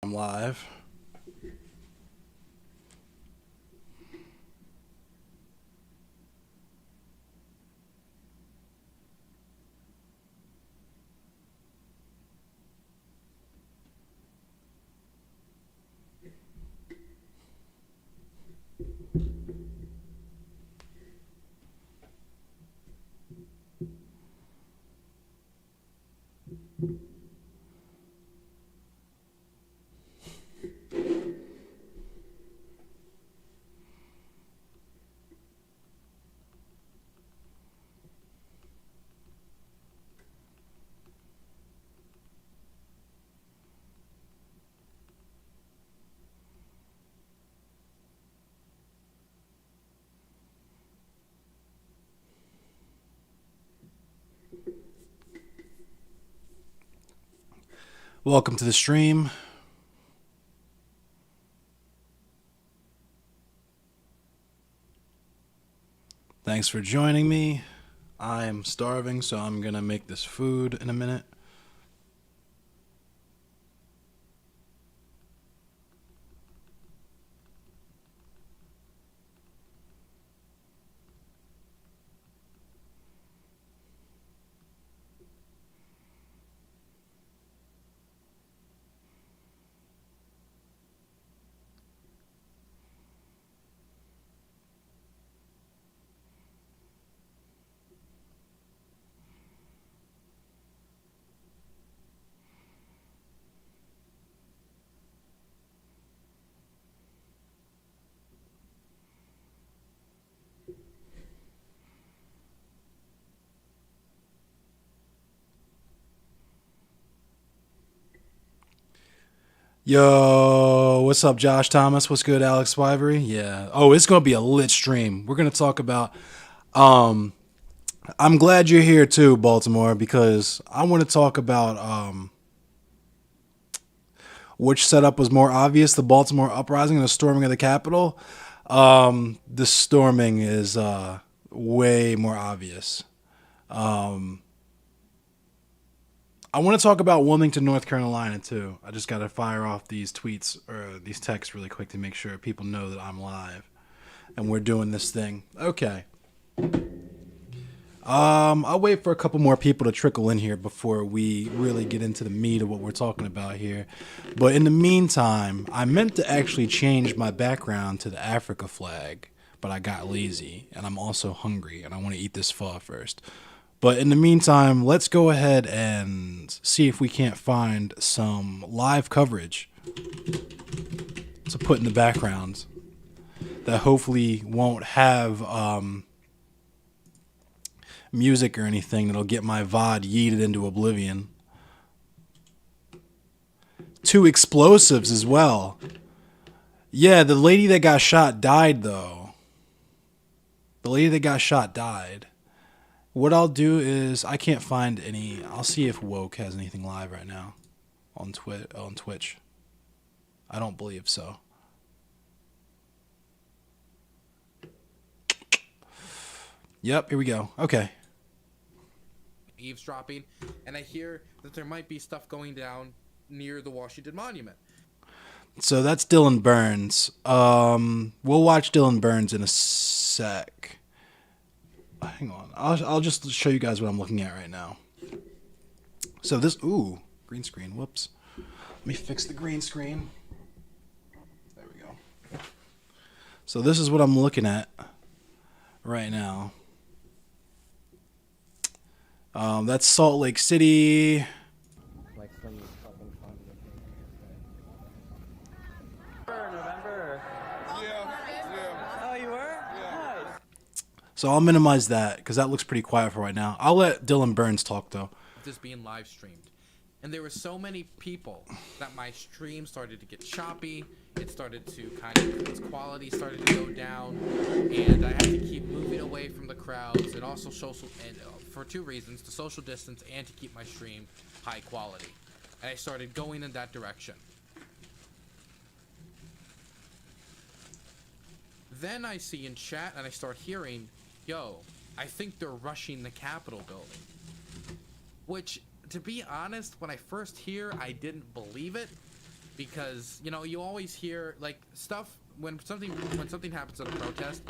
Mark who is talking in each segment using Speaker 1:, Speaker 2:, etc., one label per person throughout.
Speaker 1: I'm live. Welcome to the stream. Thanks for joining me. I am starving, so I'm gonna make this food in a minute. Yo, what's up, Josh Thomas? What's good, Alex Wivery? Yeah. Oh, it's gonna be a lit stream. We're gonna talk about. Um, I'm glad you're here too, Baltimore, because I want to talk about which setup was more obvious: the Baltimore uprising and the storming of the Capitol. The storming is way more obvious. I want to talk about Wilmington, North Carolina, too. I just got to fire off these tweets or these texts really quick to make sure people know that I'm live and we're doing this thing. Okay. I'll wait for a couple more people to trickle in here before we really get into the meat of what we're talking about here. But in the meantime, I meant to actually change my background to the Africa flag, but I got lazy and I'm also hungry and I want to eat this pho first. But in the meantime, let's go ahead and see if we can't find some live coverage to put in the background that hopefully won't have music or anything that'll get my VOD yeeted into oblivion. 2 explosives as well. Yeah, the lady that got shot died, though. The lady that got shot died. What I'll do is I can't find any. I'll see if Woke has anything live right now on Twitch. I don't believe so. Yep, here we go. Okay.
Speaker 2: Eavesdropping, and I hear that there might be stuff going down near the Washington Monument.
Speaker 1: So that's Dylan Burns. We'll watch Dylan Burns in a sec. Hang on. I'll just show you guys what I'm looking at right now. So this, green screen. Whoops. Let me fix the green screen. There we go. So this is what I'm looking at right now. That's Salt Lake City.
Speaker 3: November. Yeah. Oh, you were? Yeah. Nice.
Speaker 1: So I'll minimize that because that looks pretty quiet for right now. I'll let Dylan Burns talk though.
Speaker 2: This being live streamed, and there were so many people that my stream started to get choppy. It started to its quality started to go down, and I had to keep moving away from the crowds, and also for 2 reasons: to social distance and to keep my stream high quality. And I started going in that direction. Then I see in chat, and I start hearing, yo, I think they're rushing the Capitol building. Which, to be honest, when I first hear, I didn't believe it. because you always hear like stuff when something happens at a protest.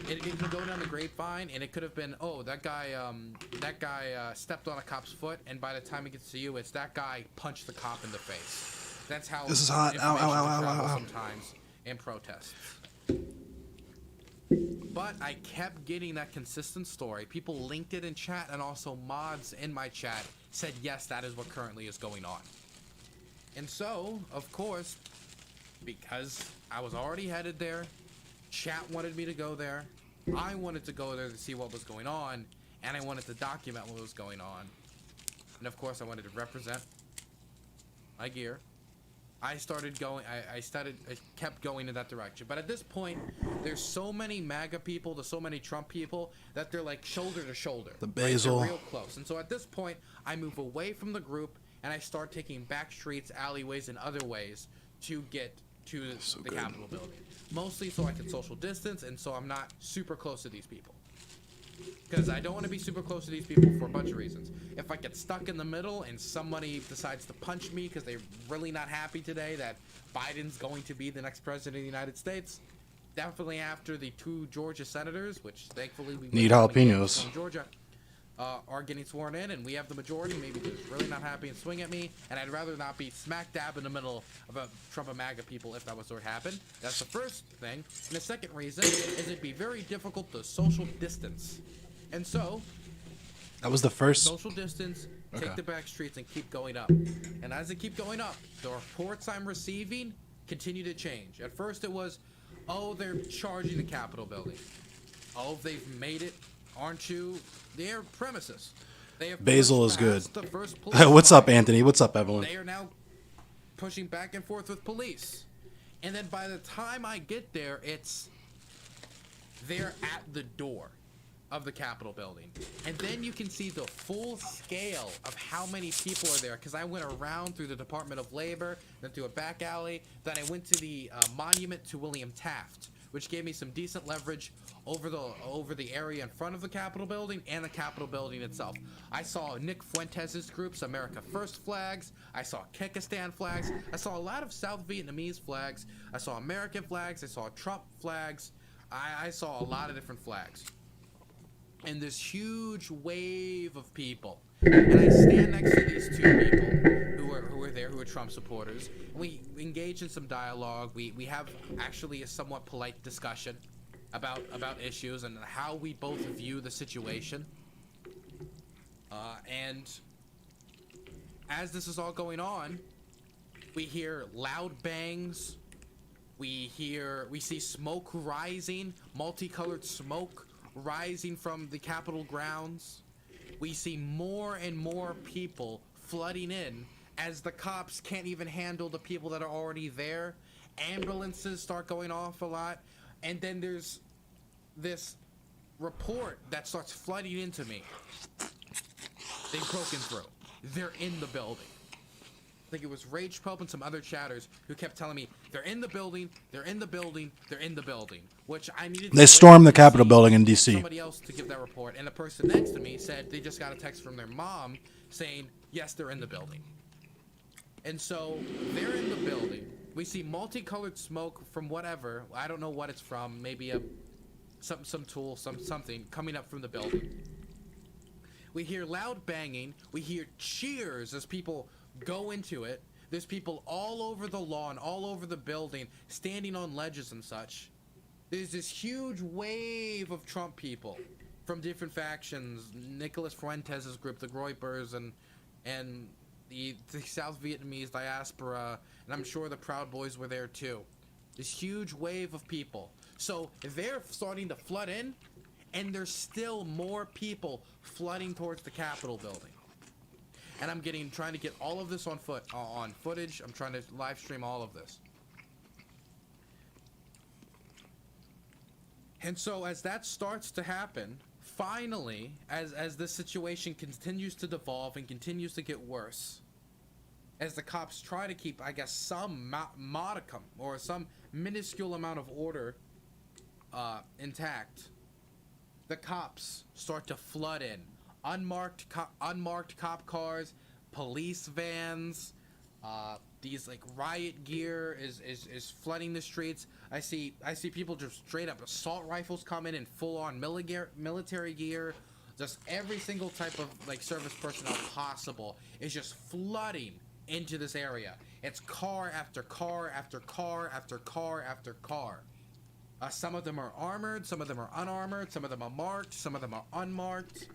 Speaker 2: It can go down the grapevine, and it could have been, oh, that guy stepped on a cop's foot, and by the time it gets to you, it's that guy punched the cop in the face. That's how
Speaker 1: This is hot. Ow, ow, ow, ow, ow.
Speaker 2: Sometimes in protests. But I kept getting that consistent story. People linked it in chat, and also mods in my chat said, yes, that is what currently is going on. And so, of course, because I was already headed there, chat wanted me to go there, I wanted to go there to see what was going on, and I wanted to document what was going on. And of course, I wanted to represent my gear. I kept going in that direction. But at this point, there's so many MAGA people, there's so many Trump people, that they're like shoulder to shoulder.
Speaker 1: The Basil.
Speaker 2: Right? They're real close. And so at this point, I move away from the group, and I start taking back streets, alleyways, and other ways to get to the Capitol building. Mostly so I can social distance, and so I'm not super close to these people. Because I don't want to be super close to these people for a bunch of reasons. If I get stuck in the middle and somebody decides to punch me because they're really not happy today that Biden's going to be the next president of the United States, definitely after the 2 Georgia senators, which thankfully we
Speaker 1: need jalapenos
Speaker 2: from Georgia, are getting sworn in, and we have the majority. Maybe they're really not happy and swing at me, and I'd rather not be smack dab in the middle of a Trump and MAGA people if that was to happen. That's the first thing. And the second reason is it'd be very difficult to social distance. And so,
Speaker 1: that was the first.
Speaker 2: Social distance, take
Speaker 1: Okay.
Speaker 2: the back streets, and keep going up. And as I keep going up, the reports I'm receiving continue to change. At first it was, oh, they're charging the Capitol building. Oh, they've made it, aren't you? Their premises. They have
Speaker 1: Basil is good.
Speaker 2: the first police
Speaker 1: What's up,
Speaker 2: department.
Speaker 1: Anthony? What's up, Evelyn?
Speaker 2: They are now pushing back and forth with police. And then by the time I get there, they're at the door of the Capitol building. And then you can see the full scale of how many people are there, because I went around through the Department of Labor, then through a back alley, then I went to the monument to William Taft, which gave me some decent leverage over the area in front of the Capitol building and the Capitol building itself. I saw Nick Fuentes' groups, America First flags. I saw Kyrgyzstan flags. I saw a lot of South Vietnamese flags. I saw American flags. I saw Trump flags. I saw a lot of different flags. And this huge wave of people. And I stand next to these 2 people who are there, who are Trump supporters. And we engage in some dialogue. We have actually a somewhat polite discussion about issues and how we both view the situation. And as this is all going on, we hear loud bangs. We see smoke rising, multicolored smoke rising from the Capitol grounds. We see more and more people flooding in as the cops can't even handle the people that are already there. Ambulances start going off a lot. And then there's this report that starts flooding into me. They've broken through. They're in the building. I think it was Rage Pope and some other chatters who kept telling me, they're in the building, they're in the building, they're in the building. Which I needed to...
Speaker 1: They stormed the Capitol building in D.C.
Speaker 2: Somebody else to give that report. And the person next to me said they just got a text from their mom saying, yes, they're in the building. And so they're in the building. We see multicolored smoke from whatever. I don't know what it's from. Maybe some tool, something coming up from the building. We hear loud banging. We hear cheers as people go into it. There's people all over the lawn, all over the building, standing on ledges and such. There's this huge wave of Trump people from different factions. Nicholas Fuentes' group, the Groypers, and the South Vietnamese diaspora, and I'm sure the Proud Boys were there too. This huge wave of people. So they're starting to flood in, and there's still more people flooding towards the Capitol building. And I'm trying to get all of this on footage. I'm trying to live stream all of this. And so as that starts to happen, finally, as this situation continues to devolve and continues to get worse, as the cops try to keep, I guess, some modicum or some minuscule amount of order intact, the cops start to flood in. Unmarked cop cars, police vans, These like riot gear is flooding the streets. I see people just straight up assault rifles come in full on military gear. Just every single type of like service personnel possible is just flooding into this area. It's car after car after car after car after car. Some of them are armored, some of them are unarmored, some of them are marked, some of them are unmarked.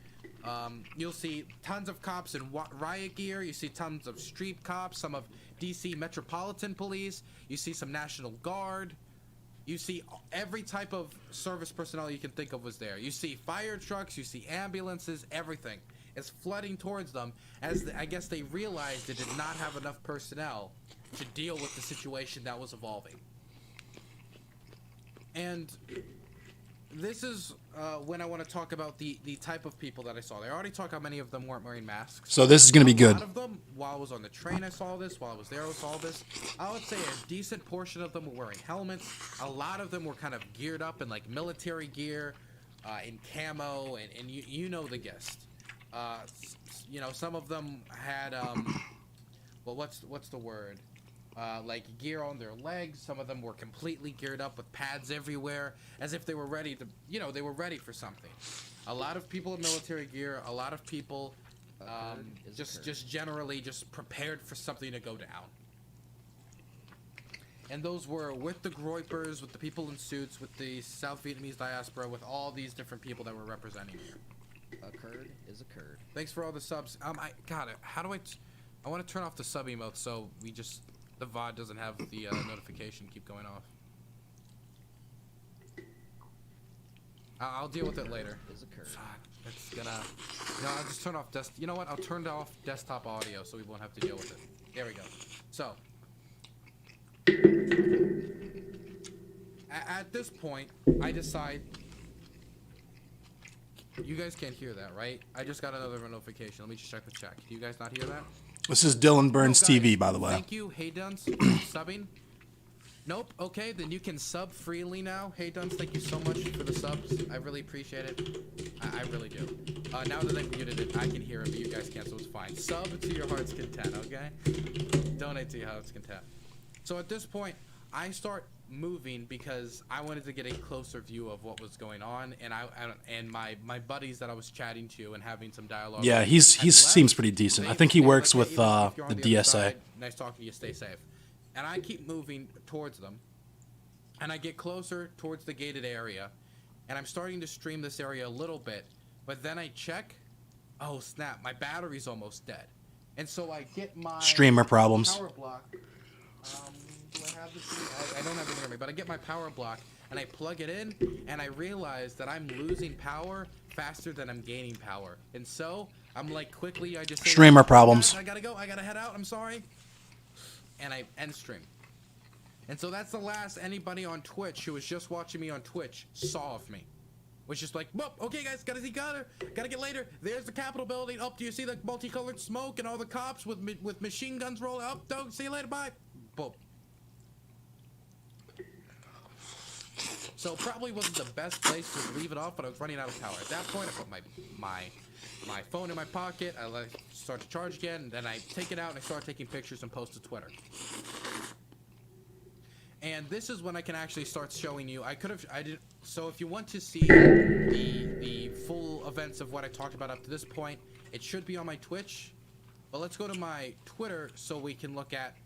Speaker 2: You'll see tons of cops in riot gear. You see tons of street cops, some of DC Metropolitan Police. You see some National Guard. You see every type of service personnel you can think of was there. You see fire trucks, you see ambulances, everything is flooding towards them as I guess they realized they did not have enough personnel to deal with the situation that was evolving. And this is when I want to talk about the type of people that I saw. They already talked how many of them weren't wearing masks.
Speaker 1: So this is going to be good.
Speaker 2: A lot of them, while I was on the train, I saw this. While I was there, I saw this. I would say a decent portion of them were wearing helmets. A lot of them were kind of geared up in like military gear, in camo, and you know the gist. You know, some of them had well, what's the word? Like gear on their legs. Some of them were completely geared up with pads everywhere, as if they were ready to, you know, they were ready for something. A lot of people in military gear. A lot of people just generally just prepared for something to go down. And those were with the Groypers, with the people in suits, with the South Vietnamese diaspora, with all these different people that were representing here.
Speaker 4: A curd is a curd.
Speaker 2: Thanks for all the subs. I got it. How do I want to turn off the sub emote so we just. The VOD doesn't have the notification keep going off. I'll deal with it later. It's gonna. No, I'll just turn off You know what? I'll turn off desktop audio so we won't have to deal with it. There we go. So, at this point, I decide. You guys can't hear that, right? I just got another notification. Let me just check the chat. Do you guys not hear that?
Speaker 1: This is Dylan Burns
Speaker 2: No, guys,
Speaker 1: TV, by the way.
Speaker 2: Thank you, Hey Duns, for subbing. Nope. Okay, then you can sub freely now. Hey Duns, thank you so much for the subs. I really appreciate it. I really do. Now that I've muted it, I can hear it, but you guys can't, so it's fine. Sub to your heart's content, okay? Donate to your heart's content. So at this point, I start moving because I wanted to get a closer view of what was going on, and my buddies that I was chatting to and having some dialogue.
Speaker 1: Yeah, he seems pretty decent. I think he works with the DSA.
Speaker 2: Side, nice talking to you. Stay safe. And I keep moving towards them, and I get closer towards the gated area, and I'm starting to stream this area a little bit, but then I check. Oh snap! My battery's almost dead, and so I get my
Speaker 1: streamer problems.
Speaker 2: Power block. Do I have this? I don't have it near me, but I get my power block and I plug it in, and I realize that I'm losing power faster than I'm gaining power. And so I'm like, quickly, I just say,
Speaker 1: streamer problems.
Speaker 2: I gotta go. I gotta head out. I'm sorry. And I end stream. And so that's the last anybody on Twitch who was just watching me on Twitch saw of me. Was just like, well, okay, guys, gotta get later. There's the Capitol building. Oh, do you see the multicolored smoke and all the cops with machine guns rolling up? Don't see you later. Bye. Boom. So probably wasn't the best place to leave it off, but I was running out of power. At that point, I put my phone in my pocket. I let it start to charge again, and then I take it out and I start taking pictures and post to Twitter. And this is when I can actually start showing you. So if you want to see the full events of what I talked about up to this point, it should be on my Twitch. But let's go to my Twitter so we can look at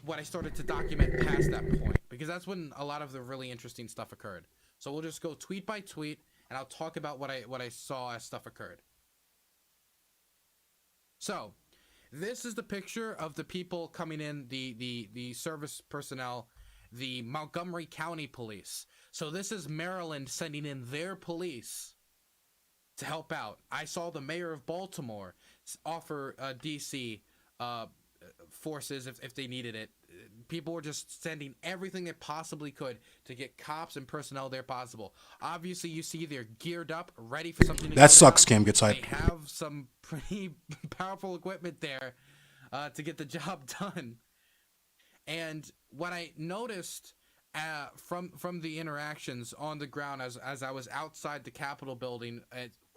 Speaker 2: what I started to document past that point, because that's when a lot of the really interesting stuff occurred. So we'll just go tweet by tweet, and I'll talk about what I saw as stuff occurred. So this is the picture of the people coming in, the service personnel, the Montgomery County Police. So this is Maryland sending in their police to help out. I saw the mayor of Baltimore offer DC forces if they needed it. People were just sending everything they possibly could to get cops and personnel there possible. Obviously, you see they're geared up, ready for something to
Speaker 1: That
Speaker 2: go
Speaker 1: sucks,
Speaker 2: down.
Speaker 1: Cam gets hyped.
Speaker 2: They have some pretty powerful equipment there to get the job done. And what I noticed from the interactions on the ground as I was outside the Capitol building,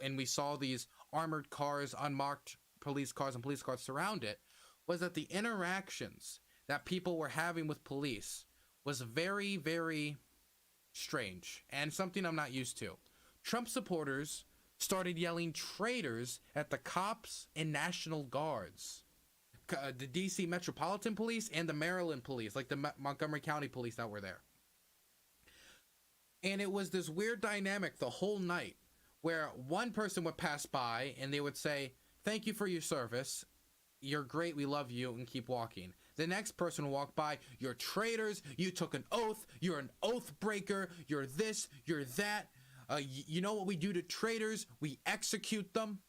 Speaker 2: and we saw these armored cars, unmarked police cars, and police cars surround it, was that the interactions that people were having with police was very, very strange and something I'm not used to. Trump supporters started yelling traitors at the cops and National Guards, the DC Metropolitan Police and the Maryland Police, like the Montgomery County Police that were there. And it was this weird dynamic the whole night where one person would pass by and they would say, "Thank you for your service. You're great. We love you," and keep walking. The next person will walk by, "You're traitors. You took an oath. You're an oath breaker. You're this. You're that. You know what we do to traitors? We execute them.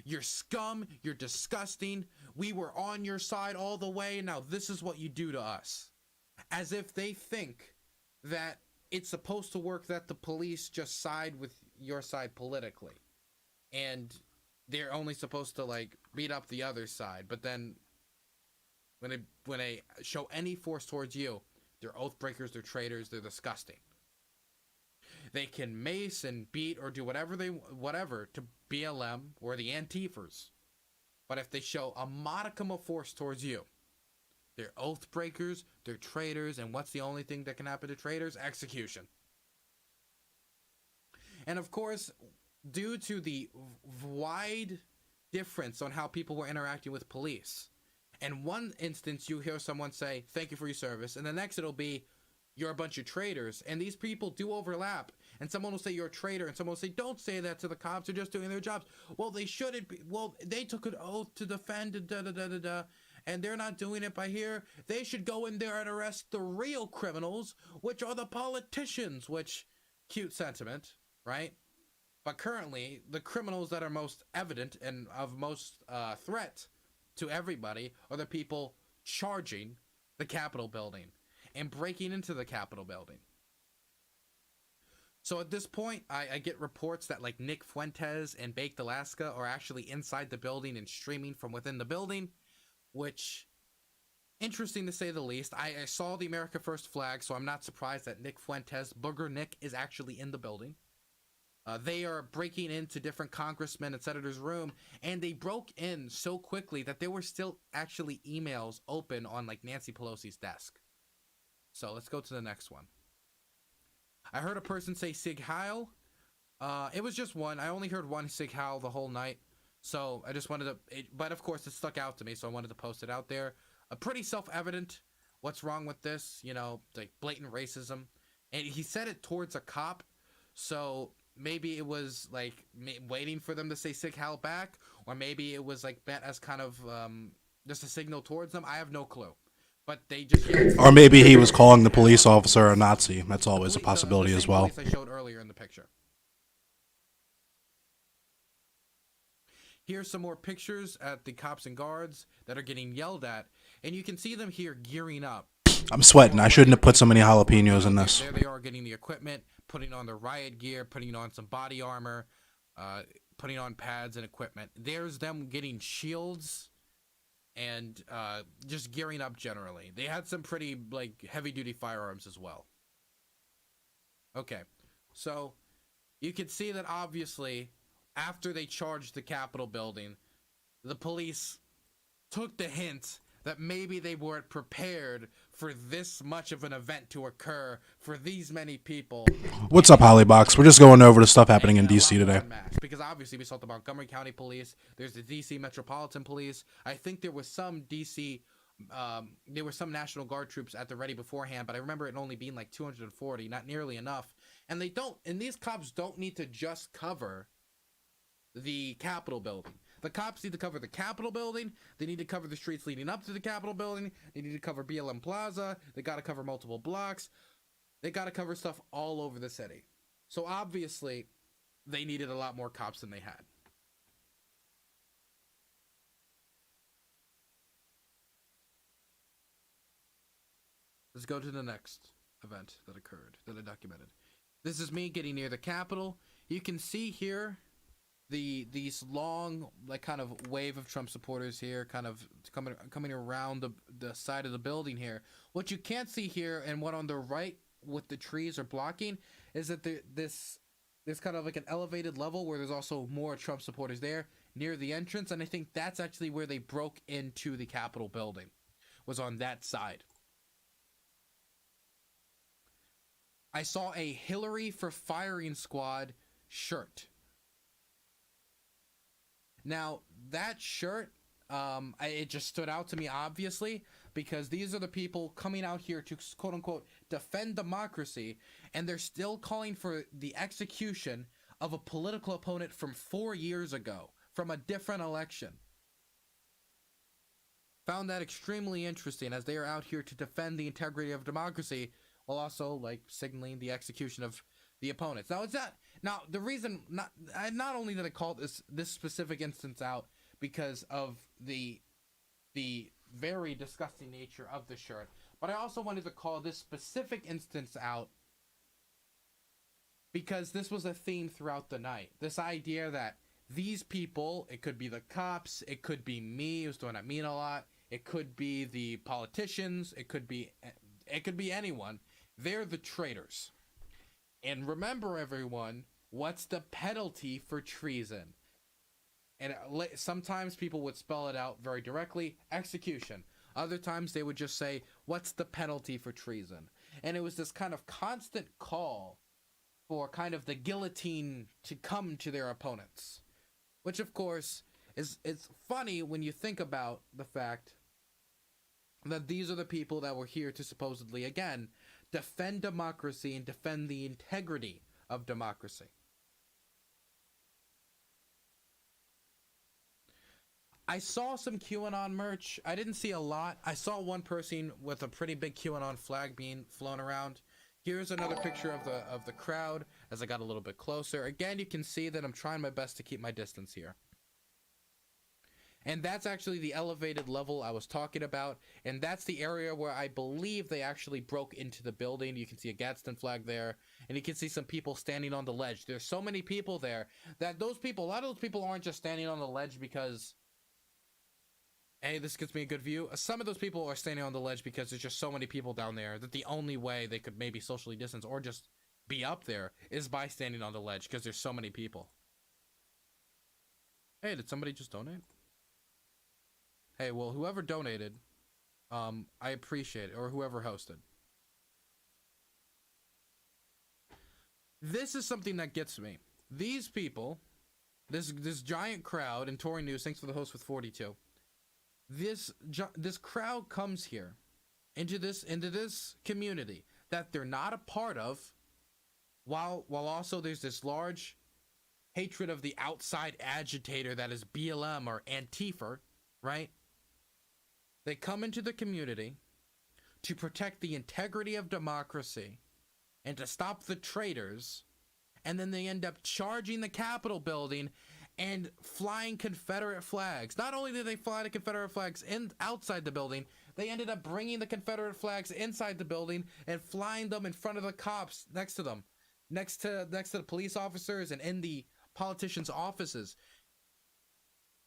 Speaker 2: You're scum. You're disgusting. We were on your side all the way. Now this is what you do to us." As if they think that it's supposed to work that the police just side with your side politically. And they're only supposed to like beat up the other side. But then when they show any force towards you, they're oath breakers, they're traitors, they're disgusting. They can mace and beat or do whatever to BLM or the Antifers. But if they show a modicum of force towards you, they're oath breakers, they're traitors, and what's the only thing that can happen to traitors? Execution. And of course, due to the wide difference on how people were interacting with police, in one instance you hear someone say, "Thank you for your service," and the next it'll be, "You're a bunch of traitors." And these people do overlap, and someone will say you're a traitor, and someone will say, "Don't say that to the cops, they're just doing their jobs." Well, they shouldn't be. Well, they took an oath to defend and they're not doing it by here. They should go in there and arrest the real criminals, which are the politicians. Which, cute sentiment, right? But currently, the criminals that are most evident and of most threat to everybody are the people charging the Capitol building and breaking into the Capitol building. So at this point, I get reports that like Nick Fuentes and Baked Alaska are actually inside the building and streaming from within the building, which, interesting to say the least. I saw the America First flag, so I'm not surprised that Nick Fuentes, Booger Nick, is actually in the building. They are breaking into different congressmen and senators' room, and they broke in so quickly that there were still actually emails open on like Nancy Pelosi's desk. So let's go to the next one. I heard a person say Sig Heil. It was just one. I only heard one Sig Heil the whole night. So I just wanted to, but of course it stuck out to me, so I wanted to post it out there. Pretty self-evident what's wrong with this, you know, like blatant racism. And he said it towards a cop, so maybe it was like waiting for them to say Sig Heil back, or maybe it was like meant as kind of just a signal towards them. I have no clue. But they just,
Speaker 1: or maybe he was calling the police officer a Nazi. That's always a possibility as well.
Speaker 2: I showed earlier in the picture. Here's some more pictures at the cops and guards that are getting yelled at, and you can see them here gearing up.
Speaker 1: I'm sweating. I shouldn't have put so many jalapenos in this.
Speaker 2: There they are, getting the equipment, putting on their riot gear, putting on some body armor, putting on pads and equipment. There's them getting shields and just gearing up generally. They had some pretty like heavy-duty firearms as well. Okay, so you can see that obviously after they charged the Capitol building, the police took the hint that maybe they weren't prepared for this much of an event to occur for these many people.
Speaker 1: What's up, Hollybox? We're just going over the stuff happening in DC today.
Speaker 2: Because obviously we saw the Montgomery County Police, there's the DC Metropolitan Police. I think there was some DC, there were some National Guard troops at the ready beforehand, but I remember it only being like 240, not nearly enough. And these cops don't need to just cover the Capitol building. The cops need to cover the Capitol building. They need to cover the streets leading up to the Capitol building. They need to cover BLM Plaza. They got to cover multiple blocks. They got to cover stuff all over the city. So obviously, they needed a lot more cops than they had. Let's go to the next event that occurred, that I documented. This is me getting near the Capitol. You can see here these long, like, kind of wave of Trump supporters here, kind of coming around the side of the building here. What you can't see here, and what on the right with the trees are blocking, is that there's kind of like an elevated level where there's also more Trump supporters there, near the entrance, and I think that's actually where they broke into the Capitol building, was on that side. I saw a Hillary for Firing Squad shirt. Now, that shirt, it just stood out to me, obviously, because these are the people coming out here to, quote-unquote, defend democracy, and they're still calling for the execution of a political opponent from 4 years ago, from a different election. Found that extremely interesting, as they are out here to defend the integrity of democracy, while also, like, signaling the execution of the opponents. Now, it's not... Now, the reason... Not only did I call this specific instance out because of the very disgusting nature of the shirt, but I also wanted to call this specific instance out because this was a theme throughout the night. This idea that these people, it could be the cops, it could be me, who's doing that mean a lot, it could be the politicians, it could be anyone. They're the traitors. And remember, everyone, what's the penalty for treason? And sometimes people would spell it out very directly, execution. Other times they would just say, what's the penalty for treason? And it was this kind of constant call for kind of the guillotine to come to their opponents. Which, of course, it's funny when you think about the fact that these are the people that were here to supposedly, again, defend democracy and defend the integrity of democracy. I saw some QAnon merch. I didn't see a lot. I saw one person with a pretty big QAnon flag being flown around. Here's another picture of the crowd as I got a little bit closer. Again, you can see that I'm trying my best to keep my distance here. And that's actually the elevated level I was talking about. And that's the area where I believe they actually broke into the building. You can see a Gadsden flag there. And you can see some people standing on the ledge. There's so many people there that a lot of those people aren't just standing on the ledge because, hey, this gets me a good view. Some of those people are standing on the ledge because there's just so many people down there that the only way they could maybe socially distance or just be up there is by standing on the ledge because there's so many people. Hey, did somebody just donate? Hey, well, whoever donated, I appreciate it, or whoever hosted. This is something that gets me. These people, this giant crowd, and Tory News, thanks for the host with 42. This crowd comes here into this community that they're not a part of, while also there's this large hatred of the outside agitator that is BLM or Antifa, right? They come into the community to protect the integrity of democracy and to stop the traitors, and then they end up charging the Capitol building and flying Confederate flags. Not only did they fly the Confederate flags outside the building, they ended up bringing the Confederate flags inside the building and flying them in front of the cops next to them, next to the police officers and in the politicians' offices.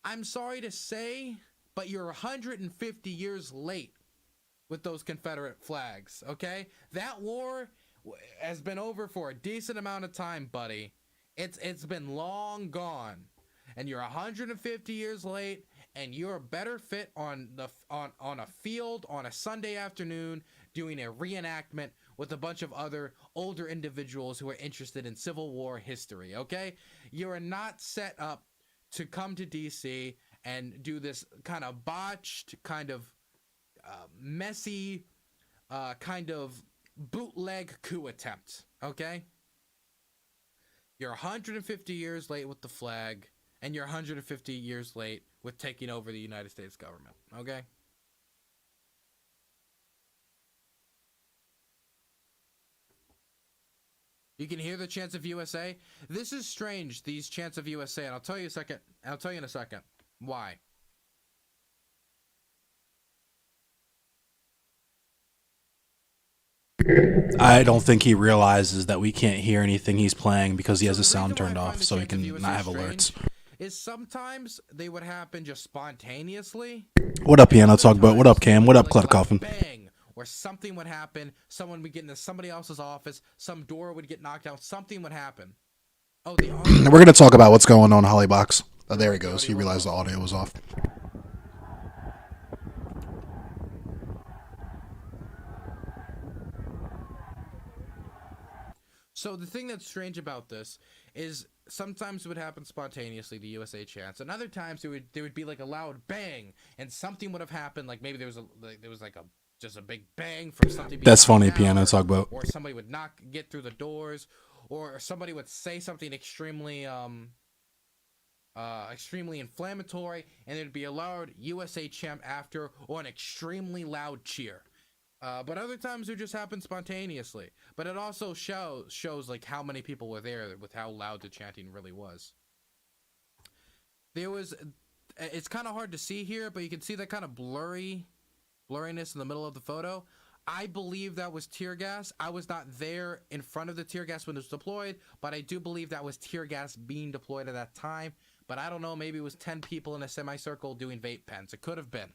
Speaker 2: I'm sorry to say, but you're 150 years late with those Confederate flags, okay? That war has been over for a decent amount of time, buddy. It's been long gone. And you're 150 years late, and you're better fit on a field on a Sunday afternoon doing a reenactment with a bunch of other older individuals who are interested in Civil War history, okay? You are not set up to come to DC and do this kind of botched, kind of messy, kind of bootleg coup attempt, okay? You're 150 years late with the flag, and you're 150 years late with taking over the United States government, okay? You can hear the chants of USA. This is strange, these chants of USA, and I'll tell you in a second why.
Speaker 1: I don't think he realizes that we can't hear anything he's playing because he has his sound turned off, so he can not have alerts.
Speaker 2: Is sometimes they would happen just spontaneously.
Speaker 1: What up, Piano Talk About? What up, Cam? What up, Clutter Coffin?
Speaker 2: Bang! Or something would happen. Someone would get into somebody else's office. Some door would get knocked out. Something would happen. Oh,
Speaker 1: we're gonna talk about what's going on, Hollybox. Oh, there he goes. He realized the audio was off.
Speaker 2: So the thing that's strange about this is sometimes it would happen spontaneously, the USA chants, and other times there would be like a loud bang, and something would have happened. Like maybe there was just a big bang from something.
Speaker 1: That's funny, piano talk about.
Speaker 2: Or somebody would get through the doors, or somebody would say something extremely inflammatory, and there'd be a loud USA chant after, or an extremely loud cheer. But other times it just happens spontaneously. But it also shows like how many people were there with how loud the chanting really was. It's kind of hard to see here, but you can see that kind of blurriness in the middle of the photo. I believe that was tear gas. I was not there in front of the tear gas when it was deployed, but I do believe that was tear gas being deployed at that time. But I don't know, maybe it was 10 people in a semicircle doing vape pens. It could have been.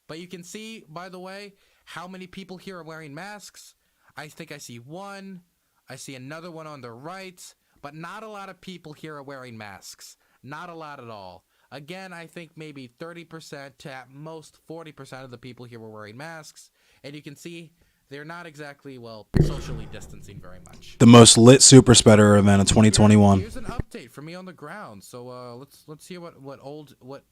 Speaker 2: But you can see, by the way, how many people here are wearing masks. I think I see one. I see another one on the right. But not a lot of people here are wearing masks. Not a lot at all. Again, I think maybe 30% to at most 40% of the people here were wearing masks. And you can see they're not exactly, well, socially distancing very much.
Speaker 1: The most lit super spreader event of 2021.
Speaker 2: Here's an update from me on the ground. So let's hear what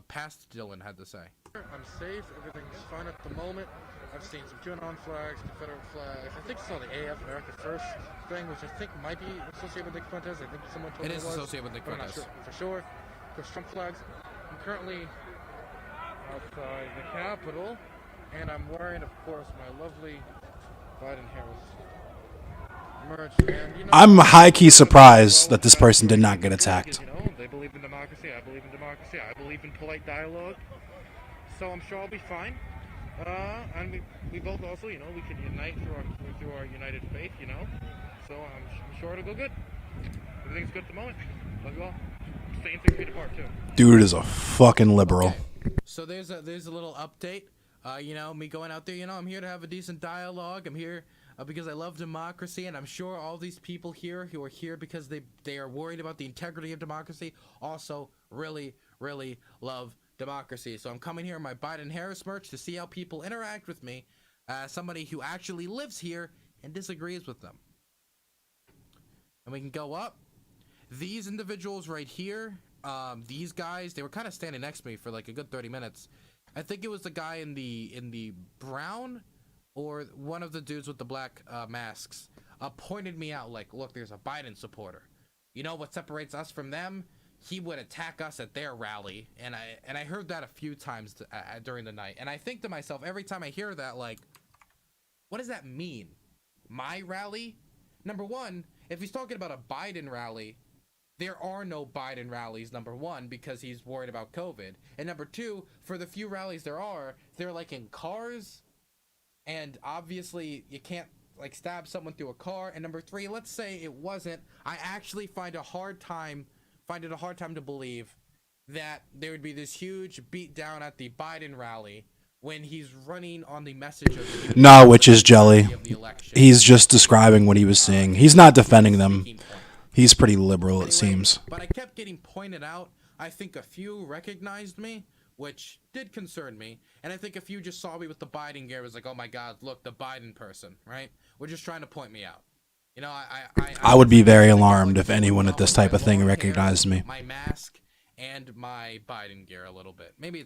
Speaker 2: past Dylan had to say. I'm safe. Everything's fine at the moment. I've seen some QAnon flags, Confederate flags. I think I saw the AF America First thing, which I think might be associated with Nick Fuentes. I think someone told me it was. It is associated with Nick Fuentes. I'm not sure for sure. There's Trump flags. I'm currently outside the Capitol, and I'm wearing, of course, my lovely Biden-Harris merch. And, you know,
Speaker 1: I'm high-key surprised that this person did not get attacked.
Speaker 2: You know, they believe in democracy. I believe in democracy. I believe in polite dialogue. So I'm sure I'll be fine. And we both also, you know, we can unite through our united faith, you know. So I'm sure it'll go good. Everything's good at the moment. Love you all. Staying 6 feet apart too.
Speaker 1: Dude is a fucking liberal.
Speaker 2: Okay. So there's a little update. You know, me going out there, you know, I'm here to have a decent dialogue. I'm here because I love democracy, and I'm sure all these people here who are here because they are worried about the integrity of democracy also really, really love democracy. So I'm coming here in my Biden-Harris merch to see how people interact with me, somebody who actually lives here and disagrees with them. And we can go up. These individuals right here, these guys, they were kind of standing next to me for like a good 30 minutes. I think it was the guy in the brown or one of the dudes with the black masks pointed me out like, look, there's a Biden supporter. You know what separates us from them? He would attack us at their rally, and I heard that a few times during the night. And I think to myself, every time I hear that, like, what does that mean? My rally? Number one, if he's talking about a Biden rally, there are no Biden rallies, number one, because he's worried about COVID. And number two, for the few rallies there are, they're like in cars, and obviously you can't like stab someone through a car. And number three, let's say it wasn't, I actually find it a hard time to believe that there would be this huge beatdown at the Biden rally when he's running on the message of the
Speaker 1: No, which is jelly. He's just describing what he was seeing. He's not defending them. He's pretty liberal, it seems.
Speaker 2: But I kept getting pointed out. I think a few recognized me, which did concern me. And I think a few just saw me with the Biden gear. It was like, oh my God, look, the Biden person, right? We're just trying to point me out. You know,
Speaker 1: I would be very alarmed if anyone at this type of thing recognized me.
Speaker 2: My mask and my Biden gear a little bit. Maybe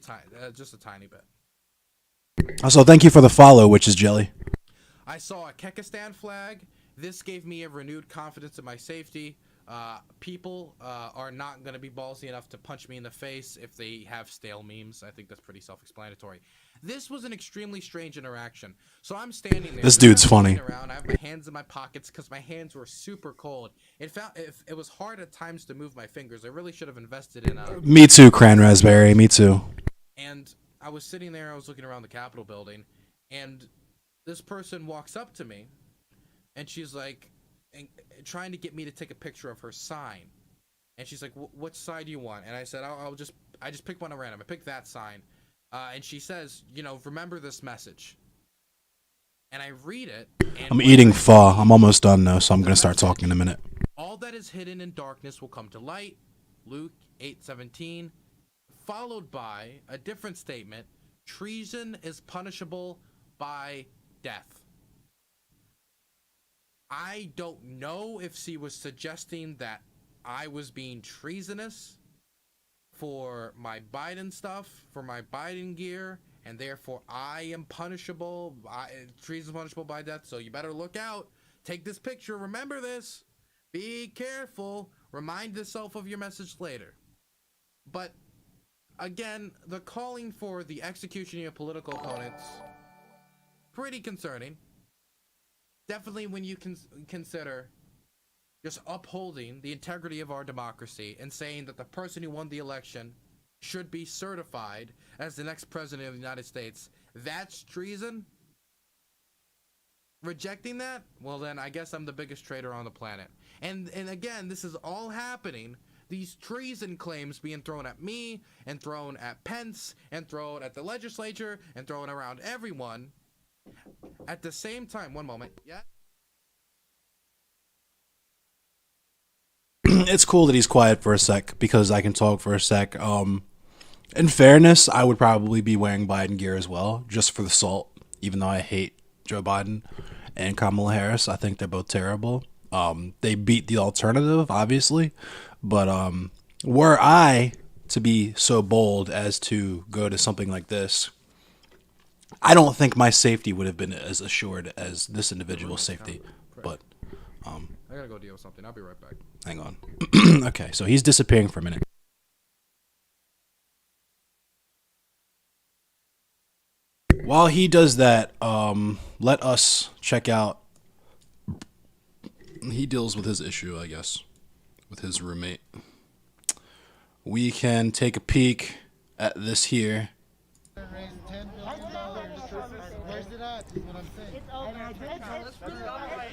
Speaker 2: just a tiny bit.
Speaker 1: Also, thank you for the follow, which is jelly.
Speaker 2: I saw a Kekistan flag. This gave me a renewed confidence in my safety. People are not going to be ballsy enough to punch me in the face if they have stale memes. I think that's pretty self-explanatory. This was an extremely strange interaction. So I'm standing there.
Speaker 1: This dude's funny.
Speaker 2: Around. I have my hands in my pockets because my hands were super cold. It was hard at times to move my fingers. I really should have invested in
Speaker 1: Me too, Cran Raspberry. Me too.
Speaker 2: And I was sitting there. I was looking around the Capitol building, and this person walks up to me, and she's like, trying to get me to take a picture of her sign. And she's like, what side do you want? And I said, I just picked one at random. I picked that sign. And she says, you know, remember this message. And I read it. And
Speaker 1: I'm eating pho. I'm almost done, though, so I'm going to start talking in a minute.
Speaker 2: All that is hidden in darkness will come to light. Luke 8/17, followed by a different statement: treason is punishable by death. I don't know if she was suggesting that I was being treasonous for my Biden stuff, for my Biden gear, and therefore I am punishable. Treason punishable by death. So you better look out. Take this picture. Remember this. Be careful. Remind yourself of your message later. But again, the calling for the execution of your political opponents, pretty concerning. Definitely when you consider just upholding the integrity of our democracy and saying that the person who won the election should be certified as the next president of the United States. That's treason? Rejecting that? Well, then I guess I'm the biggest traitor on the planet. And again, this is all happening. These treason claims being thrown at me and thrown at Pence and thrown at the legislature and thrown around everyone at the same time. One moment. Yeah.
Speaker 1: It's cool that he's quiet for a sec because I can talk for a sec. In fairness, I would probably be wearing Biden gear as well, just for the salt, even though I hate Joe Biden and Kamala Harris. I think they're both terrible. They beat the alternative, obviously, but were I to be so bold as to go to something like this, I don't think my safety would have been as assured as this individual's safety. But
Speaker 2: I gotta go deal with something. I'll be right back.
Speaker 1: hang on. Okay, so he's disappearing for a minute. While he does that, let us check out. He deals with his issue, I guess, with his roommate. We can take a peek at this here.
Speaker 4: Where's it at? Is what I'm saying.
Speaker 3: It's over. We can have a simple conversation.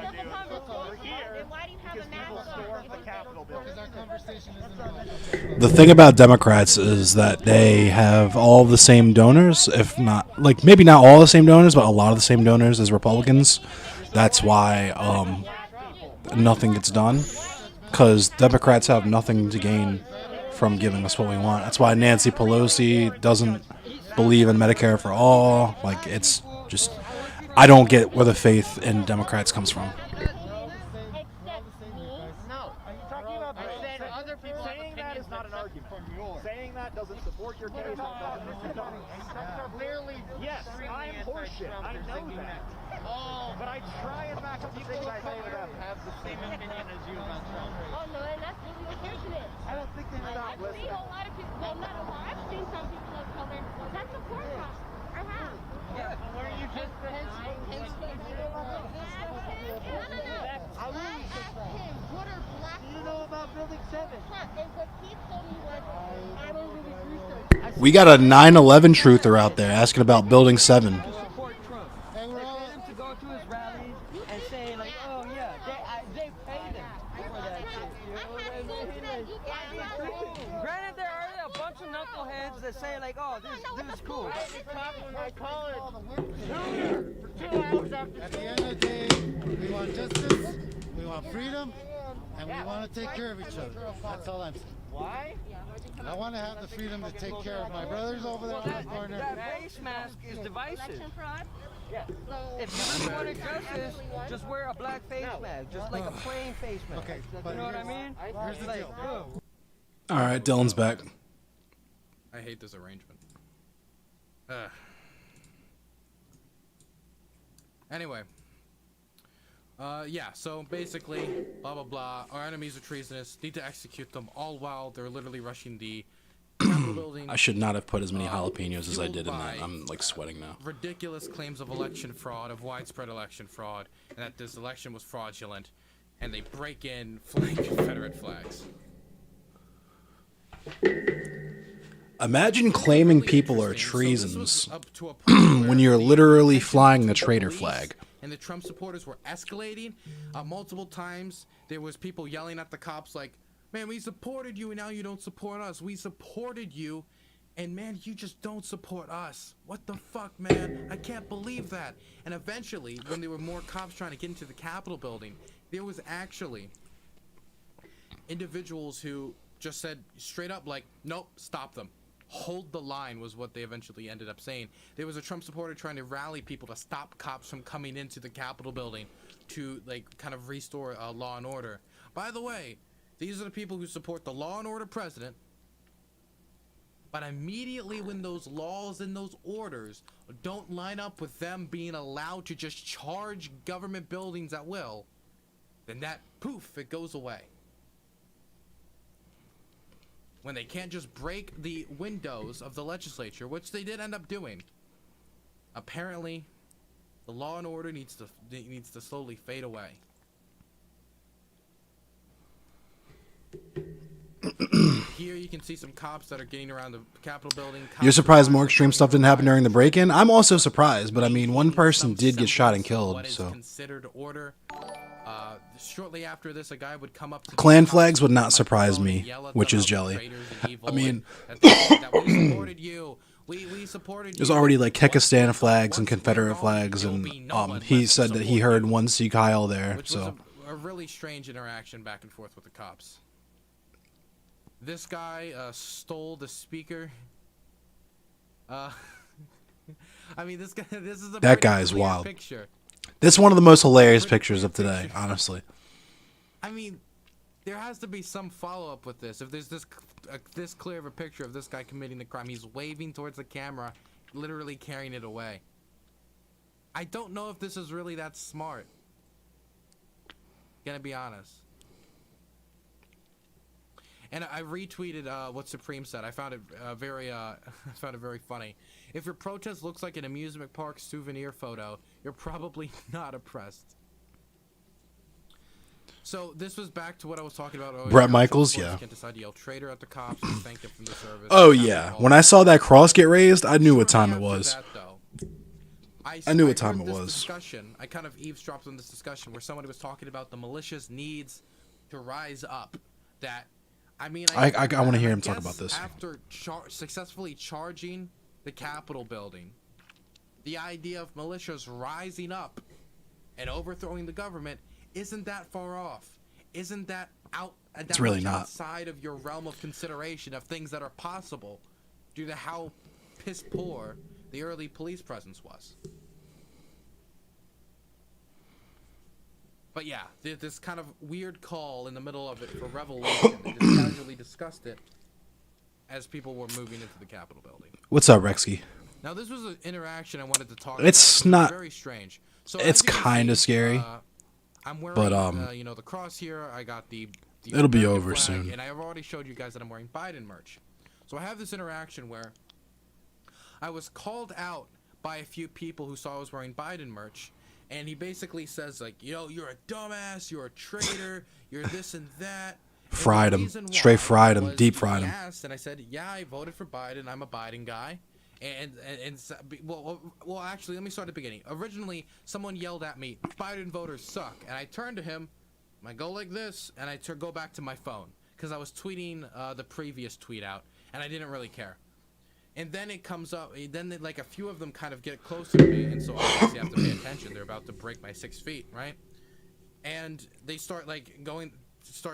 Speaker 3: Then why do you have a mask on?
Speaker 4: Because our conversation isn't about
Speaker 1: The thing about Democrats is that they have all the same donors, if not, like, maybe not all the same donors, but a lot of the same donors as Republicans. That's why nothing gets done, because Democrats have nothing to gain from giving us what we want. That's why Nancy Pelosi doesn't believe in Medicare for all. Like, it's just, I don't get where the faith in Democrats comes from.
Speaker 5: Saying that is not an argument. Saying that doesn't support your case. Clearly, yes, I am horseshit. I know that. But I try and back up people I know that have the same opinion as you about Trump.
Speaker 3: Oh no, and that's really unfortunate.
Speaker 5: I don't think they stop
Speaker 3: I've seen a lot of people, well, not a lot. I've seen some people of color that support Trump. I have.
Speaker 5: Yeah, but weren't you just the head?
Speaker 3: No. I asked him, what are black
Speaker 5: You know about Building 7?
Speaker 3: Trump? And what he told me was, I don't really research.
Speaker 1: We got a 9/11 truther out there asking about Building 7.
Speaker 6: Support Trump.
Speaker 4: And we're all
Speaker 6: To go to his rallies and say like, oh yeah, they pay them for that shit. You know what I mean? Granted, there are a bunch of knuckleheads that say like, oh, this is cool.
Speaker 5: I call it tutor for 2 hours after
Speaker 4: at the end of the day, we want justice, we want freedom, and we want to take care of each other. That's all I'm saying.
Speaker 5: Why?
Speaker 4: I want to have the freedom to take care of my brothers over there in the corner.
Speaker 6: That face mask is divisive.
Speaker 3: Election fraud.
Speaker 6: If you really wanted justice, just wear a black face mask, just like a plain face mask.
Speaker 4: Okay,
Speaker 6: You
Speaker 4: but
Speaker 6: know what I mean?
Speaker 4: here's the
Speaker 6: Like,
Speaker 4: deal.
Speaker 6: boom.
Speaker 1: All right, Dylan's back.
Speaker 2: I hate this arrangement. Anyway. Yeah, so basically, blah, blah, blah. Our enemies are treasonous. Need to execute them, all while they're literally rushing the Capitol building.
Speaker 1: I should not have put as many jalapenos as I did in that.
Speaker 2: Fueled by,
Speaker 1: I'm like sweating now.
Speaker 2: Ridiculous claims of election fraud, of widespread election fraud, and that this election was fraudulent, and they break in flying Confederate flags.
Speaker 1: Imagine claiming people are treasons when you're literally flying the traitor flag.
Speaker 2: And the Trump supporters were escalating multiple times. There was people yelling at the cops like, man, we supported you and now you don't support us. We supported you and man, you just don't support us. What the fuck, man? I can't believe that. And eventually, when there were more cops trying to get into the Capitol building, there was actually individuals who just said straight up, like, nope, stop them. Hold the line was what they eventually ended up saying. There was a Trump supporter trying to rally people to stop cops from coming into the Capitol building to, like, kind of restore law and order. By the way, these are the people who support the law and order president. But immediately when those laws and those orders don't line up with them being allowed to just charge government buildings at will, then that, poof, it goes away. When they can't just break the windows of the legislature, which they did end up doing, apparently the law and order needs to slowly fade away. Here you can see some cops that are getting around the Capitol building.
Speaker 1: You're surprised more extreme stuff didn't happen during the break-in? I'm also surprised, but I mean, one person did get shot and killed,
Speaker 2: what is
Speaker 1: so.
Speaker 2: considered order. Shortly after this, a guy would come up to
Speaker 1: Klan flags would not surprise me, which is jelly. I mean, there's already like Kekistan flags and Confederate flags, and he said that he heard one Sikh Heil there,
Speaker 2: which
Speaker 1: so.
Speaker 2: was a really strange interaction back and forth with the cops. This guy stole the speaker. I mean, this guy. This is a
Speaker 1: That guy is wild. This is one of the most hilarious pictures of today, honestly.
Speaker 2: I mean, there has to be some follow-up with this. If there's this clear of a picture of this guy committing the crime, he's waving towards the camera, literally carrying it away. I don't know if this is really that smart. Gonna be honest. And I retweeted what Supreme said. I found it very funny. If your protest looks like an amusement park souvenir photo, you're probably not oppressed. So this was back to what I was talking about earlier.
Speaker 1: Brett Michaels, yeah.
Speaker 2: Can't decide to yell traitor at the cops and thank them from the service.
Speaker 1: Oh yeah, when I saw that cross get raised, I knew what time it was. I knew what time it was.
Speaker 2: I kind of eavesdropped on this discussion where somebody was talking about the militias needs to rise up. That, I mean, I
Speaker 1: want to hear him talk about this.
Speaker 2: After successfully charging the Capitol building, the idea of militias rising up and overthrowing the government isn't that far off. Isn't that
Speaker 1: It's really not
Speaker 2: outside of your realm of consideration of things that are possible due to how piss poor the early police presence was. But yeah, this kind of weird call in the middle of it for revolution. They just casually discussed it as people were moving into the Capitol building.
Speaker 1: What's up, Rexy?
Speaker 2: Now, this was an interaction I wanted to talk
Speaker 1: it's
Speaker 2: about.
Speaker 1: Not.
Speaker 2: Very strange. So
Speaker 1: it's kind of scary.
Speaker 2: I'm wearing,
Speaker 1: but
Speaker 2: you know, the cross here. I got the
Speaker 1: it'll be
Speaker 2: American
Speaker 1: over
Speaker 2: flag,
Speaker 1: soon.
Speaker 2: And I've already showed you guys that I'm wearing Biden merch. So I have this interaction where I was called out by a few people who saw I was wearing Biden merch. And he basically says, like, yo, you're a dumbass, you're a traitor, you're this and that.
Speaker 1: Fried him. Straight fried him. Deep fried him.
Speaker 2: And I said, yeah, I voted for Biden. I'm a Biden guy. Well, actually, let me start at the beginning. Originally, someone yelled at me, Biden voters suck. And I turned to him, I go like this, and I go back to my phone. Because I was tweeting the previous tweet out, and I didn't really care. And then it comes up, then like a few of them kind of get closer to me, and so obviously I have to pay attention. They're about to break my 6 feet, right? And they start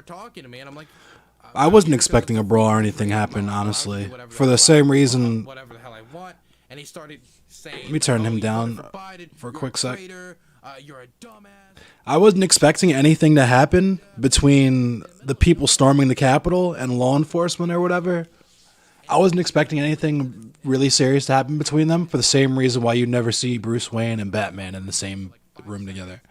Speaker 2: talking to me, and I'm like,
Speaker 1: I wasn't expecting a brawl or anything happen, honestly. For the same reason.
Speaker 2: Whatever the hell I want. And he started saying,
Speaker 1: let me turn him
Speaker 2: you
Speaker 1: down
Speaker 2: voted for Biden,
Speaker 1: for a
Speaker 2: you're
Speaker 1: quick sec.
Speaker 2: Traitor, you're a dumbass.
Speaker 1: I wasn't expecting anything to happen between the people storming the Capitol and law enforcement or whatever. I wasn't expecting anything really serious to happen between them for the same reason why you never see Bruce Wayne and Batman in the same room together.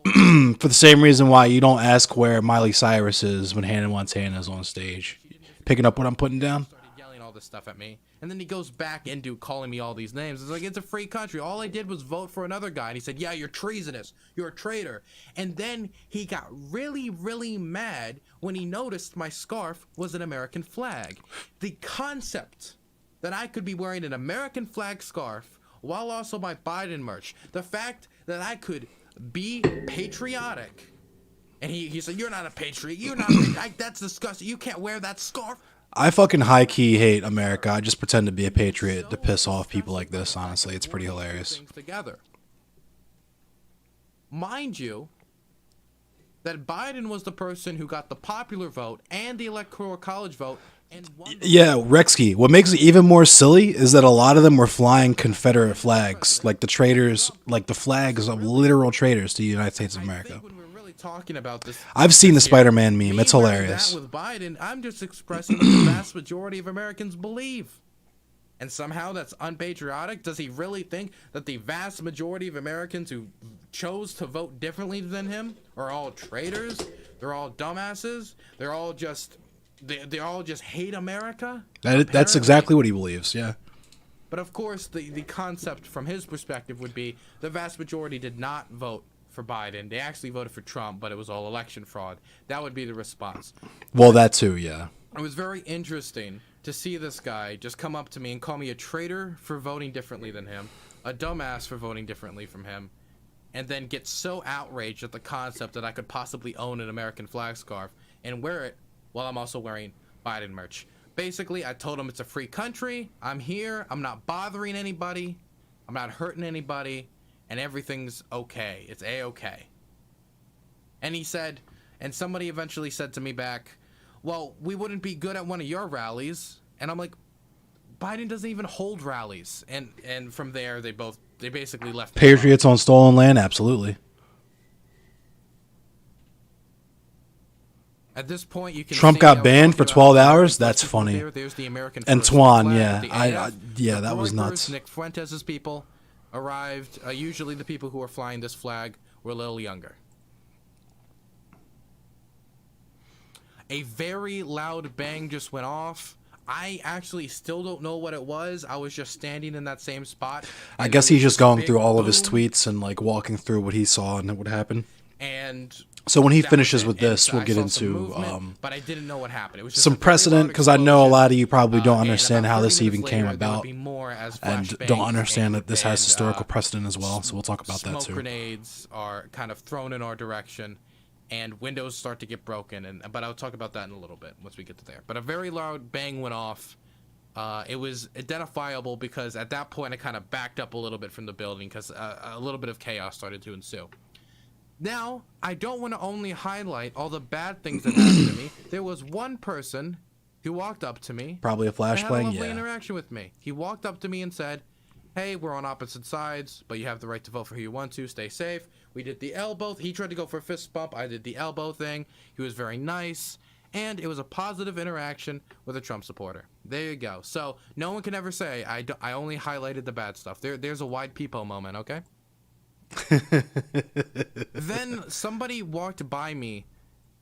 Speaker 1: For the same reason why you don't ask where Miley Cyrus is when Hannah Montana's on stage. Picking up what I'm putting down?
Speaker 2: Started yelling all this stuff at me. And then he goes back into calling me all these names. It's like, it's a free country. All I did was vote for another guy. And he said, yeah, you're treasonous. You're a traitor. And then he got really, really mad when he noticed my scarf was an American flag. The concept that I could be wearing an American flag scarf while also my Biden merch. The fact that I could be patriotic. And he said, you're not a patriot. You're not. That's disgusting. You can't wear that scarf.
Speaker 1: I fucking high-key hate America. I just pretend to be a patriot to piss off people like this, honestly. It's pretty hilarious.
Speaker 2: Things together. Mind you, that Biden was the person who got the popular vote and the electoral college vote and won.
Speaker 1: Yeah, Rexky. What makes it even more silly is that a lot of them were flying Confederate flags, like the traitors, like the flags of literal traitors to the United States of
Speaker 2: I
Speaker 1: America.
Speaker 2: think when we're really talking about this,
Speaker 1: I've seen the
Speaker 2: this here,
Speaker 1: Spider-Man meme.
Speaker 2: me
Speaker 1: It's
Speaker 2: wearing
Speaker 1: hilarious.
Speaker 2: That with Biden, I'm just expressing what the vast majority of Americans believe. And somehow that's unpatriotic? Does he really think that the vast majority of Americans who chose to vote differently than him are all traitors? They're all dumbasses? They all just hate America?
Speaker 1: That's
Speaker 2: Apparently.
Speaker 1: exactly what he believes, yeah.
Speaker 2: But of course, the concept from his perspective would be the vast majority did not vote for Biden. They actually voted for Trump, but it was all election fraud. That would be the response.
Speaker 1: Well, that too, yeah.
Speaker 2: It was very interesting to see this guy just come up to me and call me a traitor for voting differently than him, a dumbass for voting differently from him, and then get so outraged at the concept that I could possibly own an American flag scarf and wear it while I'm also wearing Biden merch. Basically, I told him it's a free country. I'm here. I'm not bothering anybody. I'm not hurting anybody. And everything's okay. It's A-okay. And he said, and somebody eventually said to me back, well, we wouldn't be good at one of your rallies. And I'm like, Biden doesn't even hold rallies. And from there, they basically left.
Speaker 1: Patriots on stolen land, absolutely.
Speaker 2: At this point, you can.
Speaker 1: Trump
Speaker 2: see
Speaker 1: got
Speaker 2: I was
Speaker 1: banned
Speaker 2: talking
Speaker 1: for
Speaker 2: about
Speaker 1: 12
Speaker 2: the
Speaker 1: hours?
Speaker 2: American
Speaker 1: That's
Speaker 2: people
Speaker 1: funny.
Speaker 2: There's the American
Speaker 1: And
Speaker 2: first
Speaker 1: Twan,
Speaker 2: flag,
Speaker 1: yeah.
Speaker 2: the
Speaker 1: I
Speaker 2: AF,
Speaker 1: yeah,
Speaker 2: the
Speaker 1: that was
Speaker 2: Reuters,
Speaker 1: nuts.
Speaker 2: Nick Fuentes' people arrived. Usually the people who were flying this flag were a little younger. A very loud bang just went off. I actually still don't know what it was. I was just standing in that same spot.
Speaker 1: I
Speaker 2: and
Speaker 1: guess
Speaker 2: there
Speaker 1: he's
Speaker 2: was
Speaker 1: just
Speaker 2: this
Speaker 1: going
Speaker 2: big
Speaker 1: through all of his
Speaker 2: boom,
Speaker 1: tweets and like walking through what he saw and what happened.
Speaker 2: And
Speaker 1: So when he
Speaker 2: that was
Speaker 1: finishes
Speaker 2: it.
Speaker 1: with
Speaker 2: And
Speaker 1: this,
Speaker 2: so
Speaker 1: we'll
Speaker 2: I
Speaker 1: get
Speaker 2: saw some
Speaker 1: into
Speaker 2: movement, but I didn't know what happened. It was just
Speaker 1: some
Speaker 2: a very
Speaker 1: precedent,
Speaker 2: loud
Speaker 1: because I know a
Speaker 2: explosion.
Speaker 1: lot of you probably don't
Speaker 2: And
Speaker 1: understand
Speaker 2: about
Speaker 1: how
Speaker 2: 30
Speaker 1: this even
Speaker 2: minutes
Speaker 1: came
Speaker 2: later, there would
Speaker 1: about
Speaker 2: be more as
Speaker 1: and
Speaker 2: flashbangs
Speaker 1: don't understand that this has
Speaker 2: and,
Speaker 1: historical precedent as well. So we'll talk about that
Speaker 2: smoke
Speaker 1: too.
Speaker 2: grenades are kind of thrown in our direction, and windows start to get broken. But I'll talk about that in a little bit once we get to there. But a very loud bang went off. It was identifiable because at that point I kind of backed up a little bit from the building because a little bit of chaos started to ensue. Now, I don't want to only highlight all the bad things that happened to me. There was one person who walked up to me.
Speaker 1: Probably a
Speaker 2: and had a
Speaker 1: flashbang,
Speaker 2: lovely
Speaker 1: yeah.
Speaker 2: interaction with me. He walked up to me and said, hey, we're on opposite sides, but you have the right to vote for who you want to. Stay safe. We did the elbow. He tried to go for a fist bump. I did the elbow thing. He was very nice. And it was a positive interaction with a Trump supporter. There you go. So no one can ever say, I only highlighted the bad stuff. There's a wide peepo moment, okay? Then somebody walked by me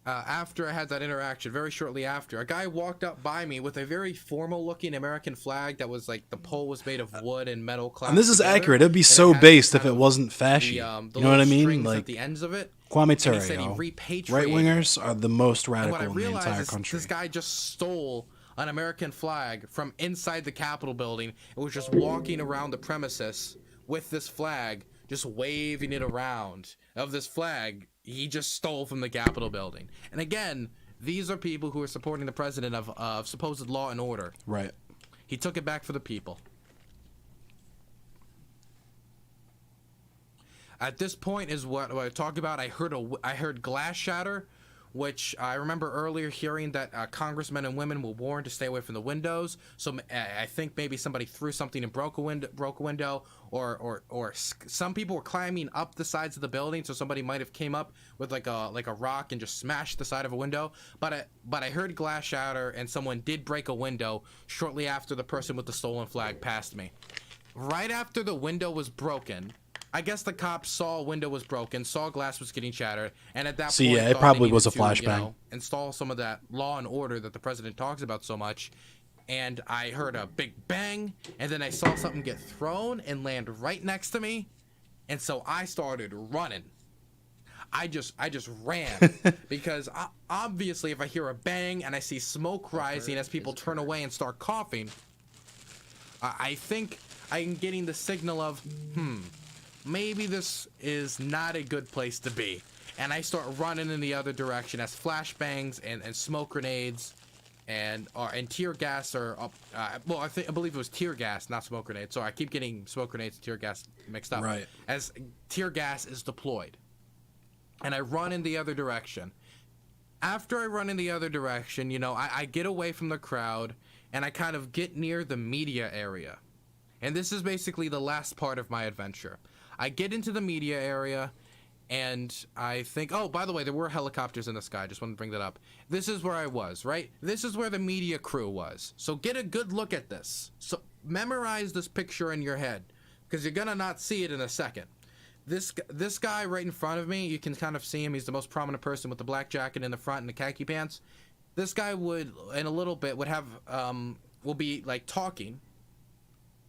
Speaker 2: after I had that interaction, very shortly after. A guy walked up by me with a very formal-looking American flag that was like the pole was made of wood and metal clasped
Speaker 1: And this is
Speaker 2: together,
Speaker 1: accurate. It'd be
Speaker 2: and
Speaker 1: so
Speaker 2: had
Speaker 1: based
Speaker 2: kind
Speaker 1: if it
Speaker 2: of
Speaker 1: wasn't fashy.
Speaker 2: the
Speaker 1: You know what I
Speaker 2: little
Speaker 1: mean?
Speaker 2: strings
Speaker 1: Like
Speaker 2: at the ends of it.
Speaker 1: Kwame
Speaker 2: And he said he
Speaker 1: Terrio.
Speaker 2: repatriated.
Speaker 1: Right wingers are the most
Speaker 2: And
Speaker 1: radical
Speaker 2: what I
Speaker 1: in the
Speaker 2: realized
Speaker 1: entire
Speaker 2: is
Speaker 1: country.
Speaker 2: this guy just stole an American flag from inside the Capitol building and was just walking around the premises with this flag, just waving it around. Of this flag he just stole from the Capitol building. And again, these are people who are supporting the president of supposed law and order.
Speaker 1: Right.
Speaker 2: He took it back for the people. At this point is what I talked about. I heard glass shatter, which I remember earlier hearing that congressmen and women were warned to stay away from the windows. So I think maybe somebody threw something and broke a window, or some people were climbing up the sides of the building. So somebody might have came up with like a rock and just smashed the side of a window. But I heard glass shatter, and someone did break a window shortly after the person with the stolen flag passed me. Right after the window was broken, I guess the cops saw a window was broken, saw glass was getting shattered, and at that
Speaker 1: See,
Speaker 2: point,
Speaker 1: yeah, it
Speaker 2: thought
Speaker 1: probably
Speaker 2: they
Speaker 1: was a
Speaker 2: needed to,
Speaker 1: flashbang.
Speaker 2: install some of that law and order that the president talks about so much. And I heard a big bang, and then I saw something get thrown and land right next to me, and so I started running. I just ran because obviously, if I hear a bang and I see smoke rising as people turn away and start coughing, I think I'm getting the signal of maybe this is not a good place to be. And I start running in the other direction as flashbangs and smoke grenades and tear gas are up. Well, I believe it was tear gas, not smoke grenades. So I keep getting smoke grenades and tear gas mixed up.
Speaker 1: Right.
Speaker 2: As tear gas is deployed. and I run in the other direction. After I run in the other direction, you know, I get away from the crowd, and I kind of get near the media area. And this is basically the last part of my adventure. I get into the media area, and I think, oh, by the way, there were helicopters in the sky. Just wanted to bring that up. This is where I was, right? This is where the media crew was. So get a good look at this. So memorize this picture in your head, because you're gonna not see it in a second. This guy right in front of me, you can kind of see him. He's the most prominent person with the black jacket in the front and the khaki pants. This guy would, in a little bit, would have, will be like talking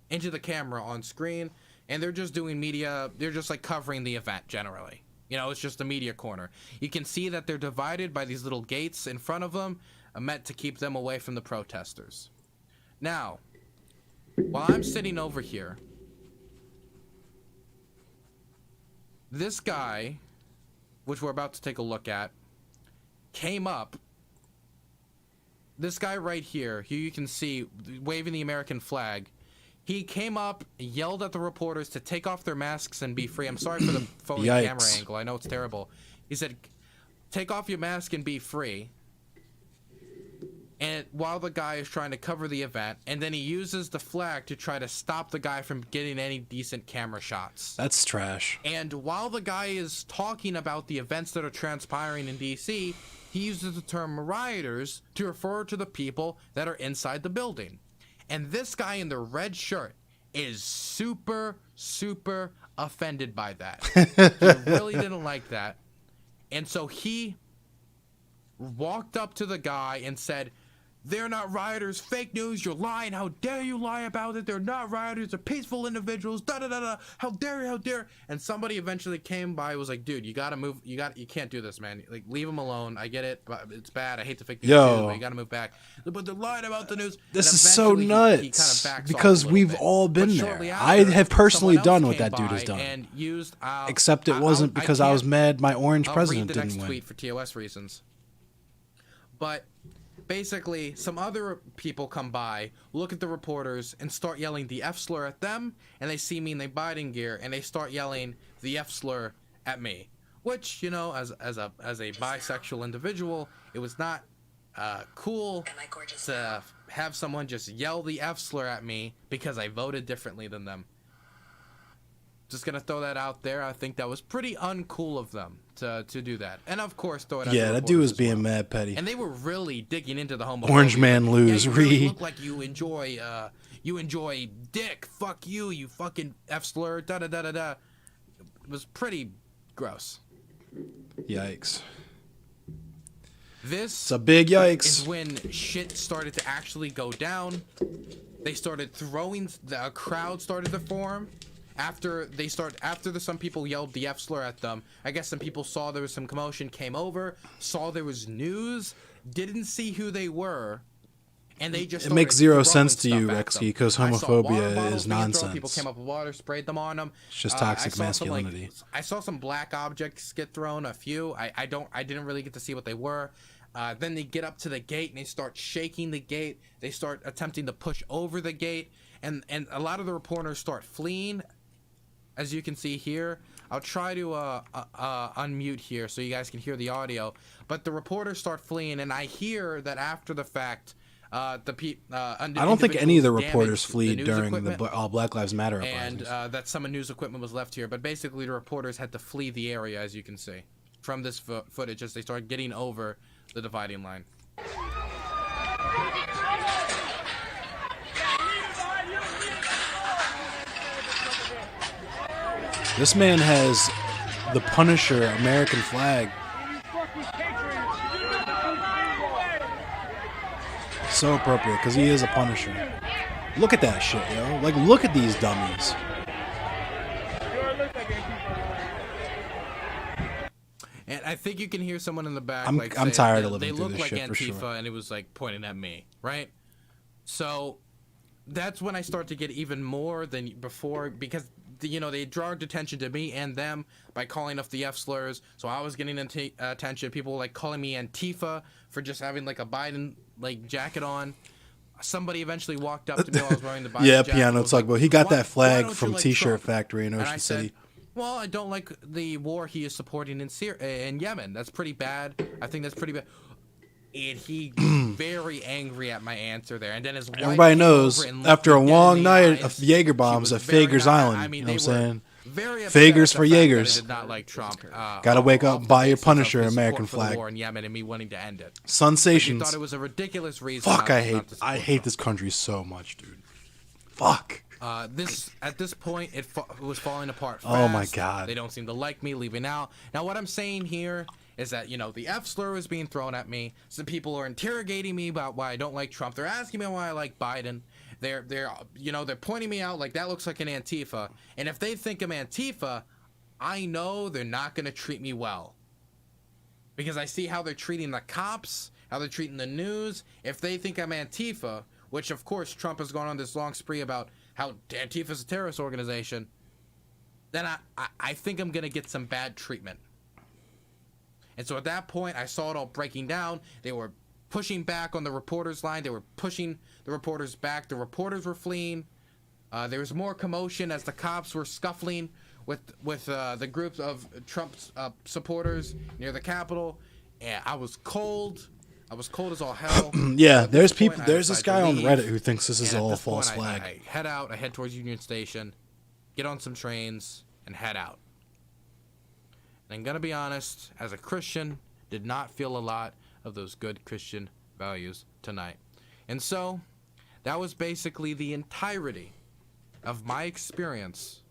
Speaker 2: into the camera on screen, and they're just doing media. They're just like covering the event generally. You know, it's just a media corner. You can see that they're divided by these little gates in front of them, meant to keep them away from the protesters. Now, while I'm sitting over here, this guy, which we're about to take a look at, came up. This guy right here, who you can see waving the American flag, he came up, yelled at the reporters to take off their masks and be free. I'm sorry for the phony camera angle. I know it's terrible. He said, take off your mask and be free. And while the guy is trying to cover the event, and then he uses the flag to try to stop the guy from getting any decent camera shots.
Speaker 1: That's trash.
Speaker 2: And while the guy is talking about the events that are transpiring in DC, he uses the term rioters to refer to the people that are inside the building. And this guy in the red shirt is super, super offended by that. He really didn't like that. And so he walked up to the guy and said, they're not rioters, fake news, you're lying, how dare you lie about it, they're not rioters, they're peaceful individuals, da-da-da-da, how dare you, how dare. And somebody eventually came by, was like, dude, you gotta move, you can't do this, man, like, leave him alone, I get it, but it's bad, I hate the fake news too, but you gotta move back. But they're lying about the news.
Speaker 1: This is so nuts,
Speaker 2: he kind of backs
Speaker 1: because
Speaker 2: off
Speaker 1: we've all been there. I have personally done what that dude has done,
Speaker 2: and used,
Speaker 1: except it wasn't because I was mad my orange president didn't win.
Speaker 2: I'll read the next tweet for TOS reasons. But basically, some other people come by, look at the reporters, and start yelling the F slur at them, and they see me in the Biden gear, and they start yelling the F slur at me. Which, you know, as a bisexual individual, it was not cool to have someone just yell the F slur at me because I voted differently than them. Just gonna throw that out there. I think that was pretty uncool of them to do that, and of course throw it.
Speaker 1: Yeah, that dude was being mad petty.
Speaker 2: And they were really digging into the homophobia.
Speaker 1: Orange man lose.
Speaker 2: Yeah, you really look like you enjoy dick. Fuck you, you fucking F slur. Da da da da da. It was pretty gross.
Speaker 1: Yikes.
Speaker 2: This
Speaker 1: it's a big yikes.
Speaker 2: Is when shit started to actually go down. They started throwing. A crowd started to form. After some people yelled the F slur at them, I guess some people saw there was some commotion, came over, saw there was news, didn't see who they were, and they just.
Speaker 1: It makes zero sense to you, Rexy, because homophobia is nonsense.
Speaker 2: People came up with water, sprayed them on them.
Speaker 1: It's just toxic masculinity.
Speaker 2: I saw some black objects get thrown. A few. I didn't really get to see what they were. Then they get up to the gate and they start shaking the gate. They start attempting to push over the gate, and a lot of the reporters start fleeing. As you can see here, I'll try to unmute here so you guys can hear the audio. But the reporters start fleeing, and I hear that after the fact, I don't think
Speaker 1: any of the reporters fled during the All Black Lives Matter uprisings.
Speaker 2: And that some news equipment was left here. But basically, the reporters had to flee the area, as you can see, from this footage as they started getting over the dividing line.
Speaker 1: This man has the Punisher American flag. So appropriate, because he is a Punisher. Look at that shit, yo. Like, look at these dummies.
Speaker 2: And I think you can hear someone in the back.
Speaker 1: I'm tired of living through this shit,
Speaker 2: They look like Antifa,
Speaker 1: for sure.
Speaker 2: and it was like pointing at me, right? So that's when I start to get even more than before, because they draw attention to me and them by calling off the F slurs. So I was getting attention. People were like calling me Antifa for just having like a Biden like jacket on. Somebody eventually walked up to me while I was wearing the Biden jacket.
Speaker 1: Piano talk about he got that flag from T-shirt Factory in Ocean City.
Speaker 2: Well, I don't like the war he is supporting in Yemen. That's pretty bad. I think that's pretty bad. And he was very angry at my answer there. And then his wife
Speaker 1: Everybody
Speaker 2: came
Speaker 1: knows
Speaker 2: over and
Speaker 1: after a
Speaker 2: looked me dead in
Speaker 1: long
Speaker 2: the
Speaker 1: night
Speaker 2: eyes.
Speaker 1: of Jaeger
Speaker 2: She
Speaker 1: bombs
Speaker 2: was
Speaker 1: at
Speaker 2: very
Speaker 1: Fager's
Speaker 2: not-
Speaker 1: Island.
Speaker 2: I mean,
Speaker 1: You know
Speaker 2: they
Speaker 1: what I'm
Speaker 2: were
Speaker 1: saying?
Speaker 2: very upset
Speaker 1: Fagers
Speaker 2: at the
Speaker 1: for
Speaker 2: fact that I
Speaker 1: Jaegers.
Speaker 2: did not like Trump.
Speaker 1: Gotta wake up,
Speaker 2: off the
Speaker 1: buy your
Speaker 2: basis of
Speaker 1: Punisher
Speaker 2: his support
Speaker 1: American
Speaker 2: for
Speaker 1: flag.
Speaker 2: the war in Yemen and me wanting to end it. He
Speaker 1: Sensations.
Speaker 2: thought it was a ridiculous reason.
Speaker 1: Fuck,
Speaker 2: not
Speaker 1: I
Speaker 2: to
Speaker 1: hate
Speaker 2: support
Speaker 1: this
Speaker 2: Trump.
Speaker 1: country so much, dude. Fuck.
Speaker 2: At this point, it was falling apart fast.
Speaker 1: Oh my God.
Speaker 2: They don't seem to like me leaving out. Now, what I'm saying here is that, the F slur is being thrown at me. Some people are interrogating me about why I don't like Trump. They're asking me why I like Biden. They're pointing me out like that looks like an Antifa. And if they think I'm Antifa, I know they're not going to treat me well. Because I see how they're treating the cops, how they're treating the news. If they think I'm Antifa, which of course Trump has gone on this long spree about how Antifa's a terrorist organization, then I think I'm going to get some bad treatment. And so at that point, I saw it all breaking down. They were pushing back on the reporters' line. They were pushing the reporters back. The reporters were fleeing. There was more commotion as the cops were scuffling with the groups of Trump's supporters near the Capitol. And I was cold. I was cold as all hell.
Speaker 1: Yeah,
Speaker 2: At
Speaker 1: there's
Speaker 2: this point,
Speaker 1: people.
Speaker 2: I
Speaker 1: There's this
Speaker 2: decided
Speaker 1: guy
Speaker 2: to
Speaker 1: on
Speaker 2: leave.
Speaker 1: Reddit who thinks this is
Speaker 2: And at
Speaker 1: all a
Speaker 2: this point,
Speaker 1: false flag.
Speaker 2: I head out. I head towards Union Station, get on some trains, and head out. And I'm gonna be honest, as a Christian, did not feel a lot of those good Christian values tonight. And so, that was basically the entirety of my experience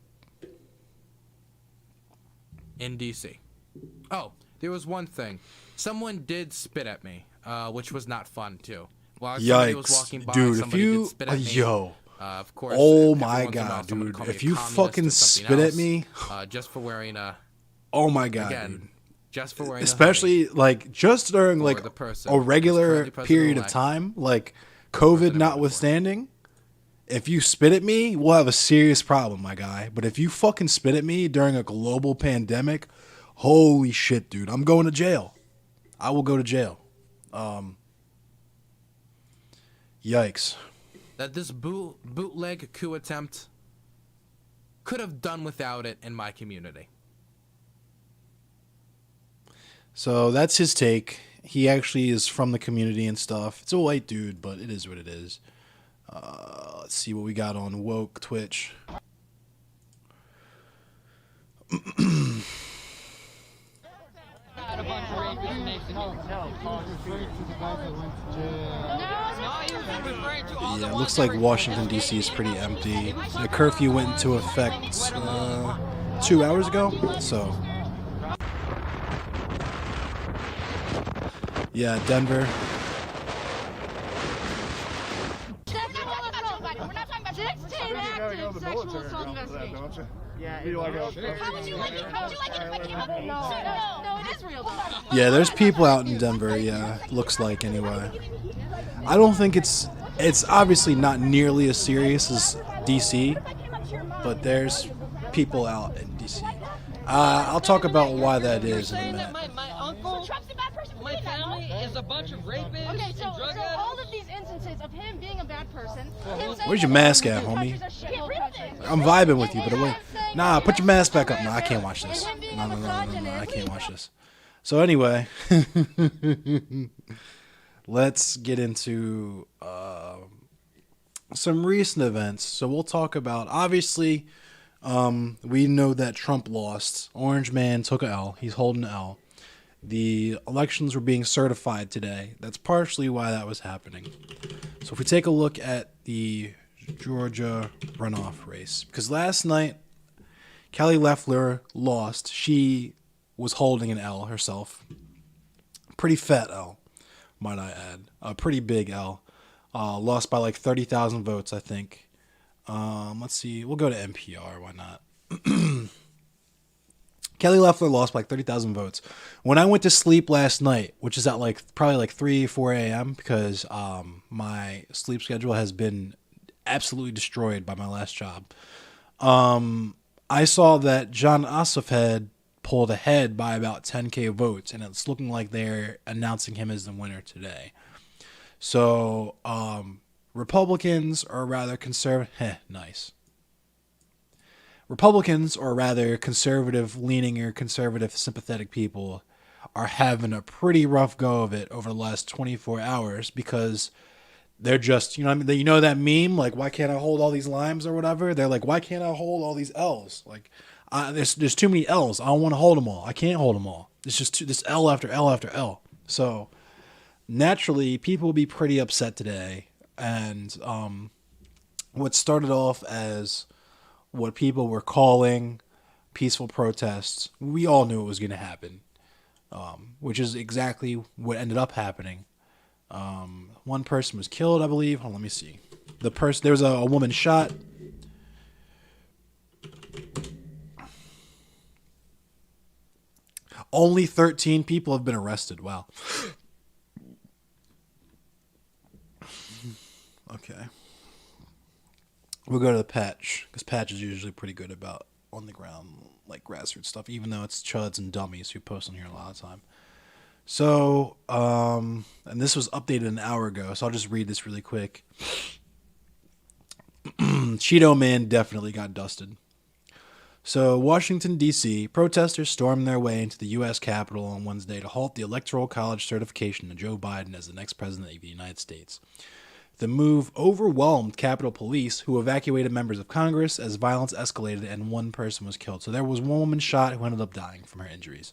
Speaker 2: in DC. Oh, there was one thing. Someone did spit at me, which was not fun too. While somebody was
Speaker 1: Yikes,
Speaker 2: walking by,
Speaker 1: dude! If
Speaker 2: somebody
Speaker 1: you,
Speaker 2: did spit at me.
Speaker 1: yo,
Speaker 2: Of course.
Speaker 1: oh
Speaker 2: every
Speaker 1: my
Speaker 2: once in a while,
Speaker 1: God,
Speaker 2: someone would
Speaker 1: dude!
Speaker 2: call me
Speaker 1: If
Speaker 2: a
Speaker 1: you
Speaker 2: communist
Speaker 1: fucking
Speaker 2: or something
Speaker 1: spit at
Speaker 2: else,
Speaker 1: me,
Speaker 2: just for wearing a,
Speaker 1: oh my God,
Speaker 2: again,
Speaker 1: dude.
Speaker 2: just for wearing
Speaker 1: Especially like just during
Speaker 2: Or
Speaker 1: like
Speaker 2: the person
Speaker 1: a
Speaker 2: who's
Speaker 1: regular
Speaker 2: currently president
Speaker 1: period of
Speaker 2: elect.
Speaker 1: time, like
Speaker 2: President
Speaker 1: COVID
Speaker 2: voted for.
Speaker 1: notwithstanding. If you spit at me, we'll have a serious problem, my guy. But if you fucking spit at me during a global pandemic, holy shit, dude, I'm going to jail. I will go to jail. Yikes.
Speaker 2: that this bootleg coup attempt could have done without it in my community.
Speaker 1: So that's his take. He actually is from the community and stuff. It's a white dude, but it is what it is. Let's see what we got on woke Twitch.
Speaker 6: Had a bunch of rapists next to me.
Speaker 1: Yeah, it looks like Washington, D.C. is pretty empty. The curfew went into effect 2 hours ago, so... Yeah, Denver.
Speaker 3: That's not what we're talking about. We're not talking about 16 active sexual assault investigations. How would you like it? How would you like it if I came up? No, it is real though.
Speaker 1: Yeah, there's people out in Denver, yeah, looks like anyway. I don't think it's obviously not nearly as serious as DC, but there's people out in DC. I'll talk about why that
Speaker 6: You're
Speaker 1: is in a
Speaker 6: saying that
Speaker 1: minute.
Speaker 6: my uncle,
Speaker 3: Trump's a bad person.
Speaker 6: my family is a bunch of rapists
Speaker 3: Okay,
Speaker 6: and
Speaker 3: so
Speaker 6: drug
Speaker 3: all
Speaker 6: addicts?
Speaker 3: of these instances of him being a bad person. him saying
Speaker 1: Where's your
Speaker 3: that
Speaker 1: mask at,
Speaker 3: this
Speaker 1: homie?
Speaker 3: country's a shithole country,
Speaker 1: I'm vibing with you, but
Speaker 3: and
Speaker 1: wait.
Speaker 3: him saying
Speaker 1: Nah,
Speaker 3: that
Speaker 1: put your
Speaker 3: he
Speaker 1: mask back
Speaker 3: has
Speaker 1: up. No, I can't watch this.
Speaker 3: and him being
Speaker 1: No,
Speaker 3: a
Speaker 1: no, no, no, no, I
Speaker 3: misogynist.
Speaker 1: can't watch this. So anyway, let's get into some recent events. So we'll talk about, obviously, we know that Trump lost. Orange Man took a L. He's holding an L. The elections were being certified today. That's partially why that was happening. So if we take a look at the Georgia runoff race, because last night Kelly Loeffler lost. She was holding an L herself. Pretty fat L, might I add. A pretty big L. Lost by like 30,000 votes, I think. Let's see. We'll go to NPR. Why not? Kelly Loeffler lost by like 30,000 votes. When I went to sleep last night, which is at like probably like 3, 4 a.m. because my sleep schedule has been absolutely destroyed by my last job. I saw that John Ossoff had pulled ahead by about 10K votes, and it's looking like they're announcing him as the winner today. So, Republicans are rather conservative. Nice. Republicans, or rather conservative-leaning or conservative-sympathetic people, are having a pretty rough go of it over the last 24 hours because they're just, you know what I mean? You know that meme, like, why can't I hold all these limes or whatever? They're like, why can't I hold all these L's? Like, there's too many L's. I don't want to hold them all. I can't hold them all. It's just this L after L after L. So naturally, people will be pretty upset today. And what started off as what people were calling peaceful protests, we all knew it was going to happen, which is exactly what ended up happening. One person was killed, I believe. Hold on, let me see. There was a woman shot. Only 13 people have been arrested. Wow. Okay. We'll go to the Patch, because Patch is usually pretty good about on the ground, like grassroots stuff, even though it's chuds and dummies who post on here a lot of time. So, and this was updated an hour ago, so I'll just read this really quick. Cheeto Man definitely got dusted. So, Washington, D.C., protesters stormed their way into the U.S. Capitol on Wednesday to halt the Electoral College certification of Joe Biden as the next president of the United States. The move overwhelmed Capitol Police, who evacuated members of Congress as violence escalated and one person was killed. So there was one woman shot who ended up dying from her injuries.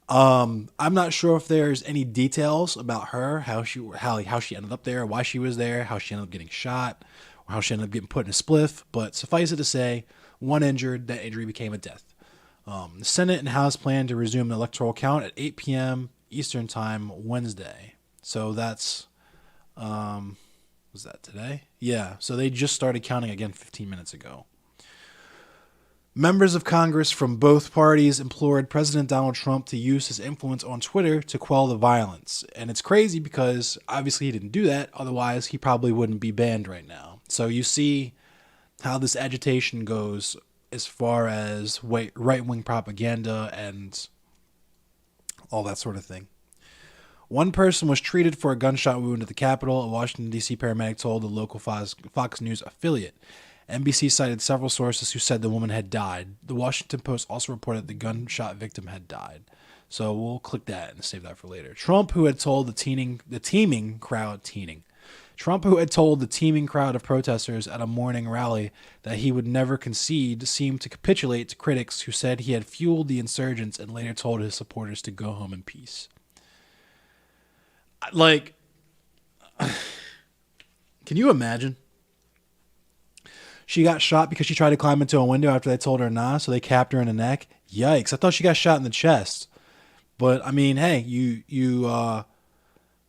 Speaker 1: I'm not sure if there's any details about her, how she ended up there, why she was there, how she ended up getting shot, or how she ended up getting put in a spliff. But suffice it to say, one injured, that injury became a death. The Senate and House plan to resume the electoral count at 8 p.m. Eastern Time Wednesday. So that's, was that today? Yeah, so they just started counting again 15 minutes ago. Members of Congress from both parties implored President Donald Trump to use his influence on Twitter to quell the violence. And it's crazy because obviously he didn't do that. Otherwise, he probably wouldn't be banned right now. So you see how this agitation goes as far as right-wing propaganda and all that sort of thing. One person was treated for a gunshot wound at the Capitol, a Washington, D.C. paramedic told the local Fox News affiliate. NBC cited several sources who said the woman had died. The Washington Post also reported the gunshot victim had died. So we'll click that and save that for later. Trump, who had told the teeming crowd of protesters at a morning rally that he would never concede, seemed to capitulate to critics who said he had fueled the insurgents and later told his supporters to go home in peace. Like, can you imagine? She got shot because she tried to climb into a window after they told her nah, so they capped her in the neck. Yikes. I thought she got shot in the chest. But, I mean, hey, you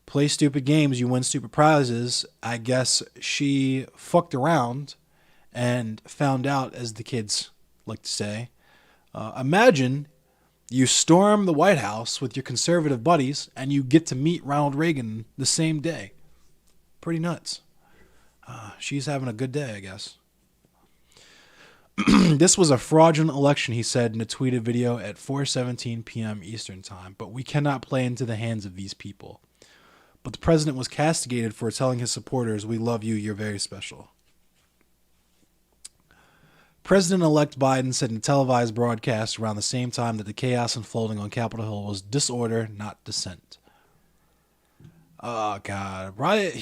Speaker 1: play stupid games, you win stupid prizes. I guess she fucked around and found out, as the kids like to say. Imagine you storm the White House with your conservative buddies and you get to meet Ronald Reagan the same day. Pretty nuts. She's having a good day, I guess. This was a fraudulent election, he said in a tweeted video at 4:17 p.m. Eastern Time, but we cannot play into the hands of these people. But the president was castigated for telling his supporters, we love you, you're very special. President-elect Biden said in a televised broadcast around the same time that the chaos unfolding on Capitol Hill was disorder, not dissent. Oh, God. Right?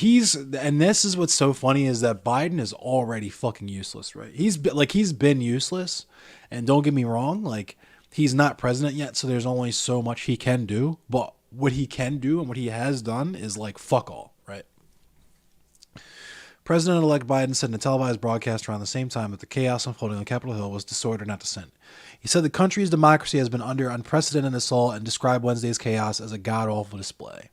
Speaker 1: And this is what's so funny is that Biden is already fucking useless, right? He's been useless. And don't get me wrong, like, he's not president yet, so there's only so much he can do. But what he can do and what he has done is, like, fuck all, right? President-elect Biden said in a televised broadcast around the same time that the chaos unfolding on Capitol Hill was disorder, not dissent. He said the country's democracy has been under unprecedented assault and described Wednesday's chaos as a god-awful display.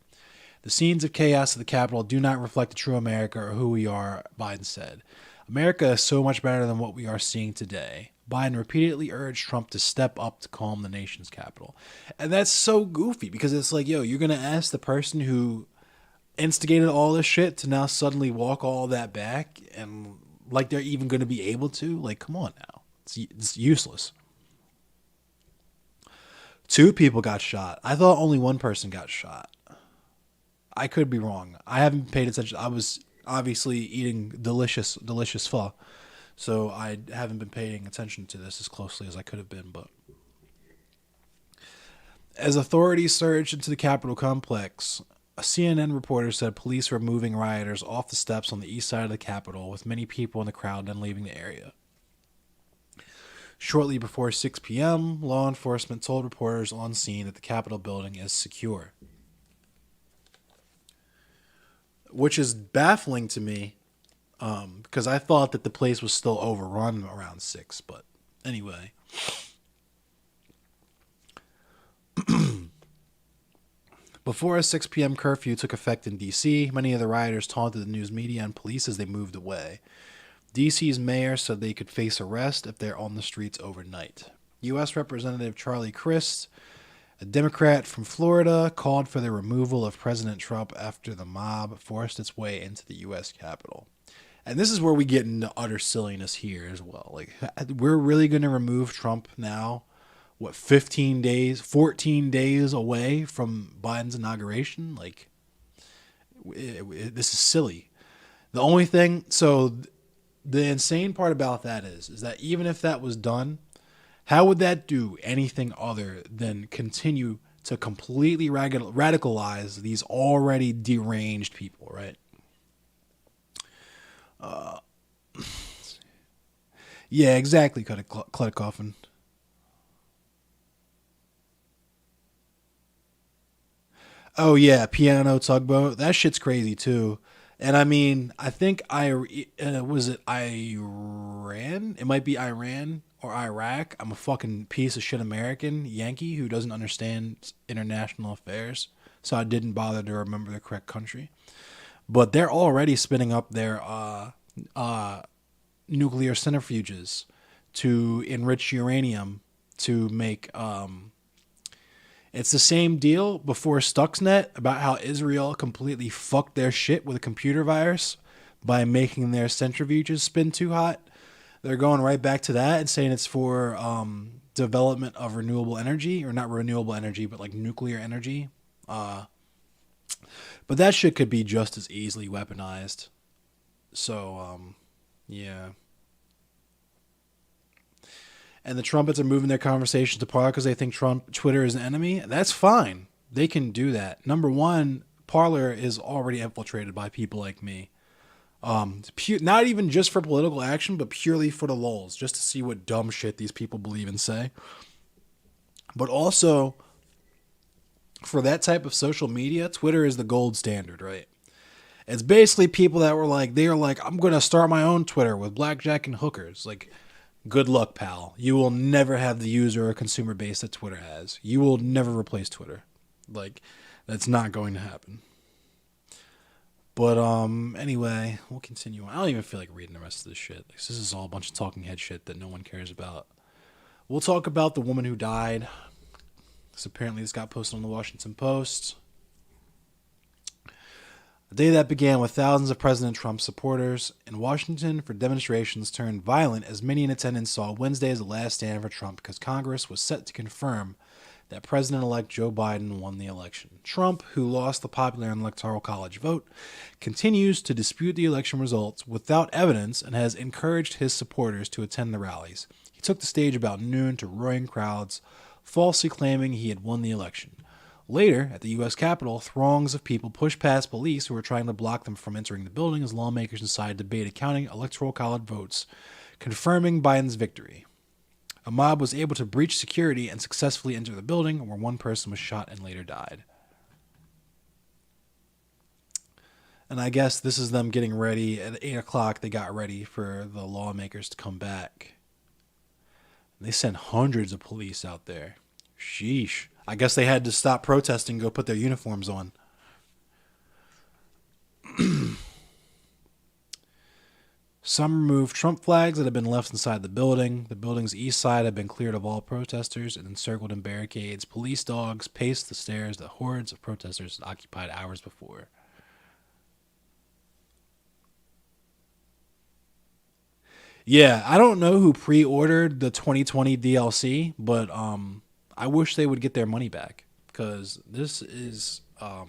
Speaker 1: The scenes of chaos at the Capitol do not reflect the true America or who we are, Biden said. America is so much better than what we are seeing today. Biden repeatedly urged Trump to step up to calm the nation's capital. And that's so goofy because it's like, yo, you're going to ask the person who instigated all this shit to now suddenly walk all that back and like they're even going to be able to? Like, come on now. It's useless. 2 people got shot. I thought only 1 person got shot. I could be wrong. I haven't paid attention. I was obviously eating delicious pho. So I haven't been paying attention to this as closely as I could have been. But as authorities surged into the Capitol complex, a CNN reporter said police were moving rioters off the steps on the east side of the Capitol, with many people in the crowd then leaving the area. Shortly before 6 p.m., law enforcement told reporters on scene that the Capitol building is secure. Which is baffling to me, because I thought that the place was still overrun around 6, but anyway. Before a 6 p.m. curfew took effect in D.C., many of the rioters taunted the news media and police as they moved away. D.C.'s mayor said they could face arrest if they're on the streets overnight. U.S. Representative Charlie Crist, a Democrat from Florida, called for the removal of President Trump after the mob forced its way into the U.S. Capitol. And this is where we get into utter silliness here as well. Like, we're really going to remove Trump now? What, 14 days away from Biden's inauguration? Like, this is silly. The only thing, so the insane part about that is that even if that was done, how would that do anything other than continue to completely radicalize these already deranged people, right? Yeah, exactly, Cluttercoffin. Oh yeah, piano tugboat. That shit's crazy too. And I mean, I think was it Iran? It might be Iran or Iraq. I'm a fucking piece of shit American Yankee who doesn't understand international affairs, so I didn't bother to remember the correct country. But they're already spinning up their nuclear centrifuges to enrich uranium to make. It's the same deal before Stuxnet about how Israel completely fucked their shit with a computer virus by making their centrifuges spin too hot. They're going right back to that and saying it's for development of renewable energy, or not renewable energy, but like nuclear energy. But that shit could be just as easily weaponized. So, yeah. And the trumpets are moving their conversations apart because they think Twitter is an enemy. That's fine. They can do that. Number one, Parler is already infiltrated by people like me. Not even just for political action, but purely for the lulz, just to see what dumb shit these people believe and say. But also, for that type of social media, Twitter is the gold standard, right? It's basically people that were like, I'm going to start my own Twitter with blackjack and hookers. Like, good luck, pal. You will never have the user or consumer base that Twitter has. You will never replace Twitter. Like, that's not going to happen. But anyway, we'll continue on. I don't even feel like reading the rest of this shit. This is all a bunch of talking head shit that no one cares about. We'll talk about the woman who died. Because apparently this got posted on the Washington Post. A day that began with thousands of President Trump supporters in Washington for demonstrations turned violent as many in attendance saw Wednesday as the last stand for Trump because Congress was set to confirm that President-elect Joe Biden won the election. Trump, who lost the popular Electoral College vote, continues to dispute the election results without evidence and has encouraged his supporters to attend the rallies. He took the stage about noon to roaring crowds, falsely claiming he had won the election. Later, at the U.S. Capitol, throngs of people pushed past police who were trying to block them from entering the building as lawmakers decided to debate counting Electoral College votes, confirming Biden's victory. A mob was able to breach security and successfully enter the building, where one person was shot and later died. And I guess this is them getting ready. At 8 o'clock, they got ready for the lawmakers to come back. They sent hundreds of police out there. Sheesh. I guess they had to stop protesting and go put their uniforms on. Some removed Trump flags that had been left inside the building. The building's east side had been cleared of all protesters and encircled in barricades. Police dogs paced the stairs that hordes of protesters had occupied hours before. Yeah, I don't know who pre-ordered the 2020 DLC, but I wish they would get their money back because this is a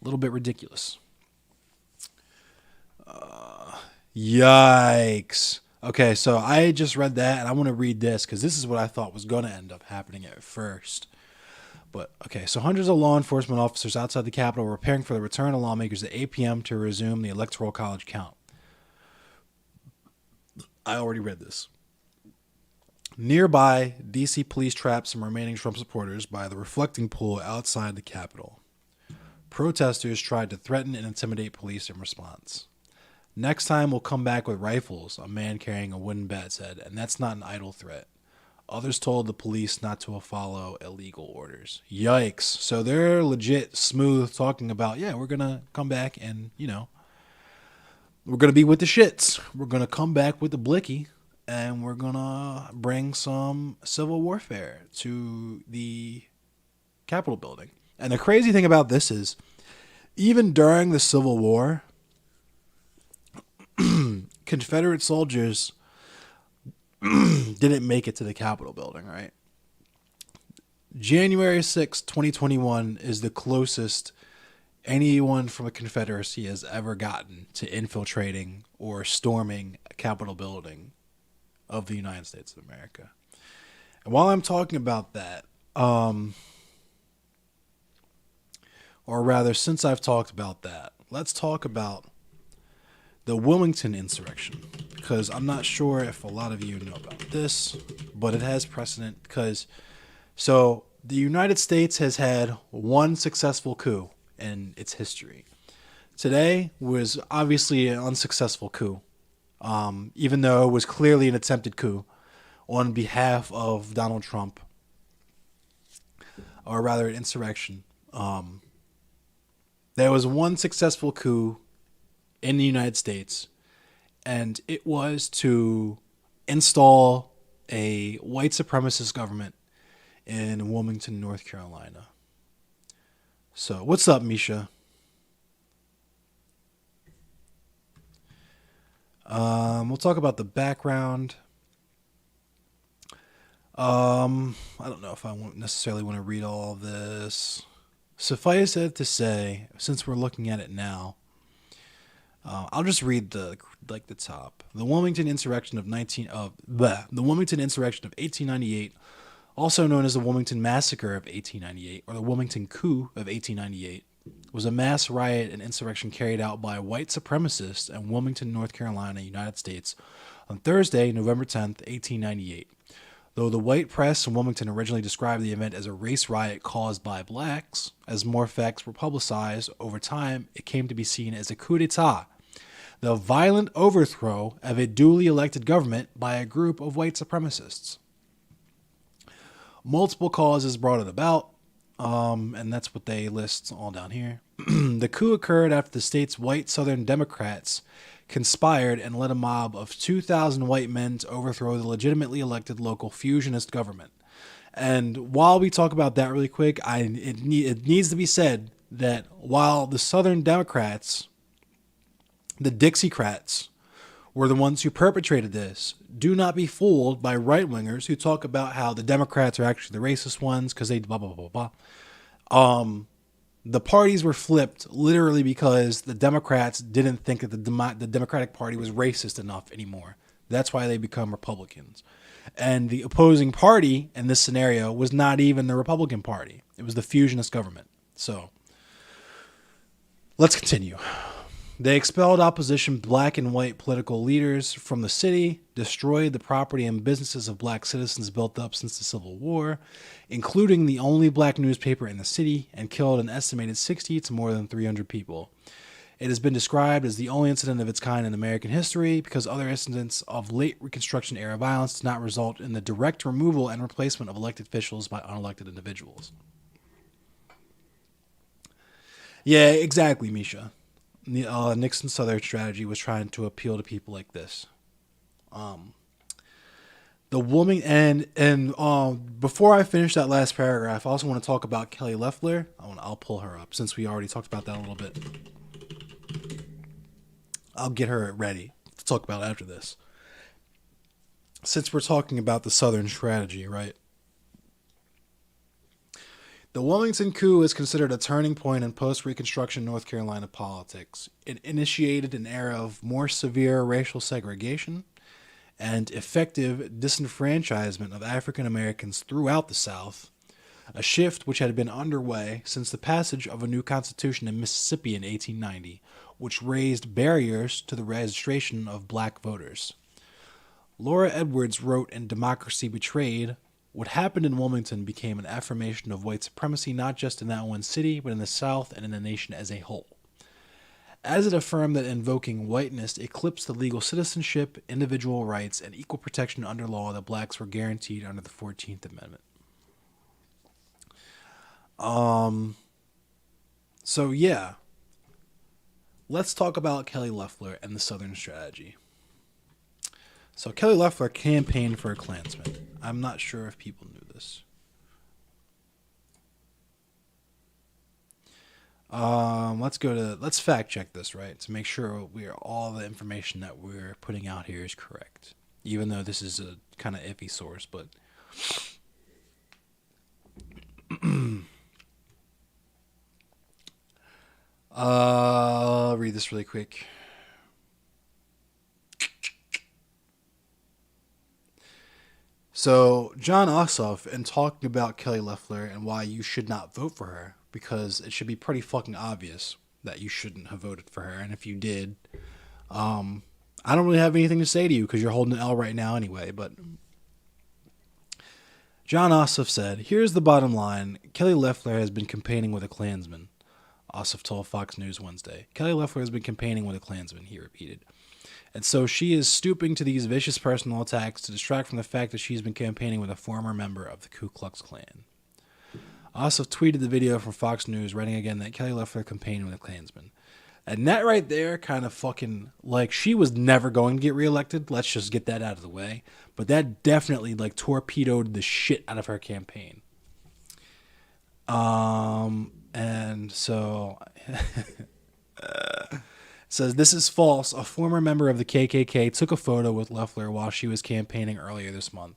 Speaker 1: little bit ridiculous. Yikes. Okay, so I just read that, and I want to read this because this is what I thought was going to end up happening at first. But, okay, so hundreds of law enforcement officers outside the Capitol were preparing for the return of lawmakers at 8 p.m. to resume the Electoral College count. I already read this. Nearby, D.C. police trapped some remaining Trump supporters by the reflecting pool outside the Capitol. Protesters tried to threaten and intimidate police in response. Next time we'll come back with rifles, a man carrying a wooden bat said, and that's not an idle threat. Others told the police not to follow illegal orders. Yikes. So they're legit smooth talking about, yeah, we're going to come back and, you know, we're going to be with the shits. We're going to come back with the blicky, and we're going to bring some civil warfare to the Capitol building. And the crazy thing about this is, even during the Civil War, Confederate soldiers didn't make it to the Capitol building, right? January 6, 2021 is the closest anyone from a Confederacy has ever gotten to infiltrating or storming a Capitol building of the United States of America. And while I'm talking about that, or rather, since I've talked about that, let's talk about the Wilmington insurrection, because I'm not sure if a lot of you know about this, but it has precedent because, so the United States has had one successful coup in its history. Today was obviously an unsuccessful coup, even though it was clearly an attempted coup on behalf of Donald Trump, or rather an insurrection. There was one successful coup in the United States, and it was to install a white supremacist government in Wilmington, North Carolina. So, what's up, Misha? We'll talk about the background. I don't know if I necessarily want to read all of this. Suffice it to say, since we're looking at it now, I'll just read the top. The Wilmington insurrection of 1898, also known as the Wilmington Massacre of 1898 or the Wilmington Coup of 1898, was a mass riot and insurrection carried out by white supremacists in Wilmington, North Carolina, United States, on Thursday, November 10th, 1898. Though the white press in Wilmington originally described the event as a race riot caused by blacks, as more facts were publicized over time, it came to be seen as a coup d'etat, the violent overthrow of a duly elected government by a group of white supremacists. Multiple causes brought it about, and that's what they list all down here. The coup occurred after the state's white Southern Democrats conspired and led a mob of 2,000 white men to overthrow the legitimately elected local fusionist government. And while we talk about that really quick, it needs to be said that while the Southern Democrats, the Dixiecrats, were the ones who perpetrated this, do not be fooled by right-wingers who talk about how the Democrats are actually the racist ones because they blah, blah, blah, blah. The parties were flipped literally because the Democrats didn't think that the Democratic Party was racist enough anymore. That's why they become Republicans. And the opposing party in this scenario was not even the Republican Party. It was the fusionist government. So let's continue. They expelled opposition black and white political leaders from the city, destroyed the property and businesses of black citizens built up since the Civil War, including the only black newspaper in the city, and killed an estimated 60 to more than 300 people. It has been described as the only incident of its kind in American history because other incidents of late Reconstruction era violence did not result in the direct removal and replacement of elected officials by unelected individuals. Yeah, exactly, Misha. Nixon's Southern strategy was trying to appeal to people like this. The woman and before I finish that last paragraph, I also want to talk about Kelly Loeffler. I'll pull her up since we already talked about that a little bit. I'll get her ready to talk about after this. Since we're talking about the Southern strategy, right? The Wilmington coup is considered a turning point in post-Reconstruction North Carolina politics. It initiated an era of more severe racial segregation and effective disenfranchisement of African Americans throughout the South, a shift which had been underway since the passage of a new constitution in Mississippi in 1890, which raised barriers to the registration of black voters. Laura Edwards wrote in Democracy Betrayed, "What happened in Wilmington became an affirmation of white supremacy not just in that one city, but in the South and in the nation as a whole. As it affirmed that invoking whiteness eclipsed the legal citizenship, individual rights, and equal protection under law that blacks were guaranteed under the 14th Amendment." So yeah, let's talk about Kelly Loeffler and the Southern strategy. So Kelly Loeffler campaigned for a Klansman. I'm not sure if people knew this. Let's fact check this, right? To make sure all the information that we're putting out here is correct. Even though this is a kind of iffy source, but I'll read this really quick. So, John Ossoff, in talking about Kelly Loeffler and why you should not vote for her, because it should be pretty fucking obvious that you shouldn't have voted for her, and if you did, I don't really have anything to say to you because you're holding an L right now anyway, but John Ossoff said, "Here's the bottom line. Kelly Loeffler has been campaigning with a Klansman." Ossoff told Fox News Wednesday. "Kelly Loeffler has been campaigning with a Klansman," he repeated. "And so she is stooping to these vicious personal attacks to distract from the fact that she's been campaigning with a former member of the Ku Klux Klan." Ossoff tweeted the video from Fox News, writing again that Kelly Loeffler campaigned with a Klansman. And that right there kind of fucking, like, she was never going to get reelected. Let's just get that out of the way. But that definitely, like, torpedoed the shit out of her campaign. And so... says, "This is false. A former member of the KKK took a photo with Loeffler while she was campaigning earlier this month.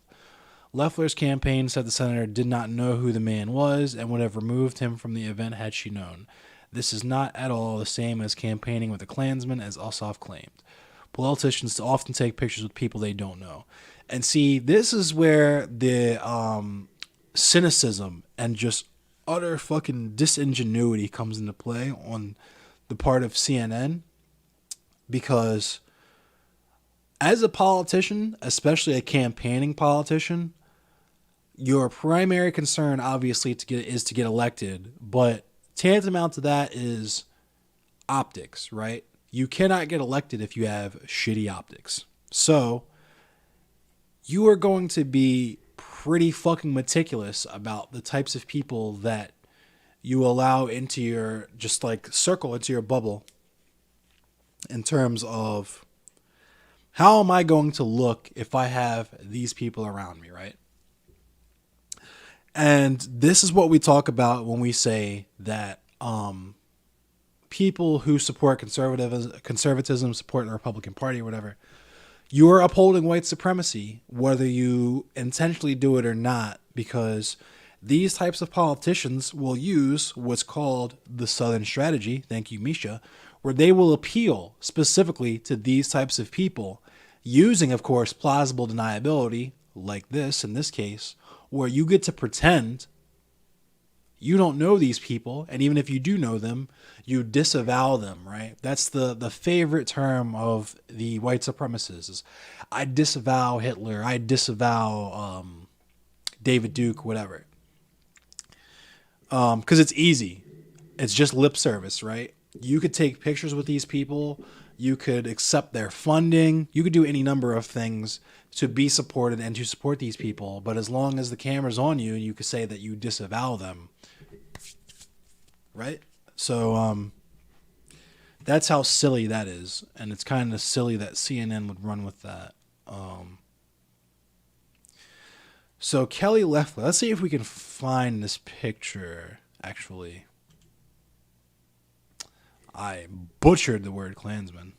Speaker 1: Loeffler's campaign said the senator did not know who the man was and would have removed him from the event had she known. This is not at all the same as campaigning with a Klansman, as Ossoff claimed. Politicians often take pictures with people they don't know." And see, this is where the cynicism and just utter fucking disingenuity comes into play on the part of CNN. Because as a politician, especially a campaigning politician, your primary concern obviously is to get elected, but tantamount to that is optics, right? You cannot get elected if you have shitty optics. So you are going to be pretty fucking meticulous about the types of people that you allow into your, just like, circle, into your bubble, in terms of how am I going to look if I have these people around me, right? And this is what we talk about when we say that people who support conservatism, support the Republican Party or whatever, you are upholding white supremacy, whether you intentionally do it or not, because these types of politicians will use what's called the Southern strategy, thank you, Misha, where they will appeal specifically to these types of people, using, of course, plausible deniability, like this in this case, where you get to pretend you don't know these people, and even if you do know them, you disavow them, right? That's the favorite term of the white supremacists. Is, I disavow Hitler, I disavow David Duke, whatever. Because it's easy. It's just lip service, right? You could take pictures with these people. You could accept their funding. You could do any number of things to be supported and to support these people. But as long as the camera's on you, you could say that you disavow them. Right? So that's how silly that is. And it's kind of silly that CNN would run with that. So Kelly Loeffler, let's see if we can find this picture, actually. I butchered the word Klansman.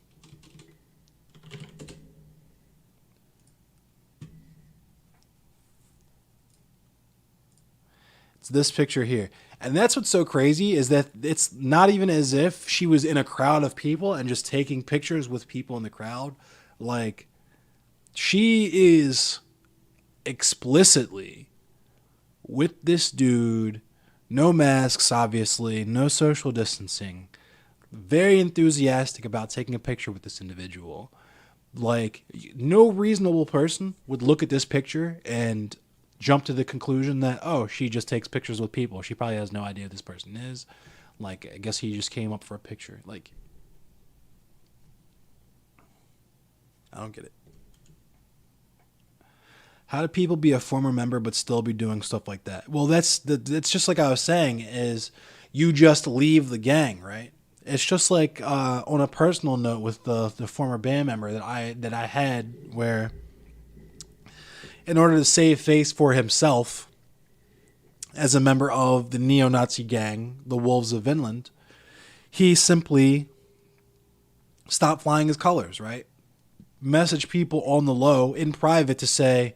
Speaker 1: It's this picture here. And that's what's so crazy, is that it's not even as if she was in a crowd of people and just taking pictures with people in the crowd. Like, She is explicitly with this dude, no masks, obviously, no social distancing, very enthusiastic about taking a picture with this individual. Like, no reasonable person would look at this picture and jump to the conclusion that, oh, she just takes pictures with people. She probably has no idea who this person is. Like, I guess he just came up for a picture. Like, I don't get it. How do people be a former member but still be doing stuff like that? Well, that's just like I was saying, is you just leave the gang, right? It's just like on a personal note with the former band member that I had, where in order to save face for himself as a member of the neo-Nazi gang, the Wolves of Vinland, he simply stopped flying his colors, right? Message people on the low in private to say,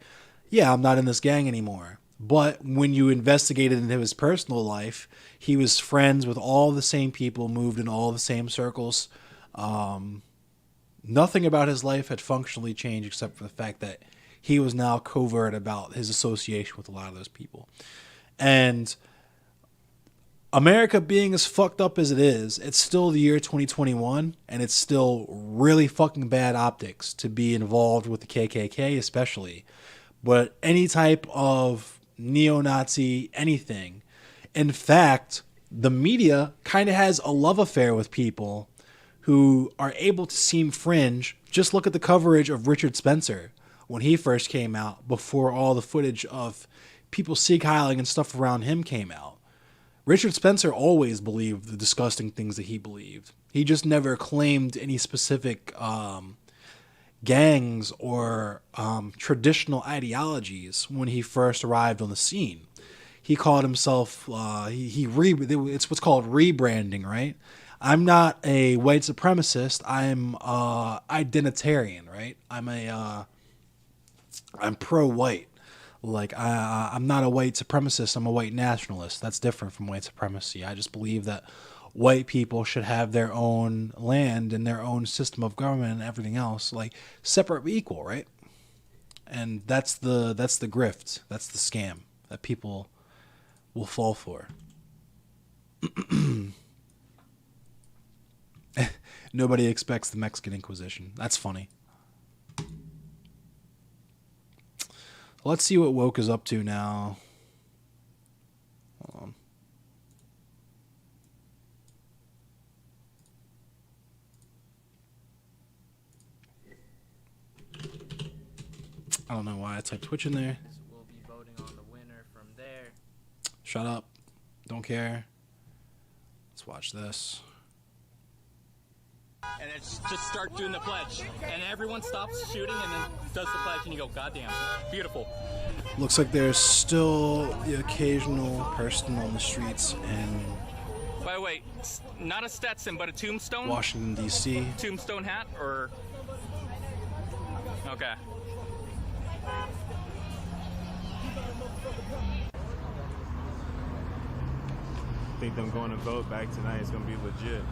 Speaker 1: yeah, I'm not in this gang anymore. But when you investigated into his personal life, he was friends with all the same people, moved in all the same circles. Nothing about his life had functionally changed except for the fact that he was now covert about his association with a lot of those people. And America being as fucked up as it is, it's still the year 2021, and it's still really fucking bad optics to be involved with the KKK especially. But any type of neo-Nazi anything. In fact, the media kind of has a love affair with people who are able to seem fringe. Just look at the coverage of Richard Spencer when he first came out, before all the footage of people Sieg-heiling and stuff around him came out. Richard Spencer always believed the disgusting things that he believed. He just never claimed any specific gangs or traditional ideologies when he first arrived on the scene. He called himself, it's what's called rebranding, right? I'm not a white supremacist. I'm identitarian, right? I'm pro-white. Like, I'm not a white supremacist. I'm a white nationalist. That's different from white supremacy. I just believe that white people should have their own land and their own system of government and everything else, like separate but equal, right? And that's the grift. That's the scam that people will fall for. Nobody expects the Mexican Inquisition. That's funny. Let's see what Woke is up to now. Hold on. I don't know why I typed Twitch in there.
Speaker 7: We'll be voting on the winner from there.
Speaker 1: Shut up. Don't care. Let's watch this.
Speaker 8: And it's just start doing the pledge. And everyone stops shooting and then does the pledge and you go, goddamn, beautiful.
Speaker 1: Looks like there's still the occasional person on the streets in
Speaker 8: By the way, not a Stetson, but a tombstone?
Speaker 1: Washington, D.C.
Speaker 8: Tombstone hat or... Okay.
Speaker 9: I think them going to vote back tonight is going to be legit.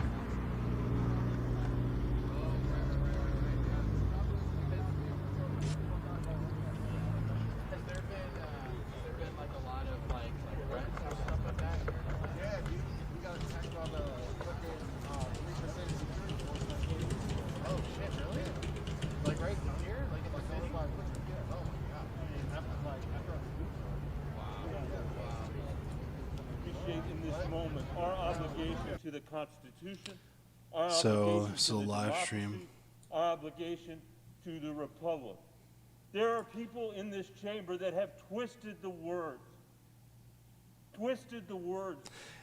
Speaker 9: To the Constitution,
Speaker 1: So live stream.
Speaker 9: Our obligation to the Republic. There are people in this chamber that have twisted the words.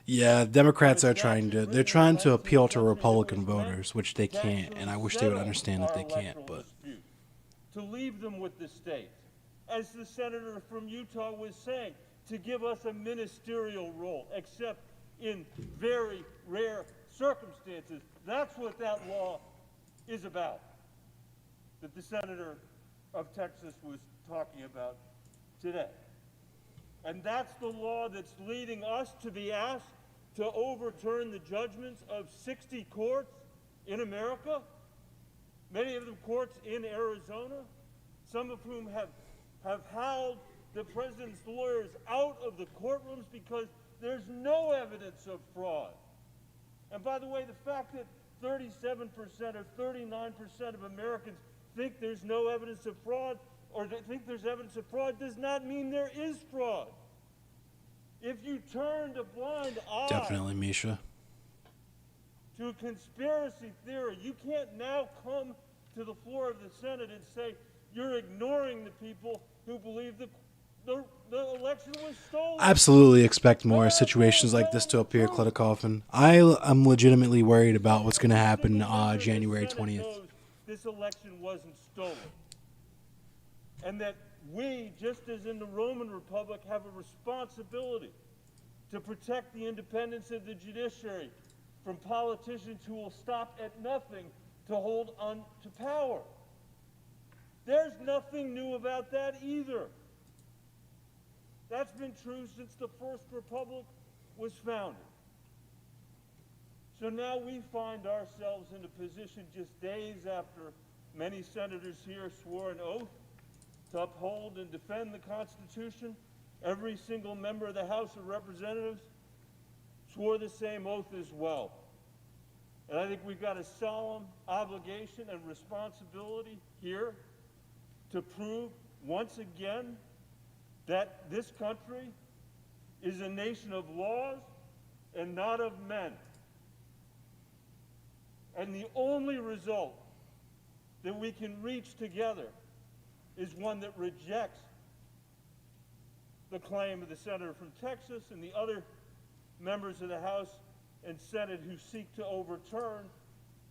Speaker 1: Yeah, Democrats are trying to appeal to Republican voters, which they can't, and I wish they would understand that they can't, but
Speaker 9: to leave them with the states. As the senator from Utah was saying, to give us a ministerial role, except in very rare circumstances. That's what that law is about, that the senator of Texas was talking about today. And that's the law that's leading us to be asked to overturn the judgments of 60 courts in America, many of them courts in Arizona, some of whom have howled the president's lawyers out of the courtrooms because there's no evidence of fraud. And by the way, the fact that 37% or 39% of Americans think there's no evidence of fraud, or they think there's evidence of fraud, does not mean there is fraud. If you turned a blind eye
Speaker 1: Definitely, Misha.
Speaker 9: to conspiracy theory, you can't now come to the floor of the Senate and say you're ignoring the people who believe the election was stolen.
Speaker 1: I absolutely expect more situations like this to appear, Klitikoffen. I am legitimately worried about what's going to happen January 20th.
Speaker 9: This election wasn't stolen. And that we, just as in the Roman Republic, have a responsibility to protect the independence of the judiciary from politicians who will stop at nothing to hold on to power. There's nothing new about that either. That's been true since the First Republic was founded. So now we find ourselves in a position just days after many senators here swore an oath to uphold and defend the Constitution. Every single member of the House of Representatives swore the same oath as well. And I think we've got a solemn obligation and responsibility here to prove once again that this country is a nation of laws and not of men. And the only result that we can reach together is one that rejects the claim of the senator from Texas and the other members of the House and Senate who seek to overturn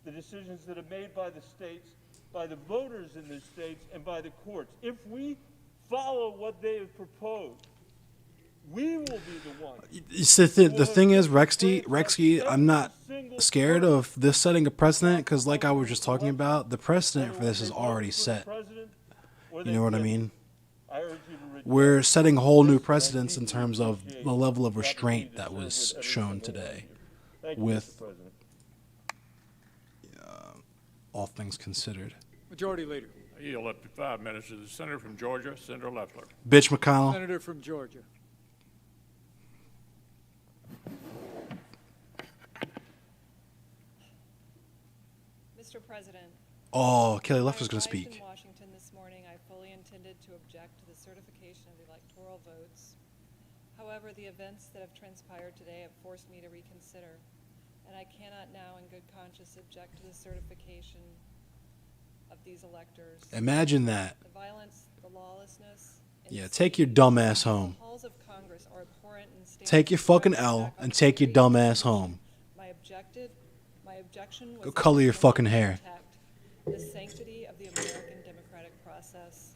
Speaker 9: the decisions that are made by the states, by the voters in the states, and by the courts. If we follow what they have proposed, we will be the ones.
Speaker 1: The thing is, Rexy, I'm not scared of this setting a precedent because, like I was just talking about, the precedent for this is already set. You know what I mean? We're setting whole new precedents in terms of the level of restraint that was shown today with all things considered.
Speaker 10: Majority Leader.
Speaker 11: I yield up to 5 minutes to the Senator from Georgia, Senator Loeffler.
Speaker 1: Bitch McConnell.
Speaker 10: Senator from Georgia.
Speaker 12: Mr. President.
Speaker 1: Oh, Kelly Loeffler's going to speak.
Speaker 12: In Washington this morning, I fully intended to object to the certification of the electoral votes. However, the events that have transpired today have forced me to reconsider, and I cannot now in good conscience object to the certification of these electors.
Speaker 1: Imagine that.
Speaker 12: The violence, the lawlessness.
Speaker 1: Yeah, take your dumb ass home.
Speaker 12: The halls of Congress are abhorrent and stand
Speaker 1: take your fucking L and take your dumb ass home.
Speaker 12: My objection was
Speaker 1: go color your fucking hair.
Speaker 12: The sanctity of the American democratic process.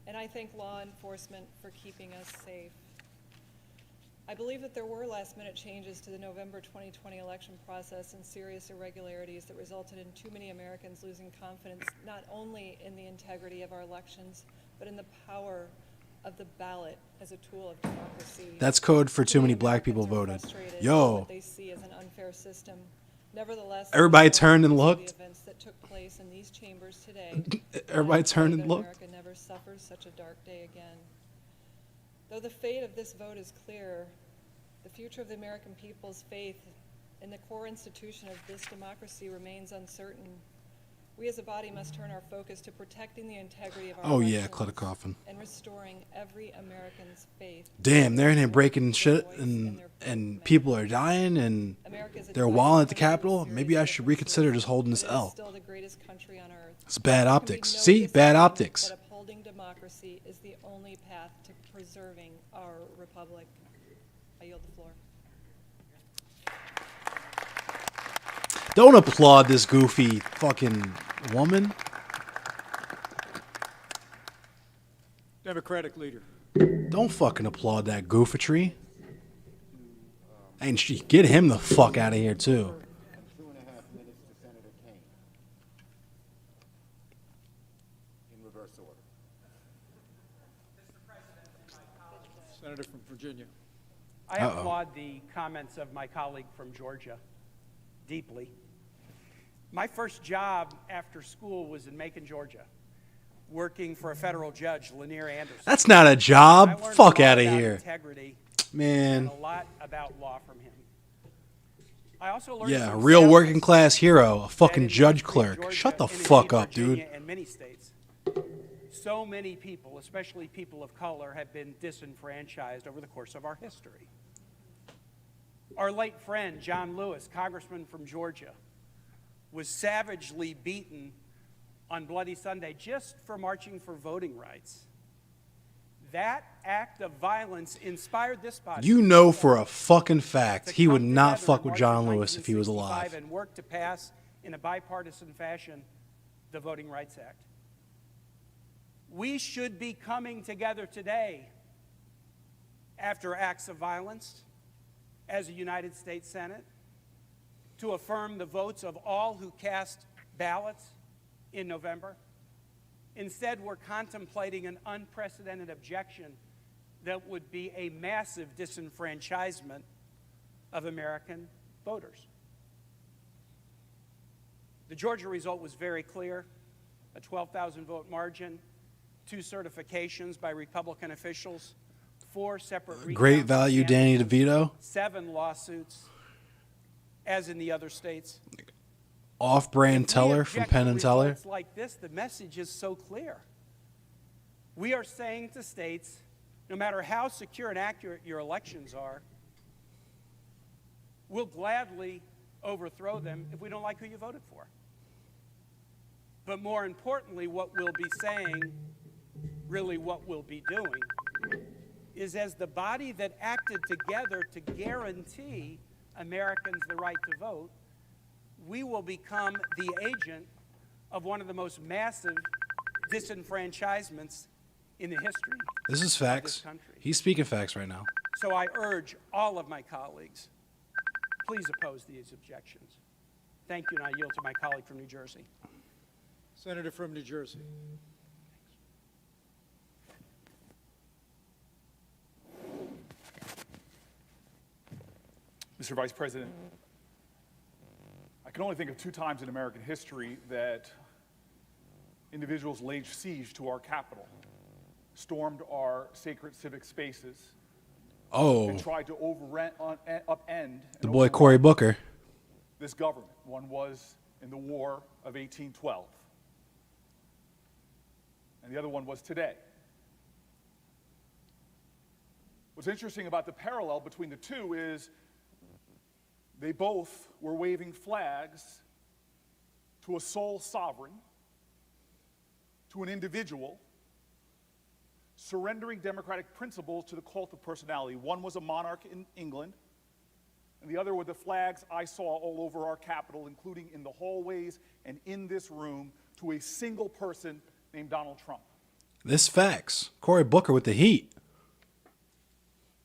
Speaker 12: And I thank law enforcement for keeping us safe. I believe that there were last-minute changes to the November 2020 election process and serious irregularities that resulted in too many Americans losing confidence not only in the integrity of our elections, but in the power of the ballot as a tool of democracy.
Speaker 1: That's code for too many black people voted. Yo.
Speaker 12: What they see as an unfair system. Nevertheless,
Speaker 1: everybody turned and looked.
Speaker 12: The events that took place in these chambers today.
Speaker 1: Everybody turned and looked.
Speaker 12: America never suffers such a dark day again. Though the fate of this vote is clear, the future of the American people's faith in the core institution of this democracy remains uncertain. We as a body must turn our focus to protecting the integrity of our
Speaker 1: Klitikoffen.
Speaker 12: And restoring every American's faith.
Speaker 1: Damn, they're in here breaking shit and people are dying and they're walling at the Capitol. Maybe I should reconsider just holding this L.
Speaker 12: Still the greatest country on earth.
Speaker 1: It's bad optics. See? Bad optics.
Speaker 12: That upholding democracy is the only path to preserving our republic. I yield the floor.
Speaker 1: Don't applaud this goofy fucking woman.
Speaker 10: Democratic Leader.
Speaker 1: Don't fucking applaud that goofatry. And she get him the fuck out of here too.
Speaker 13: 2.5 minutes to Senator Kane. In reverse order.
Speaker 10: Senator from Virginia.
Speaker 14: I applaud the comments of my colleague from Georgia deeply. My first job after school was in Macon, Georgia, working for a federal judge, Lanier Anderson.
Speaker 1: That's not a job.
Speaker 14: I learned
Speaker 1: Fuck
Speaker 14: a lot
Speaker 1: out of
Speaker 14: about
Speaker 1: here.
Speaker 14: Integrity
Speaker 1: Man.
Speaker 14: and a lot about law from him. I also learned
Speaker 1: Yeah,
Speaker 14: some
Speaker 1: real
Speaker 14: sound
Speaker 1: working class hero, a fucking
Speaker 14: that in
Speaker 1: judge
Speaker 14: Georgia,
Speaker 1: clerk. Shut the
Speaker 14: and
Speaker 1: fuck
Speaker 14: indeed
Speaker 1: up,
Speaker 14: Virginia
Speaker 1: dude.
Speaker 14: and many states, so many people, especially people of color, have been disenfranchised over the course of our history. Our late friend, John Lewis, congressman from Georgia, was savagely beaten on Bloody Sunday just for marching for voting rights. That act of violence inspired this body.
Speaker 1: You know for a fucking fact
Speaker 14: to
Speaker 1: he would
Speaker 14: come
Speaker 1: not
Speaker 14: together
Speaker 1: fuck
Speaker 14: in
Speaker 1: with
Speaker 14: March
Speaker 1: John
Speaker 14: of
Speaker 1: Lewis if he was
Speaker 14: 1965
Speaker 1: alive.
Speaker 14: and work to pass in a bipartisan fashion the Voting Rights Act. We should be coming together today after acts of violence as a United States Senate to affirm the votes of all who cast ballots in November. Instead, we're contemplating an unprecedented objection that would be a massive disenfranchisement of American voters. The Georgia result was very clear, a 12,000 vote margin, 2 certifications by Republican officials, 4 separate
Speaker 1: Great value, Danny DeVito.
Speaker 14: 7 lawsuits, as in the other states.
Speaker 1: Off-brand Teller from Penn and Teller.
Speaker 14: Results like this, the message is so clear. We are saying to states, no matter how secure and accurate your elections are, we'll gladly overthrow them if we don't like who you voted for. But more importantly, what we'll be saying, really what we'll be doing, is as the body that acted together to guarantee Americans the right to vote, we will become the agent of one of the most massive disenfranchisements in the history
Speaker 1: This is
Speaker 14: of
Speaker 1: facts.
Speaker 14: this country.
Speaker 1: He's speaking facts right now.
Speaker 14: So I urge all of my colleagues, please oppose these objections. Thank you, and I yield to my colleague from New Jersey.
Speaker 10: Senator from New Jersey.
Speaker 15: Mr. Vice President, I can only think of 2 times in American history that individuals laid siege to our Capitol, stormed our sacred civic spaces, and tried to upend
Speaker 1: The boy Cory Booker.
Speaker 15: this government. One was in the War of 1812, and the other one was today. What's interesting about the parallel between the two is they both were waving flags to a sole sovereign, to an individual, surrendering democratic principles to the cult of personality. One was a monarch in England, and the other were the flags I saw all over our Capitol, including in the hallways and in this room, to a single person named Donald Trump.
Speaker 1: This facts. Cory Booker with the heat.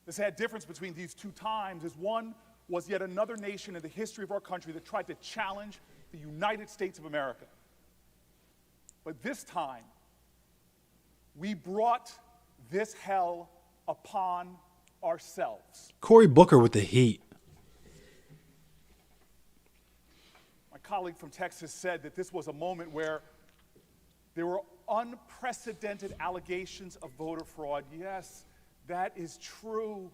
Speaker 15: The sad difference between these 2 times is one was yet another nation in the history of our country that tried to challenge the United States of America. But this time, we brought this hell upon ourselves.
Speaker 1: Cory Booker with the heat.
Speaker 15: My colleague from Texas said that this was a moment where there were unprecedented allegations of voter fraud. Yes, that is true.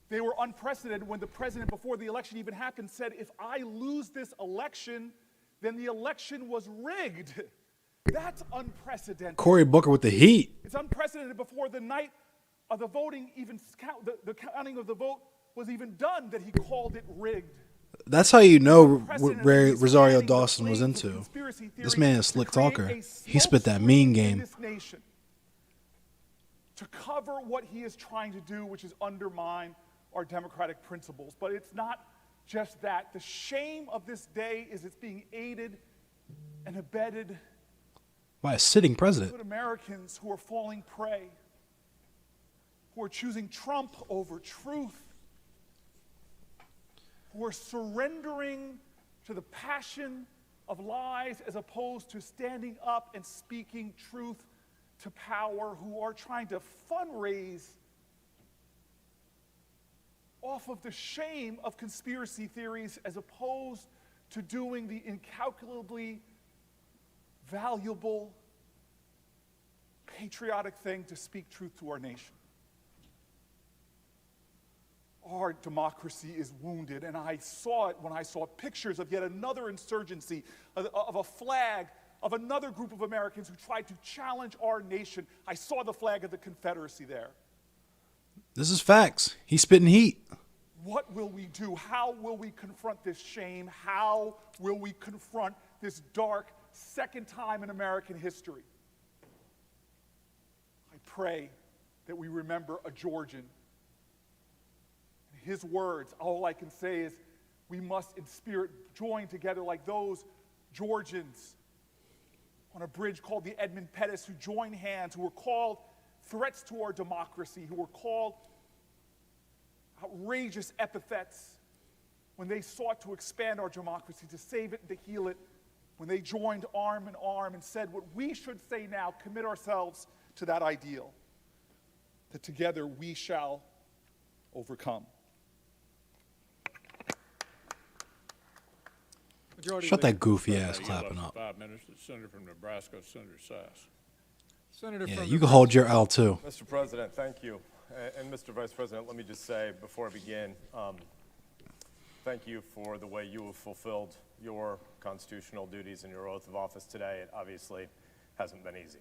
Speaker 15: They were unprecedented when the president, before the election even happened, said, if I lose this election, then the election was rigged. That's unprecedented.
Speaker 1: Cory Booker with the heat.
Speaker 15: It's unprecedented before the night of the voting, even the counting of the vote was even done, that he called it rigged.
Speaker 1: That's how you know what Rosario Dawson was into. This man is a slick talker. He spit that mean game.
Speaker 15: To cover what he is trying to do, which is undermine our democratic principles. But it's not just that. The shame of this day is it's being aided and abetted
Speaker 1: By a sitting president.
Speaker 15: by Americans who are falling prey, who are choosing Trump over truth, who are surrendering to the passion of lies as opposed to standing up and speaking truth to power, who are trying to fundraise off of the shame of conspiracy theories as opposed to doing the incalculably valuable, patriotic thing to speak truth to our nation. Our democracy is wounded, and I saw it when I saw pictures of yet another insurgency, of a flag of another group of Americans who tried to challenge our nation. I saw the flag of the Confederacy there.
Speaker 1: This is facts. He's spitting heat.
Speaker 15: What will we do? How will we confront this shame? How will we confront this dark second time in American history? I pray that we remember a Georgian. His words, all I can say is we must in spirit join together like those Georgians on a bridge called the Edmund Pettus who joined hands, who were called threats to our democracy, who were called outrageous epithets when they sought to expand our democracy, to save it and to heal it, when they joined arm in arm and said what we should say now, commit ourselves to that ideal, that together we shall overcome.
Speaker 1: Shut that goofy ass clapping up.
Speaker 11: 5 minutes. The senator from Nebraska, Senator Sass.
Speaker 1: Yeah, you can hold your L too.
Speaker 16: Mr. President, thank you. And Mr. Vice President, let me just say before I begin, thank you for the way you have fulfilled your constitutional duties and your oath of office today. It obviously hasn't been easy.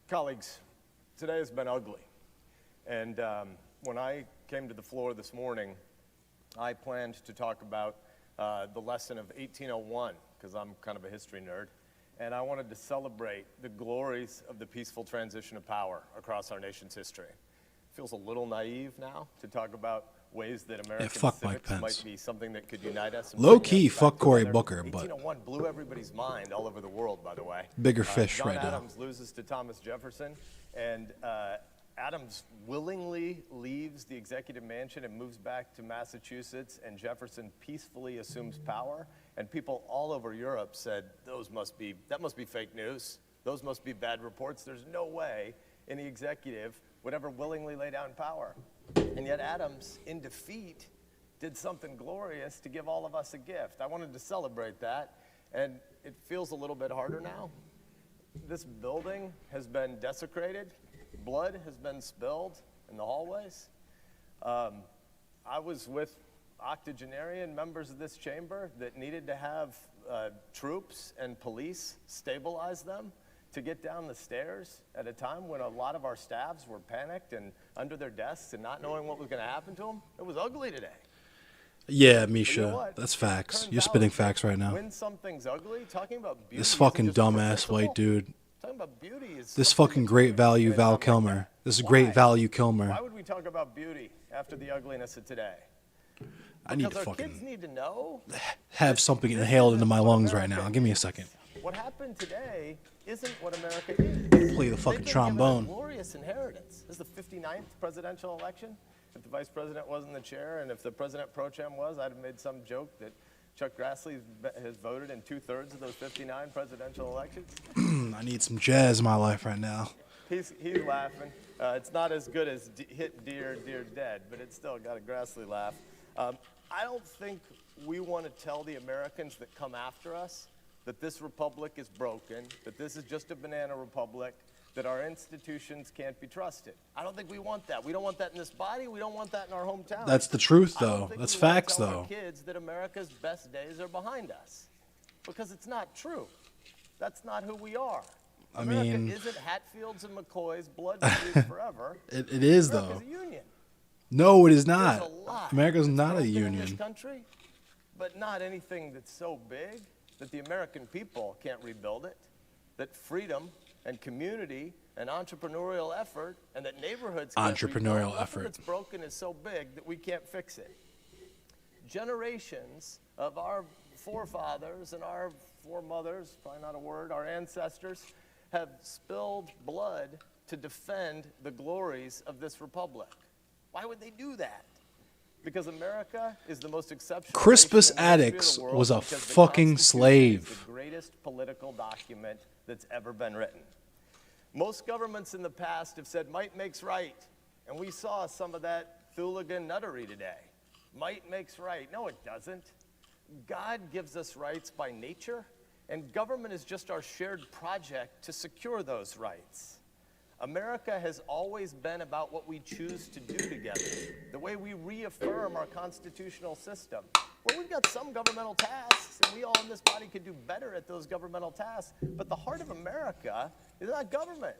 Speaker 16: Colleagues, today has been ugly. And when I came to the floor this morning, I planned to talk about the lesson of 1801, because I'm kind of a history nerd, and I wanted to celebrate the glories of the peaceful transition of power across our nation's history. It feels a little naive now to talk about ways that American civics might be something that could unite us.
Speaker 1: Low key, fuck Cory Booker, but
Speaker 16: 1801 blew everybody's mind all over the world, by the way.
Speaker 1: Bigger fish
Speaker 16: John
Speaker 1: right now.
Speaker 16: Adams loses to Thomas Jefferson, and Adams willingly leaves the executive mansion and moves back to Massachusetts, and Jefferson peacefully assumes power. And people all over Europe said, that must be fake news. Those must be bad reports. There's no way any executive would ever willingly lay down power. And yet Adams, in defeat, did something glorious to give all of us a gift. I wanted to celebrate that, and it feels a little bit harder now. This building has been desecrated. Blood has been spilled in the hallways. I was with octogenarian members of this chamber that needed to have troops and police stabilize them to get down the stairs at a time when a lot of our staffs were panicked and under their desks and not knowing what was going to happen to them. It was ugly today.
Speaker 1: Yeah, Misha, that's facts. You're spitting facts right now.
Speaker 16: When something's ugly, talking about beauty
Speaker 1: This fucking dumbass white dude.
Speaker 16: Talking about beauty is
Speaker 1: This fucking great value Val Kilmer. This is great value Kilmer.
Speaker 16: Why would we talk about beauty after the ugliness of today?
Speaker 1: I need to
Speaker 16: Because our
Speaker 1: fucking
Speaker 16: kids need to know
Speaker 1: have something inhaled into my lungs right now. Give me a second.
Speaker 16: what happened today isn't what America is.
Speaker 1: Play the fucking
Speaker 16: They've been
Speaker 1: trombone.
Speaker 16: given a glorious inheritance. This is the 59th presidential election. If the vice president wasn't the chair, and if the president pro tem was, I'd have made some joke that Chuck Grassley has voted in 2/3 of those 59 presidential elections.
Speaker 1: I need some jazz in my life right now.
Speaker 16: He's laughing. It's not as good as Hit Dear, Dear Dead, but it's still got a Grassley laugh. I don't think we want to tell the Americans that come after us that this republic is broken, that this is just a banana republic, that our institutions can't be trusted. I don't think we want that. We don't want that in this body. We don't want that in our hometown.
Speaker 1: That's the truth,
Speaker 16: I don't
Speaker 1: though.
Speaker 16: think
Speaker 1: That's
Speaker 16: we wanna
Speaker 1: facts,
Speaker 16: tell
Speaker 1: though.
Speaker 16: our kids that America's best days are behind us, because it's not true. That's not who we are.
Speaker 1: I
Speaker 16: America
Speaker 1: mean-
Speaker 16: isn't Hatfields and McCoys, blood feud forever.
Speaker 1: It is,
Speaker 16: America's
Speaker 1: though.
Speaker 16: a union.
Speaker 1: No, it is
Speaker 16: There's
Speaker 1: not.
Speaker 16: a lot
Speaker 1: America's
Speaker 16: that's
Speaker 1: not a
Speaker 16: broken in this
Speaker 1: union.
Speaker 16: country, but not anything that's so big that the American people can't rebuild it, that freedom and community and entrepreneurial effort and that neighborhoods can't
Speaker 1: Entrepreneurial
Speaker 16: rebuild. Nothing
Speaker 1: effort.
Speaker 16: that's broken is so big that we can't fix it. Generations of our forefathers and our foremothers, probably not a word, our ancestors, have spilled blood to defend the glories of this republic. Why would they do that? Because America is the most exceptional
Speaker 1: Crispus
Speaker 16: nation in the history of
Speaker 1: Attucks
Speaker 16: the world,
Speaker 1: was a
Speaker 16: because the
Speaker 1: fucking
Speaker 16: Constitution is
Speaker 1: slave.
Speaker 16: the greatest political document that's ever been written. Most governments in the past have said might makes right, and we saw some of that hooligan nuttery today. Might makes right. No, it doesn't. God gives us rights by nature, And government is just our shared project to secure those rights. America has always been about what we choose to do together, the way we reaffirm our constitutional system, where we've got some governmental tasks, and we all in this body could do better at those governmental tasks, but the heart of America is not government.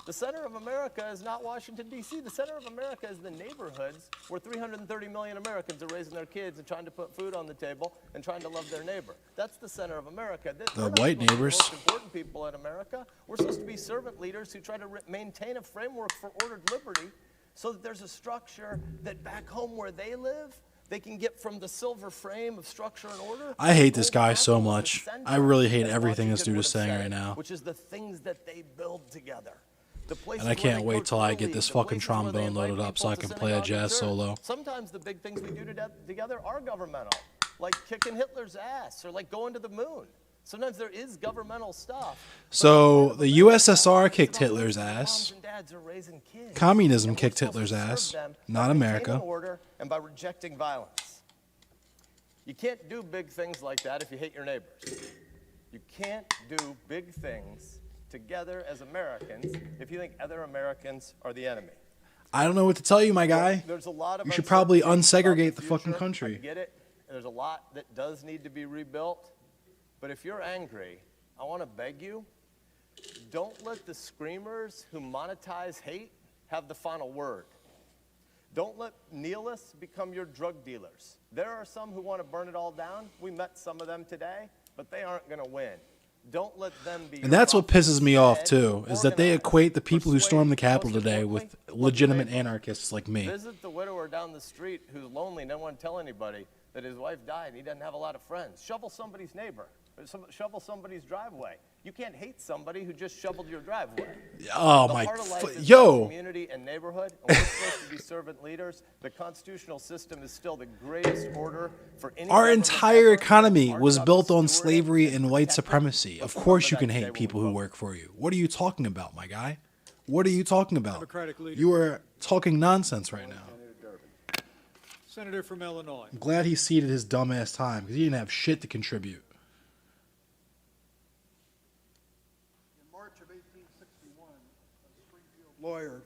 Speaker 16: The center of America is not Washington, D.C. The center of America is the neighborhoods where 330 million Americans are raising their kids and trying to put food on the table and trying to love their neighbor. That's the center of America.
Speaker 1: The white neighbors.
Speaker 16: The most important people in America. We're supposed to be servant leaders who try to maintain a framework for ordered liberty so that there's a structure that back home where they live, they can get from the silver frame of structure and order.
Speaker 1: I hate this guy so much. I really hate everything this dude is saying right now.
Speaker 16: Which is the things that they build together.
Speaker 1: And I can't wait till I get this fucking trombone loaded up so I can play a jazz solo.
Speaker 16: Sometimes the big things we do together are governmental, like kicking Hitler's ass or like going to the moon. Sometimes there is governmental stuff.
Speaker 1: So the USSR kicked Hitler's ass. Communism kicked Hitler's ass, not America.
Speaker 16: And by rejecting violence. You can't do big things like that if you hate your neighbors. You can't do big things together as Americans if you think other Americans are the enemy.
Speaker 1: I don't know what to tell you, my guy.
Speaker 16: There's a lot of
Speaker 1: you should probably
Speaker 16: uncertainty
Speaker 1: unsegregate
Speaker 16: about
Speaker 1: the
Speaker 16: future.
Speaker 1: fucking country.
Speaker 16: I get it. There's a lot that does need to be rebuilt. But if you're angry, I want to beg you, don't let the screamers who monetize hate have the final word. Don't let nihilists become your drug dealers. There are some who want to burn it all down. We met some of them today, but they aren't going to win. Don't let them be.
Speaker 1: And that's what pisses me off too, is that they equate the people who stormed the Capitol today with legitimate anarchists like me.
Speaker 16: Visit the widower down the street who's lonely, no one tell anybody that his wife died and he doesn't have a lot of friends. Shovel somebody's neighbor, or shovel somebody's driveway. You can't hate somebody who just shoveled your driveway.
Speaker 1: Oh
Speaker 16: the
Speaker 1: my,
Speaker 16: heart of life is
Speaker 1: yo.
Speaker 16: Community and neighborhood, and we're supposed to be servant leaders. The constitutional system is still the greatest order for any.
Speaker 1: Our entire economy was built on slavery and white supremacy. Of course you can hate people who work for you. What are you talking about, my guy? What are you talking about?
Speaker 10: Democratic leader.
Speaker 1: You are talking nonsense right now.
Speaker 10: Senator from Illinois.
Speaker 1: I'm glad he ceded his dumbass time because he didn't have shit to contribute.
Speaker 17: In March of 1861, a Springfield lawyer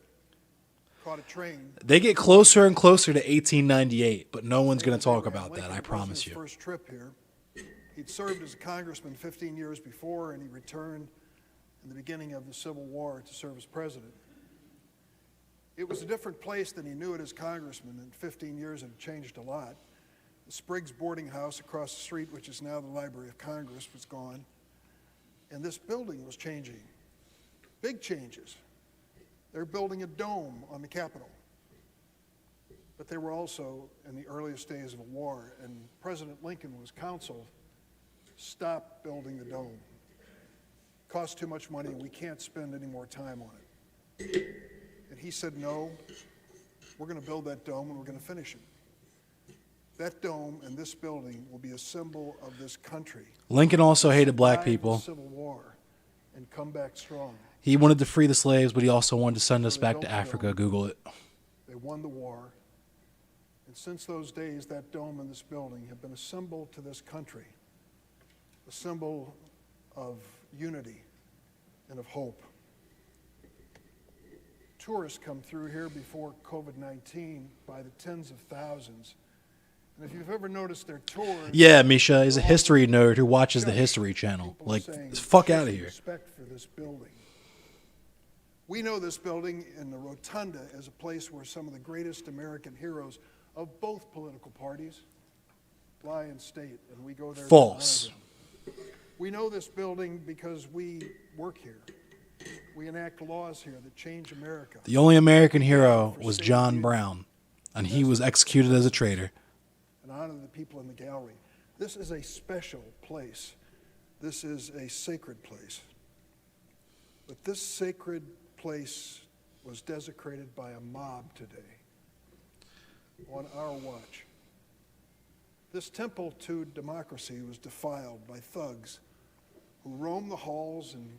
Speaker 17: caught a train.
Speaker 1: They get closer and closer to 1898, but no one's going to talk about that, I promise you.
Speaker 17: First trip here. He'd served as a congressman 15 years before, and he returned in the beginning of the Civil War to serve as president. It was a different place than he knew it as congressman, and 15 years had changed a lot. The Spriggs boarding house across the street, which is now the Library of Congress, was gone, and this building was changing. Big changes. They're building a dome on the Capitol. But they were also in the earliest days of a war, and President Lincoln was counseled, stop building the dome. It costs too much money, we can't spend any more time on it. And he said, no, we're going to build that dome and we're going to finish it. That dome and this building will be a symbol of this country.
Speaker 1: Lincoln also hated black people.
Speaker 17: Civil War and come back strong.
Speaker 1: He wanted to free the slaves, but he also wanted to send us back to Africa. Google it.
Speaker 17: They won the war. And since those days, that dome and this building have been a symbol to this country, a symbol of unity and of hope. Tourists come through here before COVID-19 by the tens of thousands. And if you've ever noticed their tours...
Speaker 1: Yeah, Misha is a history nerd who watches the History Channel. Like, fuck out of here.
Speaker 17: Respect for this building. We know this building in the Rotunda as a place where some of the greatest American heroes of both political parties lie in state, and we go there.
Speaker 1: False.
Speaker 17: We know this building because we work here. We enact laws here that change America.
Speaker 1: The only American hero was John Brown, and he was executed as a traitor.
Speaker 17: And honor the people in the gallery. This is a special place. This is a sacred place. But this sacred place was desecrated by a mob today on our watch. This temple to democracy was defiled by thugs who roamed the halls and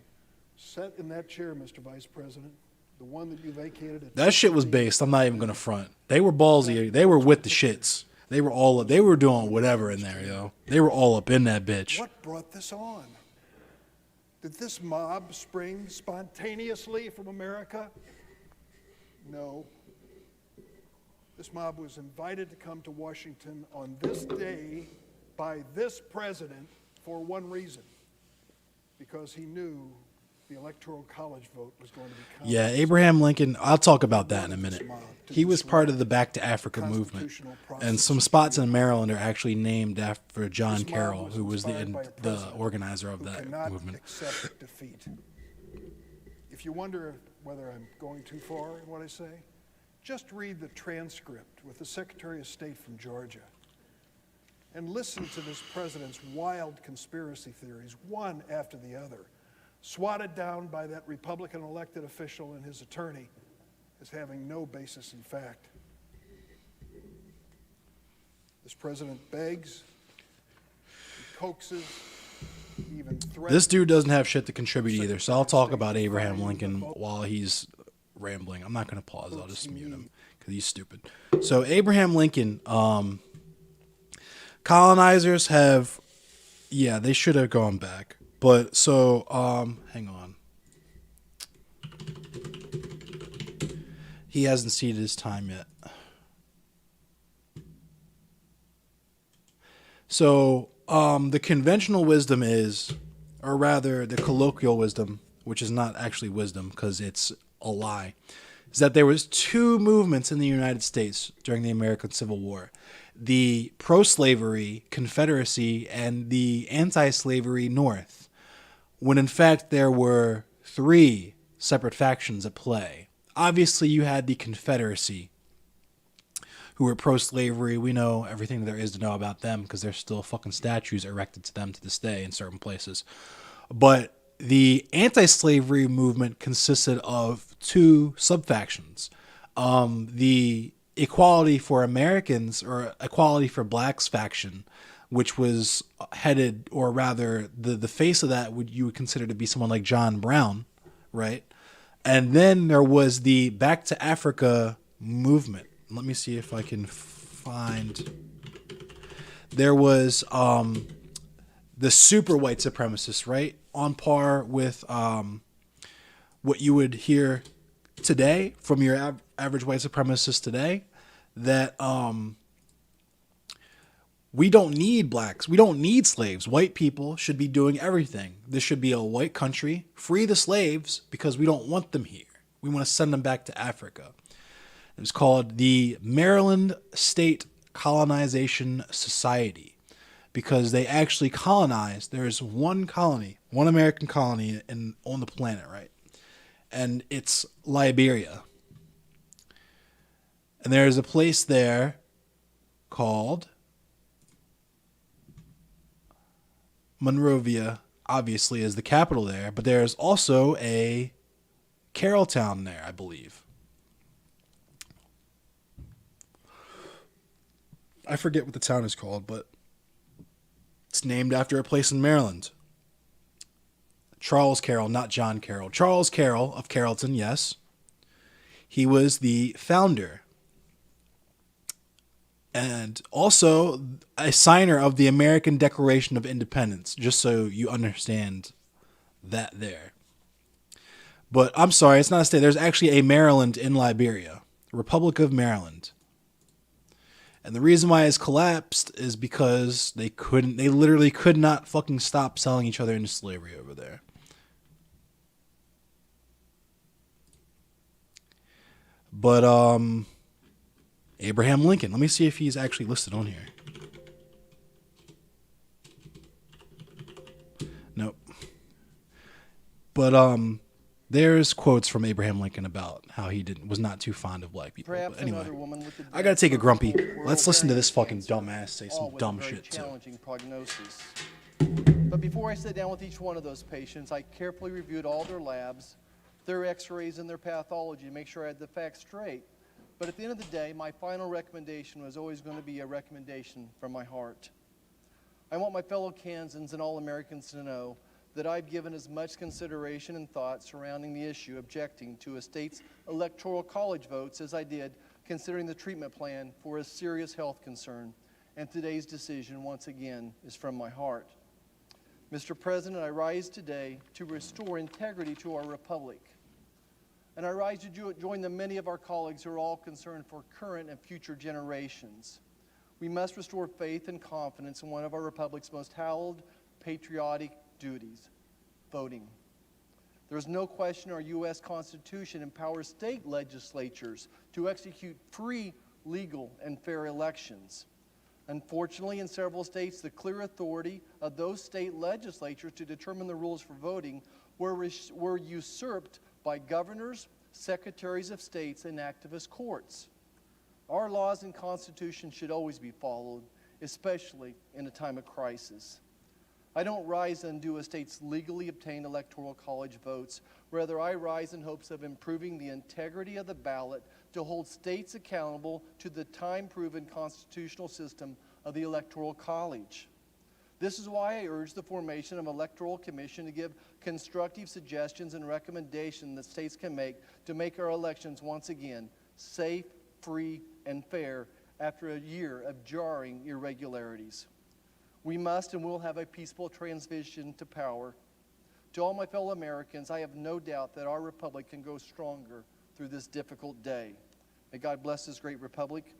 Speaker 17: sat in that chair, Mr. Vice President, the one that you vacated.
Speaker 1: That shit was based. I'm not even going to front. They were ballsy. They were with the shits. They were doing whatever in there, yo. They were all up in that bitch.
Speaker 17: What brought this on? Did this mob spring spontaneously from America? No. This mob was invited to come to Washington on this day by this president for one reason, because he knew the Electoral College vote was going to be counted.
Speaker 1: Yeah, Abraham Lincoln, I'll talk about that in a minute. He was part of the Back to Africa movement, and some spots in Maryland are actually named after John Carroll, who was the organizer of that movement.
Speaker 17: Accept defeat. If you wonder whether I'm going too far in what I say, just read the transcript with the Secretary of State from Georgia and listen to this president's wild conspiracy theories, one after the other, swatted down by that Republican elected official and his attorney as having no basis in fact. This president begs, he coaxes, he even threatens.
Speaker 1: This dude doesn't have shit to contribute either, so I'll talk about Abraham Lincoln while he's rambling. I'm not going to pause. I'll just mute him because he's stupid. So Abraham Lincoln, colonizers have, yeah, they should have gone back. But so, hang on. He hasn't ceded his time yet. So, the conventional wisdom is, or rather the colloquial wisdom, which is not actually wisdom because it's a lie, is that there was two movements in the United States during the American Civil War. The pro-slavery Confederacy and the anti-slavery North, when in fact there were three separate factions at play. Obviously you had the Confederacy, who were pro-slavery. We know everything there is to know about them because there's still fucking statues erected to them to this day in certain places. But the anti-slavery movement consisted of two sub-factions. The Equality for Americans, or Equality for Blacks faction, which was headed, or rather the face of that you would consider to be someone like John Brown, right? And then there was the Back to Africa movement. Let me see if I can find. There was the super white supremacists, right? On par with what you would hear today from your average white supremacist today, that we don't need blacks. We don't need slaves. White people should be doing everything. This should be a white country. Free the slaves because we don't want them here. We want to send them back to Africa. It was called the Maryland State Colonization Society because they actually colonized. There's one colony, one American colony on the planet, right? And it's Liberia. And there's a place there called Monrovia, obviously, is the capital there, but there's also a Carrolltown there, I believe. I forget what the town is called, but it's named after a place in Maryland. Charles Carroll, not John Carroll. Charles Carroll of Carrollton, yes. He was the founder and also a signer of the American Declaration of Independence, just so you understand that there. But I'm sorry, it's not a state. There's actually a Maryland in Liberia, Republic of Maryland. And the reason why it's collapsed is because they literally could not fucking stop selling each other into slavery over there. But, Abraham Lincoln, let me see if he's actually listed on here. Nope. But, there's quotes from Abraham Lincoln about how he was not too fond of black people. But anyway, I gotta take a grumpy. Let's listen to this fucking dumbass say some dumb shit too.
Speaker 18: Challenging prognosis. But before I sat down with each one of those patients, I carefully reviewed all their labs, their x-rays, and their pathology to make sure I had the facts straight. But at the end of the day, my final recommendation was always going to be a recommendation from my heart. I want my fellow Kansans and all Americans to know that I've given as much consideration and thought surrounding the issue objecting to a state's electoral college votes as I did considering the treatment plan for a serious health concern. And today's decision, once again, is from my heart. Mr. President, I rise today to restore integrity to our republic. And I rise to join the many of our colleagues who are all concerned for current and future generations. We must restore faith and confidence in one of our republic's most hallowed patriotic duties, voting. There is no question our U.S. Constitution empowers state legislatures to execute free, legal, and fair elections. Unfortunately, in several states, the clear authority of those state legislatures to determine the rules for voting were usurped by governors, secretaries of states, and activist courts. Our laws and Constitution should always be followed, especially in a time of crisis. I don't rise to undo a state's legally obtained electoral college votes. Rather, I rise in hopes of improving the integrity of the ballot to hold states accountable to the time-proven constitutional system of the Electoral College. This is why I urge the formation of an electoral commission to give constructive suggestions and recommendations that states can make to make our elections once again safe, free, and fair after a year of jarring irregularities. We must and will have a peaceful transition to power. To all my fellow Americans, I have no doubt that our republic can go stronger through this difficult day. May God bless this great republic.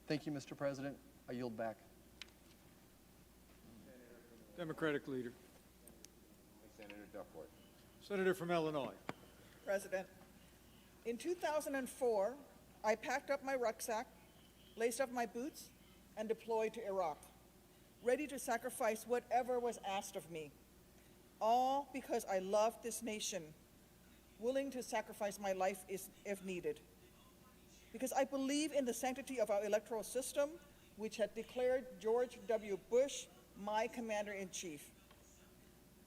Speaker 18: Thank you, Mr. President. I yield back.
Speaker 10: Democratic leader.
Speaker 13: Senator Duckworth.
Speaker 10: Senator from Illinois.
Speaker 19: President, in 2004, I packed up my rucksack, laced up my boots, and deployed to Iraq, ready to sacrifice whatever was asked of me, all because I loved this nation, willing to sacrifice my life if needed. Because I believe in the sanctity of our electoral system, which had declared George W. Bush my commander-in-chief.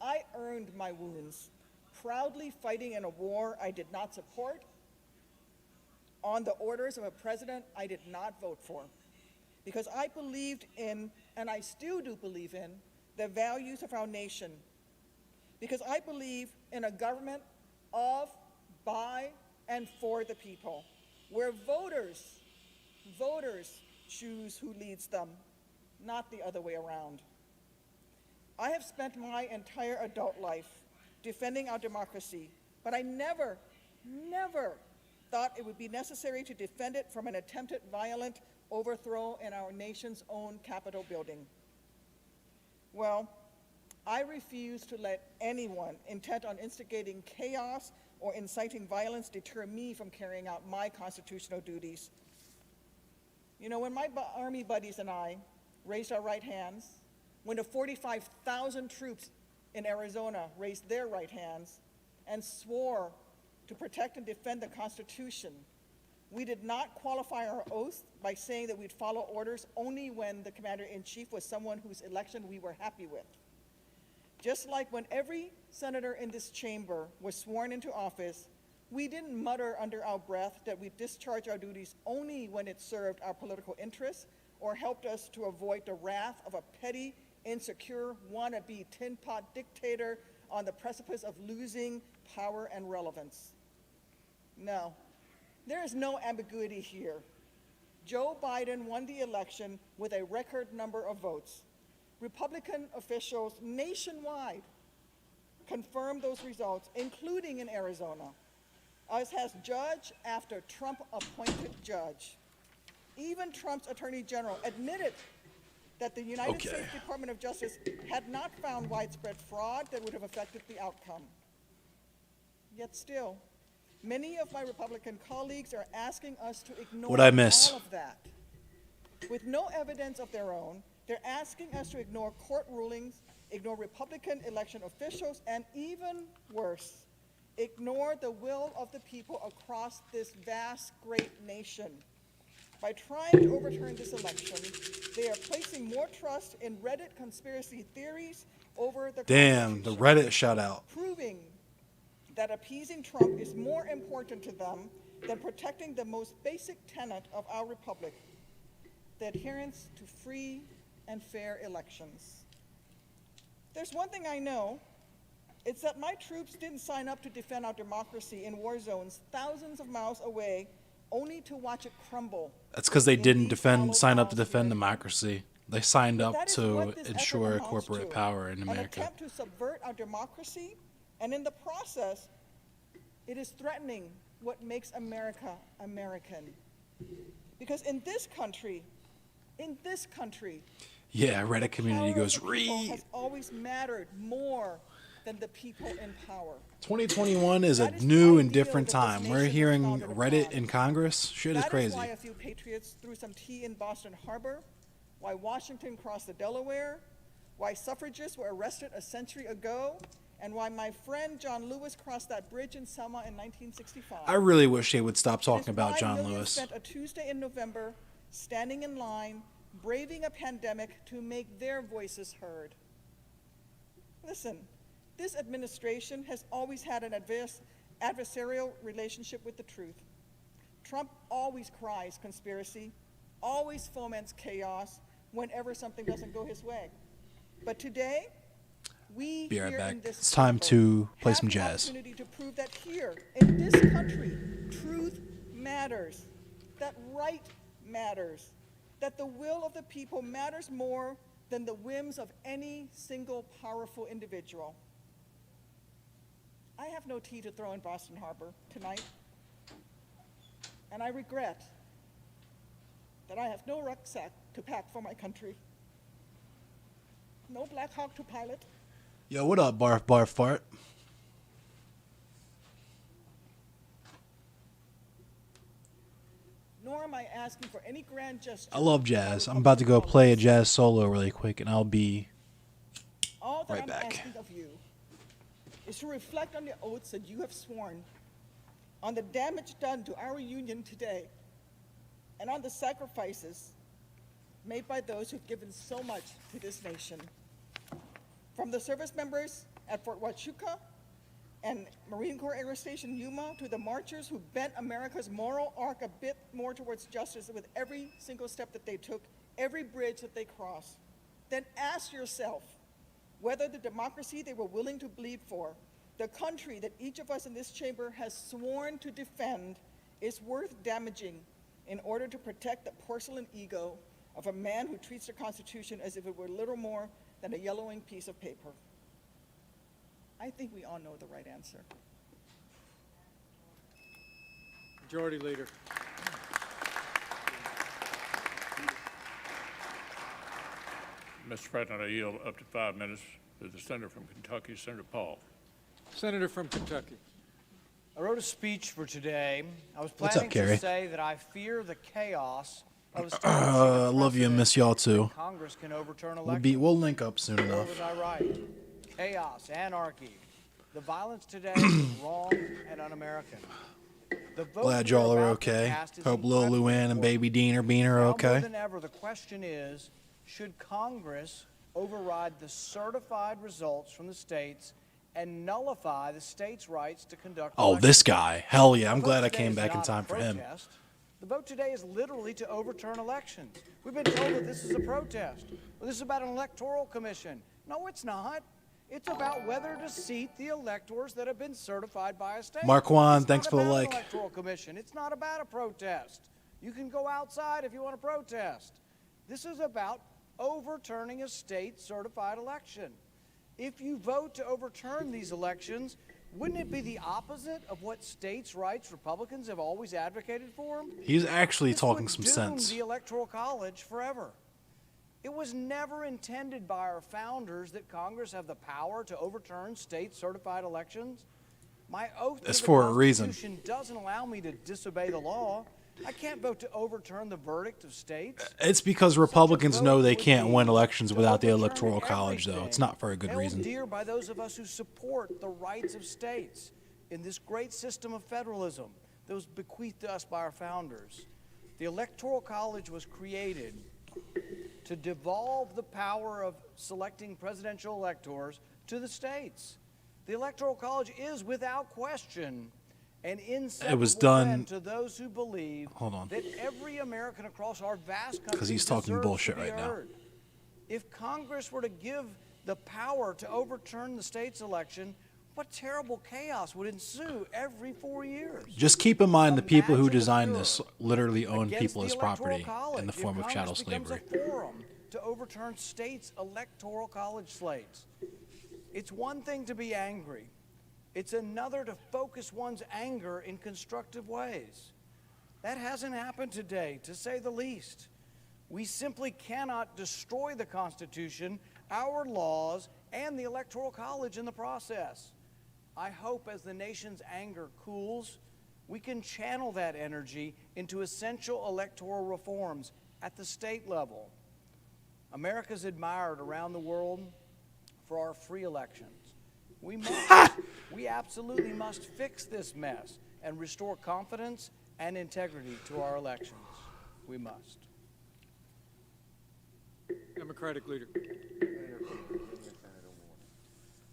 Speaker 19: I earned my wounds, proudly fighting in a war I did not support, on the orders of a president I did not vote for, because I believed in, and I still do believe in, the values of our nation, because I believe in a government of, by, and for the people, where voters choose who leads them, not the other way around. I have spent my entire adult life defending our democracy, but I never thought it would be necessary to defend it from an attempted violent overthrow in our nation's own Capitol building. Well, I refuse to let anyone intent on instigating chaos or inciting violence deter me from carrying out my constitutional duties. You know, when my Army buddies and I raised our right hands, when the 45,000 troops in Arizona raised their right hands and swore to protect and defend the Constitution, we did not qualify our oath by saying that we'd follow orders only when the commander-in-chief was someone whose election we were happy with. Just like when every senator in this chamber was sworn into office, we didn't mutter under our breath that we discharge our duties only when it served our political interests or helped us to avoid the wrath of a petty, insecure, wannabe tin pot dictator on the precipice of losing power and relevance. No, there is no ambiguity here. Joe Biden won the election with a record number of votes. Republican officials nationwide confirmed those results, including in Arizona, as has judge after Trump-appointed judge. Even Trump's Attorney General admitted that the United States Department of Justice had not found widespread fraud that would have affected the outcome. Yet still, many of my Republican colleagues are asking us to ignore
Speaker 1: What'd I miss?
Speaker 19: all of that. With no evidence of their own, they're asking us to ignore court rulings, ignore Republican election officials, and even worse, ignore the will of the people across this vast, great nation. By trying to overturn this election, they are placing more trust in Reddit conspiracy theories over the
Speaker 1: Damn, the Reddit shout out.
Speaker 19: proving that appeasing Trump is more important to them than protecting the most basic tenet of our republic, the adherence to free and fair elections. There's one thing I know, it's that my troops didn't sign up to defend our democracy in war zones thousands of miles away only to watch it crumble.
Speaker 1: That's because they didn't sign up to defend democracy. They signed
Speaker 19: But
Speaker 1: up
Speaker 19: that is
Speaker 1: to
Speaker 19: what this effort
Speaker 1: ensure
Speaker 19: amounts
Speaker 1: corporate
Speaker 19: to,
Speaker 1: power in
Speaker 19: an
Speaker 1: America.
Speaker 19: attempt to subvert our democracy, and in the process, it is threatening what makes America American. Because in this country,
Speaker 1: Yeah, Reddit community
Speaker 19: power of
Speaker 1: goes,
Speaker 19: the people has always mattered more than the people in power.
Speaker 1: 2021 is a
Speaker 19: That is the
Speaker 1: new and
Speaker 19: ideal
Speaker 1: different
Speaker 19: that this
Speaker 1: time. We're
Speaker 19: nation is
Speaker 1: hearing
Speaker 19: founded
Speaker 1: Reddit
Speaker 19: upon.
Speaker 1: in Congress. Shit is
Speaker 19: That
Speaker 1: crazy.
Speaker 19: is why a few patriots threw some tea in Boston Harbor, why Washington crossed the Delaware, why suffragists were arrested a century ago, and why my friend John Lewis crossed that bridge in Selma in 1965.
Speaker 1: I really wish they would stop
Speaker 19: It is
Speaker 1: talking about
Speaker 19: why
Speaker 1: John
Speaker 19: millions
Speaker 1: Lewis.
Speaker 19: spent a Tuesday in November standing in line, braving a pandemic to make their voices heard. Listen, this administration has always had an adversarial relationship with the truth. Trump always cries conspiracy, always foments chaos whenever something doesn't go his way. But today, we
Speaker 1: Be right
Speaker 19: here
Speaker 1: back.
Speaker 19: in this
Speaker 1: It's time
Speaker 19: chamber
Speaker 1: to play
Speaker 19: have
Speaker 1: some
Speaker 19: the
Speaker 1: jazz.
Speaker 19: opportunity to prove that here, in this country, truth matters, that right matters, that the will of the people matters more than the whims of any single powerful individual. I have no tea to throw in Boston Harbor tonight, and I regret that I have no rucksack to pack for my country, no Black Hawk to pilot,
Speaker 1: Yo, what up, Barf Barf Fart?
Speaker 19: nor am I asking for any grand gesture.
Speaker 1: I love jazz. I'm about to go play a jazz solo really quick, and I'll be
Speaker 19: All that
Speaker 1: right
Speaker 19: I'm
Speaker 1: back.
Speaker 19: asking of you is to reflect on the oaths that you have sworn, on the damage done to our union today, and on the sacrifices made by those who've given so much to this nation. From the service members at Fort Huachuca and Marine Corps Air Station Yuma to the marchers who bent America's moral arc a bit more towards justice with every single step that they took, every bridge that they crossed, then ask yourself whether the democracy they were willing to bleed for, the country that each of us in this chamber has sworn to defend, is worth damaging in order to protect the porcelain ego of a man who treats the Constitution as if it were little more than a yellowing piece of paper. I think we all know the right answer.
Speaker 10: Majority Leader.
Speaker 11: Mr. President, I yield up to 5 minutes to the senator from Kentucky, Senator Paul.
Speaker 10: Senator from Kentucky.
Speaker 5: I wrote a speech for today. I was
Speaker 1: What's
Speaker 5: planning
Speaker 1: up, Gary?
Speaker 5: to say that I fear the chaos of
Speaker 1: I love you and miss y'all too.
Speaker 5: Congress can overturn elections.
Speaker 1: We'll link up soon
Speaker 5: Or
Speaker 1: enough.
Speaker 5: was I right? Chaos, anarchy. The violence today is wrong and un-American. The vote
Speaker 1: Glad
Speaker 5: we are
Speaker 1: y'all are
Speaker 5: about to
Speaker 1: okay.
Speaker 5: cast is
Speaker 1: Hope Lil
Speaker 5: incredibly
Speaker 1: Luann and
Speaker 5: important.
Speaker 1: Baby Dean are
Speaker 5: Now more
Speaker 1: okay.
Speaker 5: than ever, the question is, should Congress override the certified results from the states and nullify the states' rights to conduct
Speaker 1: Oh,
Speaker 5: elections?
Speaker 1: this guy. Hell yeah. I'm
Speaker 5: The
Speaker 1: glad
Speaker 5: vote
Speaker 1: I
Speaker 5: today
Speaker 1: came
Speaker 5: is
Speaker 1: back in
Speaker 5: not a
Speaker 1: time for him.
Speaker 5: protest. The vote today is literally to overturn elections. We've been told that this is a protest. Well, this is about an electoral commission. No, it's not. It's about whether to seat the electors that have been certified by a state.
Speaker 1: Marquand,
Speaker 5: It's
Speaker 1: thanks
Speaker 5: not
Speaker 1: for the
Speaker 5: about
Speaker 1: like.
Speaker 5: An electoral commission. It's not about a protest. You can go outside if you want to protest. This is about overturning a state certified election. If you vote to overturn these elections, wouldn't it be the opposite of what states' rights Republicans have always advocated for?
Speaker 1: He's actually
Speaker 5: This
Speaker 1: talking
Speaker 5: would
Speaker 1: some
Speaker 5: doom
Speaker 1: sense.
Speaker 5: the Electoral College forever. It was never intended by our founders that Congress have the power to overturn state-certified elections. My oath
Speaker 1: It's
Speaker 5: to the
Speaker 1: for a reason.
Speaker 5: Constitution doesn't allow me to disobey the law. I can't vote to overturn the verdict of states.
Speaker 1: It's because Republicans know they can't win elections without the Electoral College, though. It's not for a good
Speaker 5: Held
Speaker 1: reason.
Speaker 5: dear by those of us who support the rights of states in this great system of federalism that was bequeathed to us by our founders. The Electoral College was created to devolve the power of selecting presidential electors to the states. The Electoral College is, without question, an inseparable
Speaker 1: It was done-
Speaker 5: friend to those who believe
Speaker 1: Hold on.
Speaker 5: that every American across our vast country
Speaker 1: 'Cause he's talking
Speaker 5: deserves
Speaker 1: bullshit
Speaker 5: to be
Speaker 1: right now.
Speaker 5: heard. If Congress were to give the power to overturn the state's election, what terrible chaos would ensue every 4 years?
Speaker 1: Just keep in mind the people who
Speaker 5: Imagine the
Speaker 1: designed
Speaker 5: furor
Speaker 1: this literally own
Speaker 5: against
Speaker 1: people
Speaker 5: the
Speaker 1: as
Speaker 5: Electoral
Speaker 1: property
Speaker 5: College
Speaker 1: in the
Speaker 5: if
Speaker 1: form of
Speaker 5: Congress
Speaker 1: chattel
Speaker 5: becomes
Speaker 1: slavery.
Speaker 5: a forum to overturn states' electoral college slates. It's one thing to be angry. It's another to focus one's anger in constructive ways. That hasn't happened today, to say the least. We simply cannot destroy the Constitution, our laws, and the Electoral College in the process. I hope as the nation's anger cools, we can channel that energy into essential electoral reforms at the state level. America's admired around the world for our free elections. We must, we absolutely must fix this mess and restore confidence and integrity to our elections. We must.
Speaker 10: Democratic leader.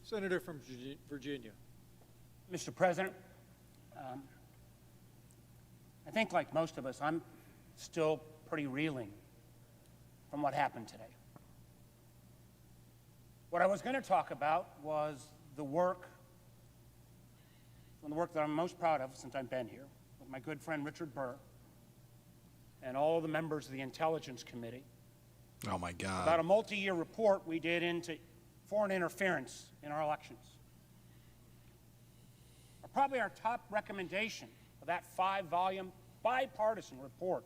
Speaker 10: Senator from Virginia.
Speaker 20: Mr. President, I think like most of us, I'm still pretty reeling from what happened today. What I was going to talk about was the work that I'm most proud of since I've been here, with my good friend Richard Burr and all the members of the Intelligence Committee.
Speaker 1: Oh my God.
Speaker 20: About a multi-year report we did into foreign interference in our elections. Probably our top recommendation of that 5-volume bipartisan report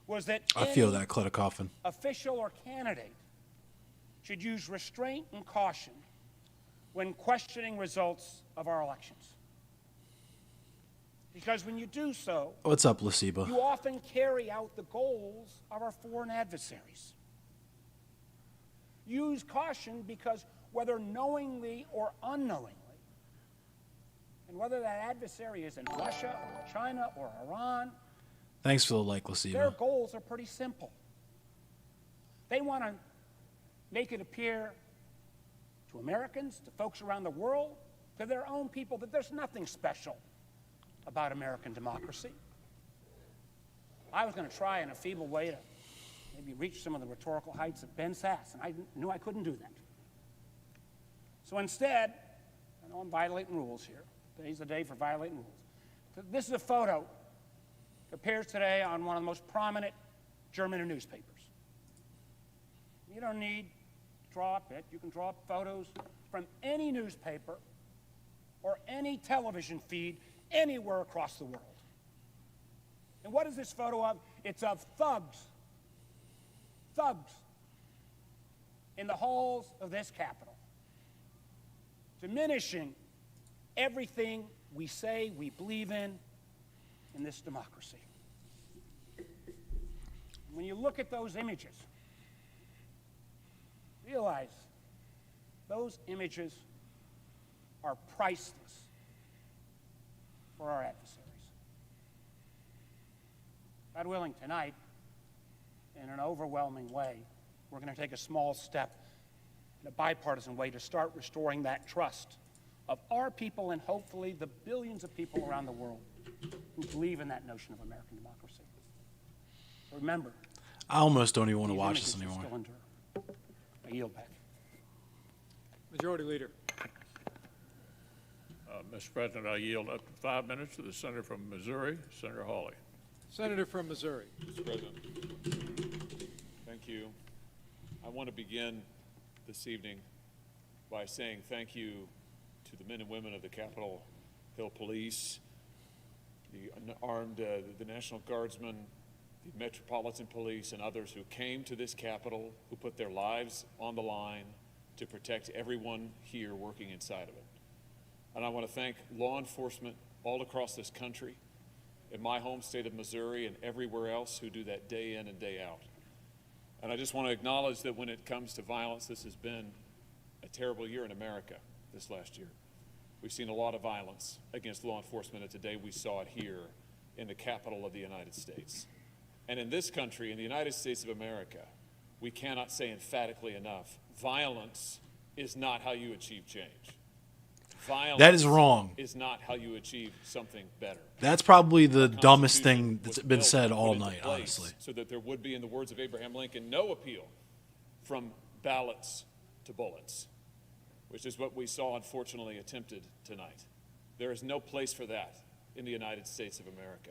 Speaker 20: was that
Speaker 1: I feel that, Clutter-Coffin.
Speaker 20: Official or candidate should use restraint and caution when questioning results of our elections. Because when you do so,
Speaker 1: What's up, Lasiba?
Speaker 20: you often carry out the goals of our foreign adversaries. Use caution because whether knowingly or unknowingly, and whether that adversary is in Russia or China or Iran,
Speaker 1: Thanks for the like,
Speaker 20: their
Speaker 1: Lasiba.
Speaker 20: goals are pretty simple. They want to make it appear to Americans, to folks around the world, to their own people, that there's nothing special about American democracy. I was going to try in a feeble way to maybe reach some of the rhetorical heights of Ben Sass, and I knew I couldn't do that. So instead, I know I'm violating rules here. Today's the day for violating rules. This is a photo that appears today on one of the most prominent German newspapers. You don't need to draw up it. You can draw up photos from any newspaper or any television feed anywhere across the world. And what is this photo of? It's of thugs in the halls of this Capitol, diminishing everything we say we believe in this democracy. When you look at those images, realize those images are priceless for our adversaries. God willing, tonight, in an overwhelming way, we're going to take a small step in a bipartisan way to start restoring that trust of our people and hopefully the billions of people around the world who believe in that notion of American democracy. Remember,
Speaker 1: I almost don't even want to
Speaker 20: these
Speaker 1: watch
Speaker 20: images
Speaker 1: this
Speaker 20: will
Speaker 1: anymore.
Speaker 20: still endure. I yield back.
Speaker 10: Majority Leader.
Speaker 11: Mr. President, I yield up to 5 minutes to the senator from Missouri, Senator Hawley.
Speaker 10: Senator from Missouri.
Speaker 21: Mr. President, thank you. I want to begin this evening by saying thank you to the men and women of the Capitol Hill Police, the armed, the National Guardsmen, the Metropolitan Police, and others who came to this Capitol, who put their lives on the line to protect everyone here working inside of it. And I want to thank law enforcement all across this country, in my home state of Missouri and everywhere else, who do that day in and day out. And I just want to acknowledge that when it comes to violence, this has been a terrible year in America this last year. We've seen a lot of violence against law enforcement, and today we saw it here in the capital of the United States. And in this country, in the United States of America, we cannot say emphatically enough, violence is not how you achieve change. Violence
Speaker 1: That is wrong.
Speaker 21: is not how you achieve something better.
Speaker 1: That's probably the dumbest thing that's been said all
Speaker 21: Put into
Speaker 1: night,
Speaker 21: place
Speaker 1: honestly.
Speaker 21: So that there would be, in the words of Abraham Lincoln, no appeal from ballots to bullets, which is what we saw, unfortunately, attempted tonight. There is no place for that in the United States of America.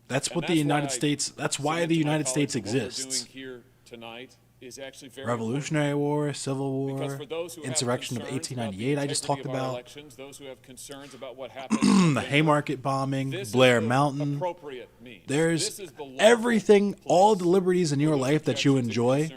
Speaker 1: That's
Speaker 21: And
Speaker 1: what the United
Speaker 21: why I
Speaker 1: States. That's why
Speaker 21: submit
Speaker 1: the
Speaker 21: to my
Speaker 1: United States
Speaker 21: colleagues that what
Speaker 1: exists.
Speaker 21: we're doing here tonight is actually very
Speaker 1: Revolutionary War, Civil
Speaker 21: because
Speaker 1: War,
Speaker 21: for those who have
Speaker 1: insurrection of
Speaker 21: concerns about the
Speaker 1: 1898 I just talked
Speaker 21: integrity of our
Speaker 1: about,
Speaker 21: elections, those who have concerns about what happened
Speaker 1: the Haymarket bombing,
Speaker 21: this
Speaker 1: Blair
Speaker 21: is the
Speaker 1: Mountain.
Speaker 21: appropriate means.
Speaker 1: There's
Speaker 21: This is the lawful
Speaker 1: everything, all the liberties in your life that you enjoy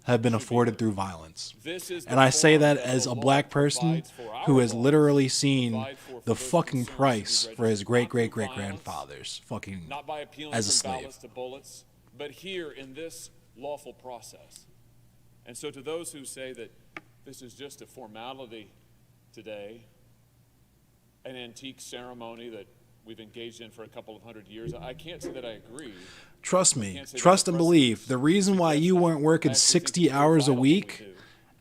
Speaker 1: have been afforded through violence.
Speaker 21: This is the
Speaker 1: And I say
Speaker 21: form
Speaker 1: that
Speaker 21: that
Speaker 1: as
Speaker 21: the
Speaker 1: a
Speaker 21: law
Speaker 1: black person
Speaker 21: provides for our
Speaker 1: who has
Speaker 21: laws,
Speaker 1: literally seen
Speaker 21: provide for
Speaker 1: the
Speaker 21: those
Speaker 1: fucking
Speaker 21: concerns to be
Speaker 1: price for his
Speaker 21: registered,
Speaker 1: great
Speaker 21: not
Speaker 1: great
Speaker 21: through
Speaker 1: great grandfathers fucking
Speaker 21: not by appealing
Speaker 1: as a
Speaker 21: from
Speaker 1: slave.
Speaker 21: ballots to bullets, but here in this lawful process. And so to those who say that this is just a formality today, an antique ceremony that we've engaged in for a couple of hundred years, I can't say that I agree.
Speaker 1: Trust me, trust and believe. The reason why you weren't working 60 hours a week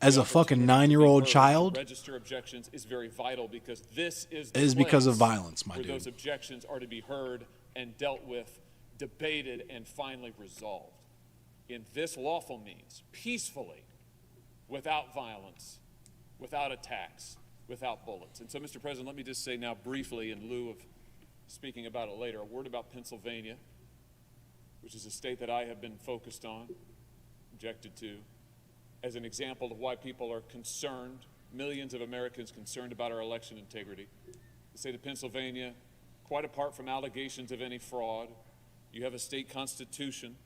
Speaker 1: as a fucking 9-year-old child
Speaker 21: Register objections is very vital because this is
Speaker 1: because of
Speaker 21: place
Speaker 1: violence, my
Speaker 21: where
Speaker 1: dude.
Speaker 21: those objections are to be heard and dealt with, debated, and finally resolved in this lawful means, peacefully, without violence, without attacks, without bullets. And so, Mr. President, let me just say now briefly, in lieu of speaking about it later, a word about Pennsylvania, which is a state that I have been focused on, objected to, as an example of why people are concerned, millions of Americans concerned about our election integrity. The state of Pennsylvania, quite apart from allegations of any fraud, you have a state constitution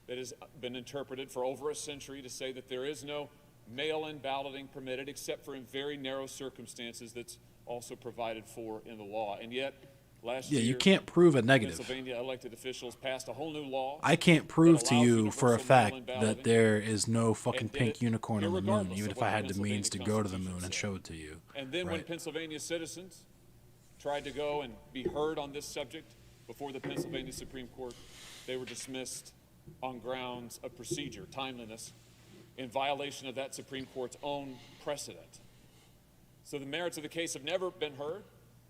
Speaker 21: that has been interpreted for over a century to say that there is no mail-in balloting permitted except for in very narrow circumstances that's also provided for in the law. And yet, last year,
Speaker 1: you can't prove a negative.
Speaker 21: Pennsylvania elected officials passed a whole new law.
Speaker 1: I can't prove
Speaker 21: that
Speaker 1: to
Speaker 21: allows
Speaker 1: you for a
Speaker 21: universal mail-in
Speaker 1: fact
Speaker 21: balloting
Speaker 1: that there is no fucking
Speaker 21: and did
Speaker 1: pink
Speaker 21: it
Speaker 1: unicorn on the moon,
Speaker 21: irregardless
Speaker 1: even
Speaker 21: of
Speaker 1: if
Speaker 21: what
Speaker 1: I
Speaker 21: the
Speaker 1: had the means to go to the
Speaker 21: Pennsylvania
Speaker 1: moon and show it to you.
Speaker 21: And then when
Speaker 1: Right.
Speaker 21: Pennsylvania citizens tried to go and be heard on this subject before the Pennsylvania Supreme Court, they were dismissed on grounds of procedure, timeliness, in violation of that Supreme Court's own precedent. So the merits of the case have never been heard.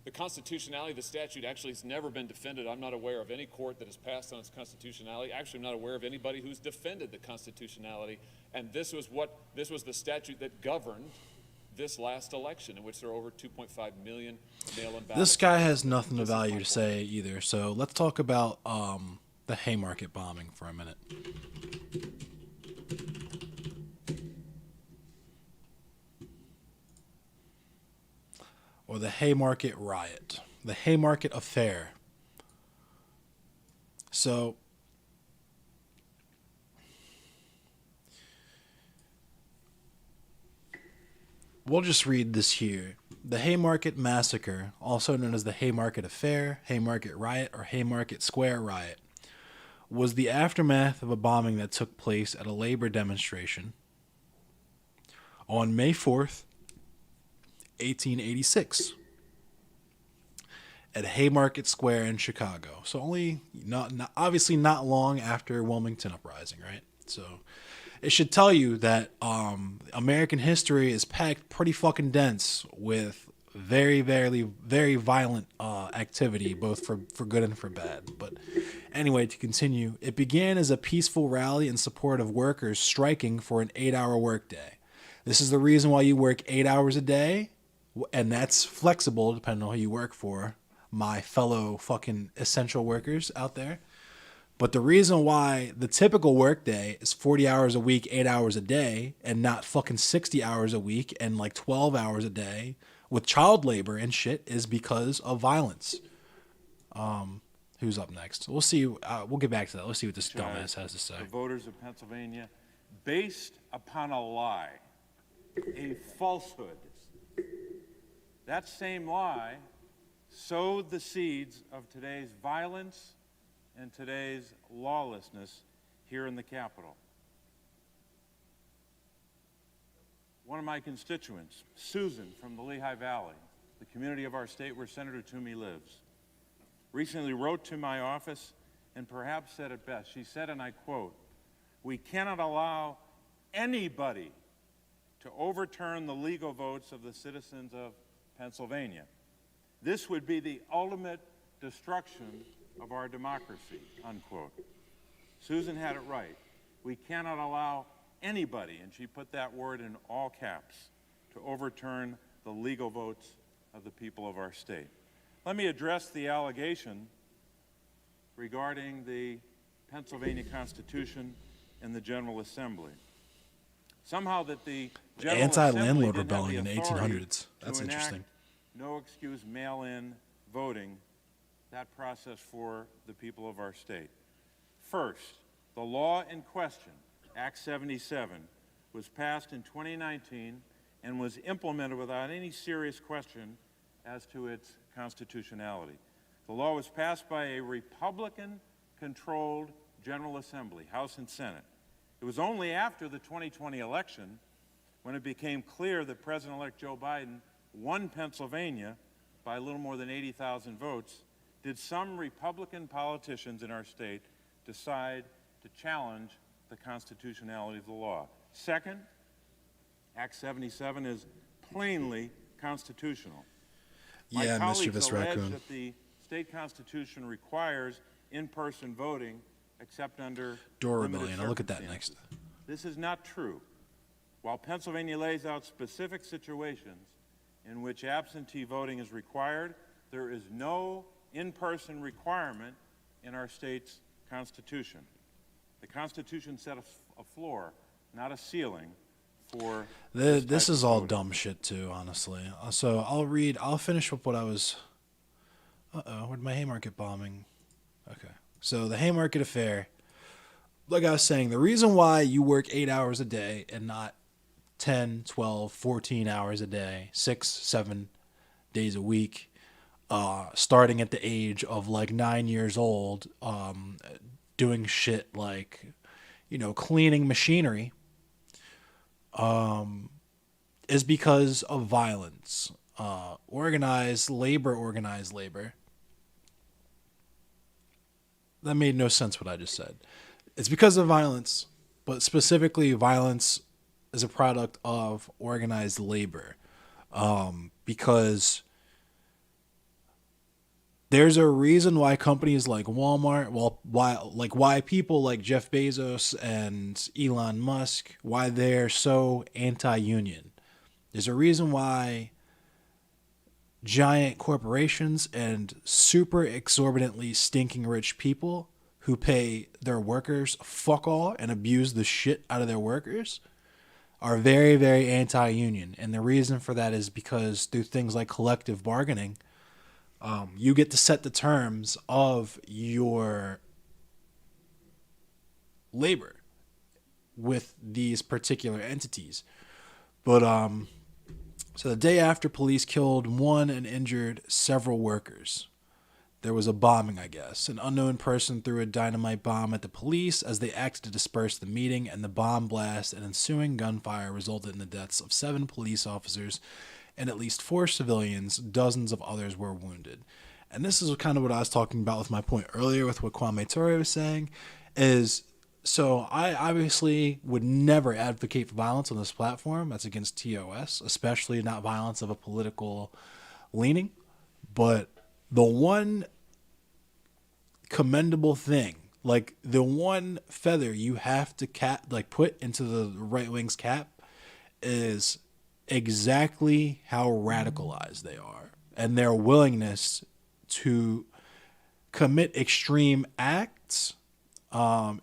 Speaker 21: The constitutionality of the statute actually has never been defended. I'm not aware of any court that has passed on its constitutionality. Actually, I'm not aware of anybody who's defended the constitutionality. And this was the statute that governed this last election, in which there are over 2.5 million mail-in ballots.
Speaker 1: This guy has nothing of value to say either, so let's talk about the Haymarket bombing for a minute. Or the Haymarket riot, the Haymarket affair. So, we'll just read this here. The Haymarket Massacre, also known as the Haymarket Affair, Haymarket Riot, or Haymarket Square Riot, was the aftermath of a bombing that took place at a labor demonstration on May 4th, 1886, at Haymarket Square in Chicago. So only, obviously not long after Wilmington Uprising, right? So it should tell you that American history is packed pretty fucking dense with very, very, very violent activity, both for good and for bad. But anyway, to continue, it began as a peaceful rally in support of workers striking for an 8-hour workday. This is the reason why you work 8 hours a day, and that's flexible depending on who you work for, my fellow fucking essential workers out there. But the reason why the typical workday is 40 hours a week, 8 hours a day, and not fucking 60 hours a week and like 12 hours a day with child labor and shit is because of violence. Who's up next? We'll see. We'll get back to that. Let's see what this dumbass has to say.
Speaker 9: The voters of Pennsylvania, based upon a lie, a falsehood. That same lie sowed the seeds of today's violence and today's lawlessness here in the Capitol. One of my constituents, Susan from the Lehigh Valley, the community of our state where Senator Toomey lives, recently wrote to my office and perhaps said it best. She said, and I quote, "We cannot allow anybody to overturn the legal votes of the citizens of Pennsylvania. This would be the ultimate destruction of our democracy," unquote. Susan had it right. We cannot allow anybody, and she put that word in all caps, to overturn the legal votes of the people of our state. Let me address the allegation regarding the Pennsylvania Constitution
Speaker 4: in the General Assembly. Somehow that the General
Speaker 1: Anti-landlord
Speaker 4: Assembly didn't have
Speaker 1: rebellion
Speaker 4: the
Speaker 1: in the
Speaker 4: authority
Speaker 1: 1800s. That's
Speaker 4: to enact
Speaker 1: interesting.
Speaker 4: no excuse mail-in voting, that process for the people of our state. First, the law in question, Act 77, was passed in 2019 and was implemented without any serious question as to its constitutionality. The law was passed by a Republican-controlled General Assembly, House and Senate. It was only after the 2020 election, when it became clear that President-elect Joe Biden won Pennsylvania by a little more than 80,000 votes, did some Republican politicians in our state decide to challenge the constitutionality of the law. Second, Act 77 is plainly constitutional. My
Speaker 1: Yeah,
Speaker 4: colleagues
Speaker 1: mischievous
Speaker 4: allege
Speaker 1: raccoon.
Speaker 4: that the state constitution requires in-person voting except under
Speaker 1: Door
Speaker 4: limited
Speaker 1: rebellion. I'll look at that next.
Speaker 4: circumstances. This is not true. While Pennsylvania lays out specific situations in which absentee voting is required, there is no in-person requirement in our state's constitution. The Constitution set a floor, not a ceiling, for
Speaker 1: This is all dumb shit too, honestly. So I'll finish with what I was. Where'd my Haymarket bombing? Okay. So the Haymarket affair, like I was saying, the reason why you work 8 hours a day and not 10, 12, 14 hours a day, 6, 7 days a week, starting at the age of like 9 years old, doing shit like, cleaning machinery, is because of violence. Organized labor. That made no sense what I just said. It's because of violence, but specifically violence is a product of organized labor. Because there's a reason why companies like Walmart, why people like Jeff Bezos and Elon Musk, why they're so anti-union. There's a reason why giant corporations and super exorbitantly stinking rich people who pay their workers fuck all and abuse the shit out of their workers are very, very anti-union. And the reason for that is because through things like collective bargaining, you get to set the terms of your labor with these particular entities. But so the day after police killed one and injured several workers, there was a bombing, I guess. An unknown person threw a dynamite bomb at the police as they acted to disperse the meeting, and the bomb blast and ensuing gunfire resulted in the deaths of 7 police officers and at least 4 civilians. Dozens of others were wounded. And this is kind of what I was talking about with my point earlier with what Kwame Ture was saying, is so I obviously would never advocate for violence on this platform. That's against TOS, especially not violence of a political leaning. But the one commendable thing, like the one feather you have to put into the right wing's cap, is exactly how radicalized they are and their willingness to commit extreme acts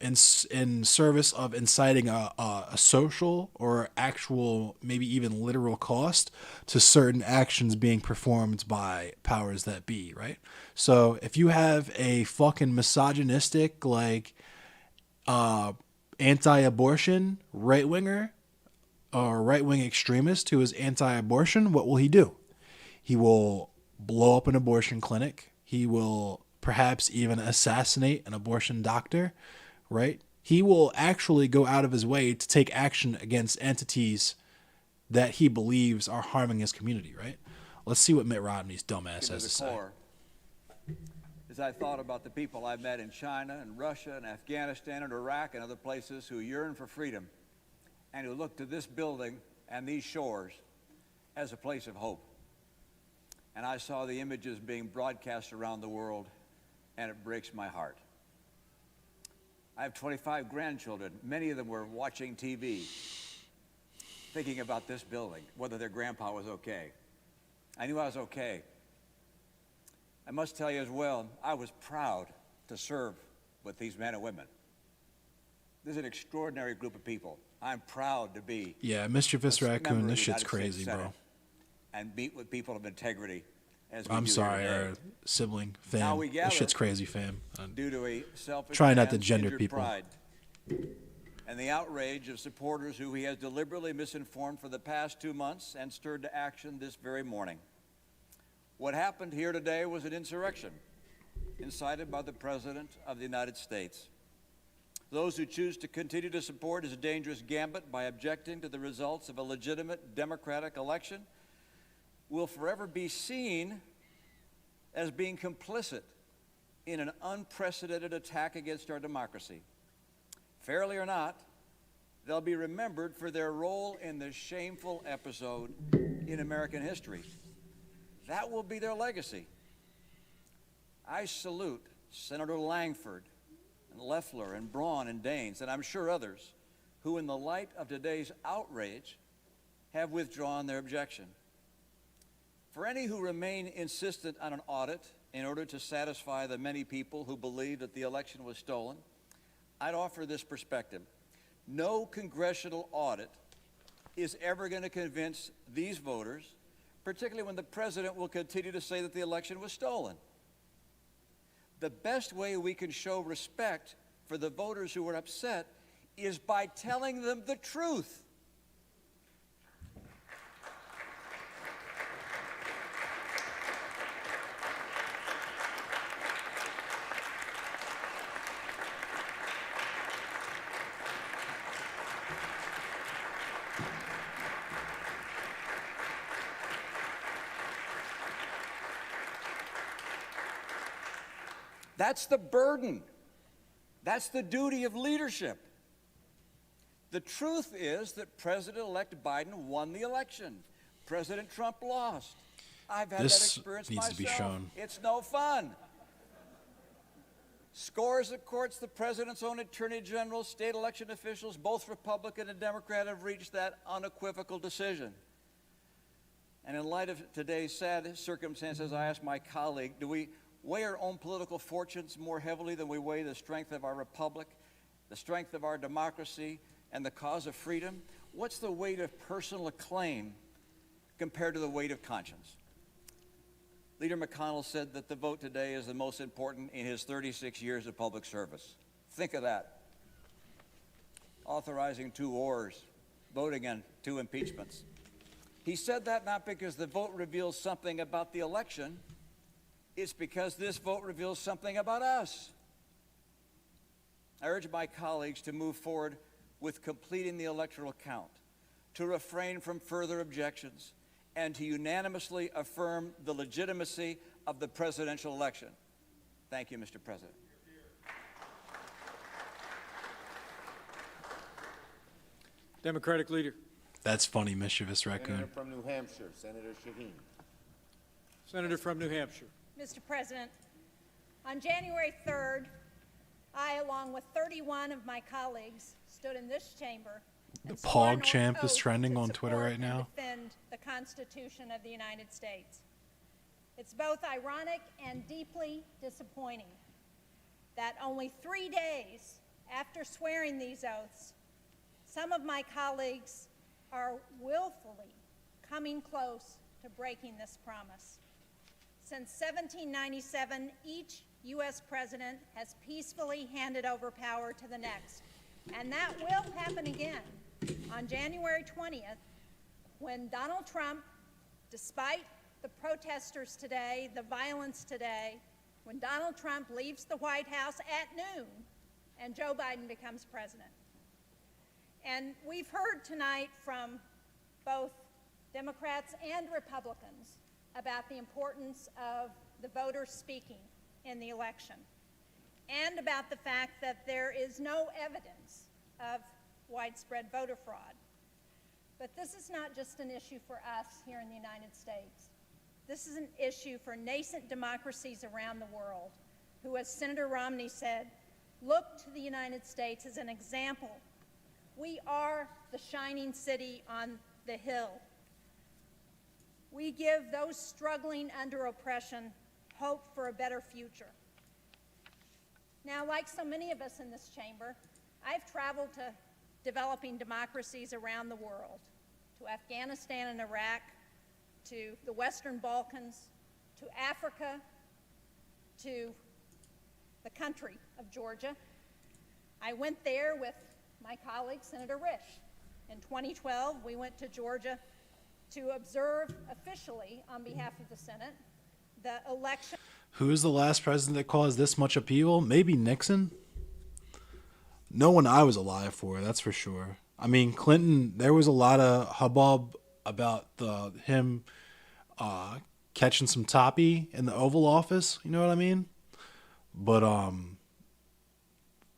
Speaker 1: in service of inciting a social or actual, maybe even literal cost to certain actions being performed by powers that be, right? So if you have a fucking misogynistic, anti-abortion right-winger or right-wing extremist who is anti-abortion, what will he do? He will blow up an abortion clinic. He will perhaps even assassinate an abortion doctor, right? He will actually go out of his way to take action against entities that he believes are harming his community, right? Let's see what Mitt Romney's dumbass has to say.
Speaker 22: As I thought about the people I met in China and Russia and Afghanistan and Iraq and other places who yearn for freedom and who look to this building and these shores as a place of hope. And I saw the images being broadcast around the world, and it breaks my heart. I have 25 grandchildren. Many of them were watching TV, thinking about this building, whether their grandpa was okay. I knew I was okay. I must tell you as well, I was proud to serve with these men and women. This is an extraordinary group of people. I'm proud to be
Speaker 1: Yeah, Mischievous
Speaker 22: a member
Speaker 1: Raccoon,
Speaker 22: of the
Speaker 1: this shit's
Speaker 22: United States
Speaker 1: crazy,
Speaker 22: Senate
Speaker 1: bro.
Speaker 22: and meet with people of integrity as we
Speaker 1: I'm
Speaker 22: do here
Speaker 1: sorry,
Speaker 22: today.
Speaker 1: our sibling,
Speaker 22: Now
Speaker 1: fam.
Speaker 22: we
Speaker 1: This
Speaker 22: gather
Speaker 1: shit's crazy, fam.
Speaker 22: due to a selfish
Speaker 1: Try not to
Speaker 22: man's
Speaker 1: gender
Speaker 22: injured
Speaker 1: people.
Speaker 22: pride and the outrage of supporters who he has deliberately misinformed for the past 2 months and stirred to action this very morning. What happened here today was an insurrection incited by the President of the United States. Those who choose to continue to support his dangerous gambit by objecting to the results of a legitimate democratic election will forever be seen as being complicit in an unprecedented attack against our democracy. Fairly or not, they'll be remembered for their role in this shameful episode in American history. That will be their legacy. I salute Senator Langford and Loeffler and Braun and Daines, and I'm sure others, who in the light of today's outrage have withdrawn their objection. For any who remain insistent on an audit in order to satisfy the many people who believe that the election was stolen, I'd offer this perspective. No congressional audit is ever going to convince these voters, particularly when the president will continue to say that the election was stolen. The best way we can show respect for the voters who are upset is by telling them the truth. That's the burden. That's the duty of leadership. The truth is that President-elect Biden won the election. President Trump lost. I've had that
Speaker 1: This
Speaker 22: experience
Speaker 1: needs
Speaker 22: myself.
Speaker 1: to be shown.
Speaker 22: It's no fun. Scores of courts, the president's own attorney general, state election officials, both Republican and Democrat, have reached that unequivocal decision. And in light of today's sad circumstances, I asked my colleague, do we weigh our own political fortunes more heavily than we weigh the strength of our republic, the strength of our democracy, and the cause of freedom? What's the weight of personal acclaim compared to the weight of conscience? Leader McConnell said that the vote today is the most important in his 36 years of public service. Think of that. Authorizing 2 wars, voting on 2 impeachments. He said that not because the vote reveals something about the election, it's because this vote reveals something about us. I urge my colleagues to move forward with completing the electoral count, to refrain from further objections, and to unanimously affirm the legitimacy of the presidential election. Thank you, Mr. President.
Speaker 10: Democratic leader.
Speaker 1: That's funny, Mischievous Raccoon.
Speaker 13: Senator from New Hampshire, Senator Shaheen.
Speaker 10: Senator from New Hampshire.
Speaker 2: Mr. President, on January 3rd, I, along with 31 of my colleagues, stood in this chamber
Speaker 1: The Pog Champ is trending on Twitter right now.
Speaker 2: defend the Constitution of the United States. It's both ironic and deeply disappointing that only 3 days after swearing these oaths, some of my colleagues are willfully coming close to breaking this promise. Since 1797, each U.S. president has peacefully handed over power to the next. And that will happen again on January 20th, when Donald Trump, despite the protesters today, the violence today, when Donald Trump leaves the White House at noon and Joe Biden becomes president. And we've heard tonight from both Democrats and Republicans about the importance of the voters speaking in the election, and about the fact that there is no evidence of widespread voter fraud. But this is not just an issue for us here in the United States. This is an issue for nascent democracies around the world who, as Senator Romney said, look to the United States as an example. We are the shining city on the hill. We give those struggling under oppression hope for a better future. Now, like so many of us in this chamber, I've traveled to developing democracies around the world, to Afghanistan and Iraq, to the Western Balkans, to Africa, to the country of Georgia. I went there with my colleague, Senator Risch. In 2012, we went to Georgia to observe officially, on behalf of the Senate, the election.
Speaker 1: Who is the last president that caused this much upheaval? Maybe Nixon? No one I was alive for, that's for sure. I mean, Clinton, there was a lot of hubbub about him catching some toppy in the Oval Office, you know what I mean? But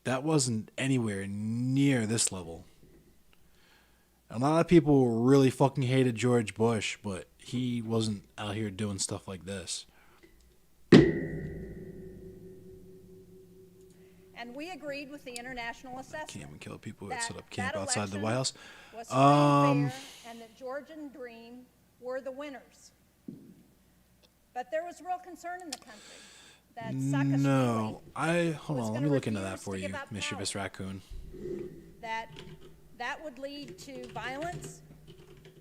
Speaker 1: that wasn't anywhere near this level. A lot of people really fucking hated George Bush, but he wasn't out here doing stuff like this.
Speaker 2: And we agreed with the international assessment.
Speaker 1: Can't even kill people who
Speaker 2: that
Speaker 1: set up camp
Speaker 2: that
Speaker 1: outside the
Speaker 2: election
Speaker 1: White House.
Speaker 2: Was free and fair, and the Georgian dream were the winners. But there was real concern in the country that Saakashvili
Speaker 1: No, hold on. Let me look into that for you, mischievous raccoon.
Speaker 2: That would lead to violence.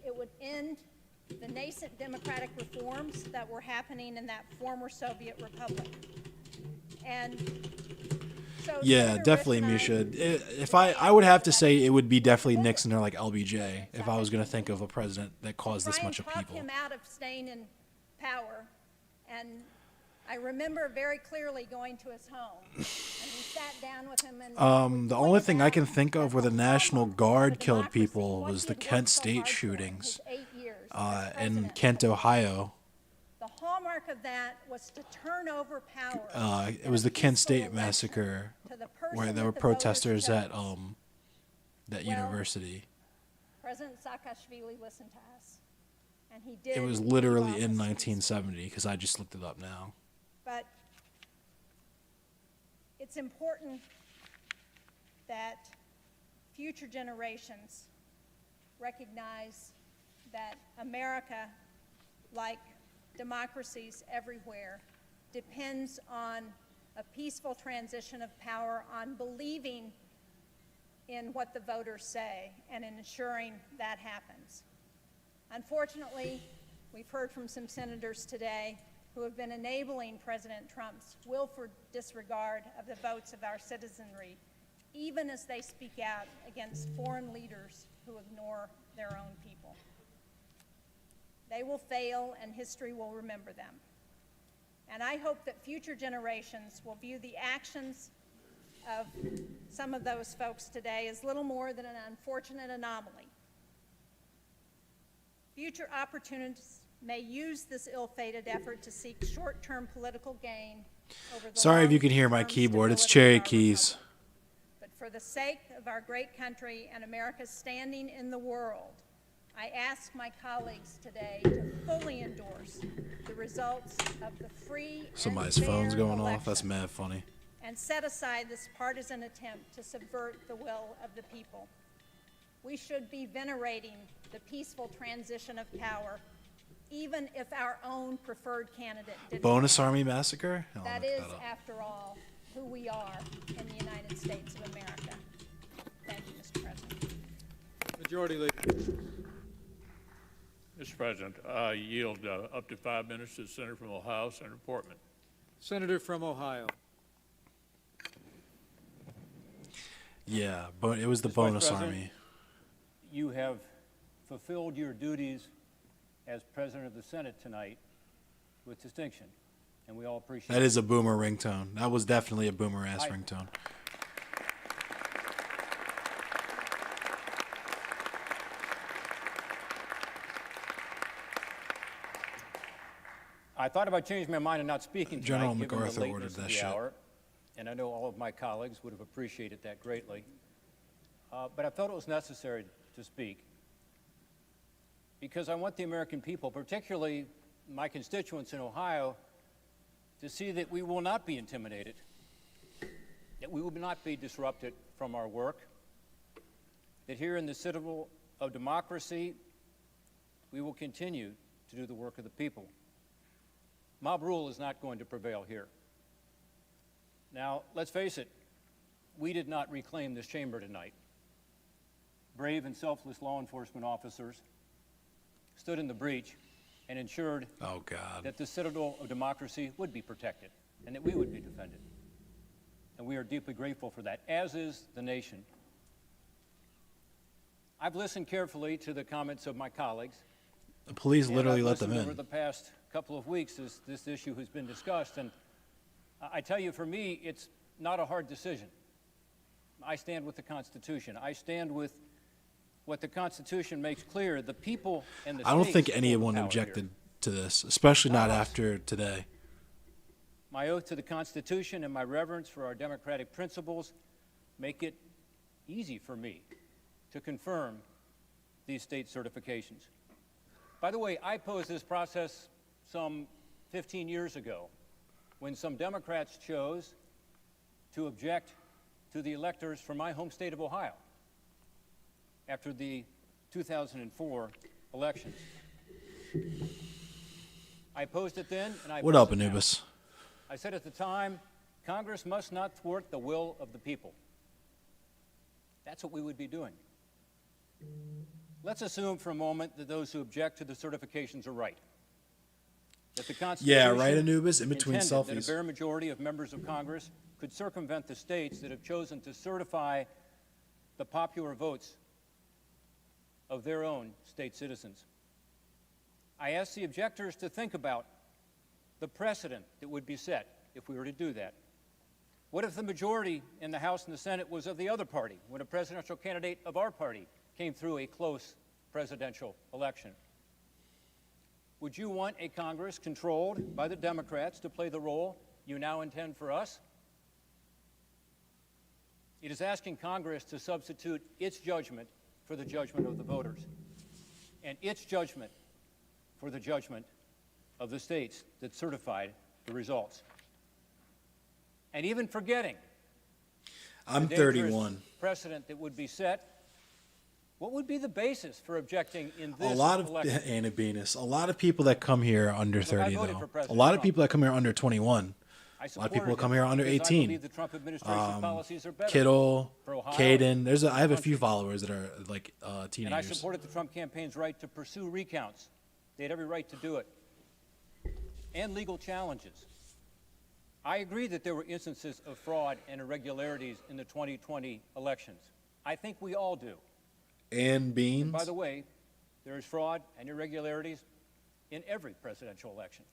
Speaker 2: It would end the nascent democratic reforms that were happening in that former Soviet republic. And so
Speaker 1: Yeah,
Speaker 2: Senator
Speaker 1: definitely,
Speaker 2: Risch and
Speaker 1: Misha. If I would have to say it would be definitely Nixon or like LBJ if I was going to think of a president that caused this much
Speaker 2: talk
Speaker 1: upheaval.
Speaker 2: him out of staying in power, and I remember very clearly going to his home, and we sat down with him. And
Speaker 1: The only thing I can think of where the National Guard killed people was the Kent State shootings in Kent, Ohio.
Speaker 2: The hallmark of that was to turn over power.
Speaker 1: It was the Kent State massacre where there were protesters at that university.
Speaker 2: President Saakashvili listened to us, and he did.
Speaker 1: It was
Speaker 2: leave
Speaker 1: literally
Speaker 2: office
Speaker 1: in 1970 because I just looked it up now.
Speaker 2: But it's important that future generations recognize that America, like democracies everywhere, depends on a peaceful transition of power, on believing in what the voters say and in ensuring that happens. Unfortunately, we've heard from some senators today who have been enabling President Trump's willful disregard of the votes of our citizenry, even as they speak out against foreign leaders who ignore their own people. They will fail, and history will remember them. And I hope that future generations will view the actions of some of those folks today as little more than an unfortunate anomaly. Future opportunists may use this ill-fated effort to seek short-term political gain over the
Speaker 1: Sorry if you can hear my
Speaker 2: long-term
Speaker 1: keyboard. It's
Speaker 2: stability
Speaker 1: cherry
Speaker 2: of our
Speaker 1: keys.
Speaker 2: republic. But for the sake of our great country and America's standing in the world, I ask my colleagues today to fully endorse the results of the free
Speaker 1: Somebody's
Speaker 2: and fair
Speaker 1: phone's going
Speaker 2: election
Speaker 1: off. That's mad funny.
Speaker 2: and set aside this partisan attempt to subvert the will of the people. We should be venerating the peaceful transition of power, even if our own preferred candidate didn't.
Speaker 1: Bonus Army Massacre? I'll
Speaker 2: That
Speaker 1: look
Speaker 2: is,
Speaker 1: up.
Speaker 2: after all, who we are in the United States of America. Thank you, Mr. President.
Speaker 10: Majority Leader.
Speaker 11: Mr. President, I yield up to 5 minutes to the Senator from Ohio, Senator Portman.
Speaker 10: Senator from Ohio.
Speaker 1: Yeah, but it was the
Speaker 3: Mr. Vice
Speaker 1: Bonus
Speaker 3: President,
Speaker 1: Army.
Speaker 3: You have fulfilled your duties as President of the Senate tonight with distinction, and we all appreciate it.
Speaker 1: That is a boomer ringtone. That was definitely a boomer ass ringtone.
Speaker 3: I thought about changing my mind and not speaking tonight,
Speaker 1: General
Speaker 3: given the
Speaker 1: MacArthur
Speaker 3: lateness
Speaker 1: ordered
Speaker 3: of
Speaker 1: that
Speaker 3: the
Speaker 1: shit.
Speaker 3: hour, and I know all of my colleagues would have appreciated that greatly. But I felt it was necessary to speak because I want the American people, particularly my constituents in Ohio, to see that we will not be intimidated, that we will not be disrupted from our work, that here in the citadel of democracy, we will continue to do the work of the people. Mob rule is not going to prevail here. Now, let's face it, we did not reclaim this chamber tonight. Brave and selfless law enforcement officers stood in the breach and ensured that the citadel of democracy would be protected and that we would be defended. And we are deeply grateful for that, as is the nation. I've listened carefully to the comments of my colleagues.
Speaker 1: The police
Speaker 3: and
Speaker 1: literally
Speaker 3: I've
Speaker 1: let them
Speaker 3: listened
Speaker 1: in.
Speaker 3: Over the past couple of weeks, as this issue has been discussed, and I tell you, for me, it's not a hard decision. I stand with the Constitution. I stand with what the Constitution makes clear. The people and the
Speaker 1: I don't
Speaker 3: states
Speaker 1: think anyone
Speaker 3: hold the power
Speaker 1: objected
Speaker 3: here.
Speaker 1: to this, especially not
Speaker 3: Not us.
Speaker 1: after today.
Speaker 3: My oath to the Constitution and my reverence for our democratic principles make it easy for me to confirm these state certifications. By the way, I posed this process some 15 years ago when some Democrats chose to object to the electors from my home state of Ohio after the 2004 elections. I posed it then, and I
Speaker 1: What
Speaker 3: pose
Speaker 1: up,
Speaker 3: it now.
Speaker 1: Anubis?
Speaker 3: I said at the time, Congress must not thwart the will of the people. That's what we would be doing. Let's assume for a moment that those who object to the certifications are right. That the Constitution
Speaker 1: right, Anubis, in between
Speaker 3: intended that
Speaker 1: selfies.
Speaker 3: a bare majority of members of Congress could circumvent the states that have chosen to certify the popular votes of their own state citizens. I ask the objectors to think about the precedent that would be set if we were to do that. What if the majority in the House and the Senate was of the other party when a presidential candidate of our party came through a close presidential election? Would you want a Congress controlled by the Democrats to play the role you now intend for us? It is asking Congress to substitute its judgment for the judgment of the voters, and its judgment for the judgment of the states that certified the results. And even forgetting
Speaker 1: I'm
Speaker 3: the dangerous
Speaker 1: 31.
Speaker 3: precedent that would be set, what would be the basis for objecting in this
Speaker 1: A lot of
Speaker 3: election?
Speaker 1: Anna Venus. A lot of people that come here are under
Speaker 3: Look, I
Speaker 1: 30,
Speaker 3: voted
Speaker 1: though.
Speaker 3: for
Speaker 1: A
Speaker 3: President
Speaker 1: lot of
Speaker 3: Trump.
Speaker 1: people that come here are under 21.
Speaker 3: I
Speaker 1: A lot of people
Speaker 3: supported
Speaker 1: come
Speaker 3: him
Speaker 1: here under
Speaker 3: because I
Speaker 1: 18.
Speaker 3: believe the Trump administration's policies are better
Speaker 1: Kittle,
Speaker 3: for Ohio
Speaker 1: Caden.
Speaker 3: and
Speaker 1: I have a
Speaker 3: the
Speaker 1: few
Speaker 3: country.
Speaker 1: followers that are like
Speaker 3: And I
Speaker 1: teenagers.
Speaker 3: supported the Trump campaign's right to pursue recounts. They had every right to do it. And legal challenges. I agree that there were instances of fraud and irregularities in the 2020 elections. I think we all do.
Speaker 1: And Beans.
Speaker 3: By the way, there is fraud and irregularities in every presidential election.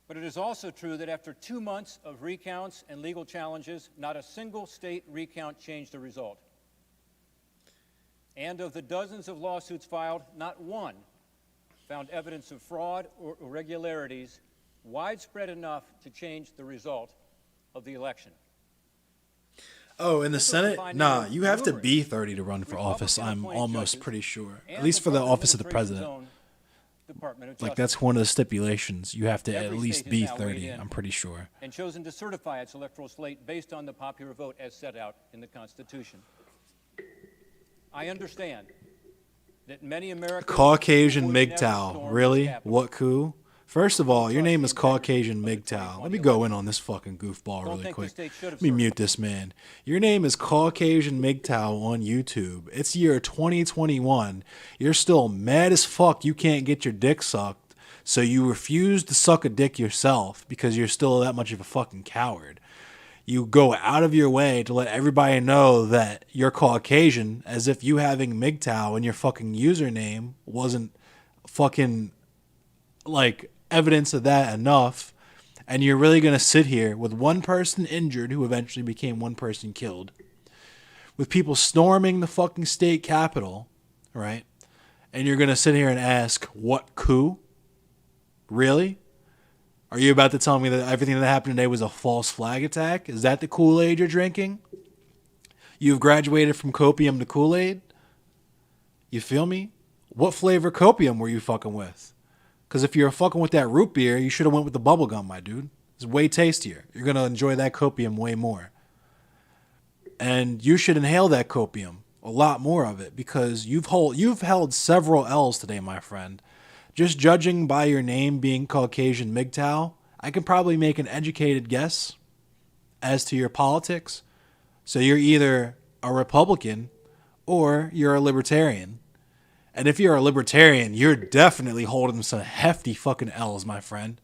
Speaker 3: But it is also true that after 2 months of recounts and legal challenges, not a single state recount changed the result. And of the dozens of lawsuits filed, not one found evidence of fraud or irregularities widespread enough to change the result of the election.
Speaker 1: Oh, in the
Speaker 3: This was the
Speaker 1: Senate?
Speaker 3: finding
Speaker 1: Nah,
Speaker 3: of
Speaker 1: you have to
Speaker 3: numerous
Speaker 1: be 30 to run for office, I'm
Speaker 3: Republican-appointed
Speaker 1: almost
Speaker 3: judges
Speaker 1: pretty sure. At
Speaker 3: and
Speaker 1: least for the
Speaker 3: Trump
Speaker 1: office of the
Speaker 3: administration's
Speaker 1: president.
Speaker 3: own Department of
Speaker 1: Like,
Speaker 3: Justice.
Speaker 1: that's one of the stipulations. You have to at
Speaker 3: Every
Speaker 1: least
Speaker 3: state
Speaker 1: be
Speaker 3: has now weighed
Speaker 1: 30,
Speaker 3: in
Speaker 1: I'm pretty sure.
Speaker 3: and chosen to certify its electoral slate based on the popular vote as set out in the Constitution. I understand that many Americans
Speaker 1: Caucasian
Speaker 3: would never
Speaker 1: MGTOW.
Speaker 3: storm
Speaker 1: Really?
Speaker 3: the Capitol.
Speaker 1: What coup? First of all, your name is Caucasian MGTOW. Let me go in on this fucking goofball really
Speaker 3: think the
Speaker 1: quick.
Speaker 3: state should have
Speaker 1: Let me mute this man. Your name is Caucasian MGTOW on YouTube. It's year 2021. You're still mad as fuck you can't get your dick sucked, so you refuse to suck a dick yourself because you're still that much of a fucking coward. You go out of your way to let everybody know that you're Caucasian, as if you having MGTOW in your fucking username wasn't fucking like evidence of that enough. And you're really going to sit here with one person injured who eventually became one person killed, with people storming the fucking state capitol, right? And you're going to sit here and ask, what coup? Really? Are you about to tell me that everything that happened today was a false flag attack? Is that the Kool-Aid you're drinking? You've graduated from copium to Kool-Aid? You feel me? What flavor copium were you fucking with? Because if you're fucking with that root beer, you should have went with the bubble gum, my dude. It's way tastier. You're going to enjoy that copium way more. And you should inhale that copium, a lot more of it, because you've held several L's today, my friend. Just judging by your name being Caucasian MGTOW, I can probably make an educated guess as to your politics. So you're either a Republican or you're a libertarian. And if you're a libertarian, you're definitely holding some hefty fucking L's, my friend.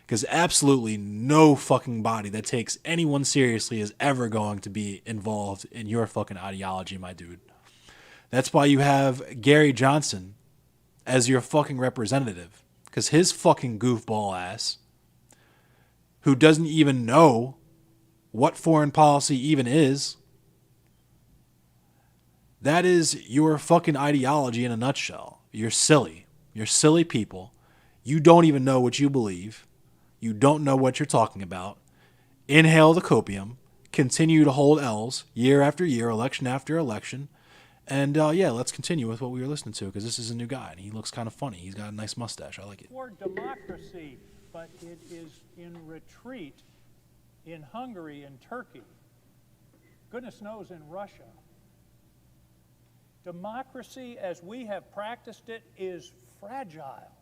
Speaker 1: Because absolutely no fucking body that takes anyone seriously is ever going to be involved in your fucking ideology, my dude. That's why you have Gary Johnson as your fucking representative. Because his fucking goofball ass, who doesn't even know what foreign policy even is, that is your fucking ideology in a nutshell. You're silly. You're silly people. You don't even know what you believe. You don't know what you're talking about. Inhale the copium. Continue to hold L's year after year, election after election. And yeah, let's continue with what we were listening to, because this is a new guy, and he looks kind of funny. He's got a nice mustache. I like it.
Speaker 6: For democracy, but it is in retreat in Hungary and Turkey. Goodness knows in Russia. Democracy, as we have practiced it, is fragile.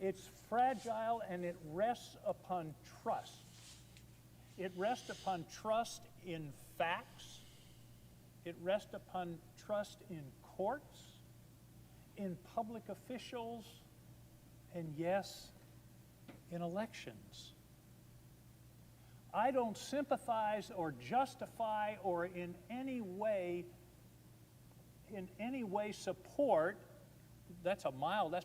Speaker 6: It's fragile, and it rests upon trust. It rests upon trust in facts. It rests upon trust in courts, in public officials, and yes, in elections. I don't sympathize or justify or in any way support, that's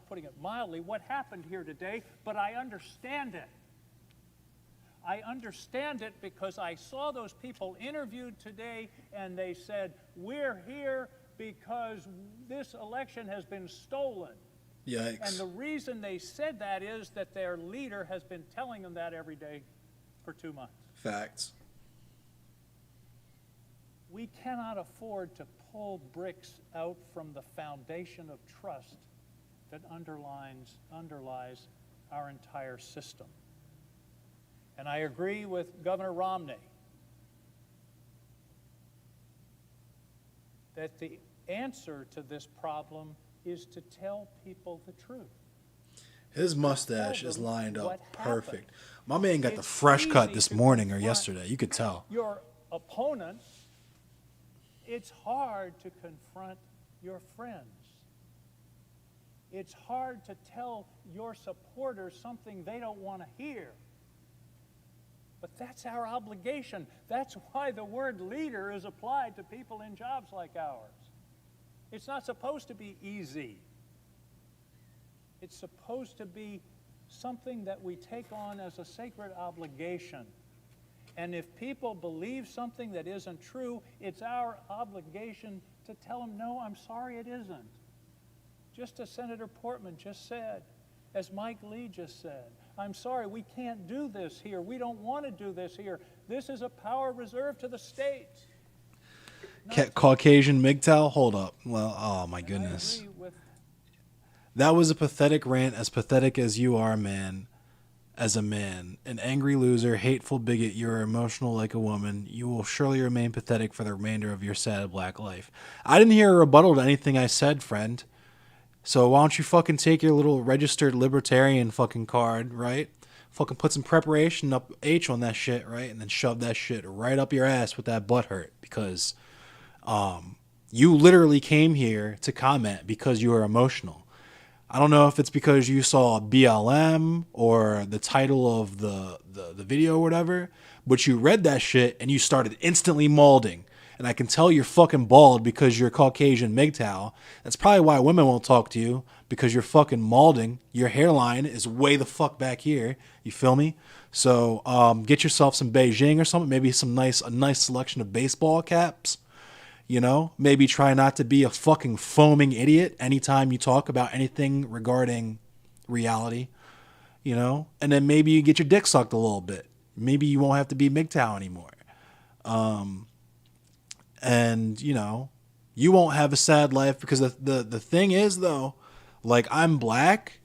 Speaker 6: putting it mildly, what happened here today, but I understand it. I understand it because I saw those people interviewed today, and they said, we're here because this election has been stolen.
Speaker 1: Yikes.
Speaker 6: And the reason they said that is that their leader has been telling them that every day for 2 months.
Speaker 1: Facts.
Speaker 6: We cannot afford to pull bricks out from the foundation of trust that underlies our entire system. And I agree with Governor Romney that the answer to this problem is to tell people the truth.
Speaker 1: His mustache is lined up perfect. My man got the fresh cut this morning or yesterday. You could tell.
Speaker 6: Your opponents, it's hard to confront your friends. It's hard to tell your supporters something they don't want to hear. But that's our obligation. That's why the word leader is applied to people in jobs like ours. It's not supposed to be easy. It's supposed to be something that we take on as a sacred obligation. And if people believe something that isn't true, it's our obligation to tell them, no, I'm sorry, it isn't. Just as Senator Portman just said, as Mike Lee just said, I'm sorry, we can't do this here. We don't want to do this here. This is a power reserved to the states.
Speaker 1: Caucasian MGTOW? Hold up. Well, oh my goodness. That was a pathetic rant, as pathetic as you are, man. As a man, an angry loser, hateful bigot, you are emotional like a woman. You will surely remain pathetic for the remainder of your sad black life. I didn't hear a rebuttal to anything I said, friend. So why don't you fucking take your little registered libertarian fucking card, right? Fucking put some preparation up H on that shit, right? And then shove that shit right up your ass with that butt hurt. Because you literally came here to comment because you are emotional. I don't know if it's because you saw BLM or the title of the video or whatever, but you read that shit and you started instantly molding. And I can tell you're fucking bald because you're Caucasian MGTOW. That's probably why women won't talk to you, because you're fucking molding. Your hairline is way the fuck back here. You feel me? So get yourself some Beijing or something. Maybe a nice selection of baseball caps. You know, maybe try not to be a fucking foaming idiot anytime you talk about anything regarding reality, you know, and then maybe you get your dick sucked a little bit. Maybe you won't have to be MGTOW anymore. And, you know, you won't have a sad life, because the thing is, though, like, I'm black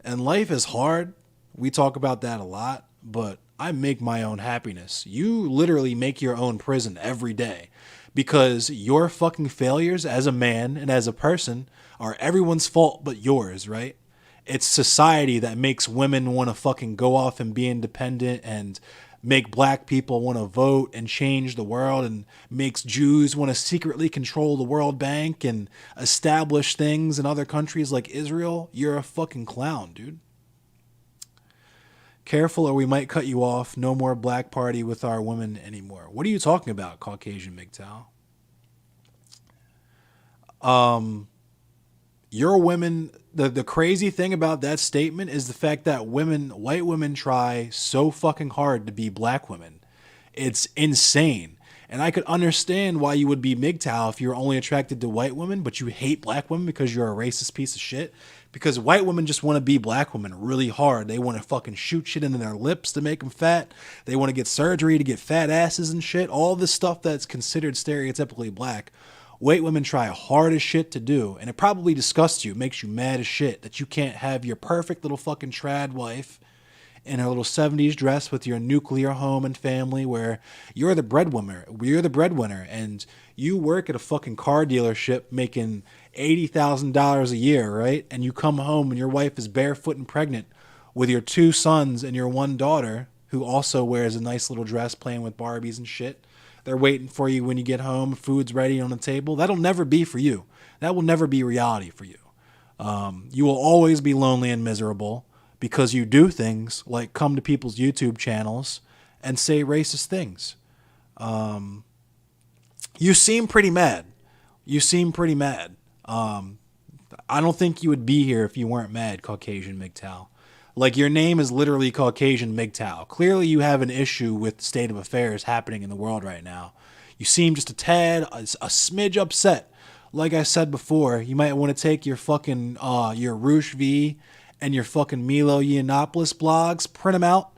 Speaker 1: and life is hard. We talk about that a lot, but I make my own happiness. You literally make your own prison every day. Because your fucking failures as a man and as a person are everyone's fault but yours, right? It's society that makes women want to fucking go off and be independent and make black people want to vote and change the world, and makes Jews want to secretly control the World Bank and establish things in other countries like Israel, you're a fucking clown, dude. Careful or we might cut you off. No more black party with our women anymore. What are you talking about, Caucasian MGTOW? Your women, the crazy thing about that statement is the fact that white women try so fucking hard to be black women. It's insane. And I could understand why you would be MGTOW if you're only attracted to white women, but you hate black women because you're a racist piece of shit. Because white women just want to be black women really hard. They want to fucking shoot shit into their lips to make them fat. They want to get surgery to get fat asses and shit. All this stuff that's considered stereotypically black. White women try hard as shit to do. And it probably disgusts you, makes you mad as shit that you can't have your perfect little fucking trad wife in her little 70s dress with your nuclear home and family where you're the breadwinner. You're the breadwinner and you work at a fucking car dealership making $80,000 a year, right? And you come home and your wife is barefoot and pregnant with your 2 sons and your 1 daughter who also wears a nice little dress playing with Barbies and shit. They're waiting for you when you get home. Food's ready on the table. That'll never be for you. That will never be reality for you. You will always be lonely and miserable because you do things like come to people's YouTube channels and say racist things. You seem pretty mad. You seem pretty mad. I don't think you would be here if you weren't mad, Caucasian MGTOW. Like, your name is literally Caucasian MGTOW. Clearly you have an issue with the state of affairs happening in the world right now. You seem just a tad, a smidge upset. Like I said before, you might want to take your fucking, your Roosh V and your fucking Milo Yiannopoulos blogs, print them out,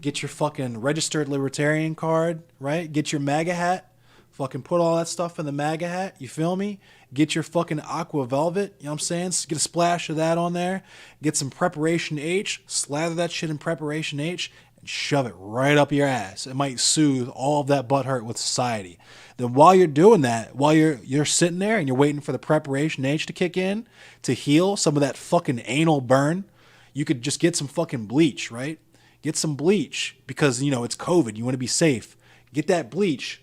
Speaker 1: get your fucking registered libertarian card, right? Get your MAGA hat, fucking put all that stuff in the MAGA hat, you feel me? Get your fucking Aqua Velvet, you know what I'm saying? Get a splash of that on there. Get some Preparation H, slather that shit in Preparation H, and shove it right up your ass. It might soothe all of that butthurt with society. Then while you're doing that, while you're sitting there and you're waiting for the Preparation H to kick in to heal some of that fucking anal burn, you could just get some fucking bleach, right? Get some bleach because, you know, it's COVID. You want to be safe. Get that bleach.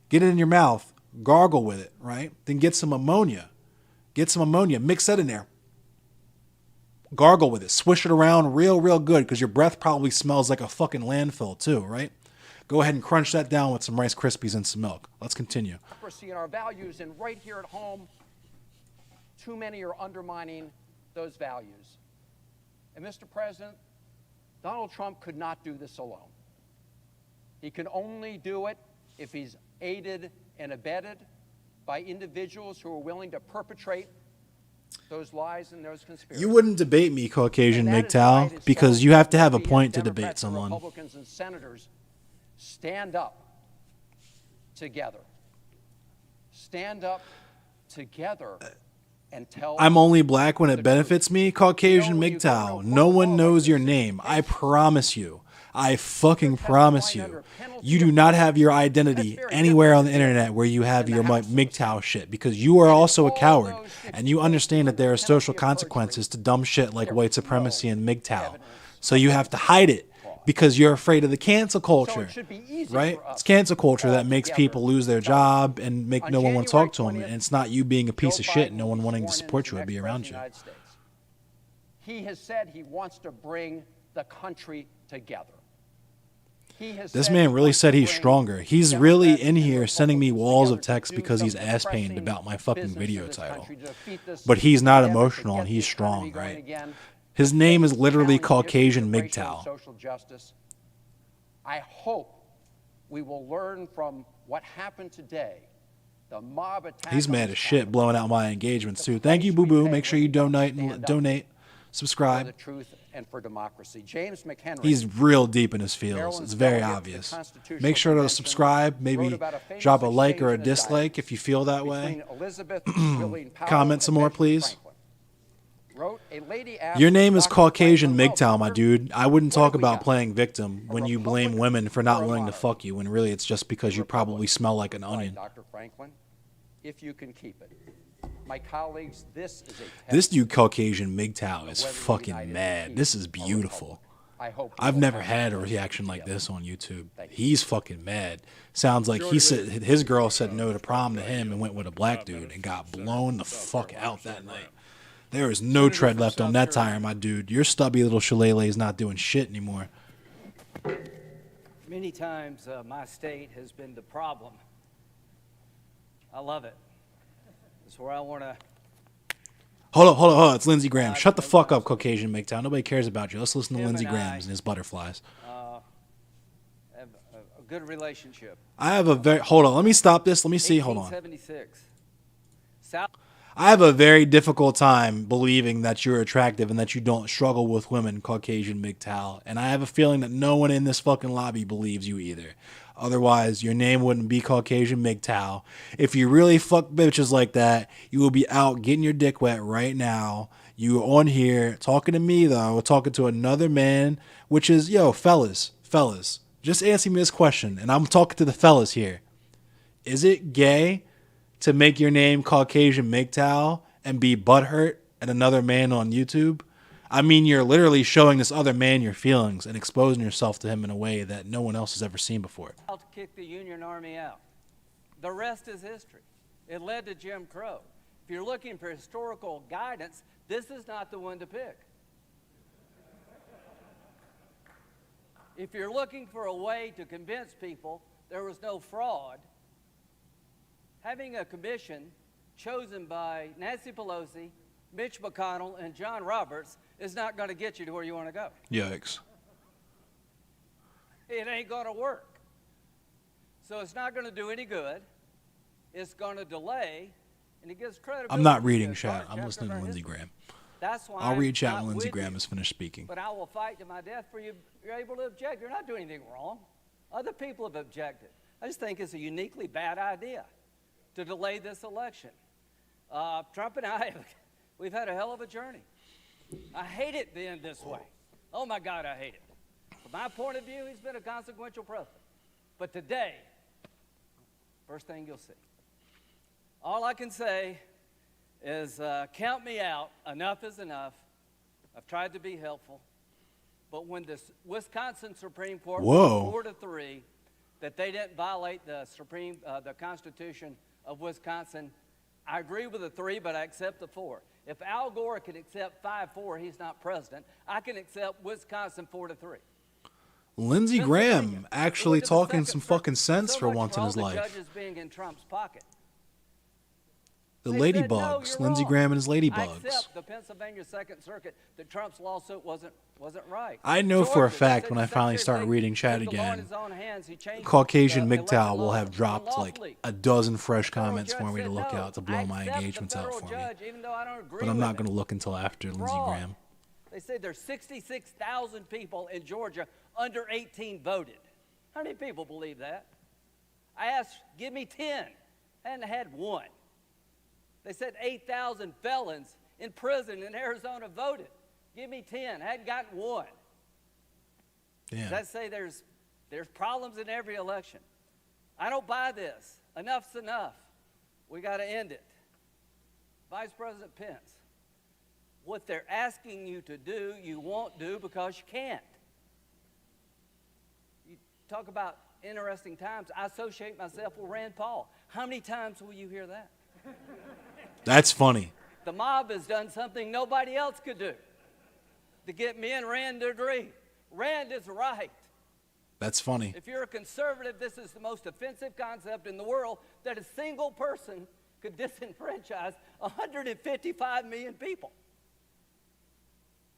Speaker 1: Get it in your mouth. Gargle with it, right? Then get some ammonia. Get some ammonia. Mix that in there. Gargle with it. Swish it around real good because your breath probably smells like a fucking landfill too, right? Go ahead and crunch that down with some Rice Krispies and some milk. Let's continue.
Speaker 7: Democracy and our values, and right here at home, too many are undermining those values. And Mr. President, Donald Trump could not do this alone. He can only do it if he's aided and abetted by individuals who are willing to perpetrate those lies and those conspiracies.
Speaker 1: You wouldn't debate me, Caucasian MGTOW, because you have to have a point to debate someone.
Speaker 7: Republicans and senators stand up together. Stand up together and tell.
Speaker 1: I'm only black when it benefits me, Caucasian MGTOW. No one knows your name. I promise you. I fucking promise you. You do not have your identity anywhere on the internet where you have your MGTOW shit because you are also a coward and you understand that there are social consequences to dumb shit like white supremacy and MGTOW. So you have to hide it because you're afraid of the cancel culture, right? It's cancel culture that makes people lose their job and make no one want to talk to them. And it's not you being a piece of shit and no one wanting to support you or be around you.
Speaker 7: He has said he wants to bring the country together.
Speaker 1: This man really said he's stronger. He's really in here sending me walls of text because he's ass pained about my fucking video title. But he's not emotional and he's strong, right? His name is literally Caucasian MGTOW.
Speaker 7: Social justice. I hope we will learn from what happened today. The mob attack.
Speaker 1: He's mad as shit blowing out my engagements too. Thank you, Boo Boo. Make sure you donate, subscribe.
Speaker 7: For the truth and for democracy. James McHenry.
Speaker 1: He's real deep in his feels. It's very obvious. Make sure to subscribe. Maybe drop a like or a dislike if you feel that way. Comment some more, please. Your name is Caucasian MGTOW, my dude. I wouldn't talk about playing victim when you blame women for not willing to fuck you, when really it's just because you probably smell like an onion.
Speaker 7: Dr. Franklin, if you can keep it. My colleagues, this is a
Speaker 1: This dude Caucasian MGTOW is fucking mad. This is beautiful.
Speaker 7: I hope
Speaker 1: I've never had a reaction like this on YouTube. He's fucking mad. Sounds like he said his girl said no to prom to him and went with a black dude and got blown the fuck out that night. There is no tread left on that tire, my dude. Your stubby little shillelagh is not doing shit anymore.
Speaker 8: Many times my state has been the problem. I love it. It's where I want to.
Speaker 1: Hold on. It's Lindsey Graham. Shut the fuck up, Caucasian MGTOW. Nobody cares about you. Let's listen to Lindsey Graham and his butterflies.
Speaker 8: Have a good relationship.
Speaker 1: I have a very... Hold on. Let me stop this. Let me see. Hold on.
Speaker 8: 1876. South.
Speaker 1: I have a very difficult time believing that you're attractive and that you don't struggle with women, Caucasian MGTOW. And I have a feeling that no one in this fucking lobby believes you either. Otherwise, your name wouldn't be Caucasian MGTOW. If you really fuck bitches like that, you will be out getting your dick wet right now. You are on here talking to me, though, talking to another man, which is, yo, fellas, just answer me this question. And I'm talking to the fellas here. Is it gay to make your name Caucasian MGTOW and be butthurt at another man on YouTube? I mean, you're literally showing this other man your feelings and exposing yourself to him in a way that no one else has ever seen before.
Speaker 8: To kick the Union Army out. The rest is history. It led to Jim Crow. If you're looking for historical guidance, this is not the one to pick. If you're looking for a way to convince people there was no fraud, having a commission chosen by Nancy Pelosi, Mitch McConnell, and John Roberts is not going to get you to where you want to go.
Speaker 1: Yikes.
Speaker 8: It ain't going to work. So it's not going to do any good. It's going to delay, and it gives credibility.
Speaker 1: I'm not reading chat. I'm listening to Lindsey Graham.
Speaker 8: That's why
Speaker 1: I'll read chat
Speaker 8: I'm
Speaker 1: when Lindsey
Speaker 8: with
Speaker 1: Graham
Speaker 8: you.
Speaker 1: is finished speaking.
Speaker 8: But I will fight to my death for you. You're able to object. You're not doing anything wrong. Other people have objected. I just think it's a uniquely bad idea to delay this election. Trump and I, we've had a hell of a journey. I hate it being this way. Oh my God, I hate it. From my point of view, he's been a consequential president. But today, first thing you'll see. All I can say is count me out. Enough is enough. I've tried to be helpful. But when the Wisconsin Supreme Court ruled 4-3 that they didn't violate the Constitution of Wisconsin, I agree with the 3, but I accept the 4. If Al Gore can accept 5-4, he's not president. I can accept Wisconsin 4-3.
Speaker 1: Lindsey Graham actually talking some fucking sense for once in his life.
Speaker 8: Judges being in Trump's pocket.
Speaker 1: The
Speaker 8: They said,
Speaker 1: ladybugs.
Speaker 8: "No,
Speaker 1: Lindsey
Speaker 8: you're
Speaker 1: Graham
Speaker 8: wrong."
Speaker 1: and his
Speaker 8: I
Speaker 1: ladybugs.
Speaker 8: accept the Pennsylvania Second Circuit that Trump's lawsuit wasn't right.
Speaker 1: I know for a
Speaker 8: Georgia,
Speaker 1: fact
Speaker 8: they
Speaker 1: when I
Speaker 8: said
Speaker 1: finally start
Speaker 8: Secretary
Speaker 1: reading chat
Speaker 8: took the law in
Speaker 1: again,
Speaker 8: his own hands. He changed
Speaker 1: Caucasian
Speaker 8: the
Speaker 1: MGTOW
Speaker 8: election
Speaker 1: will
Speaker 8: laws
Speaker 1: have dropped like
Speaker 8: unlawfully.
Speaker 1: a dozen fresh
Speaker 8: Federal
Speaker 1: comments
Speaker 8: judge
Speaker 1: for me to
Speaker 8: said
Speaker 1: look
Speaker 8: no.
Speaker 1: out to
Speaker 8: I
Speaker 1: blow my
Speaker 8: accept the
Speaker 1: engagements out
Speaker 8: federal
Speaker 1: for me.
Speaker 8: judge, even though I don't agree
Speaker 1: But I'm
Speaker 8: with
Speaker 1: not
Speaker 8: it.
Speaker 1: going to look until after Lindsey
Speaker 8: Fraud.
Speaker 1: Graham.
Speaker 8: They said there's 66,000 people in Georgia under 18 voted. How many people believe that? I asked, give me 10. I hadn't had one. They said 8,000 felons in prison in Arizona voted. Give me 10. I hadn't gotten one. Does that say there's problems in every election? I don't buy this. Enough's enough. We got to end it. Vice President Pence, what they're asking you to do, you won't do because you can't. You talk about interesting times. I associate myself with Rand Paul. How many times will you hear that?
Speaker 1: That's funny.
Speaker 8: The mob has done something nobody else could do to get me and Rand to agree. Rand is right.
Speaker 1: That's funny.
Speaker 8: If you're a conservative, this is the most offensive concept in the world, that a single person could disenfranchise 155 million people.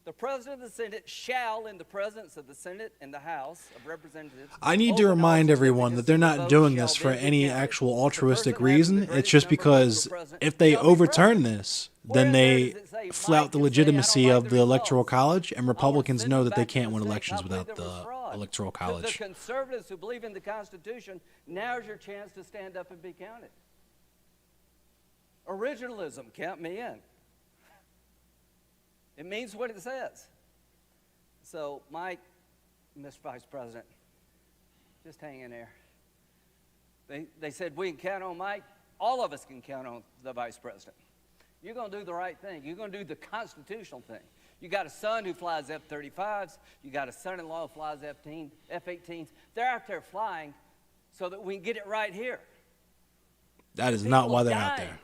Speaker 8: The President of the Senate shall, in the presence of the Senate and the House of Representatives...
Speaker 1: I need to remind everyone that they're not doing this for any actual altruistic reason. It's just because if they overturn this, then they flout the legitimacy of the Electoral College, and Republicans know that they can't win elections without the Electoral
Speaker 8: To
Speaker 1: College.
Speaker 8: the conservatives who believe in the Constitution, now's your chance to stand up and be counted. Originalism, count me in. It means what it says. So, Mike, Mr. Vice President, just hang in there. They said we can count on Mike. All of us can count on the Vice President. You're going to do the right thing. You're going to do the constitutional thing. You got a son who flies F-35s. You got a son-in-law who flies F-18s. They're out there flying so that we can get it right here.
Speaker 1: That is not why they're out there.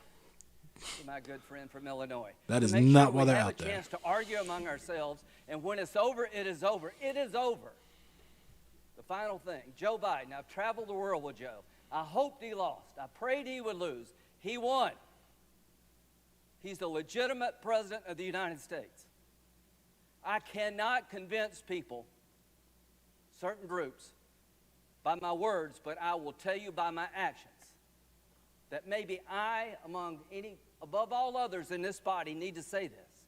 Speaker 8: My good friend from Illinois.
Speaker 1: That is
Speaker 8: make
Speaker 1: not
Speaker 8: sure
Speaker 1: why they're
Speaker 8: we have
Speaker 1: out
Speaker 8: a
Speaker 1: there.
Speaker 8: chance to argue among ourselves, and when it's over, it is over. It is over. The final thing, Joe Biden. I've traveled the world with Joe. I hoped he lost. I prayed he would lose. He won. He's the legitimate president of the United States. I cannot convince people, certain groups, by my words, but I will tell you by my actions that maybe I, above all others in this body, need to say this.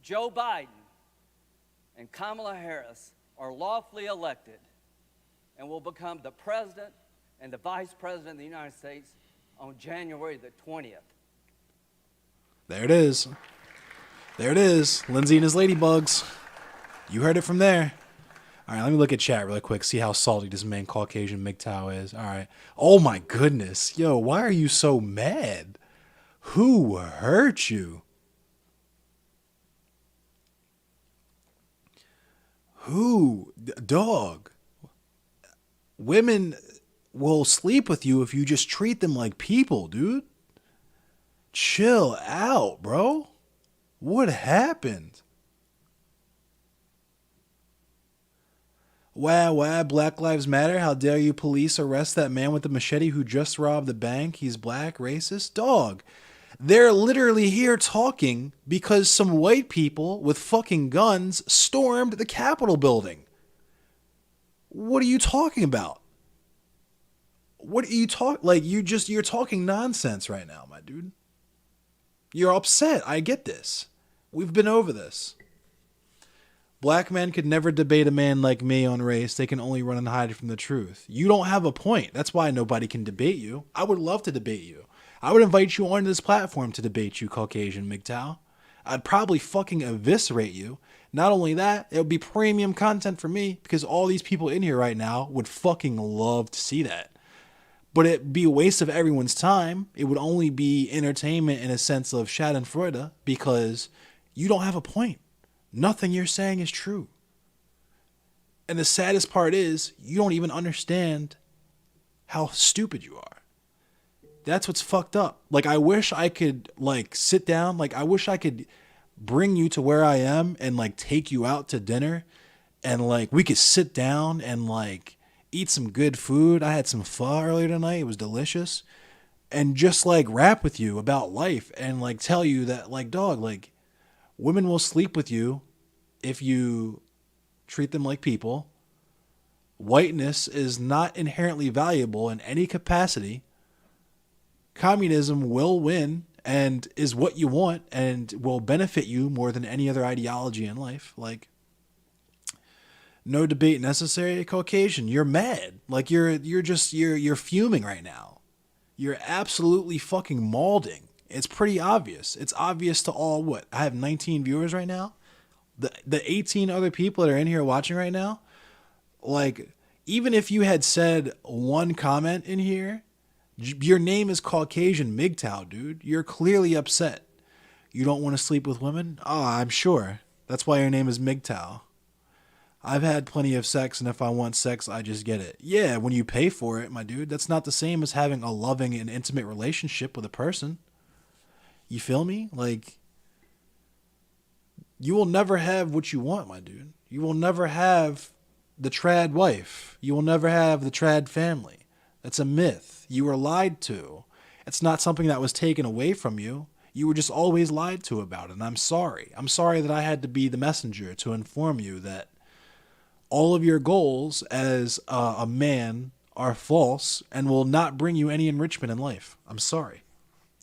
Speaker 8: Joe Biden and Kamala Harris are lawfully elected and will become the president and the vice president of the United States on January the 20th.
Speaker 1: There it is. There it is. Lindsay and his ladybugs. You heard it from there. All right, let me look at chat really quick, see how salty this man Caucasian MGTOW is. All right. Oh, my goodness. Yo, why are you so mad? Who hurt you? Who? Dog. Women will sleep with you if you just treat them like people, dude. Chill out, bro. What happened? Wow, Black Lives Matter. How dare you police arrest that man with the machete who just robbed the bank? He's black, racist. Dog. They're literally here talking because some white people with fucking guns stormed the Capitol building. What are you talking about? What are you you're talking nonsense right now, my dude. You're upset. I get this. We've been over this. Black men could never debate a man like me on race. They can only run and hide from the truth. You don't have a point. That's why nobody can debate you. I would love to debate you. I would invite you onto this platform to debate you, Caucasian MGTOW. I'd probably fucking eviscerate you. Not only that, it would be premium content for me because all these people in here right now would fucking love to see that. But it'd be a waste of everyone's time. It would only be entertainment in a sense of schadenfreude because you don't have a point. Nothing you're saying is true. And the saddest part is you don't even understand how stupid you are. That's what's fucked up. Like, I wish I could, sit down. I wish I could bring you to where I am and, take you out to dinner. And, we could sit down and, eat some good food. I had some pho earlier tonight. It was delicious. And just, rap with you about life and, tell you that, dog, women will sleep with you if you treat them like people. Whiteness is not inherently valuable in any capacity. Communism will win and is what you want and will benefit you more than any other ideology in life. No debate necessary. Caucasian, you're mad. You're fuming right now. You're absolutely fucking maulding. It's pretty obvious. It's obvious to all I have 19 viewers right now. The 18 other people that are in here watching right now, even if you had said one comment in here, your name is Caucasian MGTOW, dude. You're clearly upset. You don't want to sleep with women? Oh, I'm sure. That's why your name is MGTOW. I've had plenty of sex, and if I want sex, I just get it. Yeah, when you pay for it, my dude. That's not the same as having a loving and intimate relationship with a person. You feel me? You will never have what you want, my dude. You will never have the trad wife. You will never have the trad family. That's a myth. You were lied to. It's not something that was taken away from you. You were just always lied to about it, and I'm sorry. I'm sorry that I had to be the messenger to inform you that all of your goals as a man are false and will not bring you any enrichment in life. I'm sorry.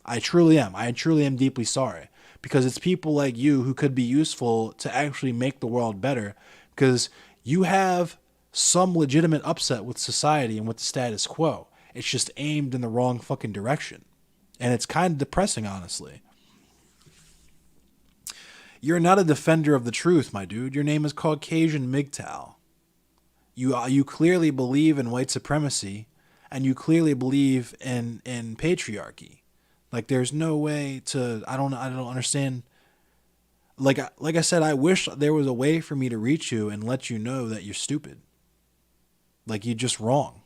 Speaker 1: I truly am. I truly am deeply sorry. Because it's people like you who could be useful to actually make the world better. Because you have some legitimate upset with society and with the status quo. It's just aimed in the wrong fucking direction. And it's kind of depressing, honestly. You're not a defender of the truth, my dude. Your name is Caucasian MGTOW. You clearly believe in white supremacy, and you clearly believe in patriarchy. There's no way to. I don't understand. like I said, I wish there was a way for me to reach you and let you know that you're stupid. Like, you're just wrong.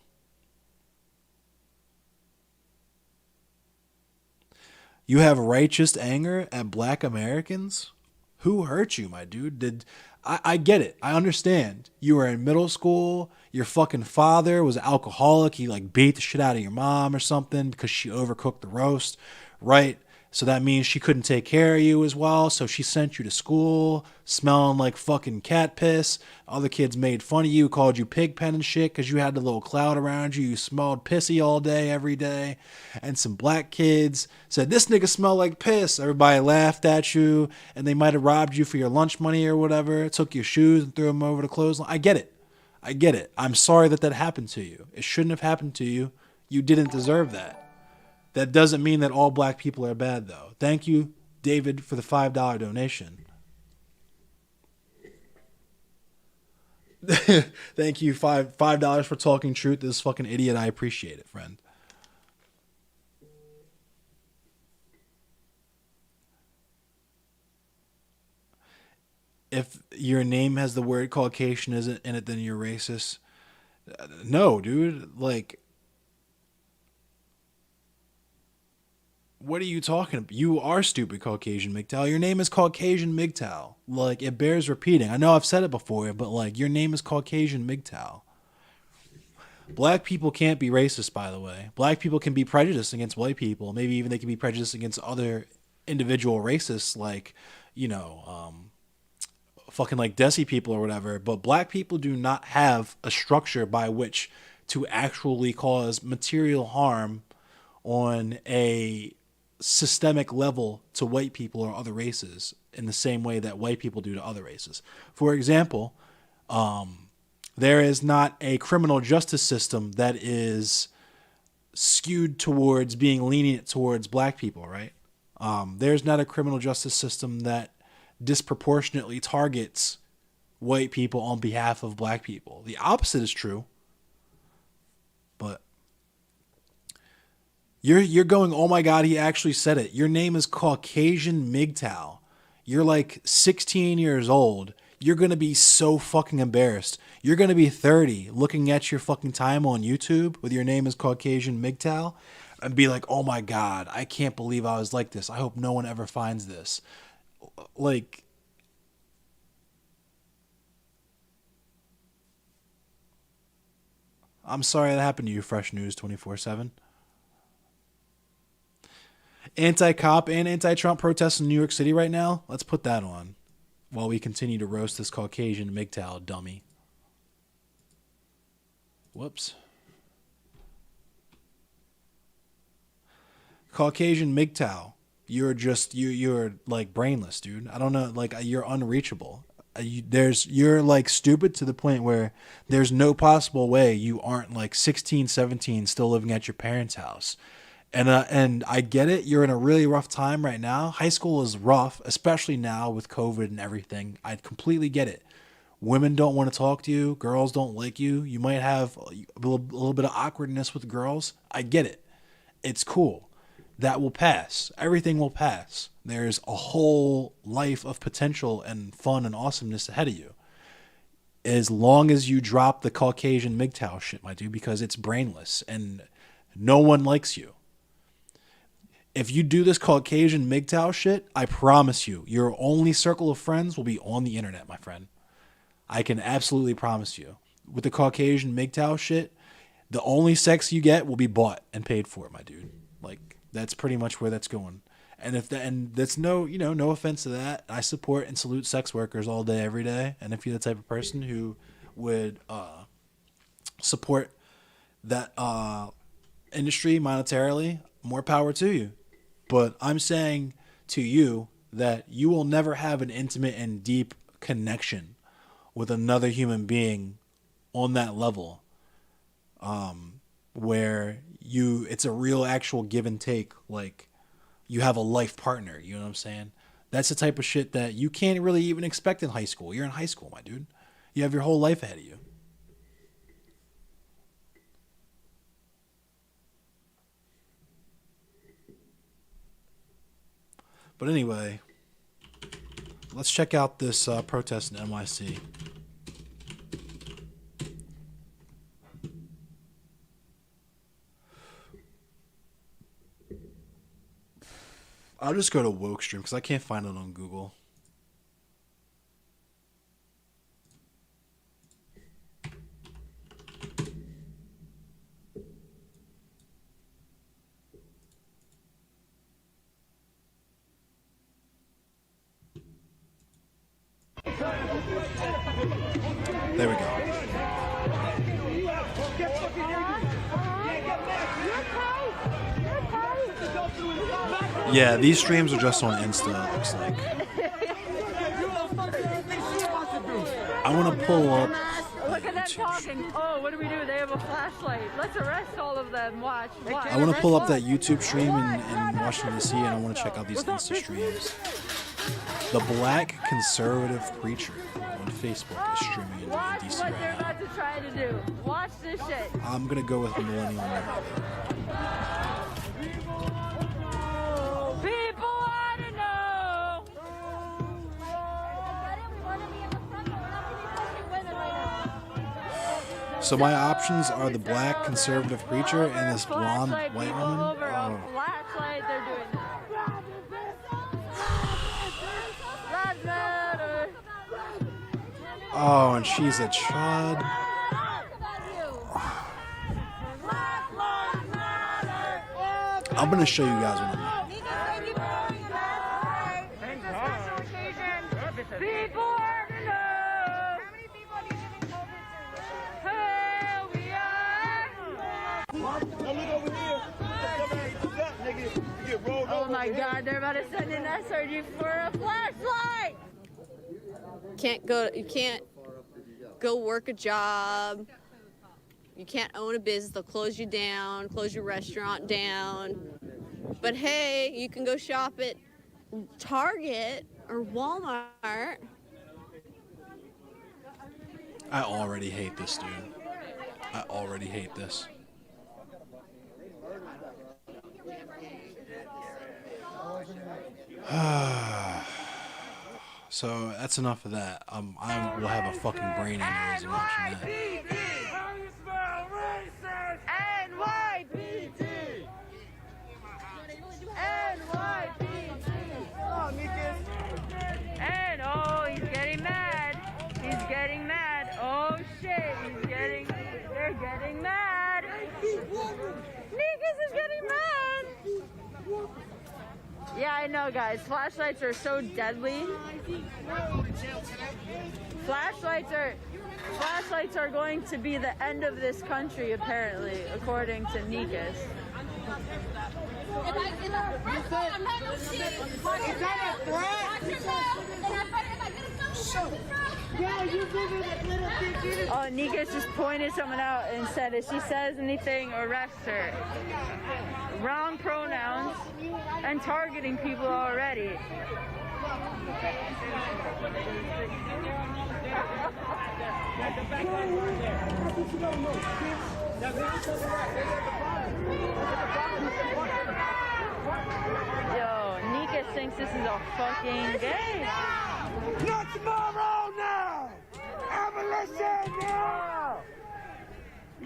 Speaker 1: You have righteous anger at black Americans? Who hurt you, my dude? I get it. I understand. You were in middle school. Your fucking father was an alcoholic. He like beat the shit out of your mom or something because she overcooked the roast, right? So that means she couldn't take care of you as well. So she sent you to school smelling like fucking cat piss. Other kids made fun of you, called you pigpen and shit because you had the little cloud around you. You smelled pissy all day, every day. And some black kids said, this nigga smell like piss. Everybody laughed at you, and they might have robbed you for your lunch money or whatever, took your shoes and threw them over the clothesline. I get it. I get it. I'm sorry that happened to you. It shouldn't have happened to you. You didn't deserve that. That doesn't mean that all black people are bad, though. Thank you, David, for the $5 donation. Thank you, $5 for talking truth to this fucking idiot. I appreciate it, friend. If your name has the word Caucasian isn't in it, then you're racist. No, dude. Like, what are you talking about? You are stupid, Caucasian MGTOW. Your name is Caucasian MGTOW. Like, it bears repeating. I know I've said it before, but like, your name is Caucasian MGTOW. Black people can't be racist, by the way. Black people can be prejudiced against white people. Maybe even they can be prejudiced against other individual racists, like, you know, fucking like Desi people or whatever. But black people do not have a structure by which to actually cause material harm on a systemic level to white people or other races in the same way that white people do to other races. For example, there is not a criminal justice system that is skewed towards being lenient towards black people, right? There's not a criminal justice system that disproportionately targets white people on behalf of black people. The opposite is true. But you're going, oh my God, he actually said it. Your name is Caucasian MGTOW. You're like 16 years old. You're going to be so fucking embarrassed. You're going to be 30 looking at your fucking time on YouTube with your name is Caucasian MGTOW and be like, oh my God, I can't believe I was like this. I hope no one ever finds this. Like, I'm sorry that happened to you, Fresh News 24/7. Anti-cop and anti-Trump protests in New York City right now. Let's put that on while we continue to roast this Caucasian MGTOW dummy. Whoops. Caucasian MGTOW. You're like brainless, dude. I don't know, like you're unreachable. You're like stupid to the point where there's no possible way you aren't like 16, 17 still living at your parents' house. And I get it. You're in a really rough time right now. High school is rough, especially now with COVID and everything. I completely get it. Women don't want to talk to you. Girls don't like you. You might have a little bit of awkwardness with girls. I get it. It's cool. That will pass. Everything will pass. There's a whole life of potential and fun and awesomeness ahead of you. As long as you drop the Caucasian MGTOW shit, my dude, because it's brainless and no one likes you. If you do this Caucasian MGTOW shit, I promise you, your only circle of friends will be on the internet, my friend. I can absolutely promise you. With the Caucasian MGTOW shit, the only sex you get will be bought and paid for, my dude. Like, that's pretty much where that's going. And that's no offense to that. I support and salute sex workers all day, every day. And if you're the type of person who would support that industry monetarily, more power to you. But I'm saying to you that you will never have an intimate and deep connection with another human being on that level, where it's a real actual give and take. Like, you have a life partner. You know what I'm saying? That's the type of shit that you can't really even expect in high school. You're in high school, my dude. You have your whole life ahead of you. But anyway, let's check out this protest in NYC. I'll just go to Woke Stream because I can't find it on Google. There we go. Yeah, these streams are just on Insta, it looks like. I want to pull up...
Speaker 12: Look at them talking. Oh, what do we do? They have a flashlight. Let's arrest all of them. Watch.
Speaker 1: I want to pull up that YouTube stream in Washington, D.C., and I want to check out these Insta streams. The Black Conservative Preacher on Facebook is streaming in D.C.
Speaker 12: What
Speaker 1: right
Speaker 12: they're
Speaker 1: now.
Speaker 12: about to try to do. Watch this shit.
Speaker 1: I'm going to go with Millennial America.
Speaker 12: People want to know.
Speaker 1: So my options are the Black Conservative Preacher and this blonde white woman. Oh.
Speaker 12: Flashlight, they're doing that.
Speaker 1: Oh, and she's a chud. I'm going to show you guys what I'm doing.
Speaker 12: People want to know. Here we are. Oh my God, they're about to send an SRG for a flashlight.
Speaker 14: You can't go work a job. You can't own a business. They'll close you down, close your restaurant down. But hey, you can go shop at Target or Walmart.
Speaker 1: I already hate this dude. I already hate this. So that's enough of that. I will have a fucking brain aneurysm watching that.
Speaker 12: NYPD! And oh, he's getting mad. He's getting mad. Oh shit, they're getting mad. Nikas is getting mad. Yeah, I know, guys. Flashlights are so deadly. Flashlights are going to be the end of this country, apparently, according to Nikas. Oh, Nikas just pointed someone out and said if she says anything, arrest her. Wrong pronouns and targeting people already. Yo, Nikas thinks this is a fucking game.
Speaker 23: Not tomorrow now! Abolition now!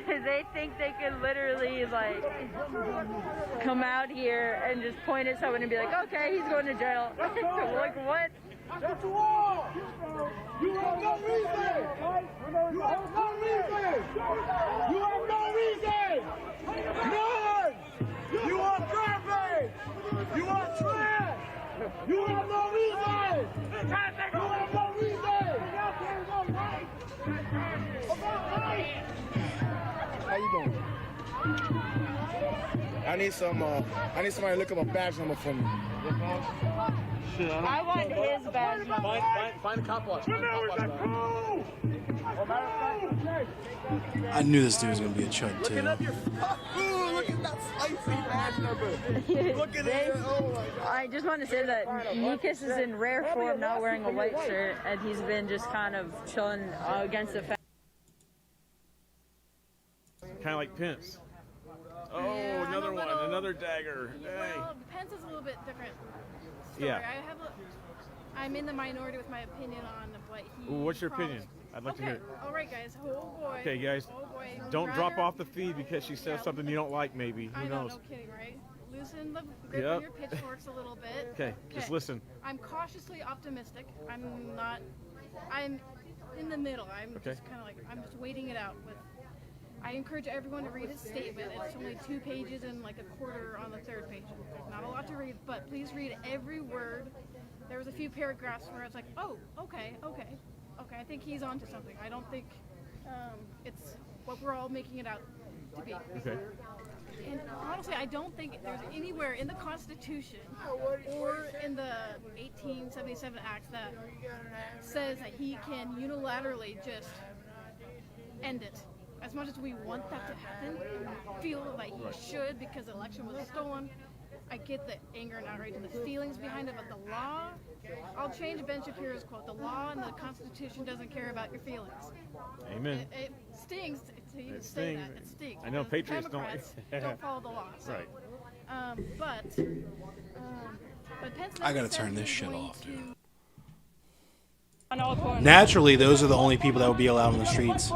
Speaker 12: They think they can literally, like, come out here and just point at someone and be like, okay, he's going to jail. Like, what?
Speaker 23: That's war! You have no reason! You have no reason! You have no reason! None! You are garbage! You are trash! You have no reason! You have no reason!
Speaker 24: How you doing? I need somebody to look up a badge number for me.
Speaker 12: I want his badge number.
Speaker 24: Find a cop watch.
Speaker 1: I knew this dude was gonna be a chud too.
Speaker 24: Look at that spicy badge number. Look at it. Oh my God.
Speaker 12: I just want to say that Nikas is in rare form, not wearing a white shirt, and he's been just kind of chilling against the fence.
Speaker 25: Kind of like Pence. Oh,
Speaker 26: Yeah,
Speaker 25: another one, another dagger. Hey.
Speaker 26: Well, Pence is a little bit different story.
Speaker 25: Yeah.
Speaker 15: I'm in the minority with my opinion on what he.
Speaker 25: What's your
Speaker 15: promised.
Speaker 25: opinion? I'd like to
Speaker 15: Okay.
Speaker 25: hear it.
Speaker 15: All right, guys. Oh boy.
Speaker 25: Okay, guys.
Speaker 15: Oh boy.
Speaker 25: Don't drop
Speaker 15: Rather-
Speaker 25: off the feed because she says something you don't like, maybe.
Speaker 15: I
Speaker 25: Who
Speaker 15: know,
Speaker 25: knows?
Speaker 15: no kidding, right? Loosen the grip
Speaker 25: Yep.
Speaker 15: on your pitchforks a little bit.
Speaker 25: Okay, just listen.
Speaker 15: I'm cautiously optimistic. I'm in the middle. I'm
Speaker 25: Okay.
Speaker 15: just kind of like, I'm just waiting it out. I encourage everyone to read his statement. It's only 2 pages and like a quarter on the 3rd page. There's not a lot to read, but please read every word. There was a few paragraphs where I was like, oh, okay. I think he's onto something. I don't think it's what we're all making it out to be.
Speaker 25: Okay.
Speaker 15: And honestly, I don't think there's anywhere in the Constitution or in the 1877 Act that says that he can unilaterally just end it. As much as we want that to happen, feel that he should because the election was stolen, I get the anger and outrage and the feelings behind it, but the law, I'll change Ben Shapiro's quote, the law and the Constitution doesn't care about your feelings.
Speaker 25: Amen.
Speaker 15: It stings to even
Speaker 25: It
Speaker 15: say
Speaker 25: stings.
Speaker 15: that. It stings.
Speaker 25: I know
Speaker 15: because
Speaker 25: patriots don't-
Speaker 15: Democrats don't follow the law. So.
Speaker 25: Right.
Speaker 15: But Pence
Speaker 1: I gotta
Speaker 15: says
Speaker 1: turn this
Speaker 15: he's
Speaker 1: shit
Speaker 15: going
Speaker 1: off, dude.
Speaker 15: to-
Speaker 1: Naturally, those are the only people that will be allowed on the streets.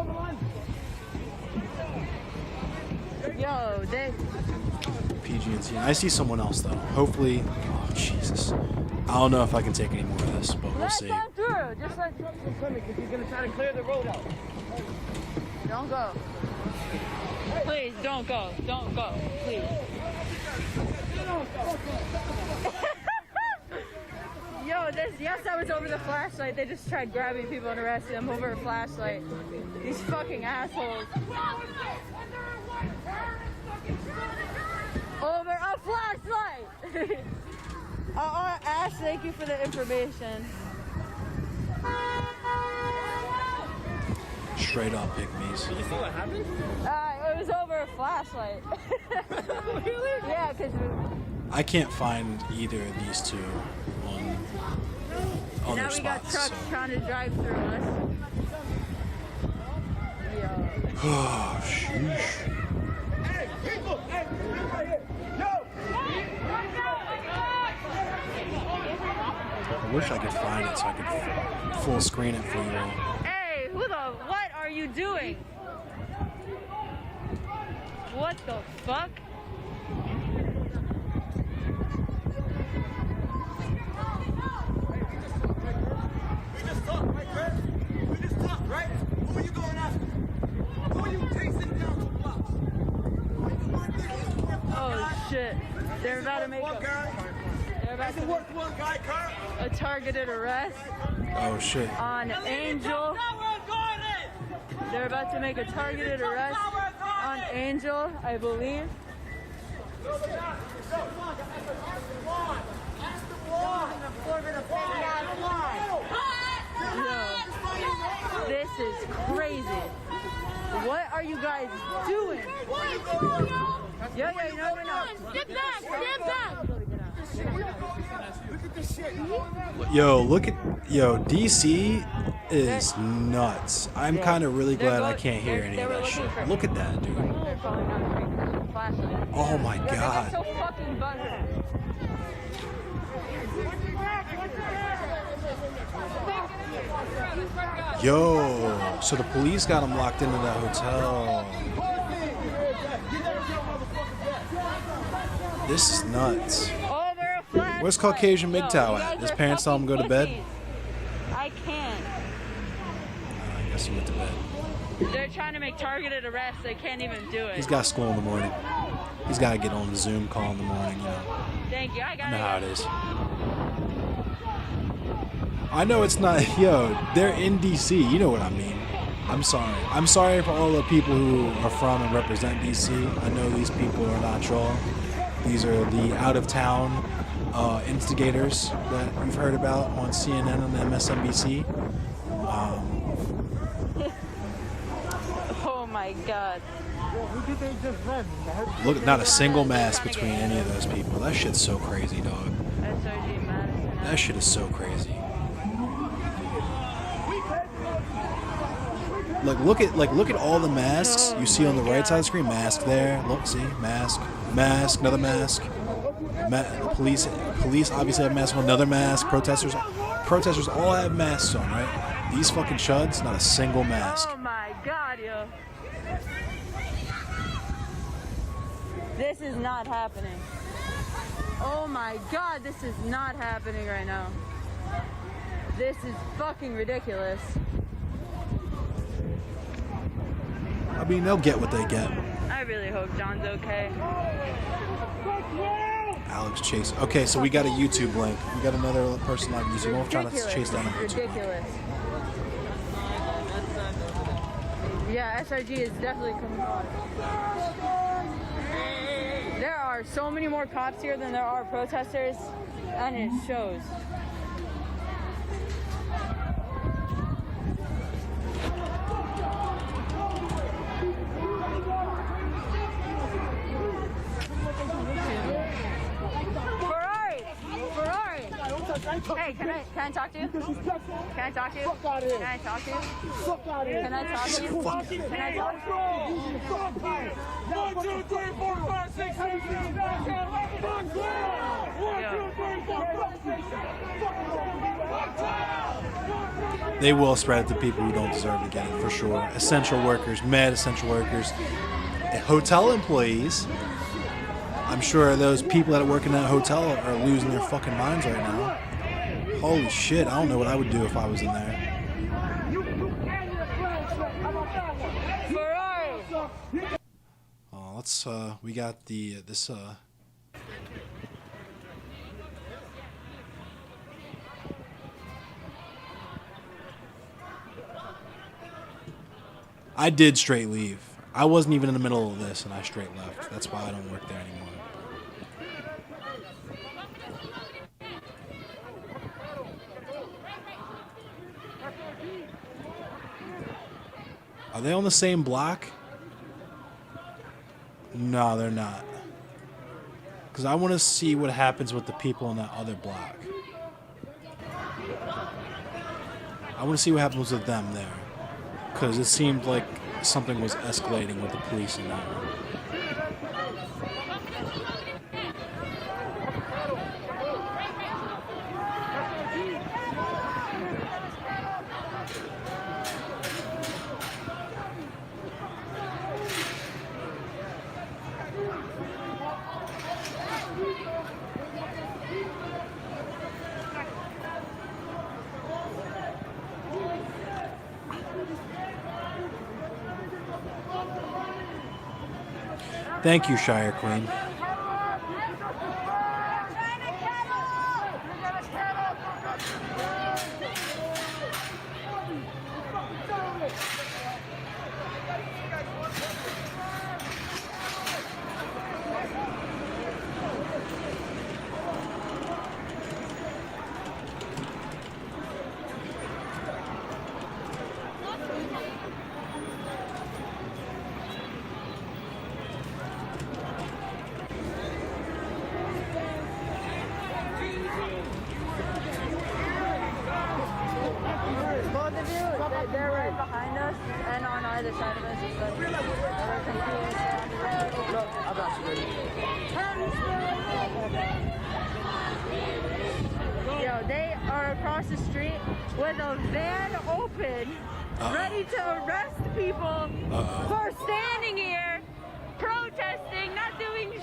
Speaker 12: Yo, they.
Speaker 1: PG&T. I see someone else though. Hopefully, oh Jesus, I don't know if I can take any more of this, but we'll
Speaker 12: Let
Speaker 1: see.
Speaker 12: them through. Just let.
Speaker 8: Because he's going to try to clear the road out.
Speaker 12: Don't go. Please don't go. Don't go. Please. Yo, yes, that was over the flashlight. They just tried grabbing people and arresting them over a flashlight. These fucking assholes. Over a flashlight! Ash, thank you for the information.
Speaker 1: Straight up pygmies.
Speaker 8: You see what happened?
Speaker 12: It was over a flashlight. Really? Yeah, because
Speaker 1: I can't find either of these two on
Speaker 12: now
Speaker 1: their
Speaker 12: we got
Speaker 1: spots.
Speaker 12: trucks trying to drive through us.
Speaker 1: Oh, sheesh.
Speaker 23: Hey, people! Hey, right here! Yo!
Speaker 1: I wish I could find it so I could full screen it for you all.
Speaker 12: Hey, what are you doing? What the fuck?
Speaker 23: We just talked, right, Chris? We just talked, right? Who are you going after? Who are you chasing down to blocks?
Speaker 12: Oh shit. They're about to make a targeted arrest
Speaker 1: Oh shit.
Speaker 12: on Angel. They're about to make a targeted arrest on Angel, I believe. Yo, this is crazy. What are you guys doing? Yeah, no.
Speaker 23: Step back! Step back! Look at this shit.
Speaker 1: Yo, DC is nuts. I'm kind of really glad I can't hear any of that shit. Look at that, dude.
Speaker 12: They're falling down the street with a flashlight.
Speaker 1: Oh my
Speaker 12: They're
Speaker 1: God.
Speaker 12: so fucking buzzing.
Speaker 1: Yo, so the police got him locked into that hotel. This is nuts. Where's Caucasian MGTOW at? His parents tell him to go to bed?
Speaker 12: I can't.
Speaker 1: I guess he went to bed.
Speaker 12: They're trying to make targeted arrests. They can't even do it.
Speaker 1: He's got school in the morning. He's got to get on the Zoom call in the morning, you know.
Speaker 12: Thank you. I
Speaker 1: I
Speaker 12: got
Speaker 1: know how it is. I know it's not, yo, they're in DC. You know what I mean. I'm sorry. I'm sorry for all the people who are from and represent DC. I know these people are not y'all. These are the out-of-town instigators that you've heard about on CNN and MSNBC.
Speaker 12: Oh my God.
Speaker 1: Look, not a single mask between any of those people. That shit's so crazy, dog.
Speaker 12: SRG Madison.
Speaker 1: That shit is so crazy. Look at all the masks you see on the right side of the screen. Mask there. Look, see, mask, another mask. The police obviously have masks. Another mask. Protesters. protesters all have masks on, right? These fucking chuds, not a single mask.
Speaker 12: Oh my god, yo. This is not happening. Oh my god, this is not happening right now. This is fucking ridiculous.
Speaker 1: I mean, they'll get what they get.
Speaker 12: I really hope John's okay.
Speaker 1: Alex Chase. Okay, so we got a YouTube link. We got another person on YouTube. We're trying to chase down a YouTube link.
Speaker 12: Ridiculous. Yeah, SRG is definitely coming on. There are so many more cops here than there are protesters, and it shows. Ferrari! Hey, can I talk to you? Can I talk to you? Can I talk to you? Can I talk to you? Can I talk to you?
Speaker 23: 1, 2, 3, 4, 5, 6, 7, 8, 9, 10, 11, 12, 1, 2, 3, 4, 5, 6, 7, 8.
Speaker 1: They will spread it to people who don't deserve to get it, for sure. Essential workers, mad essential workers, hotel employees. I'm sure those people that work in that hotel are losing their fucking minds right now. Holy shit, I don't know what I would do if I was in there. Let's, we got this, I did straight leave. I wasn't even in the middle of this, and I straight left. That's why I don't work there anymore. Are they on the same block? No, they're not. Because I want to see what happens with the people on that other block. I want to see what happens with them there. Because it seemed like something was escalating with the police in that one. Thank you, Shire Queen.
Speaker 12: They're right behind us and on either side of us. Yo, they are across the street with a van open, ready to arrest people for standing here, protesting, not doing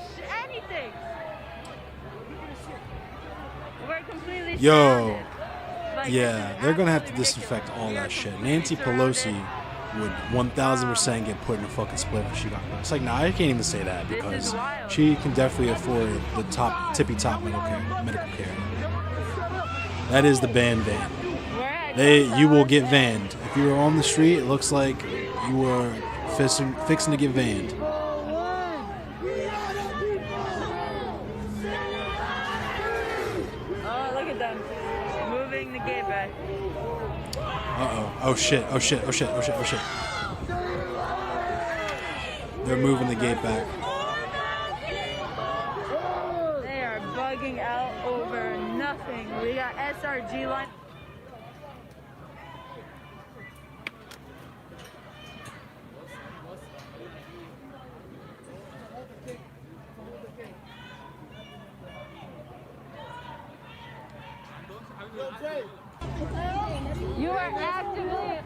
Speaker 12: anything. We're completely surrounded. Like,
Speaker 1: Yeah, they're going to have to disinfect all that shit. Nancy Pelosi would 1,000% get put in a fucking split if she got caught. It's like, nah, I can't even say that because she can definitely afford the tippy-top medical care. That is the ban. You will get vanned. If you were on the street, it looks like you were fixing to get vanned. Oh shit. They're moving the gate back.
Speaker 12: They are bugging out over nothing. We got SRG line.
Speaker 23: Yo, Jay.
Speaker 12: You are actively.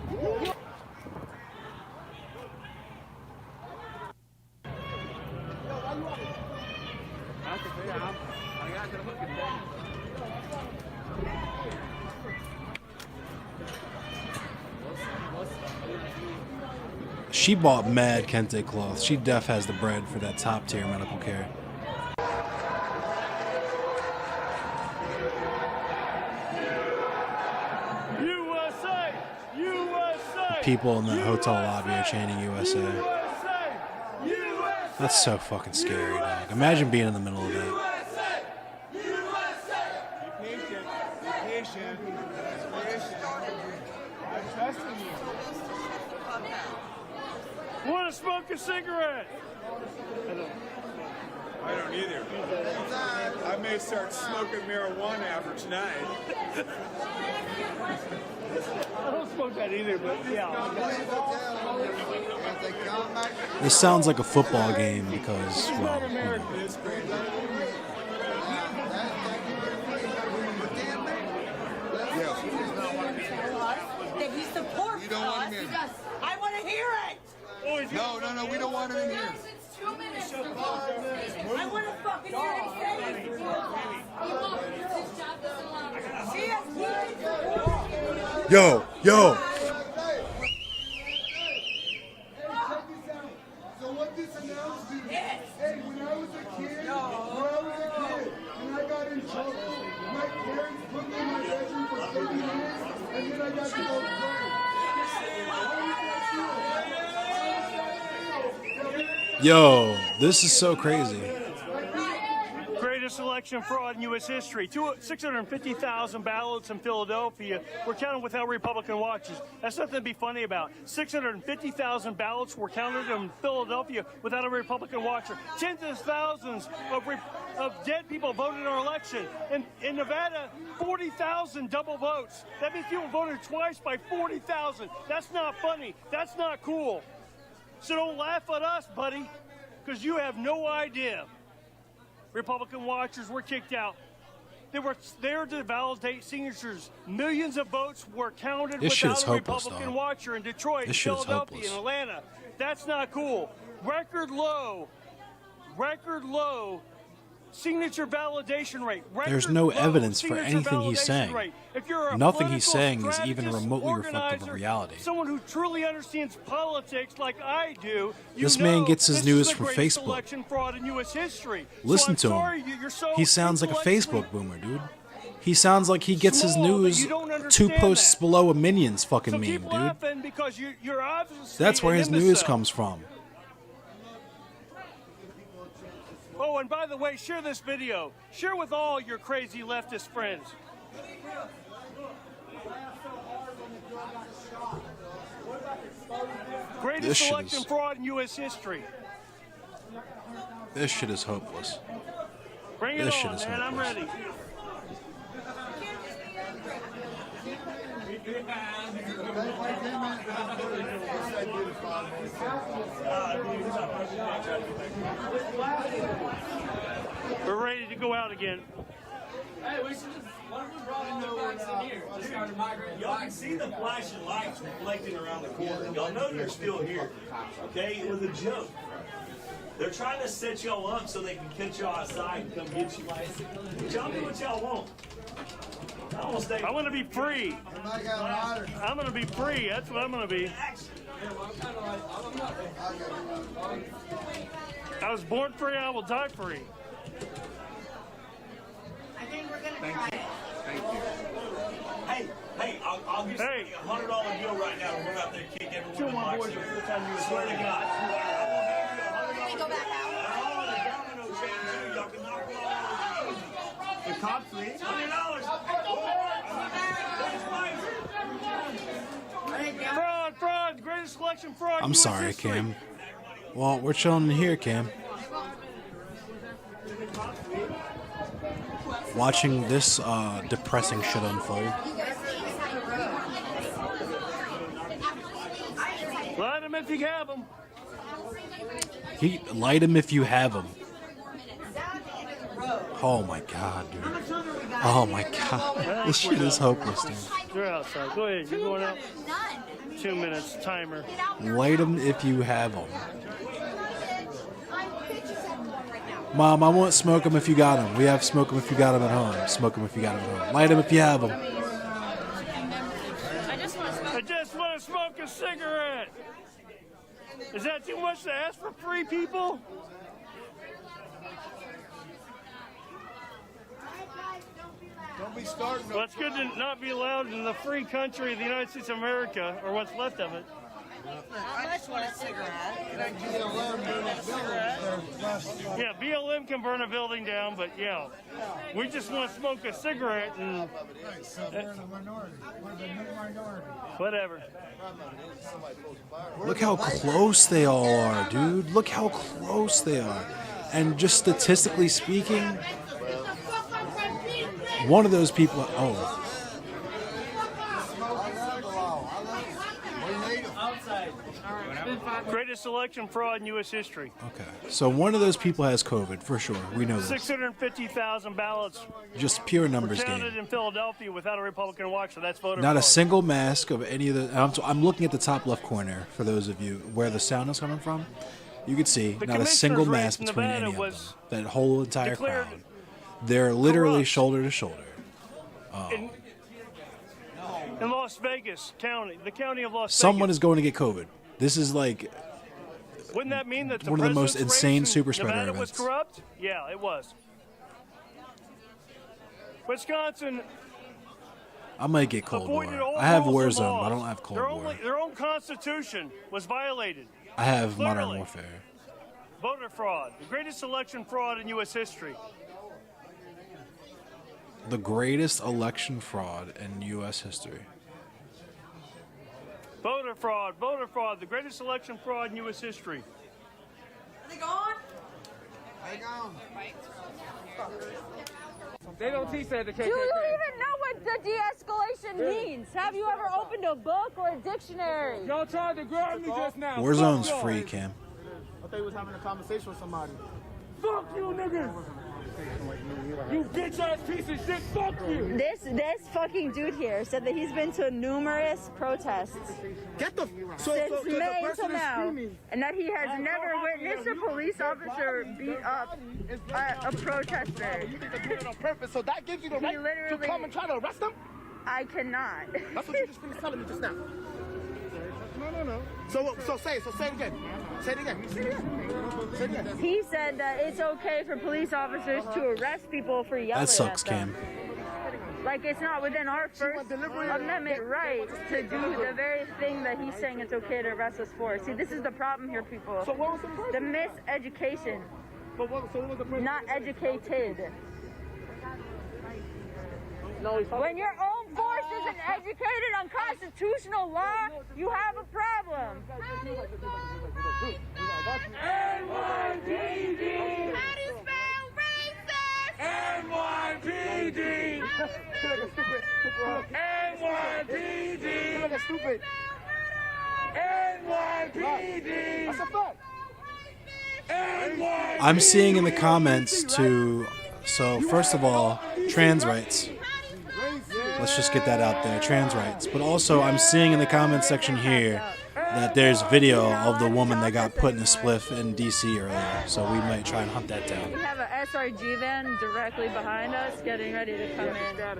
Speaker 1: She bought mad kente cloth. She def has the bread for that top tier medical care.
Speaker 9: USA! USA!
Speaker 1: People in the hotel lobby are chanting USA. That's so fucking scary, dog. Imagine being in the middle of that.
Speaker 9: Want to smoke a cigarette?
Speaker 5: I don't either. I may start smoking marijuana after tonight.
Speaker 9: I don't smoke that either, but yeah.
Speaker 1: This sounds like a football game because, well, you know.
Speaker 16: That he supports
Speaker 23: You don't want him in.
Speaker 16: I want to hear it.
Speaker 23: No, we don't want him in here.
Speaker 16: It's 2 minutes. I want to fucking hear him say it. He has
Speaker 1: Yo.
Speaker 23: So what this announced is, hey, when I was a kid, and I got in trouble, my parents put me in my bedroom for 30 minutes, and then I got to go play.
Speaker 1: Yo, this is so crazy.
Speaker 9: Greatest election fraud in U.S. history. 650,000 ballots in Philadelphia were counted without Republican watchers. That's nothing to be funny about. 650,000 ballots were counted in Philadelphia without a Republican watcher. Tens of thousands of dead people voted in our election. In Nevada, 40,000 double votes. That means people voted twice by 40,000. That's not funny. That's not cool. So don't laugh at us, buddy, because you have no idea. Republican watchers were kicked out. They were there to validate signatures. Millions of votes were counted without a Republican watcher in Detroit, Philadelphia, and Atlanta. That's not cool. Record low signature validation rate.
Speaker 1: There's no evidence for anything he's saying. Nothing he's saying is even remotely reflective of reality.
Speaker 9: Someone who truly understands politics like I do.
Speaker 1: This man gets his news from Facebook.
Speaker 9: Election fraud in U.S. history.
Speaker 1: Listen to him. He sounds like a Facebook boomer, dude. He sounds like he gets his news 2 posts below a Minions fucking meme, dude. That's where his news comes from.
Speaker 9: Oh, and by the way, share this video. Share with all your crazy leftist friends. Greatest election fraud in U.S. history.
Speaker 1: This shit is hopeless.
Speaker 9: Bring it on, man. I'm ready. We're ready to go out again.
Speaker 17: Hey, we should just, what if we brought in the here? Just started migrating.
Speaker 18: Y'all can see the flashing lights reflecting around the corner. Y'all know you're still here. Okay? It was a joke. They're trying to set y'all up so they can catch y'all outside and come get you. Y'all do what y'all want.
Speaker 9: I want to be free. I'm going to be free. That's what I'm going to be. I was born free. I will die free.
Speaker 16: I think we're going to try it.
Speaker 18: Thank you. Hey, I'll give you a $100 bill right now to run out there and kick everyone in the box. Swear to God.
Speaker 16: Can we go back out?
Speaker 18: The cops leave. $100.
Speaker 9: Fraud, greatest election fraud.
Speaker 1: I'm sorry, Cam. Well, we're chilling in here, Cam. Watching this depressing shit unfold.
Speaker 9: Light him if you have him.
Speaker 1: Light him if you have him. Oh my god, dude. Oh my god. This shit is hopeless, dude.
Speaker 9: You're outside. Go ahead. You're going out. 2 minutes timer.
Speaker 1: Light them if you have them. Mom, I want smoke them if you got them. We have smoke them if you got them at home. Smoke them if you got them at home. Light them if you have them.
Speaker 9: I just want to smoke a cigarette. Is that too much to ask for free people?
Speaker 24: Don't be starting.
Speaker 9: Well, it's good to not be allowed in the free country of the United States of America, or what's left of it.
Speaker 24: I just want a cigarette. Can I get a cigarette?
Speaker 9: Yeah, BLM can burn a building down, but yeah, we just want to smoke a cigarette and whatever.
Speaker 1: Look how close they all are, dude. Look how close they are. And just statistically speaking, one of those people... Oh.
Speaker 9: Greatest election fraud in U.S. history.
Speaker 1: Okay. So one of those people has COVID, for sure. We know this.
Speaker 9: 650,000 ballots.
Speaker 1: Just pure numbers
Speaker 9: were counted
Speaker 1: game.
Speaker 9: in Philadelphia without a Republican watch, so that's voter
Speaker 1: Not
Speaker 9: fraud.
Speaker 1: a single mask of any of the... I'm looking at the top left corner, for those of you, where the sound is coming from. You can see not a single mask between any of them. That whole entire crowd. They're literally shoulder to shoulder.
Speaker 9: In Las Vegas County, the county of Las
Speaker 1: Someone
Speaker 9: Vegas.
Speaker 1: is going to get COVID. This is like
Speaker 9: Wouldn't that mean that
Speaker 1: one of the most insane super spreader
Speaker 9: Nevada was
Speaker 1: events.
Speaker 9: corrupt? Yeah, it was. Wisconsin.
Speaker 1: I might get Cold War.
Speaker 9: avoided all
Speaker 1: I have
Speaker 9: rules and
Speaker 1: Warzone, but I
Speaker 9: laws.
Speaker 1: don't have Cold War.
Speaker 9: Their own constitution was violated.
Speaker 1: I have
Speaker 9: Clearly.
Speaker 1: Modern Warfare.
Speaker 9: Voter fraud, the greatest election fraud in U.S. history.
Speaker 1: The greatest election fraud in U.S. history.
Speaker 9: Voter fraud, the greatest election fraud in U.S. history.
Speaker 16: Are they gone?
Speaker 24: They gone.
Speaker 17: They don't teach that at the KKK.
Speaker 12: Do you even know what the de-escalation means? Have you ever opened a book or a dictionary?
Speaker 17: Y'all tried to grab me just now.
Speaker 1: Warzone's
Speaker 17: Fuck y'all.
Speaker 1: free, Cam.
Speaker 24: I thought you was having a conversation with somebody.
Speaker 17: Fuck you, niggas. You bitch ass piece of shit. Fuck you.
Speaker 12: This fucking dude here said that he's been to numerous protests
Speaker 24: Get the
Speaker 12: since May until now, and that he has never witnessed a police officer beat up a protester.
Speaker 24: You think they're doing it on purpose, so that gives you the right to come and try to arrest them?
Speaker 12: I cannot.
Speaker 24: That's what you just finished telling me just now. No. So say it again. Say it again. Say it again.
Speaker 12: He said that it's okay for police officers to arrest people for yelling
Speaker 1: That sucks,
Speaker 12: at them.
Speaker 1: Cam.
Speaker 12: Like, it's not within our First Amendment right to do the very thing that he's saying it's okay to arrest us for. See, this is the problem here, people.
Speaker 24: So what was the purpose?
Speaker 12: The miseducation.
Speaker 24: So what was the purpose?
Speaker 12: Not educated.
Speaker 24: No,
Speaker 12: when your own force isn't educated on constitutional law, you have a problem.
Speaker 16: NYPD! How do you spell racist?
Speaker 24: NYPD! NYPD! Look at stupid. NYPD! That's a fact. NYPD!
Speaker 1: I'm seeing in the comments to... So, first of all, trans rights. Let's just get that out there, trans rights. But also, I'm seeing in the comments section here that there's video of the woman that got put in a spliff in D.C. earlier. So we might try and hunt that down.
Speaker 12: We have a SRG van directly behind us, getting ready to come in.
Speaker 24: Yeah.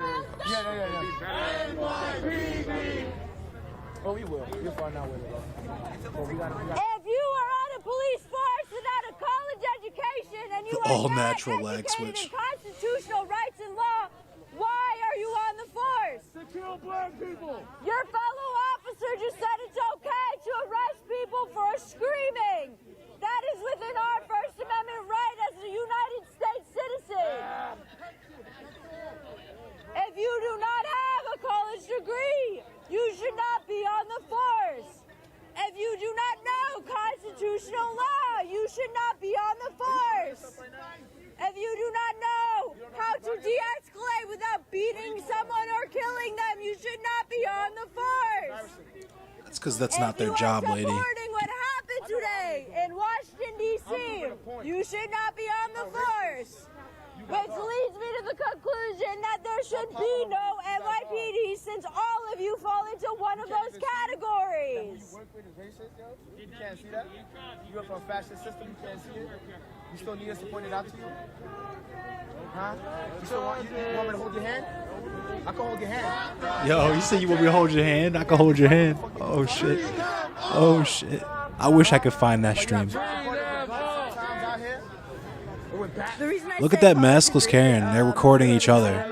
Speaker 24: Oh, we will. You'll find out where to go.
Speaker 12: If you are on a police force without a college education and you
Speaker 1: The
Speaker 12: are
Speaker 1: all-natural
Speaker 12: not
Speaker 1: lag
Speaker 12: educated
Speaker 1: switch.
Speaker 12: in constitutional rights and law, why are you on the force?
Speaker 24: To kill black people.
Speaker 12: Your fellow officer just said it's okay to arrest people for screaming. That is within our First Amendment right as a United States citizen. If you do not have a college degree, you should not be on the force. If you do not know constitutional law, you should not be on the force. If you do not know how to de-escalate without beating someone or killing them, you should not be on the force.
Speaker 1: That's because that's not their job, lady.
Speaker 12: Supporting what happened today in Washington, D.C., you should not be on the force. It's should be no NYPD since all of you fall into one of those categories.
Speaker 24: You work with is racist, yo? You can't see that? You work for a fascist system, you can't see it? You still need us to point it out to you? Huh? You still want me to hold your hand? I can hold your hand.
Speaker 1: Yo, you say you want me to hold your hand? I can hold your hand. Oh shit. Oh shit. I wish I could find that stream. Look at that maskless Karen. They're recording each other.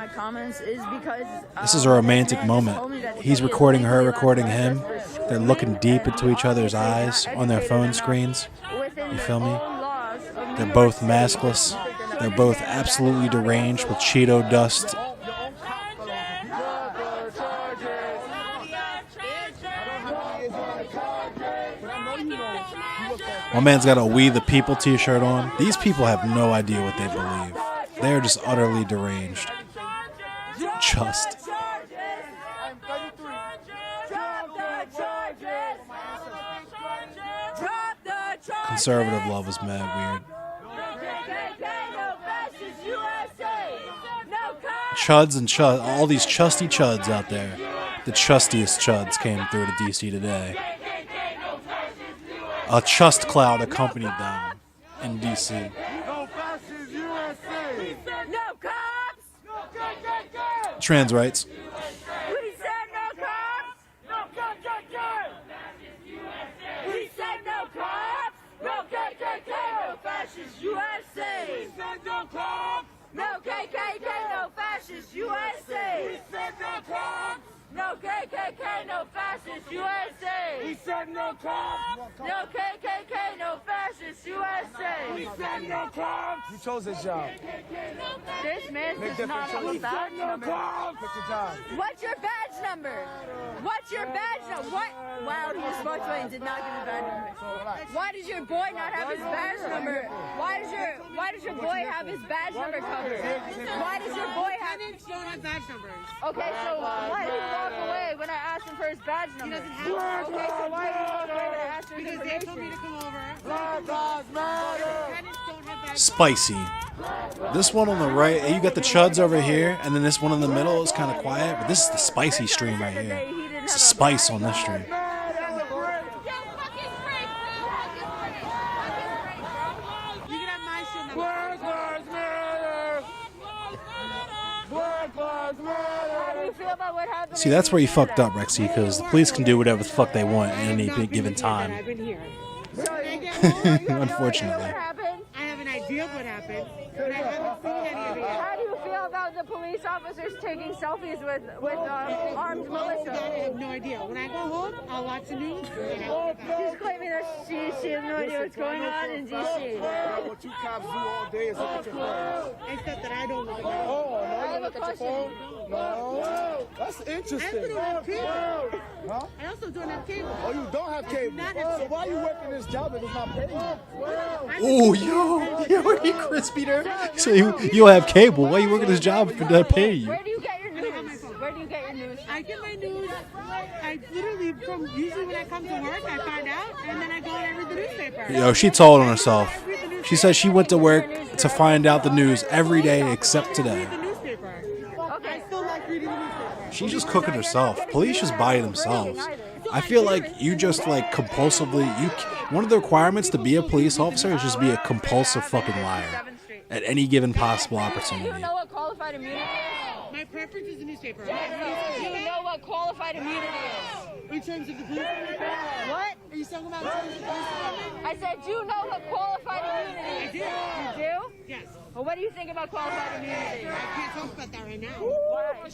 Speaker 1: This is a romantic moment. He's recording her, recording him. They're looking deep into each other's eyes on their phone screens. You feel me? They're both maskless. They're both absolutely deranged with Cheeto dust. My man's got a We the People t-shirt on. These people have no idea what they believe. They're just utterly deranged. Just. Conservative love is mad weird. Chuds and chuds, all these chusty chuds out there. The chustiest chuds came through to DC today. A chust cloud accompanied them in DC. Trans rights.
Speaker 12: We said no cops. No KKK. We said no cops. No KKK. No fascist USA. We said no cops. No KKK. No fascist USA. We said no cops. No KKK. No fascist USA. We said no cops. No KKK. No fascist USA. We said no cops.
Speaker 24: You chose this job.
Speaker 12: This man does not have a badge number.
Speaker 24: Pick your job.
Speaker 12: What's your badge number? What's your badge number? What? Wow, your sports lane did not give a badge number. Why does your boy not have his badge number? Why does your boy have his badge number covered? Why does your boy have?
Speaker 16: Don't have badge numbers.
Speaker 12: Okay, so why did he walk away when I asked him for his badge number? He doesn't have it. Okay, so why did he walk away when I asked for his
Speaker 16: Because
Speaker 12: information?
Speaker 16: they told me to come over.
Speaker 24: Black Lives Matter.
Speaker 16: Tenants don't have badge
Speaker 1: Spicy. This one on the right, you got the chuds over here, and then this one in the middle is kind of quiet, but this is the spicy stream right here. It's the spice on this stream. See, that's where you fucked up, Rexy, because the police can do whatever the fuck they want at any given time.
Speaker 16: I've been here.
Speaker 1: Unfortunately.
Speaker 16: I have an idea of what happened, but I haven't seen any of it yet.
Speaker 12: How do you feel about the police officers taking selfies with armed militia?
Speaker 16: I have no idea. When I go home, I'll watch the news.
Speaker 12: She's claiming that she has no idea what's going on in DC.
Speaker 24: What you cops do all day is look at your phone.
Speaker 16: Except that I don't look at my phone.
Speaker 24: Oh, no,
Speaker 12: I
Speaker 24: you
Speaker 12: have
Speaker 24: look
Speaker 12: a
Speaker 24: at your phone? No. That's
Speaker 16: I
Speaker 24: interesting.
Speaker 16: also don't have cable.
Speaker 24: Huh?
Speaker 16: I also don't have cable.
Speaker 24: Oh, you don't have cable. So why are you working this job that is not paying you?
Speaker 1: Ooh, yo, he crispied her. So you'll have cable. Why are you working this job if it doesn't pay you?
Speaker 12: Where do you get your news? Where do you get your news?
Speaker 16: I get my news. I literally, usually when I come to work, I find out, and then I go and I read the newspaper.
Speaker 1: Yo, she told on herself. She said she went to work to find out the news every day except today.
Speaker 16: I still like reading the newspaper.
Speaker 1: She's just cooking herself. Police just buy themselves. I feel like you just like compulsively, one of the requirements to be a police officer is just be a compulsive fucking liar at any given possible
Speaker 12: Do you
Speaker 1: opportunity.
Speaker 12: know what qualified immunity is?
Speaker 16: My preference is the newspaper.
Speaker 12: Do you know what qualified immunity is?
Speaker 16: In terms of the police department?
Speaker 12: What?
Speaker 16: Are you talking about in terms of the police department?
Speaker 12: I said, do you know what qualified immunity is?
Speaker 16: I do.
Speaker 12: You do?
Speaker 16: Yes.
Speaker 12: Well, what do you think about qualified immunity?
Speaker 16: I can't talk about that right now.
Speaker 12: Why?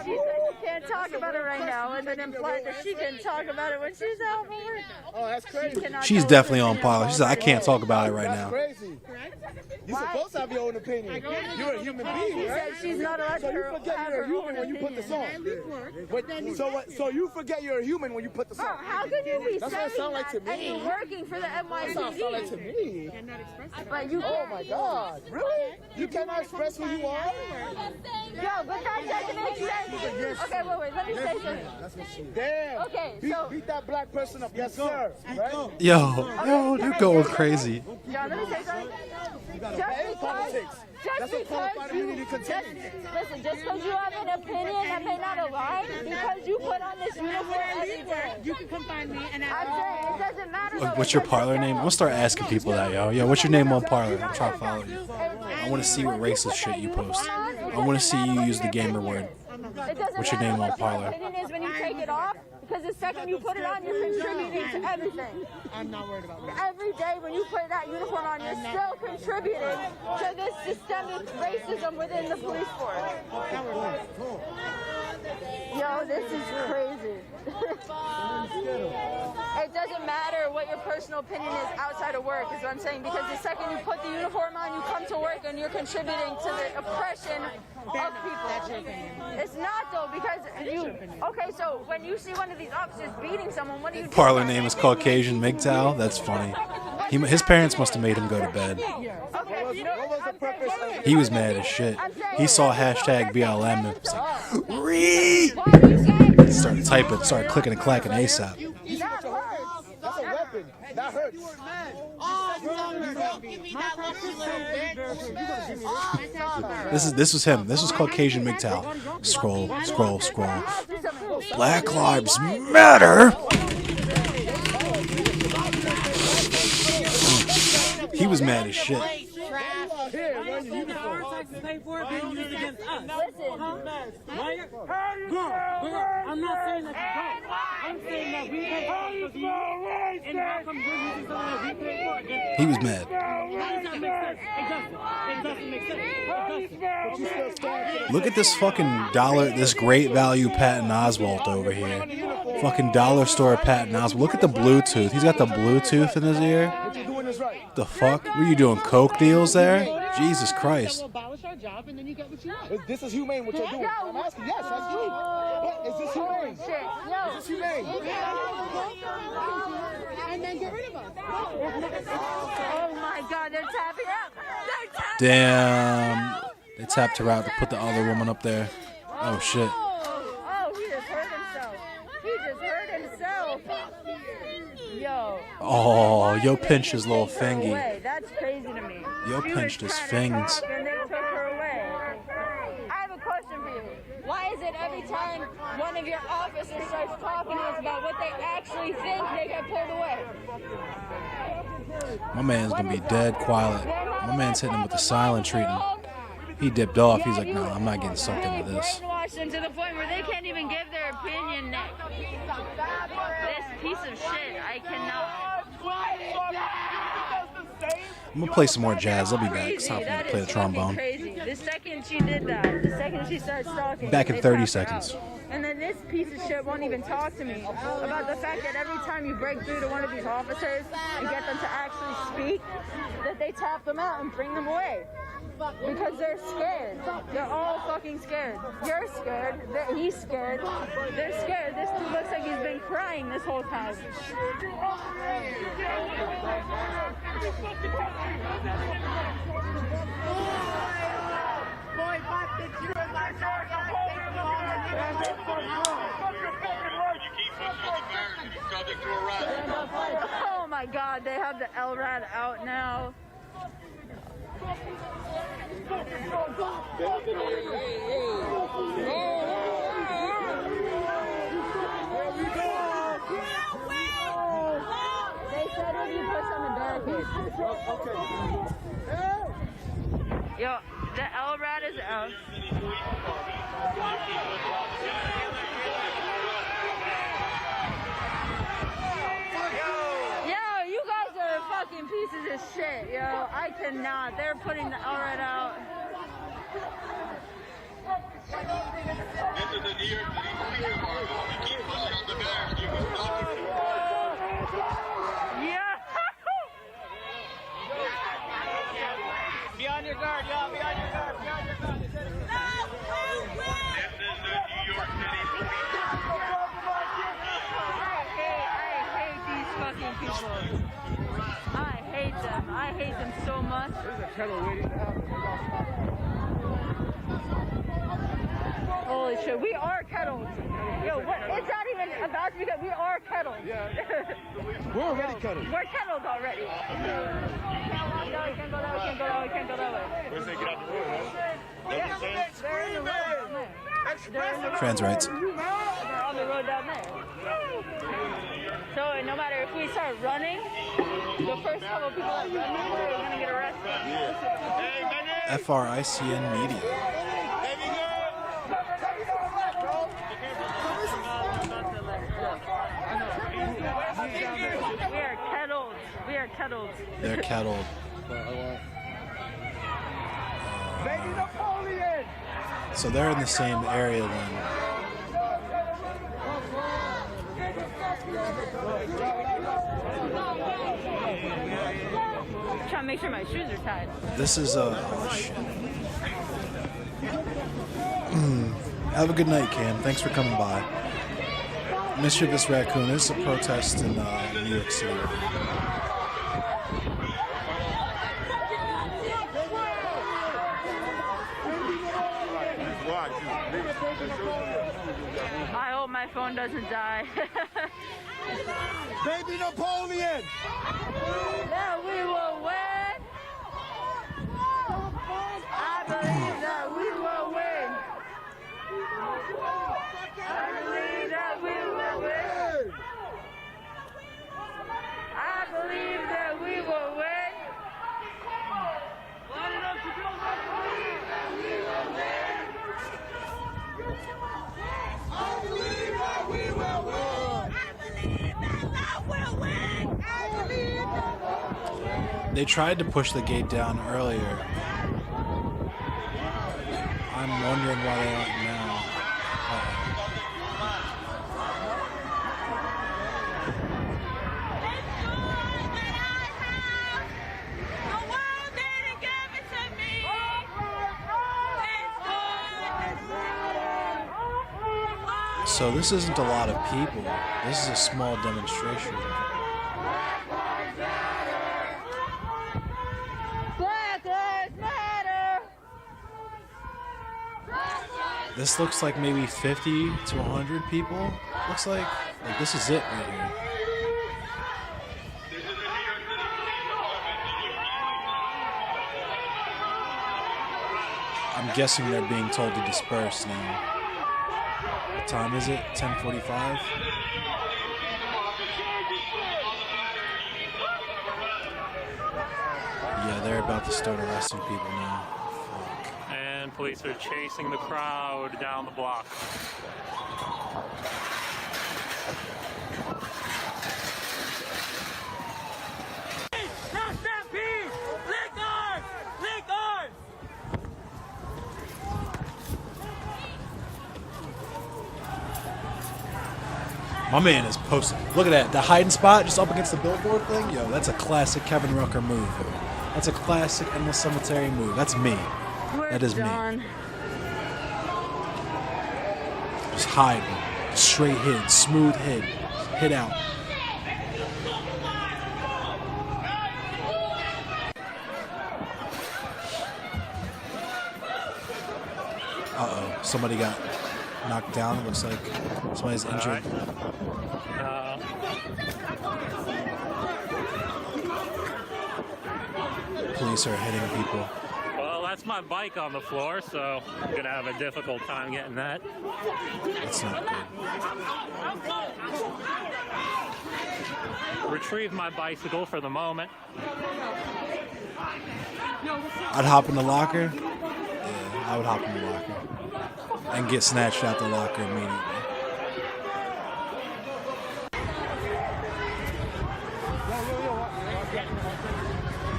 Speaker 12: She said she can't talk about it right now, and then implied that she can talk about it when she's out.
Speaker 24: Oh, that's crazy.
Speaker 1: She's definitely on pile. She said, I can't talk about it right
Speaker 24: That's
Speaker 1: now.
Speaker 24: crazy. You're supposed to have your own opinion. You're a human being, right?
Speaker 12: She's not allowed
Speaker 24: So
Speaker 12: to
Speaker 24: you
Speaker 12: have
Speaker 24: forget you're a
Speaker 12: her own
Speaker 24: human when you put this
Speaker 12: opinion.
Speaker 24: on. So you forget you're a human when you put this on.
Speaker 12: How can you be
Speaker 24: That's what
Speaker 12: saying
Speaker 24: it sound like to
Speaker 12: that and
Speaker 24: me.
Speaker 12: you're working for the
Speaker 24: That's what it sound like to
Speaker 12: NYPD?
Speaker 24: me.
Speaker 12: But you
Speaker 24: Oh my God! Really? You cannot express who you are?
Speaker 12: Yo, but that doesn't make sense. Okay, wait, let me say something.
Speaker 24: Damn.
Speaker 12: Okay, so
Speaker 24: beat that black person up, yes sir. Right?
Speaker 1: Yo, you're going crazy.
Speaker 12: John, let me say something. Just because
Speaker 24: politics. That's a qualified immunity contains.
Speaker 12: Listen, just because you have an opinion that may not align, because you put on this uniform every day.
Speaker 16: You can come find me and
Speaker 12: I'm saying it doesn't matter.
Speaker 1: What's your parlor name? I'm gonna start asking people that, yo. Yo, what's your name on parlor? I'm trying to follow you. I want to see what racist shit you post. I want to see you use the gamer word. What's your name on parlor?
Speaker 12: Opinion is when you take it off, because the second you put it on, you're contributing to everything.
Speaker 16: I'm not worried about that.
Speaker 12: Every day when you put that uniform on, you're still contributing to this systemic racism within the police force. Yo, this is crazy. It doesn't matter what your personal opinion is outside of work, is what I'm saying, because the second you put the uniform on, you come to work and you're contributing to the oppression of people.
Speaker 16: That's your opinion.
Speaker 12: It's not though, because you, okay, so when you see one of these officers beating someone, what do you do?
Speaker 1: Parlor name is Caucasian MGTOW. That's funny. His parents must have made him go to bed. He was mad as shit. He saw hashtag BLM and was like, read! Started typing, started clicking and clacking ASAP.
Speaker 24: That's a weapon. That hurts.
Speaker 1: This was him. This was Caucasian MGTOW. Scroll, scroll, scroll. Black Lives Matter. He was mad as shit.
Speaker 16: I'm not saying that you don't. I'm saying that we pay for it. And how come you're using something that we pay for against?
Speaker 1: He was mad.
Speaker 16: How does that make sense? It doesn't make sense.
Speaker 1: Look at this fucking this great value Patton Oswalt over here. Fucking dollar store Patton Oswalt. Look at the Bluetooth. He's got the Bluetooth in his ear.
Speaker 24: What you're doing is right.
Speaker 1: The fuck? What are you doing? Coke deals there? Jesus Christ.
Speaker 24: This is humane what you're doing. I'm asking, yes, that's true. But is this humane? Is this humane?
Speaker 16: And then get rid of us.
Speaker 12: Oh my God, they're tapping out.
Speaker 1: Damn. They tapped her out to put the other woman up there. Oh shit.
Speaker 12: Oh, he just hurt himself. He just hurt himself. Yo.
Speaker 1: Oh, yo pinched his little fingy.
Speaker 12: That's crazy to me.
Speaker 1: Yo pinched his fings.
Speaker 12: And they took her away. I have a question for you. Why is it every time one of your officers starts talking to us about what they actually think, they get pulled away?
Speaker 1: My man's gonna be dead quiet. My man's hitting him with the silent treatment. He dipped off. He's like, no, I'm not getting sucked into this.
Speaker 12: Brainwashed them to the point where they can't even give their opinion, Nick. This piece of shit, I cannot.
Speaker 1: I'm gonna play some more jazz. I'll be back. It's time for me to play the trombone.
Speaker 12: Crazy. The second she did that, the second she started stalking,
Speaker 1: Back in 30 seconds.
Speaker 12: And then this piece of shit won't even talk to me about the fact that every time you break through to one of these officers and get them to actually speak, that they tap them out and bring them away. Because they're scared. They're all fucking scared. You're scared. He's scared. They're scared. This dude looks like he's been crying this whole time. Oh my God, they have the LRAD out now. They said if you push on the barricade. Yo, the LRAD is out. Fucking pieces of shit, yo. I cannot. They're putting the LRAD out.
Speaker 23: This is the New York City Police Department. You keep pushing on the bear, you can stop it.
Speaker 12: Yeah.
Speaker 23: Be on your guard, y'all. Be on your guard. Be on your guard. This is the New York City Police
Speaker 12: I hate these fucking people. I hate them. I hate them so much.
Speaker 24: There's a kettle waiting to happen.
Speaker 12: Holy shit, we are kettles. Yo, what? It's not even about to be that we are kettles.
Speaker 24: Yeah. We're already kettled.
Speaker 12: We're kettled already. No, we can't go that way. We can't go that way. We can't go that way.
Speaker 1: Trans rights.
Speaker 12: They're on the road down there. So no matter if we start running, the first couple people that run are going to get arrested.
Speaker 1: FRICN Media.
Speaker 12: We are kettled. We are kettled.
Speaker 1: They're kettled. So they're in the same area then.
Speaker 12: I'm trying to make sure my shoes are tied.
Speaker 1: This is oh shit. Have a good night, Cam. Thanks for coming by. Mischievous Raccoon is a protest in New York City.
Speaker 12: I hope my phone doesn't die.
Speaker 23: Baby Napoleon!
Speaker 12: That we will win! I believe that we will win! I believe that we will win! I believe that we will win!
Speaker 1: They tried to push the gate down earlier. I'm wondering why they aren't now. So this isn't a lot of people. This is a small demonstration.
Speaker 12: Black Lives Matter!
Speaker 1: This looks like maybe 50 to 100 people. Looks like this is it right here. I'm guessing they're being told to disperse now. What time is it? 10:45? Yeah, they're about to start arresting people now. Fuck.
Speaker 4: And police are chasing the crowd down the block.
Speaker 1: My man is posting. Look at that. The hiding spot just up against the billboard thing. Yo, that's a classic Kevin Rucker move. That's a classic Endless Cemetery move. That's me. That is me. Just hiding. Straight hit. Smooth hit. Hit out. Uh-oh. Somebody got knocked down. It looks like somebody's injured. Police are hitting people.
Speaker 4: Well, that's my bike on the floor, so I'm going to have a difficult time getting that.
Speaker 1: That's not good.
Speaker 4: Retrieve my bicycle for the moment.
Speaker 1: I'd hop in the locker. Yeah, I would hop in the locker. And get snatched out the locker immediately.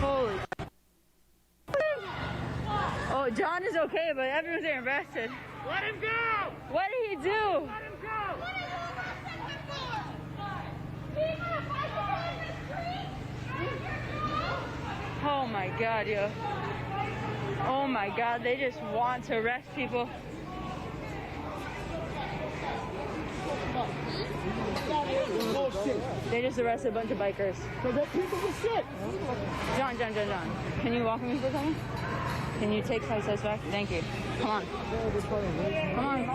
Speaker 12: Holy. Oh, John is okay, but everyone's getting arrested.
Speaker 23: Let him go!
Speaker 12: What did he do?
Speaker 23: Let him go!
Speaker 12: Oh my God, yo. Oh my God, they just want to arrest people. They just arrested a bunch of bikers. John. Can you walk me for a second? Can you take 5 steps back? Thank you. Come on. Come on.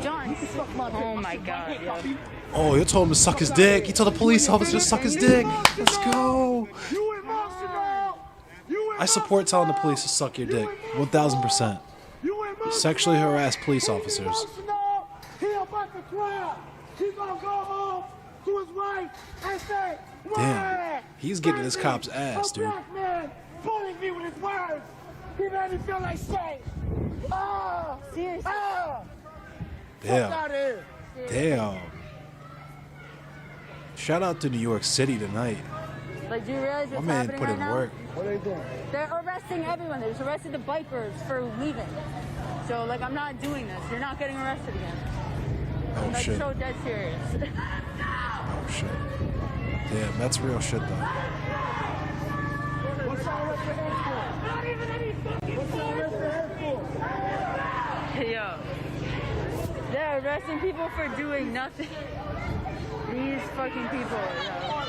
Speaker 12: John. Oh my God. Yo.
Speaker 1: Oh, you told him to suck his dick. He told the police officer to suck his dick. Let's go. I support telling the police to suck your dick, 1,000%. Sexually harass police officers.
Speaker 23: He about to cry. He gonna go home to his wife and say,
Speaker 1: Damn, he's getting this cop's ass, dude.
Speaker 23: Black man bullying me with his words. He made me feel like shit. Ah, seriously. Ah.
Speaker 1: Damn.
Speaker 23: Fuck out of here.
Speaker 1: Damn. Shout out to New York City tonight.
Speaker 12: Like, do you realize
Speaker 1: My
Speaker 12: what's
Speaker 1: man
Speaker 12: happening
Speaker 1: put
Speaker 12: right
Speaker 1: in
Speaker 12: now?
Speaker 1: work.
Speaker 23: What are they doing?
Speaker 12: They're arresting everyone. They just arrested the bikers for leaving. So, like, I'm not doing this. You're not getting arrested again.
Speaker 1: Oh,
Speaker 12: That's
Speaker 1: shit.
Speaker 12: so dead serious.
Speaker 1: Oh, shit. Damn, that's real shit, though.
Speaker 23: What's all arrest for hate for? Not even any fucking. What's all arrest for hate for?
Speaker 12: Yo. They're arresting people for doing nothing. These fucking people, yo.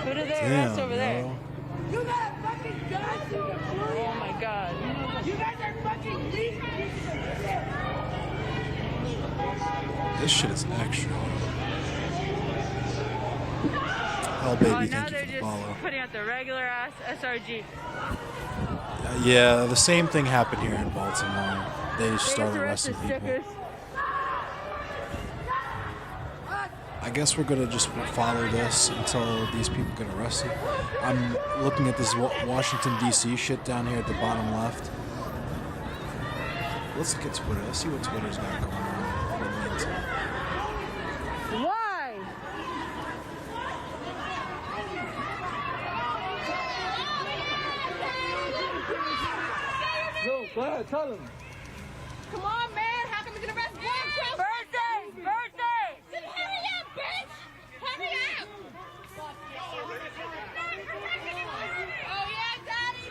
Speaker 12: Who did they arrest over there?
Speaker 23: You got fucking guns in the police.
Speaker 12: Oh my god.
Speaker 23: You guys are fucking weak.
Speaker 1: This shit is extra. Oh, baby,
Speaker 12: Oh, now
Speaker 1: thank you
Speaker 12: they're
Speaker 1: for the
Speaker 12: just
Speaker 1: follow.
Speaker 12: putting out the regular ass SRG.
Speaker 1: Yeah, the same thing happened here in Baltimore. They started arresting people.
Speaker 12: Stickers.
Speaker 1: I guess we're gonna just follow this until these people get arrested. I'm looking at this Washington, D.C. shit down here at the bottom left. Let's look at Twitter. Let's see what Twitter's got going on in the meantime.
Speaker 12: Why?
Speaker 23: Yo, go ahead, tell him.
Speaker 15: Come on, man. How come we gonna arrest one?
Speaker 12: Birthday! Birthday!
Speaker 15: Then hurry up, bitch! Hurry up! Oh yeah, Daddy.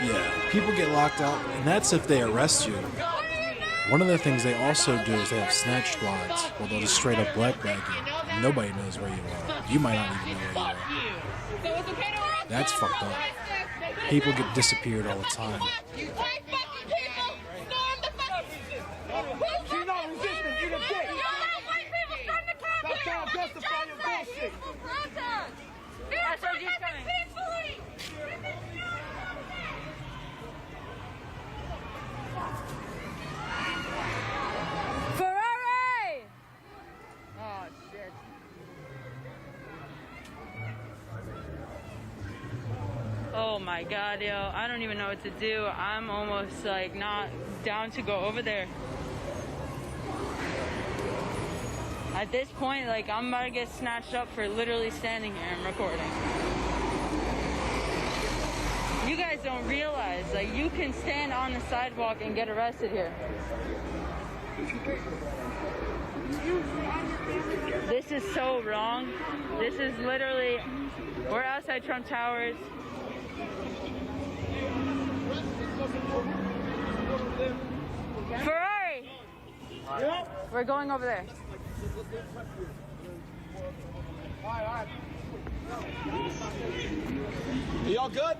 Speaker 1: Yeah, people get locked out, and that's if they arrest you. One of the things they also do is they have snatch squads, where they'll just straight up black bag you. And nobody knows where you are. You might not even know where you are. That's fucked up. People get disappeared all the time.
Speaker 23: She's not resisting. Eat a dick. Stop trying to justify your bullshit.
Speaker 12: SRG's coming. Ferrari! Oh, shit. Oh my god, yo. I don't even know what to do. I'm almost like not down to go over there. At this point, like, I'm about to get snatched up for literally standing here and recording. You guys don't realize, like, you can stand on the sidewalk and get arrested here. This is so wrong. This is literally, we're outside Trump Towers. Ferrari! We're going over there.
Speaker 23: Y'all good?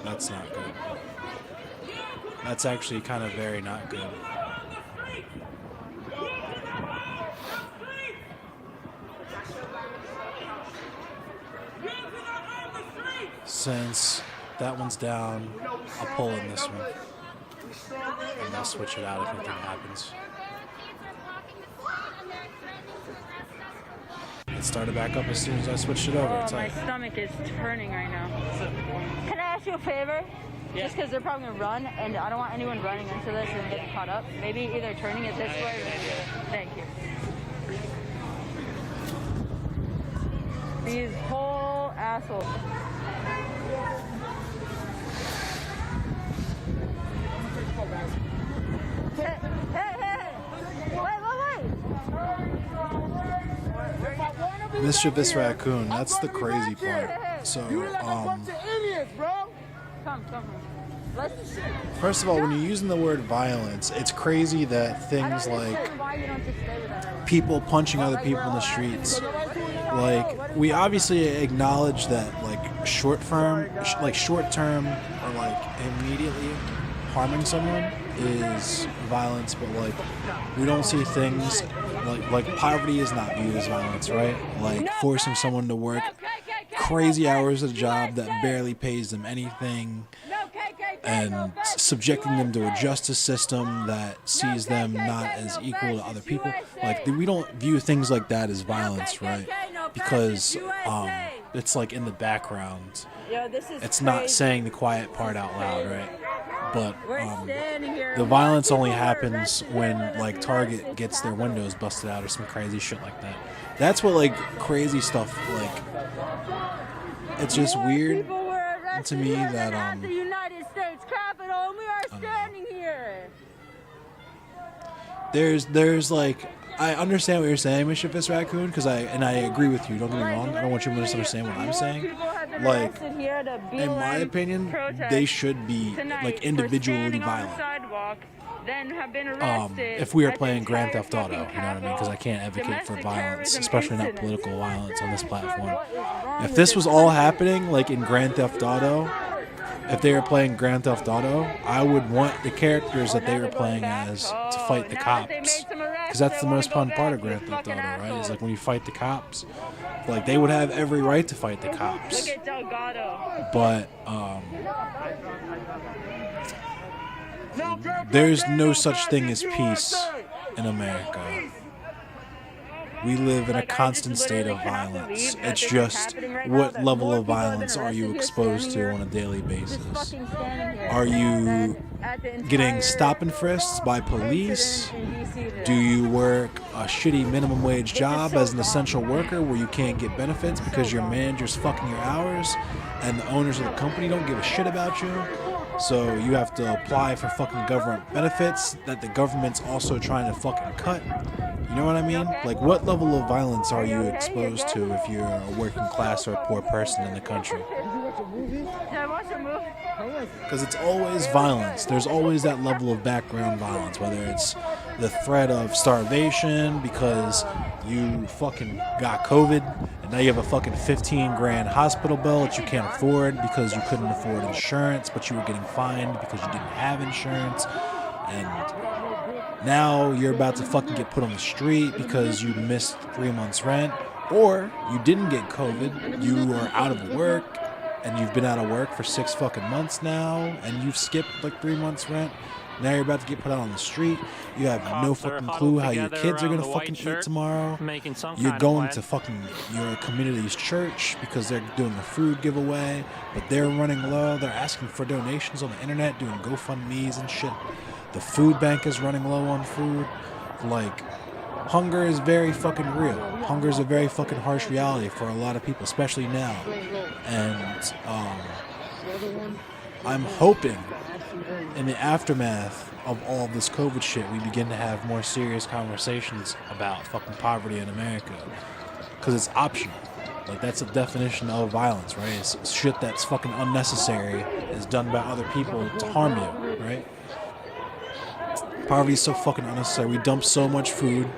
Speaker 1: That's not good. That's actually kind of very not good. Since that one's down, I'll pull in this one. And I'll switch it out if anything happens. It started back up as soon as I switched it over.
Speaker 12: Oh,
Speaker 1: It's
Speaker 12: my
Speaker 1: like,
Speaker 12: stomach is turning right now. Can I ask you a favor?
Speaker 8: Yeah.
Speaker 12: Just because they're probably going to run, and I don't want anyone running into this and getting caught up. Maybe either turning it this way or... Thank you. These whole assholes. Hey, hey, hey! Wait, wait, wait!
Speaker 1: Mischievous Raccoon, that's the crazy part. So,
Speaker 23: You look like a bunch of idiots, bro.
Speaker 12: Come. Let's.
Speaker 1: First of all, when you're using the word violence, it's crazy that things like people punching other people in the streets, like, we obviously acknowledge that, like, short term or like immediately harming someone is violence, but like we don't see things like poverty is not viewed as violence, right? Like forcing someone to work crazy hours at a job that barely pays them anything, and subjecting them to a justice system that sees them not as equal to other people. Like, we don't view things like that as violence, right? Because it's like in the background. It's not saying the quiet part out loud, right? But the violence only happens when, like, Target gets their windows busted out or some crazy shit like that. That's what, like, crazy stuff, like, it's just weird to me that
Speaker 12: the United States Capitol, and we are standing here.
Speaker 1: There's like, I understand what you're saying, Mr. Fist Raccoon, because I agree with you. Don't get me wrong. I don't want you to misunderstand what I'm saying. Like, in my opinion, they should be like individually violent. If we are playing Grand Theft Auto, you know what I mean? Because I can't advocate for violence, especially not political violence on this platform. If this was all happening like in Grand Theft Auto, if they were playing Grand Theft Auto, I would want the characters that they were playing as to fight the cops. Because that's the most fun part of Grand Theft Auto, right? Is like when you fight the cops. Like, they would have every right to fight the cops. But, there's no such thing as peace in America. We live in a constant state of violence. It's just, what level of violence are you exposed to on a daily basis? Are you getting stop and frisks by police? Do you work a shitty minimum wage job as an essential worker where you can't get benefits because your manager's fucking your hours and the owners of the company don't give a shit about you? So you have to apply for fucking government benefits that the government's also trying to fucking cut. You know what I mean? Like, what level of violence are you exposed to if you're a working class or a poor person in the country? Because it's always violence. There's always that level of background violence, whether it's the threat of starvation because you fucking got COVID and now you have a fucking 15 grand hospital bill that you can't afford because you couldn't afford insurance, but you were getting fined because you didn't have insurance, and now you're about to fucking get put on the street because you missed 3 months rent, or you didn't get COVID, you are out of work and you've been out of work for 6 fucking months now and you've skipped like 3 months rent. Now you're about to get put out on the street. You have no fucking clue how your kids are gonna fucking eat tomorrow. You're going to fucking your community's church because they're doing a food giveaway, but they're running low. They're asking for donations on the internet, doing GoFundMe's and shit. The food bank is running low on food. Like, hunger is very fucking real. Hunger is a very fucking harsh reality for a lot of people, especially now. And I'm hoping in the aftermath of all this COVID shit, we begin to have more serious conversations about fucking poverty in America. Because it's optional. Like, that's the definition of violence, right? It's shit that's fucking unnecessary is done by other people to harm you, right? Poverty is so fucking unnecessary. We dump so much food.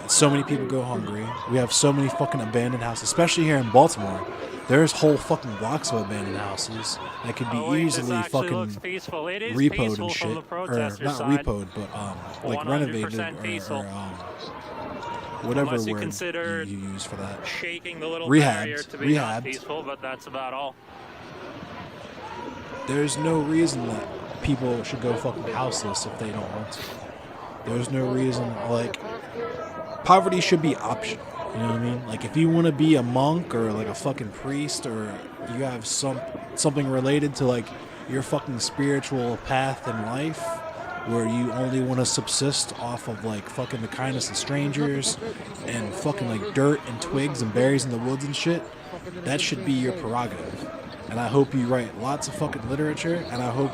Speaker 1: So many people go hungry. We have so many fucking abandoned houses, especially here in Baltimore. There's whole fucking blocks of abandoned houses that could be easily fucking repoed and shit. Or not repoed, but like renovated or whatever word you use for that.
Speaker 4: Shaking the little
Speaker 1: Rehabbed.
Speaker 4: to be not peaceful, but that's about all.
Speaker 1: There's no reason that people should go fucking houseless if they don't want to. There's no reason, like, poverty should be optional. You know what I mean? Like, if you want to be a monk or like a fucking priest, or you have something related to like your fucking spiritual path in life, where you only want to subsist off of like fucking the kindness of strangers and fucking like dirt and twigs and berries in the woods and shit, that should be your prerogative. And I hope you write lots of fucking literature, and I hope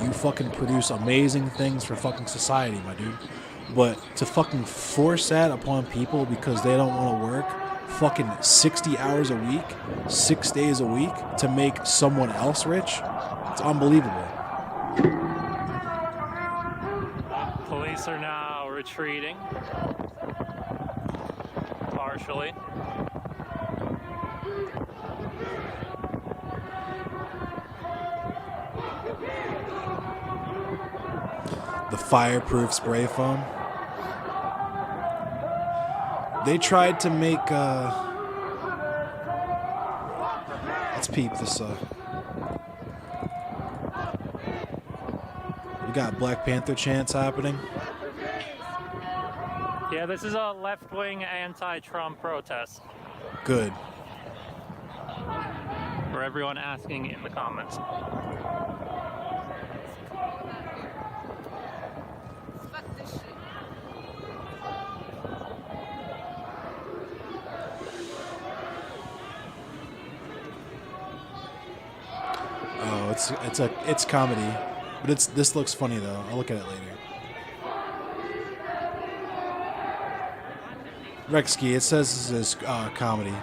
Speaker 1: you fucking produce amazing things for fucking society, my dude. But to fucking force that upon people because they don't want to work fucking 60 hours a week, 6 days a week to make someone else rich. It's unbelievable.
Speaker 4: Police are now retreating, partially.
Speaker 1: The fireproof spray foam. They tried to make, let's peep this, we got Black Panther chants happening.
Speaker 4: Yeah, this is a left-wing anti-Trump protest.
Speaker 1: Good.
Speaker 4: For everyone asking in the comments.
Speaker 1: Oh, it's comedy, but this looks funny though. I'll look at it later. Rexkey, it says this is comedy.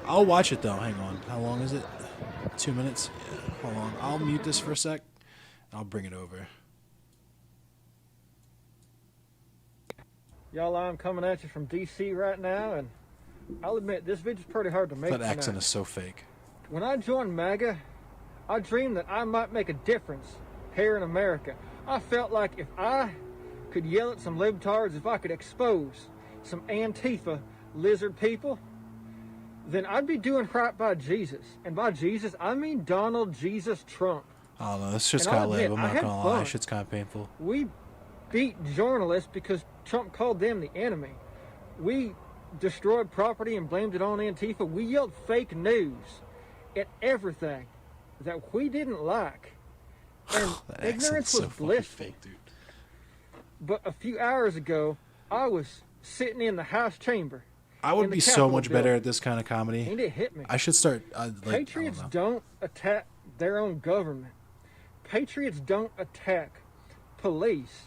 Speaker 1: I'll watch it though. Hang on. How long is it? 2 minutes? Yeah, hold on. I'll mute this for a sec. I'll bring it over.
Speaker 13: Y'all, I'm coming at you from DC right now, and I'll admit this video's pretty hard to make.
Speaker 1: That accent is so fake.
Speaker 13: When I joined MAGA, I dreamed that I might make a difference here in America. I felt like if I could yell at some libtards, if I could expose some Antifa lizard people, then I'd be doing right by Jesus. And by Jesus, I mean Donald Jesus Trump.
Speaker 1: I don't know. This shit's kind of lame. I'm not going to lie. Shit's kind of painful.
Speaker 13: We beat journalists because Trump called them the enemy. We destroyed property and blamed it on Antifa. We yelled fake news at everything that we didn't like. And ignorance was blissful.
Speaker 1: Fake, dude.
Speaker 13: But a few hours ago, I was sitting in the House chamber.
Speaker 1: I would be so much better at this kind of comedy.
Speaker 13: And it hit me.
Speaker 1: I should start.
Speaker 13: Patriots don't attack their own government. Patriots don't attack police.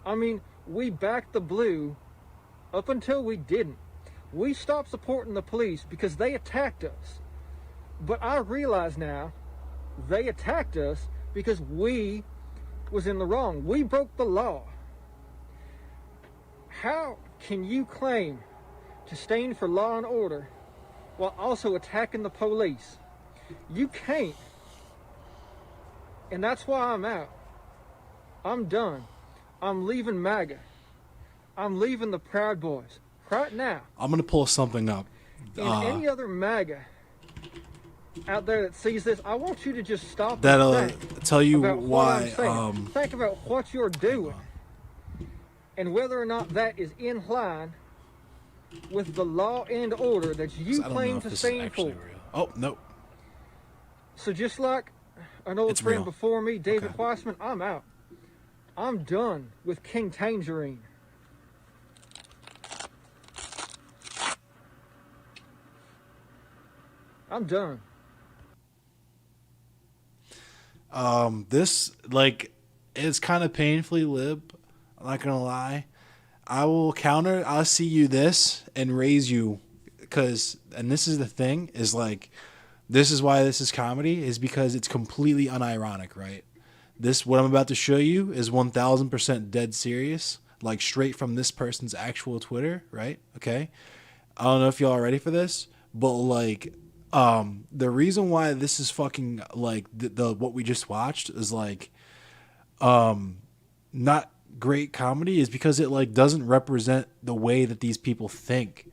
Speaker 13: I mean, we backed the blue up until we didn't. We stopped supporting the police because they attacked us. But I realize now they attacked us because we was in the wrong. We broke the law. How can you claim to stand for law and order while also attacking the police? You can't. And that's why I'm out. I'm done. I'm leaving MAGA. I'm leaving the Proud Boys right now.
Speaker 1: I'm going to pull something up.
Speaker 13: And any other MAGA out there that sees this, I want you to just stop
Speaker 1: That'll
Speaker 13: and think
Speaker 1: tell you
Speaker 13: about
Speaker 1: why.
Speaker 13: what I'm saying. Think about what you're doing and whether or not that is in line with the law and order that you claim to stand for.
Speaker 1: Oh, no.
Speaker 13: So just like an old friend before me, David Weissman, I'm out. I'm done with King Tangerine. I'm done.
Speaker 1: This, like, is kind of painfully lib. I'm not going to lie. I will counter. I'll see you this and raise you. And this is the thing, is like, this is why this is comedy, is because it's completely unironic, right? What I'm about to show you is 1000% dead serious, like straight from this person's actual Twitter, right? Okay. I don't know if y'all are ready for this, but like, the reason why this is fucking like the what we just watched is like, not great comedy, is because it like doesn't represent the way that these people think.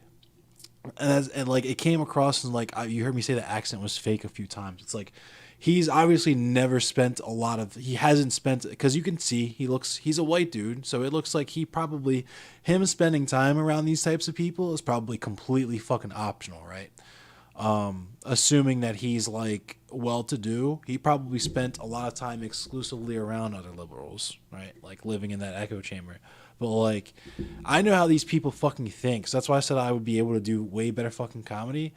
Speaker 1: And like it came across as like, you heard me say the accent was fake a few times. It's like he's obviously never spent a lot of, he hasn't spent, because you can see he's a white dude, so it looks like him spending time around these types of people is probably completely fucking optional, right? Assuming that he's like well-to-do, he probably spent a lot of time exclusively around other liberals, right? Like living in that echo chamber. But like, I know how these people fucking think, so that's why I said I would be able to do way better fucking comedy.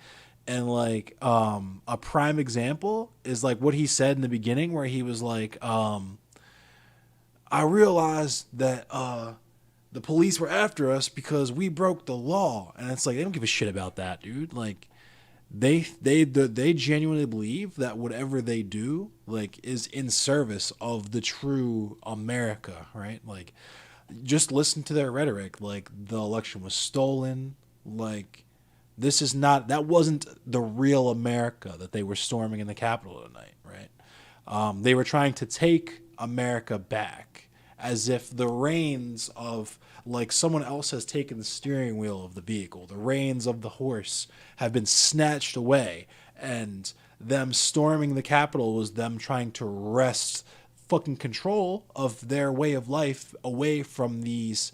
Speaker 1: And like a prime example is like what he said in the beginning, where he was like, I realized that the police were after us because we broke the law. And it's like, they don't give a shit about that, dude. Like, they genuinely believe that whatever they do, like, is in service of the true America, right? Like, just listen to their rhetoric. Like, the election was stolen. Like, that wasn't the real America that they were storming in the Capitol tonight, right? They were trying to take America back, as if the reins of, like, someone else has taken the steering wheel of the vehicle. The reins of the horse have been snatched away, and them storming the Capitol was them trying to wrest fucking control of their way of life away from these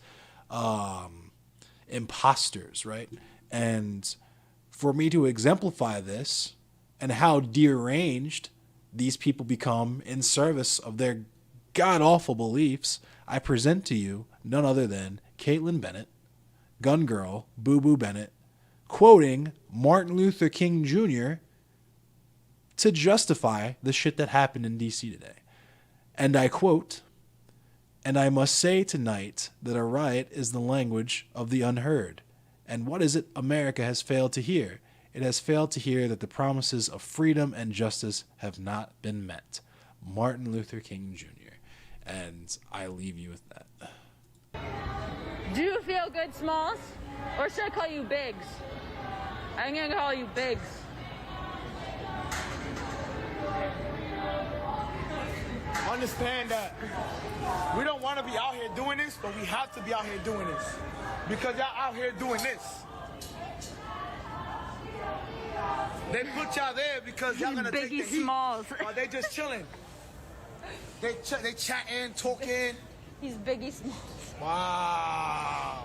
Speaker 1: imposters, right? And for me to exemplify this and how deranged these people become in service of their god-awful beliefs, I present to you none other than Caitlin Bennett, Gun Girl, Boo Boo Bennett, quoting Martin Luther King Jr. to justify the shit that happened in D.C. today. And I quote, "And I must say tonight that a riot is the language of the unheard. And what is it America has failed to hear? It has failed to hear that the promises of freedom and justice have not been met. Martin Luther King Jr." And I leave you with that.
Speaker 12: Do you feel good, Smalls? Or should I call you Biggs? I'm gonna call you Biggs.
Speaker 23: Understand that we don't want to be out here doing this, but we have to be out here doing this because y'all out here doing this. They put y'all there because y'all gonna take the heat.
Speaker 12: Smalls.
Speaker 23: Or they just chilling. They chatting, talking.
Speaker 12: He's Biggie Smalls.
Speaker 23: Wow.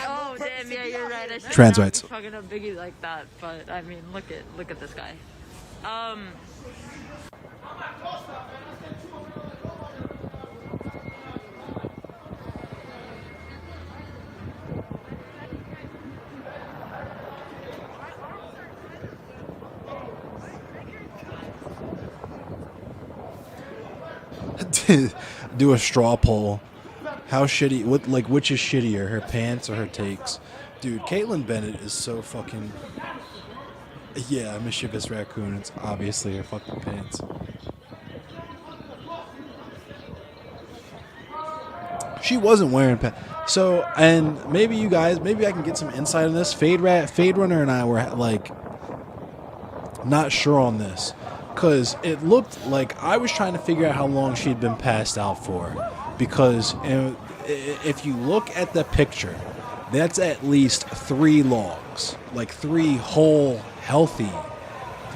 Speaker 12: Oh damn! Yeah, you're right. I should
Speaker 1: Trans
Speaker 12: not
Speaker 1: rights.
Speaker 12: be talking to Biggie like that, but I mean, look at this guy.
Speaker 1: Do a straw poll. How shitty? Which is shittier, her pants or her takes? Dude, Caitlin Bennett is so fucking. Yeah, mischievous raccoon. It's obviously her fucking pants. She wasn't wearing pants. So, and maybe I can get some insight on this. Fade Runner and I were like not sure on this, because it looked like I was trying to figure out how long she'd been passed out for, because if you look at the picture, that's at least 3 logs, like 3 whole healthy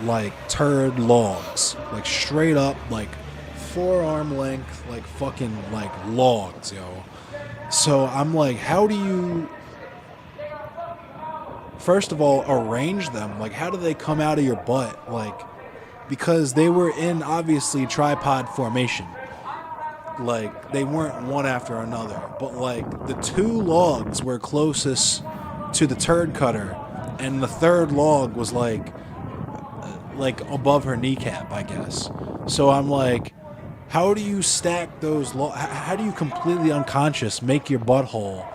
Speaker 1: like turd logs, like straight up like forearm length, like fucking like logs, yo. So I'm like, how do you first of all arrange them? Like, how do they come out of your butt? Like, because they were in obviously tripod formation. Like, they weren't one after another, but like the 2 logs were closest to the turd cutter, and the 3rd log was like above her kneecap, I guess. So I'm like, how do you stack those how do you completely unconscious make your butthole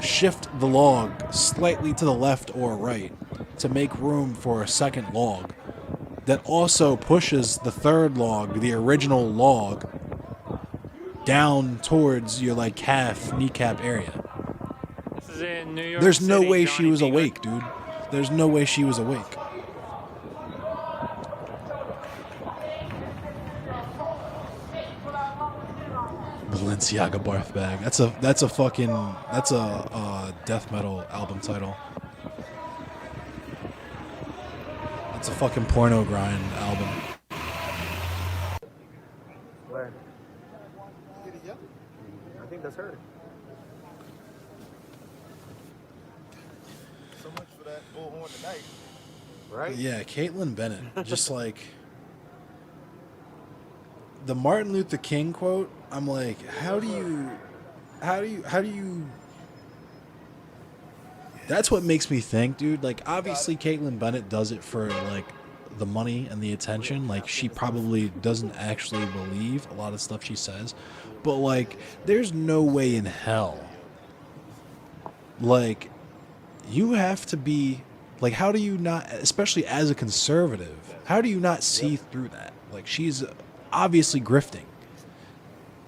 Speaker 1: shift the log slightly to the left or right to make room for a 2nd log that also pushes the 3rd log, the original log, down towards your like kneecap area?
Speaker 4: This is in New York
Speaker 1: There's no
Speaker 4: City,
Speaker 1: way
Speaker 4: Johnny
Speaker 1: she was
Speaker 4: B.
Speaker 1: awake, dude. There's no way she was awake. Balenciaga barf bag. That's a death metal album title. That's a fucking porno grind album.
Speaker 24: Where? I think that's her.
Speaker 23: So much for that bullhorn tonight.
Speaker 24: Right?
Speaker 1: Yeah, Caitlin Bennett. Just like the Martin Luther King quote, I'm like, how do you That's what makes me think, dude. Like, obviously, Caitlyn Bennett does it for, like, the money and the attention. Like, she probably doesn't actually believe a lot of stuff she says. But, like, there's no way in hell. Like, you have to be... Like, how do you not... Especially as a conservative, how do you not see through that? Like, she's obviously grifting.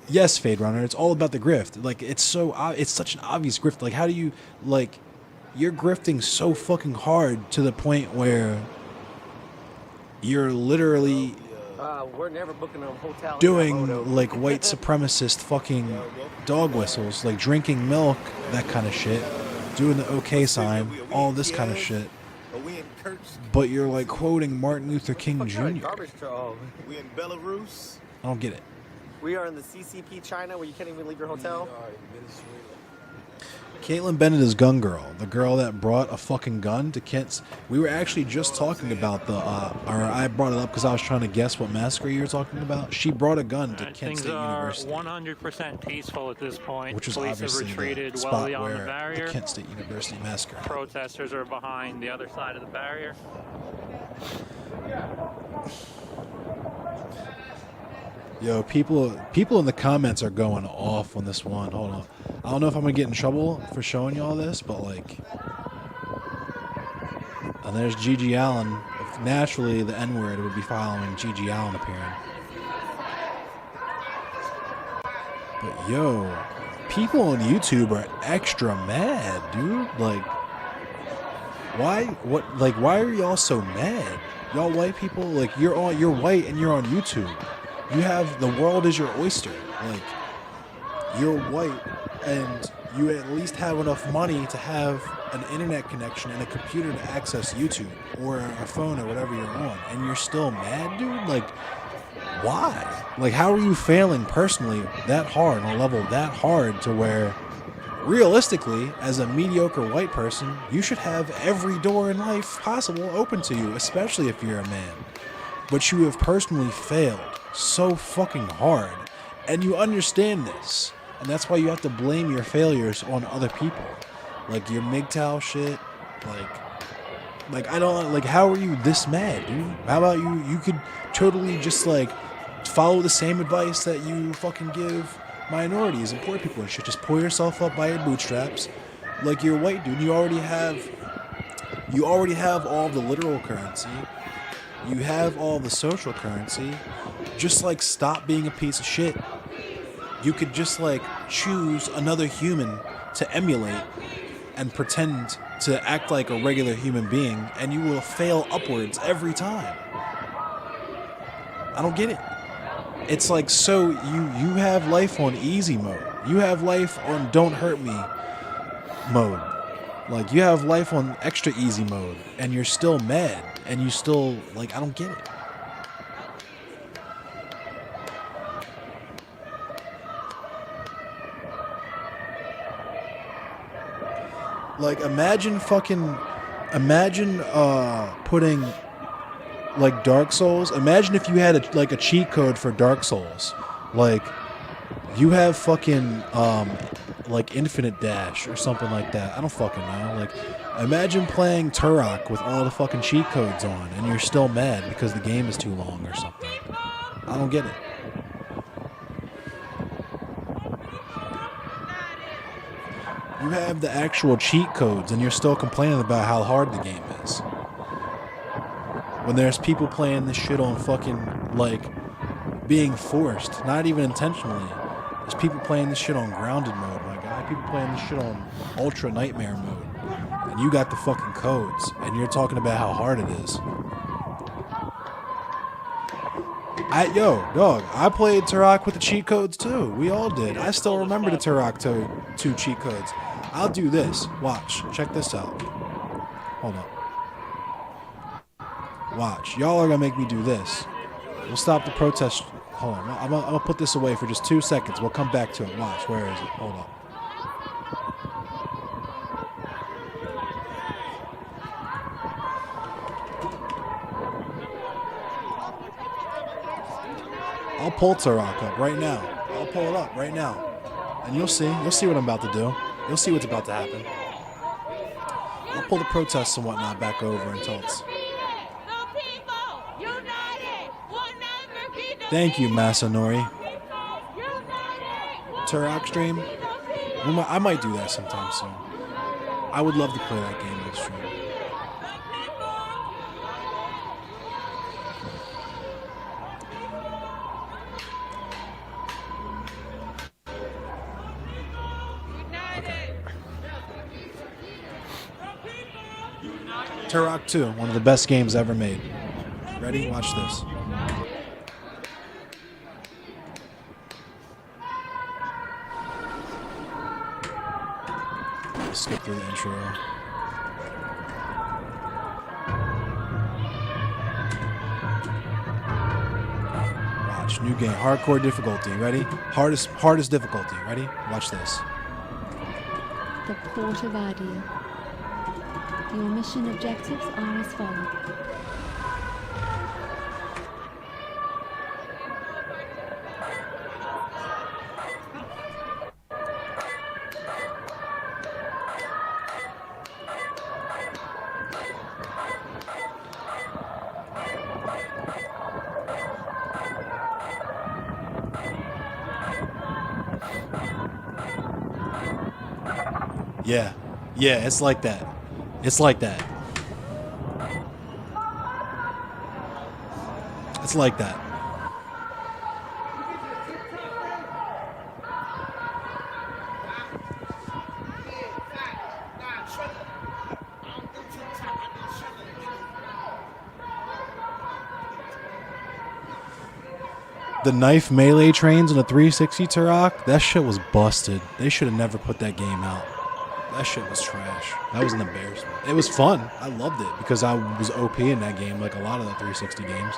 Speaker 1: Yes, Fade Runner, it's all about the grift. Like, it's such an obvious grift. Like, how do you... Like, you're grifting so fucking hard to the point where... You're literally
Speaker 2: we're never booking a hotel
Speaker 1: doing like white supremacist fucking dog whistles, like drinking milk, that kind of shit, doing the OK sign, all this kind of shit. But you're like quoting Martin Luther King Jr.
Speaker 2: We in Belarus.
Speaker 1: I don't get it.
Speaker 2: We are in the CCP China where you can't even leave your hotel.
Speaker 1: Caitlyn Bennett is Gun Girl, the girl that brought a fucking gun to Kent's. We were actually just talking about or I brought it up because I was trying to guess what massacre you were talking about. She brought a gun to Kent State University.
Speaker 4: Things are 100% peaceful at this point.
Speaker 1: Which was
Speaker 4: Police have
Speaker 1: obviously
Speaker 4: retreated
Speaker 1: the
Speaker 4: well
Speaker 1: spot
Speaker 4: beyond
Speaker 1: where
Speaker 4: the barrier.
Speaker 1: the Kent State University massacre happened.
Speaker 4: Protesters are behind the other side of the barrier.
Speaker 1: Yo, people in the comments are going off on this one. Hold on. I don't know if I'm gonna get in trouble for showing y'all this, but like, and there's Gigi Allen. Naturally, the N-word would be following Gigi Allen appearing. But yo, people on YouTube are extra mad, dude. Like, why are y'all so mad? Y'all white people, like, you're white and you're on YouTube. You have, the world is your oyster. Like, you're white and you at least have enough money to have an internet connection and a computer to access YouTube or a phone or whatever you're on, and you're still mad, dude? Like, why? Like, how are you failing personally that hard, on a level that hard, to where realistically, as a mediocre white person, you should have every door in life possible open to you, especially if you're a man. But you have personally failed so fucking hard, and you understand this, and that's why you have to blame your failures on other people, like your MGTOW shit. Like I don't, like, how are you this mad, dude? How about you could totally just like follow the same advice that you fucking give minorities and poor people and shit. Just pull yourself up by your bootstraps. Like, you're white, dude. You already have all the literal currency. You have all the social currency. Just like, stop being a piece of shit. You could just like choose another human to emulate and pretend to act like a regular human being, and you will fail upwards every time. I don't get it. It's like, so you have life on easy mode. You have life on don't hurt me mode. Like, you have life on extra easy mode, and you're still mad, and you still, like, I don't get it. Like, imagine putting, like, Dark Souls. Imagine if you had a cheat code for Dark Souls. Like, you have fucking, like, Infinite Dash or something like that. I don't fucking know. Like, imagine playing Turok with all the fucking cheat codes on, and you're still mad because the game is too long or something. I don't get it. You have the actual cheat codes, and you're still complaining about how hard the game is. When there's people playing this shit on fucking, like, being forced, not even intentionally. There's people playing this shit on grounded mode, my guy. People playing this shit on ultra nightmare mode. And you got the fucking codes, and you're talking about how hard it is. Yo, dog, I played Turok with the cheat codes too. We all did. I still remember the Turok 2 cheat codes. I'll do this. Watch. Check this out. Hold up. Watch. Y'all are gonna make me do this. We'll stop the protest. Hold on. I'm gonna put this away for just 2 seconds. We'll come back to it. Watch. Where is it? Hold up. I'll pull Turok up right now. I'll pull it up right now. And you'll see what I'm about to do. You'll see what's about to happen. pull the protests and whatnot back over until it's. Thank you, Masanori. Turok stream. I might do that sometime soon. I would love to play that game on stream. Turok 2, one of the best games ever made. Ready? Watch this. Skip through the intro. Watch, new game, hardcore difficulty. Ready? Hardest difficulty. Ready? Watch this.
Speaker 11: The Port of Adia. Your mission objectives are as follows.
Speaker 1: Yeah. Yeah, it's like that. It's like that. It's like that. The knife melee trains in the 360 Turok, that shit was busted. They should have never put that game out. That shit was trash. That was an embarrassment. It was fun. I loved it because I was OP in that game, like a lot of the 360 games.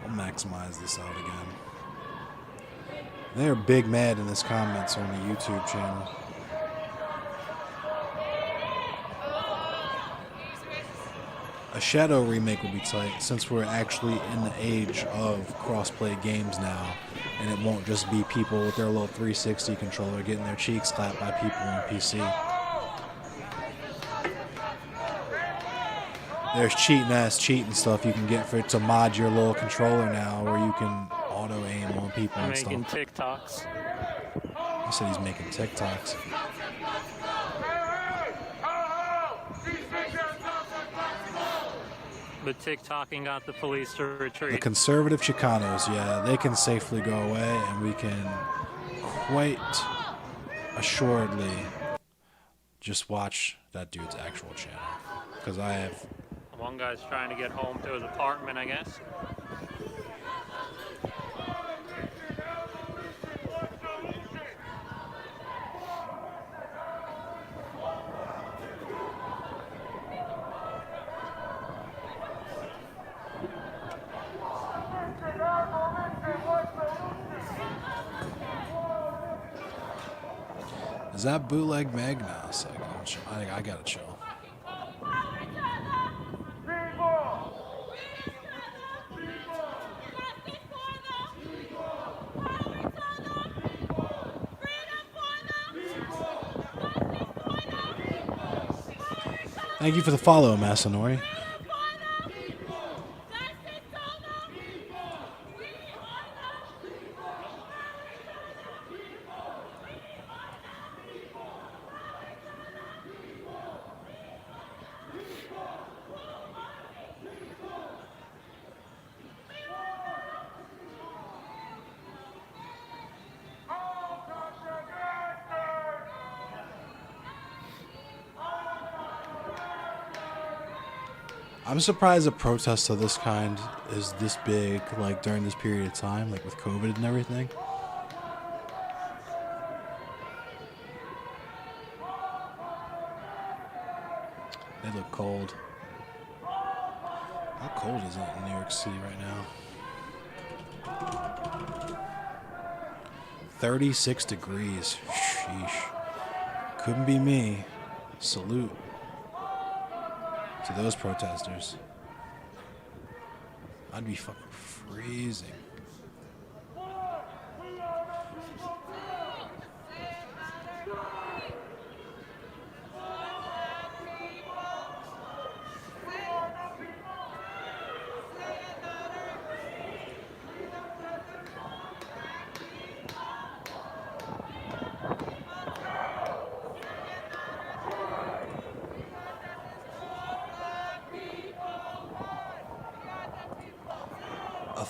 Speaker 1: I'll maximize this out again. They're big mad in this comments on the YouTube channel. A Shadow remake would be tight since we're actually in the age of cross-play games now, and it won't just be people with their little 360 controller getting their cheeks clapped by people on PC. There's cheating stuff you can get for to mod your little controller now, where you can auto aim on people and stuff.
Speaker 4: Making TikToks.
Speaker 1: He said he's making TikToks.
Speaker 4: The TikToking got the police to retreat.
Speaker 1: The conservative Chicanos, yeah, they can safely go away, and we can quite assuredly just watch that dude's actual channel. Because I have...
Speaker 4: One guy's trying to get home to his apartment, I guess.
Speaker 1: Is that bootleg Meg? No, it's like, I gotta chill. Thank you for the follow, Masanori. I'm surprised a protest of this kind is this big, like, during this period of time, like, with COVID and everything. They look cold. How cold is it in New York City right now? 36 degrees. Sheesh. Couldn't be me. Salute to those protesters. I'd be fucking freezing.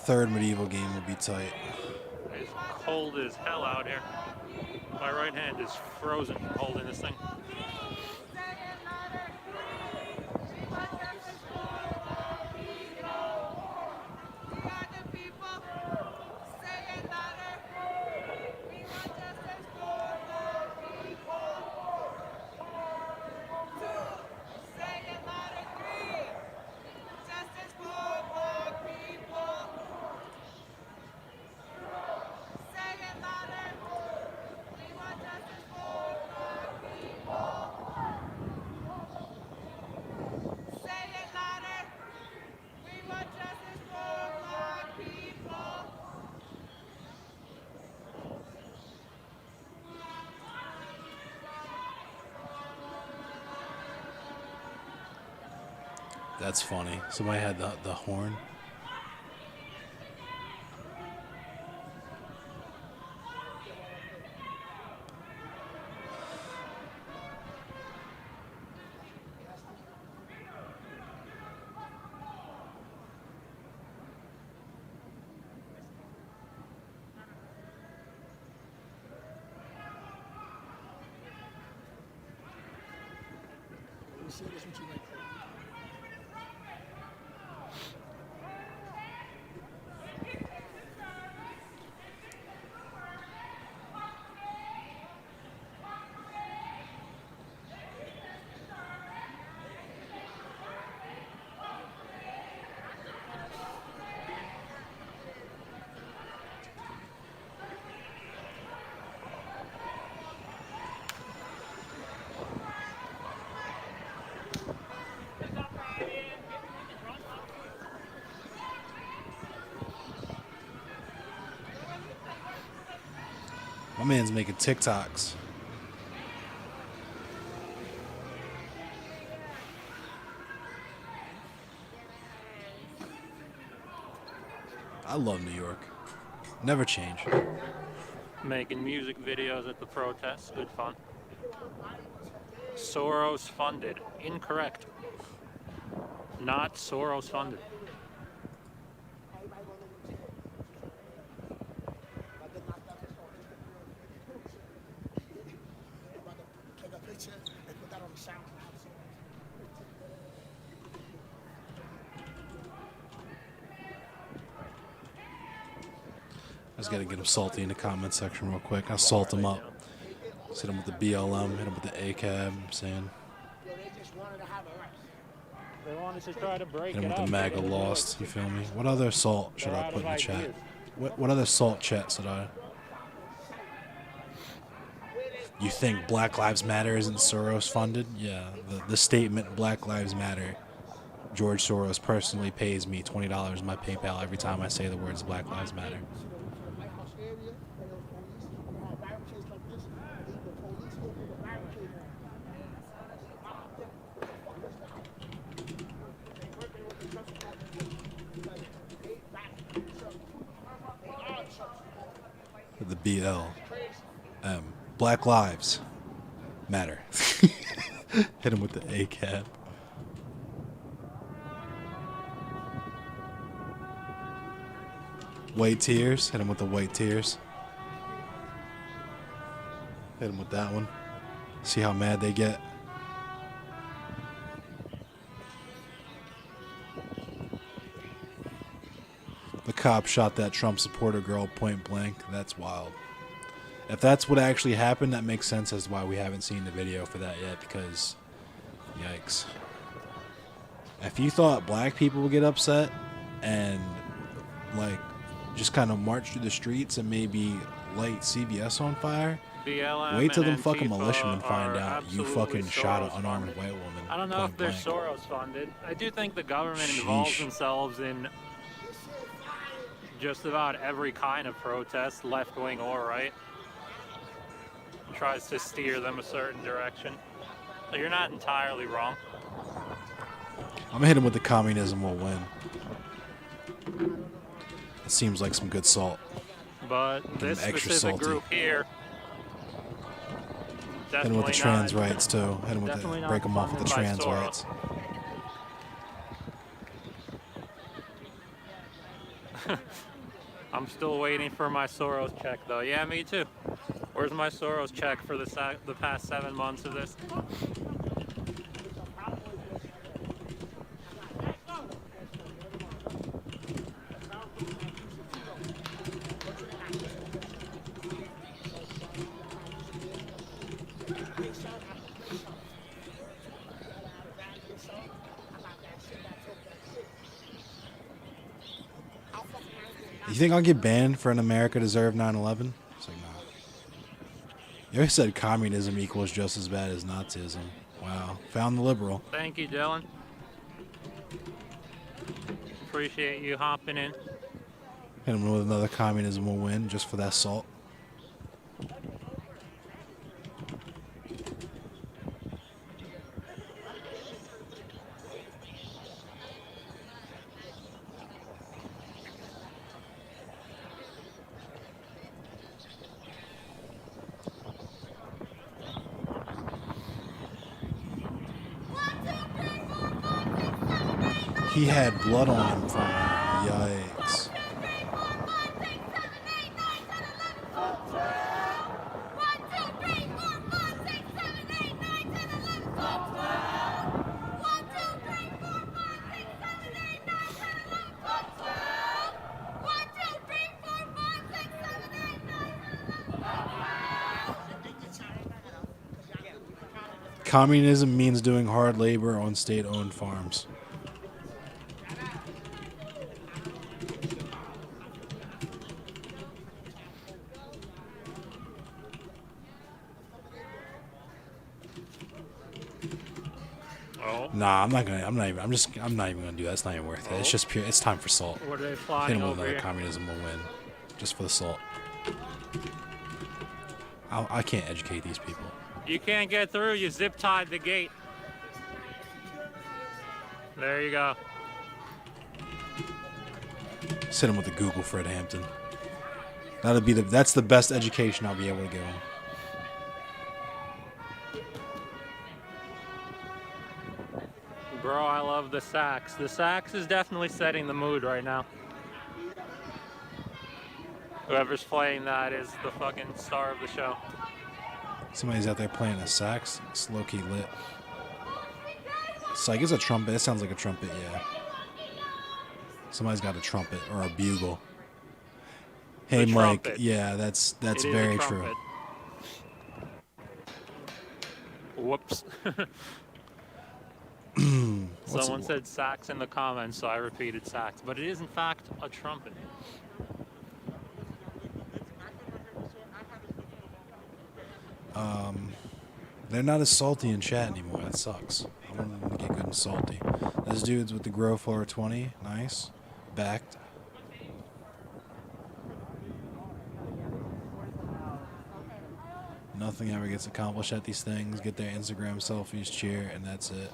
Speaker 1: third medieval game would be tight.
Speaker 4: It's cold as hell out here. My right hand is frozen holding this thing.
Speaker 1: That's funny. Somebody had the horn. My man's making TikToks. I love New York. Never change.
Speaker 4: Making music videos at the protests. Good fun. Soros funded. Incorrect. Not Soros funded.
Speaker 1: I just gotta get him salty in the comment section real quick. I'll salt him up. Hit him with the BLM, hit him with the ACAB, I'm saying.
Speaker 4: They wanted to try to break
Speaker 1: Hit him
Speaker 4: it
Speaker 1: with
Speaker 4: up.
Speaker 1: the MAGA lost, you feel me? What other salt should I put in the chat? What other salt chat should I? You think Black Lives Matter isn't Soros funded? Yeah, the statement Black Lives Matter. George Soros personally pays me $20 in my PayPal every time I say the words Black Lives Matter. The BLM. Black Lives Matter. Hit him with the ACAB. White tears. Hit him with the white tears. Hit him with that one. See how mad they get. The cop shot that Trump supporter girl point blank. That's wild. If that's what actually happened, that makes sense as to why we haven't seen the video for that yet, because yikes. If you thought black people would get upset and like just kind of march through the streets and maybe light CVS on fire,
Speaker 4: BLM
Speaker 1: wait till
Speaker 4: and
Speaker 1: them fucking
Speaker 4: Antifa
Speaker 1: militiamen find
Speaker 4: are
Speaker 1: out you
Speaker 4: absolutely
Speaker 1: fucking shot an
Speaker 4: Soros
Speaker 1: unarmed
Speaker 4: funded.
Speaker 1: white woman.
Speaker 4: I don't know if
Speaker 1: point
Speaker 4: they're
Speaker 1: blank.
Speaker 4: Soros funded. I do think the government involves
Speaker 1: Sheesh.
Speaker 4: themselves in just about every kind of protest, left wing or right. Tries to steer them a certain direction. So you're not entirely wrong.
Speaker 1: I'm gonna hit him with the communism will win. It seems like some good salt.
Speaker 4: But
Speaker 1: Get
Speaker 4: this
Speaker 1: him extra
Speaker 4: specific
Speaker 1: salty.
Speaker 4: group here,
Speaker 1: Hit him with the
Speaker 4: definitely
Speaker 1: trans
Speaker 4: not-
Speaker 1: rights too. Hit him with
Speaker 4: definitely
Speaker 1: the
Speaker 4: not
Speaker 1: break him off with the
Speaker 4: funded by
Speaker 1: trans
Speaker 4: Soros.
Speaker 1: rights.
Speaker 4: I'm still waiting for my Soros check, though. Yeah, me too. Where's my Soros check for the past 7 months of this?
Speaker 1: You think I'll get banned for an America deserved 9/11? It's like, nah. You always said communism equals just as bad as Nazism. Wow. Found the liberal.
Speaker 4: Thank you, Dylan. Appreciate you hopping in.
Speaker 1: Hit him with another communism will win just for that salt. He had blood on him from yikes. Communism means doing hard labor on state-owned farms. Nah, I'm not even gonna do that. It's not even worth it. It's just pure. It's time for salt.
Speaker 4: What are they
Speaker 1: Hit
Speaker 4: flying
Speaker 1: him with
Speaker 4: over
Speaker 1: another
Speaker 4: here?
Speaker 1: communism will win, just for the salt. I can't educate these people.
Speaker 4: You can't get through. You zip tied the gate. There you go.
Speaker 1: Hit him with the Google Fred Hampton. That's the best education I'll be able to give him.
Speaker 4: Bro, I love the sax. The sax is definitely setting the mood right now. Whoever's playing that is the fucking star of the show.
Speaker 1: Somebody's out there playing a sax. It's low-key lit. It's like, it's a trumpet. It sounds like a trumpet, yeah. Somebody's got a trumpet or a bugle. Hey,
Speaker 4: The
Speaker 1: Mike.
Speaker 4: trumpet.
Speaker 1: Yeah, that's
Speaker 4: It is a
Speaker 1: very true.
Speaker 4: trumpet. Whoops. Someone said sax in the comments, so I repeated sax. But it is, in fact, a trumpet.
Speaker 1: They're not as salty in chat anymore. That sucks. I want them to get good and salty. This dude's with the Grow Floor 20. Nice. Backed. Nothing ever gets accomplished at these things. Get their Instagram selfies, cheer, and that's it.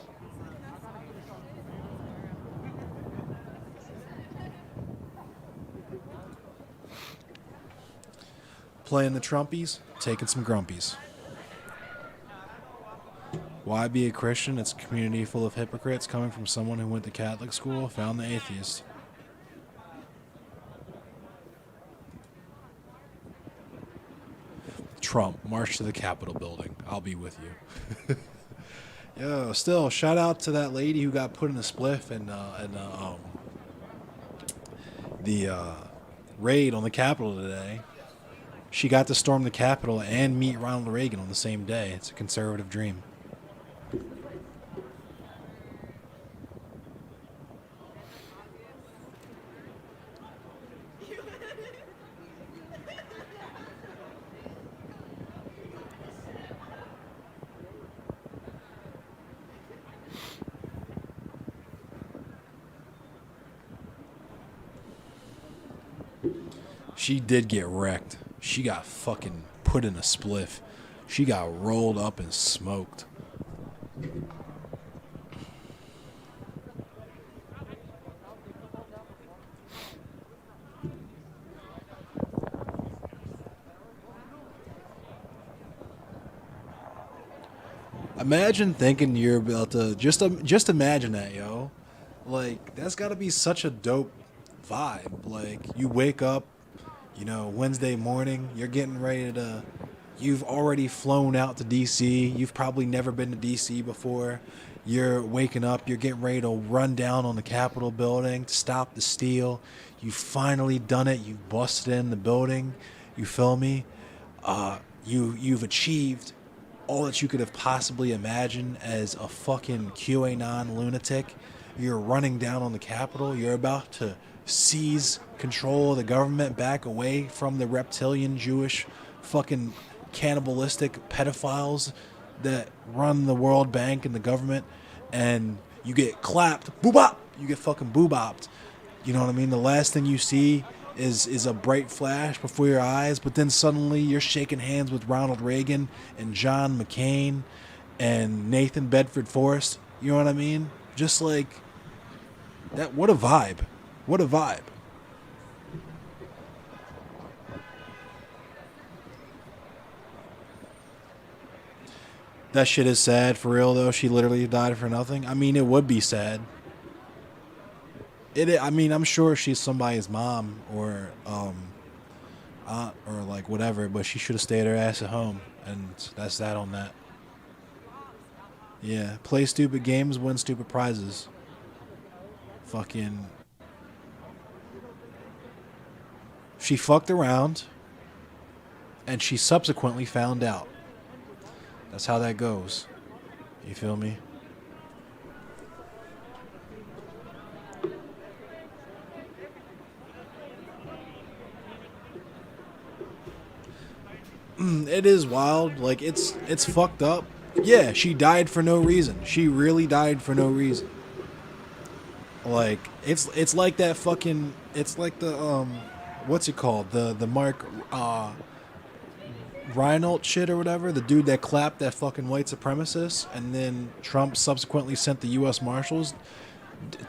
Speaker 1: Playing the Trumpies, taking some grumpies. Why be a Christian? It's a community full of hypocrites coming from someone who went to Catholic school, found the atheist. Trump, march to the Capitol building. I'll be with you. Yo, still, shout out to that lady who got put in a spliff and the raid on the Capitol today. She got to storm the Capitol and meet Ronald Reagan on the same day. It's a conservative dream. She did get wrecked. She got fucking put in a spliff. She got rolled up and smoked. Imagine thinking you're about to just imagine that, yo. Like, that's got to be such a dope vibe. Like, you wake up, you know, Wednesday morning, you're getting ready to, you've already flown out to DC. You've probably never been to DC before. You're waking up, you're getting ready to run down on the Capitol building to stop the steal. You've finally done it. You've busted in the building. You feel me? You've achieved all that you could have possibly imagined as a fucking QAnon lunatic. You're running down on the Capitol. You're about to seize control of the government, back away from the reptilian Jewish fucking cannibalistic pedophiles that run the World Bank and the government, and you get clapped. Boobop! You get fucking boobopped. You know what I mean? The last thing you see is a bright flash before your eyes, but then suddenly you're shaking hands with Ronald Reagan and John McCain and Nathan Bedford Forrest. You know what I mean? Just like that. What a vibe. What a vibe. That shit is sad for real though. She literally died for nothing. I mean, it would be sad. I mean, I'm sure she's somebody's mom or aunt or like whatever, but she should have stayed her ass at home, and that's that on that. Yeah, play stupid games, win stupid prizes. Fucking. She fucked around, and she subsequently found out. That's how that goes. You feel me? It is wild. Like, it's fucked up. Yeah, she died for no reason. She really died for no reason. Like, it's like that fucking, it's like the what's it called? The Mark Reinhold shit or whatever, the dude that clapped that fucking white supremacist, and then Trump subsequently sent the US Marshals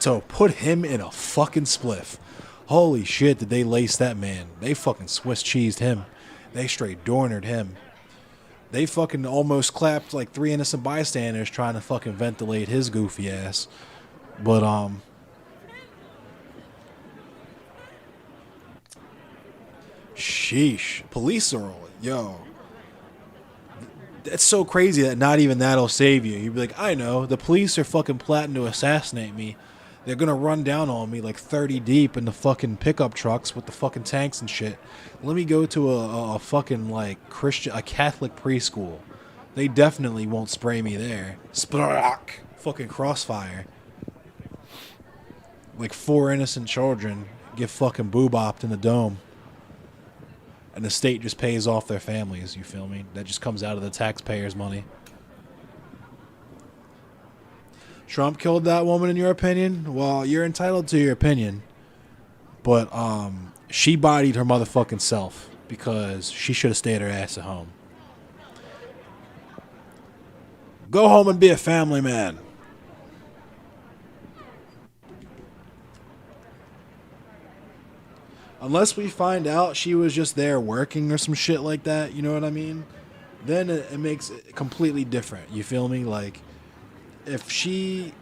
Speaker 1: to put him in a fucking spliff. Holy shit, did they lace that man. They fucking Swiss cheesed him. They straight dornered him. They fucking almost clapped like 3 innocent bystanders trying to fucking ventilate his goofy ass. But sheesh. Police are, yo. It's so crazy that not even that'll save you. You'd be like, I know, the police are fucking plotting to assassinate me. They're gonna run down on me like 30 deep in the fucking pickup trucks with the fucking tanks and shit. Let me go to a fucking like a Catholic preschool. They definitely won't spray me there. Spark! Fucking crossfire. Like 4 innocent children get fucking boobopped in the dome. And the state just pays off their families, you feel me? That just comes out of the taxpayers' money. Trump killed that woman in your opinion? Well, you're entitled to your opinion. But she bodied her motherfucking self because she should have stayed her ass at home. Go home and be a family man. Unless we find out she was just there working or some shit like that, you know what I mean? Then it makes it completely different. You feel me? Like, if she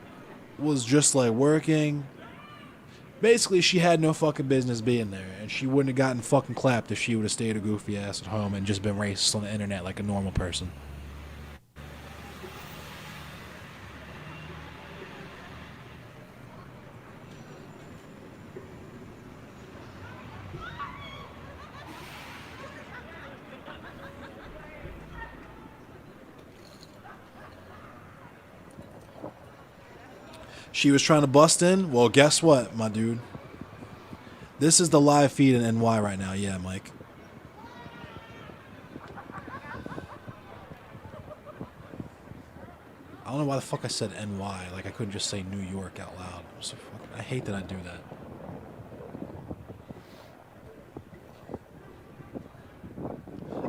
Speaker 1: was just like working, basically she had no fucking business being there, and she wouldn't have gotten fucking clapped if she would have stayed her goofy ass at home and just been racist on the internet like a normal person. She was trying to bust in? Well, guess what, my dude? This is the live feed in NY right now. Yeah, Mike. I don't know why the fuck I said NY. Like, I couldn't just say New York out loud. I hate that I do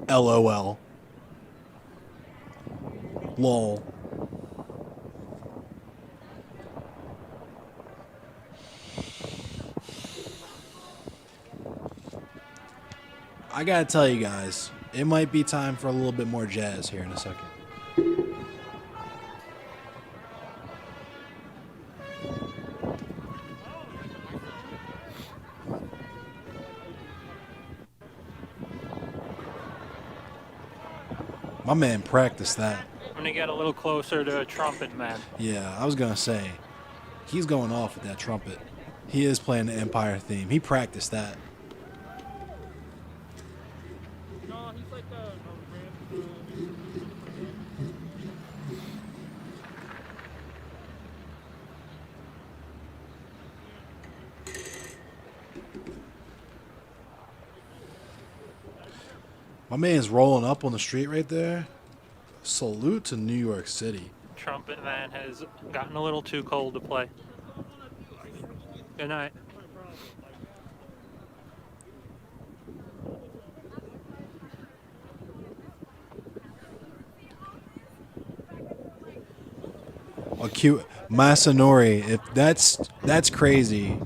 Speaker 1: that. LOL. LOL. I gotta tell you guys, it might be time for a little bit more jazz here in a second. My man practiced that.
Speaker 4: I'm gonna get a little closer to a trumpet man.
Speaker 1: Yeah, I was gonna say, he's going off with that trumpet. He is playing the Empire theme. He practiced that.
Speaker 4: No, he's like
Speaker 1: My man's rolling up on the street right there. Salute to New York City.
Speaker 4: trumpet man has gotten a little too cold to play. Good night.
Speaker 1: A cute Masanori. If that's crazy.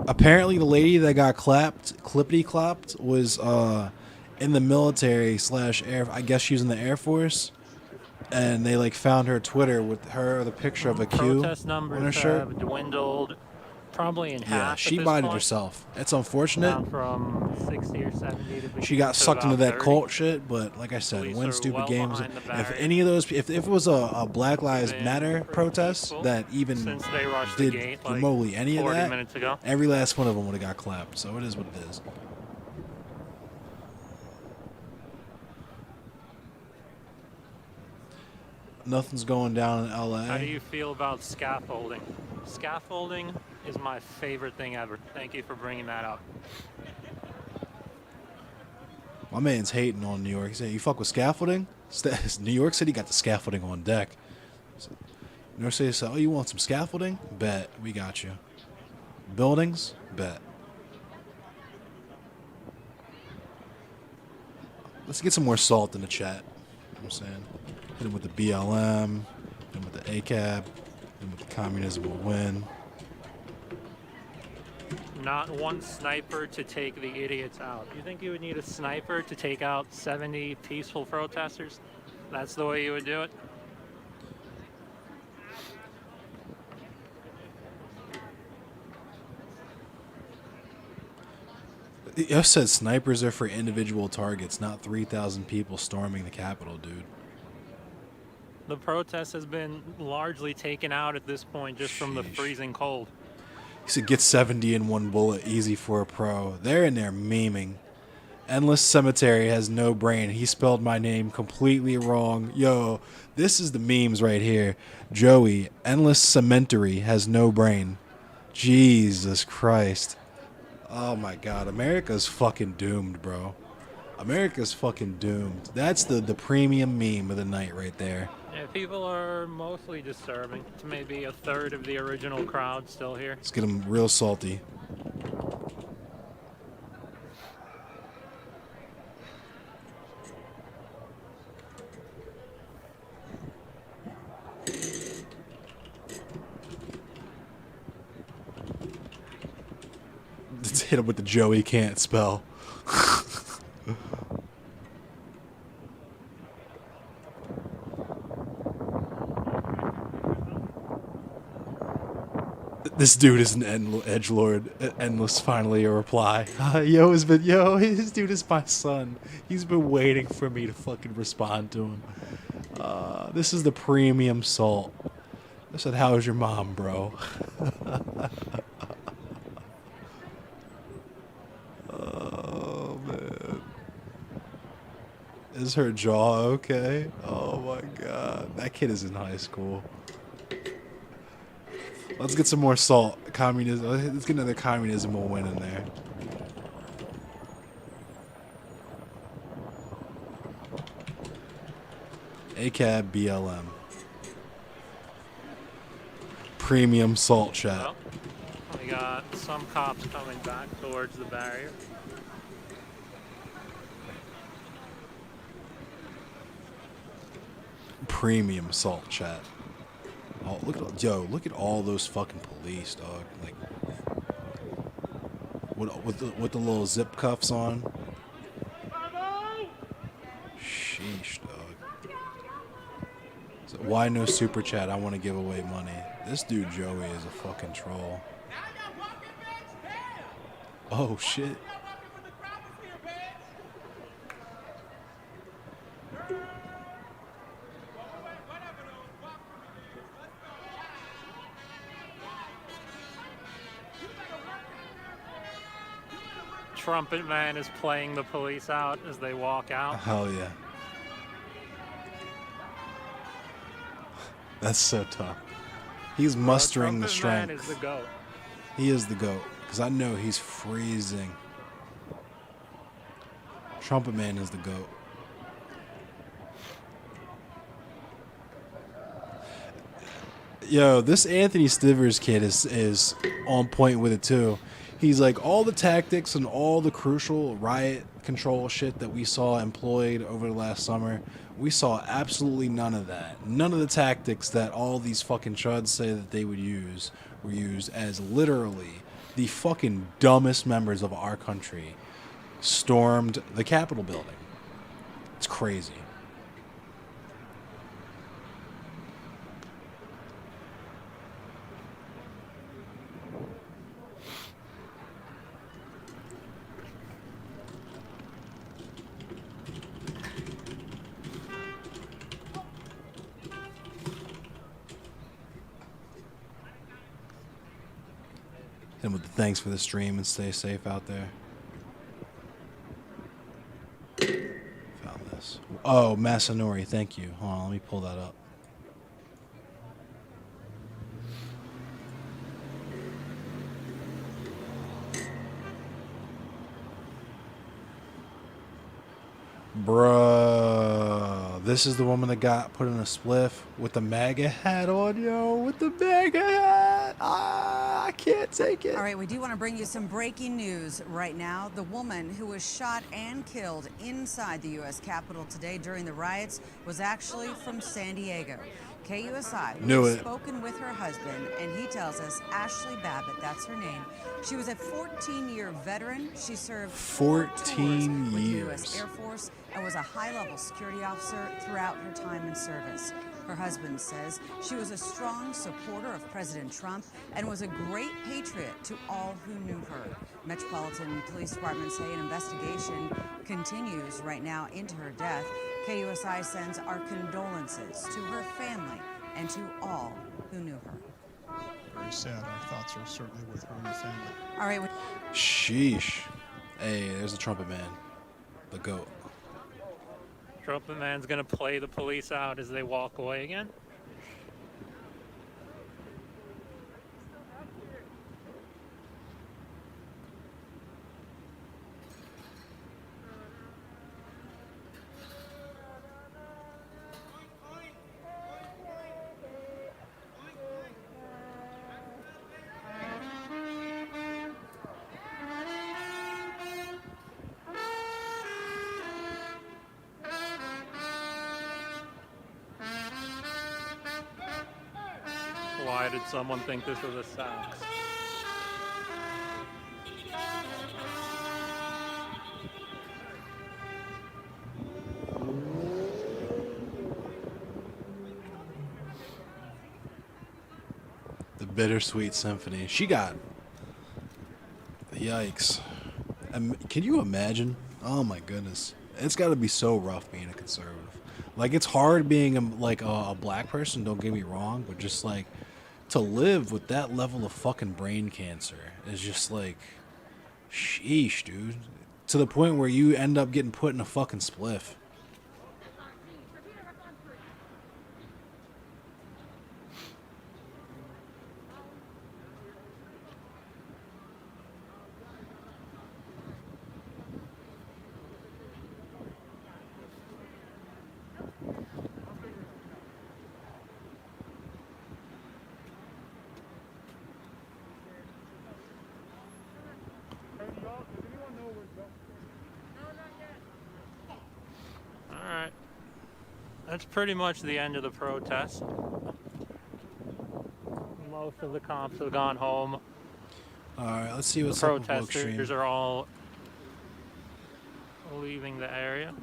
Speaker 1: Apparently, the lady that got clippity clapped, was in the military / air. I guess she was in the Air Force, and they like found her Twitter with the picture of a Q
Speaker 4: Protest numbers
Speaker 1: on her shirt.
Speaker 4: have dwindled probably in half.
Speaker 1: Yeah,
Speaker 4: at
Speaker 1: she
Speaker 4: this
Speaker 1: bodied
Speaker 4: point.
Speaker 1: herself. It's unfortunate.
Speaker 4: Down from 60 or 70 to
Speaker 1: She got sucked into
Speaker 4: about
Speaker 1: that
Speaker 4: 30.
Speaker 1: cult shit, but like I said,
Speaker 4: Police
Speaker 1: win
Speaker 4: are
Speaker 1: stupid
Speaker 4: well
Speaker 1: games.
Speaker 4: behind the
Speaker 1: If
Speaker 4: barrier.
Speaker 1: any of those, if it was a Black Lives Matter protest
Speaker 4: peaceful
Speaker 1: that even
Speaker 4: since they rushed the
Speaker 1: did
Speaker 4: gate, like,
Speaker 1: remotely any of
Speaker 4: 40
Speaker 1: that,
Speaker 4: minutes ago.
Speaker 1: every last one of them would have got clapped. So it is what it is. Nothing's going down in LA.
Speaker 4: How do you feel about scaffolding? Scaffolding is my favorite thing ever. Thank you for bringing that up.
Speaker 1: My man's hating on New York. He said, "You fuck with scaffolding?" New York City got the scaffolding on deck. So, New York City said, "Oh, you want some scaffolding? Bet we got you. Buildings? Bet." Let's get some more salt in the chat. You know what I'm saying? Hit him with the BLM, hit him with the ACAB, hit him with the communism will win.
Speaker 4: Not one sniper to take the idiots out. You think you would need a sniper to take out 70 peaceful protesters? That's the way you would do it?
Speaker 1: It said snipers are for individual targets, not 3,000 people storming the Capitol, dude.
Speaker 4: The protest has been largely taken out at this point just from the freezing cold.
Speaker 1: He said, "Get 70 in one bullet, easy for a pro." They're in there memeing. Endless Cemetery has no brain. He spelled my name completely wrong. Yo, this is the memes right here. Joey, Endless Cemetery has no brain. Jesus Christ. Oh my God, America's fucking doomed, bro. America's fucking doomed. That's the premium meme of the night right there.
Speaker 4: Yeah, people are mostly disturbing. It's maybe a third of the original crowd still here.
Speaker 1: Let's get them real salty. Let's hit him with the Joey can't spell. This dude is an edgelord. Endless, finally a reply. His dude is my son. He's been waiting for me to fucking respond to him. This is the premium salt. I said, "How's your mom, bro?" Oh, man. Is her jaw okay? Oh, my God. That kid is in high school. Let's get some more salt. Communism. Let's get another communism will win in there. ACAB BLM. Premium salt chat.
Speaker 4: Well, we got some cops coming back towards the barrier.
Speaker 1: Premium salt chat. Oh, look at all those fucking police, dog. Like, with the little zip cuffs on. Sheesh, dog. So why no super chat? I want to give away money. This dude Joey is a fucking troll. Oh shit.
Speaker 4: trumpet man is playing the police out as they walk out.
Speaker 1: Hell yeah. That's so tough. He's mustering the strength.
Speaker 4: Trumpet man is the GOAT.
Speaker 1: He is the GOAT, because I know he's freezing. Trumpet man is the GOAT. Yo, this Anthony Stivers kid is on point with it too. He's like, all the tactics and all the crucial riot control shit that we saw employed over the last summer, we saw absolutely none of that. None of the tactics that all these fucking chuds say that they would use were used, as literally the fucking dumbest members of our country stormed the Capitol building. It's crazy. And with the thanks for the stream, and stay safe out there. Found this. Oh, Masanori, thank you. Hold on, let me pull that up. Bruh, this is the woman that got put in a spliff with the MAGA hat on, yo, with the MAGA hat. I can't take it.
Speaker 10: All right, we do want to bring you some breaking news right now. The woman who was shot and killed inside the U.S. Capitol today during the riots was actually from San Diego. KUSI has spoken with her husband, and he tells us, Ashley Babbitt, that's her name. She was a 14-year veteran. She served
Speaker 1: 14
Speaker 10: with the
Speaker 1: years.
Speaker 10: U.S. Air Force and was a high-level security officer throughout her time in service. Her husband says she was a strong supporter of President Trump and was a great patriot to all who knew her. Metropolitan Police Department say an investigation continues right now into her death. KUSI sends our condolences to her family and to all who knew her.
Speaker 19: Very sad. Our thoughts are certainly with her and her family.
Speaker 10: All right.
Speaker 1: Sheesh. Hey, there's the trumpet man. The GOAT.
Speaker 4: Trumpet man's gonna play the police out as they walk away again. Why did someone think this was a sax?
Speaker 1: The Bittersweet Symphony. She got... Yikes. Can you imagine? Oh my goodness. It's got to be so rough being a conservative. Like, it's hard being a black person, don't get me wrong, but just like to live with that level of fucking brain cancer is just like, sheesh, dude. To the point where you end up getting put in a fucking spliff.
Speaker 4: Alright. That's pretty much the end of the protest. Most of the cops have gone home.
Speaker 1: Alright, let's see what's
Speaker 4: the
Speaker 1: up with Woke Stream.
Speaker 4: protesters are all leaving the area.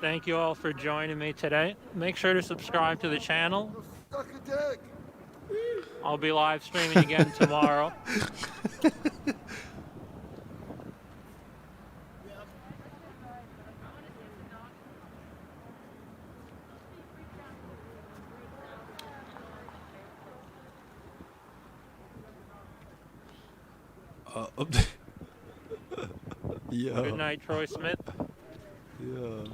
Speaker 4: Thank you all for joining me today. Make sure to subscribe to the channel. I'll be live streaming again tomorrow.
Speaker 1: Yeah.
Speaker 4: Good night, Troy Smith.
Speaker 1: Yeah.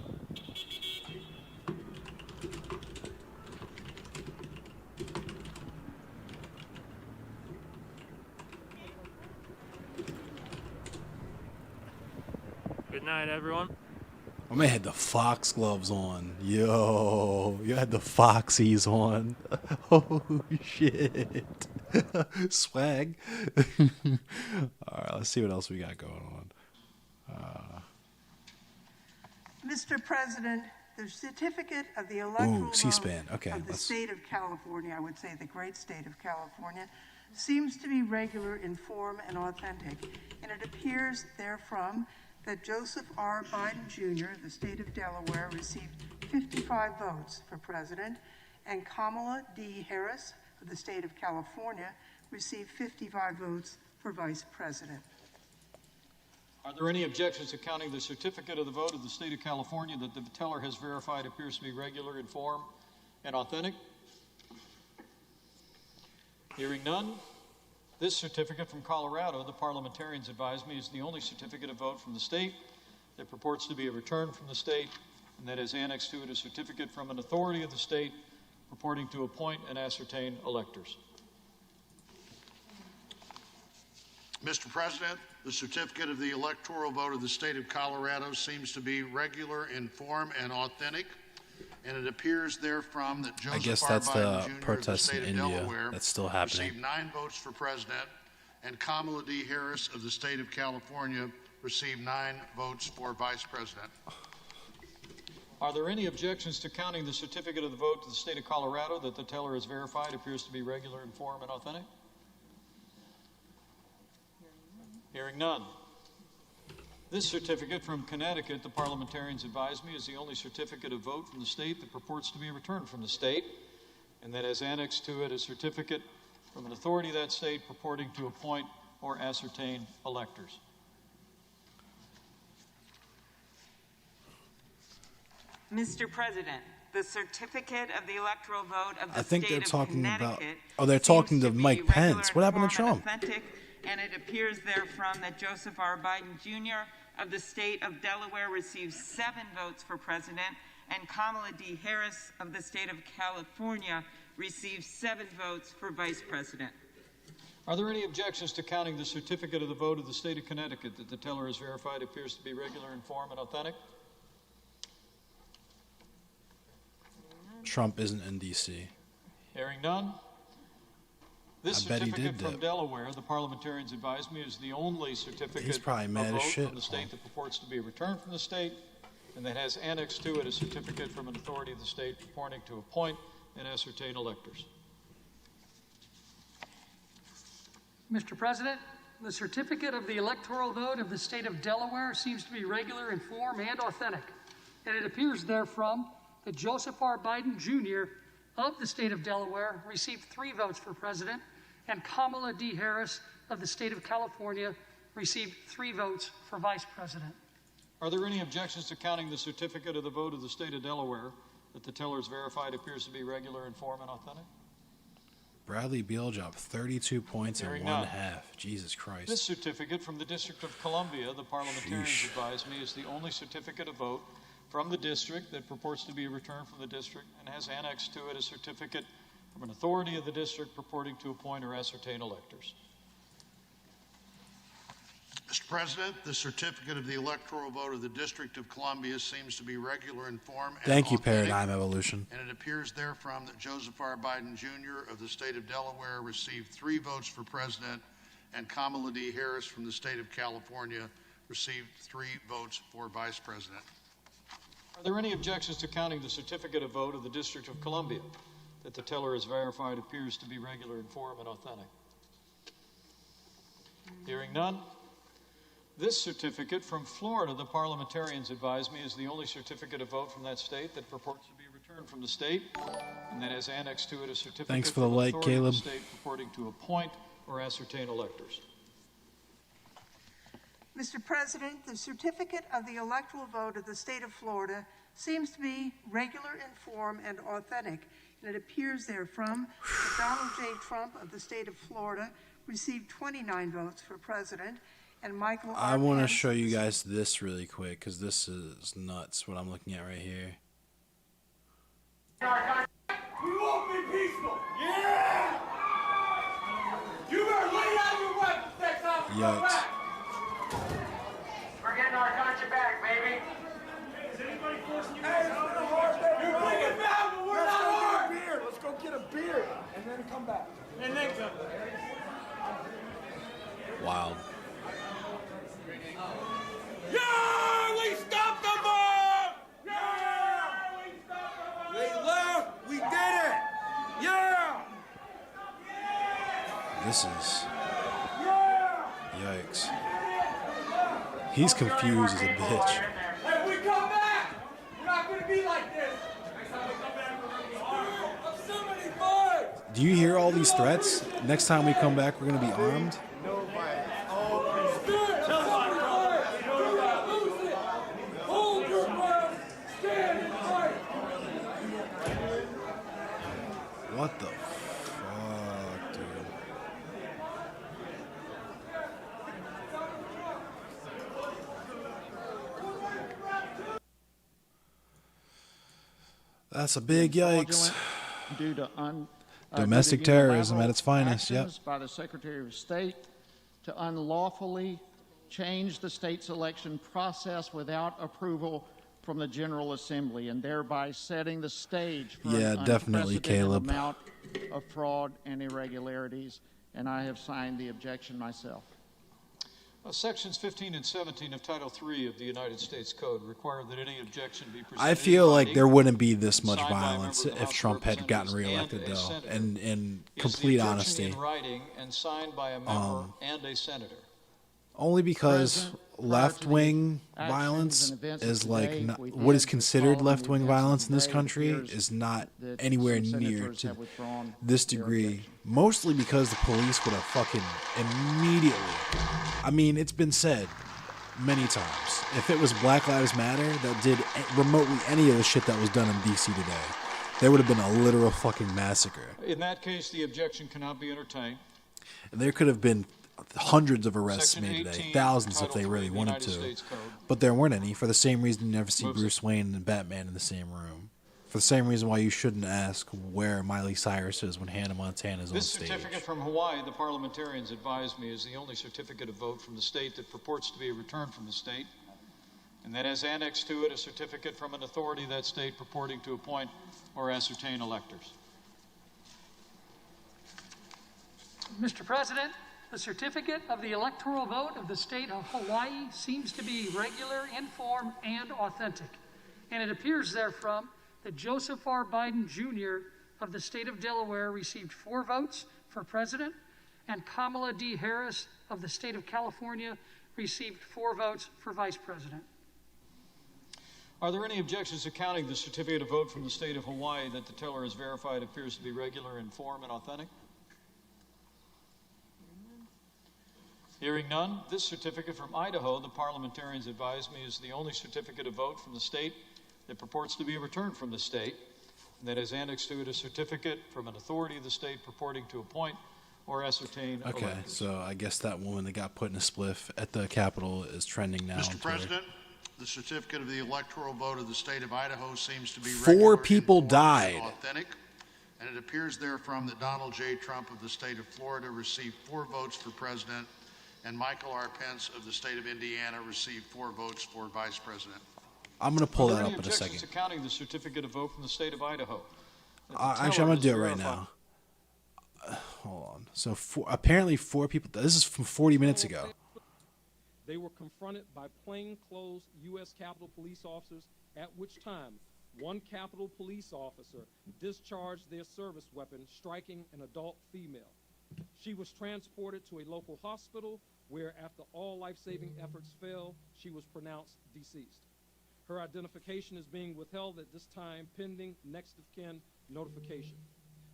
Speaker 4: Good night, everyone.
Speaker 1: My man had the fox gloves on. Yo, you had the foxies on. Oh shit. Swag. Alright, let's see what else we got going on.
Speaker 3: Mr. President, the certificate of the electoral vote
Speaker 1: C-SPAN. Okay,
Speaker 3: of the
Speaker 1: let's...
Speaker 3: state of California, I would say the great state of California, seems to be regular in form and authentic, and it appears therefrom that Joseph R. Biden Jr. of the state of Delaware received 55 votes for president, and Kamala D. Harris of the state of California received 55 votes for vice president.
Speaker 6: Are there any objections to counting the certificate of the vote of the state of California that the teller has verified appears to be regular in form and authentic? Hearing none, this certificate from Colorado, the parliamentarians advise me, is the only certificate of vote from the state that purports to be a return from the state, and that is annexed to it a certificate from an authority of the state purporting to appoint and ascertain electors.
Speaker 20: Mr. President, the certificate of the electoral vote of the state of Colorado seems to be regular in form and authentic, and it appears therefrom that Joseph
Speaker 1: I guess
Speaker 20: R.
Speaker 1: that's
Speaker 20: Biden
Speaker 1: the
Speaker 20: Jr.
Speaker 1: protest
Speaker 20: of the
Speaker 1: in
Speaker 20: state of
Speaker 1: India
Speaker 20: Delaware
Speaker 1: that's still happening.
Speaker 20: received 9 votes for president, and Kamala D. Harris of the state of California received 9 votes for vice president.
Speaker 6: Are there any objections to counting the certificate of the vote to the state of Colorado that the teller has verified appears to be regular in form and authentic? Hearing none. This certificate from Connecticut, the parliamentarians advise me, is the only certificate of vote from the state that purports to be returned from the state, and that has annexed to it a certificate from an authority of that state purporting to appoint or ascertain electors.
Speaker 21: Mr. President, the certificate of the electoral vote of the
Speaker 1: I think
Speaker 21: state
Speaker 1: they're
Speaker 21: of
Speaker 1: talking about...
Speaker 21: Connecticut
Speaker 1: Oh, they're talking to
Speaker 21: seems
Speaker 1: Mike
Speaker 21: be regular
Speaker 1: Pence.
Speaker 21: in
Speaker 1: What happened to
Speaker 21: form and
Speaker 1: Trump?
Speaker 21: authentic, and it appears therefrom that Joseph R. Biden Jr. of the state of Delaware received 7 votes for president, and Kamala D. Harris of the state of California received 7 votes for vice president.
Speaker 6: Are there any objections to counting the certificate of the vote of the state of Connecticut that the teller has verified appears to be regular in form and authentic?
Speaker 1: Trump isn't in D.C.
Speaker 6: Hearing none. This
Speaker 1: I bet he
Speaker 6: certificate
Speaker 1: did
Speaker 6: from
Speaker 1: dip.
Speaker 6: Delaware, the parliamentarians advise me, is the only certificate
Speaker 1: He's probably mad
Speaker 6: of
Speaker 1: as
Speaker 6: vote
Speaker 1: shit.
Speaker 6: from the state that purports to be a return from the state, and that has annexed to it a certificate from an authority of the state purporting to appoint and ascertain electors.
Speaker 22: Mr. President, the certificate of the electoral vote of the state of Delaware seems to be regular in form and authentic, and it appears therefrom that Joseph R. Biden Jr. of the state of Delaware received 3 votes for president, and Kamala D. Harris of the state of California received 3 votes for vice president.
Speaker 6: Are there any objections to counting the certificate of the vote of the state of Delaware that the teller has verified appears to be regular in form and authentic?
Speaker 1: Bradley Beal dropped 32 points
Speaker 6: Hearing
Speaker 1: in
Speaker 6: none.
Speaker 1: one half. Jesus Christ.
Speaker 6: This certificate from the District of Columbia, the parliamentarians
Speaker 1: Sheesh.
Speaker 6: advise me, is the only certificate of vote from the district that purports to be a return from the district and has annexed to it a certificate from an authority of the district purporting to appoint or ascertain electors.
Speaker 20: Mr. President, the certificate of the electoral vote of the District of Columbia seems to be regular in form and
Speaker 1: Thank you,
Speaker 20: authentic,
Speaker 1: Paradigm Evolution.
Speaker 20: and it appears therefrom that Joseph R. Biden Jr. of the state of Delaware received 3 votes for president, and Kamala D. Harris from the state of California received 3 votes for vice president.
Speaker 6: Are there any objections to counting the certificate of vote of the District of Columbia that the teller has verified appears to be regular in form and authentic? Hearing none. This certificate from Florida, the parliamentarians advise me, is the only certificate of vote from that state that purports to be returned from the state, and that has annexed to it a certificate
Speaker 1: Thanks for the
Speaker 6: from an
Speaker 1: like,
Speaker 6: authority of
Speaker 1: Caleb.
Speaker 6: the state purporting to appoint or ascertain electors.
Speaker 3: Mr. President, the certificate of the electoral vote of the state of Florida seems to be regular in form and authentic, and it appears therefrom that Donald J. Trump of the state of Florida received 29 votes for president, and Michael
Speaker 1: I
Speaker 3: R.
Speaker 1: want to
Speaker 3: Pence.
Speaker 1: show you guys this really quick because this is nuts what I'm looking at right here.
Speaker 23: We won't be peaceful. Yeah! You better lay down your weapons next time we come
Speaker 1: Yikes.
Speaker 23: back. We're getting our country back, baby. Is anybody forcing you guys out? You're bring it back, but we're not armed. Beer. Let's go get a beer and then come back. And then come back.
Speaker 1: Wild.
Speaker 23: Yeah! We stopped the bomb! Yeah! We stopped the bomb! They left! We did it! Yeah!
Speaker 1: This is... Yikes. He's confused as a bitch.
Speaker 23: Hey, we come back! We're not gonna be like this! Next time we come back, we're gonna be armed. I'm 75!
Speaker 1: Do you hear all these threats? Next time we come back, we're going to be armed? What the fuck, dude? That's a big yikes.
Speaker 5: Due to
Speaker 1: Domestic
Speaker 5: due to
Speaker 1: terrorism
Speaker 5: unilateral
Speaker 1: at its finest, yep.
Speaker 5: actions by the Secretary of State to unlawfully change the state's election process without approval from the General Assembly, and thereby setting the stage for
Speaker 1: Yeah,
Speaker 5: an
Speaker 1: definitely,
Speaker 5: unprecedented
Speaker 1: Caleb.
Speaker 5: amount of fraud and irregularities, and I have signed the objection myself.
Speaker 6: Sections 15 and 17 of Title III of the United States Code require that any objection be presented
Speaker 1: I feel
Speaker 6: in
Speaker 1: like
Speaker 6: writing,
Speaker 1: there wouldn't be this much
Speaker 6: signed by a member
Speaker 1: violence
Speaker 6: of the
Speaker 1: if
Speaker 6: House of
Speaker 1: Trump had gotten
Speaker 6: Representatives
Speaker 1: reelected,
Speaker 6: and a
Speaker 1: though.
Speaker 6: senator.
Speaker 1: In
Speaker 6: Is the
Speaker 1: complete
Speaker 6: objection
Speaker 1: honesty.
Speaker 6: in writing and signed by a member and a senator.
Speaker 1: Only because
Speaker 5: President,
Speaker 1: left-wing
Speaker 5: actions
Speaker 1: violence
Speaker 5: and events of
Speaker 1: is like
Speaker 5: today,
Speaker 1: not,
Speaker 5: we
Speaker 1: what
Speaker 5: did
Speaker 1: is considered
Speaker 5: recall
Speaker 1: left-wing
Speaker 5: the events of
Speaker 1: violence in this
Speaker 5: today. It
Speaker 1: country
Speaker 5: appears
Speaker 1: is not
Speaker 5: that
Speaker 1: anywhere
Speaker 5: some
Speaker 1: near
Speaker 5: senators
Speaker 1: to
Speaker 5: have withdrawn
Speaker 1: this
Speaker 5: their
Speaker 1: degree.
Speaker 5: objection.
Speaker 1: Mostly because the police would have fucking immediately. I mean, it's been said many times. If it was Black Lives Matter that did remotely any of the shit that was done in D.C. today, there would have been a literal fucking massacre.
Speaker 6: In that case, the objection cannot be entertained.
Speaker 1: There could have been hundreds of arrests
Speaker 6: Section
Speaker 1: made today,
Speaker 6: 18,
Speaker 1: thousands if
Speaker 6: Title
Speaker 1: they
Speaker 6: III
Speaker 1: really
Speaker 6: of the
Speaker 1: wanted
Speaker 6: United
Speaker 1: to.
Speaker 6: States Code.
Speaker 1: But there weren't any, for the same reason you never see
Speaker 6: Moves it.
Speaker 1: Bruce Wayne and Batman in the same room. For the same reason why you shouldn't ask where Miley Cyrus is when Hannah Montana is on
Speaker 6: This
Speaker 1: stage.
Speaker 6: certificate from Hawaii, the parliamentarians advised me, is the only certificate of vote from the state that purports to be a return from the state, and that has annexed to it a certificate from an authority of that state purporting to appoint or ascertain electors.
Speaker 22: Mr. President, the certificate of the electoral vote of the state of Hawaii seems to be regular in form and authentic, and it appears therefrom that Joseph R. Biden Jr. of the state of Delaware received 4 votes for president, and Kamala D. Harris of the state of California received 4 votes for vice president.
Speaker 6: Are there any objections to counting the certificate of vote from the state of Hawaii that the teller has verified appears to be regular in form and authentic? Hearing none, this certificate from Idaho, the parliamentarians advised me, is the only certificate of vote from the state that purports to be a return from the state, and that has annexed to it a certificate from an authority of the state purporting to appoint or ascertain
Speaker 1: Okay,
Speaker 6: electors.
Speaker 1: so I guess that woman that got put in a spliff at the Capitol is trending now. on
Speaker 20: Mr.
Speaker 1: Twitter.
Speaker 20: President, the certificate of the electoral vote of the state of Idaho seems to be
Speaker 1: 4
Speaker 20: regular,
Speaker 1: people
Speaker 20: informed,
Speaker 1: died.
Speaker 20: and authentic, and it appears therefrom that Donald J. Trump of the state of Florida received 4 votes for president, and Michael R. Pence of the state of Indiana received 4 votes for vice president.
Speaker 1: I'm going to pull
Speaker 6: Are
Speaker 1: that
Speaker 6: there
Speaker 1: up
Speaker 6: any
Speaker 1: in a
Speaker 6: objections
Speaker 1: second.
Speaker 6: to counting the certificate of vote from the state of Idaho? That the
Speaker 1: Actually, I'm
Speaker 6: teller
Speaker 1: going to do it
Speaker 6: has
Speaker 1: right
Speaker 6: verified-
Speaker 1: now. Hold on. So apparently 4 people. This is from 40 minutes ago.
Speaker 7: They were confronted by plainclothes U.S. Capitol police officers, at which time one Capitol police officer discharged their service weapon, striking an adult female. She was transported to a local hospital where, after all life-saving efforts failed, she was pronounced deceased. Her identification is being withheld at this time pending next of kin notification.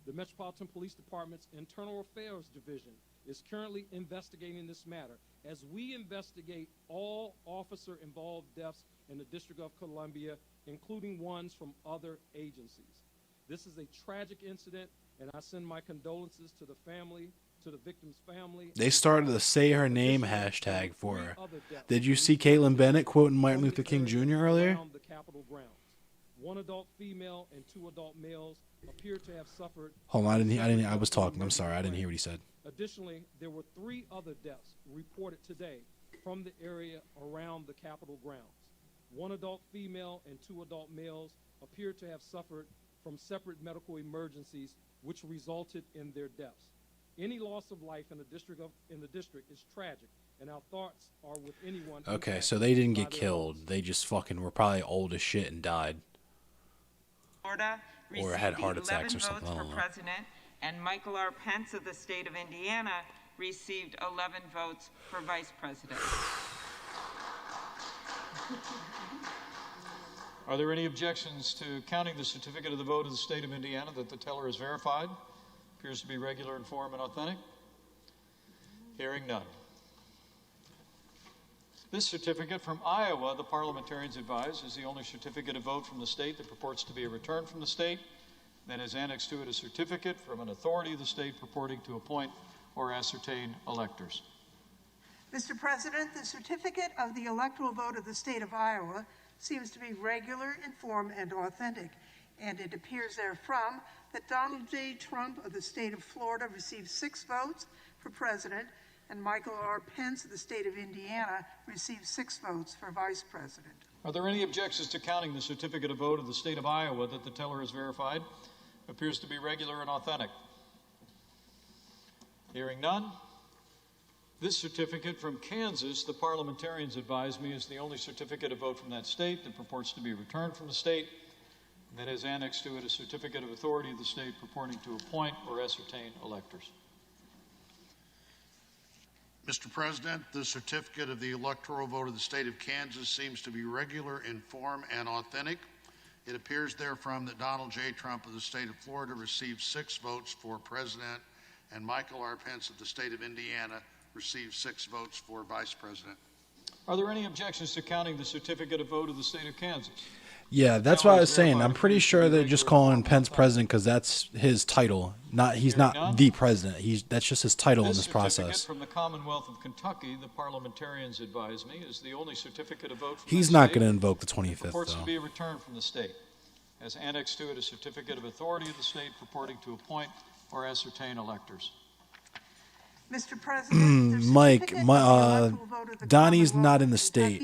Speaker 7: The Metropolitan Police Department's Internal Affairs Division is currently investigating this matter as we investigate all officer-involved deaths in the District of Columbia, including ones from other agencies. This is a tragic incident, and I send my condolences to the family, to the victim's family.
Speaker 1: They started the Say Her Name hashtag for her. Did you see Caitlin Bennett quoting Martin Luther King Jr. earlier?
Speaker 7: Around the Capitol grounds. One adult female and 2 adult males appear to have suffered.
Speaker 1: Hold on, I was talking. I'm sorry, I didn't hear what he said.
Speaker 7: Additionally, there were 3 other deaths reported today from the area around the Capitol grounds. 1 adult female and 2 adult males appear to have suffered from separate medical emergencies, which resulted in their deaths. Any loss of life in the district is tragic, and our thoughts are with anyone.
Speaker 1: Okay, so they didn't get killed. They just fucking were probably old as shit and died.
Speaker 21: Florida
Speaker 1: Or had heart attacks or something. I
Speaker 21: votes
Speaker 1: don't
Speaker 21: for
Speaker 1: know.
Speaker 21: president, and Michael R. Pence of the state of Indiana received 11 votes for vice president.
Speaker 6: Are there any objections to counting the certificate of the vote of the state of Indiana that the teller is verified? Appears to be regular, informed, and authentic. Hearing none. This certificate from Iowa, the parliamentarians advise, is the only certificate of vote from the state that purports to be a return from the state. That is annexed to it a certificate from an authority of the state purporting to appoint or ascertain electors.
Speaker 3: Mr. President, the certificate of the electoral vote of the state of Iowa seems to be regular, informed, and authentic, and it appears therefrom that Donald J. Trump of the state of Florida received 6 votes for president, and Michael R. Pence of the state of Indiana received 6 votes for vice president.
Speaker 6: Are there any objections to counting the certificate of vote of the state of Iowa that the teller is verified? Appears to be regular and authentic. Hearing none. This certificate from Kansas, the parliamentarians advise me, is the only certificate of vote from that state that purports to be returned from the state. That is annexed to it a certificate of authority of the state purporting to appoint or ascertain electors.
Speaker 20: Mr. President, the certificate of the electoral vote of the state of Kansas seems to be regular, informed, and authentic. It appears therefrom that Donald J. Trump of the state of Florida received 6 votes for president, and Michael R. Pence of the state of Indiana received 6 votes for vice president.
Speaker 6: Are there any objections to counting the certificate of vote of the state of Kansas?
Speaker 1: Yeah, that's what I was saying. I'm pretty sure they're just calling Pence president because that's his title. He's not the president. That's just his title in this process.
Speaker 6: This certificate from the Commonwealth of Kentucky, the parliamentarians advise me, is the only certificate of vote from
Speaker 1: He's
Speaker 6: the
Speaker 1: not
Speaker 6: state
Speaker 1: going to invoke the 25th,
Speaker 6: purports
Speaker 1: though.
Speaker 6: to be a return from the state. Has annexed to it a certificate of authority of the state purporting to appoint or ascertain electors.
Speaker 3: Mr. President,
Speaker 1: Mike, Donnie's not in the state.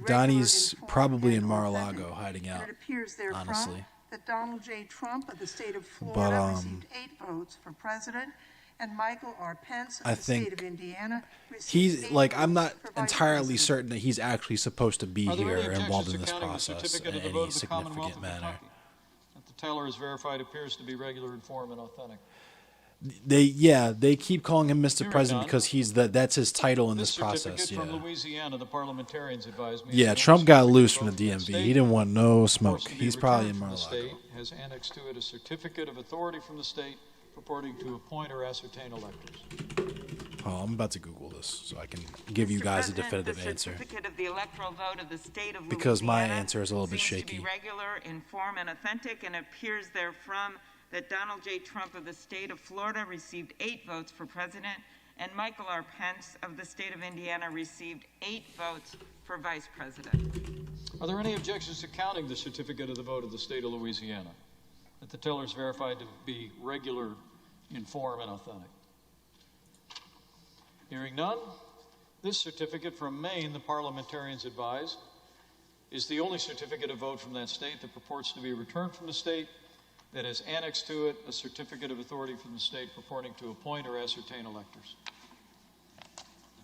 Speaker 1: Donnie's probably in Mar-a-Lago hiding out,
Speaker 3: and it appears therefrom
Speaker 1: honestly.
Speaker 3: that Donald J. Trump of the state of Florida received 8 votes for president, and Michael R. Pence of the state of Indiana received 8 votes
Speaker 1: I'm not
Speaker 3: for vice
Speaker 1: entirely
Speaker 3: president.
Speaker 1: certain that he's actually supposed to be
Speaker 6: Are there
Speaker 1: here
Speaker 6: any objections
Speaker 1: involved
Speaker 6: to
Speaker 1: in this
Speaker 6: counting the
Speaker 1: process
Speaker 6: certificate
Speaker 1: in
Speaker 6: of the
Speaker 1: any
Speaker 6: vote of the Commonwealth
Speaker 1: significant
Speaker 6: of
Speaker 1: manner.
Speaker 6: Kentucky? That the teller is verified appears to be regular, informed, and authentic.
Speaker 1: They keep calling him Mr.
Speaker 6: Hearing
Speaker 1: President
Speaker 6: none.
Speaker 1: because that's his title in this process.
Speaker 6: Certificate
Speaker 1: Yeah.
Speaker 6: from Louisiana, the parliamentarians advise me.
Speaker 1: Yeah,
Speaker 6: is the
Speaker 1: Trump
Speaker 6: only
Speaker 1: got
Speaker 6: certificate
Speaker 1: loose
Speaker 6: of
Speaker 1: from the
Speaker 6: vote from
Speaker 1: DMV.
Speaker 6: state
Speaker 1: He didn't want no
Speaker 6: purports
Speaker 1: smoke.
Speaker 6: to be
Speaker 1: He's probably in
Speaker 6: returned from the
Speaker 1: Mar-a-Lago.
Speaker 6: state, has annexed to it a certificate of authority from the state purporting to appoint or ascertain electors.
Speaker 1: Oh, I'm about to Google this so I can give you guys a definitive
Speaker 21: the
Speaker 1: answer.
Speaker 21: certificate of the electoral vote of the state of
Speaker 1: Because my
Speaker 21: Louisiana
Speaker 1: answer is a little bit
Speaker 21: seems
Speaker 1: shaky.
Speaker 21: to be regular, informed, and authentic, and appears therefrom that Donald J. Trump of the state of Florida received 8 votes for president, and Michael R. Pence of the state of Indiana received 8 votes for vice president.
Speaker 6: Are there any objections to counting the certificate of the vote of the state of Louisiana? That the teller is verified to be regular, informed, and authentic. Hearing none, this certificate from Maine, the parliamentarians advise, is the only certificate of vote from that state that purports to be returned from the state, that has annexed to it a certificate of authority from the state purporting to appoint or ascertain electors.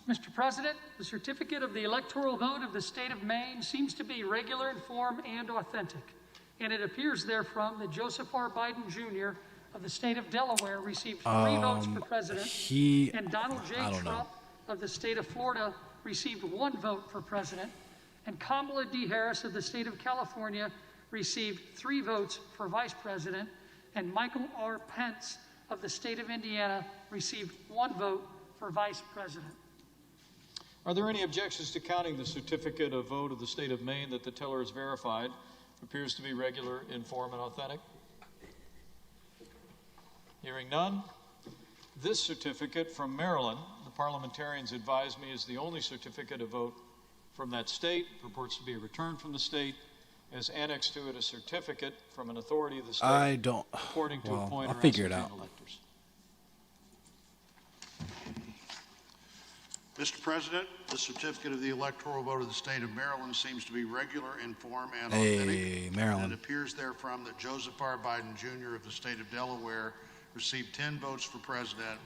Speaker 22: Mr. President, the certificate of the electoral vote of the state of Maine seems to be regular, informed, and authentic, and it appears therefrom that Joseph R. Biden Jr. of the state of Delaware received 3 votes for president, and Donald J. Trump of the state of Florida received 1 vote for president, and Kamala D. Harris of the state of California received 3 votes for vice president, and Michael R. Pence of the state of Indiana received 1 vote for vice president.
Speaker 6: Are there any objections to counting the certificate of vote of the state of Maine that the teller is verified, appears to be regular, informed, and authentic? Hearing none, This certificate from Maryland, the parliamentarians advise me, is the only certificate of vote from that state, purports to be returned from the state, as annexed to it a certificate from an authority of the state.
Speaker 1: I don't.
Speaker 6: Purporting to
Speaker 1: Well,
Speaker 6: appoint
Speaker 1: I'll
Speaker 6: or
Speaker 1: figure it
Speaker 6: ascertain
Speaker 1: out.
Speaker 6: electors.
Speaker 20: Mr. President, the certificate of the electoral vote of the state of Maryland seems to be regular in form and authentic.
Speaker 1: Hey, Maryland.
Speaker 20: And it appears therefrom that Joseph R. Biden Jr. of the state of Delaware received 10 votes for president,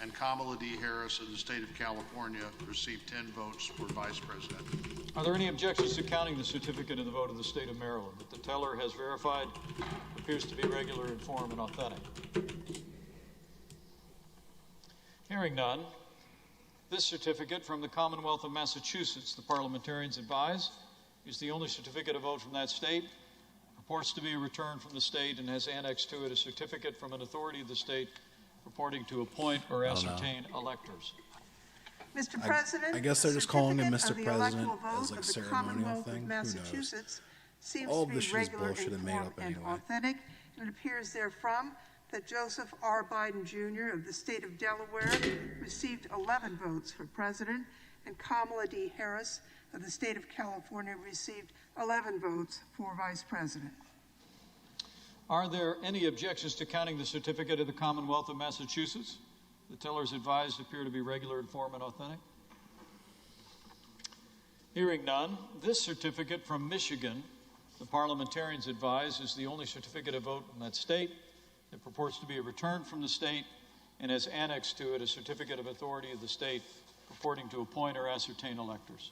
Speaker 20: and Kamala D. Harris of the state of California received 10 votes for vice president.
Speaker 6: Are there any objections to counting the certificate of the vote of the state of Maryland that the teller has verified appears to be regular in form and authentic? Hearing none, this certificate from the Commonwealth of Massachusetts, the parliamentarians advise, is the only certificate of vote from that state, purports to be returned from the state, and has annexed to it a certificate from an authority of the state purporting to appoint or ascertain electors.
Speaker 3: Mr. President,
Speaker 1: I guess they're just calling him
Speaker 3: certificate
Speaker 1: Mr.
Speaker 3: of the
Speaker 1: President
Speaker 3: electoral vote
Speaker 1: as like
Speaker 3: of the
Speaker 1: ceremonial
Speaker 3: Commonwealth
Speaker 1: thing.
Speaker 3: of
Speaker 1: Who knows?
Speaker 3: Massachusetts seems
Speaker 1: All
Speaker 3: to
Speaker 1: of this
Speaker 3: be
Speaker 1: shit is
Speaker 3: regular
Speaker 1: bullshit
Speaker 3: in
Speaker 1: and made
Speaker 3: form
Speaker 1: up
Speaker 3: and
Speaker 1: anyway.
Speaker 3: authentic. It appears therefrom that Joseph R. Biden Jr. of the state of Delaware received 11 votes for president, and Kamala D. Harris of the state of California received 11 votes for vice president.
Speaker 6: Are there any objections to counting the certificate of the Commonwealth of Massachusetts? The tellers advised appear to be regular in form and authentic. Hearing none, this certificate from Michigan, the parliamentarians advise, is the only certificate of vote in that state. It purports to be returned from the state and has annexed to it a certificate of authority of the state purporting to appoint or ascertain electors.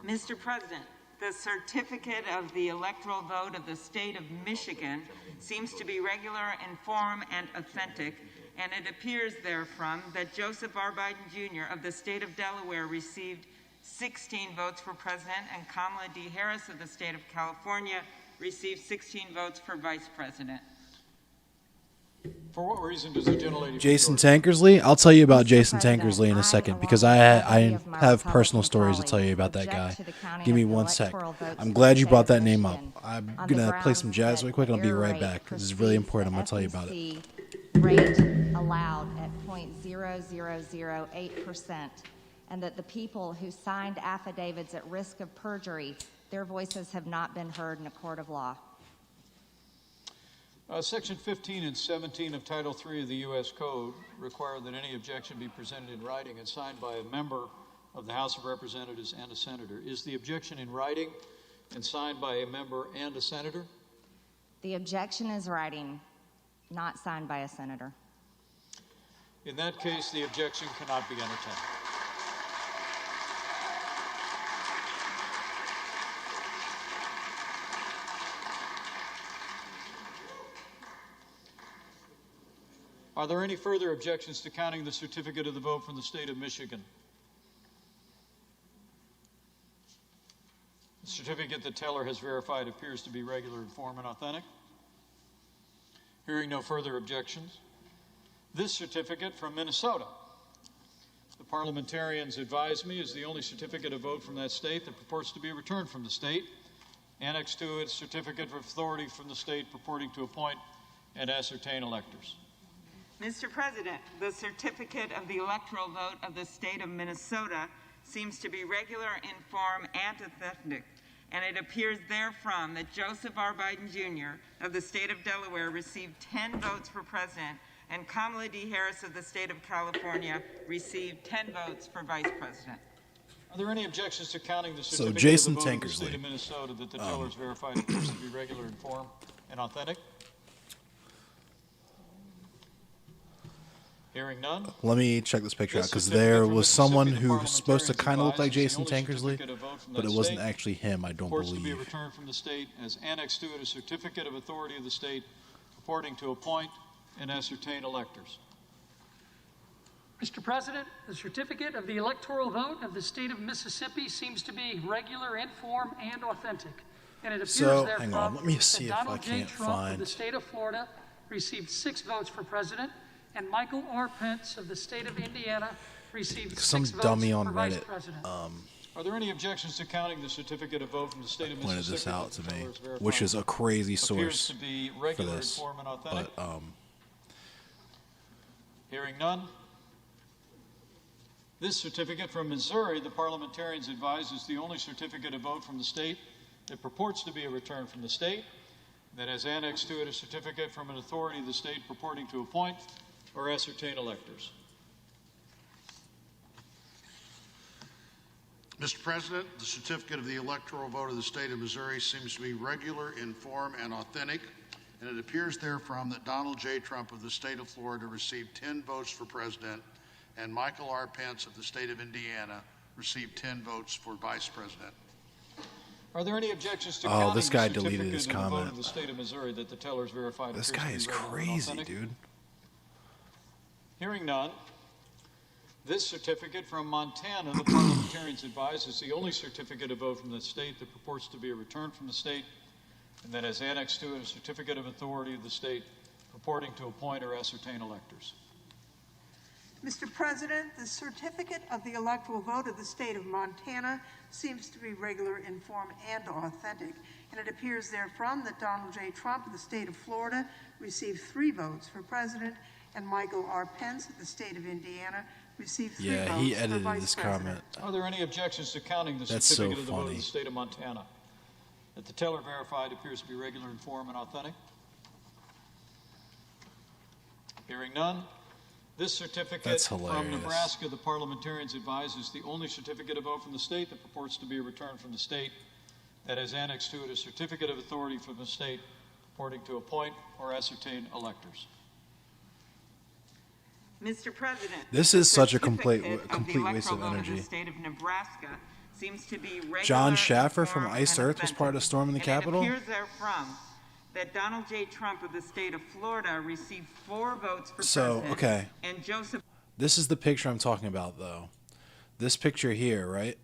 Speaker 21: Mr. President, the certificate of the electoral vote of the state of Michigan seems to be regular in form and authentic, and it appears therefrom that Joseph R. Biden Jr. of the state of Delaware received 16 votes for president, and Kamala D. Harris of the state of California received 16 votes for vice president.
Speaker 6: For what reason does the gentlelady...
Speaker 1: Jason Tankersley? I'll tell you about Jason Tankersley in a second because I have personal stories to tell you about that guy. Give me 1 sec. I'm glad you brought that name up. I'm going to play some jazz really quick and I'll be right back. This is really important. I'm going to tell you about it.
Speaker 9: Rate allowed at 0.0008%, and that the people who signed affidavits at risk of perjury, their voices have not been heard in a court of law.
Speaker 6: Section 15 and 17 of Title III of the U.S. Code require that any objection be presented in writing and signed by a member of the House of Representatives and a senator. Is the objection in writing and signed by a member and a senator?
Speaker 9: The objection is writing, not signed by a senator.
Speaker 6: In that case, the objection cannot be entertained. Are there any further objections to counting the certificate of the vote from the state of Michigan? The certificate the teller has verified appears to be regular in form and authentic. Hearing no further objections, this certificate from Minnesota, the parliamentarians advise me, is the only certificate of vote from that state that purports to be returned from the state. Annexed to it, a certificate of authority from the state purporting to appoint and ascertain electors.
Speaker 21: Mr. President, the certificate of the electoral vote of the state of Minnesota seems to be regular in form and authentic, and it appears therefrom that Joseph R. Biden Jr. of the state of Delaware received 10 votes for president, and Kamala D. Harris of the state of California received 10 votes for vice president.
Speaker 6: Are there any objections to counting the certificate
Speaker 1: Jason
Speaker 6: of the vote of the
Speaker 1: Tankersley.
Speaker 6: state of Minnesota that the tellers verified appears to be regular in form and authentic? Hearing none.
Speaker 1: Let me check this picture out because there was someone who was supposed to kind of look like Jason Tankersley, but it wasn't actually him, I don't
Speaker 6: Purports to be
Speaker 1: believe.
Speaker 6: returned from the state as annexed to it a certificate of authority of the state purporting to appoint and ascertain electors.
Speaker 22: Mr. President, the certificate of the electoral vote of the state of Mississippi seems to be regular in form and authentic. And it appears
Speaker 1: So,
Speaker 22: therefrom
Speaker 1: hang on, let me see
Speaker 22: that
Speaker 1: if
Speaker 22: Donald
Speaker 1: I
Speaker 22: J.
Speaker 1: can't
Speaker 22: Trump of
Speaker 1: find-
Speaker 22: the state of Florida received 6 votes for president, and Michael R. Pence of the state of Indiana received
Speaker 1: Some
Speaker 22: 6
Speaker 1: dummy
Speaker 22: votes
Speaker 1: on
Speaker 22: for vice
Speaker 1: Reddit
Speaker 22: president.
Speaker 6: Are Are there any objections to counting the certificate of vote from the state of
Speaker 1: Pointed
Speaker 6: Mississippi?
Speaker 1: this out to
Speaker 6: that the
Speaker 1: me,
Speaker 6: teller is verified
Speaker 1: which is a crazy
Speaker 6: appears
Speaker 1: source
Speaker 6: to be
Speaker 1: for
Speaker 6: regular,
Speaker 1: this.
Speaker 6: informed, and authentic?
Speaker 1: But
Speaker 6: Hearing none. This certificate from Missouri, the parliamentarians advise, is the only certificate of vote from the state that purports to be a return from the state, that has annexed to it a certificate from an authority of the state purporting to appoint or ascertain electors.
Speaker 20: Mr. President, the certificate of the electoral vote of the state of Missouri seems to be regular in form and authentic, and it appears therefrom that Donald J. Trump of the state of Florida received 10 votes for president, and Michael R. Pence of the state of Indiana received 10 votes for vice president.
Speaker 6: Are there any objections to
Speaker 1: Oh,
Speaker 6: counting
Speaker 1: this guy
Speaker 6: the
Speaker 1: deleted
Speaker 6: certificate
Speaker 1: his
Speaker 6: of the vote
Speaker 1: comment.
Speaker 6: of the state of Missouri that the teller is verified?
Speaker 1: this
Speaker 6: appears to
Speaker 1: guy
Speaker 6: be
Speaker 1: is
Speaker 6: regular and
Speaker 1: crazy,
Speaker 6: authentic?
Speaker 1: dude.
Speaker 6: Hearing none. This certificate from Montana, the parliamentarians advise, is the only certificate of vote from the state that purports to be a return from the state, and that has annexed to it a certificate of authority of the state purporting to appoint or ascertain electors.
Speaker 3: Mr. President, the certificate of the electoral vote of the state of Montana seems to be regular in form and authentic, and it appears therefrom that Donald J. Trump of the state of Florida received 3 votes for president, and Michael R. Pence of the state of Indiana received 3
Speaker 1: Yeah,
Speaker 3: votes
Speaker 1: he
Speaker 3: for
Speaker 1: edited
Speaker 3: vice
Speaker 1: this
Speaker 3: president.
Speaker 1: comment.
Speaker 6: Are there any objections to counting the
Speaker 1: That's so
Speaker 6: certificate of the vote of
Speaker 1: funny.
Speaker 6: the state of Montana? That the teller verified appears to be regular in form and authentic? Hearing none. This certificate
Speaker 1: That's
Speaker 6: from
Speaker 1: hilarious.
Speaker 6: Nebraska, the parliamentarians advise, is the only certificate of vote from the state that purports to be a return from the state, that has annexed to it a certificate of authority from the state purporting to appoint or ascertain electors.
Speaker 21: Mr. President,
Speaker 1: This is such a
Speaker 21: certificate
Speaker 1: complete
Speaker 21: of the
Speaker 1: waste of
Speaker 21: electoral vote
Speaker 1: energy.
Speaker 21: the state of Nebraska seems to be regular,
Speaker 1: John Schaffer from
Speaker 21: informed,
Speaker 1: Ice
Speaker 21: and
Speaker 1: Earth was part of
Speaker 21: authentic.
Speaker 1: storming the
Speaker 21: And
Speaker 1: Capitol?
Speaker 21: It appears therefrom that Donald J. Trump of the state of Florida received 4 votes for
Speaker 1: So,
Speaker 21: president,
Speaker 1: okay.
Speaker 21: and Joseph.
Speaker 1: This is the picture I'm talking about, though. This picture here, right?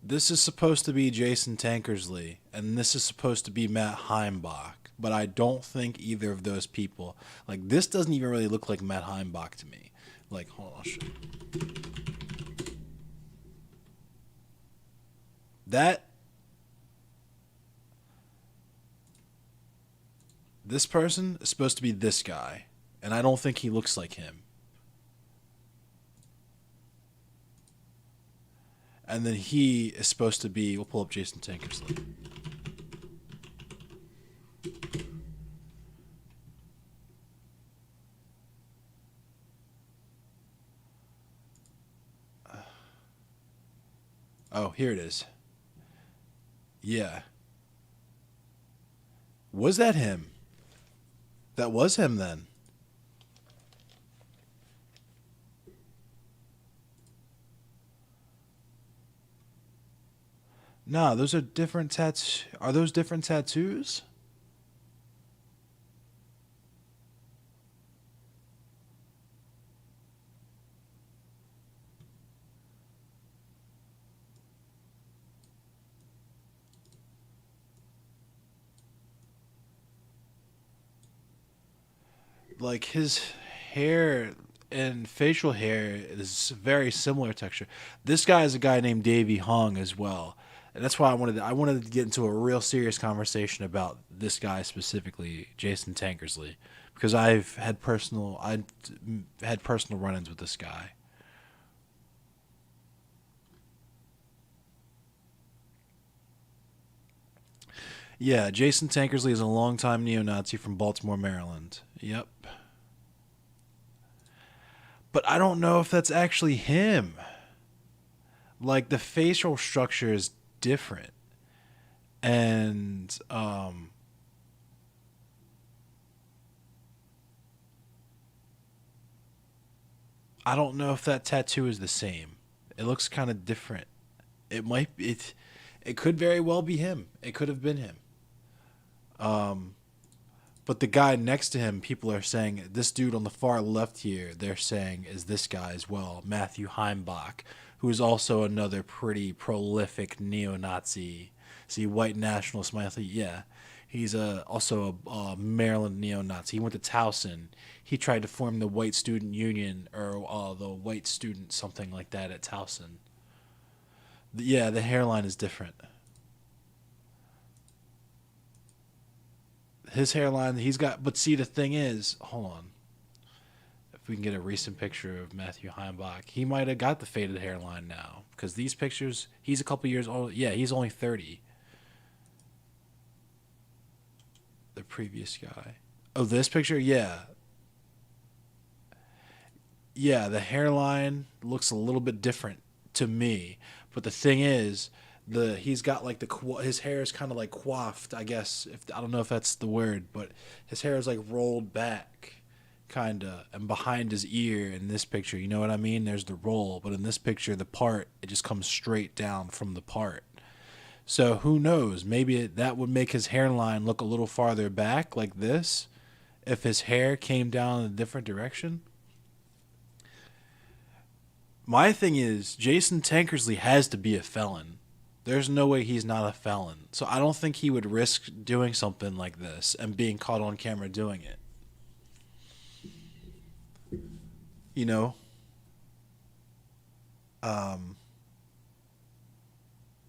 Speaker 1: This is supposed to be Jason Tankersley, and this is supposed to be Matt Heimbach. But I don't think either of those people, like, this doesn't even really look like Matt Heimbach to me. Like, hold on, shit. This person is supposed to be this guy, and I don't think he looks like him. And then he is supposed to be, we'll pull up Jason Tankersley. Oh, here it is. Yeah. Was that him? That was him then. No, those are different tats. Are those different tattoos? Like his hair and facial hair is very similar texture. This guy is a guy named Davey Hung as well. And that's why I wanted to get into a real serious conversation about this guy specifically, Jason Tankersley, because I'd had personal run-ins with this guy. Yeah, Jason Tankersley is a longtime neo-Nazi from Baltimore, Maryland. Yep. But I don't know if that's actually him. Like, the facial structure is different. And, I don't know if that tattoo is the same. It looks kind of different. It might be, it could very well be him. It could have been him. But the guy next to him, people are saying, this dude on the far left here, they're saying is this guy as well, Matthew Heimbach, who's also another pretty prolific neo-Nazi. See, white nationalist, yeah. He's also a Maryland neo-Nazi. He went to Towson. He tried to form the White Student Union, or the White Student something like that at Towson. Yeah, the hairline is different. His hairline, he's got, but see, the thing is, hold on. If we can get a recent picture of Matthew Heimbach, he might have got the faded hairline now. Because these pictures, he's a couple years old. Yeah, he's only 30. The previous guy. Oh, this picture? Yeah. Yeah, the hairline looks a little bit different to me. But the thing is, he's got like his hair is kind of like coiffed, I guess. I don't know if that's the word, but his hair is like rolled back, kind of, and behind his ear in this picture. You know what I mean? There's the roll, but in this picture, the part, it just comes straight down from the part. So who knows? Maybe that would make his hairline look a little farther back, like this, if his hair came down in a different direction. My thing is, Jason Tankersley has to be a felon. There's no way he's not a felon. So I don't think he would risk doing something like this and being caught on camera doing it. You know?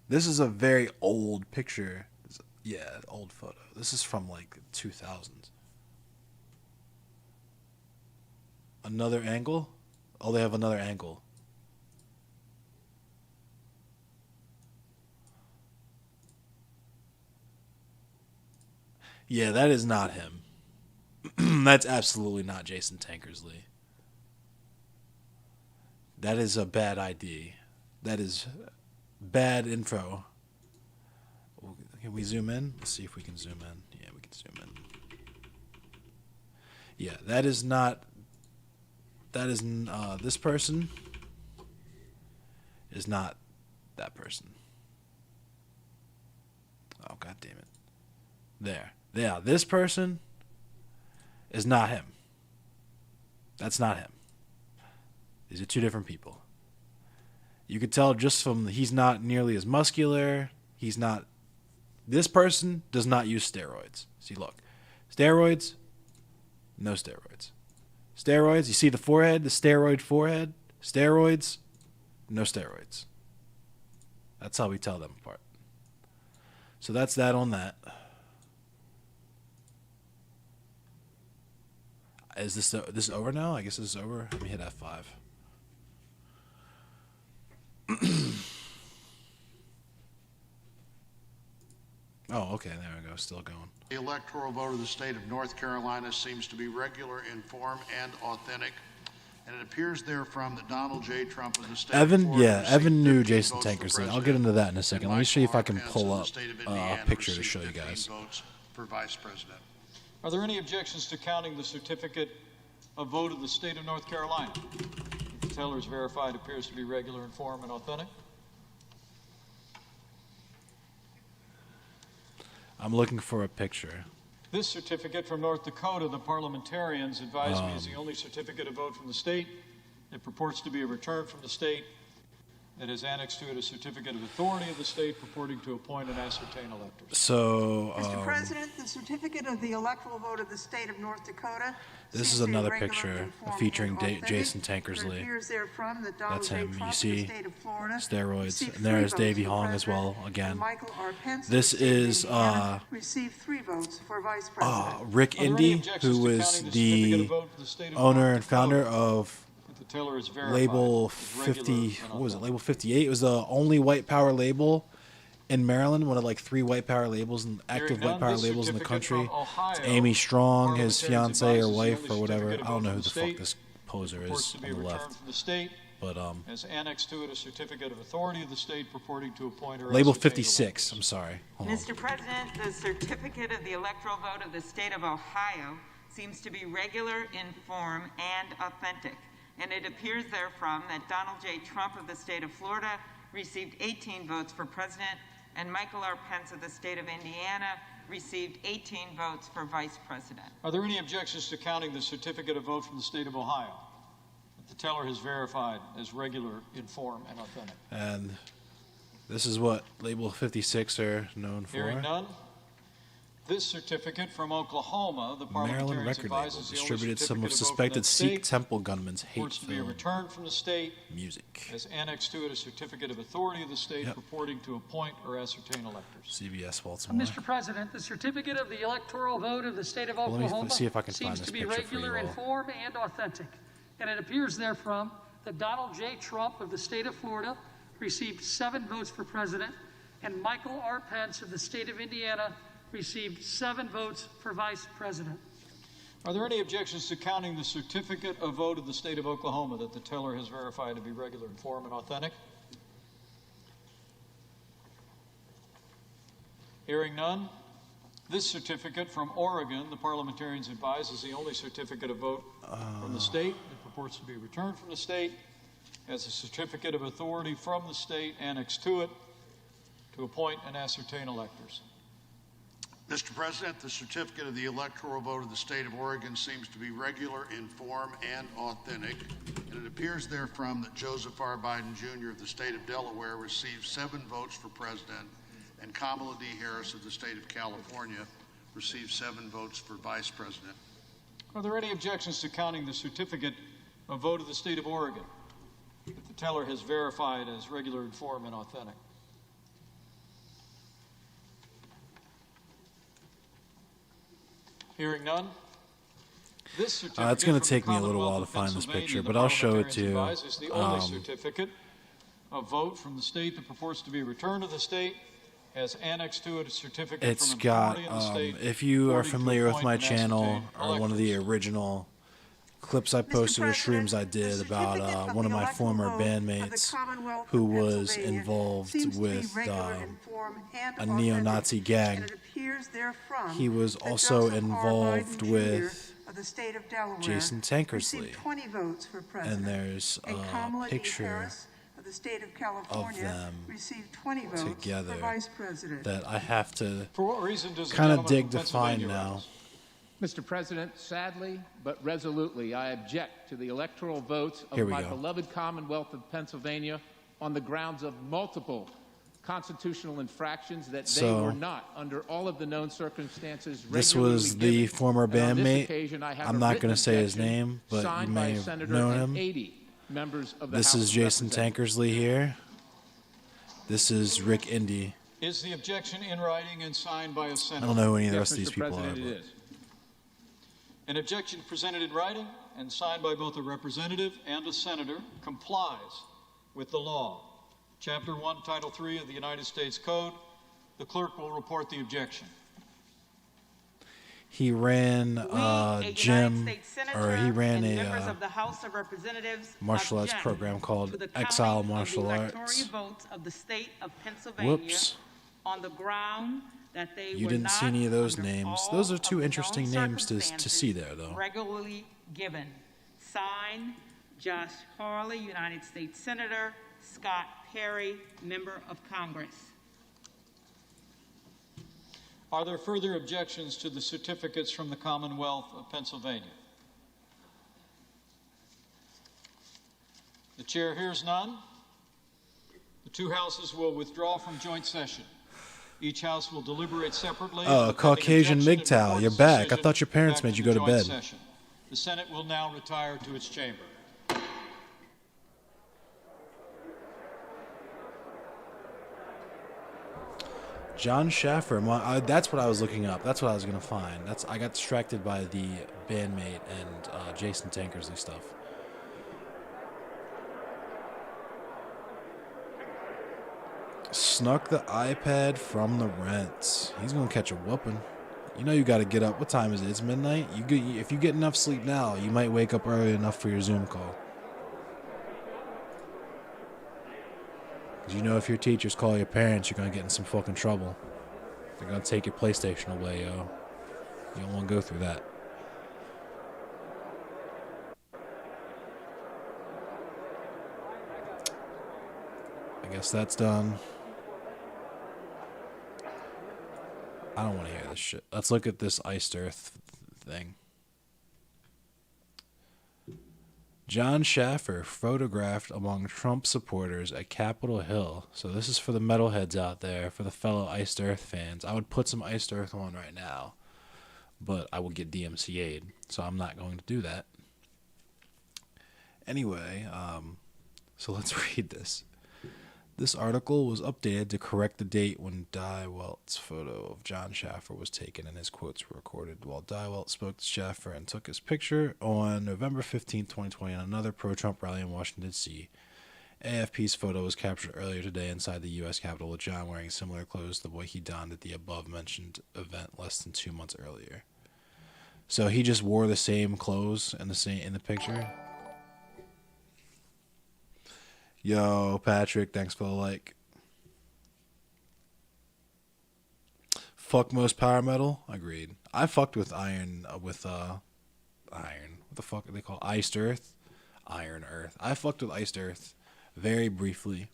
Speaker 1: This is a very old picture. Yeah, old photo. This is from like 2000s. Another angle? Oh, they have another angle. Yeah, that is not him. That's absolutely not Jason Tankersley. That is a bad ID. That is bad info. Can we zoom in? Let's see if we can zoom in. Yeah, we can zoom in. Yeah, that is not... That is... this person is not that person. Oh, God damn it. There. Yeah, this person is not him. That's not him. These are two different people. You could tell just from he's not nearly as muscular. He's not. This person does not use steroids. See, look. Steroids, no steroids. Steroids, you see the forehead, the steroid forehead? Steroids, no steroids. That's how we tell them apart. So that's that on that. Is this over now? I guess this is over. Let me hit F5. Oh, okay, there we go. Still going.
Speaker 20: The electoral vote of the state of North Carolina seems to be regular in form and authentic, and it appears therefrom that Donald J. Trump of the state of Florida
Speaker 1: Evan knew Jason Tankersley. I'll get into that in a second. Let me see if I can pull up a picture to show you guys.
Speaker 20: Votes for vice president.
Speaker 6: Are there any objections to counting the certificate of vote of the state of North Carolina? The teller is verified, appears to be regular in form and authentic.
Speaker 1: I'm looking for a picture.
Speaker 6: This certificate from North Dakota, the parliamentarians advise me, is the only certificate of vote from the state. It purports to be a return from the state. It has annexed to it a certificate of authority of the state purporting to appoint and ascertain electors.
Speaker 1: So,
Speaker 3: Mr. President, the certificate of the electoral vote of the state of North Dakota.
Speaker 1: This is another picture featuring Jason Tankersley. That's him. You see steroids. And there's Davey Hong as well, again. This is Rick Indy, who was the owner and founder of Label 50, what was it, Label 58? It was the only white power label in Maryland, one of like 3 white power labels and active white power labels in the country. It's Amy Strong, his fiance or wife or whatever. I don't know who the fuck this poser is on the left. But
Speaker 6: has annexed to it a certificate of authority of the state purporting to appoint or
Speaker 1: Label 56, I'm sorry.
Speaker 21: Mr. President, the certificate of the electoral vote of the state of Ohio seems to be regular in form and authentic. And it appears therefrom that Donald J. Trump of the state of Florida received 18 votes for president, and Michael R. Pence of the state of Indiana received 18 votes for vice president.
Speaker 6: Are there any objections to counting the certificate of vote from the state of Ohio? The the teller has verified as regular, in form, and authentic?
Speaker 1: And this is what Label 56 are known for.
Speaker 6: Hearing none. This certificate from Oklahoma, the
Speaker 1: Maryland
Speaker 6: parliamentarians
Speaker 1: record label
Speaker 6: advises the only
Speaker 1: distributed some
Speaker 6: certificate
Speaker 1: of
Speaker 6: of vote from
Speaker 1: suspected
Speaker 6: that
Speaker 1: Sikh
Speaker 6: state
Speaker 1: temple gunmen's
Speaker 6: purports to be
Speaker 1: hate-filled
Speaker 6: returned from the state
Speaker 1: music.
Speaker 6: as annexed to it a certificate of authority of the state
Speaker 1: Yep.
Speaker 6: purporting to appoint or ascertain electors.
Speaker 1: CBS Baltimore.
Speaker 22: Mr. President, the certificate of the electoral vote of the state of
Speaker 1: Well, let me
Speaker 22: Oklahoma
Speaker 1: see if I can find
Speaker 22: seems
Speaker 1: this
Speaker 22: to be
Speaker 1: picture for
Speaker 22: regular
Speaker 1: you
Speaker 22: in
Speaker 1: all.
Speaker 22: form and authentic, and it appears therefrom that Donald J. Trump of the state of Florida received 7 votes for president, and Michael R. Pence of the state of Indiana received 7 votes for vice president.
Speaker 6: Are there any objections to counting the certificate of vote of the state of Oklahoma that the teller has verified to be regular in form and authentic? Hearing none. This certificate from Oregon, the parliamentarians advise, is the only certificate of vote from the state that purports to be returned from the state, as a certificate of authority from the state annexed to it to appoint and ascertain electors.
Speaker 20: Mr. President, the certificate of the electoral vote of the state of Oregon seems to be regular in form and authentic, and it appears therefrom that Joseph R. Biden Jr. of the state of Delaware received 7 votes for president, and Kamala D. Harris of the state of California received 7 votes for vice president.
Speaker 6: Are there any objections to counting the certificate of vote of the state of Oregon that the teller has verified as regular in form and authentic? Hearing none. This certificate
Speaker 1: It's going to
Speaker 6: from the
Speaker 1: take me a little while to
Speaker 6: Commonwealth of
Speaker 1: find this
Speaker 6: Pennsylvania,
Speaker 1: picture,
Speaker 6: the
Speaker 1: but I'll show it
Speaker 6: parliamentarians
Speaker 1: to you.
Speaker 6: advise, is the only certificate of vote from the state that purports to be returned to the state, has annexed to it a certificate
Speaker 1: It's
Speaker 6: from an
Speaker 1: got,
Speaker 6: authority in the state.
Speaker 1: if you are
Speaker 6: purporting to
Speaker 1: familiar with
Speaker 6: appoint
Speaker 1: my
Speaker 6: and
Speaker 1: channel,
Speaker 6: ascertain
Speaker 1: or one of the original clips I posted or streams I did about one of my former bandmates who was involved with a neo-Nazi gang. He was also involved with Jason Tankersley. And there's a picture of them together that I have to kind of dig to find now.
Speaker 14: Mr. President, sadly but resolutely, I object to the electoral votes of my beloved Commonwealth of Pennsylvania on the grounds of multiple constitutional infractions that they were not, under all of the known circumstances,
Speaker 1: This was the
Speaker 14: given.
Speaker 1: former
Speaker 14: And on this
Speaker 1: bandmate.
Speaker 14: occasion, I have
Speaker 1: I'm
Speaker 14: a
Speaker 1: not
Speaker 14: written
Speaker 1: going to say his
Speaker 14: objection
Speaker 1: name, but you
Speaker 14: signed
Speaker 1: may
Speaker 14: by
Speaker 1: have
Speaker 14: Senator
Speaker 1: known
Speaker 14: and
Speaker 1: him.
Speaker 14: 80 members of the
Speaker 1: This
Speaker 14: House
Speaker 1: is
Speaker 14: of
Speaker 1: Jason
Speaker 14: Representatives.
Speaker 1: Tankersley here. This is Rick Indy.
Speaker 6: Is the objection in writing and signed by a senator?
Speaker 1: I don't know who any of the
Speaker 14: Yes,
Speaker 1: rest of these
Speaker 14: Mr.
Speaker 1: people are.
Speaker 14: President, it
Speaker 1: But
Speaker 14: is.
Speaker 6: An objection presented in writing and signed by both a representative and a senator complies with the law. Chapter 1, Title 3 of the United States Code. The clerk will report the objection.
Speaker 1: he ran gym, or he ran
Speaker 21: members
Speaker 1: a
Speaker 21: of the House of Representatives
Speaker 1: martial arts
Speaker 21: object
Speaker 1: program
Speaker 21: to
Speaker 1: called
Speaker 21: the
Speaker 1: Exile
Speaker 21: counting of
Speaker 1: Martial
Speaker 21: the
Speaker 1: Arts.
Speaker 21: electoral votes of the state of Pennsylvania
Speaker 1: Whoops.
Speaker 21: on the ground that they
Speaker 1: You
Speaker 21: were
Speaker 1: didn't
Speaker 21: not,
Speaker 1: see any of those
Speaker 21: under
Speaker 1: names.
Speaker 21: all
Speaker 1: Those are
Speaker 21: of
Speaker 1: two
Speaker 21: the
Speaker 1: interesting
Speaker 21: known
Speaker 1: names to see there, though.
Speaker 21: regularly given. Signed, Josh Hawley, United States Senator, Scott Perry, Member of Congress.
Speaker 6: Are there further objections to the certificates from the Commonwealth of Pennsylvania? The chair hears none. The two houses will withdraw from joint session. Each house will deliberate separately.
Speaker 1: Oh, Caucasian MGTOW, you're back. I thought your parents made you go to bed.
Speaker 6: Session. The Senate will now retire to its chamber.
Speaker 1: John Schaffer. That's what I was looking up. That's what I was going to find. I got distracted by the bandmate and Jason Tankersley stuff. Snuck the iPad from the rents. He's going to catch a whooping. You know you got to get up. What time is it? It's midnight. If you get enough sleep now, you might wake up early enough for your Zoom call. 'Cause you know if your teachers call your parents, you're going to get in some fucking trouble. They're going to take your PlayStation away, yo. You don't want to go through that. I guess that's done. I don't want to hear this shit. Let's look at this iced earth thing. John Schaffer photographed among Trump supporters at Capitol Hill. So this is for the metalheads out there, for the fellow Iced Earth fans. I would put some Iced Earth on right now, but I would get DMCA'd, so I'm not going to do that. Anyway, so let's read this. This article was updated to correct the date when Die Welt's photo of John Schaffer was taken and his quotes were recorded. While Die Welt spoke to Schaffer and took his picture on November 15, 2020, at another pro-Trump rally in Washington, D.C. AFP's photo was captured earlier today inside the U.S. Capitol with John wearing similar clothes to the way he donned at the above-mentioned event less than 2 months earlier. So he just wore the same clothes in the picture. Yo, Patrick, thanks for the like. Fuck most power metal? Agreed. I fucked with Iron, what the fuck are they called? Iced Earth? Iron Earth. I fucked with Iced Earth very briefly.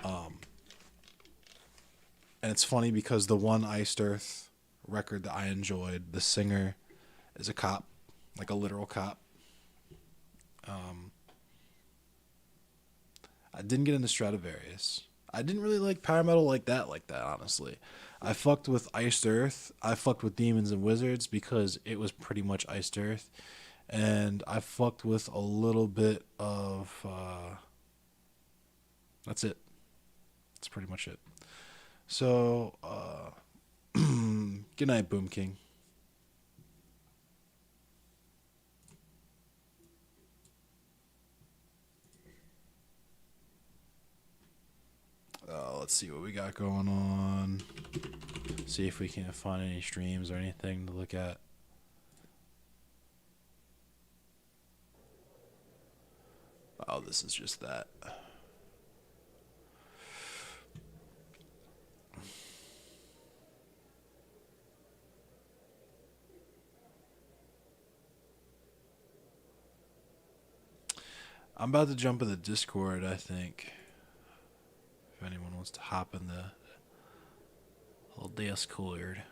Speaker 1: And it's funny because the one Iced Earth record that I enjoyed, the singer is a cop, like a literal cop. I didn't get into Stradivarius. I didn't really like power metal like that, honestly. I fucked with Iced Earth. I fucked with Demons and Wizards because it was pretty much Iced Earth. And I fucked with a little bit of... that's it. That's pretty much it. So, good night, Boom King. Let's see what we got going on. See if we can find any streams or anything to look at. Oh, this is just that. I'm about to jump in the Discord, I think. If anyone wants to hop in the little Discord.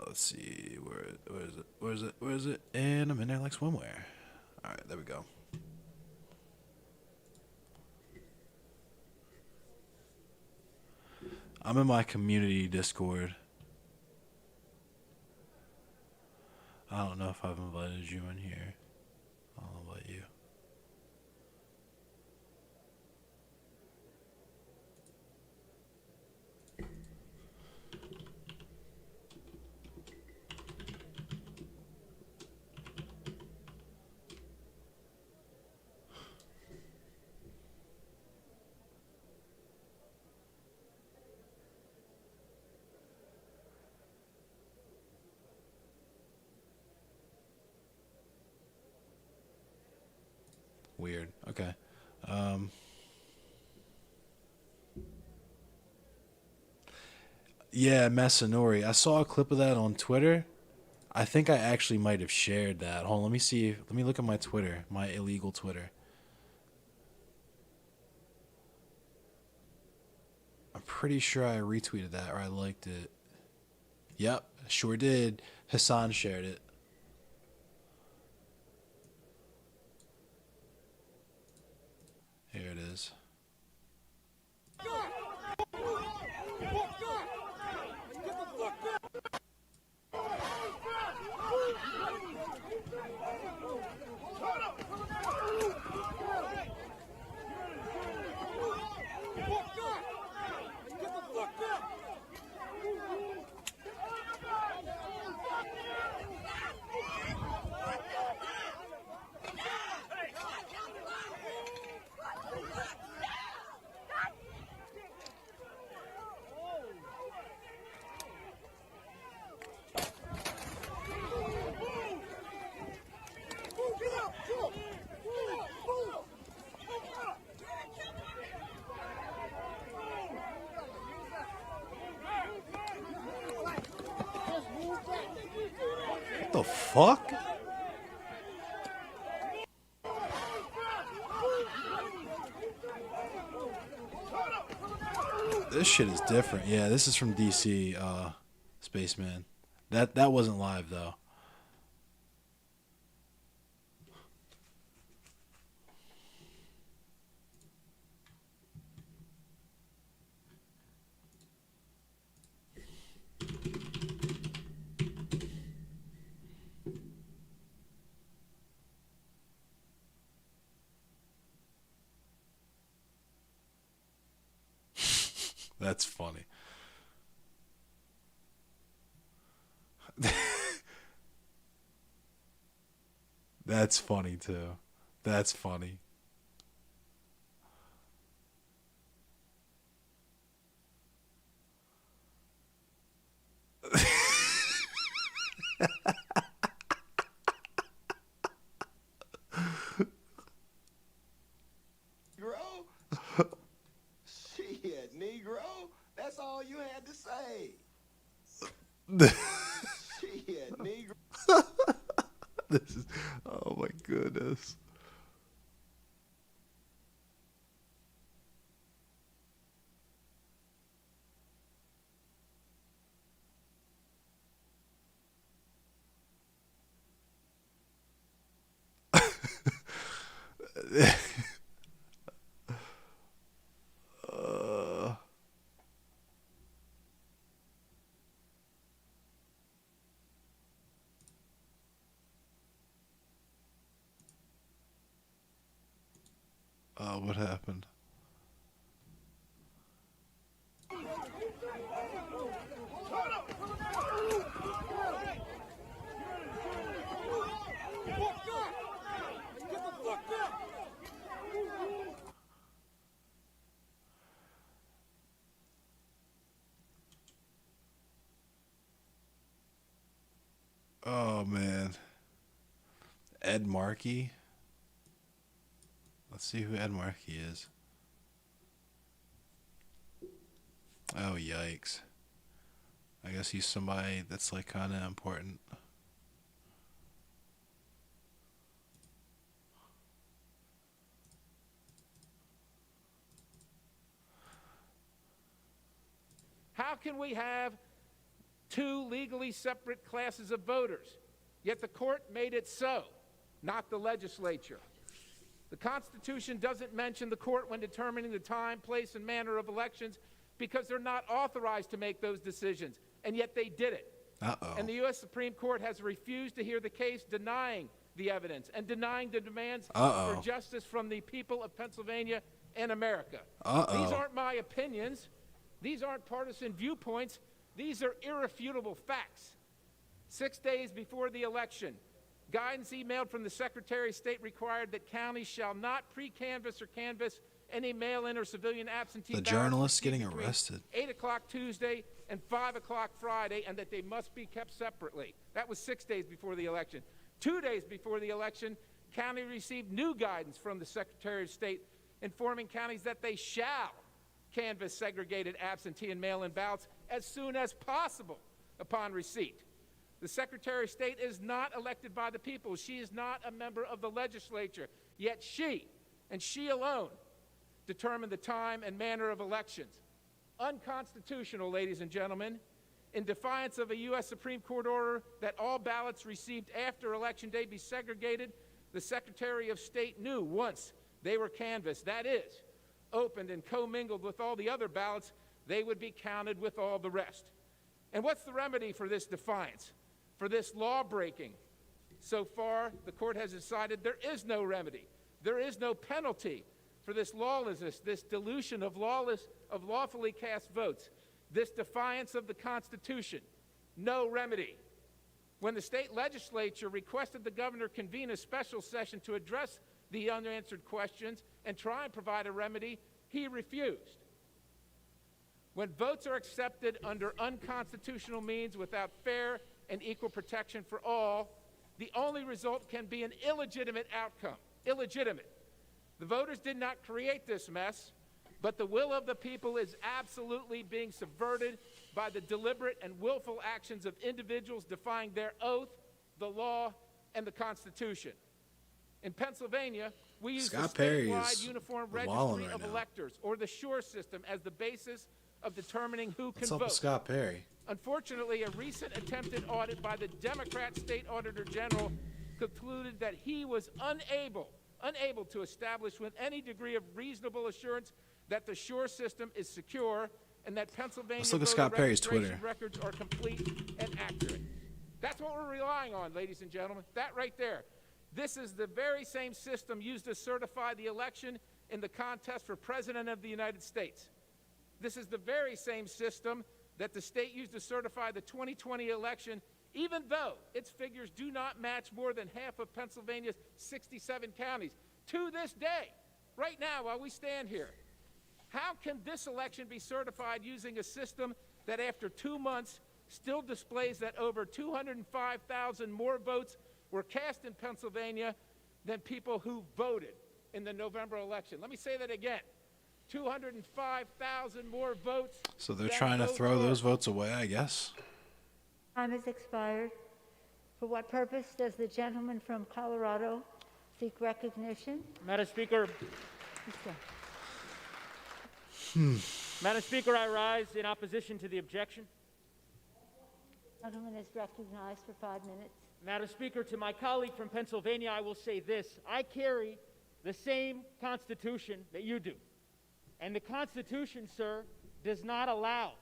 Speaker 1: Let's see, where is it? And I'm in there like swimwear. Alright, there we go. I'm in my community Discord. I don't know if I've invited you in here. I'll invite you. Weird. Okay. Yeah, Masanori. I saw a clip of that on Twitter. I think I actually might have shared that. Hold on, let me see. Let me look at my Twitter, my illegal Twitter. I'm pretty sure I retweeted that or I liked it. Yep, sure did. Hassan shared it. Here it is. The fuck? This shit is different. Yeah, this is from DC, Spaceman. That wasn't live though. That's funny. That's funny too. That's funny.
Speaker 15: Shit, Negro. That's all you had to say. Shit, Negro.
Speaker 1: This is, oh my goodness. What happened? Oh man. Ed Markey. Let's see who Ed Markey is. Oh, yikes. I guess he's somebody that's like kind of important.
Speaker 14: How can we have two legally separate classes of voters? Yet the court made it so, not the legislature. The Constitution doesn't mention the court when determining the time, place, and manner of elections because they're not authorized to make those decisions, and yet they did it.
Speaker 1: Uh-oh.
Speaker 14: And the U.S. Supreme Court has refused to hear the case denying the evidence and denying the demands for justice from the people of Pennsylvania and America. These aren't my opinions. These aren't partisan viewpoints. These are irrefutable facts. 6 days before the election, guidance emailed from the Secretary of State required that counties shall not pre-canvass or canvass any mail-in or civilian absentee ballots.
Speaker 1: The journalists getting arrested.
Speaker 14: 8 o'clock Tuesday and 5 o'clock Friday, and that they must be kept separately. That was 6 days before the election. 2 days before the election, county received new guidance from the Secretary of State informing counties that they shall canvass segregated absentee and mail-in ballots as soon as possible upon receipt. The Secretary of State is not elected by the people. She is not a member of the legislature. Yet she, and she alone, determine the time and manner of elections. Unconstitutional, ladies and gentlemen. In defiance of a U.S. Supreme Court order that all ballots received after Election Day be segregated, the Secretary of State knew once they were canvassed, that is, opened and commingled with all the other ballots, they would be counted with all the rest. And what's the remedy for this defiance? For this law breaking? So far, the court has decided there is no remedy. There is no penalty for this lawlessness, this dilution of lawfully cast votes, this defiance of the Constitution. No remedy. When the state legislature requested the governor convene a special session to address the unanswered questions and try and provide a remedy, he refused. When votes are accepted under unconstitutional means without fair and equal protection for all, the only result can be an illegitimate outcome. Illegitimate. The voters did not create this mess, but the will of the people is absolutely being subverted by the deliberate and willful actions of individuals defying their oath, the law, and the Constitution. In Pennsylvania, we use the statewide uniform registry of electors, or the SURE system, as the basis
Speaker 8: of determining who can
Speaker 1: What's up
Speaker 8: vote.
Speaker 1: with Scott Perry?
Speaker 8: Unfortunately, a recent attempted audit by the Democrat State Auditor General concluded that he was unable to establish with any degree of reasonable assurance that the SURE system is secure and that Pennsylvania
Speaker 1: Let's look at
Speaker 8: voter
Speaker 1: Scott Perry's
Speaker 8: registration
Speaker 1: Twitter.
Speaker 8: records are complete and accurate. That's what we're relying on, ladies and gentlemen. That right there. This is the very same system used to certify the election in the contest for President of the United States. This is the very same system that the state used to certify the 2020 election, even though its figures do not match more than half of Pennsylvania's 67 counties. To this day, right now, while we stand here, how can this election be certified using a system that after 2 months still displays that over 205,000 more votes were cast in Pennsylvania than people who voted in the November election? Let me say that again. 205,000 more votes.
Speaker 1: So they're trying to throw those votes away, I guess.
Speaker 16: Time has expired. For what purpose does the gentleman from Colorado seek recognition?
Speaker 17: Madam Speaker. Madam Speaker, I rise in opposition to the objection.
Speaker 16: Gentleman is recognized for 5 minutes.
Speaker 17: Madam Speaker, to my colleague from Pennsylvania, I will say this. I carry the same Constitution that you do. And the Constitution, sir, does not allow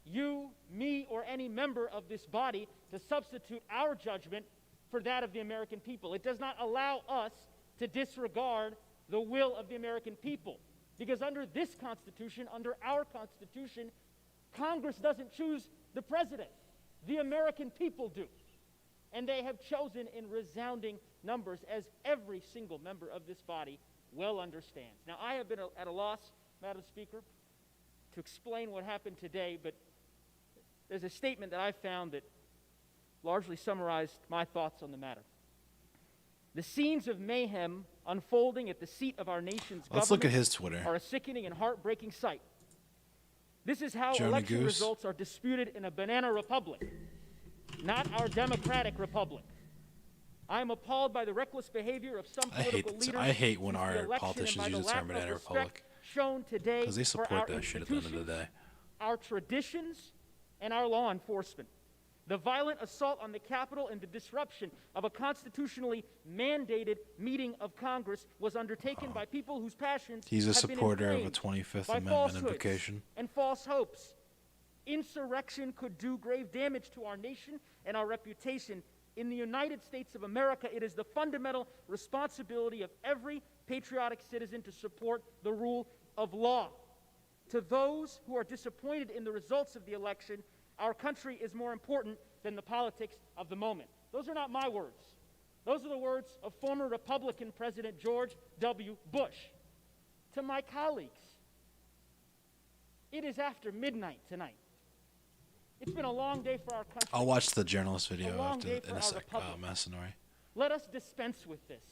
Speaker 17: you, me, or any member of this body to substitute our judgment for that of the American people. It does not allow us to disregard the will of the American people. Because under this Constitution, under our Constitution, Congress doesn't choose the president. The American people do. And they have chosen in resounding numbers, as every single member of this body well understands. Now, I have been at a loss, Madam Speaker, to explain what happened today, but there's a statement that I found that largely summarized my thoughts on the matter. The scenes of mayhem unfolding at the seat of our nation's government
Speaker 1: Let's look at his Twitter.
Speaker 17: are a sickening and heartbreaking sight. This is how
Speaker 1: Joni
Speaker 17: election
Speaker 1: Goose.
Speaker 17: results are disputed in a banana republic, not our democratic republic. I am appalled by the reckless behavior of some political leaders.
Speaker 1: I hate when
Speaker 17: since the
Speaker 1: our
Speaker 17: election
Speaker 1: politicians
Speaker 17: and by
Speaker 1: use the
Speaker 17: lack
Speaker 1: term
Speaker 17: of
Speaker 1: banana
Speaker 17: respect
Speaker 1: republic.
Speaker 17: shown today
Speaker 1: Because they
Speaker 17: for
Speaker 1: support
Speaker 17: our
Speaker 1: that shit at the end of the day.
Speaker 17: our traditions, and our law enforcement. The violent assault on the Capitol and the disruption of a constitutionally mandated meeting of Congress was undertaken by people whose passions
Speaker 1: He's a
Speaker 17: have been
Speaker 1: supporter of a
Speaker 17: inflamed
Speaker 1: 25th
Speaker 17: by
Speaker 1: Amendment
Speaker 17: falsehoods
Speaker 1: invocation.
Speaker 17: and false hopes. Insurrection could do grave damage to our nation and our reputation. In the United States of America, it is the fundamental responsibility of every patriotic citizen to support the rule of law. To those who are disappointed in the results of the election, our country is more important than the politics of the moment. Those are not my words. Those are the words of former Republican President George W. Bush. To my colleagues, it is after midnight tonight. It's been a long day for our country.
Speaker 1: I'll watch the journalist
Speaker 17: A
Speaker 1: video
Speaker 17: long
Speaker 1: after
Speaker 17: day
Speaker 1: in
Speaker 17: for
Speaker 1: a
Speaker 17: our
Speaker 1: sec,
Speaker 17: republic.
Speaker 1: Masonry.
Speaker 17: Let us dispense with this.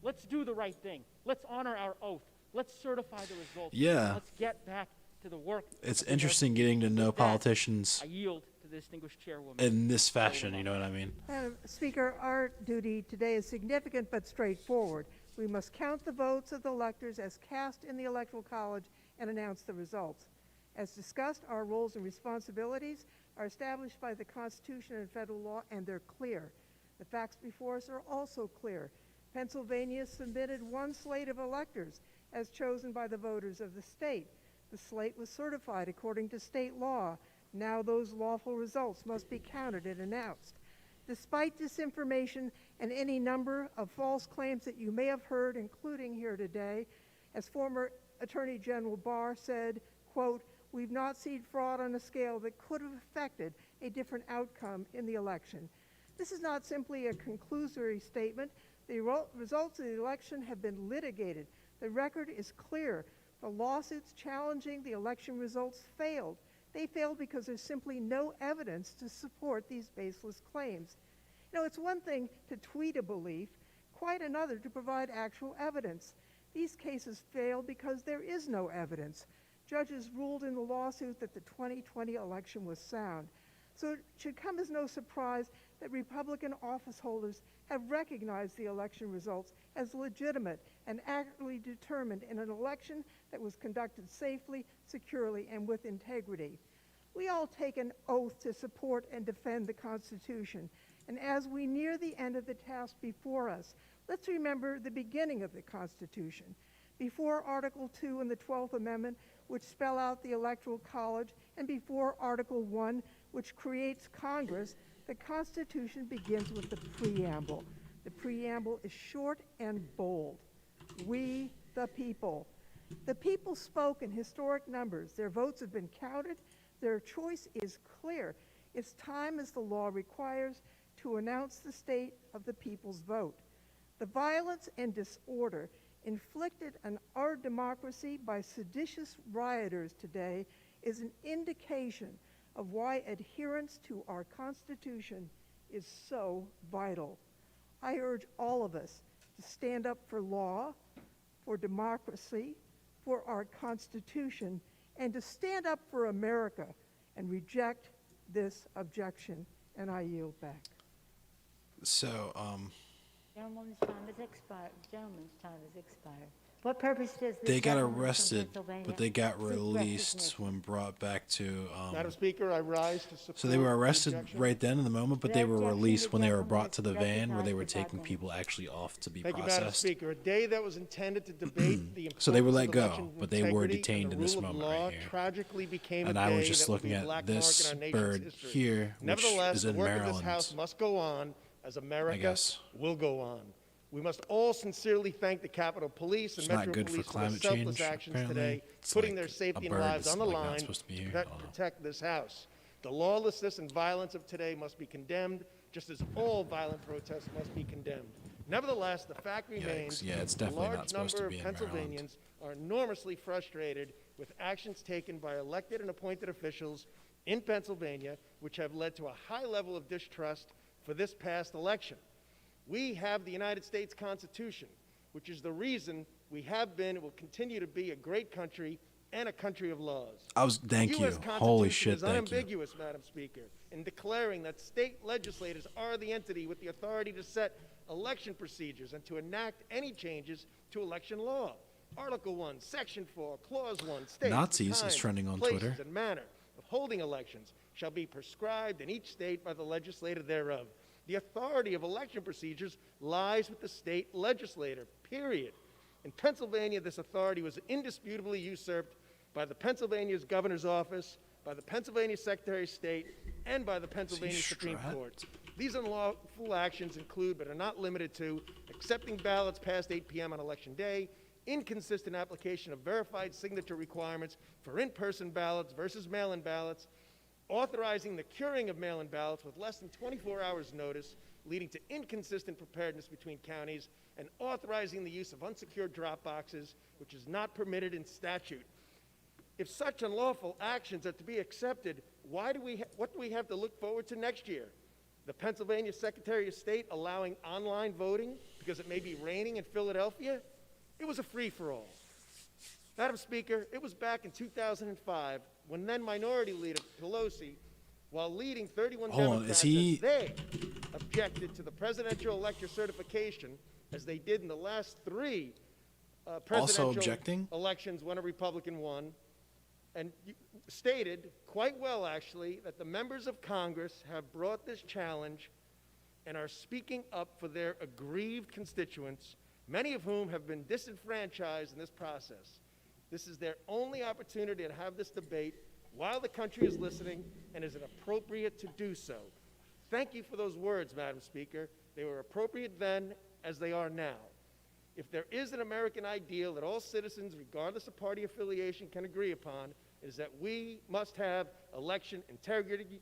Speaker 17: Let's do the right thing. Let's honor our oath. Let's certify the results.
Speaker 1: Yeah.
Speaker 17: Let's get back to the work.
Speaker 1: It's
Speaker 17: of the
Speaker 1: interesting getting to know
Speaker 17: With that,
Speaker 1: politicians
Speaker 17: I yield to the distinguished chairwoman.
Speaker 1: in this fashion, you know what I mean?
Speaker 3: Madam Speaker, our duty today is significant but straightforward. We must count the votes of the electors as cast in the Electoral College and announce the results. As discussed, our roles and responsibilities are established by the Constitution and federal law, and they're clear. The facts before us are also clear. Pennsylvania submitted one slate of electors as chosen by the voters of the state. The slate was certified according to state law. Now those lawful results must be counted and announced. Despite disinformation and any number of false claims that you may have heard, including here today, as former Attorney General Barr said, quote, "We've not seen fraud on a scale that could have affected a different outcome in the election." This is not simply a conclusory statement. The results of the election have been litigated. The record is clear. The lawsuits challenging the election results failed. They failed because there's simply no evidence to support these baseless claims. You know, it's one thing to tweet a belief, quite another to provide actual evidence. These cases fail because there is no evidence. Judges ruled in the lawsuit that the 2020 election was sound. So it should come as no surprise that Republican office holders have recognized the election results as legitimate and accurately determined in an election that was conducted safely, securely, and with integrity. We all take an oath to support and defend the Constitution, and as we near the end of the task before us, let's remember the beginning of the Constitution. Before Article 2 and the 12th Amendment, which spell out the Electoral College, and before Article 1, which creates Congress, the Constitution begins with the preamble. The preamble is short and bold. We, the people. The people spoke in historic numbers. Their votes have been counted. Their choice is clear. It's time, as the law requires, to announce the state of the people's vote. The violence and disorder inflicted on our democracy by seditious rioters today is an indication of why adherence to our Constitution is so vital. I urge all of us to stand up for law, for democracy, for our Constitution, and to stand up for America and reject this objection. And I yield back.
Speaker 1: So,
Speaker 16: Gentleman's time has expired. Gentleman's time has expired. What purpose does the
Speaker 1: they got
Speaker 16: gentleman from
Speaker 1: arrested,
Speaker 16: Pennsylvania
Speaker 1: but they got
Speaker 16: seek
Speaker 1: released
Speaker 16: recognition?
Speaker 1: when brought back to.
Speaker 15: Madam Speaker, I rise to support.
Speaker 1: So they were
Speaker 15: the
Speaker 1: arrested
Speaker 15: objection.
Speaker 1: right then in the moment, but they were
Speaker 16: Objection,
Speaker 1: released
Speaker 16: the
Speaker 1: when they were
Speaker 16: gentleman
Speaker 1: brought
Speaker 16: is
Speaker 1: to the van where they were
Speaker 16: recognized
Speaker 1: taking
Speaker 16: without
Speaker 1: people actually off to be
Speaker 15: Thank you, Madam
Speaker 1: processed.
Speaker 15: Speaker. A day that was intended to debate the
Speaker 1: So they were let
Speaker 15: importance of
Speaker 1: go,
Speaker 15: election
Speaker 1: but they were
Speaker 15: integrity
Speaker 1: detained
Speaker 15: and
Speaker 1: in
Speaker 15: the
Speaker 1: this
Speaker 15: rule of
Speaker 1: moment
Speaker 15: law
Speaker 1: right here.
Speaker 15: tragically became
Speaker 1: And
Speaker 15: a
Speaker 1: I was
Speaker 15: day
Speaker 1: just
Speaker 15: that will
Speaker 1: looking
Speaker 15: be a
Speaker 1: at
Speaker 15: black
Speaker 1: this
Speaker 15: mark in our nation's
Speaker 1: bird
Speaker 15: history.
Speaker 1: here, which
Speaker 15: Nevertheless,
Speaker 1: is
Speaker 15: the
Speaker 1: in
Speaker 15: work of
Speaker 1: Maryland.
Speaker 15: this House must go on as America
Speaker 1: guess.
Speaker 15: will go on. We must all sincerely thank the Capitol Police and
Speaker 1: It's not
Speaker 15: Metro
Speaker 1: good for
Speaker 15: Police for their
Speaker 1: climate
Speaker 15: selfless
Speaker 1: change,
Speaker 15: actions
Speaker 1: apparently.
Speaker 15: today,
Speaker 1: It's
Speaker 15: putting
Speaker 1: like
Speaker 15: their safety
Speaker 1: a
Speaker 15: and
Speaker 1: bird
Speaker 15: lives
Speaker 1: that's,
Speaker 15: on the
Speaker 1: like, not
Speaker 15: line
Speaker 1: supposed to be here.
Speaker 15: to
Speaker 1: I don't know.
Speaker 15: protect this House. The lawlessness and violence of today must be condemned, just as all violent protests must be condemned. Nevertheless, the fact remains
Speaker 1: Yeah, it's
Speaker 15: a
Speaker 1: definitely not
Speaker 15: large
Speaker 1: supposed to
Speaker 15: number
Speaker 1: be
Speaker 15: of
Speaker 1: in Maryland.
Speaker 15: Pennsylvanians are enormously frustrated with actions taken by elected and appointed officials in Pennsylvania, which have led to a high level of distrust for this past election. We have the United States Constitution, which is the reason we have been and will continue to be a great country and a country of laws.
Speaker 1: Thank
Speaker 15: the
Speaker 1: you.
Speaker 15: U.S.
Speaker 1: Holy
Speaker 15: Constitution
Speaker 1: shit,
Speaker 15: is
Speaker 1: thank you.
Speaker 15: unambiguous, Madam Speaker, in declaring that state legislators are the entity with the authority to set election procedures and to enact any changes to election law. Article 1, Section 4, Clause 1 states
Speaker 1: Nazis
Speaker 15: the
Speaker 1: is
Speaker 15: times,
Speaker 1: trending on
Speaker 15: places,
Speaker 1: Twitter.
Speaker 15: and manner of holding elections shall be prescribed in each state by the legislator thereof. The authority of election procedures lies with the state legislator, period. In Pennsylvania, this authority was indisputably usurped by the Pennsylvania's governor's office, by the Pennsylvania Secretary of State, and by the Pennsylvania Supreme Court. These unlawful actions include, but are not limited to, accepting ballots past 8 p.m. on Election Day, inconsistent application of verified signature requirements for in-person ballots versus mail-in ballots, authorizing the curing of mail-in ballots with less than 24 hours' notice, leading to inconsistent preparedness between counties, and authorizing the use of unsecured drop boxes, which is not permitted in statute. If such unlawful actions are to be accepted, what do we have to look forward to next year? The Pennsylvania Secretary of State allowing online voting because it may be raining in Philadelphia? It was a free-for-all. Madam Speaker, it was back in 2005 when then Minority Leader Pelosi, while leading 31 Democrats, they objected to the presidential elector certification, as they did in the last 3 presidential elections when a Republican won, and stated quite well, actually, that the members of Congress have brought this challenge and are speaking up for their aggrieved constituents, many of whom have been disenfranchised in this process. This is their only opportunity to have this debate while the country is listening, and is it appropriate to do so? Thank you for those words, Madam Speaker. They were appropriate then as they are now. If there is an American ideal that all citizens, regardless of party affiliation, can agree upon, it is that we must have election integrity.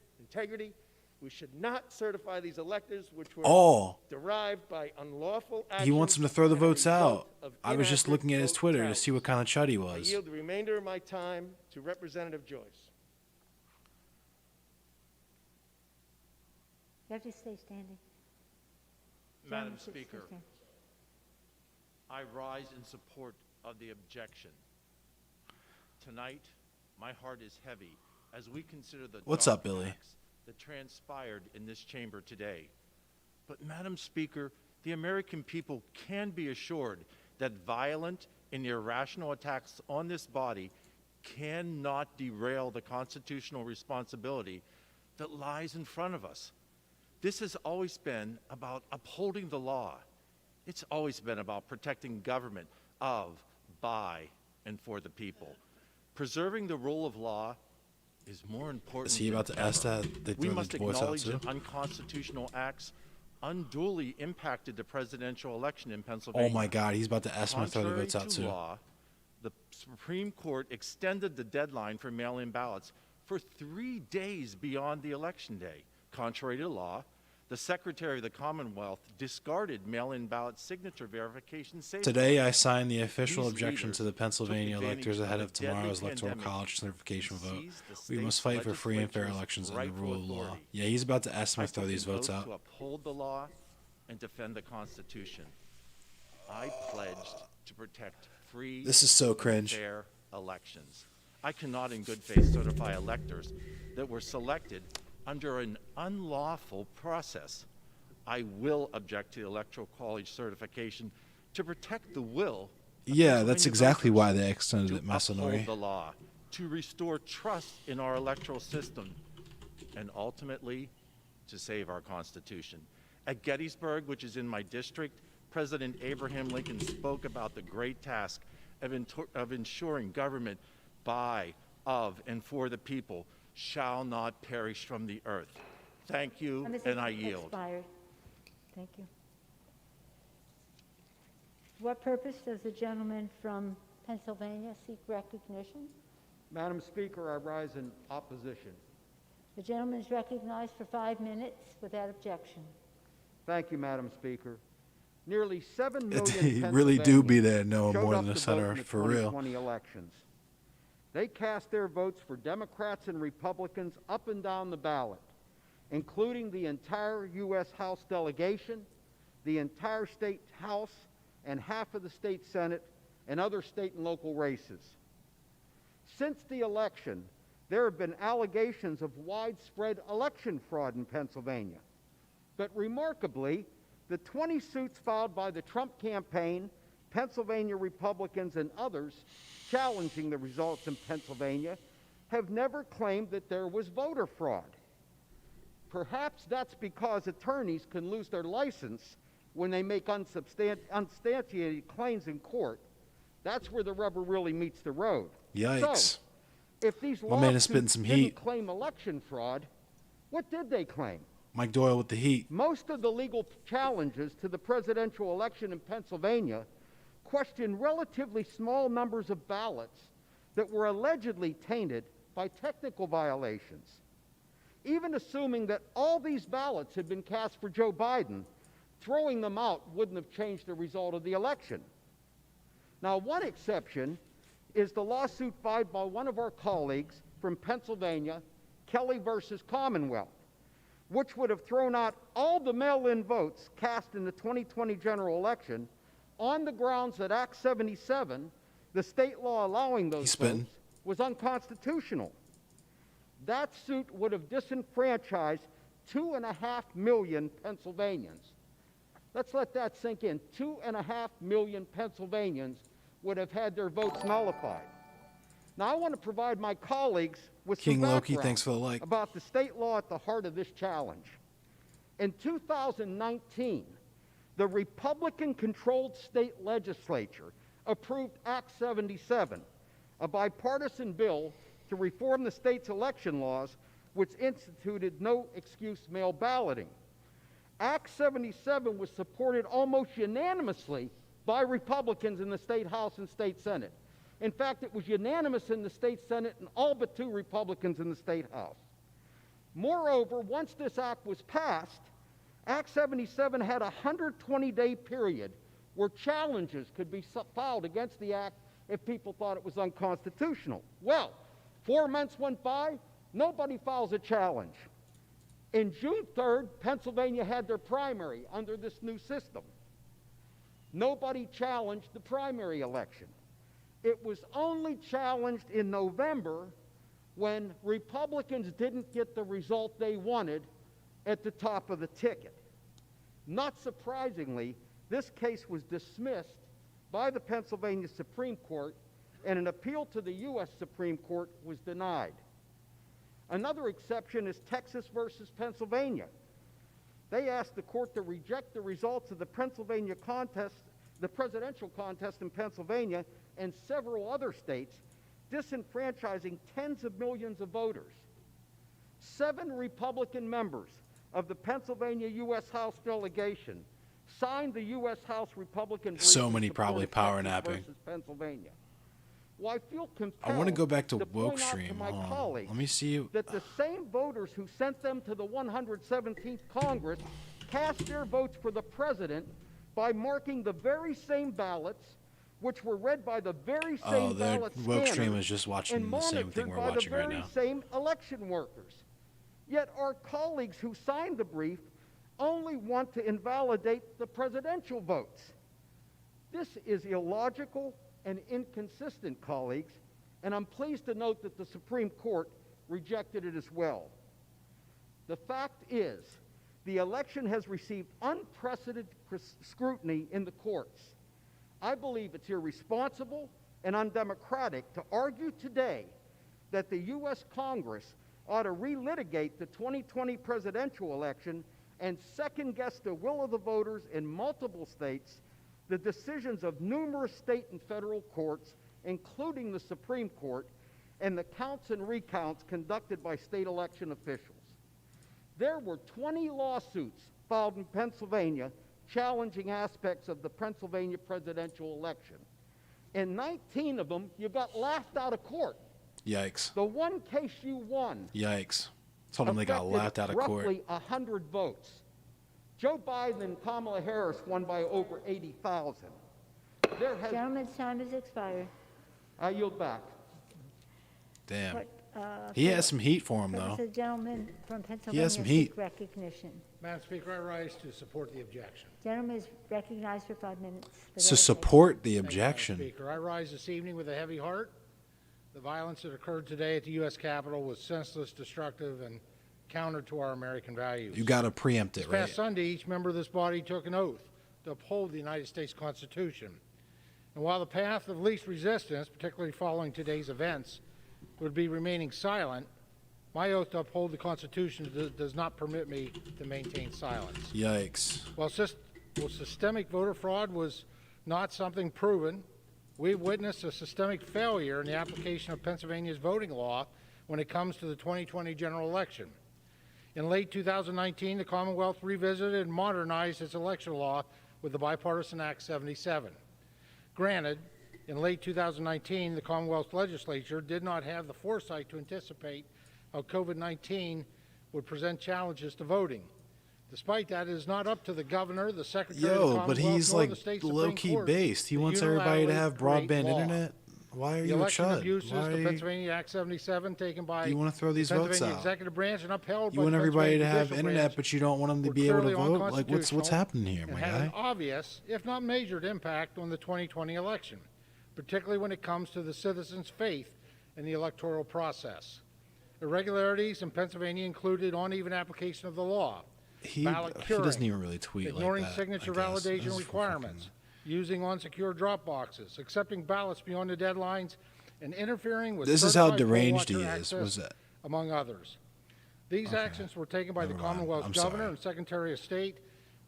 Speaker 15: We should not certify these electors, which were derived by unlawful actions.
Speaker 1: He wants him to throw the votes out. I was just
Speaker 15: inaccurate
Speaker 1: looking at his
Speaker 15: vote
Speaker 1: Twitter to
Speaker 15: tallies.
Speaker 1: see what kind of chud he
Speaker 15: I
Speaker 1: was.
Speaker 15: yield the remainder of my time to Representative Joyce.
Speaker 16: You have to stay standing.
Speaker 12: Madam
Speaker 16: Gentleman, stay
Speaker 12: Speaker,
Speaker 16: standing.
Speaker 12: I rise in support of the objection. Tonight, my heart is heavy as we consider the
Speaker 1: What's
Speaker 12: dark
Speaker 1: up, Billy?
Speaker 12: acts that transpired in this chamber today. But, Madam Speaker, the American people can be assured that violent and irrational attacks on this body cannot derail the constitutional responsibility that lies in front of us. This has always been about upholding the law. It's always been about protecting government of, by, and for the people. Preserving the rule of law is more important.
Speaker 1: Is he about to ask that they
Speaker 12: we
Speaker 1: throw
Speaker 12: must
Speaker 1: the voice out
Speaker 12: acknowledge
Speaker 1: too?
Speaker 12: that unconstitutional acts unduly impacted the presidential election in Pennsylvania.
Speaker 1: Oh my God, he's about to ask me to throw the votes out
Speaker 12: Contrary to
Speaker 1: too.
Speaker 12: law, the Supreme Court extended the deadline for mail-in ballots for 3 days beyond the election day. Contrary to law, the Secretary of the Commonwealth discarded mail-in ballot signature verification safeguards.
Speaker 1: Today, I signed the official
Speaker 12: These
Speaker 1: objection to the
Speaker 12: leaders
Speaker 1: Pennsylvania
Speaker 12: took
Speaker 1: electors
Speaker 12: advantage
Speaker 1: ahead
Speaker 12: of
Speaker 1: of
Speaker 12: the deadly
Speaker 1: tomorrow's electoral
Speaker 12: pandemic
Speaker 1: college certification
Speaker 12: and
Speaker 1: vote.
Speaker 12: seized the
Speaker 1: We must
Speaker 12: state's
Speaker 1: fight for free and fair
Speaker 12: legislature's
Speaker 1: elections under the
Speaker 12: rightful
Speaker 1: rule of law.
Speaker 12: authority.
Speaker 1: Yeah, he's about to ask me
Speaker 12: I
Speaker 1: to throw
Speaker 12: took
Speaker 1: these
Speaker 12: an
Speaker 1: votes
Speaker 12: oath
Speaker 1: out.
Speaker 12: to uphold the law and defend the Constitution. I pledged to protect free
Speaker 1: This is so
Speaker 12: and
Speaker 1: cringe.
Speaker 12: fair elections. I cannot in good faith certify electors that were selected under an unlawful process. I will object to the Electoral College certification to protect the will of
Speaker 1: Yeah, that's
Speaker 12: Pennsylvania
Speaker 1: exactly
Speaker 12: voters,
Speaker 1: why they extended
Speaker 12: to
Speaker 1: it, Masanori.
Speaker 12: uphold the law, to restore trust in our electoral system, and ultimately to save our Constitution. At Gettysburg, which is in my district, President Abraham Lincoln spoke about the great task of ensuring government by, of, and for the people shall not perish from the earth. Thank you, and I yield.
Speaker 16: Expired. Thank you. For what purpose does the gentleman from Pennsylvania seek recognition?
Speaker 2: Madam Speaker, I rise in opposition.
Speaker 16: The gentleman is recognized for 5 minutes without objection.
Speaker 2: Thank you, Madam Speaker. Nearly 7 million
Speaker 1: They really do be there knowing
Speaker 2: showed
Speaker 1: more
Speaker 2: up
Speaker 1: than the
Speaker 2: to vote in
Speaker 1: senator,
Speaker 2: the
Speaker 1: for real.
Speaker 2: 2020 elections. They cast their votes for Democrats and Republicans up and down the ballot, including the entire U.S. House delegation, the entire state House, and half of the state Senate, and other state and local races. Since the election, there have been allegations of widespread election fraud in Pennsylvania. But remarkably, the 20 suits filed by the Trump campaign, Pennsylvania Republicans, and others challenging the results in Pennsylvania have never claimed that there was voter fraud. Perhaps that's because attorneys can lose their license when they make unsubstantiated claims in court. That's where the rubber really meets the road.
Speaker 1: Yikes.
Speaker 2: So, if these
Speaker 1: My man is spitting
Speaker 2: lawsuits
Speaker 1: some
Speaker 2: didn't
Speaker 1: heat.
Speaker 2: claim election fraud, what did they claim?
Speaker 1: Mike Doyle with the heat.
Speaker 2: Most of the legal challenges to the presidential election in Pennsylvania question relatively small numbers of ballots that were allegedly tainted by technical violations. Even assuming that all these ballots had been cast for Joe Biden, throwing them out wouldn't have changed the result of the election. Now, one exception is the lawsuit filed by one of our colleagues from Pennsylvania, Kelly versus Commonwealth, which would have thrown out all the mail-in votes cast in the 2020 general election on the grounds that Act 77, the state law allowing those votes, was unconstitutional. That suit would have disenfranchised 2.5 million Pennsylvanians. Let's let that sink in. 2.5 million Pennsylvanians would have had their votes nullified. Now, I want to provide my colleagues with
Speaker 1: King
Speaker 2: some
Speaker 1: Loki,
Speaker 2: background
Speaker 1: thanks for the like.
Speaker 2: about the state law at the heart of this challenge. In 2019, the Republican-controlled state legislature approved Act 77, a bipartisan bill to reform the state's election laws, which instituted no-excuse mail balloting. Act 77 was supported almost unanimously by Republicans in the state House and state Senate. In fact, it was unanimous in the state Senate and all but 2 Republicans in the state House. Moreover, once this act was passed, Act 77 had a 120-day period where challenges could be filed against the act if people thought it was unconstitutional. Well, 4 months went by, nobody files a challenge. In June 3rd, Pennsylvania had their primary under this new system. Nobody challenged the primary election. It was only challenged in November when Republicans didn't get the result they wanted at the top of the ticket. Not surprisingly, this case was dismissed by the Pennsylvania Supreme Court, and an appeal to the U.S. Supreme Court was denied. Another exception is Texas versus Pennsylvania. They asked the court to reject the results of the Pennsylvania contest, the presidential contest in Pennsylvania and several other states, disenfranchising tens of millions of voters. 7 Republican members of the Pennsylvania U.S. House delegation signed the U.S. House Republican brief
Speaker 1: So
Speaker 2: in
Speaker 1: many
Speaker 2: support
Speaker 1: probably
Speaker 2: of
Speaker 1: power
Speaker 2: Texas
Speaker 1: napping.
Speaker 2: versus Pennsylvania. Well, I feel
Speaker 1: I
Speaker 2: compelled
Speaker 1: want to go back to
Speaker 2: point
Speaker 1: woke
Speaker 2: out to
Speaker 1: stream.
Speaker 2: my
Speaker 1: Hold on.
Speaker 2: colleagues
Speaker 1: Let me see.
Speaker 2: that the same voters who sent them to the 117th Congress cast their votes for the president by marking the very same ballots, which were read by the very same
Speaker 1: their
Speaker 2: ballot
Speaker 1: woke stream
Speaker 2: scanners
Speaker 1: is just watching
Speaker 2: and
Speaker 1: the same thing
Speaker 2: monitored
Speaker 1: we're
Speaker 2: by
Speaker 1: watching
Speaker 2: the
Speaker 1: right
Speaker 2: very
Speaker 1: now.
Speaker 2: same election workers. Yet our colleagues who signed the brief only want to invalidate the presidential votes. This is illogical and inconsistent, colleagues, and I'm pleased to note that the Supreme Court rejected it as well. The fact is, the election has received unprecedented scrutiny in the courts. I believe it's irresponsible and undemocratic to argue today that the U.S. Congress ought to relitigate the 2020 presidential election and second-guess the will of the voters in multiple states, the decisions of numerous state and federal courts, including the Supreme Court, and the counts and recounts conducted by state election officials. There were 20 lawsuits filed in Pennsylvania challenging aspects of the Pennsylvania presidential election. In 19 of them, you got laughed out of court.
Speaker 1: Yikes.
Speaker 2: The one case you won
Speaker 1: Yikes. Told them they got
Speaker 2: affected
Speaker 1: laughed out of court.
Speaker 2: roughly 100 votes. Joe Biden and Kamala Harris won by over 80,000.
Speaker 16: Gentleman's time has expired.
Speaker 2: I yield back.
Speaker 1: Damn.
Speaker 16: What,
Speaker 1: He has some heat for him, though.
Speaker 16: The gentleman from Pennsylvania
Speaker 1: has some heat.
Speaker 16: seek recognition.
Speaker 11: Madam Speaker, I rise to support the objection.
Speaker 16: Gentleman is recognized for 5 minutes.
Speaker 1: To support the
Speaker 11: Thank you,
Speaker 1: objection.
Speaker 11: Madam Speaker, I rise this evening with a heavy heart. The violence that occurred today at the U.S. Capitol was senseless, destructive, and counter to our American values.
Speaker 1: You got to preempt it,
Speaker 11: This
Speaker 1: right?
Speaker 11: past Sunday, each member of this body took an oath to uphold the United States Constitution. And while the path of least resistance, particularly following today's events, would be remaining silent, my oath to uphold the Constitution does not permit me to maintain silence.
Speaker 1: Yikes.
Speaker 11: While systemic voter fraud was not something proven, we witnessed a systemic failure in the application of Pennsylvania's voting law when it comes to the 2020 general election. In late 2019, the Commonwealth revisited and modernized its election law with the Bipartisan Act 77. Granted, in late 2019, the Commonwealth legislature did not have the foresight to anticipate how COVID-19 would present challenges to voting. Despite that, it is not up to the governor, the secretary of the Commonwealth,
Speaker 1: but he's
Speaker 11: nor
Speaker 1: like
Speaker 11: the state Supreme
Speaker 1: low-key
Speaker 11: Court
Speaker 1: based. He
Speaker 11: to
Speaker 1: wants everybody to
Speaker 11: unilaterally
Speaker 1: have
Speaker 11: create
Speaker 1: broadband
Speaker 11: law.
Speaker 1: internet. Why are
Speaker 11: The
Speaker 1: you a
Speaker 11: election
Speaker 1: chud?
Speaker 11: abuses,
Speaker 1: Why
Speaker 11: the
Speaker 1: are you,
Speaker 11: Pennsylvania Act 77 taken by
Speaker 1: you want to throw these
Speaker 11: the
Speaker 1: votes
Speaker 11: Pennsylvania
Speaker 1: out?
Speaker 11: executive branch and upheld
Speaker 1: You
Speaker 11: by
Speaker 1: want
Speaker 11: the
Speaker 1: everybody to
Speaker 11: Pennsylvania
Speaker 1: have
Speaker 11: judicial
Speaker 1: internet,
Speaker 11: branch
Speaker 1: but you don't want them to
Speaker 11: were
Speaker 1: be able to
Speaker 11: clearly
Speaker 1: vote? Like, what's
Speaker 11: unconstitutional
Speaker 1: happening here,
Speaker 11: and
Speaker 1: my
Speaker 11: had an
Speaker 1: guy?
Speaker 11: obvious, if not measured, impact on the 2020 election, particularly when it comes to the citizens' faith in the electoral process. Irregularities in Pennsylvania included uneven application of the law, ballot
Speaker 1: He
Speaker 11: curing,
Speaker 1: doesn't even really tweet like
Speaker 11: ignoring
Speaker 1: that,
Speaker 11: signature
Speaker 1: I guess. This
Speaker 11: validation
Speaker 1: is
Speaker 11: requirements, using unsecure drop boxes, accepting ballots beyond the deadlines, and interfering with
Speaker 1: This is how
Speaker 11: certified poll
Speaker 1: deranged he
Speaker 11: watcher
Speaker 1: is.
Speaker 11: access,
Speaker 1: Was that?
Speaker 11: among others. These actions were taken by the
Speaker 1: Never mind.
Speaker 11: Commonwealth
Speaker 1: I'm
Speaker 11: governor
Speaker 1: sorry.
Speaker 11: and Secretary of State,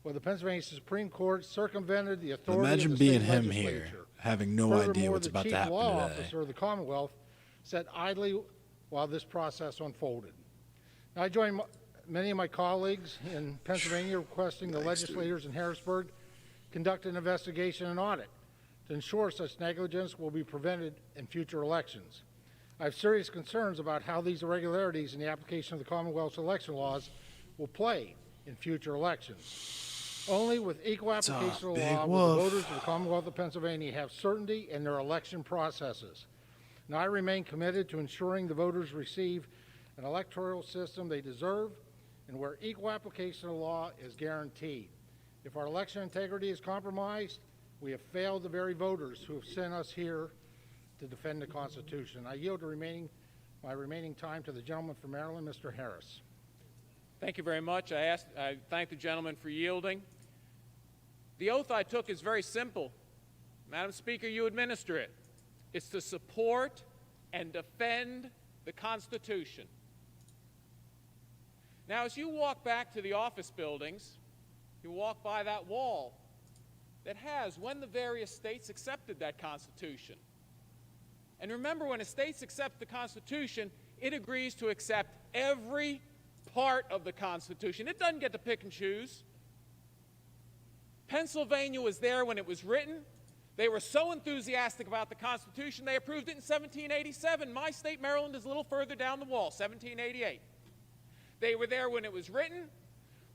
Speaker 11: where the Pennsylvania Supreme Court circumvented the authority
Speaker 1: Imagine
Speaker 11: of the
Speaker 1: being
Speaker 11: state
Speaker 1: him
Speaker 11: legislature.
Speaker 1: here, having no
Speaker 11: Furthermore,
Speaker 1: idea what's
Speaker 11: the
Speaker 1: about to
Speaker 11: chief
Speaker 1: happen
Speaker 11: law
Speaker 1: today.
Speaker 11: officer of the Commonwealth sat idly while this process unfolded. Now, I join many of my colleagues in Pennsylvania requesting the legislators in Harrisburg conduct an investigation and audit to ensure such negligence will be prevented in future elections. I have serious concerns about how these irregularities in the application of the Commonwealth's election laws will play in future elections. Only with equal application of the law will the voters of the Commonwealth of Pennsylvania have certainty in their election processes. Now, I remain committed to ensuring the voters receive an electoral system they deserve and where equal application of the law is guaranteed. If our election integrity is compromised, we have failed the very voters who have sent us here to defend the Constitution. I yield the remaining my remaining time to the gentleman from Maryland, Mr. Harris.
Speaker 8: Thank you very much. I thank the gentleman for yielding. The oath I took is very simple. Madam Speaker, you administer it. It's to support and defend the Constitution. Now, as you walk back to the office buildings, you walk by that wall that has when the various states accepted that Constitution. And remember, when a state accepts the Constitution, it agrees to accept every part of the Constitution. It doesn't get to pick and choose. Pennsylvania was there when it was written. They were so enthusiastic about the Constitution, they approved it in 1787. My state, Maryland, is a little further down the wall, 1788. They were there when it was written.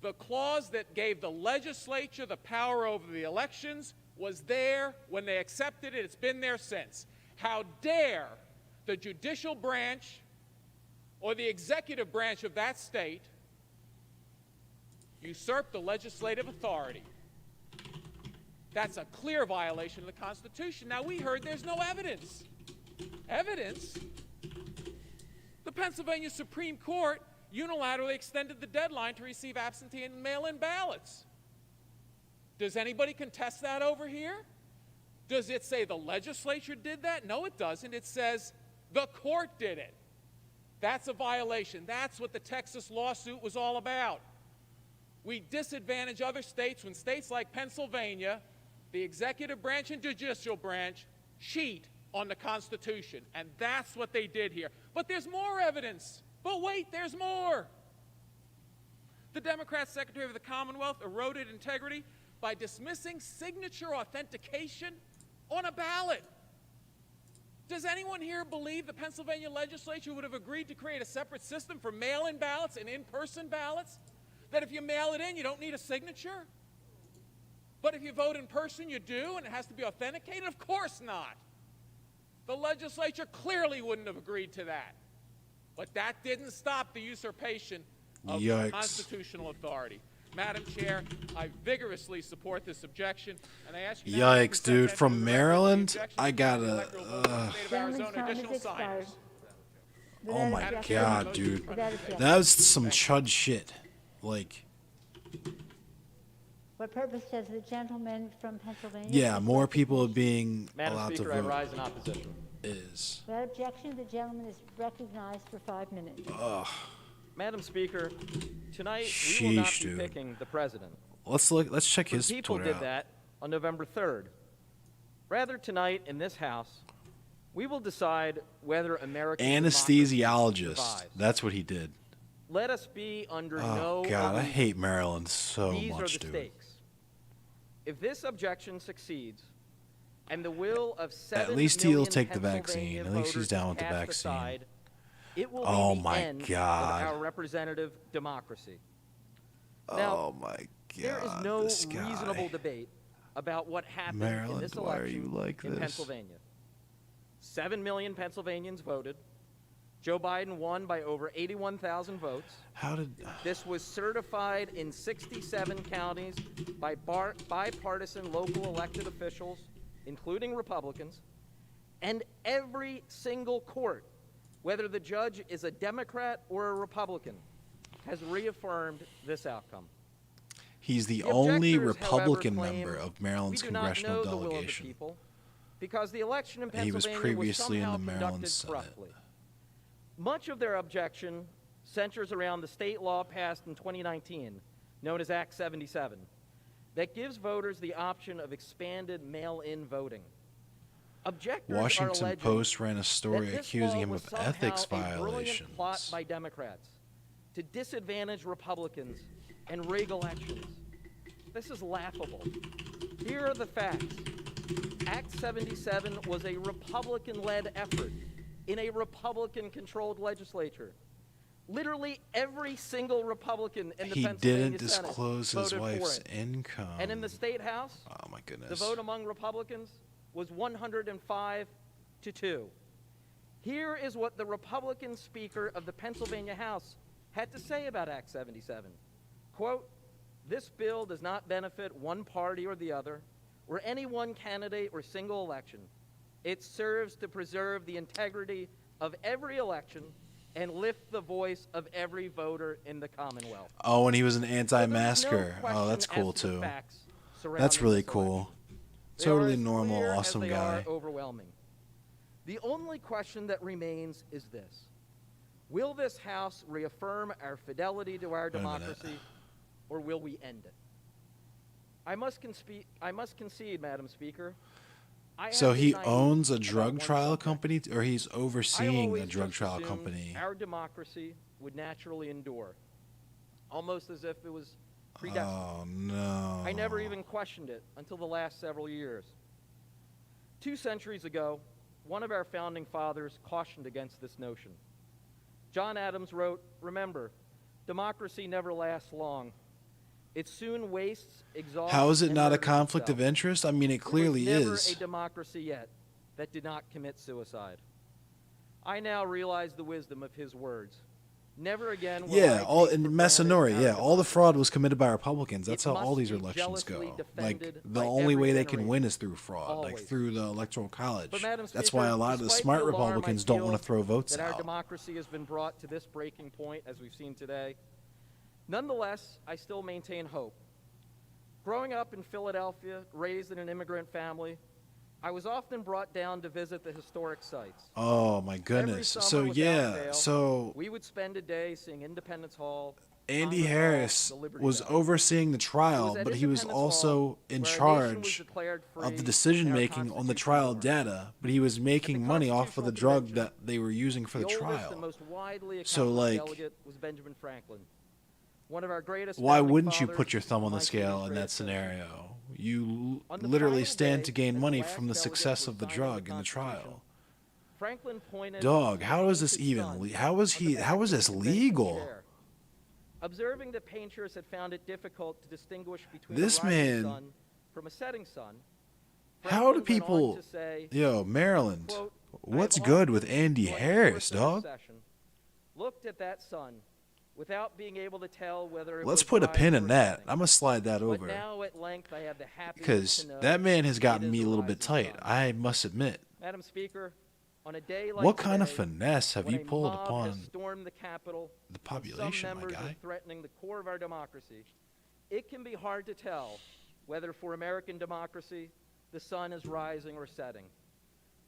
Speaker 8: The clause that gave the legislature the power over the elections was there when they accepted it. It's been there since. How dare the judicial branch or the executive branch of that state usurp the legislative authority? That's a clear violation of the Constitution. Now, we heard there's no evidence. Evidence? The Pennsylvania Supreme Court unilaterally extended the deadline to receive absentee and mail-in ballots. Does anybody contest that over here? Does it say the legislature did that? No, it doesn't. It says the court did it. That's a violation. That's what the Texas lawsuit was all about. We disadvantage other states when states like Pennsylvania, the executive branch and judicial branch, cheat on the Constitution. And that's what they did here. But there's more evidence. But wait, there's more. The Democrat Secretary of the Commonwealth eroded integrity by dismissing signature authentication on a ballot. Does anyone here believe the Pennsylvania legislature would have agreed to create a separate system for mail-in ballots and in-person ballots? That if you mail it in, you don't need a signature? But if you vote in person, you do, and it has to be authenticated? Of course not. The legislature clearly wouldn't have agreed to that. But that didn't stop the usurpation of constitutional authority. Madam Chair, I vigorously support this objection, and I ask you now to present
Speaker 1: dude,
Speaker 8: that
Speaker 1: from
Speaker 8: to the
Speaker 1: Maryland?
Speaker 8: record.
Speaker 1: I gotta.
Speaker 16: Gentleman's time has expired.
Speaker 1: Oh my God, dude. That was some chud shit. Like.
Speaker 16: What purpose does the gentleman from Pennsylvania?
Speaker 1: Yeah, more people are being
Speaker 13: Madam
Speaker 1: allowed
Speaker 13: Speaker,
Speaker 1: to vote.
Speaker 13: I rise in opposition.
Speaker 16: Without objection, the gentleman is recognized for 5 minutes.
Speaker 1: Ugh.
Speaker 13: Madam Speaker, tonight we will not be
Speaker 1: dude.
Speaker 13: picking the president.
Speaker 1: Let's check his
Speaker 13: The people
Speaker 1: Twitter
Speaker 13: did
Speaker 1: out.
Speaker 13: that on November 3rd. Rather, tonight in this House, we will decide whether American
Speaker 1: Anesthesiologist. That's what he did.
Speaker 13: Let us be under
Speaker 1: Oh
Speaker 13: no
Speaker 1: God, I
Speaker 13: illusion.
Speaker 1: hate Maryland so
Speaker 13: These
Speaker 1: much,
Speaker 13: are the
Speaker 1: dude.
Speaker 13: stakes. If this objection succeeds, and the will of 7
Speaker 1: At least he'll
Speaker 13: million
Speaker 1: take the
Speaker 13: Pennsylvania
Speaker 1: vaccine. At least he's
Speaker 13: voters
Speaker 1: down with the
Speaker 13: cast
Speaker 1: vaccine.
Speaker 13: aside, it will
Speaker 1: Oh
Speaker 13: be the
Speaker 1: my
Speaker 13: end
Speaker 1: God.
Speaker 13: of our representative democracy.
Speaker 1: Oh
Speaker 13: Now,
Speaker 1: my God.
Speaker 13: there is no
Speaker 1: this guy.
Speaker 13: reasonable debate about what happened
Speaker 1: Maryland,
Speaker 13: in this
Speaker 1: why are
Speaker 13: election
Speaker 1: you like
Speaker 13: in
Speaker 1: this?
Speaker 13: Pennsylvania. 7 million Pennsylvanians voted. Joe Biden won by over 81,000 votes.
Speaker 1: How did
Speaker 13: This was certified in 67 counties by bipartisan local elected officials, including Republicans, and every single court, whether the judge is a Democrat or a Republican, has reaffirmed this outcome.
Speaker 1: He's the
Speaker 13: The
Speaker 1: only
Speaker 13: objectors,
Speaker 1: Republican
Speaker 13: however, claim
Speaker 1: member of Maryland's
Speaker 13: we do not
Speaker 1: congressional
Speaker 13: know the will of the
Speaker 1: delegation.
Speaker 13: people because the election in
Speaker 1: And he was
Speaker 13: Pennsylvania
Speaker 1: previously in
Speaker 13: somehow
Speaker 1: the Maryland
Speaker 13: conducted
Speaker 1: Senate.
Speaker 13: corruptly. Much of their objection centers around the state law passed in 2019, known as Act 77, that gives voters the option of expanded mail-in voting. Objectors are
Speaker 1: Washington
Speaker 13: alleging
Speaker 1: Post ran a story
Speaker 13: that this
Speaker 1: accusing
Speaker 13: law
Speaker 1: him
Speaker 13: was
Speaker 1: of
Speaker 13: somehow
Speaker 1: ethics
Speaker 13: a brilliant
Speaker 1: violations.
Speaker 13: plot by Democrats to disadvantage Republicans and rig elections. This is laughable. Here are the facts. Act 77 was a Republican-led effort in a Republican-controlled legislature. Literally every single Republican in the
Speaker 1: He
Speaker 13: Pennsylvania
Speaker 1: didn't
Speaker 13: Senate
Speaker 1: disclose his
Speaker 13: voted
Speaker 1: wife's
Speaker 13: for it.
Speaker 1: income.
Speaker 13: And in the State House,
Speaker 1: Oh my
Speaker 13: the
Speaker 1: goodness.
Speaker 13: vote among Republicans was 105-2. Here is what the Republican Speaker of the Pennsylvania House had to say about Act 77. Quote, "This bill does not benefit one party or the other, or any one candidate or single election. It serves to preserve the integrity of every election and lift the voice of every voter in the Commonwealth.
Speaker 1: Oh, and he was an anti-masker. Oh, that's cool too. That's really cool. Totally normal, awesome guy.
Speaker 13: Overwhelming. The only question that remains is this: will this House reaffirm our fidelity to our democracy, or will we end it? I must concede, Madam Speaker.
Speaker 1: So he owns a drug trial company, or he's overseeing a drug trial company?
Speaker 13: Our democracy would naturally endure, almost as if it was predestined.
Speaker 1: Oh, no.
Speaker 13: I never even questioned it until the last several years. 2 centuries ago, one of our founding fathers cautioned against this notion. John Adams wrote, "Remember, democracy never lasts long. It soon wastes, exhausts."
Speaker 1: How is it
Speaker 13: and
Speaker 1: not a
Speaker 13: murders
Speaker 1: conflict
Speaker 13: itself.
Speaker 1: of interest? I mean, it clearly
Speaker 13: There was never
Speaker 1: is.
Speaker 13: a democracy yet that did not commit suicide. I now realize the wisdom of his words. Never again will
Speaker 1: Yeah,
Speaker 13: I
Speaker 1: all
Speaker 13: take
Speaker 1: in
Speaker 13: for
Speaker 1: Masonori,
Speaker 13: granted our
Speaker 1: yeah, all the fraud was committed by Republicans. That's
Speaker 13: It
Speaker 1: how all
Speaker 13: must
Speaker 1: these
Speaker 13: be
Speaker 1: elections
Speaker 13: jealously
Speaker 1: go.
Speaker 13: defended
Speaker 1: Like the
Speaker 13: by
Speaker 1: only
Speaker 13: every
Speaker 1: way they can
Speaker 13: generation.
Speaker 1: win is through fraud, like
Speaker 13: Always.
Speaker 1: through the Electoral College.
Speaker 13: But, Madam
Speaker 1: That's
Speaker 13: Speaker,
Speaker 1: why a lot of the
Speaker 13: despite
Speaker 1: smart
Speaker 13: alarm I
Speaker 1: Republicans don't want to
Speaker 13: feel
Speaker 1: throw votes
Speaker 13: that our
Speaker 1: out.
Speaker 13: democracy has been brought to this breaking point, as we've seen today, nonetheless, I still maintain hope. Growing up in Philadelphia, raised in an immigrant family, I was often brought down to visit the historic sites.
Speaker 1: Oh my
Speaker 13: Every
Speaker 1: goodness.
Speaker 13: summer,
Speaker 1: So
Speaker 13: without
Speaker 1: yeah,
Speaker 13: fail,
Speaker 1: so
Speaker 13: we would spend a day seeing Independence Hall.
Speaker 1: Andy
Speaker 13: Congress Hall,
Speaker 1: Harris
Speaker 13: the Liberty
Speaker 1: was
Speaker 13: Bell.
Speaker 1: overseeing the
Speaker 13: It
Speaker 1: trial,
Speaker 13: was at
Speaker 1: but he was
Speaker 13: Independence
Speaker 1: also
Speaker 13: Hall
Speaker 1: in
Speaker 13: where our nation was
Speaker 1: charge
Speaker 13: declared
Speaker 1: of
Speaker 13: free
Speaker 1: the decision
Speaker 13: and our
Speaker 1: making on the
Speaker 13: Constitution
Speaker 1: trial
Speaker 13: born.
Speaker 1: data, but he was making money off of the drug that they were using for the
Speaker 13: The oldest and
Speaker 1: trial.
Speaker 13: most widely
Speaker 1: So,
Speaker 13: accomplished
Speaker 1: like,
Speaker 13: delegate was Benjamin Franklin. One of our greatest
Speaker 1: why
Speaker 13: founding
Speaker 1: wouldn't you
Speaker 13: fathers,
Speaker 1: put your thumb on the
Speaker 13: my
Speaker 1: scale
Speaker 13: city's
Speaker 1: in that
Speaker 13: greatest citizen.
Speaker 1: scenario? You
Speaker 13: On the
Speaker 1: literally
Speaker 13: trial
Speaker 1: stand
Speaker 13: day,
Speaker 1: to gain
Speaker 13: as the
Speaker 1: money
Speaker 13: last
Speaker 1: from the
Speaker 13: delegate
Speaker 1: success of the
Speaker 13: was signing
Speaker 1: drug in the
Speaker 13: Constitution,
Speaker 1: trial.
Speaker 13: Franklin pointed
Speaker 1: Dog,
Speaker 13: to
Speaker 1: how is this
Speaker 13: his
Speaker 1: even?
Speaker 13: son
Speaker 1: How is
Speaker 13: on the
Speaker 1: he?
Speaker 13: back
Speaker 1: How
Speaker 13: of
Speaker 1: is
Speaker 13: the
Speaker 1: this
Speaker 13: convention
Speaker 1: legal?
Speaker 13: chair. Observing that painters had found it difficult to distinguish between
Speaker 1: This
Speaker 13: a rising
Speaker 1: man-
Speaker 13: sun from a setting sun,
Speaker 1: How do
Speaker 13: Franklin went on
Speaker 1: people?
Speaker 13: to say,
Speaker 1: Yo, Maryland,
Speaker 13: quote,
Speaker 1: what's
Speaker 13: "I have
Speaker 1: good
Speaker 13: often,
Speaker 1: with Andy
Speaker 13: during the
Speaker 1: Harris,
Speaker 13: course of this
Speaker 1: dog?
Speaker 13: session, looked at that sun without being able to tell whether it
Speaker 1: Let's
Speaker 13: was
Speaker 1: put a
Speaker 13: rising
Speaker 1: pin
Speaker 13: or
Speaker 1: in that.
Speaker 13: setting.
Speaker 1: I'm gonna slide that
Speaker 13: But
Speaker 1: over
Speaker 13: now at length I have the happiness
Speaker 1: because
Speaker 13: to know
Speaker 1: that man has
Speaker 13: it
Speaker 1: gotten
Speaker 13: is
Speaker 1: me a little bit
Speaker 13: rising
Speaker 1: tight.
Speaker 13: sun.
Speaker 1: I must admit.
Speaker 13: Madam Speaker, on a day like
Speaker 1: What kind of
Speaker 13: today,
Speaker 1: finesse have
Speaker 13: when
Speaker 1: you
Speaker 13: a
Speaker 1: pulled
Speaker 13: mob
Speaker 1: upon
Speaker 13: has stormed the Capitol,
Speaker 1: the
Speaker 13: and
Speaker 1: population,
Speaker 13: some
Speaker 1: my
Speaker 13: members
Speaker 1: guy?
Speaker 13: are threatening the core of our democracy, it can be hard to tell whether for American democracy the sun is rising or setting.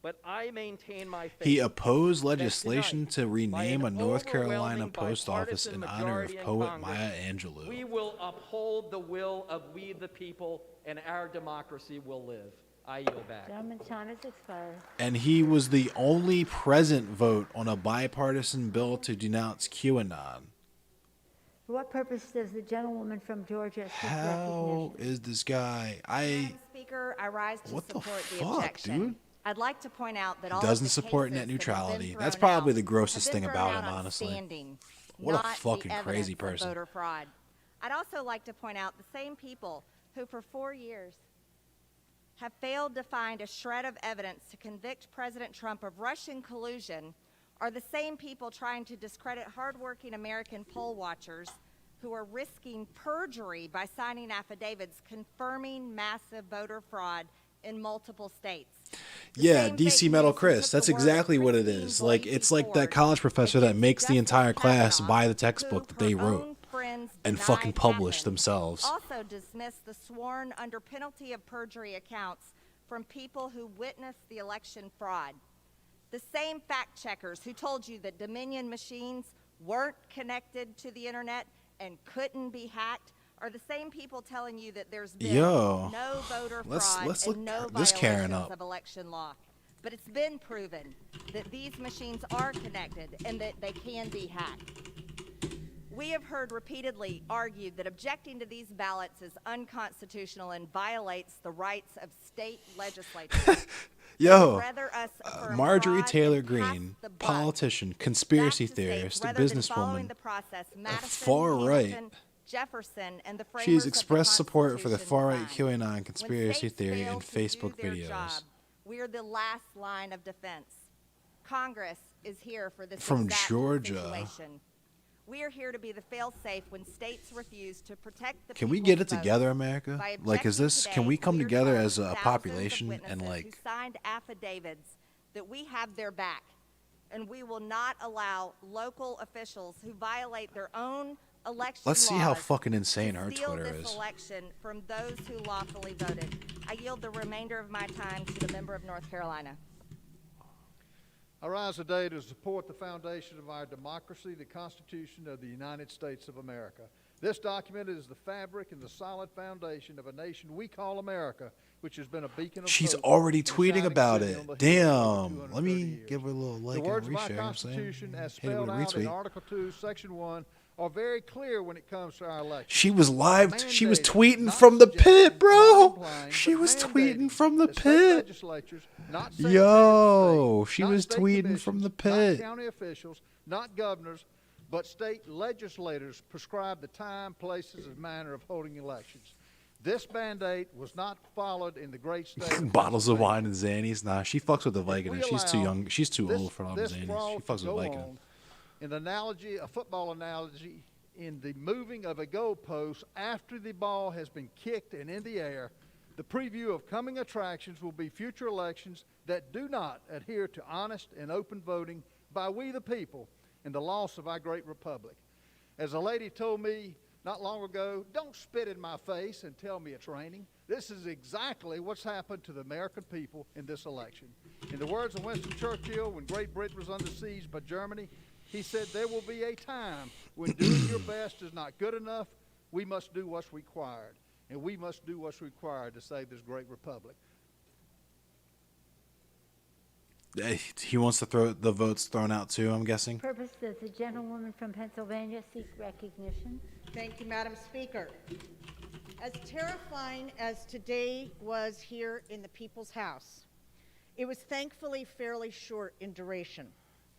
Speaker 13: But I maintain my faith.
Speaker 1: He opposed
Speaker 13: that
Speaker 1: legislation
Speaker 13: tonight,
Speaker 1: to rename
Speaker 13: by
Speaker 1: a
Speaker 13: an
Speaker 1: North Carolina
Speaker 13: overwhelming
Speaker 1: post office in
Speaker 13: bipartisan
Speaker 1: honor of
Speaker 13: majority in
Speaker 1: poet
Speaker 13: Congress,
Speaker 1: Maya Angelou.
Speaker 13: we will uphold the will of we the people, and our democracy will live. I yield back.
Speaker 16: Gentleman's time has expired.
Speaker 1: And he was the only present vote on a bipartisan bill to denounce QAnon.
Speaker 16: For what purpose does the gentlewoman from Georgia seek
Speaker 1: How
Speaker 16: recognition?
Speaker 1: is this guy?
Speaker 9: Madam Speaker, I rise to
Speaker 1: What the
Speaker 9: support the
Speaker 1: fuck,
Speaker 9: objection.
Speaker 1: dude?
Speaker 9: I'd like to point out that all
Speaker 1: Doesn't
Speaker 9: of the
Speaker 1: support net
Speaker 9: cases that have been
Speaker 1: neutrality. That's
Speaker 9: thrown
Speaker 1: probably
Speaker 9: out
Speaker 1: the grossest
Speaker 9: have been
Speaker 1: thing
Speaker 9: thrown
Speaker 1: about
Speaker 9: out
Speaker 1: him,
Speaker 9: on
Speaker 1: honestly.
Speaker 9: standing,
Speaker 1: What a
Speaker 9: not the
Speaker 1: fucking crazy
Speaker 9: evidence of
Speaker 1: person.
Speaker 9: voter fraud. I'd also like to point out the same people who for 4 years have failed to find a shred of evidence to convict President Trump of Russian collusion are the same people trying to discredit hardworking American poll watchers who are risking perjury by signing affidavits confirming massive voter fraud in multiple states.
Speaker 1: Yeah,
Speaker 9: same
Speaker 1: DC
Speaker 9: fake
Speaker 1: Metal
Speaker 9: news who
Speaker 1: Chris.
Speaker 9: took
Speaker 1: That's
Speaker 9: the word
Speaker 1: exactly what it
Speaker 9: Christine
Speaker 1: is. Like
Speaker 9: Blasey
Speaker 1: it's like that
Speaker 9: Ford
Speaker 1: college professor that makes the entire class
Speaker 9: Kavanaugh,
Speaker 1: buy the textbook that they
Speaker 9: who her
Speaker 1: wrote
Speaker 9: own friends
Speaker 1: and
Speaker 9: denied
Speaker 1: fucking publish
Speaker 9: happened,
Speaker 1: themselves.
Speaker 9: Also dismissed the sworn under penalty of perjury accounts from people who witnessed the election fraud. The same fact checkers who told you that Dominion machines weren't connected to the internet and couldn't be hacked are the same people telling you that there's been
Speaker 1: Yo,
Speaker 9: no voter
Speaker 1: let's
Speaker 9: fraud
Speaker 1: look
Speaker 9: and no
Speaker 1: this Karen
Speaker 9: violations
Speaker 1: up.
Speaker 9: of election law. But it's been proven that these machines are connected and that they can be hacked. We have heard repeatedly argued that objecting to these ballots is unconstitutional and violates the rights of state legislatures.
Speaker 1: Yo,
Speaker 9: Rather us affirm
Speaker 1: Marjorie
Speaker 9: fraud
Speaker 1: Taylor
Speaker 9: and pass
Speaker 1: Greene,
Speaker 9: the buck
Speaker 1: politician, conspiracy
Speaker 9: back to states
Speaker 1: theorist, a
Speaker 9: rather than following
Speaker 1: businesswoman,
Speaker 9: the process Madison,
Speaker 1: far right.
Speaker 9: Hamilton, Jefferson, and the
Speaker 1: She has
Speaker 9: framers of the
Speaker 1: expressed support for the
Speaker 9: Constitution
Speaker 1: far-right
Speaker 9: designed.
Speaker 1: QAnon
Speaker 9: When
Speaker 1: conspiracy
Speaker 9: states
Speaker 1: theory
Speaker 9: fail
Speaker 1: in
Speaker 9: to
Speaker 1: Facebook
Speaker 9: do their
Speaker 1: videos.
Speaker 9: job, we are the last line of defense. Congress is here for this
Speaker 1: From
Speaker 9: exact
Speaker 1: Georgia.
Speaker 9: situation. We are here to be the fail-safe when states refuse to protect the
Speaker 1: Can we
Speaker 9: people's
Speaker 1: get it
Speaker 9: vote.
Speaker 1: together, America?
Speaker 9: By
Speaker 1: Like, is
Speaker 9: objecting
Speaker 1: this?
Speaker 9: today,
Speaker 1: Can we come
Speaker 9: are
Speaker 1: together
Speaker 9: telling
Speaker 1: as a
Speaker 9: thousands of
Speaker 1: population and
Speaker 9: witnesses
Speaker 1: like?
Speaker 9: who signed affidavits that we have their back. and we will not allow local officials who violate their own election
Speaker 1: Let's see how
Speaker 9: laws
Speaker 1: fucking insane
Speaker 9: to
Speaker 1: her
Speaker 9: steal
Speaker 1: Twitter
Speaker 9: this
Speaker 1: is.
Speaker 9: election from those who lawfully voted. I yield the remainder of my time to the member of North Carolina.
Speaker 10: I rise today to support the foundation of our democracy, the Constitution of the United States of America. This document is the fabric and the solid foundation of a nation we call America, which has been a beacon of
Speaker 1: She's
Speaker 10: hope
Speaker 1: already
Speaker 10: and a
Speaker 1: tweeting
Speaker 10: shining
Speaker 1: about
Speaker 10: city
Speaker 1: it.
Speaker 10: on the hill for
Speaker 1: Damn.
Speaker 10: 230
Speaker 1: Let me
Speaker 10: years.
Speaker 1: give her a little like
Speaker 10: The
Speaker 1: and
Speaker 10: words of our
Speaker 1: reshare. You know what I'm saying?
Speaker 10: Constitution, as
Speaker 1: Hit it with
Speaker 10: spelled
Speaker 1: a
Speaker 10: out in
Speaker 1: retweet.
Speaker 10: Article 2, Section 1, are very clear when it comes to our election.
Speaker 1: She was live. She was
Speaker 10: Mandated,
Speaker 1: tweeting
Speaker 10: not
Speaker 1: from the
Speaker 10: suggesting,
Speaker 1: pit,
Speaker 10: not
Speaker 1: bro.
Speaker 10: implying,
Speaker 1: She
Speaker 10: but
Speaker 1: was tweeting
Speaker 10: mandating
Speaker 1: from the
Speaker 10: that state
Speaker 1: pit.
Speaker 10: legislatures, not secretaries of
Speaker 1: Yo,
Speaker 10: state,
Speaker 1: she
Speaker 10: not
Speaker 1: was
Speaker 10: state
Speaker 1: tweeting from the
Speaker 10: commissions,
Speaker 1: pit.
Speaker 10: Not county officials, not governors, but state legislators prescribe the time, places, and manner of holding elections. This mandate was not followed in the great state of
Speaker 1: Bottles of
Speaker 10: Pennsylvania.
Speaker 1: wine and Xannies. Nah, she fucks with the Viking.
Speaker 10: we
Speaker 1: She's too
Speaker 10: allow
Speaker 1: young. She's too old for all the
Speaker 10: this
Speaker 1: Xannies.
Speaker 10: brawl
Speaker 1: She
Speaker 10: to
Speaker 1: fucks with
Speaker 10: go
Speaker 1: Viking.
Speaker 10: on. An analogy, a football analogy, in the moving of a goalpost after the ball has been kicked and in the air, the preview of coming attractions will be future elections that do not adhere to honest and open voting by we the people and the loss of our great republic. As a lady told me not long ago, don't spit in my face and tell me it's raining. This is exactly what's happened to the American people in this election. In the words of Winston Churchill, when Great Britain was under siege by Germany, he said, there will be a time when doing your best is not good enough. We must do what's required. And we must do what's required to save this great republic.
Speaker 1: He wants to throw the votes thrown out too, I'm guessing.
Speaker 16: Purpose, does the gentlewoman from Pennsylvania seek recognition?
Speaker 18: Thank you, Madam Speaker. As terrifying as today was here in the People's House, it was thankfully fairly short in duration.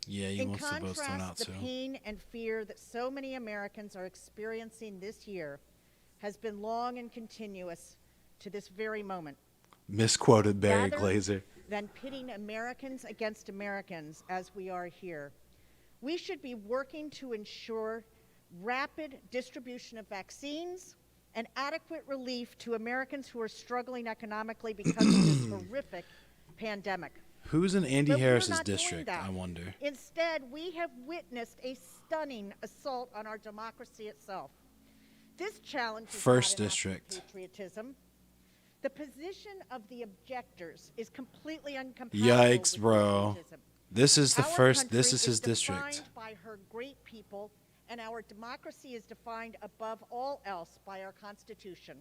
Speaker 1: Yeah, he wants the votes thrown out
Speaker 18: the
Speaker 1: too.
Speaker 18: pain and fear that so many Americans are experiencing this year has been long and continuous to this very moment.
Speaker 1: Misquoted Barry
Speaker 18: Rather
Speaker 1: Glazer.
Speaker 18: than pitting Americans against Americans as we are here, we should be working to ensure rapid distribution of vaccines and adequate relief to Americans who are struggling economically because of this horrific pandemic.
Speaker 1: Who's in Andy
Speaker 18: But we're
Speaker 1: Harris's
Speaker 18: not doing
Speaker 1: district,
Speaker 18: that.
Speaker 1: I wonder?
Speaker 18: Instead, we have witnessed a stunning assault on our democracy itself. This challenge is
Speaker 1: First
Speaker 18: not an act of
Speaker 1: district.
Speaker 18: patriotism. The position of the objectors is completely incompatible
Speaker 1: Yikes,
Speaker 18: with
Speaker 1: bro.
Speaker 18: patriotism.
Speaker 1: This is the
Speaker 18: Our
Speaker 1: first. This
Speaker 18: country
Speaker 1: is his district.
Speaker 18: defined by her great people, and our democracy is defined above all else by our Constitution.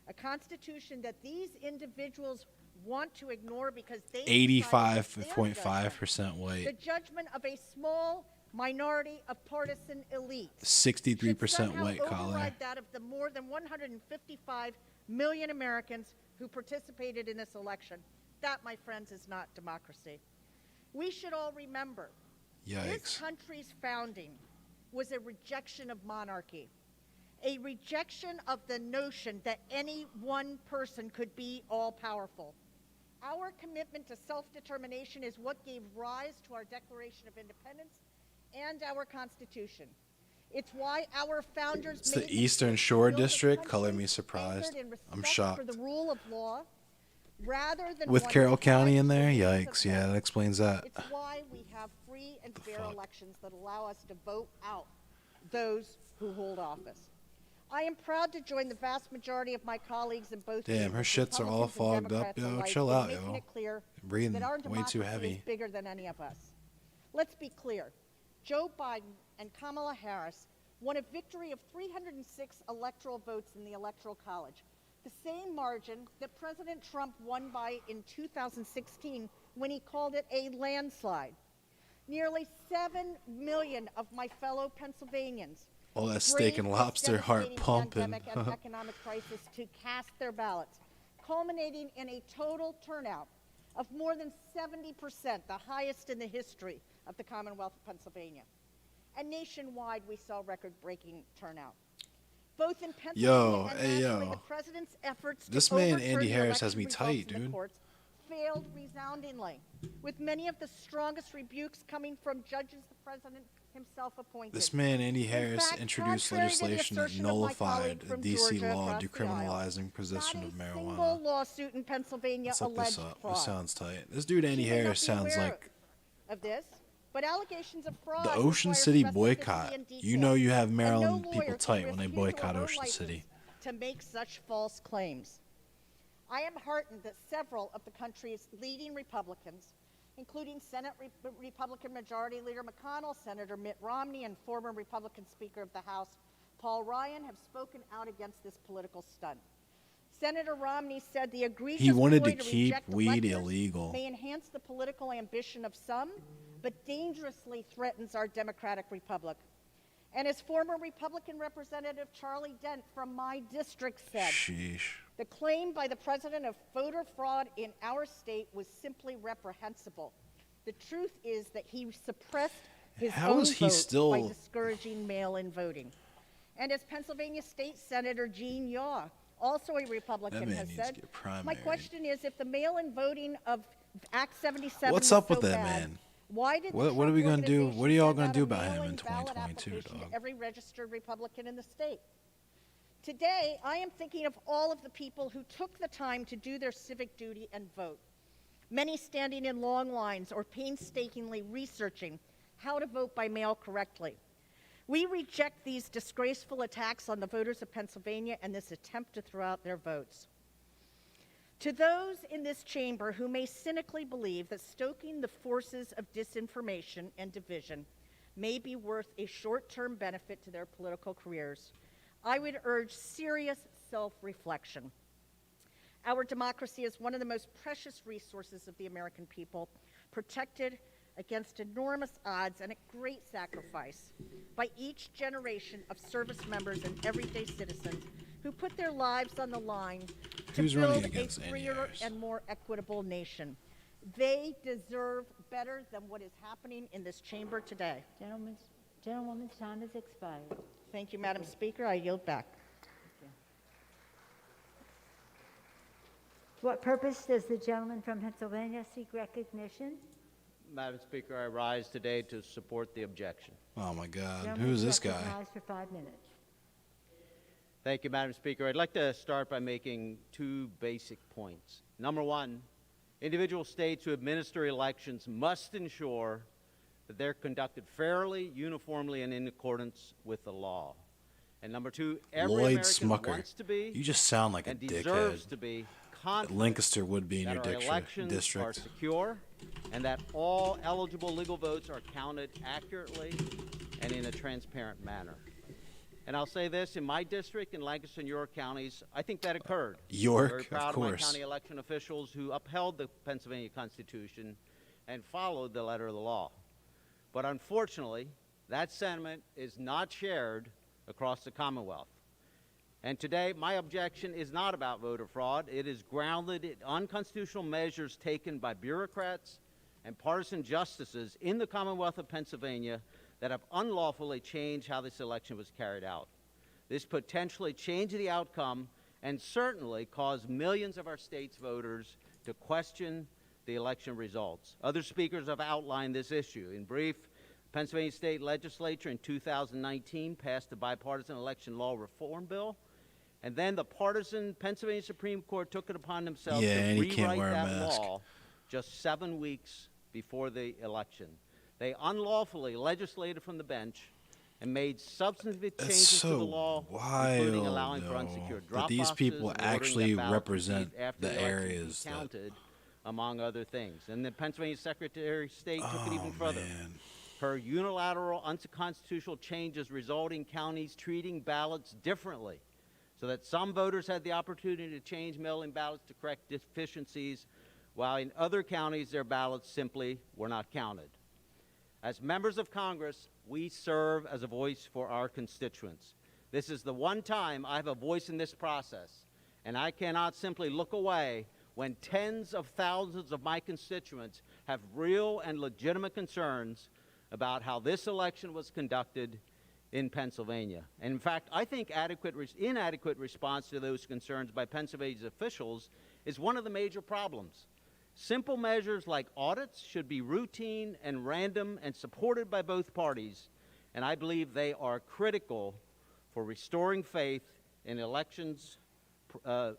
Speaker 18: A Constitution that these individuals want to ignore because they decide that their
Speaker 1: 85.5%
Speaker 18: the
Speaker 1: white.
Speaker 18: judgment of a small minority of partisan elites
Speaker 1: 63%
Speaker 18: somehow
Speaker 1: white collar.
Speaker 18: override that of the more than 155 million Americans who participated in this election. That, my friends, is not democracy. We should all remember this
Speaker 1: Yikes.
Speaker 18: country's founding was a rejection of monarchy, a rejection of the notion that any one person could be all-powerful. Our commitment to self-determination is what gave rise to our Declaration of Independence and our Constitution. It's why our founders
Speaker 1: It's
Speaker 18: made
Speaker 1: the Eastern Shore
Speaker 18: build a
Speaker 1: District.
Speaker 18: country
Speaker 1: Color me surprised.
Speaker 18: anchored in
Speaker 1: I'm
Speaker 18: respect
Speaker 1: shocked.
Speaker 18: for the rule of law, rather than
Speaker 1: With
Speaker 18: one
Speaker 1: Carroll
Speaker 18: that
Speaker 1: County
Speaker 18: hides
Speaker 1: in
Speaker 18: the
Speaker 1: there?
Speaker 18: rules of
Speaker 1: Yikes. Yeah, that explains that.
Speaker 18: It's why we have free and fair elections that allow us to vote out those who hold office. I am proud to join the vast majority of my colleagues in both
Speaker 1: Damn, her
Speaker 18: chambers,
Speaker 1: shits are all
Speaker 18: Republicans and
Speaker 1: fogged up,
Speaker 18: Democrats
Speaker 1: yo.
Speaker 18: alike,
Speaker 1: Chill
Speaker 18: in
Speaker 1: out,
Speaker 18: making
Speaker 1: yo.
Speaker 18: it clear
Speaker 1: Breathing
Speaker 18: that our
Speaker 1: way too
Speaker 18: democracy
Speaker 1: heavy.
Speaker 18: is bigger than any of us. Let's be clear. Joe Biden and Kamala Harris won a victory of 306 electoral votes in the Electoral College, the same margin that President Trump won by in 2016 when he called it a landslide. Nearly 7 million of my fellow Pennsylvanians
Speaker 1: All that steak and
Speaker 18: braved this
Speaker 1: lobster heart
Speaker 18: devastating
Speaker 1: pumping.
Speaker 18: pandemic and economic crisis to cast their ballots, culminating in a total turnout of more than 70%, the highest in the history of the Commonwealth of Pennsylvania. And nationwide, we saw record-breaking turnout. Both in Pennsylvania
Speaker 1: Yo,
Speaker 18: and
Speaker 1: hey,
Speaker 18: nationally,
Speaker 1: yo.
Speaker 18: the president's efforts
Speaker 1: This
Speaker 18: to
Speaker 1: man,
Speaker 18: overturn
Speaker 1: Andy
Speaker 18: the
Speaker 1: Harris, has
Speaker 18: election
Speaker 1: me
Speaker 18: results
Speaker 1: tight,
Speaker 18: in the
Speaker 1: dude.
Speaker 18: courts failed resoundingly, with many of the strongest rebukes coming from judges the president himself appointed.
Speaker 1: This man, Andy
Speaker 18: In
Speaker 1: Harris,
Speaker 18: fact,
Speaker 1: introduced
Speaker 18: contrary to the
Speaker 1: legislation that
Speaker 18: assertion of my
Speaker 1: nullified
Speaker 18: colleague
Speaker 1: a
Speaker 18: from
Speaker 1: D.C.
Speaker 18: Georgia
Speaker 1: law
Speaker 18: across the aisle,
Speaker 1: decriminalizing possession of
Speaker 18: single
Speaker 1: marijuana.
Speaker 18: lawsuit in Pennsylvania
Speaker 1: Let's look
Speaker 18: alleged
Speaker 1: this up.
Speaker 18: fraud.
Speaker 1: This sounds tight. This dude, Andy
Speaker 18: She may not
Speaker 1: Harris,
Speaker 18: be
Speaker 1: sounds
Speaker 18: aware
Speaker 1: like
Speaker 18: of this, But allegations of fraud
Speaker 1: The Ocean
Speaker 18: require
Speaker 1: City
Speaker 18: specificity
Speaker 1: boycott.
Speaker 18: and detail,
Speaker 1: You know you have
Speaker 18: and
Speaker 1: Maryland
Speaker 18: no
Speaker 1: people
Speaker 18: lawyer can
Speaker 1: tight when
Speaker 18: risk
Speaker 1: they
Speaker 18: his or
Speaker 1: boycott
Speaker 18: her
Speaker 1: Ocean
Speaker 18: license
Speaker 1: City.
Speaker 18: to make such false claims. I am heartened that several of the country's leading Republicans, including Senate Republican Majority Leader McConnell, Senator Mitt Romney, and former Republican Speaker of the House Paul Ryan, have spoken out against this political stunt. Senator Romney said the egregious
Speaker 1: He wanted
Speaker 18: ploy
Speaker 1: to keep
Speaker 18: reject
Speaker 1: weed
Speaker 18: electors
Speaker 1: illegal.
Speaker 18: may enhance the political ambition of some, but dangerously threatens our democratic republic. And as former Republican Representative Charlie Dent from my district said,
Speaker 1: Sheesh.
Speaker 18: the claim by the president of voter fraud in our state was simply reprehensible. The truth is that he suppressed his
Speaker 1: How
Speaker 18: own
Speaker 1: is he
Speaker 18: vote
Speaker 1: still-
Speaker 18: by discouraging mail-in voting. And as Pennsylvania State Senator Gene Yaw, also a Republican,
Speaker 1: That man
Speaker 18: has
Speaker 1: needs to
Speaker 18: said,
Speaker 1: get
Speaker 18: my
Speaker 1: primaried.
Speaker 18: question is, if the mail-in voting of Act 77
Speaker 1: What's
Speaker 18: was
Speaker 1: up with
Speaker 18: so
Speaker 1: that
Speaker 18: bad,
Speaker 1: man?
Speaker 18: why did the
Speaker 1: What are
Speaker 18: Trump
Speaker 1: we gonna do?
Speaker 18: organization
Speaker 1: What are y'all
Speaker 18: send
Speaker 1: gonna
Speaker 18: out
Speaker 1: do
Speaker 18: a
Speaker 1: about him in
Speaker 18: mail-in ballot
Speaker 1: 2022,
Speaker 18: application
Speaker 1: dog?
Speaker 18: to every registered Republican in the state? Today, I am thinking of all of the people who took the time to do their civic duty and vote, many standing in long lines or painstakingly researching how to vote by mail correctly. We reject these disgraceful attacks on the voters of Pennsylvania and this attempt to throw out their votes. To those in this chamber who may cynically believe that stoking the forces of disinformation and division may be worth a short-term benefit to their political careers, I would urge serious self-reflection. Our democracy is one of the most precious resources of the American people, protected against enormous odds and at great sacrifice by each generation of service members and everyday citizens who put their lives on the line to
Speaker 1: Who's running
Speaker 18: build a
Speaker 1: against
Speaker 18: freer
Speaker 1: NERs?
Speaker 18: and more equitable nation. They deserve better than what is happening in this chamber today.
Speaker 16: Gentlewoman's time has expired.
Speaker 18: Thank you, Madam Speaker. I yield back.
Speaker 16: For what purpose does the gentleman from Pennsylvania seek recognition?
Speaker 4: Madam Speaker, I rise today to support the objection.
Speaker 1: Oh my God,
Speaker 16: Gentleman
Speaker 1: who's
Speaker 16: is
Speaker 1: this guy?
Speaker 16: recognized for 5 minutes.
Speaker 4: Thank you, Madam Speaker. I'd like to start by making two basic points. Number one, individual states who administer elections must ensure that they're conducted fairly, uniformly, and in accordance with the law. And number two, every
Speaker 1: Lloyd
Speaker 4: American
Speaker 1: Smucker.
Speaker 4: wants to be
Speaker 1: You just sound like a
Speaker 4: and deserves to be confident
Speaker 1: Lancaster would be in
Speaker 4: that
Speaker 1: your
Speaker 4: our elections are
Speaker 1: district.
Speaker 4: secure and that all eligible legal votes are counted accurately and in a transparent manner. And I'll say this, in my district, in Lancaster and York counties, I think that occurred.
Speaker 1: York,
Speaker 4: I'm very proud
Speaker 1: of
Speaker 4: of my
Speaker 1: course.
Speaker 4: county election officials who upheld the Pennsylvania Constitution and followed the letter of the law. But unfortunately, that sentiment is not shared across the Commonwealth. And today, my objection is not about voter fraud. It is grounded in unconstitutional measures taken by bureaucrats and partisan justices in the Commonwealth of Pennsylvania that have unlawfully changed how this election was carried out. This potentially changed the outcome and certainly caused millions of our state's voters to question the election results. Other speakers have outlined this issue. In brief, Pennsylvania State Legislature in 2019 passed the bipartisan election law reform bill, and then the partisan Pennsylvania Supreme Court took it upon themselves
Speaker 1: Yeah,
Speaker 4: to
Speaker 1: and he can't
Speaker 4: rewrite
Speaker 1: wear a
Speaker 4: that
Speaker 1: mask.
Speaker 4: law just 7 weeks before the election. They unlawfully legislated from the bench and made substantive changes to the law, including allowing for unsecured
Speaker 1: that
Speaker 4: drop
Speaker 1: these
Speaker 4: boxes
Speaker 1: people
Speaker 4: and ordering
Speaker 1: actually
Speaker 4: that ballots
Speaker 1: represent
Speaker 4: received after
Speaker 1: the
Speaker 4: election be
Speaker 1: areas that-
Speaker 4: counted, among other things. And the Pennsylvania Secretary of State took it even further. Her unilateral, unconstitutional changes resulting in counties treating ballots differently, so that some voters had the opportunity to change mail-in ballots to correct deficiencies, while in other counties their ballots simply were not counted. As members of Congress, we serve as a voice for our constituents. This is the one time I have a voice in this process, and I cannot simply look away when tens of thousands of my constituents have real and legitimate concerns about how this election was conducted in Pennsylvania. And in fact, I think inadequate response to those concerns by Pennsylvania's officials is one of the major problems. Simple measures like audits should be routine and random and supported by both parties, and I believe they are critical for restoring faith in elections,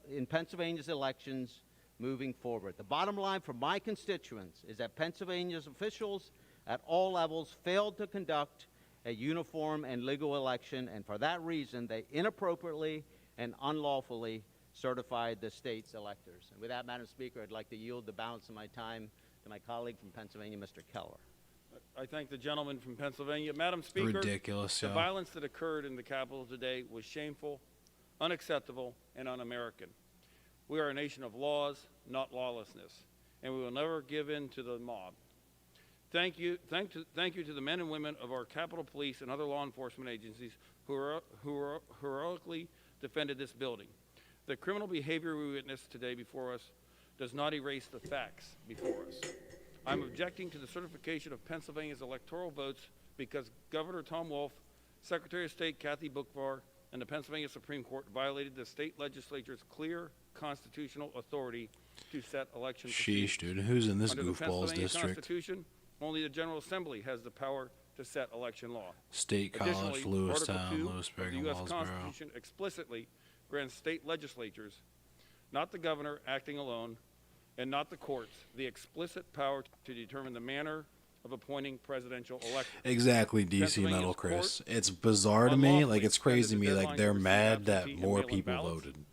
Speaker 4: in Pennsylvania's elections moving forward. The bottom line for my constituents is that Pennsylvania's officials, at all levels failed to conduct a uniform and legal election, and for that reason, they inappropriately and unlawfully certified the state's electors. And with that, Madam Speaker, I'd like to yield the balance of my time to my colleague from Pennsylvania, Mr. Keller.
Speaker 5: I thank the gentleman from Pennsylvania. Madam Speaker,
Speaker 1: ridiculous,
Speaker 5: the
Speaker 1: yo.
Speaker 5: violence that occurred in the Capitol today was shameful, unacceptable, and un-American. We are a nation of laws, not lawlessness, and we will never give in to the mob. Thank you to the men and women of our Capitol Police and other law enforcement agencies who heroically defended this building. The criminal behavior we witnessed today before us does not erase the facts before us. I'm objecting to the certification of Pennsylvania's electoral votes because Governor Tom Wolf, Secretary of State Kathy Boockvar, and the Pennsylvania Supreme Court violated the state legislature's clear constitutional authority to set election procedures.
Speaker 1: Sheesh, dude. Who's in this
Speaker 5: Under the
Speaker 1: goofball's
Speaker 5: Pennsylvania
Speaker 1: district?
Speaker 5: Constitution, only the General Assembly has the power to set election law.
Speaker 1: State College,
Speaker 5: Additionally,
Speaker 1: Lewistown,
Speaker 5: Article 2
Speaker 1: Lewisburg,
Speaker 5: of the
Speaker 1: and
Speaker 5: U.S.
Speaker 1: Wellsboro.
Speaker 5: Constitution explicitly grants state legislatures, not the governor acting alone, and not the courts, the explicit power to determine the manner of appointing presidential electors.
Speaker 1: Exactly, DC
Speaker 5: Pennsylvania's
Speaker 1: Metal Chris.
Speaker 5: court
Speaker 1: It's bizarre to me.
Speaker 5: unlawfully
Speaker 1: Like, it's crazy to me.
Speaker 5: extended the
Speaker 1: Like,
Speaker 5: deadline
Speaker 1: they're
Speaker 5: to receive
Speaker 1: mad that
Speaker 5: absentee and
Speaker 1: more
Speaker 5: mail-in
Speaker 1: people
Speaker 5: ballots.
Speaker 1: voted.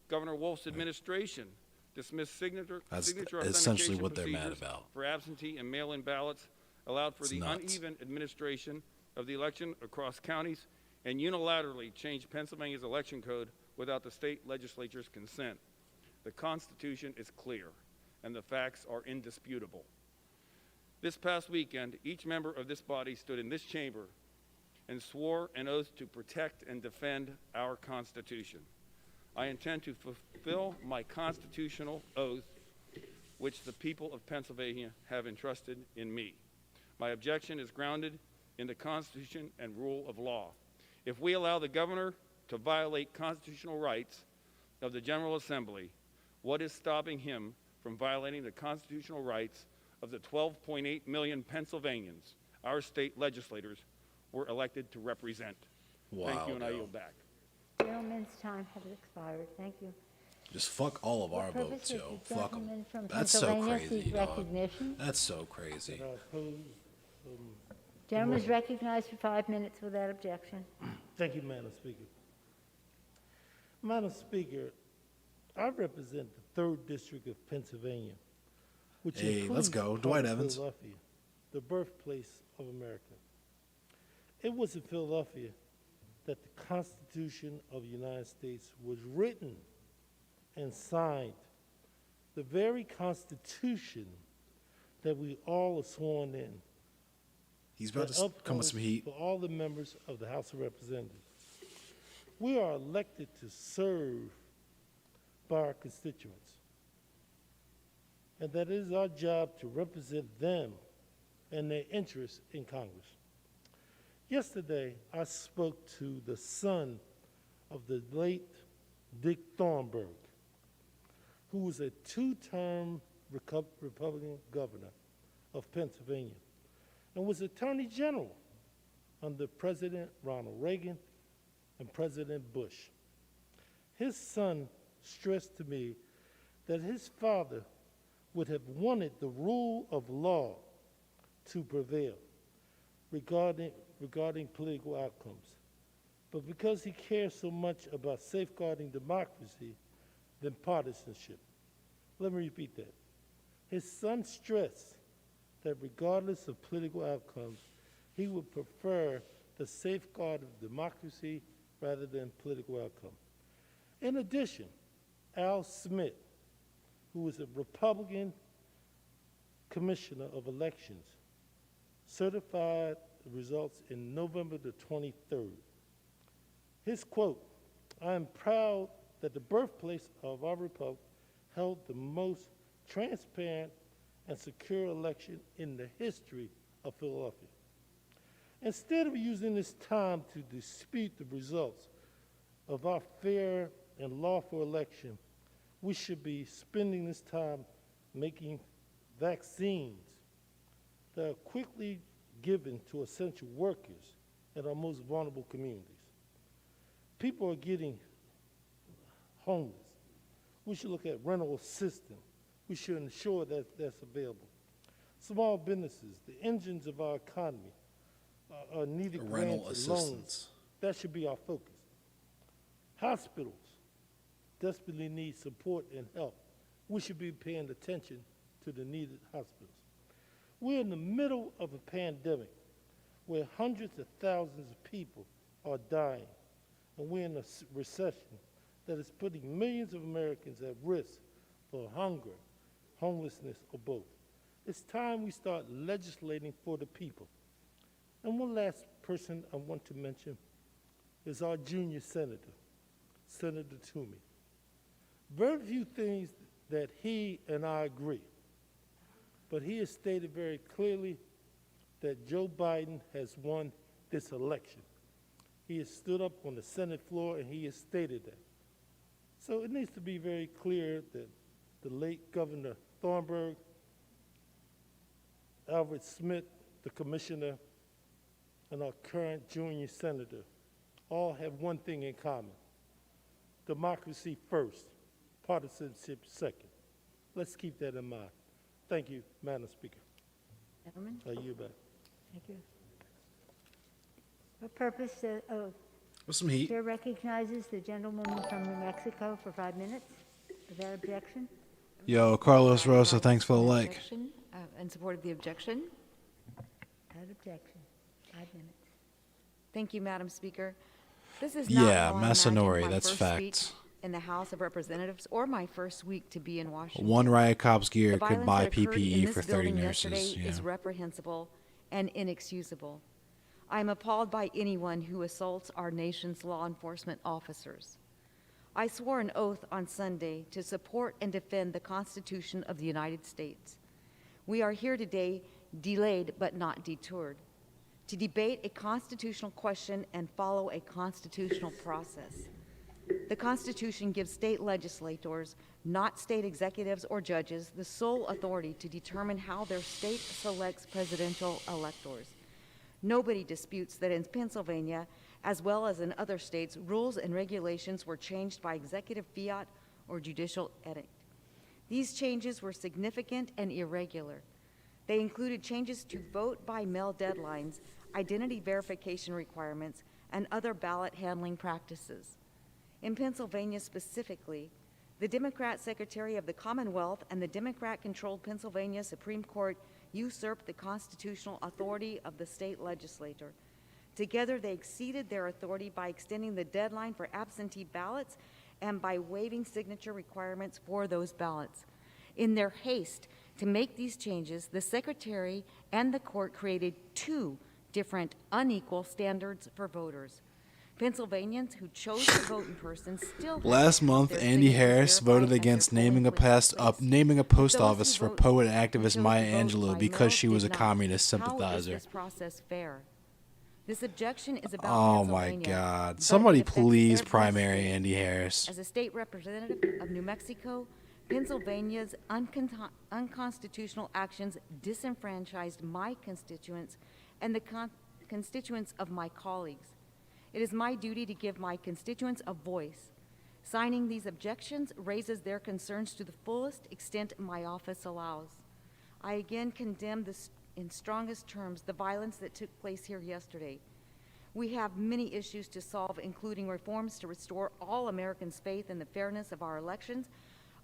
Speaker 5: Governor Wolf's administration dismissed signature
Speaker 1: essentially
Speaker 5: authentication
Speaker 1: what they're mad
Speaker 5: procedures
Speaker 1: about.
Speaker 5: for absentee and mail-in ballots, allowed for
Speaker 1: It's
Speaker 5: the
Speaker 1: nuts.
Speaker 5: uneven administration of the election across counties, and unilaterally changed Pennsylvania's election code without the state legislature's consent. The Constitution is clear, and the facts are indisputable. This past weekend, each member of this body stood in this chamber and swore an oath to protect and defend our Constitution. I intend to fulfill my constitutional oath, which the people of Pennsylvania have entrusted in me. My objection is grounded in the Constitution and rule of law. If we allow the governor to violate constitutional rights of the General Assembly, what is stopping him from violating the constitutional rights of the 12.8 million Pennsylvanians our state legislators were elected to represent? Thank you, and I yield back.
Speaker 16: Gentleman's time has expired. Thank you.
Speaker 1: Just fuck all of our
Speaker 16: What purpose
Speaker 1: votes,
Speaker 16: does
Speaker 1: yo.
Speaker 16: the
Speaker 1: Fuck them.
Speaker 16: gentleman from
Speaker 1: That's so
Speaker 16: Pennsylvania
Speaker 1: crazy,
Speaker 16: seek
Speaker 1: dog.
Speaker 16: recognition?
Speaker 1: That's so crazy.
Speaker 16: Gentleman is recognized for 5 minutes without objection.
Speaker 19: Thank you, Madam Speaker. Madam Speaker, I represent the 3rd District of Pennsylvania, which
Speaker 1: Hey, let's
Speaker 19: includes
Speaker 1: go.
Speaker 19: part
Speaker 1: Dwight
Speaker 19: of
Speaker 1: Evans.
Speaker 19: Philadelphia, the birthplace of America. It was in Philadelphia that the Constitution of the United States was written and signed, the very Constitution that we all are sworn in.
Speaker 1: He's about
Speaker 19: that
Speaker 1: to come with
Speaker 19: upholds
Speaker 1: some heat.
Speaker 19: for all the members of the House of Representatives. We are elected to serve by our constituents. And that it is our job to represent them and their interests in Congress. Yesterday, I spoke to the son of the late Dick Thornburgh, who was a 2-term Republican governor of Pennsylvania and was Attorney General under President Ronald Reagan and President Bush. His son stressed to me that his father would have wanted the rule of law to prevail regarding political outcomes. But because he cares so much about safeguarding democracy than partisanship. Let me repeat that. His son stressed that regardless of political outcomes, he would prefer the safeguard of democracy rather than political outcome. In addition, Al Smith, who was a Republican commissioner of elections, certified the results in November the 23rd. His quote, "I am proud that the birthplace of our republic held the most transparent and secure election in the history of Philadelphia." Instead of using this time to dispute the results of our fair and lawful election, we should be spending this time making vaccines that are quickly given to essential workers in our most vulnerable communities. People are getting homeless. We should look at rental assistance. We should ensure that that's available. Small businesses, the engines of our economy, are needed
Speaker 1: Rental
Speaker 19: grants and loans.
Speaker 1: assistance.
Speaker 19: That should be our focus. Hospitals desperately need support and help. We should be paying attention to the needed hospitals. We're in the middle of a pandemic where hundreds of thousands of people are dying, and we're in a recession that is putting millions of Americans at risk for hunger, homelessness, or both. It's time we start legislating for the people. And one last person I want to mention is our junior senator, Senator Toomey. Very few things that he and I agree, but he has stated very clearly that Joe Biden has won this election. He has stood up on the Senate floor and he has stated that. So it needs to be very clear that the late Governor Thornburg, Albert Smith, the commissioner, and our current junior senator all have one thing in common: democracy first, partisanship second. Let's keep that in mind. Thank you, Madam Speaker.
Speaker 16: Gentlemen?
Speaker 19: I yield back.
Speaker 16: Thank you. For purpose of...
Speaker 1: With some heat.
Speaker 16: Chair recognizes the gentleman from New Mexico for 5 minutes. Without objection?
Speaker 1: Yo, Carlos Rosa, thanks for the like.
Speaker 7: Objection, in support of the objection.
Speaker 16: Without objection. 5 minutes.
Speaker 7: Thank you, Madam Speaker. This is not
Speaker 1: Yeah,
Speaker 7: how I imagined
Speaker 1: Masanori,
Speaker 7: my
Speaker 1: that's
Speaker 7: first
Speaker 1: facts.
Speaker 7: week in the House of Representatives or my first week to be in Washington.
Speaker 1: One riot cop's gear
Speaker 7: The
Speaker 1: could
Speaker 7: violence
Speaker 1: buy
Speaker 7: that occurred in
Speaker 1: PPE
Speaker 7: this
Speaker 1: for 30
Speaker 7: building
Speaker 1: nurses.
Speaker 7: yesterday
Speaker 1: Yeah.
Speaker 7: is reprehensible and inexcusable. I am appalled by anyone who assaults our nation's law enforcement officers. I swore an oath on Sunday to support and defend the Constitution of the United States. We are here today, delayed but not detoured, to debate a constitutional question and follow a constitutional process. The Constitution gives state legislators, not state executives or judges, the sole authority to determine how their state selects presidential electors. Nobody disputes that in Pennsylvania, as well as in other states, rules and regulations were changed by executive fiat or judicial edict. These changes were significant and irregular. They included changes to vote by mail deadlines, identity verification requirements, and other ballot handling practices. In Pennsylvania specifically, the Democrat Secretary of the Commonwealth and the Democrat-controlled Pennsylvania Supreme Court usurped the constitutional authority of the state legislature. Together, they exceeded their authority by extending the deadline for absentee ballots and by waiving signature requirements for those ballots. In their haste to make these changes, the Secretary and the court created two different unequal standards for voters. Pennsylvanians who chose to vote in person still have
Speaker 1: Last month,
Speaker 7: their
Speaker 1: Andy
Speaker 7: signatures
Speaker 1: Harris
Speaker 7: verified
Speaker 1: voted
Speaker 7: at
Speaker 1: against
Speaker 7: their polling
Speaker 1: naming a post
Speaker 7: places.
Speaker 1: office for poet and activist Maya Angelou because she was a communist
Speaker 7: How is
Speaker 1: sympathizer.
Speaker 7: this process fair? This objection is about
Speaker 1: Oh my
Speaker 7: Pennsylvania,
Speaker 1: God!
Speaker 7: but
Speaker 1: Somebody
Speaker 7: it affects
Speaker 1: please
Speaker 7: every
Speaker 1: primary
Speaker 7: state.
Speaker 1: Andy Harris.
Speaker 7: As a state representative of New Mexico, Pennsylvania's unconstitutional actions disenfranchised my constituents and the constituents of my colleagues. It is my duty to give my constituents a voice. Signing these objections raises their concerns to the fullest extent my office allows. I again condemn this in strongest terms the violence that took place here yesterday. We have many issues to solve, including reforms to restore all Americans' faith in the fairness of our elections.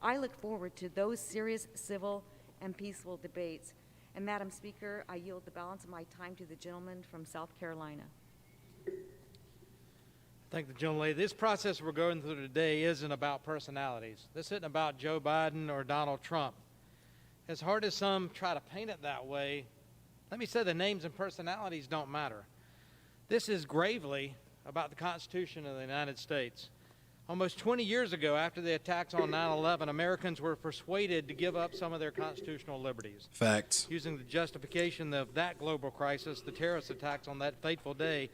Speaker 7: I look forward to those serious, civil, and peaceful debates. And Madam Speaker, I yield the balance of my time to the gentleman from South Carolina.
Speaker 22: Thank the gentlelady. This process we're going through today isn't about personalities. This isn't about Joe Biden or Donald Trump. As hard as some try to paint it that way, let me say the names and personalities don't matter. This is gravely about the Constitution of the United States. Almost 20 years ago, after the attacks on 9/11, Americans were persuaded to give up some of their constitutional liberties.
Speaker 1: Facts.
Speaker 22: Using the justification of that global crisis, the terrorist attacks on that fateful day,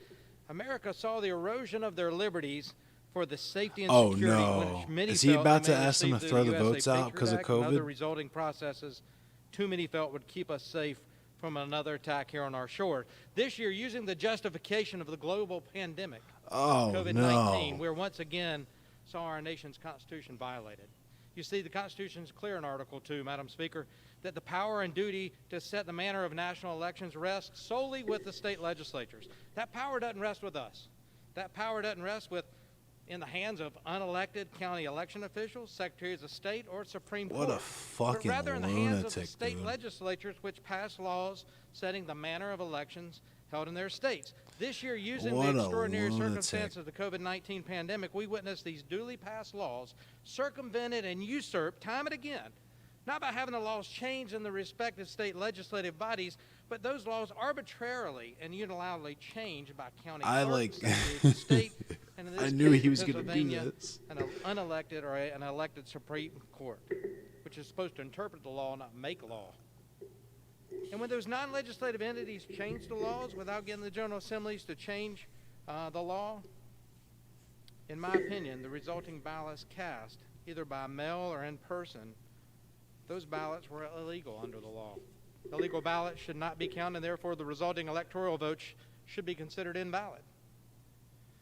Speaker 22: America saw the erosion of their liberties for the safety and security which many
Speaker 1: Is he
Speaker 22: felt
Speaker 1: about
Speaker 22: they
Speaker 1: to
Speaker 22: may
Speaker 1: ask them to
Speaker 22: receive
Speaker 1: throw
Speaker 22: through
Speaker 1: the
Speaker 22: USA
Speaker 1: votes out
Speaker 22: Patriot
Speaker 1: because of
Speaker 22: Act and other
Speaker 1: COVID?
Speaker 22: resulting processes too many felt would keep us safe from another attack here on our shore. This year, using the justification of the global pandemic,
Speaker 1: Oh,
Speaker 22: COVID-19,
Speaker 1: no.
Speaker 22: we're once again saw our nation's Constitution violated. You see, the Constitution is clear in Article 2, Madam Speaker, that the power and duty to set the manner of national elections rests solely with the state legislatures. That power doesn't rest with us. That power doesn't rest in the hands of unelected county election officials, secretaries of state, or Supreme Court.
Speaker 1: What a fucking
Speaker 22: but rather in the hands of the
Speaker 1: lunatic,
Speaker 22: state
Speaker 1: dude.
Speaker 22: legislatures, which pass laws setting the manner of elections held in their states. This year, using
Speaker 1: What
Speaker 22: the
Speaker 1: a
Speaker 22: extraordinary
Speaker 1: lunatic.
Speaker 22: circumstances of the COVID-19 pandemic, we witnessed these duly passed laws circumvented and usurped time and again, not by having the laws changed in the respective state legislative bodies, but those laws arbitrarily and unilaterally changed by county clerks, secretaries of state, and in this
Speaker 1: I knew
Speaker 22: case,
Speaker 1: he was going to do
Speaker 22: Pennsylvania,
Speaker 1: this.
Speaker 22: an unelected or an elected Supreme Court, which is supposed to interpret the law, not make law. And when those non-legislative entities change the laws without getting the General Assemblies to change the law, in my opinion, the resulting ballots cast, either by mail or in person, those ballots were illegal under the law. Illegal ballots should not be counted, and therefore the resulting electoral votes should be considered invalid.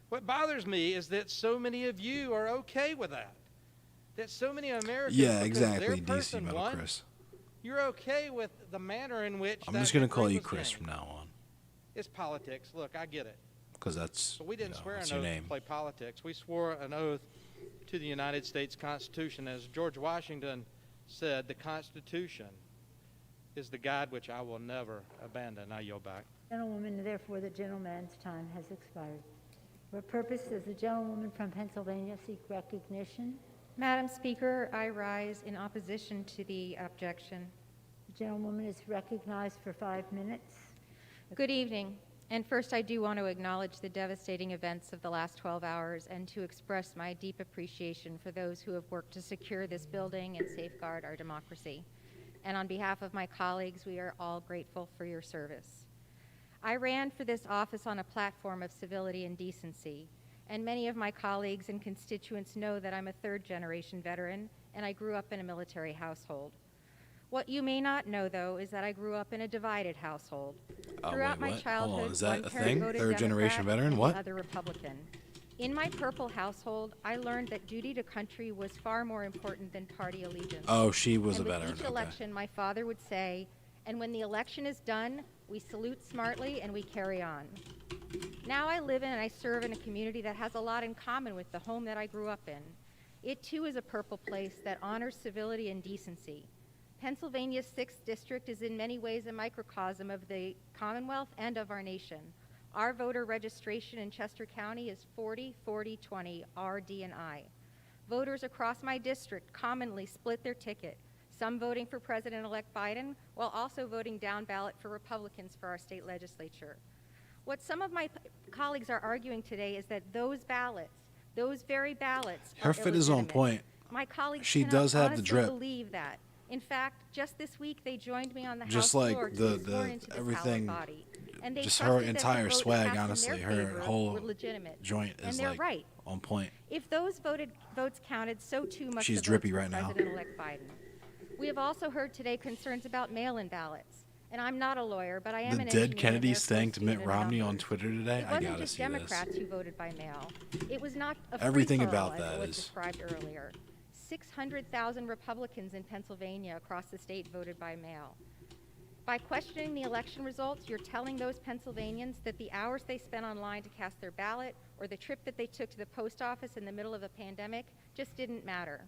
Speaker 22: What bothers me is that so many of you are okay with that. That so many Americans,
Speaker 1: Yeah,
Speaker 22: because
Speaker 1: exactly,
Speaker 22: their
Speaker 1: DC
Speaker 22: person
Speaker 1: Metal
Speaker 22: won,
Speaker 1: Chris.
Speaker 22: you're okay with the manner in which
Speaker 1: I'm
Speaker 22: that
Speaker 1: just going to call
Speaker 22: victory
Speaker 1: you
Speaker 22: was
Speaker 1: Chris
Speaker 22: gained.
Speaker 1: from now on,
Speaker 22: It's politics. Look, I get it.
Speaker 1: because that's,
Speaker 22: But we didn't swear
Speaker 1: that's
Speaker 22: an
Speaker 1: your
Speaker 22: oath
Speaker 1: name.
Speaker 22: to play politics. We swore an oath to the United States Constitution. As George Washington said, the Constitution is the guide which I will never abandon. I yield back.
Speaker 16: Gentlewoman, therefore, the gentleman's time has expired. What purpose does the gentlewoman from Pennsylvania seek recognition?
Speaker 20: Madam Speaker, I rise in opposition to the objection.
Speaker 16: The gentlewoman is recognized for 5 minutes.
Speaker 20: Good evening. And first, I do want to acknowledge the devastating events of the last 12 hours and to express my deep appreciation for those who have worked to secure this building and safeguard our democracy. And on behalf of my colleagues, we are all grateful for your service. I ran for this office on a platform of civility and decency, and many of my colleagues and constituents know that I'm a third-generation veteran, and I grew up in a military household. What you may not know, though, is that I grew up in a divided household. Throughout my
Speaker 1: Hold
Speaker 20: childhood,
Speaker 1: on, is that
Speaker 20: one
Speaker 1: a
Speaker 20: parent
Speaker 1: thing?
Speaker 20: voted
Speaker 1: Third-generation
Speaker 20: Democrat
Speaker 1: veteran?
Speaker 20: and
Speaker 1: What?
Speaker 20: the other Republican. In my purple household, I learned that duty to country was far more important than party allegiance.
Speaker 1: Oh, she was
Speaker 20: and
Speaker 1: a
Speaker 20: with
Speaker 1: veteran.
Speaker 20: each
Speaker 1: Okay.
Speaker 20: election, my father would say, "And when the election is done, we salute smartly and we carry on." Now I live in and I serve in a community that has a lot in common with the home that I grew up in. It too is a purple place that honors civility and decency. Pennsylvania's 6th district is in many ways a microcosm of the Commonwealth and of our nation. Our voter registration in Chester County is 40-40-20, R, D, and I. Voters across my district commonly split their ticket, some voting for President-elect Biden while also voting down ballot for Republicans for our state legislature. What some of my colleagues are arguing today is that those ballots, those very ballots,
Speaker 1: Her
Speaker 20: are
Speaker 1: fit is on
Speaker 20: illegitimate.
Speaker 1: point.
Speaker 20: My colleagues
Speaker 1: She
Speaker 20: cannot
Speaker 1: does have the
Speaker 20: honestly
Speaker 1: drip.
Speaker 20: believe that. In fact, just this week they joined me on the
Speaker 1: Just
Speaker 20: House
Speaker 1: like
Speaker 20: floor to
Speaker 1: the-
Speaker 20: be sworn into this
Speaker 1: everything-
Speaker 20: hallowed body. And they
Speaker 1: just
Speaker 20: trusted
Speaker 1: her
Speaker 20: that the
Speaker 1: entire
Speaker 20: votes
Speaker 1: swag,
Speaker 20: cast in
Speaker 1: honestly,
Speaker 20: their
Speaker 1: her
Speaker 20: favor
Speaker 1: whole
Speaker 20: were legitimate.
Speaker 1: joint
Speaker 20: And
Speaker 1: is
Speaker 20: they're
Speaker 1: like
Speaker 20: right.
Speaker 1: on point.
Speaker 20: If those votes counted, so too must
Speaker 1: She's
Speaker 20: the
Speaker 1: drippy
Speaker 20: votes for
Speaker 1: right now.
Speaker 20: President-elect Biden. We have also heard today concerns about mail-in ballots. And I'm not a lawyer, but I am
Speaker 1: The
Speaker 20: an
Speaker 1: dead
Speaker 20: engineer and
Speaker 1: Kennedys
Speaker 20: therefore
Speaker 1: thanked Mitt
Speaker 20: student of
Speaker 1: Romney on
Speaker 20: numbers.
Speaker 1: Twitter today.
Speaker 20: It
Speaker 1: I
Speaker 20: wasn't
Speaker 1: gotta
Speaker 20: just
Speaker 1: see this.
Speaker 20: Democrats who voted by mail. It was not a
Speaker 1: Everything
Speaker 20: free-for-all,
Speaker 1: about
Speaker 20: as
Speaker 1: that
Speaker 20: it was
Speaker 1: is-
Speaker 20: described earlier. 600,000 Republicans in Pennsylvania across the state voted by mail. By questioning the election results, you're telling those Pennsylvanians that the hours they spent online to cast their ballot or the trip that they took to the post office in the middle of a pandemic just didn't matter.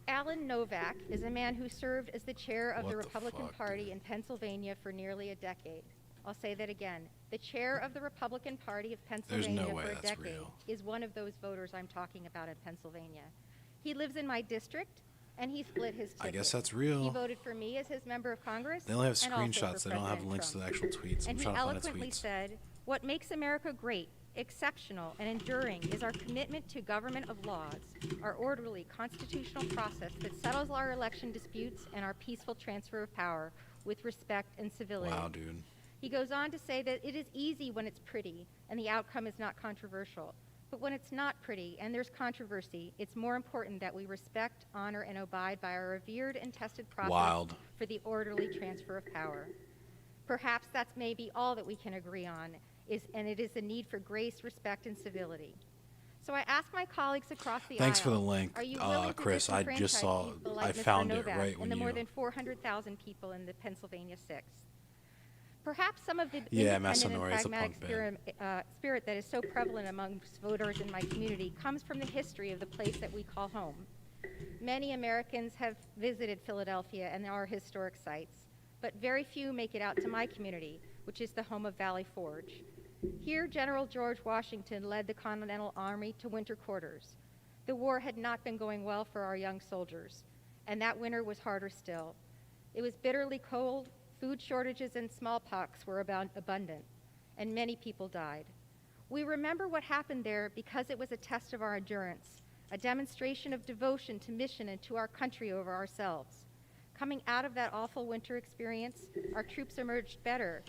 Speaker 20: Alan Novak is a man who served as the chair of the Republican Party in Pennsylvania for nearly a decade. I'll say that again. The chair of the Republican Party of Pennsylvania
Speaker 1: way
Speaker 20: for a
Speaker 1: that's
Speaker 20: decade
Speaker 1: real.
Speaker 20: is one of those voters I'm talking about in Pennsylvania. He lives in my district, and he split his ticket.
Speaker 1: I guess that's real.
Speaker 20: He voted for me as his member of Congress.
Speaker 1: They only have
Speaker 20: and also for
Speaker 1: screenshots. They don't have
Speaker 20: President
Speaker 1: links to
Speaker 20: Trump.
Speaker 1: the actual tweets. I'm
Speaker 20: And he
Speaker 1: trying to find the
Speaker 20: eloquently
Speaker 1: tweets.
Speaker 20: said, "What makes America great, exceptional, and enduring is our commitment to government of laws, our orderly constitutional process that settles our election disputes and our peaceful transfer of power with respect and civility."
Speaker 1: Wow, dude.
Speaker 20: He goes on to say that it is easy when it's pretty and the outcome is not controversial. But when it's not pretty and there's controversy, it's more important that we respect, honor, and abide by our revered and tested process
Speaker 1: Wild.
Speaker 20: for the orderly transfer of power. Perhaps that's maybe all that we can agree on, and it is the need for grace, respect, and civility. So I ask my colleagues across the
Speaker 1: Thanks
Speaker 20: aisle,
Speaker 1: for the link,
Speaker 20: are you willing to
Speaker 1: Chris. I just
Speaker 20: disenfranchise
Speaker 1: saw,
Speaker 20: people like
Speaker 1: I
Speaker 20: Mr.
Speaker 1: found it
Speaker 20: Novak
Speaker 1: right
Speaker 20: and
Speaker 1: when
Speaker 20: the more
Speaker 1: you.
Speaker 20: than 400,000 people in the Pennsylvania 6? Perhaps some of the
Speaker 1: Yeah,
Speaker 20: independent and
Speaker 1: Masanori, it's a
Speaker 20: pragmatic
Speaker 1: punk band.
Speaker 20: spirit that is so prevalent amongst voters in my community comes from the history of the place that we call home. Many Americans have visited Philadelphia and our historic sites, but very few make it out to my community, which is the home of Valley Forge. Here, General George Washington led the Continental Army to winter quarters. The war had not been going well for our young soldiers, and that winter was harder still. It was bitterly cold, food shortages and smallpox were abundant, and many people died. We remember what happened there because it was a test of our endurance, a demonstration of devotion to mission and to our country over ourselves. Coming out of that awful winter experience, our troops emerged better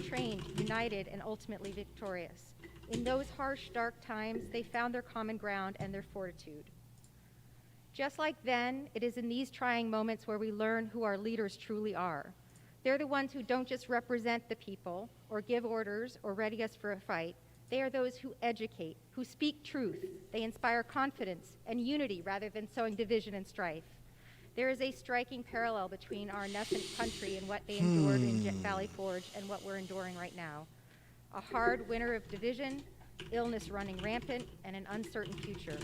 Speaker 20: trained, united, and ultimately victorious. In those harsh, dark times, they found their common ground and their fortitude. Just like then, it is in these trying moments where we learn who our leaders truly are. They're the ones who don't just represent the people or give orders or ready us for a fight. They are those who educate, who speak truth. They inspire confidence and unity rather than sowing division and strife. There is a striking parallel between our nascent country and what they endured in Valley Forge and what we're enduring right now. A hard winter of division, illness running rampant, and an uncertain future.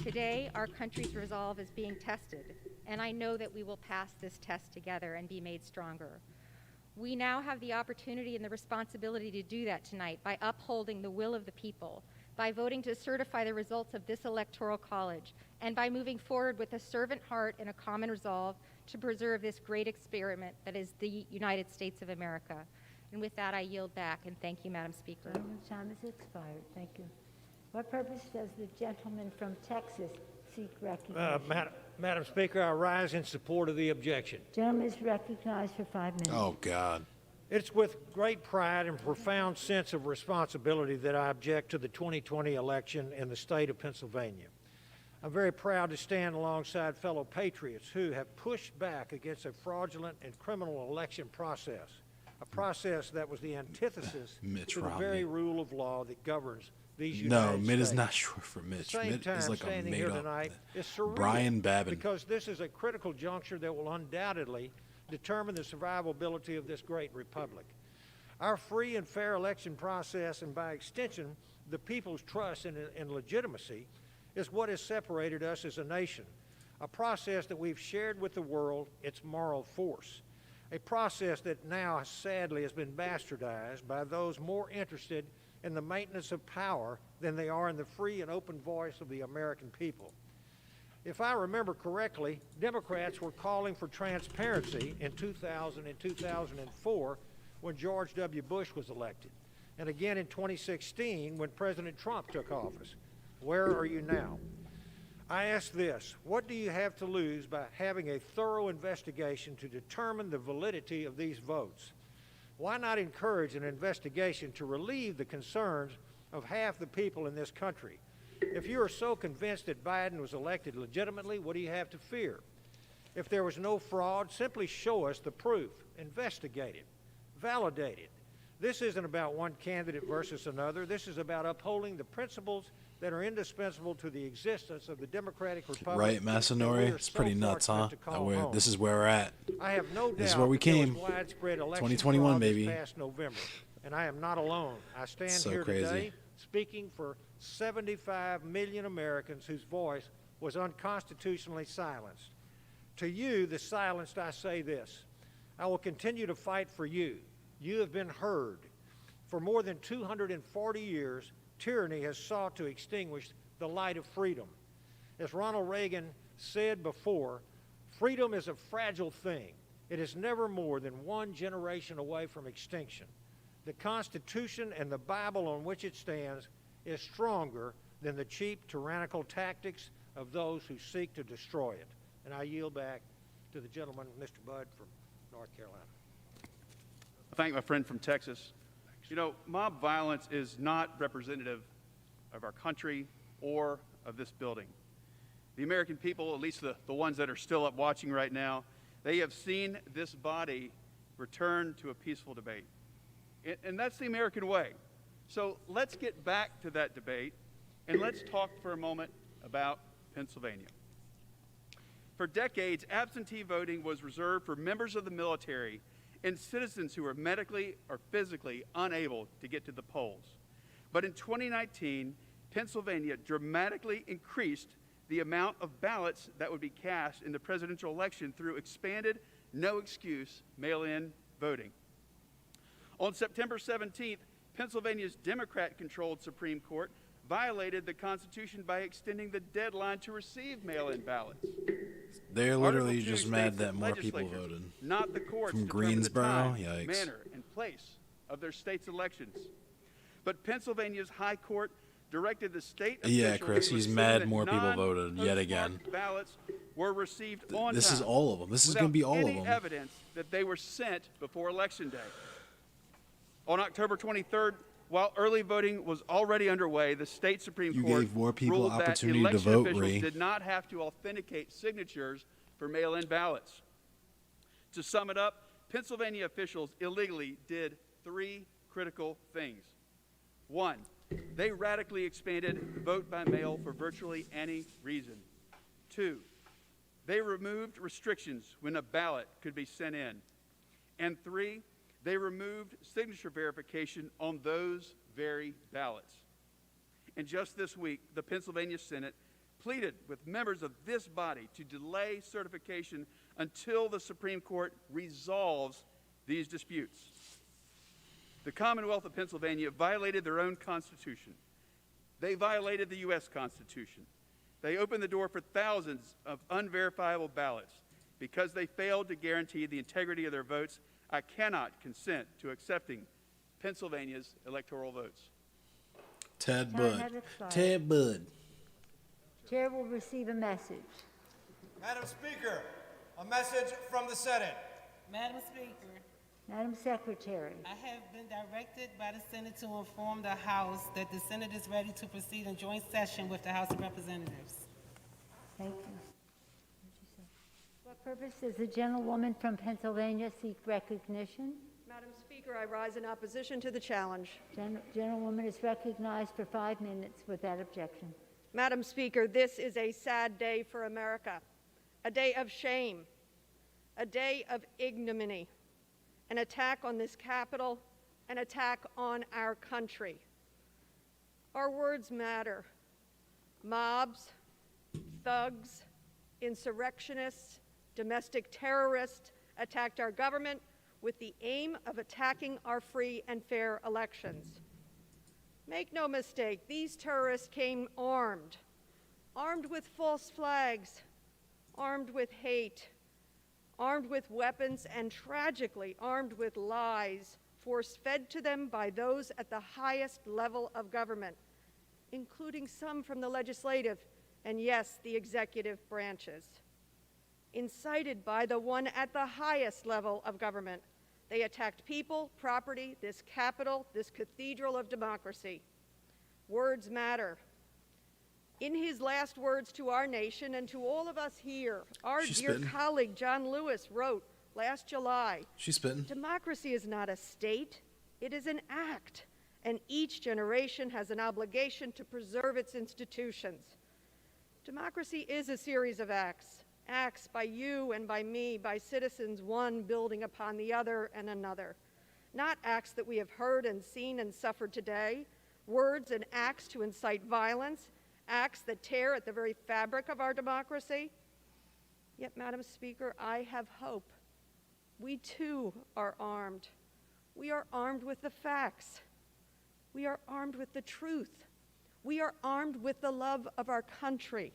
Speaker 20: Today, our country's resolve is being tested, and I know that we will pass this test together and be made stronger. We now have the opportunity and the responsibility to do that tonight by upholding the will of the people, by voting to certify the results of this electoral college, and by moving forward with a servant heart and a common resolve to preserve this great experiment that is the United States of America. And with that, I yield back, and thank you, Madam Speaker.
Speaker 16: Gentleman's time has expired. Thank you. What purpose does the gentleman from Texas seek recognition?
Speaker 6: Madam Speaker, I rise in support of the objection.
Speaker 16: Gentleman is recognized for 5 minutes.
Speaker 1: Oh, God.
Speaker 6: It's with great pride and profound sense of responsibility that I object to the 2020 election in the state of Pennsylvania. I'm very proud to stand alongside fellow patriots who have pushed back against a fraudulent and criminal election process, a process that was the antithesis to the very rule of law that governs these United States.
Speaker 1: No, Mitt is not short for Mitch. Mitt is like a made-up Brian Babin.
Speaker 6: Because this is a critical juncture that will undoubtedly determine the survivability of this great republic. Our free and fair election process, and by extension, the people's trust and legitimacy, is what has separated us as a nation, a process that we've shared with the world its moral force, a process that now sadly has been bastardized by those more interested in the maintenance of power than they are in the free and open voice of the American people. If I remember correctly, Democrats were calling for transparency in 2000 and 2004 when George W. Bush was elected, and again in 2016 when President Trump took office. Where are you now? I ask this: what do you have to lose by having a thorough investigation to determine the validity of these votes? Why not encourage an investigation to relieve the concerns of half the people in this country? If you are so convinced that Biden was elected legitimately, what do you have to fear? If there was no fraud, simply show us the proof, investigate it, validate it. This isn't about one candidate versus another. This is about upholding the principles that are indispensable to the existence of the Democratic Republic.
Speaker 1: Right, Masanori? It's pretty nuts, huh? This is where we're at.
Speaker 6: I have no doubt
Speaker 1: this is where we came.
Speaker 6: Widespread
Speaker 1: 2021, baby.
Speaker 6: This past November, and I am not alone. I stand here
Speaker 1: crazy.
Speaker 6: Today speaking for 75 million Americans whose voice was unconstitutionally silenced. To you, the silenced, I say this: I will continue to fight for you. You have been heard. For more than 240 years, tyranny has sought to extinguish the light of freedom. As Ronald Reagan said before, freedom is a fragile thing. It is never more than one generation away from extinction. The Constitution and the Bible on which it stands is stronger than the cheap, tyrannical tactics of those who seek to destroy it. And I yield back to the gentleman, Mr. Budd from North Carolina.
Speaker 21: I thank my friend from Texas. You know, mob violence is not representative of our country or of this building. The American people, at least the ones that are still up watching right now, they have seen this body return to a peaceful debate. And that's the American way. So let's get back to that debate And let's talk for a moment about Pennsylvania. For decades, absentee voting was reserved for members of the military and citizens who were medically or physically unable to get to the polls. But in 2019, Pennsylvania dramatically increased the amount of ballots that would be cast in the presidential election through expanded, no-excuse mail-in voting. On September 17th, Pennsylvania's Democrat-controlled Supreme Court violated the Constitution by extending the deadline to receive mail-in ballots.
Speaker 1: They're literally
Speaker 21: Article 2
Speaker 1: just
Speaker 21: states
Speaker 1: mad that more people
Speaker 21: legislatures,
Speaker 1: voted.
Speaker 21: not the courts,
Speaker 1: From
Speaker 21: determine
Speaker 1: Greensboro?
Speaker 21: the time,
Speaker 1: Yikes.
Speaker 21: manner, and place of their state's elections. But Pennsylvania's High Court directed the state
Speaker 1: Yeah,
Speaker 21: officials
Speaker 1: Chris,
Speaker 21: to
Speaker 1: he's
Speaker 21: assume
Speaker 1: mad
Speaker 21: that
Speaker 1: more people voted yet again.
Speaker 21: non-postmarked ballots were received on
Speaker 1: This
Speaker 21: time.
Speaker 1: is all of them. This is
Speaker 21: without
Speaker 1: going to be all of
Speaker 21: any
Speaker 1: them.
Speaker 21: evidence that they were sent before Election Day. On October 23rd, while early voting was already underway, the state Supreme
Speaker 1: You
Speaker 21: Court
Speaker 1: gave more people
Speaker 21: ruled that
Speaker 1: opportunity to
Speaker 21: election
Speaker 1: vote,
Speaker 21: officials
Speaker 1: Ree.
Speaker 21: did not have to authenticate signatures for mail-in ballots. To sum it up, Pennsylvania officials illegally did three critical things. One, they radically expanded vote by mail for virtually any reason. Two, they removed restrictions when a ballot could be sent in. And three, they removed signature verification on those very ballots. And just this week, the Pennsylvania Senate pleaded with members of this body to delay certification until the Supreme Court resolves these disputes. The Commonwealth of Pennsylvania violated their own Constitution. They violated the U.S. Constitution. They opened the door for thousands of unverifiable ballots. Because they failed to guarantee the integrity of their votes, I cannot consent to accepting Pennsylvania's electoral votes.
Speaker 1: Ted
Speaker 16: Time
Speaker 1: Budd.
Speaker 16: has expired.
Speaker 1: Ted Budd.
Speaker 16: Chair will receive a message.
Speaker 14: Madam Speaker, a message from the Senate.
Speaker 17: Madam Speaker,
Speaker 16: Madam Secretary.
Speaker 17: I have been directed by the Senate to inform the House that the Senate is ready to proceed in joint session with the House of Representatives.
Speaker 16: Thank you. What purpose does the gentlewoman from Pennsylvania seek recognition?
Speaker 23: Madam Speaker, I rise in opposition to the challenge.
Speaker 16: Gentlewoman is recognized for 5 minutes without objection.
Speaker 23: Madam Speaker, this is a sad day for America, a day of shame, a day of ignominy, an attack on this Capitol, an attack on our country. Our words matter. Mobs, thugs, insurrectionists, domestic terrorists attacked our government with the aim of attacking our free and fair elections. Make no mistake, these terrorists came armed with false flags, armed with hate, armed with weapons, and tragically armed with lies force-fed to them by those at the highest level of government, including some from the legislative and, yes, the executive branches. Incited by the one at the highest level of government, they attacked people, property, this Capitol, this cathedral of democracy. Words matter. In his last words to our nation and to all of us here, our dear colleague John Lewis wrote last July,
Speaker 1: She's spitting.
Speaker 23: democracy is not a state, it is an act, and each generation has an obligation to preserve its institutions. Democracy is a series of acts by you and by me, by citizens, one building upon the other and another. Not acts that we have heard and seen and suffered today, words and acts to incite violence, acts that tear at the very fabric of our democracy. Yet, Madam Speaker, I have hope. We too are armed. We are armed with the facts. We are armed with the truth. We are armed with the love of our country.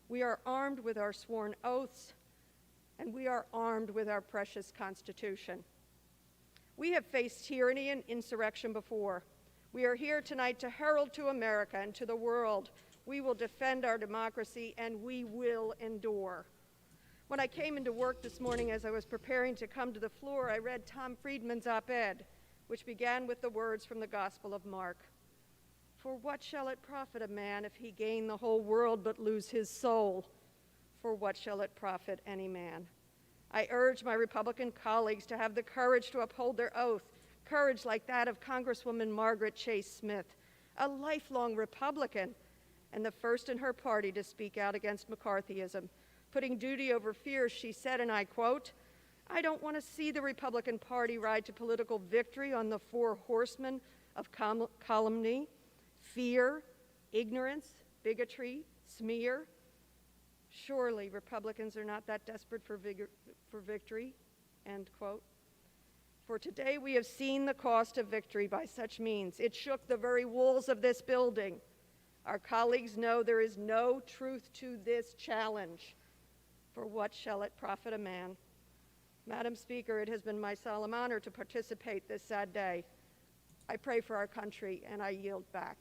Speaker 23: We are armed with our sworn oaths, and we are armed with our precious Constitution. We have faced tyranny and insurrection before. We are here tonight to herald to America and to the world. We will defend our democracy, and we will endure. When I came into work this morning as I was preparing to come to the floor, I read Tom Friedman's op-ed, which began with the words from the Gospel of Mark. For what shall it profit a man if he gain the whole world but lose his soul? For what shall it profit any man? I urge my Republican colleagues to have the courage to uphold their oath, courage like that of Congresswoman Margaret Chase Smith, a lifelong Republican, and the first in her party to speak out against McCarthyism. Putting duty over fear, she said, and I quote, "I don't want to see the Republican Party ride to political victory on the four horsemen of calumny, fear, ignorance, bigotry, smear. Surely Republicans are not that desperate for victory," end quote. For today we have seen the cost of victory by such means. It shook the very walls of this building. Our colleagues know there is no truth to this challenge. For what shall it profit a man? Madam Speaker, it has been my solemn honor to participate this sad day. I pray for our country, and I yield back.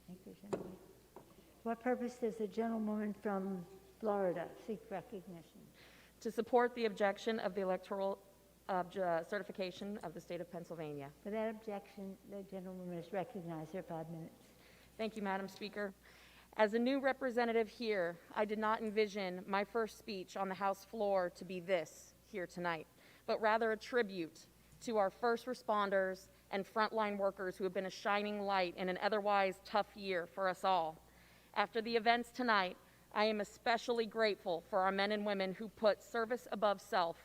Speaker 16: Thank you, gentlemen. For what purpose does the gentlewoman from Florida seek recognition?
Speaker 3: To support the objection of the electoral certification of the state of Pennsylvania.
Speaker 16: For that objection, the gentlewoman is recognized for 5 minutes.
Speaker 3: Thank you, Madam Speaker. As a new representative here, I did not envision my first speech on the House floor to be this here tonight, but rather a tribute to our first responders and frontline workers who have been a shining light in an otherwise tough year for us all. After the events tonight, I am especially grateful for our men and women who put service above self,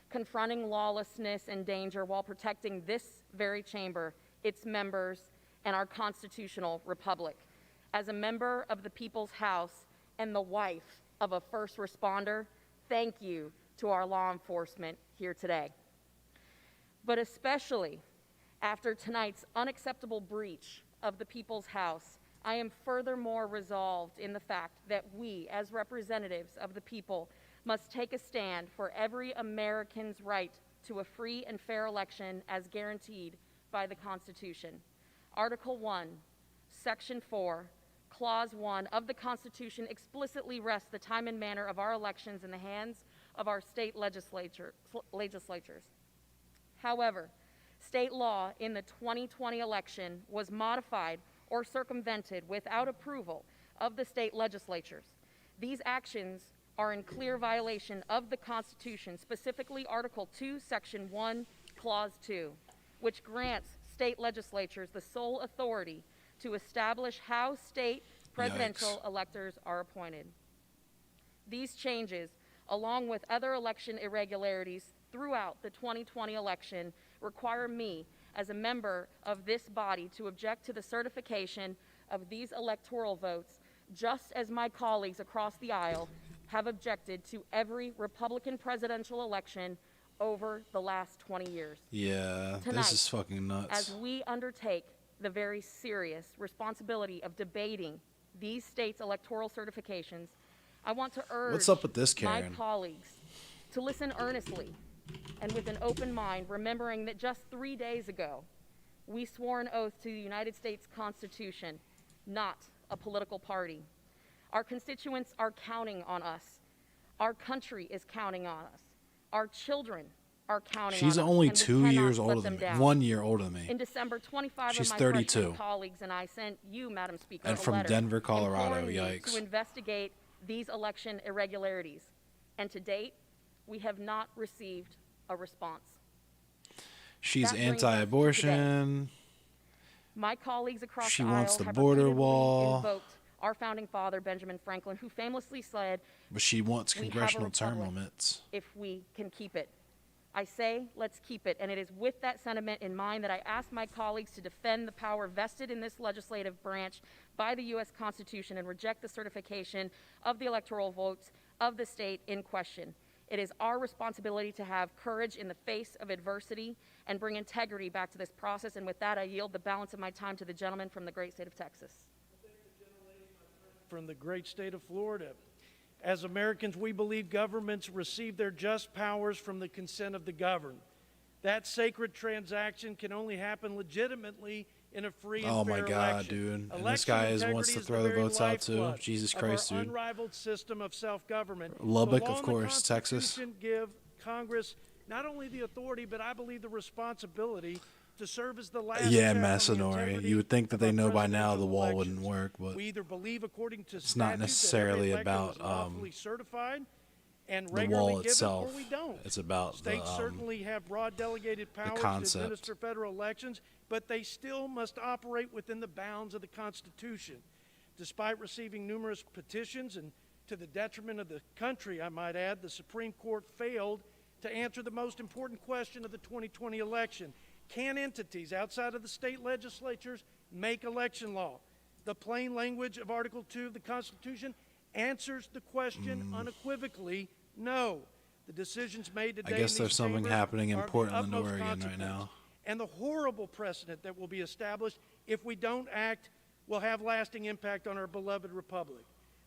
Speaker 3: confronting lawlessness and danger while protecting this very chamber, its members, and our constitutional republic. As a member of the People's House and the wife of a first responder, thank you to our law enforcement here today. But especially after tonight's unacceptable breach of the People's House, I am furthermore resolved in the fact that we, as representatives of the people, must take a stand for every American's right to a free and fair election as guaranteed by the Constitution. Article 1, Section 4, Clause 1 of the Constitution explicitly rests the time and manner of our elections in the hands of our state legislatures. However, state law in the 2020 election was modified or circumvented without approval of the state legislatures. These actions are in clear violation of the Constitution, specifically Article 2, Section 1, Clause 2, which grants state legislatures the sole authority to establish how state presidential electors are appointed. These changes, along with other election irregularities throughout the 2020 election, require me, as a member of this body, to object to the certification of these electoral votes, just as my colleagues across the aisle have objected to every Republican presidential election over the last 20 years.
Speaker 1: Yeah,
Speaker 3: Tonight,
Speaker 1: this is fucking nuts.
Speaker 3: as we undertake the very serious responsibility of debating these states' electoral certifications, I want to urge
Speaker 1: What's up with this,
Speaker 3: my
Speaker 1: Karen?
Speaker 3: colleagues to listen earnestly and with an open mind, remembering that just 3 days ago, we swore an oath to the United States Constitution, not a political party. Our constituents are counting on us. Our country is counting on us. Our children are counting
Speaker 1: She's
Speaker 3: on us.
Speaker 1: only
Speaker 3: and we
Speaker 1: 2
Speaker 3: cannot
Speaker 1: years
Speaker 3: let
Speaker 1: older
Speaker 3: them
Speaker 1: than me.
Speaker 3: down.
Speaker 1: 1 year older than me.
Speaker 3: In December, 25
Speaker 1: She's
Speaker 3: of my
Speaker 1: 32.
Speaker 3: freshman colleagues and I sent you, Madam Speaker,
Speaker 1: And
Speaker 3: a
Speaker 1: from
Speaker 3: letter
Speaker 1: Denver, Colorado,
Speaker 3: imploring you
Speaker 1: yikes.
Speaker 3: to investigate these election irregularities. And to date, we have not received a response.
Speaker 1: She's
Speaker 3: That brings us to
Speaker 1: anti-abortion.
Speaker 3: My colleagues across
Speaker 1: She
Speaker 3: the
Speaker 1: wants
Speaker 3: aisle
Speaker 1: the
Speaker 3: have
Speaker 1: border
Speaker 3: repeatedly
Speaker 1: wall.
Speaker 3: invoked our founding father, Benjamin Franklin, who famously said,
Speaker 1: But she wants
Speaker 3: "We have a
Speaker 1: congressional term
Speaker 3: republic
Speaker 1: limits.
Speaker 3: if we can keep it." I say, let's keep it, and it is with that sentiment in mind that I ask my colleagues to defend the power vested in this legislative branch by the U.S. Constitution and reject the certification of the electoral votes of the state in question. It is our responsibility to have courage in the face of adversity and bring integrity back to this process, and with that, I yield the balance of my time to the gentleman from the great state of Texas.
Speaker 12: From the great state of Florida. As Americans, we believe governments receive their just powers from the consent of the governed. That sacred transaction can only happen legitimately in a free and
Speaker 1: Oh
Speaker 12: fair
Speaker 1: my God,
Speaker 12: election.
Speaker 1: dude. And this
Speaker 12: Election
Speaker 1: guy
Speaker 12: integrity
Speaker 1: wants to
Speaker 12: is
Speaker 1: throw the
Speaker 12: very
Speaker 1: votes out too.
Speaker 12: lifeblood
Speaker 1: Jesus
Speaker 12: of
Speaker 1: Christ,
Speaker 12: our
Speaker 1: dude.
Speaker 12: unrivaled system of self-government.
Speaker 1: Lubbock,
Speaker 12: The law
Speaker 1: of
Speaker 12: and the
Speaker 1: course, Texas.
Speaker 12: Constitution give Congress not only the authority, but I believe the responsibility to serve as the last
Speaker 1: Yeah,
Speaker 12: check on the
Speaker 1: Masonori.
Speaker 12: integrity
Speaker 1: You would think that
Speaker 12: of
Speaker 1: they
Speaker 12: our
Speaker 1: know by now the
Speaker 12: presidential
Speaker 1: wall
Speaker 12: elections.
Speaker 1: wouldn't work, but
Speaker 12: We either believe according to
Speaker 1: it's not
Speaker 12: statute that every
Speaker 1: necessarily
Speaker 12: elector
Speaker 1: about
Speaker 12: was lawfully certified and
Speaker 1: the
Speaker 12: regularly
Speaker 1: wall
Speaker 12: given,
Speaker 1: itself.
Speaker 12: or we don't.
Speaker 1: It's about the,
Speaker 12: States certainly have broad delegated powers to
Speaker 1: concept.
Speaker 12: administer federal elections, but they still must operate within the bounds of the Constitution. Despite receiving numerous petitions and to the detriment of the country, I might add, the Supreme Court failed to answer the most important question of the 2020 election. Can entities outside of the state legislatures make election law? The plain language of Article 2 of the Constitution answers the question unequivocally, no. The decisions made today
Speaker 1: I guess there's something happening in
Speaker 12: are of the
Speaker 1: Portland,
Speaker 12: utmost
Speaker 1: Oregon right
Speaker 12: consequence.
Speaker 1: now.
Speaker 12: And the horrible precedent that will be established if we don't act will have lasting impact on our beloved republic.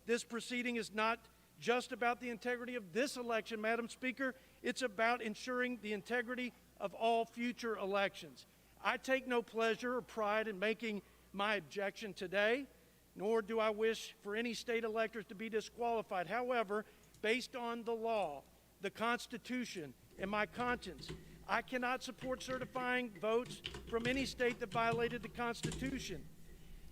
Speaker 12: This proceeding is not just about the integrity of this election, Madam Speaker. It's about ensuring the integrity of all future elections. I take no pleasure or pride in making my objection today, nor do I wish for any state electors to be disqualified. However, based on the law, the Constitution, and my conscience, I cannot support certifying votes from any state that violated the Constitution.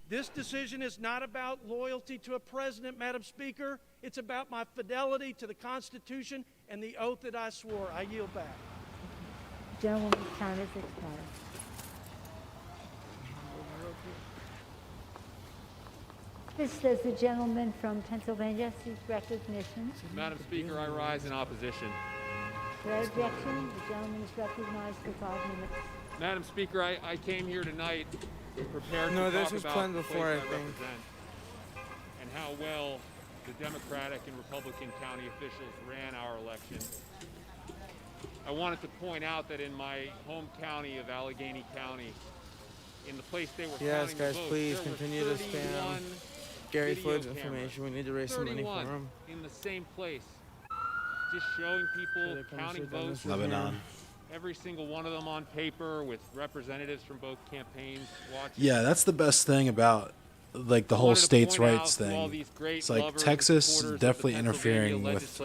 Speaker 12: This decision is not about loyalty to a president, Madam Speaker. It's about my fidelity to the Constitution and the oath that I swore. I yield back.
Speaker 16: Gentlewoman's time has expired. This says the gentleman from Pennsylvania seeks recognition.
Speaker 2: Madam Speaker, I rise in opposition.
Speaker 16: Without objection, the gentleman is recognized for 5 minutes.
Speaker 2: Madam Speaker, I came here tonight prepared
Speaker 11: No,
Speaker 2: to
Speaker 11: this
Speaker 2: talk
Speaker 11: was
Speaker 2: about
Speaker 11: planned
Speaker 2: the
Speaker 11: before,
Speaker 2: place
Speaker 11: I think.
Speaker 2: represent and how well the Democratic and Republican county officials ran our election. I wanted to point out that in my home county of Allegheny County, in the place they were
Speaker 11: Yes,
Speaker 2: counting
Speaker 11: guys,
Speaker 2: the votes,
Speaker 11: please
Speaker 2: there were
Speaker 11: continue to
Speaker 2: 31
Speaker 11: spam Gary
Speaker 2: video
Speaker 11: Floyd's
Speaker 2: cameras.
Speaker 11: information. We need to raise some money for
Speaker 2: 31
Speaker 11: him.
Speaker 2: in the same place, just showing people counting votes.
Speaker 1: Lebanon.
Speaker 2: Every single one of them on paper with representatives from both campaigns watching.
Speaker 1: Yeah, that's the best thing about like the whole states' rights thing. It's like Texas is definitely interfering with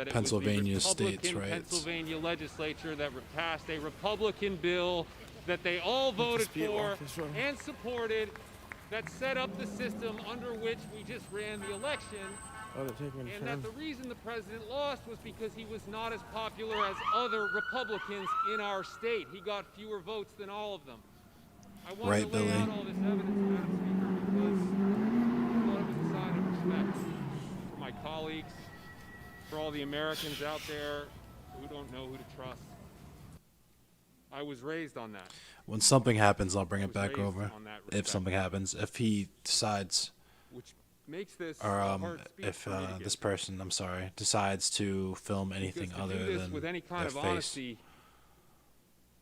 Speaker 1: Pennsylvania states' rights.
Speaker 2: Pennsylvania legislature that passed a Republican bill that they all voted for and supported, that set up the system under which we just ran the election.
Speaker 11: Oh, they're taking
Speaker 2: And that the reason the president lost was because he was not as popular as other Republicans in our state. He got fewer votes than all of them. I wanted to lay out all this evidence, Madam Speaker, because I thought it was a sign of respect for my colleagues, for all the Americans out there who don't know who to trust. I was raised on that.
Speaker 1: When something happens, I'll bring it back
Speaker 2: raised
Speaker 1: over.
Speaker 2: on that
Speaker 1: If
Speaker 2: respect.
Speaker 1: something happens, if he decides,
Speaker 2: Which makes this
Speaker 1: or
Speaker 2: a hard speech
Speaker 1: if
Speaker 2: for me to get
Speaker 1: this
Speaker 2: through.
Speaker 1: person, I'm sorry, decides to film anything
Speaker 2: Because to
Speaker 1: other
Speaker 2: do this
Speaker 1: than
Speaker 2: with any kind
Speaker 1: their
Speaker 2: of
Speaker 1: face.
Speaker 2: honesty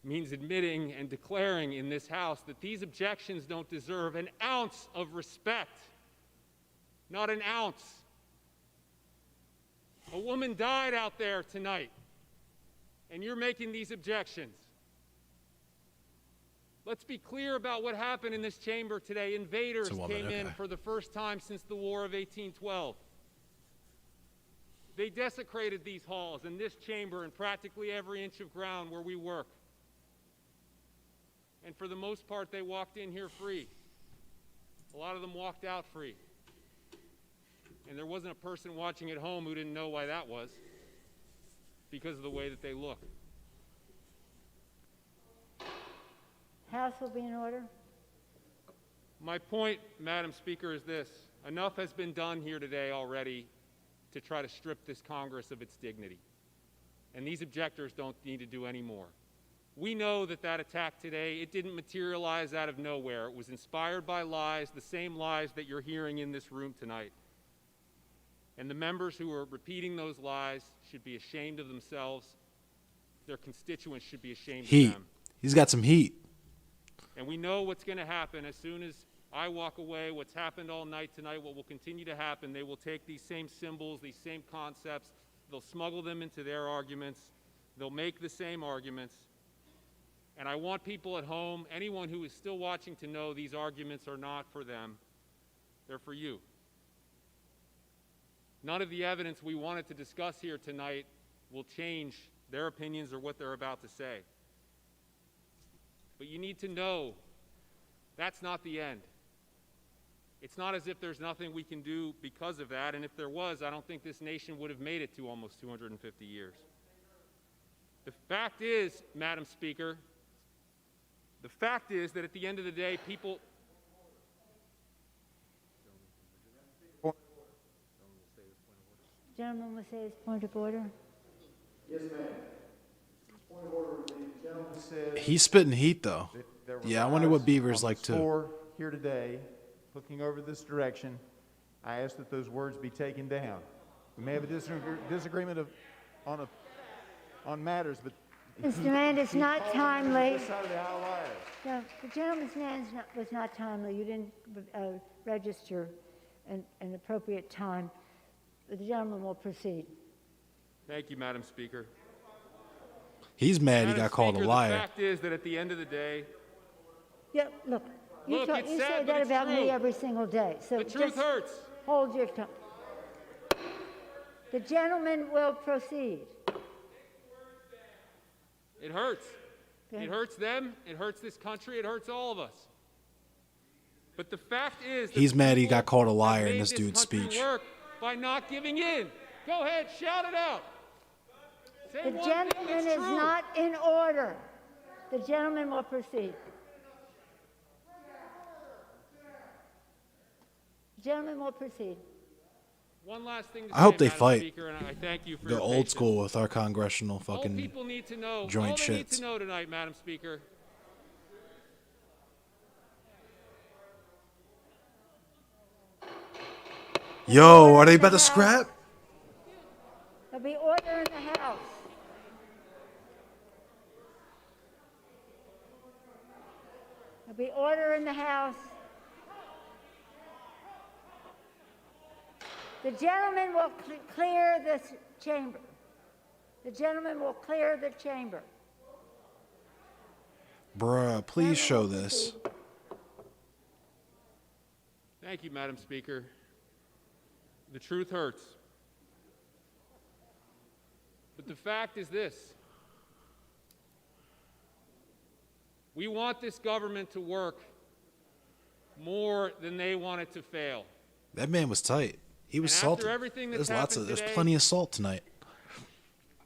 Speaker 2: means admitting and declaring in this House that these objections don't deserve an ounce of respect. Not an ounce. A woman died out there tonight, and you're making these objections. Let's be clear about what happened in this chamber today. Invaders came in for the first time since the War of 1812. They desecrated these halls and this chamber and practically every inch of ground where we work. And for the most part, they walked in here free. A lot of them walked out free. And there wasn't a person watching at home who didn't know why that was, because of the way that they look.
Speaker 16: House will be in order.
Speaker 2: My point, Madam Speaker, is this. Enough has been done here today already to try to strip this Congress of its dignity. And these objectors don't need to do any more. We know that that attack today, it didn't materialize out of nowhere. It was inspired by lies, the same lies that you're hearing in this room tonight. And the members who are repeating those lies should be ashamed of themselves. Their constituents should be ashamed of
Speaker 1: Heat.
Speaker 2: them.
Speaker 1: He's got some heat.
Speaker 2: And we know what's going to happen as soon as I walk away, what's happened all night tonight, what will continue to happen. They will take these same symbols, these same concepts, they'll smuggle them into their arguments, they'll make the same arguments. And I want people at home, anyone who is still watching, to know these arguments are not for them, they're for you. None of the evidence we wanted to discuss here tonight will change their opinions or what they're about to say. But you need to know that's not the end. It's not as if there's nothing we can do because of that, and if there was, I don't think this nation would have made it to almost 250 years. The fact is, Madam Speaker, the fact is that at the end of the day, people...
Speaker 16: gentleman will say his point of order.
Speaker 8: Yes, ma'am. Point of order, the gentleman says.
Speaker 1: He's spitting heat, though. Yeah, I wonder what Beaver's like, too.
Speaker 8: Floor here today, looking over this direction, I ask that those words be taken down. We may have a disagreement on matters, but
Speaker 16: Mr. Rand, it's not timely.
Speaker 8: This side of the aisle liars.
Speaker 16: No, the gentleman's name was not timely. You didn't register an appropriate time. The gentleman will proceed.
Speaker 2: Thank you, Madam Speaker.
Speaker 1: He's mad he
Speaker 2: Madam
Speaker 1: got called a
Speaker 2: Speaker,
Speaker 1: liar.
Speaker 2: The fact is that at the end of the day,
Speaker 16: Yeah, look, you
Speaker 2: Look, it's
Speaker 16: say
Speaker 2: sad, but
Speaker 16: that
Speaker 2: it's
Speaker 16: about me
Speaker 2: true.
Speaker 16: every single day. So
Speaker 2: the truth
Speaker 16: just
Speaker 2: hurts.
Speaker 16: hold your tongue. The gentleman will proceed.
Speaker 2: It hurts.
Speaker 16: Okay.
Speaker 2: It hurts them. It hurts this country. It hurts all of us. But the fact is, that
Speaker 1: He's mad he
Speaker 2: people
Speaker 1: got called a
Speaker 2: have
Speaker 1: liar in
Speaker 2: made
Speaker 1: this dude's
Speaker 2: country
Speaker 1: speech.
Speaker 2: Work by not giving in. Go ahead, shout it out. Say
Speaker 16: The
Speaker 2: one thing
Speaker 16: gentleman
Speaker 2: that's
Speaker 16: is
Speaker 2: true.
Speaker 16: not in order. The gentleman will proceed. The gentleman will proceed.
Speaker 2: One last thing to
Speaker 1: I hope
Speaker 2: say,
Speaker 1: they
Speaker 2: Madam
Speaker 1: fight.
Speaker 2: Speaker, and I thank you for
Speaker 1: Go
Speaker 2: your
Speaker 1: old
Speaker 2: patience.
Speaker 1: school with our congressional
Speaker 2: All
Speaker 1: fucking
Speaker 2: people need to know,
Speaker 1: joint
Speaker 2: all they need
Speaker 1: shits.
Speaker 2: to know tonight, Madam Speaker,
Speaker 1: Yo, are they about to scrap?
Speaker 16: There'll be order in the House. There'll be order in the House. The gentleman will clear this chamber. The gentleman will clear the chamber.
Speaker 1: Bruh, please show this.
Speaker 2: thank you, Madam Speaker. The truth hurts. But the fact is this. We want this government to work more than they want it to fail.
Speaker 1: That man was tight. He was
Speaker 2: And
Speaker 1: salty.
Speaker 2: after everything that's
Speaker 1: There's
Speaker 2: happened
Speaker 1: plenty
Speaker 2: today,
Speaker 1: of salt tonight.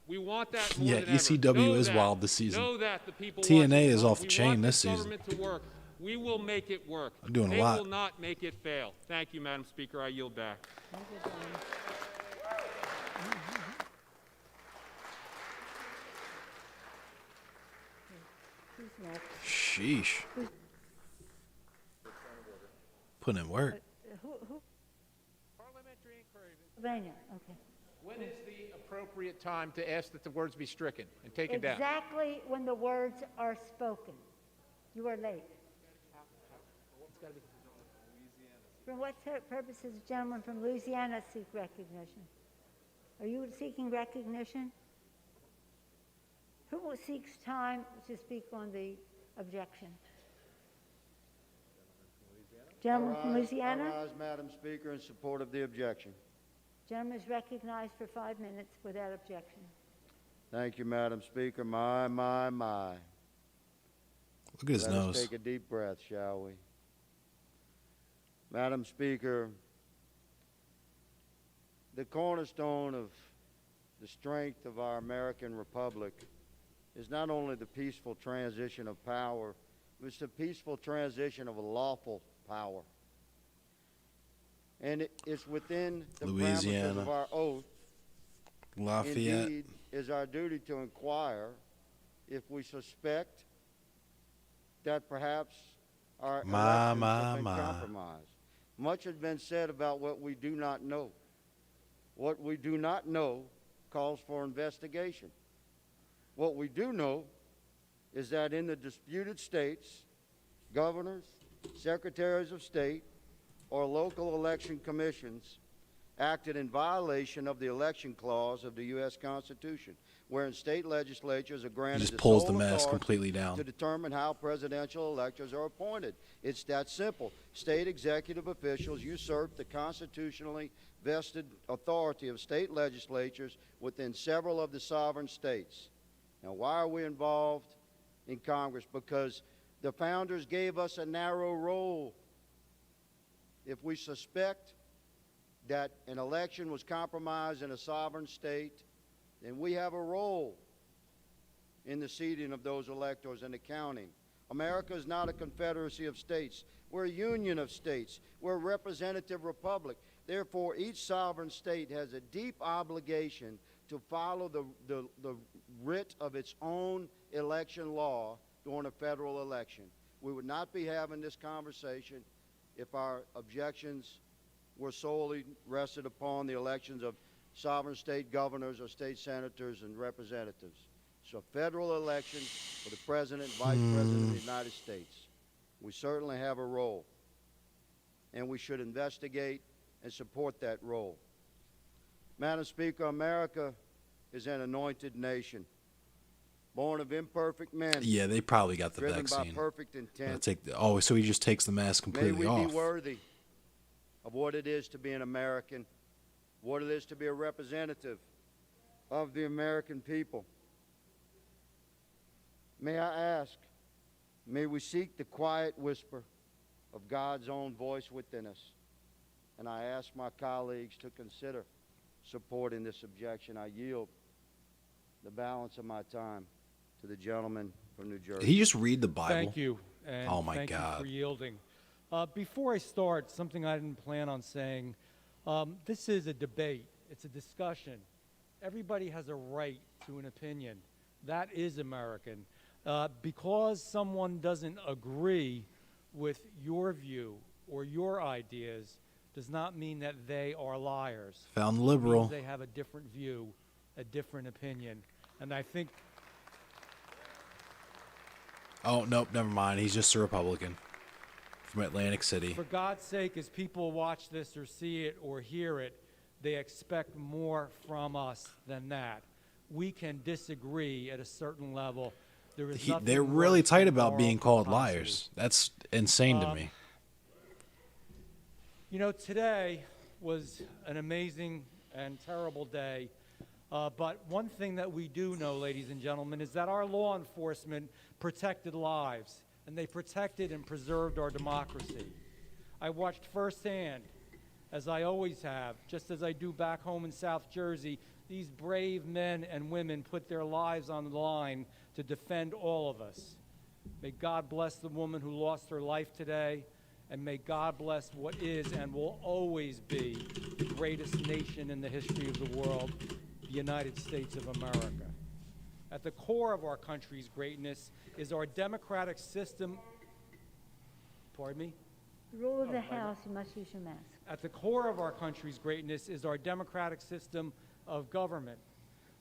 Speaker 2: We want that more
Speaker 1: Yeah,
Speaker 2: than ever.
Speaker 1: ECW
Speaker 2: Know
Speaker 1: is
Speaker 2: that.
Speaker 1: wild this season.
Speaker 2: Know that the people
Speaker 1: TNA
Speaker 2: want
Speaker 1: is
Speaker 2: to
Speaker 1: off the
Speaker 2: work.
Speaker 1: chain
Speaker 2: We want
Speaker 1: this season.
Speaker 2: government to work. We will make it work.
Speaker 1: I'm doing a
Speaker 2: they
Speaker 1: lot.
Speaker 2: will not make it fail. Thank you, Madam Speaker. I yield back.
Speaker 16: Who's next?
Speaker 1: Sheesh. Putting in work.
Speaker 16: Who?
Speaker 13: Parliamentary inquiry.
Speaker 16: Pennsylvania, okay.
Speaker 13: When is the appropriate time to ask that the words be stricken and taken down?
Speaker 16: Exactly when the words are spoken. You are late. For what purpose does the gentleman from Louisiana seek recognition? Are you seeking recognition? Who seeks time to speak on the objection? Gentleman from Louisiana?
Speaker 15: I rise, Madam Speaker, in support of the objection.
Speaker 16: Gentleman is recognized for 5 minutes without objection.
Speaker 15: Thank you, Madam Speaker. My.
Speaker 1: Look at his
Speaker 15: Let
Speaker 1: nose.
Speaker 15: us take a deep breath, shall we? Madam Speaker, the cornerstone of the strength of our American Republic is not only the peaceful transition of power, but it's the peaceful transition of a lawful power. And it's within the parameters
Speaker 1: Louisiana.
Speaker 15: of our oath,
Speaker 1: Lafayette.
Speaker 15: indeed, is our duty to inquire if we suspect that perhaps our elections have been compromised. Much has been said about what we do not know. What we do not know calls for investigation. What we do know is that in the disputed states, governors, secretaries of state, or local election commissions acted in violation of the election clause of the U.S. Constitution, wherein state legislatures are granted
Speaker 1: just
Speaker 15: the
Speaker 1: pulls
Speaker 15: sole
Speaker 1: the mask
Speaker 15: authority
Speaker 1: completely down.
Speaker 15: to determine how presidential electors are appointed. It's that simple. State executive officials usurp the constitutionally vested authority of state legislatures within several of the sovereign states. Now, why are we involved in Congress? Because the founders gave us a narrow role. If we suspect that an election was compromised in a sovereign state, then we have a role in the seating of those electors and the counting. America is not a confederacy of states. We're a union of states. We're a representative republic. Therefore, each sovereign state has a deep obligation to follow the writ of its own election law during a federal election. We would not be having this conversation if our objections were solely rested upon the elections of sovereign state governors or state senators and representatives. So federal elections for the President and Vice President of the United States. We certainly have a role, and we should investigate and support that role. Madam Speaker, America is an anointed nation, born of imperfect men.
Speaker 1: Yeah, they probably got the
Speaker 15: driven
Speaker 1: vaccine.
Speaker 15: by perfect intent.
Speaker 1: So he just takes the mask completely
Speaker 15: May we
Speaker 1: off.
Speaker 15: be worthy of what it is to be an American, what it is to be a representative of the American people. May I ask, may we seek the quiet whisper of God's own voice within us. And I ask my colleagues to consider supporting this objection. I yield the balance of my time to the gentleman from New Jersey.
Speaker 1: Did he just read the Bible?
Speaker 9: Thank you. And
Speaker 1: oh my
Speaker 9: thank
Speaker 1: God.
Speaker 9: you for yielding. Before I start, something I didn't plan on saying. This is a debate. It's a discussion. Everybody has a right to an opinion. That is American. Because someone doesn't agree with your view or your ideas does not mean that they are liars.
Speaker 1: Found
Speaker 9: It
Speaker 1: liberal.
Speaker 9: means they have a different view, a different opinion. And I think...
Speaker 1: Oh, nope, never mind. He's just a Republican from Atlantic City.
Speaker 9: For God's sake, as people watch this or see it or hear it, they expect more from us than that. We can disagree at a certain level. There is nothing
Speaker 1: They're really
Speaker 9: worse
Speaker 1: tight
Speaker 9: than
Speaker 1: about
Speaker 9: moral
Speaker 1: being called
Speaker 9: hypocrisy.
Speaker 1: liars. That's insane to me.
Speaker 9: You know, today was an amazing and terrible day. But one thing that we do know, ladies and gentlemen, is that our law enforcement protected lives, and they protected and preserved our democracy. I watched firsthand, as I always have, just as I do back home in South Jersey, these brave men and women put their lives on the line to defend all of us. May God bless the woman who lost her life today, and may God bless what is and will always be the greatest nation in the history of the world, the United States of America. At the core of our country's greatness is our democratic system. Pardon me?
Speaker 16: The rule of the House, you must use your mask.
Speaker 9: At the core of our country's greatness is our democratic system of government.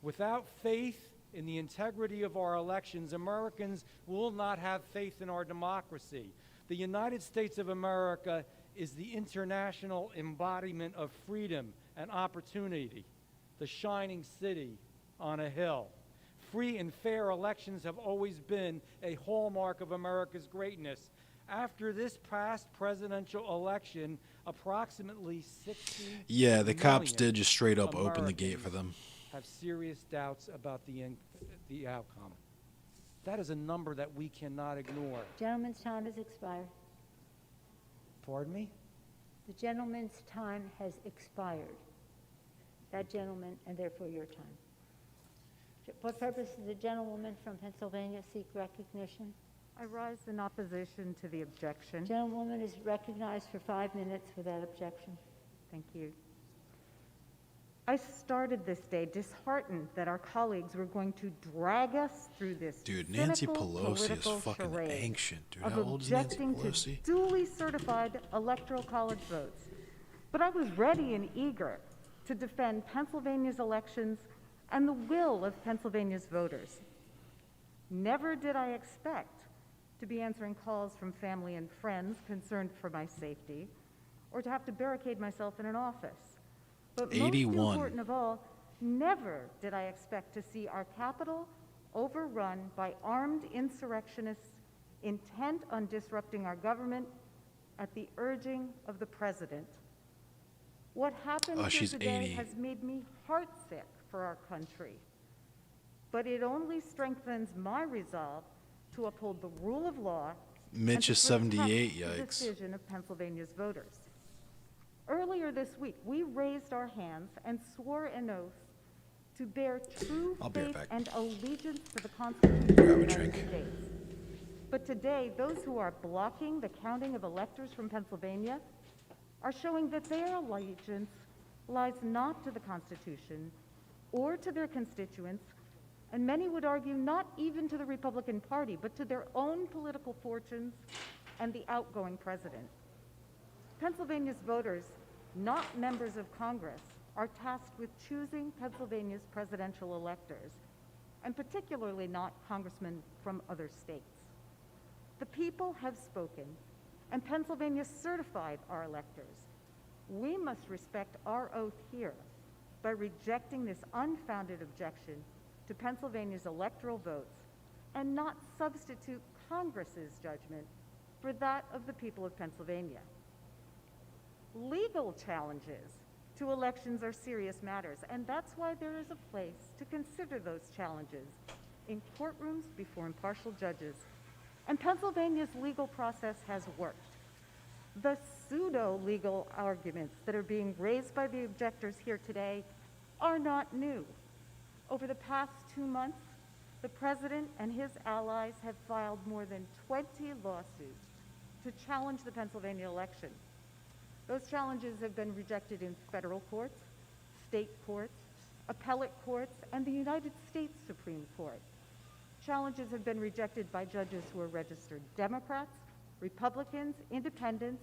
Speaker 9: Without faith in the integrity of our elections, Americans will not have faith in our democracy. The United States of America is the international embodiment of freedom and opportunity, the shining city on a hill. Free and fair elections have always been a hallmark of America's greatness. After this past presidential election, approximately 60
Speaker 1: Yeah, the cops
Speaker 9: million
Speaker 1: did just straight up open the gate for them.
Speaker 9: Americans have serious doubts about the outcome. That is a number that we cannot ignore.
Speaker 16: Gentleman's time has expired.
Speaker 9: Pardon me?
Speaker 16: The gentleman's time has expired. That gentleman, and therefore your time. What purpose does the gentlewoman from Pennsylvania seek recognition?
Speaker 10: I rise in opposition to the objection.
Speaker 16: Gentlewoman is recognized for 5 minutes for that objection.
Speaker 10: Thank you. I started this day disheartened that our colleagues were going to drag us through this
Speaker 1: Dude, Nancy
Speaker 10: cynical
Speaker 1: Pelosi is
Speaker 10: political
Speaker 1: fucking
Speaker 10: charade
Speaker 1: ancient, dude.
Speaker 10: of
Speaker 1: How old is Nancy
Speaker 10: objecting
Speaker 1: Pelosi?
Speaker 10: to duly certified electoral college votes. But I was ready and eager to defend Pennsylvania's elections and the will of Pennsylvania's voters. Never did I expect to be answering calls from family and friends concerned for my safety, or to have to barricade myself in an office. But most
Speaker 1: 81.
Speaker 10: important of all, never did I expect to see our capital overrun by armed insurrectionists intent on disrupting our government at the urging of the president. What happened here
Speaker 1: she's
Speaker 10: today
Speaker 1: 80.
Speaker 10: has made me heartsick for our country, but it only strengthens my resolve to uphold the rule of law
Speaker 1: Mitch
Speaker 10: and
Speaker 1: is
Speaker 10: to
Speaker 1: 78,
Speaker 10: protect the
Speaker 1: yikes.
Speaker 10: decision of Pennsylvania's voters. Earlier this week, we raised our hands and swore an oath to bear true
Speaker 1: I'll be right
Speaker 10: faith
Speaker 1: back.
Speaker 10: and allegiance to the Constitution of
Speaker 1: Grab
Speaker 10: the
Speaker 1: a
Speaker 10: United
Speaker 1: drink.
Speaker 10: States. But today, those who are blocking the counting of electors from Pennsylvania are showing that their allegiance lies not to the Constitution or to their constituents, and many would argue not even to the Republican Party, but to their own political fortunes and the outgoing president. Pennsylvania's voters, not members of Congress, are tasked with choosing Pennsylvania's presidential electors, and particularly not congressmen from other states. The people have spoken, and Pennsylvania certified our electors. We must respect our oath here by rejecting this unfounded objection to Pennsylvania's electoral votes and not substitute Congress's judgment for that of the people of Pennsylvania. Legal challenges to elections are serious matters, and that's why there is a place to consider those challenges in courtrooms before impartial judges. And Pennsylvania's legal process has worked. The pseudo-legal arguments that are being raised by the objectors here today are not new. Over the past 2 months, the president and his allies have filed more than 20 lawsuits to challenge the Pennsylvania election. Those challenges have been rejected in federal courts, state courts, appellate courts, and the United States Supreme Court. Challenges have been rejected by judges who are registered Democrats, Republicans, Independents,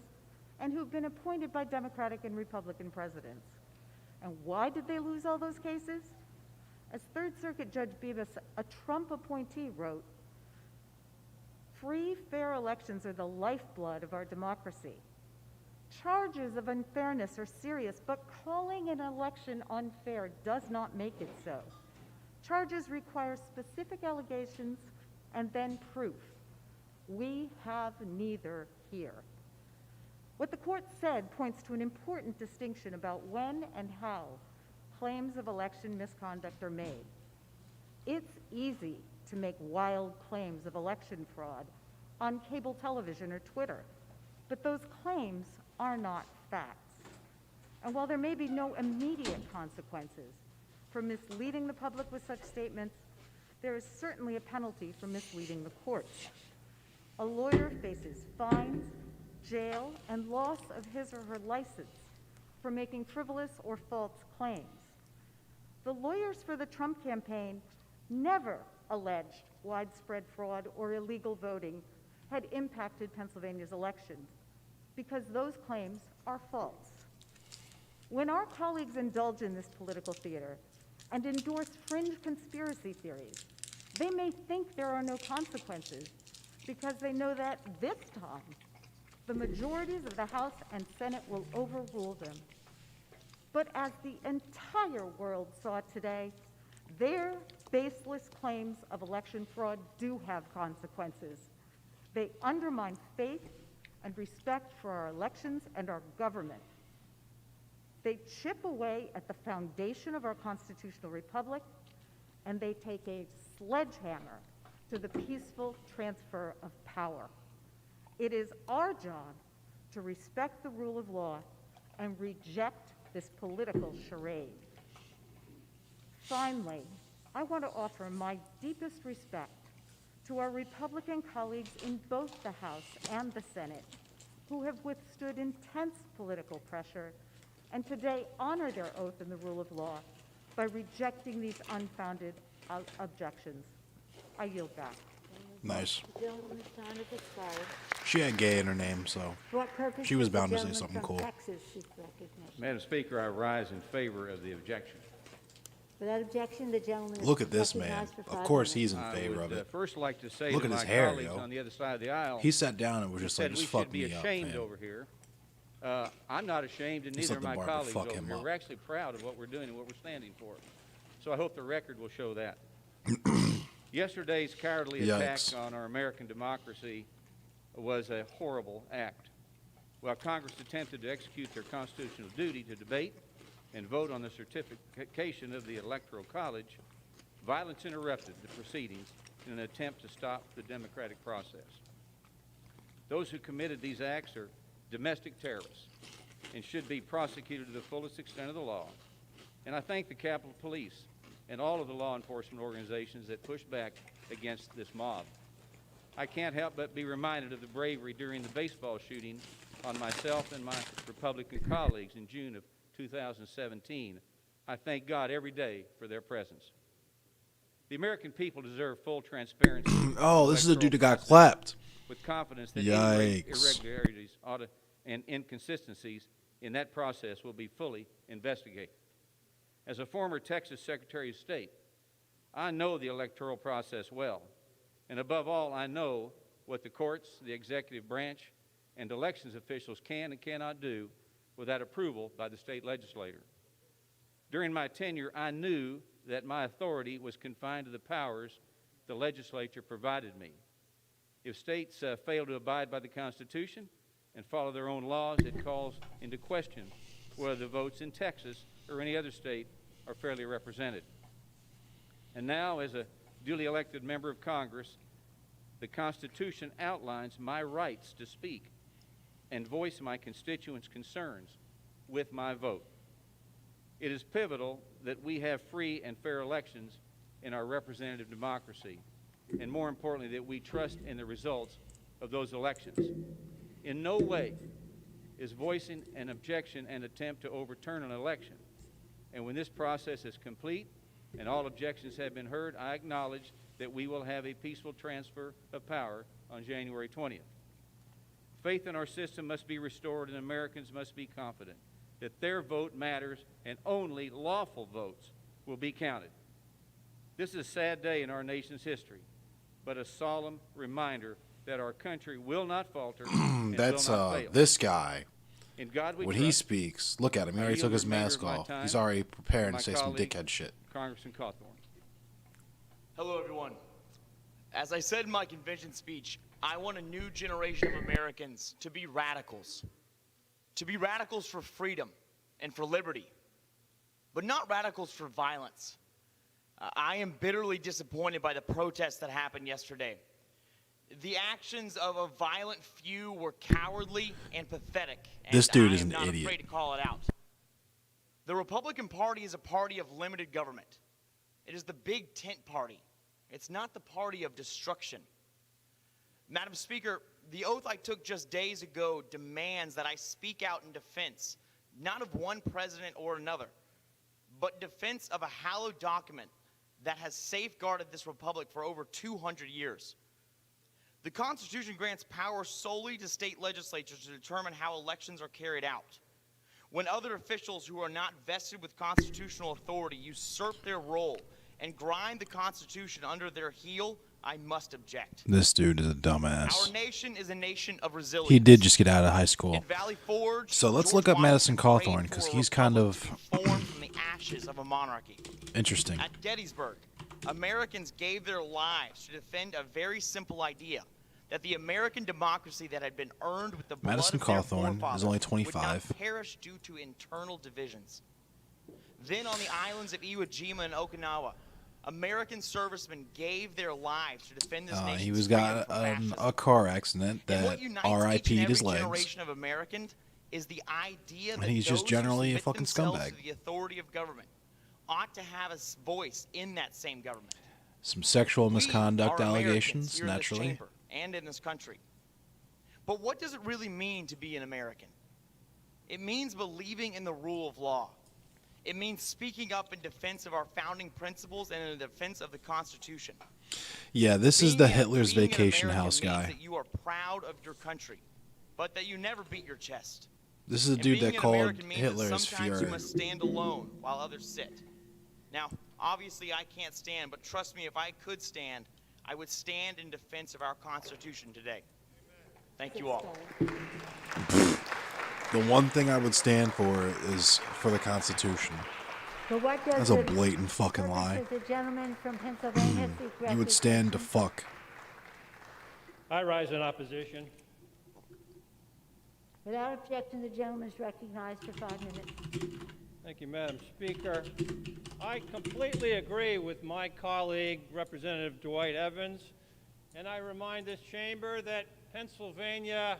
Speaker 10: and who've been appointed by Democratic and Republican presidents. And why did they lose all those cases? As Third Circuit Judge Bibas, a Trump appointee, wrote, "Free, fair elections are the lifeblood of our democracy. Charges of unfairness are serious, but calling an election unfair does not make it so. Charges require specific allegations and then proof. We have neither here." What the court said points to an important distinction about when and how claims of election misconduct are made. It's easy to make wild claims of election fraud on cable television or Twitter, but those claims are not facts. And while there may be no immediate consequences for misleading the public with such statements, there is certainly a penalty for misleading the courts. A lawyer faces fines, jail, and loss of his or her license for making frivolous or false claims. The lawyers for the Trump campaign never alleged widespread fraud or illegal voting had impacted Pennsylvania's elections, because those claims are false. When our colleagues indulge in this political theater and endorse fringe conspiracy theories, they may think there are no consequences because they know that this time the majorities of the House and Senate will overrule them. But as the entire world saw today, their baseless claims of election fraud do have consequences. They undermine faith and respect for our elections and our government. They chip away at the foundation of our constitutional republic, and they take a sledgehammer to the peaceful transfer of power. It is our job to respect the rule of law and reject this political charade. Finally, I want to offer my deepest respect to our Republican colleagues in both the House and the Senate who have withstood intense political pressure and today honor their oath in the rule of law by rejecting these unfounded objections. I yield back.
Speaker 1: Nice.
Speaker 16: The gentleman's time has expired.
Speaker 1: She had gay in her name, so
Speaker 16: For what purpose
Speaker 1: she was
Speaker 16: does the
Speaker 1: bound to say
Speaker 16: gentleman
Speaker 1: something
Speaker 16: from
Speaker 1: cool.
Speaker 16: Texas seek recognition?
Speaker 4: Madam Speaker, I rise in favor of the objection.
Speaker 16: Without objection, the gentleman is
Speaker 1: Look at this man.
Speaker 16: recognized for
Speaker 1: Of
Speaker 16: 5
Speaker 1: course
Speaker 16: minutes.
Speaker 1: he's in favor of it.
Speaker 4: First like to say
Speaker 1: Look
Speaker 4: to
Speaker 1: at
Speaker 4: my
Speaker 1: his hair,
Speaker 4: colleagues
Speaker 1: yo.
Speaker 4: on the other side of the aisle,
Speaker 1: He sat down and was just like,
Speaker 4: said
Speaker 1: just
Speaker 4: we
Speaker 1: fuck
Speaker 4: should be
Speaker 1: me up,
Speaker 4: ashamed
Speaker 1: man.
Speaker 4: over here. I'm not ashamed, and
Speaker 1: Just
Speaker 4: neither
Speaker 1: let
Speaker 4: are
Speaker 1: the
Speaker 4: my
Speaker 1: barber
Speaker 4: colleagues
Speaker 1: fuck
Speaker 4: over
Speaker 1: him
Speaker 4: here.
Speaker 1: up.
Speaker 4: We're actually proud of what we're doing and what we're standing for. So I hope the record will show that. Yesterday's cowardly attack
Speaker 1: Yikes.
Speaker 4: on our American democracy was a horrible act. While Congress attempted to execute their constitutional duty to debate and vote on the certification of the Electoral College, violence interrupted the proceedings in an attempt to stop the democratic process. Those who committed these acts are domestic terrorists and should be prosecuted to the fullest extent of the law. And I thank the Capitol Police and all of the law enforcement organizations that pushed back against this mob. I can't help but be reminded of the bravery during the baseball shooting on myself and my Republican colleagues in June of 2017, I thank God every day for their presence. The American people deserve full transparency.
Speaker 1: Oh, this is the dude that got clapped.
Speaker 4: With confidence that
Speaker 1: Yikes.
Speaker 4: any irregularities and inconsistencies in that process will be fully investigated. As a former Texas Secretary of State, I know the electoral process well, and above all, I know what the courts, the executive branch, and elections officials can and cannot do without approval by the state legislature. During my tenure, I knew that my authority was confined to the powers the legislature provided me. If states fail to abide by the Constitution and follow their own laws, it calls into question whether the votes in Texas or any other state are fairly represented. And now, as a duly elected member of Congress, the Constitution outlines my rights to speak and voice my constituents' concerns with my vote. It is pivotal that we have free and fair elections in our representative democracy, and more importantly, that we trust in the results of those elections. In no way is voicing an objection an attempt to overturn an election. And when this process is complete and all objections have been heard, I acknowledge that we will have a peaceful transfer of power on January 20th. Faith in our system must be restored, and Americans must be confident that their vote matters and only lawful votes will be counted. This is a sad day in our nation's history, but a solemn reminder that our country will not falter and
Speaker 1: That's
Speaker 4: will not fail.
Speaker 1: this guy.
Speaker 4: In God we
Speaker 1: When
Speaker 4: trust.
Speaker 1: he speaks, look at him. He
Speaker 4: I
Speaker 1: already
Speaker 4: yield
Speaker 1: took his
Speaker 4: the remainder
Speaker 1: mask
Speaker 4: of my
Speaker 1: off.
Speaker 4: time
Speaker 1: He's already preparing
Speaker 4: my
Speaker 1: to say some
Speaker 4: colleague,
Speaker 1: dickhead shit.
Speaker 4: Congressman Cawthorn.
Speaker 5: Hello, everyone. As I said in my convention speech, I want a new generation of Americans to be radicals for freedom and for liberty, but not radicals for violence. I am bitterly disappointed by the protests that happened yesterday. The actions of a violent few were cowardly and pathetic, and
Speaker 1: This dude is
Speaker 5: I am
Speaker 1: an
Speaker 5: not
Speaker 1: idiot.
Speaker 5: afraid to call it out. The Republican Party is a party of limited government. It is the big tent party. It's not the party of destruction. Madam Speaker, the oath I took just days ago demands that I speak out in defense, not of one president or another, but defense of a hallowed document that has safeguarded this republic for over 200 years. The Constitution grants power solely to state legislatures to determine how elections are carried out. When other officials who are not vested with constitutional authority usurp their role and grind the Constitution under their heel, I must object.
Speaker 1: This dude is a
Speaker 5: Our
Speaker 1: dumbass.
Speaker 5: nation is a nation of resilience.
Speaker 1: He did just get out of high school.
Speaker 5: At Valley Forge,
Speaker 1: So let's
Speaker 5: George
Speaker 1: look up Madison
Speaker 5: Washington
Speaker 1: Cawthorn
Speaker 5: prayed
Speaker 1: because
Speaker 5: for a
Speaker 1: he's kind
Speaker 5: republic
Speaker 1: of
Speaker 5: to be formed from the ashes of a monarchy.
Speaker 1: interesting.
Speaker 5: At Gettysburg, Americans gave their lives to defend a very simple idea, that the American democracy that had been earned with the blood
Speaker 1: Madison
Speaker 5: of their
Speaker 1: Cawthorn is
Speaker 5: forefathers
Speaker 1: only
Speaker 5: would
Speaker 1: 25.
Speaker 5: not perish due to internal divisions. Then on the islands of Iwo Jima and Okinawa, American servicemen gave their lives to defend this nation's
Speaker 1: He was
Speaker 5: freedom
Speaker 1: got
Speaker 5: from fascism.
Speaker 1: a car accident
Speaker 5: And what
Speaker 1: that
Speaker 5: unites each
Speaker 1: RIP'd
Speaker 5: and
Speaker 1: his
Speaker 5: every
Speaker 1: legs.
Speaker 5: generation of Americans is the idea
Speaker 1: And
Speaker 5: that
Speaker 1: he's just
Speaker 5: those who
Speaker 1: generally a
Speaker 5: submit
Speaker 1: fucking
Speaker 5: themselves
Speaker 1: scumbag.
Speaker 5: to the authority of government ought to have a voice in that same government.
Speaker 1: Some sexual
Speaker 5: We
Speaker 1: misconduct
Speaker 5: are Americans
Speaker 1: allegations,
Speaker 5: here in this
Speaker 1: naturally.
Speaker 5: chamber and in this country. But what does it really mean to be an American? It means believing in the rule of law. It means speaking up in defense of our founding principles and in defense of the Constitution.
Speaker 1: Yeah, this is the
Speaker 5: Being
Speaker 1: Hitler's
Speaker 5: an
Speaker 1: Vacation
Speaker 5: American
Speaker 1: House
Speaker 5: means
Speaker 1: guy.
Speaker 5: that you are proud of your country, but that you never beat your chest.
Speaker 1: This is a
Speaker 5: And
Speaker 1: dude
Speaker 5: being
Speaker 1: that
Speaker 5: an
Speaker 1: called
Speaker 5: American means
Speaker 1: Hitler
Speaker 5: that
Speaker 1: his
Speaker 5: sometimes you
Speaker 1: Fuhrer.
Speaker 5: must stand alone while others sit. Now, obviously I can't stand, but trust me, if I could stand, I would stand in defense of our Constitution today. Thank you all.
Speaker 1: The one thing I would stand for is for the Constitution.
Speaker 16: But what does
Speaker 1: That's a
Speaker 16: the
Speaker 1: blatant fucking
Speaker 16: purpose
Speaker 1: lie.
Speaker 16: of the gentleman from Pennsylvania seek
Speaker 1: You would stand to
Speaker 16: recognition?
Speaker 1: fuck.
Speaker 6: I rise in opposition.
Speaker 16: Without objection, the gentleman is recognized for 5 minutes.
Speaker 6: Thank you, Madam Speaker. I completely agree with my colleague, Representative Dwight Evans, and I remind this chamber that Pennsylvania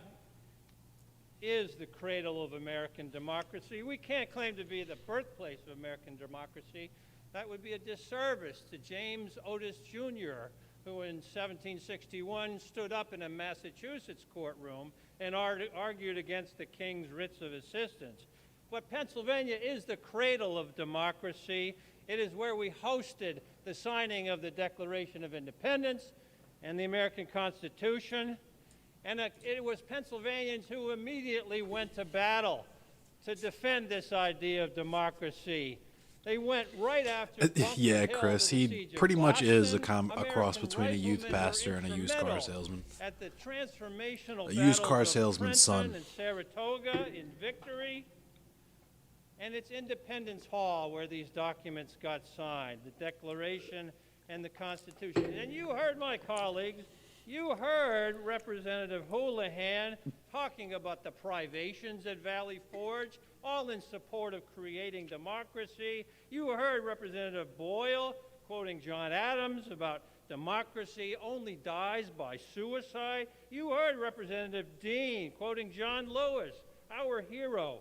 Speaker 6: is the cradle of American democracy. We can't claim to be the birthplace of American democracy. That would be a disservice to James Otis Jr.,
Speaker 7: who in 1761 stood up in a Massachusetts courtroom and argued against the king's writs of assistance. But Pennsylvania is the cradle of democracy. It is where we hosted the signing of the Declaration of Independence and the American Constitution. And it was Pennsylvanians who immediately went to battle to defend this idea of democracy. They went right after
Speaker 1: Yeah, Chris, he pretty much is a cross between a youth pastor and a used car salesman.
Speaker 7: At the transformational
Speaker 1: A used car
Speaker 7: battles of
Speaker 1: salesman's
Speaker 7: Trenton
Speaker 1: son.
Speaker 7: and Saratoga, in Victory, and it's Independence Hall where these documents got signed, the Declaration and the Constitution. And you heard my colleagues, you heard Representative Houlihan talking about the privations at Valley Forge, all in support of creating democracy. You heard Representative Boyle quoting John Adams about democracy only dies by suicide. You heard Representative Dean quoting John Lewis, our hero,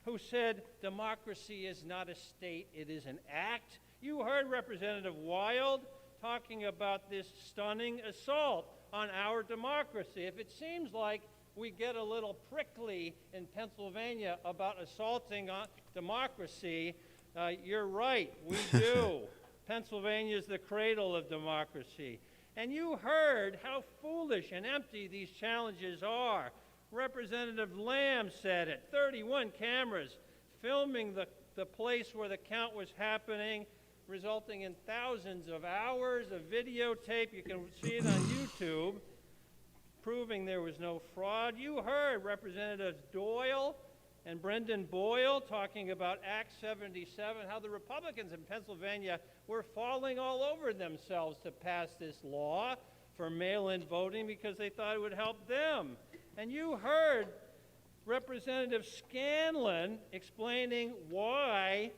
Speaker 7: who said democracy is not a state, it is an act. You heard Representative Wild talking about this stunning assault on our democracy. If it seems like we get a little prickly in Pennsylvania about assaulting on democracy, you're right, we do. Pennsylvania is the cradle of democracy. And you heard how foolish and empty these challenges are. Representative Lamb said it, 31 cameras filming the place where the count was happening, resulting in thousands of hours of videotape. You can see it on YouTube, proving there was no fraud. You heard Representatives Doyle and Brendan Boyle talking about Act 77, how the Republicans in Pennsylvania were falling all over themselves to pass this law for mail-in voting because they thought it would help them. And you heard Representative Scanlon explaining why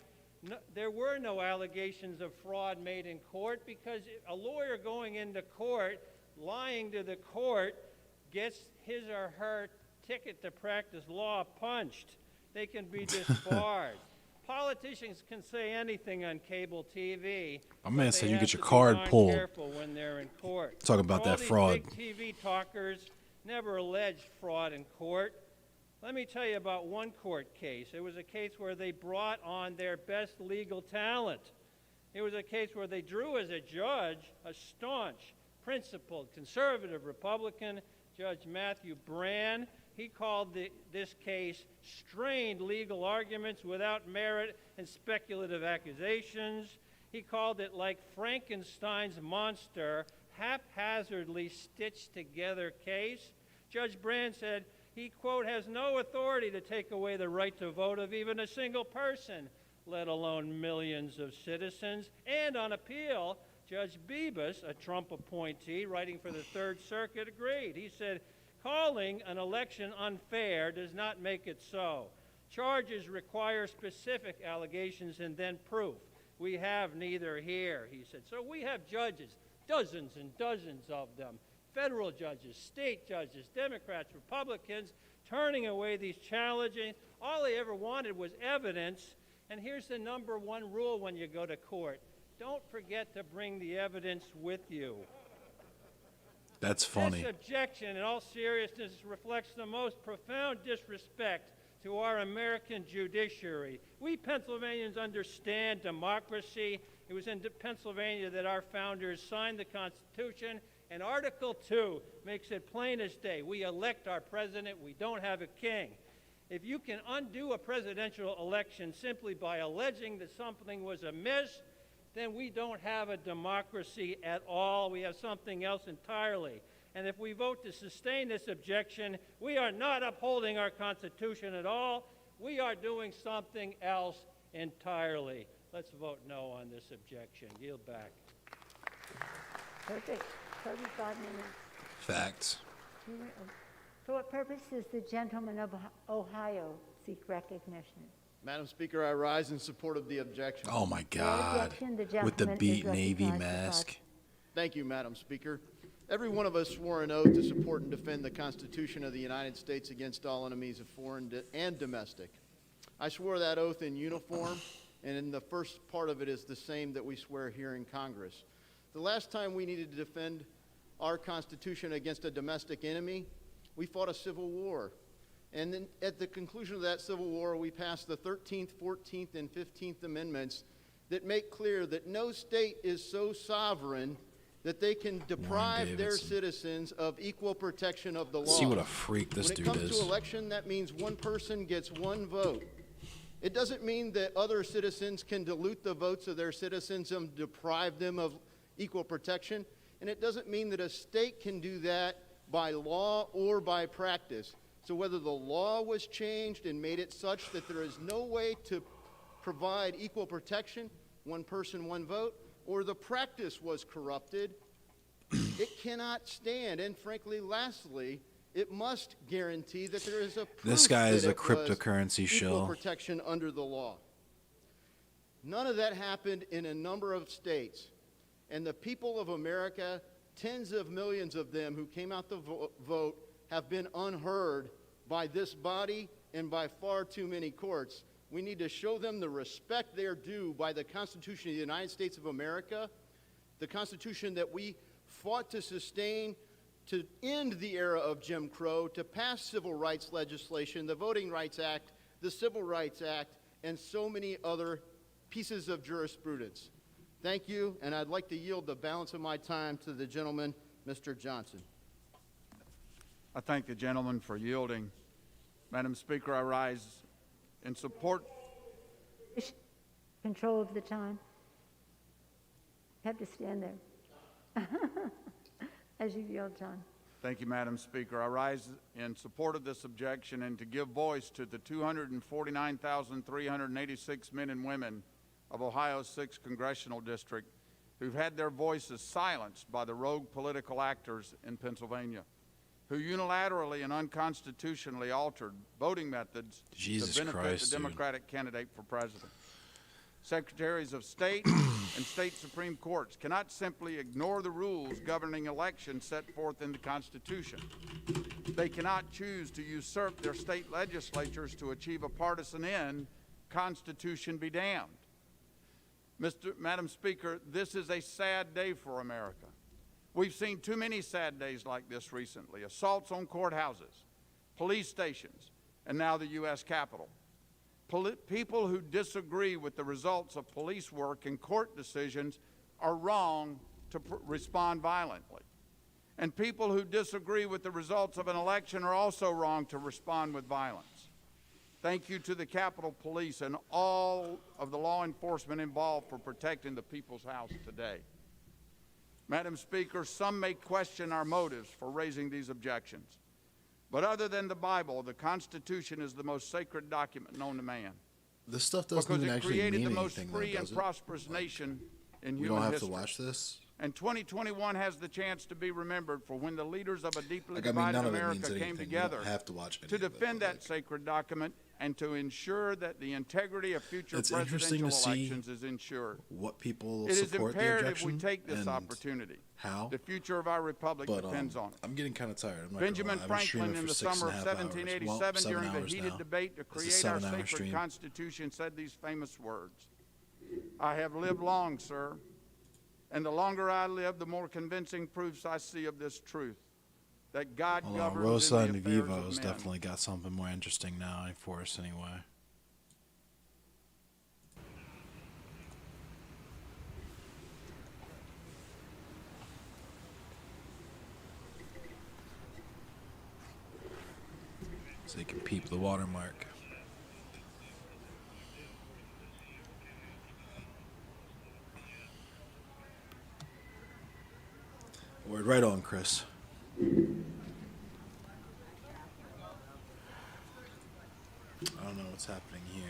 Speaker 7: there were no allegations of fraud made in court, because a lawyer going into court, lying to the court, gets his or her ticket to practice law punched. They can be disbarred. Politicians can say anything on cable TV.
Speaker 1: My man
Speaker 7: but
Speaker 1: said
Speaker 7: they
Speaker 1: you
Speaker 7: have
Speaker 1: get your
Speaker 7: to be
Speaker 1: card
Speaker 7: darn
Speaker 1: pulled.
Speaker 7: careful when they're in court.
Speaker 1: Talk about
Speaker 7: All
Speaker 1: that
Speaker 7: these
Speaker 1: fraud.
Speaker 7: Big TV talkers never alleged fraud in court. Let me tell you about one court case. It was a case where they brought on their best legal talent. It was a case where they drew as a judge a staunch, principled, conservative Republican, Judge Matthew Brann. He called this case strained legal arguments without merit and speculative accusations. He called it like Frankenstein's monster, haphazardly stitched together case. Judge Brann said he, quote, has no authority to take away the right to vote of even a single person, let alone millions of citizens. And on appeal, Judge Bibas, a Trump appointee writing for the Third Circuit, agreed. He said, calling an election unfair does not make it so. Charges require specific allegations and then proof. We have neither here, he said. So we have judges, dozens and dozens of them, federal judges, state judges, Democrats, Republicans, turning away these challenges. All they ever wanted was evidence. And here's the number one rule when you go to court. Don't forget to bring the evidence with you.
Speaker 1: That's funny.
Speaker 7: This objection, in all seriousness, reflects the most profound disrespect to our American judiciary. We Pennsylvanians understand democracy. It was in Pennsylvania that our founders signed the Constitution, and Article 2 makes it plain as day. We elect our president. We don't have a king. If you can undo a presidential election simply by alleging that something was amiss, then we don't have a democracy at all. We have something else entirely. And if we vote to sustain this objection, we are not upholding our Constitution at all. We are doing something else entirely. Let's vote no on this objection. Yield back.
Speaker 16: Perfect. 35 minutes.
Speaker 1: Facts.
Speaker 16: For what purpose does the gentleman of Ohio seek recognition?
Speaker 18: Madam Speaker, I rise in support of the objection.
Speaker 1: Oh my God. With the beat Navy mask.
Speaker 18: Thank you, Madam Speaker. Every one of us swore an oath to support and defend the Constitution of the United States against all enemies of foreign and domestic. I swore that oath in uniform, and in the first part of it is the same that we swear here in Congress. The last time we needed to defend our Constitution against a domestic enemy, we fought a civil war. And then at the conclusion of that civil war, we passed the 13th, 14th, and 15th Amendments that make clear that no state is so sovereign that they can deprive their citizens of equal protection of the law.
Speaker 1: See what a freak this dude is.
Speaker 18: When it comes to election, that means one person gets one vote. It doesn't mean that other citizens can dilute the votes of their citizens and deprive them of equal protection. And it doesn't mean that a state can do that by law or by practice. So whether the law was changed and made it such that there is no way to provide equal protection, one person, one vote, or the practice was corrupted, it cannot stand. And frankly, lastly, it must guarantee that there is a proof
Speaker 1: This guy is
Speaker 18: that
Speaker 1: a
Speaker 18: it was
Speaker 1: cryptocurrency
Speaker 18: equal
Speaker 1: shill.
Speaker 18: protection under the law. None of that happened in a number of states. And the people of America, tens of millions of them who came out to vote, have been unheard by this body and by far too many courts. We need to show them the respect they are due by the Constitution of the United States of America, the Constitution that we fought to sustain, to end the era of Jim Crow, to pass civil rights legislation, the Voting Rights Act, the Civil Rights Act, and so many other pieces of jurisprudence. Thank you, and I'd like to yield the balance of my time to the gentleman, Mr. Johnson.
Speaker 19: I thank the gentleman for yielding. Madam Speaker, I rise in support.
Speaker 16: Control of the time. You have to stand there. As you yield, John.
Speaker 19: Thank you, Madam Speaker. I rise in support of this objection and to give voice to the 249,386 men and women of Ohio's 6th Congressional District who've had their voices silenced by the rogue political actors in Pennsylvania, who unilaterally and unconstitutionally altered voting methods to benefit the Democratic candidate for president. Secretaries of State and state Supreme Courts cannot simply ignore the rules governing elections set forth in the Constitution. They cannot choose to usurp their state legislatures to achieve a partisan end. Constitution be damned. Madam Speaker, this is a sad day for America. We've seen too many sad days like this recently. Assaults on courthouses, police stations, and now the U.S. Capitol. People who disagree with the results of police work and court decisions are wrong to respond violently. And people who disagree with the results of an election are also wrong to respond with violence. Thank you to the Capitol Police and all of the law enforcement involved for protecting the people's house today. Madam Speaker, some may question our motives for raising these objections. But other than the Bible, the Constitution is the most sacred document known to man.
Speaker 1: This stuff doesn't even actually mean anything,
Speaker 19: because it created the most free and prosperous nation in human history.
Speaker 1: We don't have to watch this?
Speaker 19: And 2021 has the chance to be remembered for when the leaders of a deeply divided America came together to defend that sacred document and to ensure that the integrity of future presidential elections is ensured.
Speaker 1: What people
Speaker 19: it is
Speaker 1: support
Speaker 19: imperative we take this opportunity.
Speaker 1: How?
Speaker 19: The future of our republic depends on it.
Speaker 1: I'm getting kind of tired.
Speaker 19: Benjamin Franklin, in the summer of 1787, during the heated debate to create our sacred Constitution, said these famous words: "I have lived long, sir, and the longer I live, the more convincing proofs I see of this truth, that God governs
Speaker 1: Rosa
Speaker 19: in
Speaker 1: and
Speaker 19: the affairs
Speaker 1: Vivo's
Speaker 19: of men."
Speaker 1: definitely got something more interesting now for us anyway. So you can peep the watermark. Word right on, Chris. I don't know what's happening here.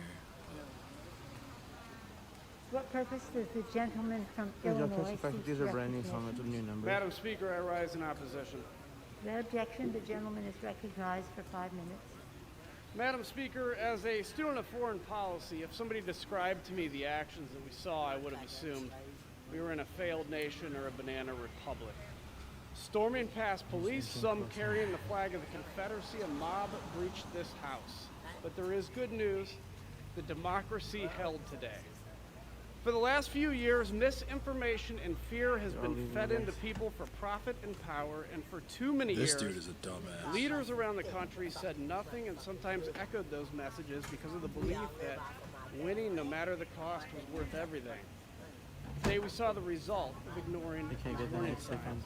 Speaker 16: What purpose does the gentleman from Illinois seek recognition?
Speaker 20: Madam Speaker, I rise in opposition.
Speaker 16: Without objection, the gentleman is recognized for 5 minutes.
Speaker 20: Madam Speaker, as a student of foreign policy, if somebody described to me the actions that we saw, I would have assumed we were in a failed nation or a banana republic. Storming past police, some carrying the flag of the Confederacy, a mob breached this House. But there is good news. The democracy held today. For the last few years, misinformation and fear has been fed into people for profit and power, and for too many
Speaker 1: This
Speaker 20: years,
Speaker 1: dude is a dumbass.
Speaker 20: leaders around the country said nothing and sometimes echoed those messages because of the belief that winning, no matter the cost, was worth everything. Today we saw the result of ignoring warning signs.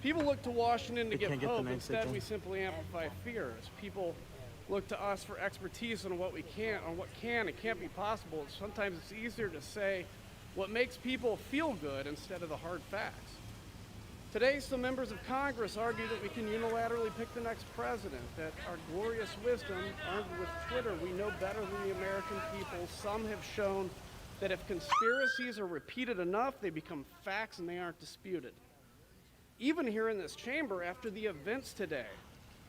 Speaker 20: People look to Washington to give hope. Instead, we simply amplify fears. People look to us for expertise on what can and can't be possible. Sometimes it's easier to say what makes people feel good instead of the hard facts. Today, some members of Congress argue that we can unilaterally pick the next president, that our glorious wisdom, armed with Twitter, we know better than the American people. Some have shown that if conspiracies are repeated enough, they become facts and they aren't disputed. Even here in this chamber, after the events today,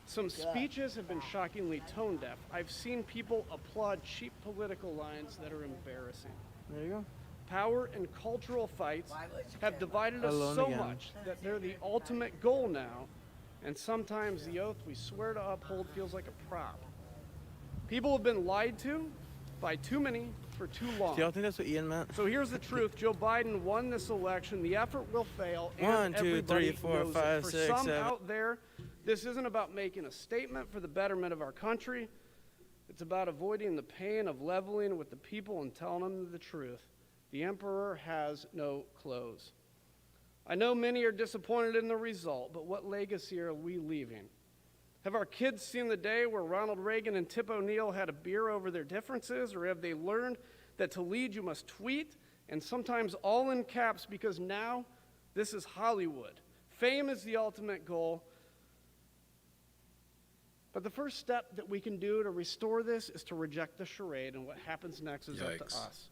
Speaker 20: some speeches have been shockingly tone deaf. I've seen people applaud cheap political lines that are embarrassing.
Speaker 11: There you go.
Speaker 20: Power and cultural fights have divided us so much that they're the ultimate goal now, and sometimes the oath we swear to uphold feels like a prop. People have been lied to by too many for too long.
Speaker 11: Do y'all think that's what Ian meant?
Speaker 20: So here's the truth. Joe Biden won this election. The effort will fail, and
Speaker 11: 1, 2, 3,
Speaker 20: everybody
Speaker 11: 4,
Speaker 20: knows
Speaker 11: 5,
Speaker 20: it. For
Speaker 11: 6,
Speaker 20: some
Speaker 11: 7.
Speaker 20: out there, this isn't about making a statement for the betterment of our country. It's about avoiding the pain of leveling with the people and telling them the truth. The emperor has no clothes. I know many are disappointed in the result, but what legacy are we leaving? Have our kids seen the day where Ronald Reagan and Tip O'Neill had a beer over their differences, or have they learned that to lead you must tweet, and sometimes all in caps, because now this is Hollywood. Fame is the ultimate goal. But the first step that we can do to restore this is to reject the charade, and what happens next is up to us.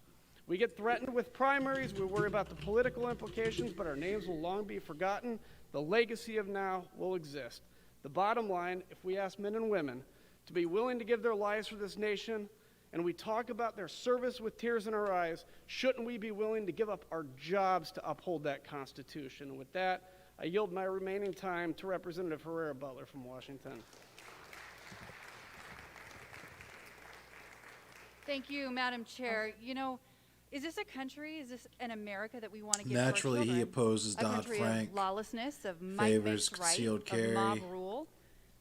Speaker 20: We get threatened with primaries, we worry about the political implications, but our names will long be forgotten. The legacy of now will exist. The bottom line, if we ask men and women to be willing to give their lives for this nation, and we talk about their service with tears in our eyes, shouldn't we be willing to give up our jobs to uphold that Constitution? And with that, I yield my remaining time to Representative Herrera Butler from Washington.
Speaker 14: Thank you, Madam Chair. You know, is this a country, is this an America that we want to give
Speaker 1: Naturally,
Speaker 14: to our children?
Speaker 1: he opposes
Speaker 14: A country
Speaker 1: Dodd-Frank,
Speaker 14: of lawlessness, of might
Speaker 1: favors
Speaker 14: makes right,
Speaker 1: concealed
Speaker 14: of mob
Speaker 1: carry,
Speaker 14: rule.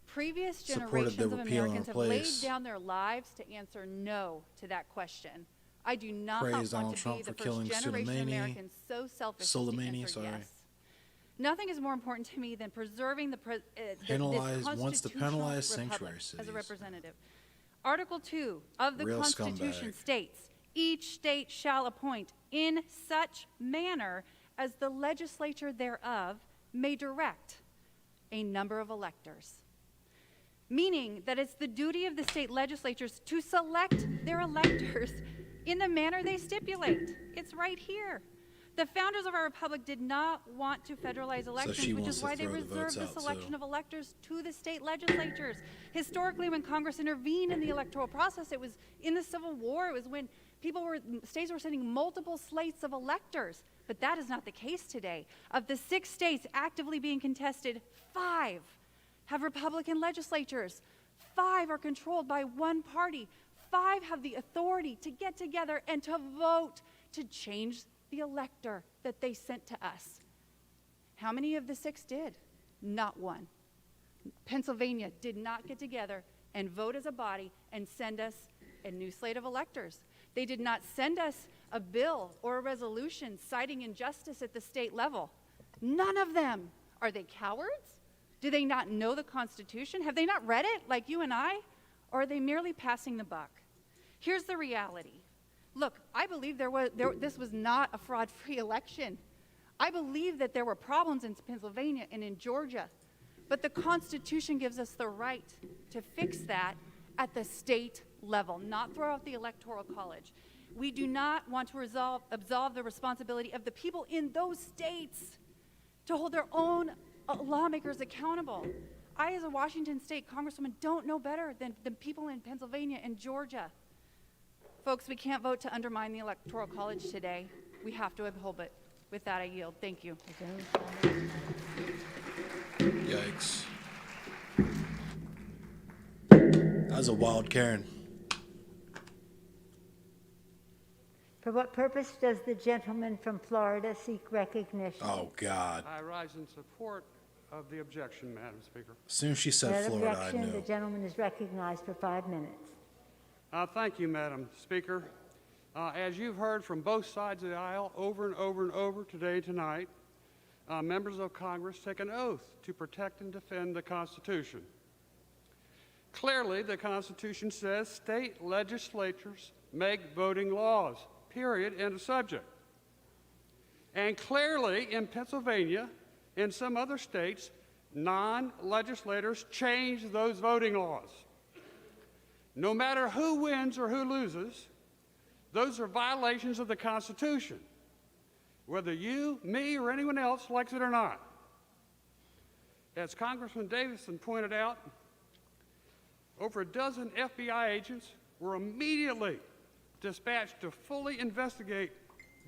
Speaker 14: Previous
Speaker 1: supported
Speaker 14: generations
Speaker 1: the
Speaker 14: of
Speaker 1: repeal
Speaker 14: Americans
Speaker 1: and
Speaker 14: have laid
Speaker 1: replace,
Speaker 14: down their lives to answer no to that question. I do not
Speaker 1: praised
Speaker 14: want
Speaker 1: Donald
Speaker 14: to
Speaker 1: Trump
Speaker 14: be
Speaker 1: for
Speaker 14: the
Speaker 1: killing
Speaker 14: first generation
Speaker 1: Soleimani,
Speaker 14: American so selfish as to answer yes. Nothing is more important to me than preserving this
Speaker 1: wants to
Speaker 14: constitutional
Speaker 1: penalize
Speaker 14: republic
Speaker 1: sanctuary
Speaker 14: as a
Speaker 1: cities.
Speaker 14: representative. Article 2 of the
Speaker 1: Real
Speaker 14: Constitution
Speaker 1: scumbag.
Speaker 14: states, each state shall appoint in such manner as the legislature thereof may direct a number of electors. Meaning that it's the duty of the state legislatures to select their electors in the manner they stipulate. It's right here. The founders of our republic did not want to federalize elections, which is why they reserved the selection of electors to the state legislatures. Historically, when Congress intervened in the electoral process, it was in the Civil War, it was when states were sending multiple slates of electors. But that is not the case today. Of the 6 states actively being contested, 5 have Republican legislatures. 5 are controlled by one party. 5 have the authority to get together and to vote to change the elector that they sent to us. How many of the 6 did? Not one. Pennsylvania did not get together and vote as a body and send us a new slate of electors. They did not send us a bill or a resolution citing injustice at the state level. None of them. Are they cowards? Do they not know the Constitution? Have they not read it like you and I? Or are they merely passing the buck? Here's the reality. Look, I believe this was not a fraud-free election. I believe that there were problems in Pennsylvania and in Georgia. But the Constitution gives us the right to fix that at the state level, not throw out the Electoral College. We do not want to absolve the responsibility of the people in those states to hold their own lawmakers accountable. I, as a Washington State Congresswoman, don't know better than the people in Pennsylvania and Georgia. Folks, we can't vote to undermine the Electoral College today. We have to uphold it. With that, I yield. Thank you.
Speaker 1: Yikes. That was a wild Karen.
Speaker 16: For what purpose does the gentleman from Florida seek recognition?
Speaker 1: Oh, God.
Speaker 17: I rise in support of the objection, Madam Speaker.
Speaker 1: As soon as she said
Speaker 16: Without
Speaker 1: Florida, I
Speaker 16: objection,
Speaker 1: knew.
Speaker 16: the gentleman is recognized for 5 minutes.
Speaker 17: Thank you, Madam Speaker. As you've heard from both sides of the aisle over and over and over today, tonight, members of Congress take an oath to protect and defend the Constitution. Clearly, the Constitution says state legislatures make voting laws, period, end of subject. And clearly, in Pennsylvania and some other states, non-legislators change those voting laws. No matter who wins or who loses, those are violations of the Constitution, whether you, me, or anyone else likes it or not. As Congressman Davison pointed out, over a dozen FBI agents were immediately dispatched to fully investigate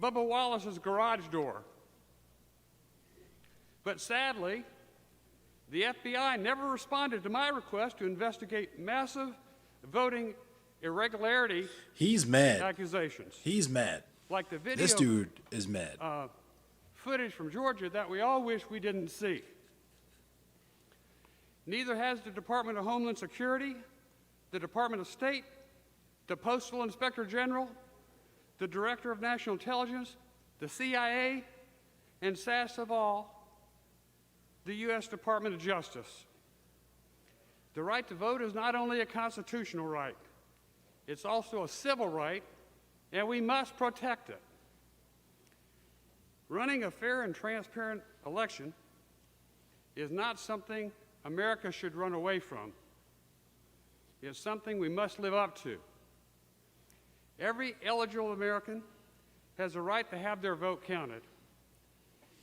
Speaker 17: Bubba Wallace's garage door. But sadly, the FBI never responded to my request to investigate massive voting irregularity
Speaker 1: He's mad.
Speaker 17: accusations.
Speaker 1: He's mad.
Speaker 17: Like the video
Speaker 1: This dude is mad.
Speaker 17: footage from Georgia that we all wish we didn't see. Neither has the Department of Homeland Security, the Department of State, the Postal Inspector General, the Director of National Intelligence, the CIA, and last of all, the U.S. Department of Justice. The right to vote is not only a constitutional right, it's also a civil right, and we must protect it. Running a fair and transparent election is not something America should run away from. It's something we must live up to. Every eligible American has a right to have their vote counted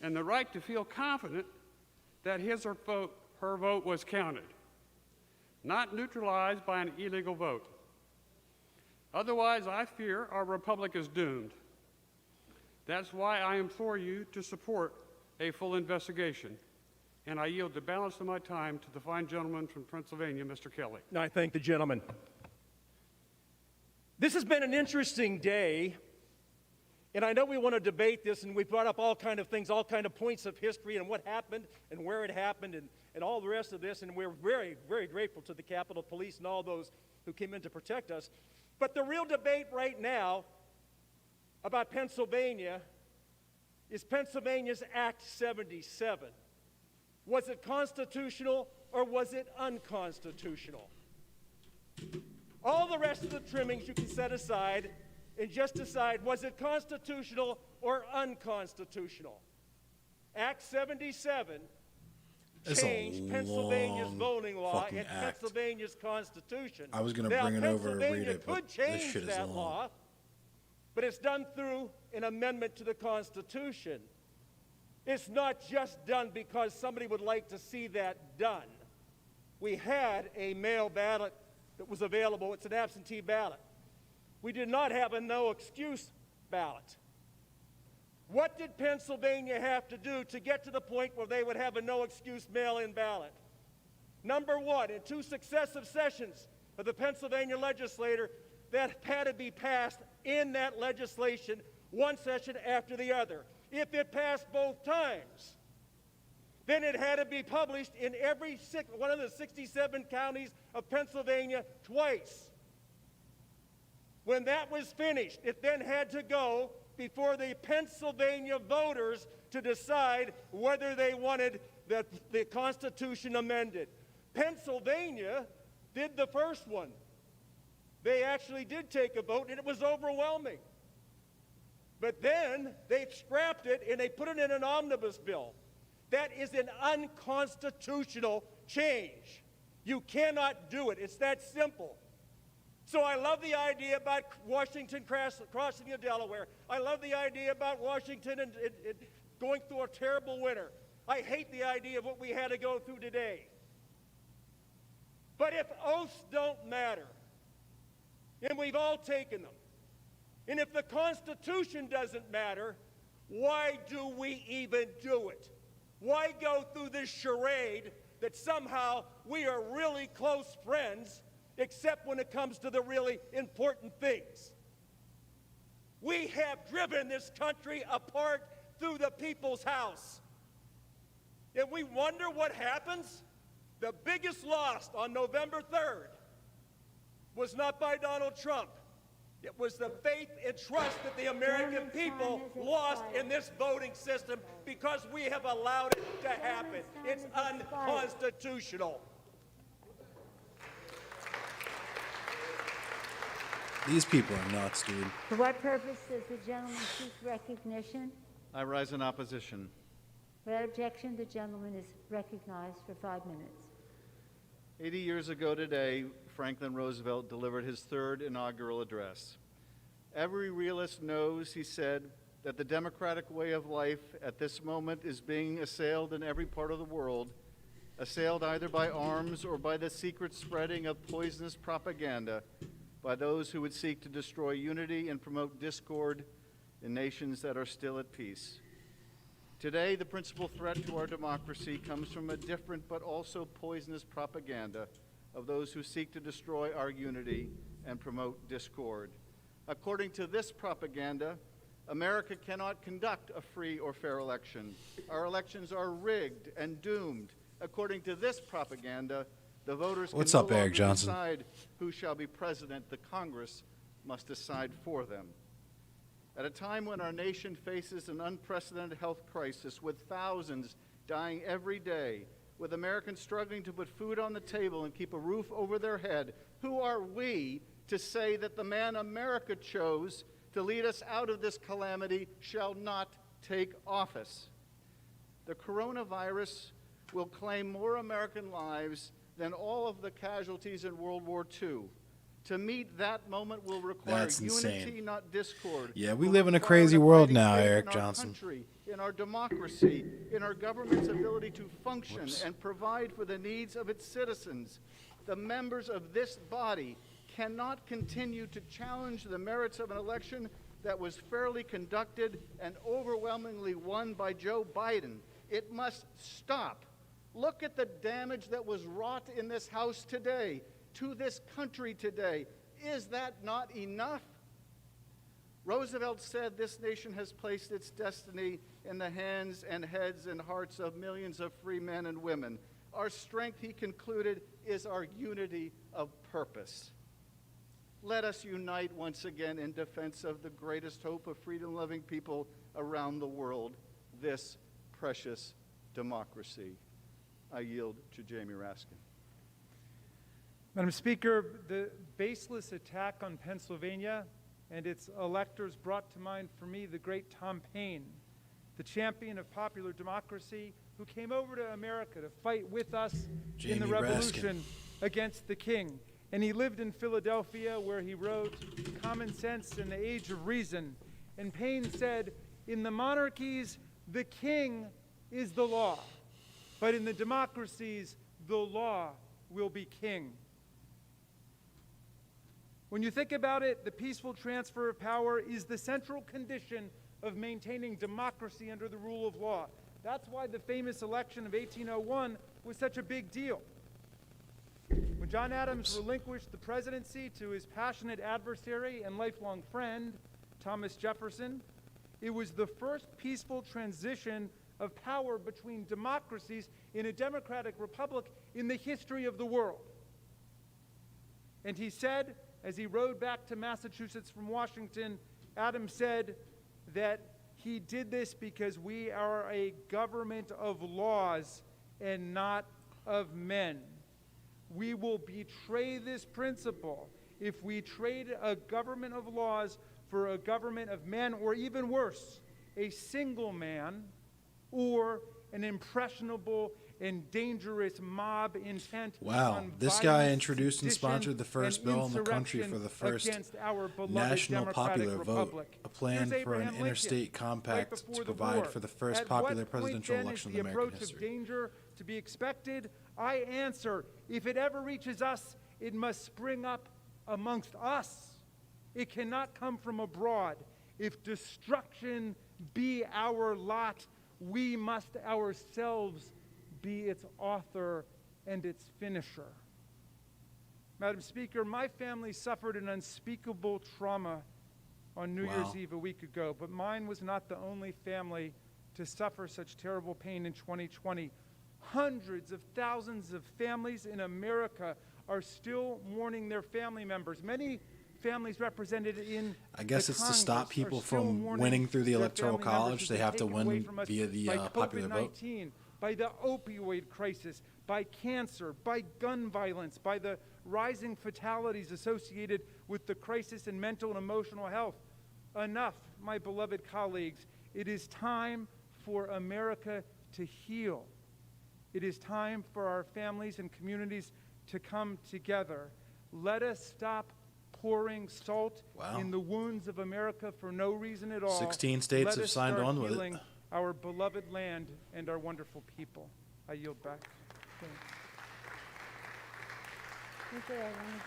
Speaker 17: and the right to feel confident that his or her vote was counted, not neutralized by an illegal vote. Otherwise, I fear our republic is doomed. That's why I implore you to support a full investigation. And I yield the balance of my time to the fine gentleman from Pennsylvania, Mr. Kelly.
Speaker 21: I thank the gentleman. This has been an interesting day, and I know we want to debate this, and we brought up all kind of things, all kind of points of history and what happened and where it happened and all the rest of this, and we're very, very grateful to the Capitol Police and all those who came in to protect us. But the real debate right now about Pennsylvania is Pennsylvania's Act 77. Was it constitutional or was it unconstitutional? All the rest of the trimmings you can set aside and just decide, was it constitutional or unconstitutional? Act 77 changed Pennsylvania's voting law and Pennsylvania's Constitution.
Speaker 1: I was going to bring it over and read it, but this shit is
Speaker 21: that
Speaker 1: long.
Speaker 21: law, but it's done through an amendment to the Constitution. It's not just done because somebody would like to see that done. We had a mail ballot that was available. It's an absentee ballot. We did not have a no-excuse ballot. What did Pennsylvania have to do to get to the point where they would have a no-excuse mail-in ballot? Number one, in 2 successive sessions of the Pennsylvania legislature, that had to be passed in that legislation, one session after the other. If it passed both times, then it had to be published in every one of the 67 counties of Pennsylvania twice. When that was finished, it then had to go before the Pennsylvania voters to decide whether they wanted the Constitution amended. Pennsylvania did the first one. They actually did take a vote, and it was overwhelming. But then they scrapped it, and they put it in an omnibus bill. That is an unconstitutional change. You cannot do it. It's that simple. So I love the idea about Washington crossing the Delaware. I love the idea about Washington and going through a terrible winter. I hate the idea of what we had to go through today. But if oaths don't matter, and we've all taken them, and if the Constitution doesn't matter, why do we even do it? Why go through this charade that somehow we are really close friends, except when it comes to the really important things? We have driven this country apart through the people's house. And we wonder what happens? The biggest loss on November 3rd was not by Donald Trump. It was the faith and trust that the American people lost in this voting system because we have allowed it to happen. It's unconstitutional.
Speaker 1: These people are nuts, dude.
Speaker 16: For what purpose does the gentleman seek recognition?
Speaker 3: I rise in opposition.
Speaker 16: Without objection, the gentleman is recognized for 5 minutes.
Speaker 3: 80 years ago today, Franklin Roosevelt delivered his third inaugural address. Every realist knows, he said, that the democratic way of life at this moment is being assailed in every part of the world, assailed either by arms or by the secret spreading of poisonous propaganda by those who would seek to destroy unity and promote discord in nations that are still at peace. Today, the principal threat to our democracy comes from a different but also poisonous propaganda of those who seek to destroy our unity and promote discord. According to this propaganda, America cannot conduct a free or fair election. Our elections are rigged and doomed. According to this propaganda, the voters
Speaker 1: What's
Speaker 3: can
Speaker 1: up,
Speaker 3: no
Speaker 1: Eric
Speaker 3: longer
Speaker 1: Johnson?
Speaker 3: decide who shall be president. The Congress must decide for them. At a time when our nation faces an unprecedented health crisis with thousands dying every day, with Americans struggling to put food on the table and keep a roof over their head, who are we to say that the man America chose to lead us out of this calamity shall not take office? The coronavirus will claim more American lives than all of the casualties in World War II. To meet that moment will require
Speaker 1: That's insane.
Speaker 3: unity, not discord.
Speaker 1: Yeah, we
Speaker 3: Will
Speaker 1: live in a
Speaker 3: require
Speaker 1: crazy
Speaker 3: an
Speaker 1: world
Speaker 3: abiding
Speaker 1: now,
Speaker 3: faith
Speaker 1: Eric
Speaker 3: in our
Speaker 1: Johnson.
Speaker 3: country, in our democracy, in our government's ability to function and provide for the needs of its citizens. The members of this body cannot continue to challenge the merits of an election that was fairly conducted and overwhelmingly won by Joe Biden. It must stop. Look at the damage that was wrought in this House today, to this country today. Is that not enough? Roosevelt said this nation has placed its destiny in the hands and heads and hearts of millions of free men and women. Our strength, he concluded, is our unity of purpose. Let us unite once again in defense of the greatest hope of freedom-loving people around the world, this precious democracy. I yield to Jamie Raskin.
Speaker 9: Madam Speaker, the baseless attack on Pennsylvania and its electors brought to mind for me the great Tom Paine, the champion of popular democracy who came over to America to fight with us in the
Speaker 1: Jamie
Speaker 9: revolution against the king. And he lived in Philadelphia where he wrote Common Sense in the Age of Reason. And Paine said, in the monarchies, the king is the law. But in the democracies, the law will be king. When you think about it, the peaceful transfer of power is the central condition of maintaining democracy under the rule of law. That's why the famous election of 1801 was such a big deal. When John Adams relinquished the presidency to his passionate adversary and lifelong friend, Thomas Jefferson, it was the first peaceful transition of power between democracies in a democratic republic in the history of the world. And he said, as he rode back to Massachusetts from Washington, Adams said that he did this because we are a government of laws and not of men. We will betray this principle if we trade a government of laws for a government of men, or even worse, a single man or an impressionable and dangerous mob intent
Speaker 1: Wow,
Speaker 9: on
Speaker 1: this guy
Speaker 9: violence,
Speaker 1: introduced and
Speaker 9: sedition,
Speaker 1: sponsored the first
Speaker 9: and
Speaker 1: bill in the country
Speaker 9: insurrection
Speaker 1: for the first
Speaker 9: against our beloved
Speaker 1: national
Speaker 9: democratic
Speaker 1: popular
Speaker 9: republic.
Speaker 1: vote, a plan
Speaker 9: Here's
Speaker 1: for an
Speaker 9: Abraham
Speaker 1: interstate
Speaker 9: Lincoln,
Speaker 1: compact
Speaker 9: right before
Speaker 1: to
Speaker 9: the
Speaker 1: provide
Speaker 9: war.
Speaker 1: for the first
Speaker 9: At
Speaker 1: popular
Speaker 9: what
Speaker 1: presidential
Speaker 9: point, then,
Speaker 1: election
Speaker 9: is
Speaker 1: in
Speaker 9: the
Speaker 1: American
Speaker 9: approach
Speaker 1: history.
Speaker 9: of danger to be expected? I answer, if it ever reaches us, it must spring up amongst us. It cannot come from abroad. If destruction be our lot, we must ourselves be its author and its finisher. Madam Speaker, my family suffered an unspeakable trauma
Speaker 12: on New
Speaker 1: Wow.
Speaker 12: Year's Eve a week ago, but mine was not the only family to suffer such terrible pain in 2020. Hundreds of thousands of families in America are still mourning their family members. Many families represented in
Speaker 1: I guess
Speaker 12: the
Speaker 1: it's to stop
Speaker 12: Congress
Speaker 1: people
Speaker 12: are still
Speaker 1: from
Speaker 12: mourning
Speaker 1: winning through the
Speaker 12: their
Speaker 1: Electoral
Speaker 12: family members
Speaker 1: College.
Speaker 12: who've
Speaker 1: They
Speaker 12: been
Speaker 1: have to
Speaker 12: taken away
Speaker 1: win
Speaker 12: from us
Speaker 1: via the
Speaker 12: by
Speaker 1: popular vote.
Speaker 12: COVID-19, by the opioid crisis, by cancer, by gun violence, by the rising fatalities associated with the crisis in mental and emotional health. Enough, my beloved colleagues. It is time for America to heal. It is time for our families and communities to come together. Let us stop pouring salt in the wounds of America for no reason at all.
Speaker 1: 16 states
Speaker 12: Let
Speaker 1: have
Speaker 12: us
Speaker 1: signed
Speaker 12: start
Speaker 1: on with it.
Speaker 12: healing our beloved land and our wonderful people. I yield back. Thanks.
Speaker 16: Thank you, Evan.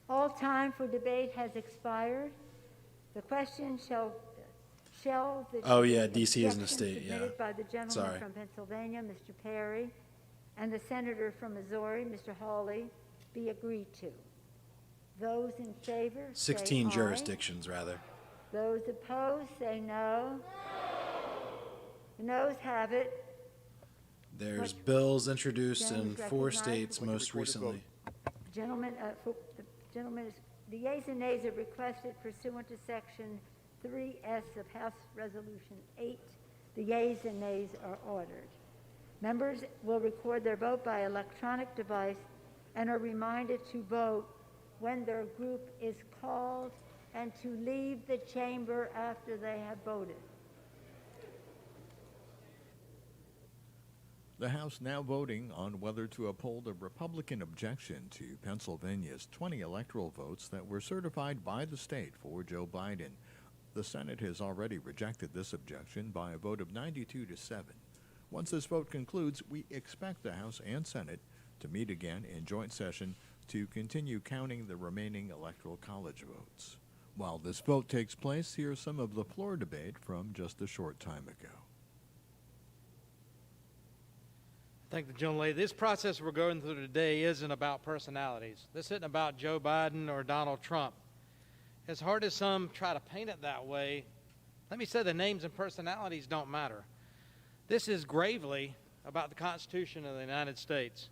Speaker 16: All time for debate has expired. The question shall the
Speaker 1: Oh, yeah, DC isn't a
Speaker 16: objection
Speaker 1: state, yeah.
Speaker 16: submitted by the gentleman
Speaker 1: Sorry.
Speaker 16: from Pennsylvania, Mr. Perry, and the senator from Missouri, Mr. Hawley, be agreed to. Those in favor, say
Speaker 1: 16
Speaker 16: aye.
Speaker 1: jurisdictions, rather.
Speaker 16: Those opposed, say no. The noes have it.
Speaker 1: There's bills introduced in
Speaker 16: Gentleman's
Speaker 1: 4
Speaker 16: recognized.
Speaker 1: states most recently.
Speaker 16: The yeas and nays are requested pursuant to Section 3S of House Resolution 8. The yeas and nays are ordered. Members will record their vote by electronic device and are reminded to vote when their group is called and to leave the chamber after they have voted.
Speaker 22: The House now voting on whether to uphold a Republican objection to Pennsylvania's 20 electoral votes that were certified by the state for Joe Biden. The Senate has already rejected this objection by a vote of 92-7. Once this vote concludes, we expect the House and Senate to meet again in joint session to continue counting the remaining Electoral College votes. While this vote takes place, here's some of the floor debate from just a short time ago.
Speaker 23: Thank the gentlelady. This process we're going through today isn't about personalities. This isn't about Joe Biden or Donald Trump. As hard as some try to paint it that way, let me say the names and personalities don't matter. This is gravely about the Constitution of the United States.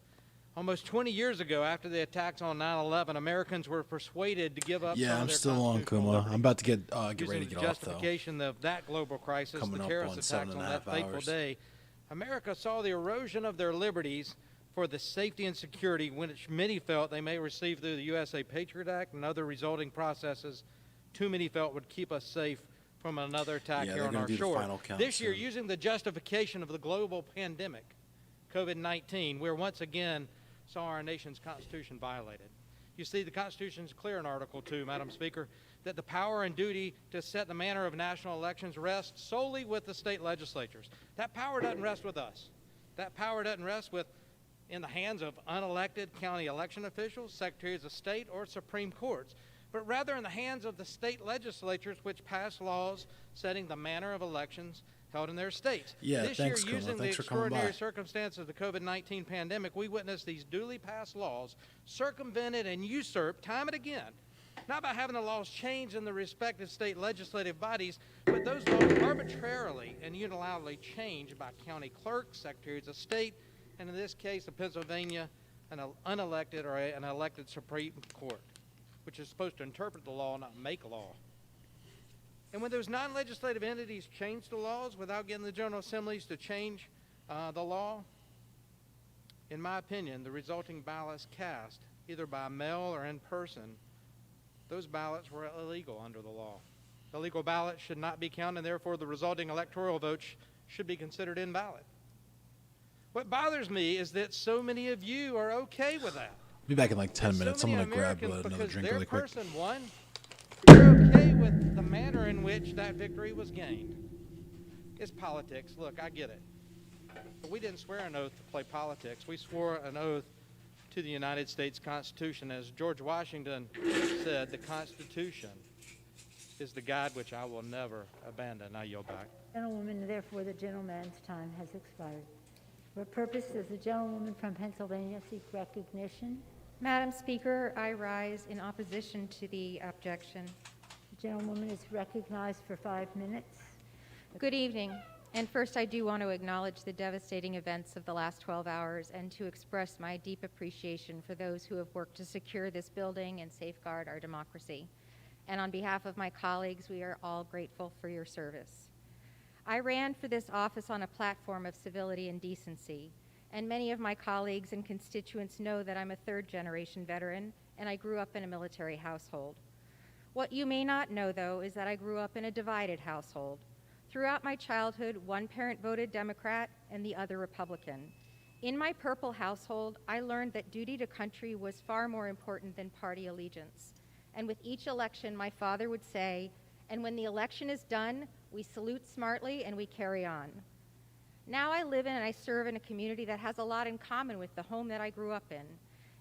Speaker 23: Almost 20 years ago, after the attacks on 9/11, Americans were persuaded to give up some
Speaker 1: Yeah,
Speaker 23: of
Speaker 1: I'm
Speaker 23: their
Speaker 1: still on,
Speaker 23: constitutional
Speaker 1: Kuma. I'm about to get ready to
Speaker 23: Using
Speaker 1: get
Speaker 23: the
Speaker 1: off, though.
Speaker 23: justification of that global crisis,
Speaker 1: Coming
Speaker 23: the
Speaker 1: up
Speaker 23: terrorist
Speaker 1: on
Speaker 23: attacks on that
Speaker 1: 7.5
Speaker 23: fateful
Speaker 1: hours.
Speaker 23: day, America saw the erosion of their liberties for the safety and security which many felt they may receive through the USA Patriot Act and other resulting processes too many felt would keep us safe from another attack
Speaker 1: Yeah,
Speaker 23: here
Speaker 1: they're
Speaker 23: on
Speaker 1: gonna
Speaker 23: our
Speaker 1: do the
Speaker 23: shore.
Speaker 1: final count
Speaker 23: This year,
Speaker 1: soon.
Speaker 23: using the justification of the global pandemic, COVID-19, we're once again saw our nation's Constitution violated. You see, the Constitution is clear in Article 2, Madam Speaker, that the power and duty to set the manner of national elections rests solely with the state legislatures. That power doesn't rest with us. That power doesn't rest in the hands of unelected county election officials, secretaries of state, or Supreme Courts, but rather in the hands of the state legislatures which pass laws setting the manner of elections held in their states.
Speaker 1: Yeah,
Speaker 23: this
Speaker 1: thanks,
Speaker 23: year,
Speaker 1: Kuma.
Speaker 23: using the
Speaker 1: Thanks for coming
Speaker 23: extraordinary
Speaker 1: by.
Speaker 23: circumstances of the COVID-19 pandemic, we witnessed these duly passed laws circumvented and usurped time and again, not by having the laws changed in the respective state legislative bodies, but those laws arbitrarily and unilaterally changed by county clerks, secretaries of state, and in this case, in Pennsylvania, an unelected or an elected Supreme Court, which is supposed to interpret the law, not make law. And when those non-legislative entities change the laws without getting the General Assemblies to change the law, in my opinion, the resulting ballots cast, either by mail or in person, those ballots were illegal under the law. Illegal ballots should not be counted, and therefore the resulting electoral votes should be considered invalid. What bothers me is that so many of you are okay with that.
Speaker 1: Be back in like 10
Speaker 23: So
Speaker 1: minutes. I'm
Speaker 23: many
Speaker 1: going to grab
Speaker 23: Americans,
Speaker 1: another
Speaker 23: because
Speaker 1: drink
Speaker 23: their
Speaker 1: really quick.
Speaker 23: person won, they're okay with the manner in which that victory was gained. It's politics. Look, I get it. But we didn't swear an oath to play politics. We swore an oath to the United States Constitution. As George Washington said, the Constitution is the guide which I will never abandon. I yield back.
Speaker 16: Gentlewoman, therefore the gentleman's time has expired. For what purpose does the gentlewoman from Pennsylvania seek recognition?
Speaker 2: Madam Speaker, I rise in opposition to the objection.
Speaker 16: The gentlewoman is recognized for 5 minutes.
Speaker 2: Good evening. And first, I do want to acknowledge the devastating events of the last 12 hours and to express my deep appreciation for those who have worked to secure this building and safeguard our democracy. And on behalf of my colleagues, we are all grateful for your service. I ran for this office on a platform of civility and decency, and many of my colleagues and constituents know that I'm a third-generation veteran, and I grew up in a military household. What you may not know, though, is that I grew up in a divided household. Throughout my childhood, one parent voted Democrat and the other Republican. In my purple household, I learned that duty to country was far more important than party allegiance. And with each election, my father would say, "And when the election is done, we salute smartly and we carry on." Now I live in and I serve in a community that has a lot in common with the home that I grew up in.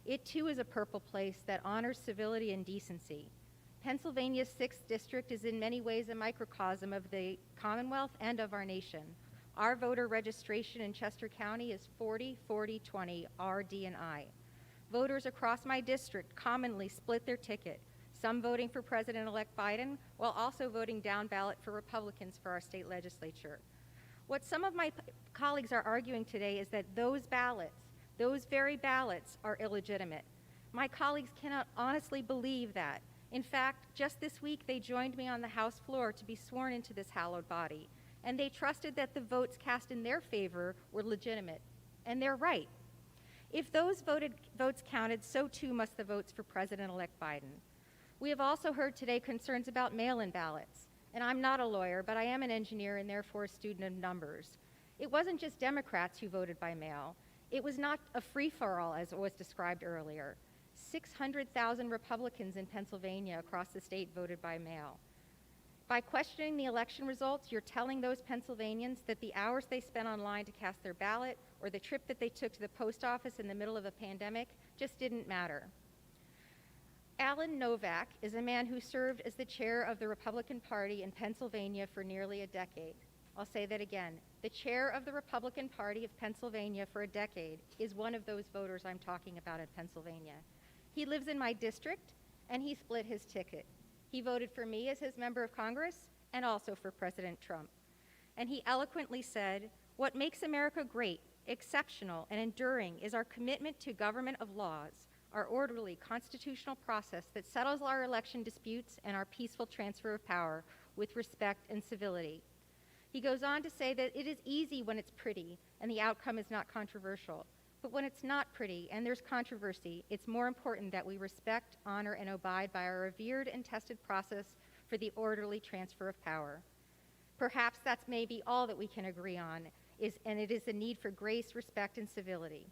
Speaker 2: It too is a purple place that honors civility and decency. Pennsylvania's 6th District is in many ways a microcosm of the Commonwealth and of our nation. Our voter registration in Chester County is 40-40-20 RD and I. Voters across my district commonly split their ticket, some voting for President-elect Biden while also voting down ballot for Republicans for our state legislature. What some of my colleagues are arguing today is that those very ballots, are illegitimate. My colleagues cannot honestly believe that. In fact, just this week they joined me on the House floor to be sworn into this hallowed body, and they trusted that the votes cast in their favor were legitimate, and they're right. If those votes counted, so too must the votes for President-elect Biden. We have also heard today concerns about mail-in ballots, and I'm not a lawyer, but I am an engineer and therefore a student of numbers. It wasn't just Democrats who voted by mail. It was not a free-for-all as was described earlier. 600,000 Republicans in Pennsylvania across the state voted by mail. By questioning the election results, you're telling those Pennsylvanians that the hours they spent online to cast their ballot or the trip that they took to the post office in the middle of a pandemic just didn't matter. Alan Novak is a man who served as the chair of the Republican Party in Pennsylvania for nearly a decade. I'll say that again. The chair of the Republican Party of Pennsylvania for a decade is one of those voters I'm talking about in Pennsylvania. He lives in my district, and he split his ticket. He voted for me as his member of Congress and also for President Trump. And he eloquently said, "What makes America great, exceptional, and enduring is our commitment to government of laws, our orderly constitutional process that settles our election disputes and our peaceful transfer of power with respect and civility." He goes on to say that it is easy when it's pretty and the outcome is not controversial. But when it's not pretty and there's controversy, it's more important that we respect, honor, and abide by our revered and tested process for the orderly transfer of power. Perhaps that's maybe all that we can agree on, and it is the need for grace, respect, and civility.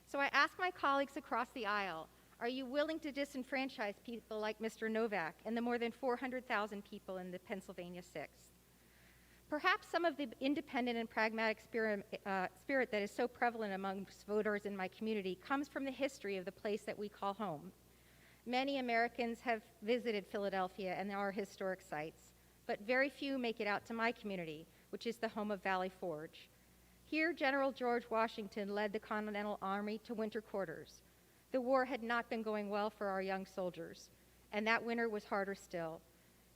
Speaker 2: So I ask my colleagues across the aisle, are you willing to disenfranchise people like Mr. Novak and the more than 400,000 people in the Pennsylvania 6th? Perhaps some of the independent and pragmatic spirit that is so prevalent amongst voters in my community comes from the history of the place that we call home. Many Americans have visited Philadelphia and our historic sites, but very few make it out to my community, which is the home of Valley Forge. Here, General George Washington led the Continental Army to winter quarters. The war had not been going well for our young soldiers, and that winter was harder still.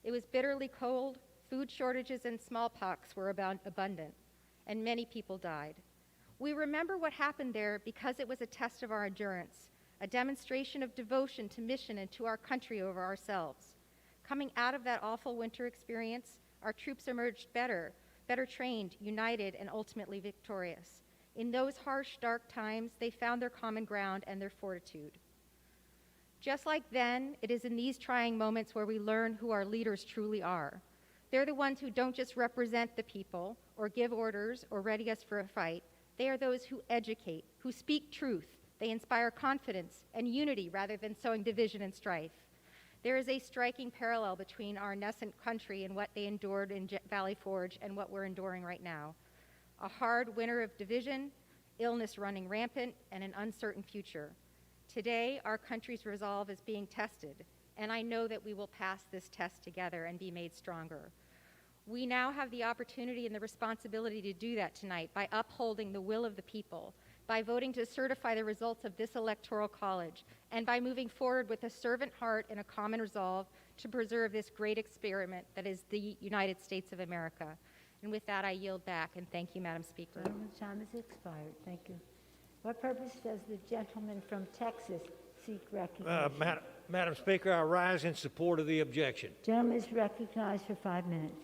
Speaker 2: It was bitterly cold. Food shortages and smallpox were abundant, and many people died. We remember what happened there because it was a test of our endurance, a demonstration of devotion to mission and to our country over ourselves. Coming out of that awful winter experience, our troops emerged better trained, united, and ultimately victorious. In those harsh, dark times, they found their common ground and their fortitude. Just like then, it is in these trying moments where we learn who our leaders truly are. They're the ones who don't just represent the people or give orders or ready us for a fight. They are those who educate, who speak truth. They inspire confidence and unity rather than sowing division and strife. There is a striking parallel between our nascent country and what they endured in Valley Forge and what we're enduring right now. A hard winter of division, illness running rampant, and an uncertain future. Today, our country's resolve is being tested, and I know that we will pass this test together and be made stronger. We now have the opportunity and the responsibility to do that tonight by upholding the will of the people, by voting to certify the results of this electoral college, and by moving forward with a servant heart and a common resolve to preserve this great experiment that is the United States of America. And with that, I yield back, and thank you, Madam Speaker.
Speaker 16: Gentleman's time has expired. Thank you. What purpose does the gentleman from Texas seek recognition?
Speaker 6: Madam Speaker, I rise in support of the objection.
Speaker 16: Gentleman is recognized for 5 minutes.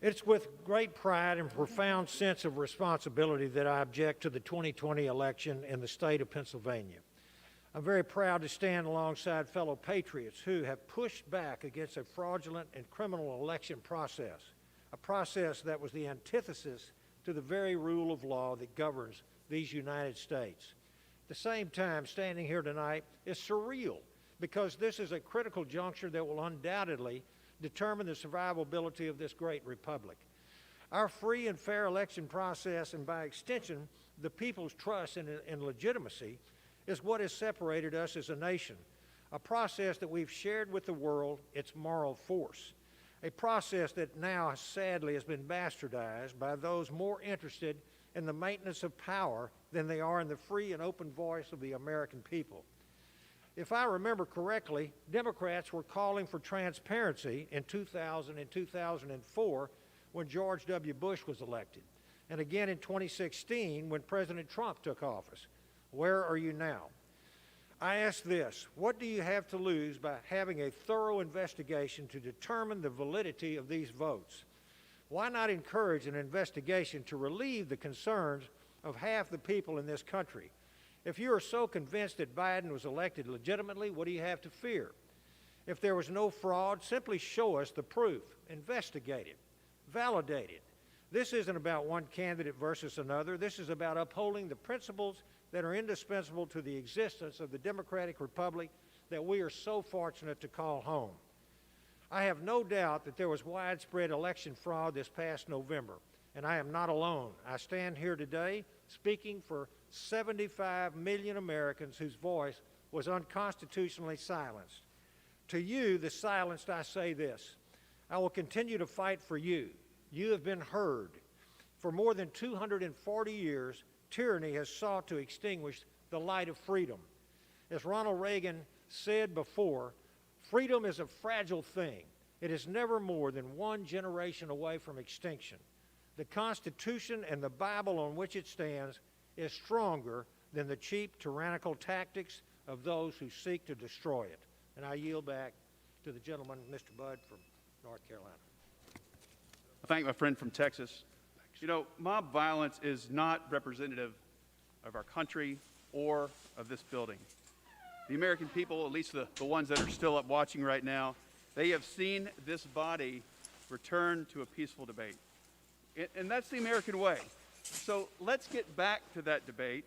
Speaker 6: It's with great pride and profound sense of responsibility that I object to the 2020 election in the state of Pennsylvania. I'm very proud to stand alongside fellow patriots who have pushed back against a fraudulent and criminal election process, a process that was the antithesis to the very rule of law that governs these United States. At the same time, standing here tonight is surreal because this is a critical juncture that will undoubtedly determine the survivability of this great republic. Our free and fair election process, and by extension, the people's trust and legitimacy, is what has separated us as a nation, a process that we've shared with the world its moral force, a process that now sadly has been bastardized by those more interested in the maintenance of power than they are in the free and open voice of the American people. If I remember correctly, Democrats were calling for transparency in 2000 and 2004 when George W. Bush was elected, and again in 2016 when President Trump took office. Where are you now? I ask this: what do you have to lose by having a thorough investigation to determine the validity of these votes? Why not encourage an investigation to relieve the concerns of half the people in this country? If you are so convinced that Biden was elected legitimately, what do you have to fear? If there was no fraud, simply show us the proof, investigate it, validate it. This isn't about one candidate versus another. This is about upholding the principles that are indispensable to the existence of the democratic republic that we are so fortunate to call home. I have no doubt that there was widespread election fraud this past November, and I am not alone. I stand here today speaking for 75 million Americans whose voice was unconstitutionally silenced. To you, the silenced, I say this: I will continue to fight for you. You have been heard. For more than 240 years, tyranny has sought to extinguish the light of freedom. As Ronald Reagan said before, freedom is a fragile thing. It is never more than one generation away from extinction. The Constitution and the Bible on which it stands is stronger than the cheap, tyrannical tactics of those who seek to destroy it. And I yield back to the gentleman, Mr. Budd from North Carolina.
Speaker 8: I thank my friend from Texas. You know, mob violence is not representative of our country or of this building. The American people, at least the ones that are still up watching right now, they have seen this body return to a peaceful debate. And that's the American way. So let's get back to that debate,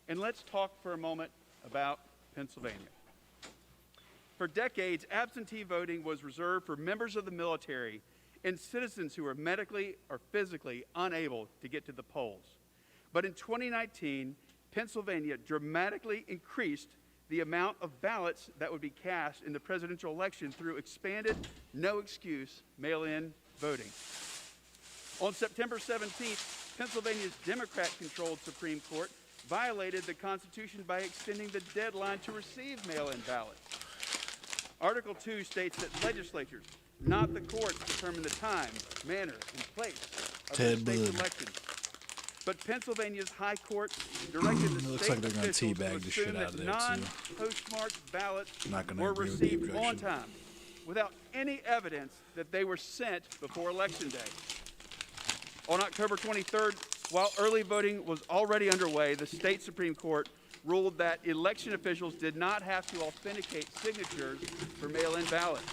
Speaker 8: and let's talk for a moment about Pennsylvania. For decades, absentee voting was reserved for members of the military and citizens who were medically or physically unable to get to the polls. But in 2019, Pennsylvania dramatically increased the amount of ballots that would be cast in the presidential election through expanded, no-excuse mail-in voting. On September 17th, Pennsylvania's Democrat-controlled Supreme Court violated the Constitution by extending the deadline to receive mail-in ballots. Article 2 states that legislatures, not the courts, determine the time, manner, and place of the state's elections. But Pennsylvania's High Court directed the
Speaker 1: looks
Speaker 8: state
Speaker 1: like they're gonna
Speaker 8: officials
Speaker 1: teabag
Speaker 8: to
Speaker 1: the shit
Speaker 8: assume
Speaker 1: out of
Speaker 8: that
Speaker 1: there, too.
Speaker 8: non-postmarked ballots
Speaker 1: Not gonna
Speaker 8: were
Speaker 1: agree with the
Speaker 8: received on
Speaker 1: objection.
Speaker 8: time without any evidence that they were sent before Election Day. On October 23rd, while early voting was already underway, the state Supreme Court ruled that election officials did not have to authenticate signatures for mail-in ballots.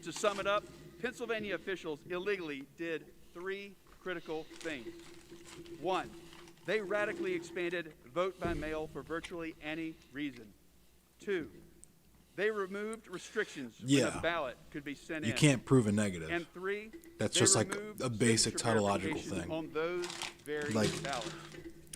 Speaker 8: To sum it up, Pennsylvania officials illegally did three critical things. One, they radically expanded vote by mail for virtually any reason. Two, they removed restrictions when
Speaker 1: Yeah.
Speaker 8: a ballot could be sent in.
Speaker 1: You can't prove a negative.
Speaker 8: And three,
Speaker 1: That's
Speaker 8: they
Speaker 1: just like
Speaker 8: removed
Speaker 1: a basic
Speaker 8: signature
Speaker 1: tautological
Speaker 8: verification
Speaker 1: thing.
Speaker 8: on those very
Speaker 1: Like,
Speaker 8: ballots.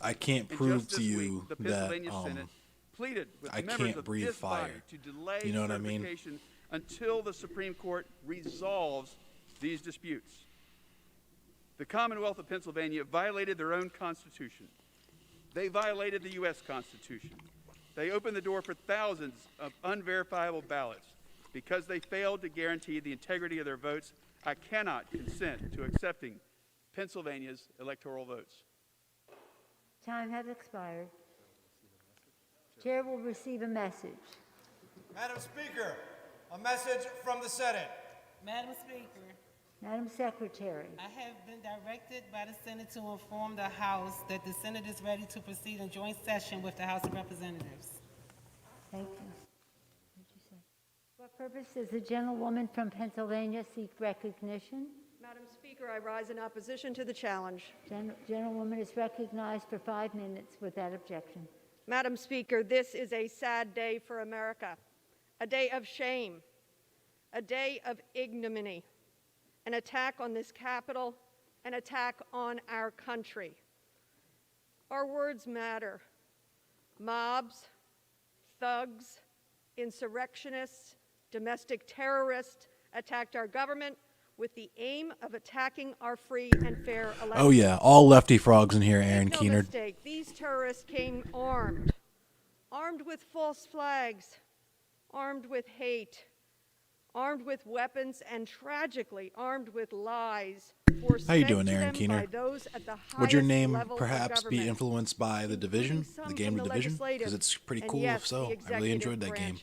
Speaker 1: I can't
Speaker 8: And
Speaker 1: prove
Speaker 8: just
Speaker 1: to
Speaker 8: this
Speaker 1: you
Speaker 8: week, the
Speaker 1: that
Speaker 8: Pennsylvania Senate pleaded with
Speaker 1: I
Speaker 8: members
Speaker 1: can't
Speaker 8: of
Speaker 1: breathe
Speaker 8: this body
Speaker 1: fire.
Speaker 8: to delay
Speaker 1: You know what I mean?
Speaker 8: certification until the Supreme Court resolves these disputes. The Commonwealth of Pennsylvania violated their own Constitution. They violated the U.S. Constitution. They opened the door for thousands of unverifiable ballots. Because they failed to guarantee the integrity of their votes, I cannot consent to accepting Pennsylvania's electoral votes.
Speaker 16: Time has expired. Chair will receive a message.
Speaker 10: Madam Speaker, a message from the Senate.
Speaker 13: Madam Speaker,
Speaker 16: Madam Secretary.
Speaker 13: I have been directed by the Senate to inform the House that the Senate is ready to proceed in joint session with the House of Representatives.
Speaker 16: Thank you. What purpose does the gentlewoman from Pennsylvania seek recognition?
Speaker 15: Madam Speaker, I rise in opposition to the challenge.
Speaker 16: Gentlewoman is recognized for 5 minutes without objection.
Speaker 15: Madam Speaker, this is a sad day for America, a day of shame, a day of ignominy, an attack on this Capitol, an attack on our country. Our words matter. Mobs, thugs, insurrectionists, domestic terrorists attacked our government with the aim of attacking our free and fair elections.
Speaker 1: Oh yeah, all lefty frogs in here, Aaron
Speaker 15: Make no
Speaker 1: Keener.
Speaker 15: mistake, these terrorists came armed with false flags, armed with hate, armed with weapons, and tragically armed with lies.
Speaker 1: How you doing, Aaron Keener? Would your name perhaps be
Speaker 15: government,
Speaker 1: influenced by The Division, the game The Division? Because it's pretty cool, if so. I really enjoyed that game.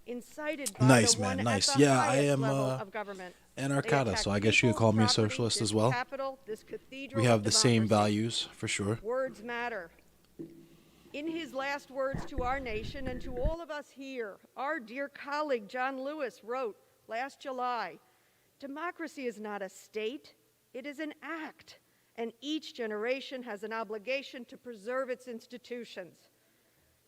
Speaker 15: Incited by
Speaker 1: Nice,
Speaker 15: the
Speaker 1: man,
Speaker 15: one
Speaker 1: nice.
Speaker 15: at the
Speaker 1: Yeah, I
Speaker 15: highest
Speaker 1: am
Speaker 15: level of government. They
Speaker 1: anarchata,
Speaker 15: attack
Speaker 1: so I guess you could
Speaker 15: people,
Speaker 1: call me a
Speaker 15: property,
Speaker 1: socialist
Speaker 15: this
Speaker 1: as well.
Speaker 15: Capitol, this cathedral
Speaker 1: We
Speaker 15: of
Speaker 1: have the same
Speaker 15: democracy.
Speaker 1: values, for sure.
Speaker 15: Words matter. In his last words to our nation and to all of us here, our dear colleague John Lewis wrote last July, "Democracy is not a state, it is an act, and each generation has an obligation to preserve its institutions."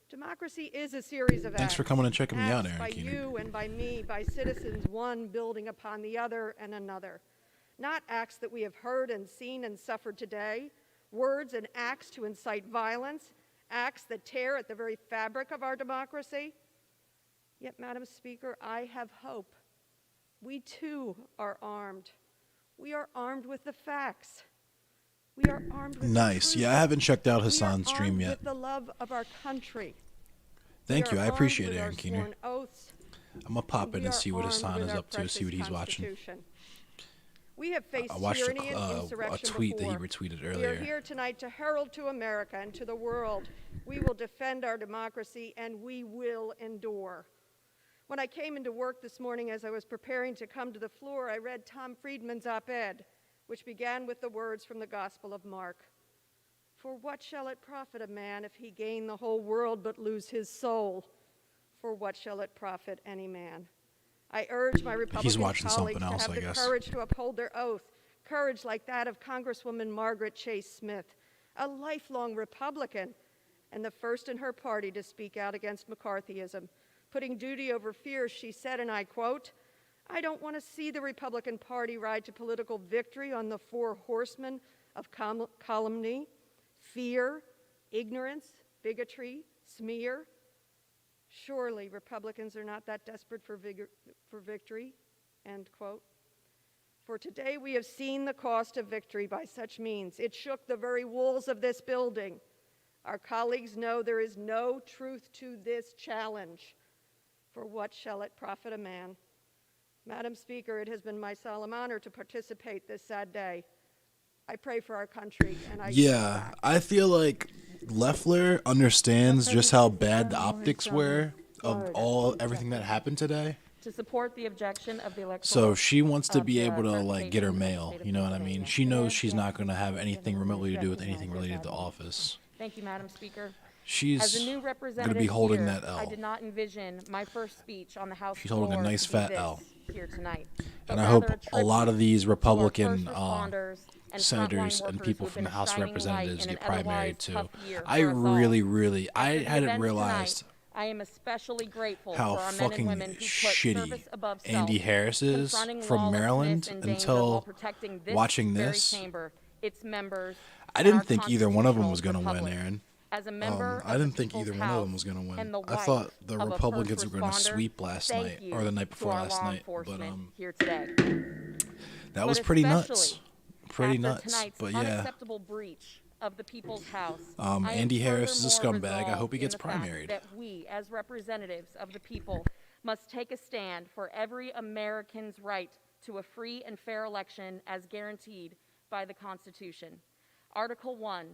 Speaker 15: Democracy is a series of acts.
Speaker 1: Thanks for coming and checking me out,
Speaker 15: Acts
Speaker 1: Aaron
Speaker 15: by
Speaker 1: Keener.
Speaker 15: you and by me, by citizens, one building upon the other and another. Not acts that we have heard and seen and suffered today, words and acts to incite violence, acts that tear at the very fabric of our democracy. Yet, Madam Speaker, I have hope. We too are armed. We are armed with the facts. We are armed with
Speaker 1: Nice.
Speaker 15: the truth.
Speaker 1: Yeah, I haven't checked out
Speaker 15: We are
Speaker 1: Hassan's stream
Speaker 15: armed
Speaker 1: yet.
Speaker 15: with the love of our country.
Speaker 1: Thank
Speaker 15: We
Speaker 1: you.
Speaker 15: are
Speaker 1: I
Speaker 15: armed
Speaker 1: appreciate
Speaker 15: with
Speaker 1: it,
Speaker 15: our
Speaker 1: Aaron Keener.
Speaker 15: sworn oaths.
Speaker 1: I'm going to pop in
Speaker 15: We
Speaker 1: and
Speaker 15: are
Speaker 1: see what
Speaker 15: armed
Speaker 1: Hassan
Speaker 15: with
Speaker 1: is
Speaker 15: our
Speaker 1: up to, see what he's watching.
Speaker 15: Constitution. We have faced
Speaker 1: I watched
Speaker 15: tyranny and
Speaker 1: a
Speaker 15: insurrection
Speaker 1: tweet that he
Speaker 15: before.
Speaker 1: retweeted
Speaker 15: We are
Speaker 1: earlier.
Speaker 15: here tonight to herald to America and to the world. We will defend our democracy and we will endure. When I came into work this morning as I was preparing to come to the floor, I read Tom Friedman's op-ed, which began with the words from the Gospel of Mark. "For what shall it profit a man if he gain the whole world but lose his soul? For what shall it profit any man?" I urge my Republican
Speaker 1: watching
Speaker 15: colleagues
Speaker 1: something else,
Speaker 15: to
Speaker 1: I
Speaker 15: have the
Speaker 1: guess.
Speaker 15: courage to uphold their oath, courage like that of Congresswoman Margaret Chase Smith, a lifelong Republican and the first in her party to speak out against McCarthyism. Putting duty over fear, she said, and I quote, "I don't want to see the Republican Party ride to political victory on the 4 horsemen of calumny, fear, ignorance, bigotry, smear. Surely Republicans are not that desperate for victory," end quote. For today we have seen the cost of victory by such means. It shook the very walls of this building. Our colleagues know there is no truth to this challenge. For what shall it profit a man? Madam Speaker, it has been my solemn honor to participate this sad day. I pray for our country, and I
Speaker 1: Yeah, I feel like Loeffler understands just how bad the optics were of everything that happened today.
Speaker 24: To support the objection of the electoral.
Speaker 1: So she wants to be
Speaker 24: of
Speaker 1: able to
Speaker 24: the
Speaker 1: like get her
Speaker 24: certification
Speaker 1: mail,
Speaker 24: of the
Speaker 1: you know what I
Speaker 24: state of
Speaker 1: mean?
Speaker 24: Pennsylvania.
Speaker 1: She knows she's not going to have anything remotely to do with anything related to office.
Speaker 24: Thank you, Madam Speaker.
Speaker 1: She's
Speaker 24: As a new
Speaker 1: going
Speaker 24: representative
Speaker 1: to be holding
Speaker 24: here,
Speaker 1: that L.
Speaker 24: I did not envision my first speech on the House
Speaker 1: She's holding a
Speaker 24: floor
Speaker 1: nice
Speaker 24: to be
Speaker 1: fat
Speaker 24: this
Speaker 1: L.
Speaker 24: here tonight,
Speaker 1: And
Speaker 24: but
Speaker 1: I hope
Speaker 24: rather
Speaker 1: a lot of these
Speaker 24: to our
Speaker 1: Republican
Speaker 24: first responders and
Speaker 1: senators
Speaker 24: frontline
Speaker 1: and
Speaker 24: workers
Speaker 1: people
Speaker 24: who've
Speaker 1: from the
Speaker 24: been a
Speaker 1: House of
Speaker 24: shining light
Speaker 1: Representatives
Speaker 24: in
Speaker 1: get
Speaker 24: an otherwise
Speaker 1: primaried too.
Speaker 24: tough year
Speaker 1: I
Speaker 24: for us all.
Speaker 1: really, I
Speaker 24: At the
Speaker 1: hadn't
Speaker 24: event
Speaker 1: realized
Speaker 24: tonight, I am especially grateful
Speaker 1: how
Speaker 24: for our men and
Speaker 1: fucking
Speaker 24: women who put
Speaker 1: shitty
Speaker 24: service above self,
Speaker 1: Andy Harris is
Speaker 24: confronting
Speaker 1: from
Speaker 24: lawlessness
Speaker 1: Maryland
Speaker 24: and danger
Speaker 1: until
Speaker 24: while protecting this
Speaker 1: watching
Speaker 24: very
Speaker 1: this.
Speaker 24: chamber, its members,
Speaker 1: I
Speaker 24: and
Speaker 1: didn't
Speaker 24: our
Speaker 1: think either one of them was
Speaker 24: constitutional
Speaker 1: going to win,
Speaker 24: republic.
Speaker 1: Aaron.
Speaker 24: As a member
Speaker 1: I
Speaker 24: of
Speaker 1: didn't
Speaker 24: the
Speaker 1: think
Speaker 24: People's
Speaker 1: either one of them
Speaker 24: House
Speaker 1: was going to win.
Speaker 24: and the
Speaker 1: I
Speaker 24: wife
Speaker 1: thought the
Speaker 24: of a
Speaker 1: Republicans
Speaker 24: first
Speaker 1: were going to
Speaker 24: responder,
Speaker 1: sweep last
Speaker 24: thank
Speaker 1: night
Speaker 24: you
Speaker 1: or the night
Speaker 24: to
Speaker 1: before
Speaker 24: our
Speaker 1: last
Speaker 24: law
Speaker 1: night. But
Speaker 24: enforcement here today.
Speaker 1: that was
Speaker 24: But
Speaker 1: pretty
Speaker 24: especially
Speaker 1: nuts. Pretty
Speaker 24: after
Speaker 1: nuts.
Speaker 24: tonight's
Speaker 1: But yeah,
Speaker 24: unacceptable breach of the People's House, I am
Speaker 1: Andy Harris is a
Speaker 24: furthermore
Speaker 1: scumbag. I hope he
Speaker 24: resolved
Speaker 1: gets
Speaker 24: in the fact
Speaker 1: primaried.
Speaker 24: that we, as representatives of the people, must take a stand for every American's right to a free and fair election as guaranteed by the Constitution. Article 1,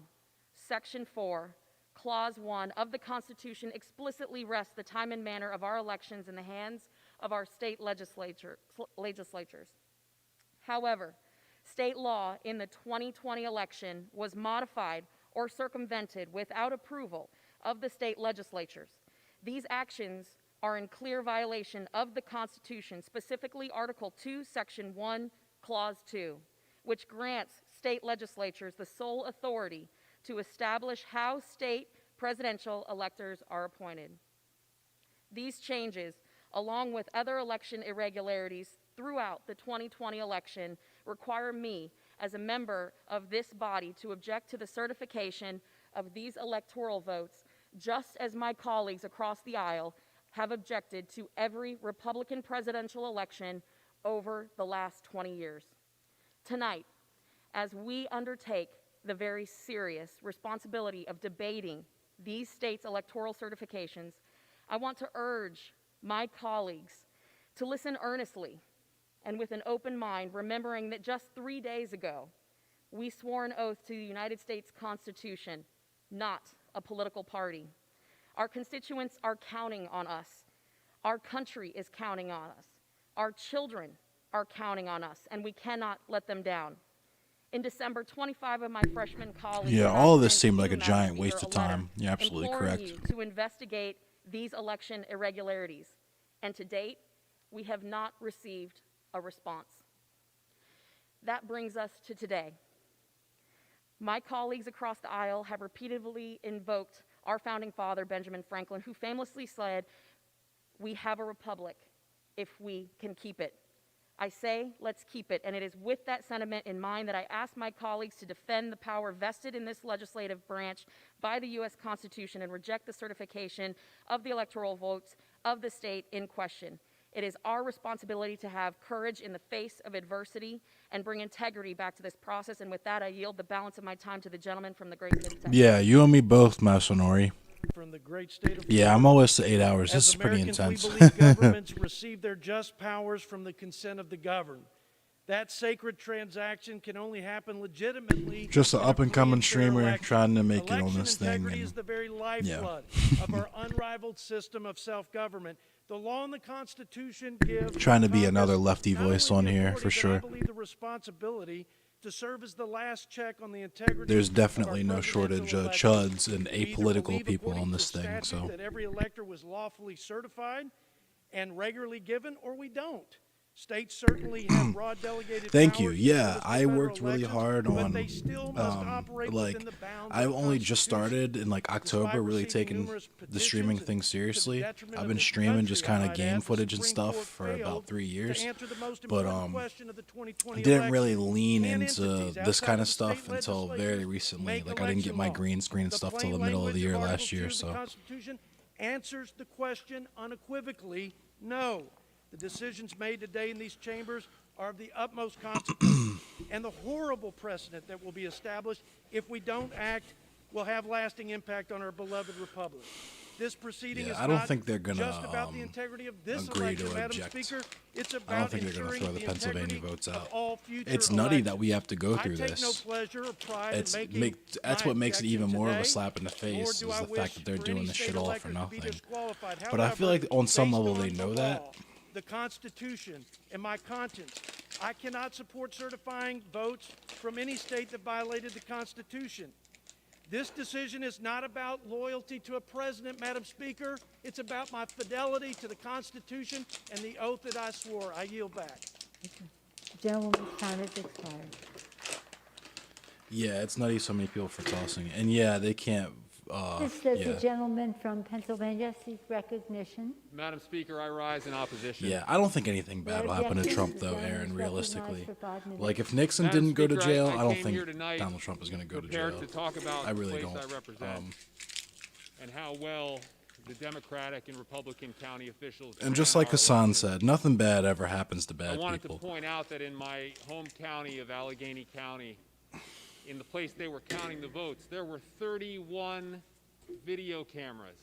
Speaker 24: Section 4, Clause 1 of the Constitution explicitly rests the time and manner of our elections in the hands of our state legislatures. However, state law in the 2020 election was modified or circumvented without approval of the state legislatures. These actions are in clear violation of the Constitution, specifically Article 2, Section 1, Clause 2, which grants state legislatures the sole authority to establish how state presidential electors are appointed. These changes, along with other election irregularities throughout the 2020 election, require me, as a member of this body, to object to the certification of these electoral votes, just as my colleagues across the aisle have objected to every Republican presidential election over the last 20 years. Tonight, as we undertake the very serious responsibility of debating these states' electoral certifications, I want to urge my colleagues to listen earnestly and with an open mind, remembering that just 3 days ago, we swore an oath to the United States Constitution, not a political party. Our constituents are counting on us. Our country is counting on us. Our children are counting on us, and we cannot let them down. In December, 25 of my freshman colleagues
Speaker 1: yeah,
Speaker 24: and I
Speaker 1: all of this
Speaker 24: sent
Speaker 1: seemed
Speaker 24: you,
Speaker 1: like a
Speaker 24: Madam
Speaker 1: giant
Speaker 24: Speaker,
Speaker 1: waste of
Speaker 24: a letter
Speaker 1: time. You're absolutely
Speaker 24: imploring
Speaker 1: correct.
Speaker 24: you to investigate these election irregularities, and to date, we have not received a response. That brings us to today. My colleagues across the aisle have repeatedly invoked our founding father, Benjamin Franklin, who famously said, "We have a republic if we can keep it." I say, let's keep it, and it is with that sentiment in mind that I ask my colleagues to defend the power vested in this legislative branch by the U.S. Constitution and reject the certification of the electoral votes of the state in question. It is our responsibility to have courage in the face of adversity and bring integrity back to this process, and with that, I yield the balance of my time to the gentleman from the great state of Texas.
Speaker 1: Yeah, you and me both, Masonori.
Speaker 21: From the great state of
Speaker 1: Yeah, I'm always to 8 hours. This is pretty intense.
Speaker 21: We believe governments receive their just powers from the consent of the governed. That sacred transaction can only happen legitimately.
Speaker 1: Just an up-and-coming streamer
Speaker 21: election.
Speaker 1: trying to make it
Speaker 21: Election
Speaker 1: on this thing.
Speaker 21: integrity
Speaker 1: And,
Speaker 21: is the very lifeblood of our unrivaled system of self-government. The law and the Constitution give
Speaker 1: trying to be
Speaker 21: Congress
Speaker 1: another lefty
Speaker 21: not only
Speaker 1: voice on
Speaker 21: the
Speaker 1: here,
Speaker 21: authority,
Speaker 1: for
Speaker 21: but
Speaker 1: sure.
Speaker 21: I believe the responsibility to serve as the last check on the integrity.
Speaker 1: There's
Speaker 21: of
Speaker 1: definitely
Speaker 21: our
Speaker 1: no
Speaker 21: presidential
Speaker 1: shortage of
Speaker 21: election.
Speaker 1: chuds and
Speaker 21: We either
Speaker 1: apolitical
Speaker 21: believe,
Speaker 1: people
Speaker 21: according
Speaker 1: on
Speaker 21: to
Speaker 1: this thing.
Speaker 21: statute,
Speaker 1: So
Speaker 21: that every elector was lawfully certified and regularly given, or we don't. States certainly have broad delegated
Speaker 1: thank you.
Speaker 21: powers
Speaker 1: Yeah,
Speaker 21: for the
Speaker 1: I
Speaker 21: federal
Speaker 1: worked really
Speaker 21: elections,
Speaker 1: hard
Speaker 21: but
Speaker 1: on
Speaker 21: they still must operate
Speaker 1: like
Speaker 21: within the bounds
Speaker 1: I
Speaker 21: of the
Speaker 1: only just
Speaker 21: Constitution.
Speaker 1: started in like October
Speaker 21: Despite
Speaker 1: really
Speaker 21: receiving
Speaker 1: taking
Speaker 21: numerous
Speaker 1: the streaming
Speaker 21: petitions
Speaker 1: thing
Speaker 21: and to the
Speaker 1: seriously.
Speaker 21: detriment
Speaker 1: I've
Speaker 21: of
Speaker 1: been
Speaker 21: this
Speaker 1: streaming just
Speaker 21: country,
Speaker 1: kind
Speaker 21: I
Speaker 1: of
Speaker 21: might
Speaker 1: game
Speaker 21: add, the
Speaker 1: footage and
Speaker 21: Supreme
Speaker 1: stuff
Speaker 21: Court
Speaker 1: for
Speaker 21: failed
Speaker 1: about 3 years.
Speaker 21: to answer the most
Speaker 1: But
Speaker 21: important question of the 2020
Speaker 1: didn't really
Speaker 21: election.
Speaker 1: lean
Speaker 21: Can
Speaker 1: into
Speaker 21: entities
Speaker 1: this
Speaker 21: outside
Speaker 1: kind
Speaker 21: of
Speaker 1: of
Speaker 21: the state
Speaker 1: stuff until very
Speaker 21: legislatures
Speaker 1: recently.
Speaker 21: make
Speaker 1: Like I didn't get
Speaker 21: election
Speaker 1: my
Speaker 21: law?
Speaker 1: green screen
Speaker 21: The
Speaker 1: stuff till
Speaker 21: plain
Speaker 1: the middle of the
Speaker 21: language
Speaker 1: year
Speaker 21: Article
Speaker 1: last
Speaker 21: 2
Speaker 1: year.
Speaker 21: of the
Speaker 1: So
Speaker 21: Constitution answers the question unequivocally, no. The decisions made today in these chambers are of the utmost consequence, and the horrible precedent that will be established if we don't act will have lasting impact on our beloved republic. This proceeding is
Speaker 1: I don't
Speaker 21: not
Speaker 1: think they're gonna
Speaker 21: just about the integrity of this
Speaker 1: agree
Speaker 21: election,
Speaker 1: to
Speaker 21: Madam
Speaker 1: object.
Speaker 21: Speaker. It's
Speaker 1: I
Speaker 21: about
Speaker 1: don't think they're going to
Speaker 21: ensuring
Speaker 1: throw the
Speaker 21: the
Speaker 1: Pennsylvania
Speaker 21: integrity
Speaker 1: votes
Speaker 21: of
Speaker 1: out.
Speaker 21: all future
Speaker 1: It's nutty that
Speaker 21: elections.
Speaker 1: we have to go through
Speaker 21: I take
Speaker 1: this.
Speaker 21: no pleasure or pride
Speaker 1: It's
Speaker 21: in making
Speaker 1: that's
Speaker 21: my
Speaker 1: what makes it even
Speaker 21: objection
Speaker 1: more of a
Speaker 21: today,
Speaker 1: slap in the
Speaker 21: nor
Speaker 1: face is
Speaker 21: do I
Speaker 1: the
Speaker 21: wish
Speaker 1: fact that they're
Speaker 21: for
Speaker 1: doing
Speaker 21: any
Speaker 1: this
Speaker 21: state
Speaker 1: shit all for
Speaker 21: elector to be
Speaker 1: nothing.
Speaker 21: disqualified.
Speaker 1: But I feel
Speaker 21: However,
Speaker 1: like on some
Speaker 21: based
Speaker 1: level
Speaker 21: on
Speaker 1: they
Speaker 21: the
Speaker 1: know that.
Speaker 21: law, the Constitution, and my conscience, I cannot support certifying votes from any state that violated the Constitution. This decision is not about loyalty to a president, Madam Speaker. It's about my fidelity to the Constitution and the oath that I swore. I yield back.
Speaker 16: Gentleman's time has expired.
Speaker 1: Yeah, it's nutty so many people for tossing. And yeah, they can't
Speaker 16: This does
Speaker 1: yeah.
Speaker 16: the gentleman from Pennsylvania seek recognition.
Speaker 4: Madam Speaker, I rise in opposition.
Speaker 1: Yeah, I don't think anything bad will happen to Trump, though, Aaron, realistically. Like, if Nixon didn't go to jail, I don't think Donald Trump is going to go to jail.
Speaker 4: To talk about
Speaker 1: I really
Speaker 4: the place
Speaker 1: don't.
Speaker 4: I represent and how well the Democratic and Republican county officials.
Speaker 1: And just like Hassan said, nothing bad ever happens to bad
Speaker 4: I wanted
Speaker 1: people.
Speaker 4: to point out that in my home county of Allegheny County, in the place they were counting the votes, there were 31 video cameras.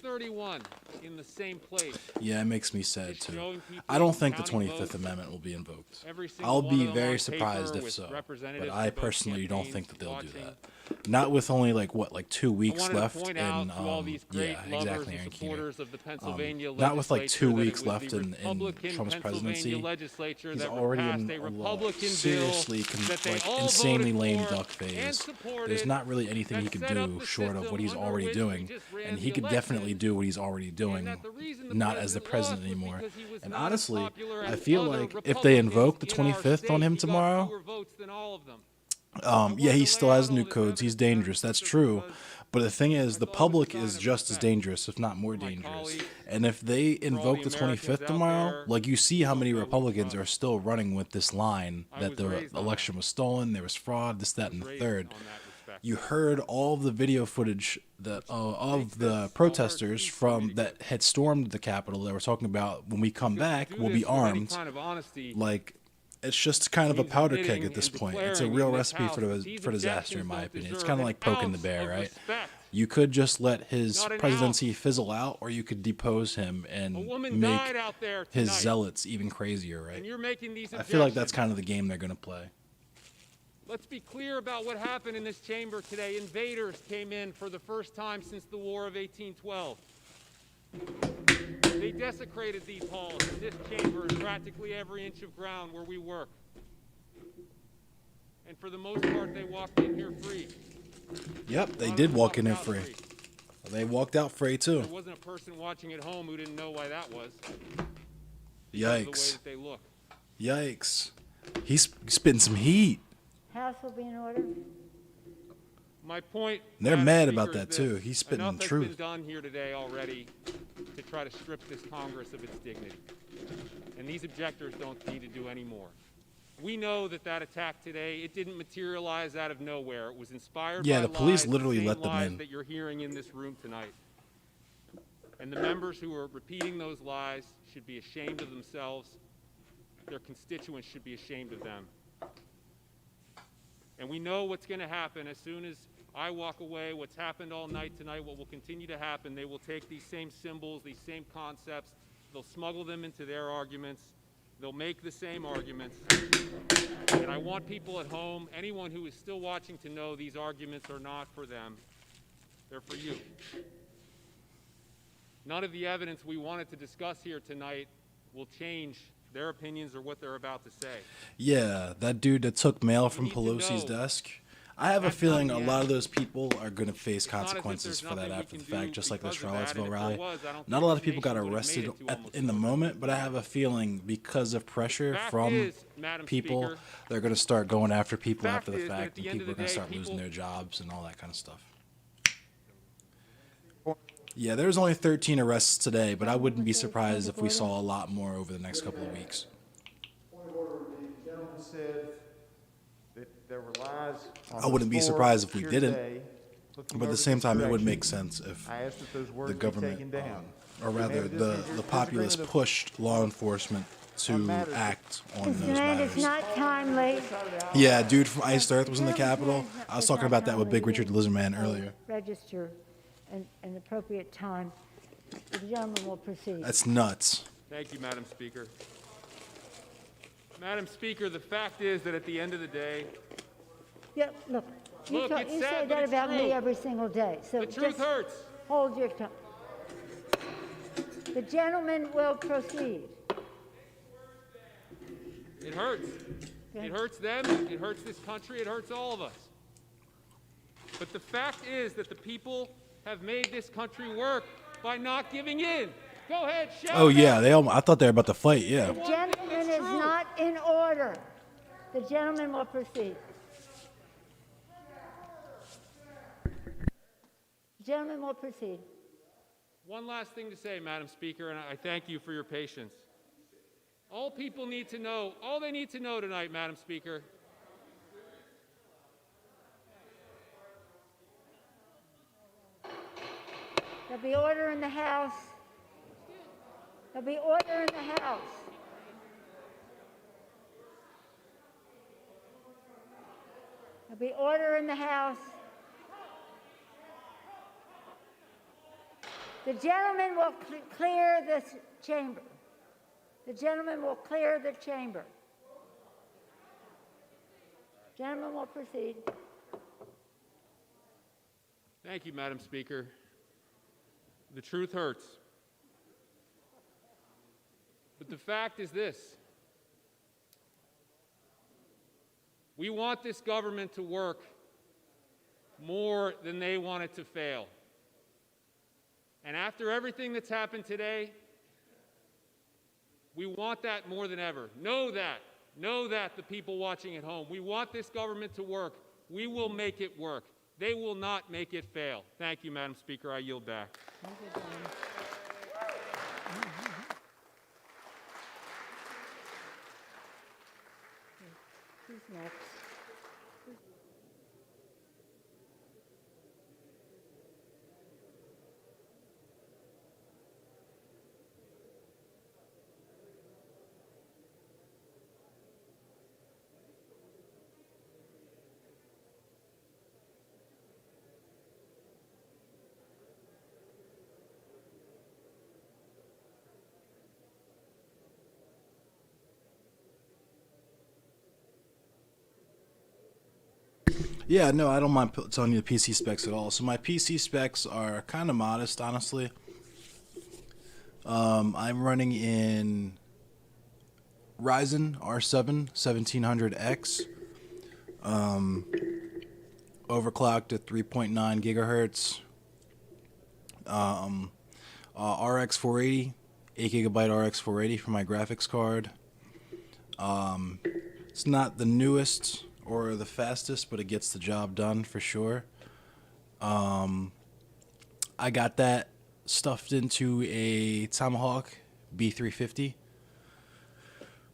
Speaker 4: 31 in the same place.
Speaker 1: Yeah, it makes me sad,
Speaker 4: Just
Speaker 1: too.
Speaker 4: showing people
Speaker 1: I don't think the
Speaker 4: counting
Speaker 1: 25th
Speaker 4: votes.
Speaker 1: Amendment will be invoked.
Speaker 4: Every single
Speaker 1: I'll
Speaker 4: one
Speaker 1: be
Speaker 4: of them
Speaker 1: very
Speaker 4: on
Speaker 1: surprised
Speaker 4: paper
Speaker 1: if
Speaker 4: with
Speaker 1: so. But
Speaker 4: representatives
Speaker 1: I
Speaker 4: from both
Speaker 1: personally don't
Speaker 4: campaigns
Speaker 1: think that they'll
Speaker 4: watching.
Speaker 1: do that. Not with only, like, what, like 2 weeks
Speaker 4: I wanted
Speaker 1: left
Speaker 4: to point
Speaker 1: in,
Speaker 4: out to all these great
Speaker 1: yeah,
Speaker 4: lovers
Speaker 1: exactly,
Speaker 4: and
Speaker 1: Aaron
Speaker 4: supporters of the Pennsylvania
Speaker 1: Not with, like, 2
Speaker 4: legislature that it
Speaker 1: weeks
Speaker 4: was
Speaker 1: left
Speaker 4: the
Speaker 1: in
Speaker 4: Republican
Speaker 1: Trump's
Speaker 4: Pennsylvania
Speaker 1: presidency.
Speaker 4: legislature
Speaker 1: He's
Speaker 4: that
Speaker 1: already
Speaker 4: passed
Speaker 1: in
Speaker 4: a
Speaker 1: a
Speaker 4: Republican
Speaker 1: seriously
Speaker 4: bill that they
Speaker 1: like,
Speaker 4: all
Speaker 1: insanely
Speaker 4: voted
Speaker 1: lame
Speaker 4: for
Speaker 1: duck
Speaker 4: and
Speaker 1: phase.
Speaker 4: supported
Speaker 1: There's not really anything
Speaker 4: that
Speaker 1: he could
Speaker 4: set up
Speaker 1: do
Speaker 4: the
Speaker 1: short of
Speaker 4: system
Speaker 1: what he's
Speaker 4: under
Speaker 1: already
Speaker 4: which we
Speaker 1: doing.
Speaker 4: just ran
Speaker 1: And
Speaker 4: the
Speaker 1: he could
Speaker 4: election.
Speaker 1: definitely do what he's already doing,
Speaker 4: reason the
Speaker 1: not as the
Speaker 4: president
Speaker 1: president
Speaker 4: lost was
Speaker 1: anymore.
Speaker 4: because he was
Speaker 1: And
Speaker 4: not as
Speaker 1: honestly,
Speaker 4: popular
Speaker 1: I
Speaker 4: as
Speaker 1: feel
Speaker 4: other
Speaker 1: like if they invoke the
Speaker 4: Republicans in our
Speaker 1: 25th on
Speaker 4: state,
Speaker 1: him
Speaker 4: he got
Speaker 1: tomorrow,
Speaker 4: fewer votes than all of them.
Speaker 1: yeah, he still has new codes. He's dangerous. That's true. But the thing is, the public is just as dangerous, if not more dangerous. And if they invoke the 25th tomorrow, like you see how many Republicans are still running with this line that the election was stolen, there was fraud, this, that, and the third. You heard all of the video footage that of the protesters from that had stormed the Capitol that were talking about when we come back, we'll be armed. Like, it's just kind of a powder keg at this point. It's a real recipe for disaster, in my opinion. It's kind of like poking the bear, right? You could just let his presidency fizzle out, or you could depose him and make his zealots even crazier, right? I feel like that's kind of the game they're going to play.
Speaker 4: Let's be clear about what happened in this chamber today. Invaders came in for the first time since the War of 1812. They desecrated these halls, this chamber, and practically every inch of ground where we work. And for the most part, they walked in here free.
Speaker 1: Yep, they did walk in here free. They walked out free, too.
Speaker 4: There wasn't a person watching at home who didn't know why that was.
Speaker 1: Yikes.
Speaker 4: The way that they look.
Speaker 1: Yikes. He's spitting some heat.
Speaker 16: House will be in order.
Speaker 4: My point.
Speaker 1: They're
Speaker 4: Madam
Speaker 1: mad
Speaker 4: Speaker,
Speaker 1: about
Speaker 4: is
Speaker 1: that,
Speaker 4: this.
Speaker 1: too. He's spitting
Speaker 4: Enough
Speaker 1: the truth.
Speaker 4: has been done here today already to try to strip this Congress of its dignity. And these objectors don't need to do any more. We know that that attack today, it didn't materialize out of nowhere. It was inspired by
Speaker 1: the police
Speaker 4: lies,
Speaker 1: literally
Speaker 4: same
Speaker 1: let them
Speaker 4: lies
Speaker 1: in.
Speaker 4: that you're hearing in this room tonight. And the members who are repeating those lies should be ashamed of themselves. Their constituents should be ashamed of them. And we know what's going to happen as soon as I walk away, what's happened all night tonight, what will continue to happen. They will take these same symbols, these same concepts, they'll smuggle them into their arguments, they'll make the same arguments. And I want people at home, anyone who is still watching, to know these arguments are not for them, they're for you. None of the evidence we wanted to discuss here tonight will change their opinions or what they're about to say.
Speaker 1: Yeah, that dude that took mail from Pelosi's desk. I have a feeling a lot of those people are going to face consequences for that after the fact, just like the Charlottesville rally. Not a lot of people got arrested in the moment, but I have a feeling because of pressure from people, they're going to start going after people after the fact, and people are going to start losing their jobs and all that kind of stuff. Yeah, there was only 13 arrests today, but I wouldn't be surprised if we saw a lot more over the next couple of weeks.
Speaker 5: Point of order, the gentleman said that there were lies on
Speaker 1: I wouldn't
Speaker 5: the
Speaker 1: be
Speaker 5: floor
Speaker 1: surprised if we
Speaker 5: here
Speaker 1: didn't,
Speaker 5: today. Looking
Speaker 1: but at
Speaker 5: over
Speaker 1: the same
Speaker 5: this
Speaker 1: time, it would
Speaker 5: direction,
Speaker 1: make sense if
Speaker 5: I asked that those words
Speaker 1: the
Speaker 5: be
Speaker 1: government,
Speaker 5: taken down.
Speaker 1: or rather
Speaker 5: Maybe this
Speaker 1: the
Speaker 5: is your
Speaker 1: populace
Speaker 5: disagreement of-
Speaker 1: pushed law enforcement to act on
Speaker 16: Mr.
Speaker 1: those
Speaker 16: Durant, it's
Speaker 1: matters.
Speaker 16: not timely.
Speaker 1: Yeah, dude from Iced Earth was in the Capitol. I was talking about that with Big Richard Lizardman earlier.
Speaker 16: Register an appropriate time. The gentleman will proceed.
Speaker 1: That's nuts.
Speaker 4: Thank you, Madam Speaker. Madam Speaker, the fact is that at the end of the day,
Speaker 16: Yeah, look, you
Speaker 4: Look, it's
Speaker 16: say
Speaker 4: sad, but
Speaker 16: that
Speaker 4: it's
Speaker 16: about me
Speaker 4: true.
Speaker 16: every single day. So
Speaker 4: the truth
Speaker 16: just
Speaker 4: hurts.
Speaker 16: hold your tongue. The gentleman will proceed.
Speaker 4: It hurts. It hurts them, it hurts this country, it hurts all of us. But the fact is that the people have made this country work by not giving in. Go ahead, shout.
Speaker 1: Oh yeah, I thought they were about to fight. Yeah.
Speaker 16: The gentleman is not in order. The gentleman will proceed. The Gentleman will proceed.
Speaker 4: One last thing to say, Madam Speaker, and I thank you for your patience. All people need to know, all they need to know tonight, Madam Speaker,
Speaker 16: There'll be order in the House. There'll be order in the House. There'll be order in the House. The gentleman will clear this chamber. The gentleman will clear the chamber. Gentleman will proceed.
Speaker 4: thank you, Madam Speaker. The truth hurts. But the fact is this. We want this government to work more than they want it to fail. And after everything that's happened today, we want that more than ever. Know that, the people watching at home. We want this government to work. We will make it work. They will not make it fail. Thank you, Madam Speaker. I yield back.
Speaker 16: Who's next?
Speaker 1: Yeah, no, I don't mind telling you the PC specs at all. So my PC specs are kind of modest, honestly. I'm running in Ryzen R7 1700X, overclocked at 3.9 gigahertz, RX 480, 8 gigabyte RX 480 for my graphics card. It's not the newest or the fastest, but it gets the job done for sure. I got that stuffed into a Tomahawk B350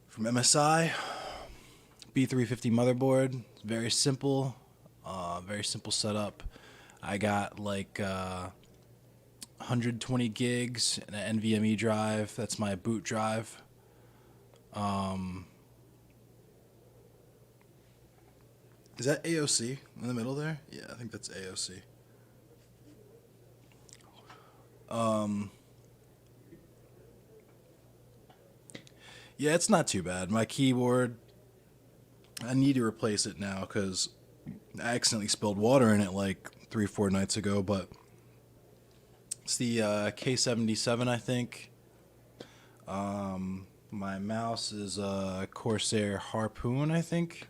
Speaker 1: from MSI. B350 motherboard. It's very simple setup. I got like 120 gigs and an NVMe drive. That's my boot drive. Is that AOC in the middle there? Yeah, I think that's AOC. Yeah, it's not too bad. My keyboard, I need to replace it now because I accidentally spilled water in it like 3-4 nights ago, but it's the K77, I think. My mouse is a Corsair Harpoon, I think.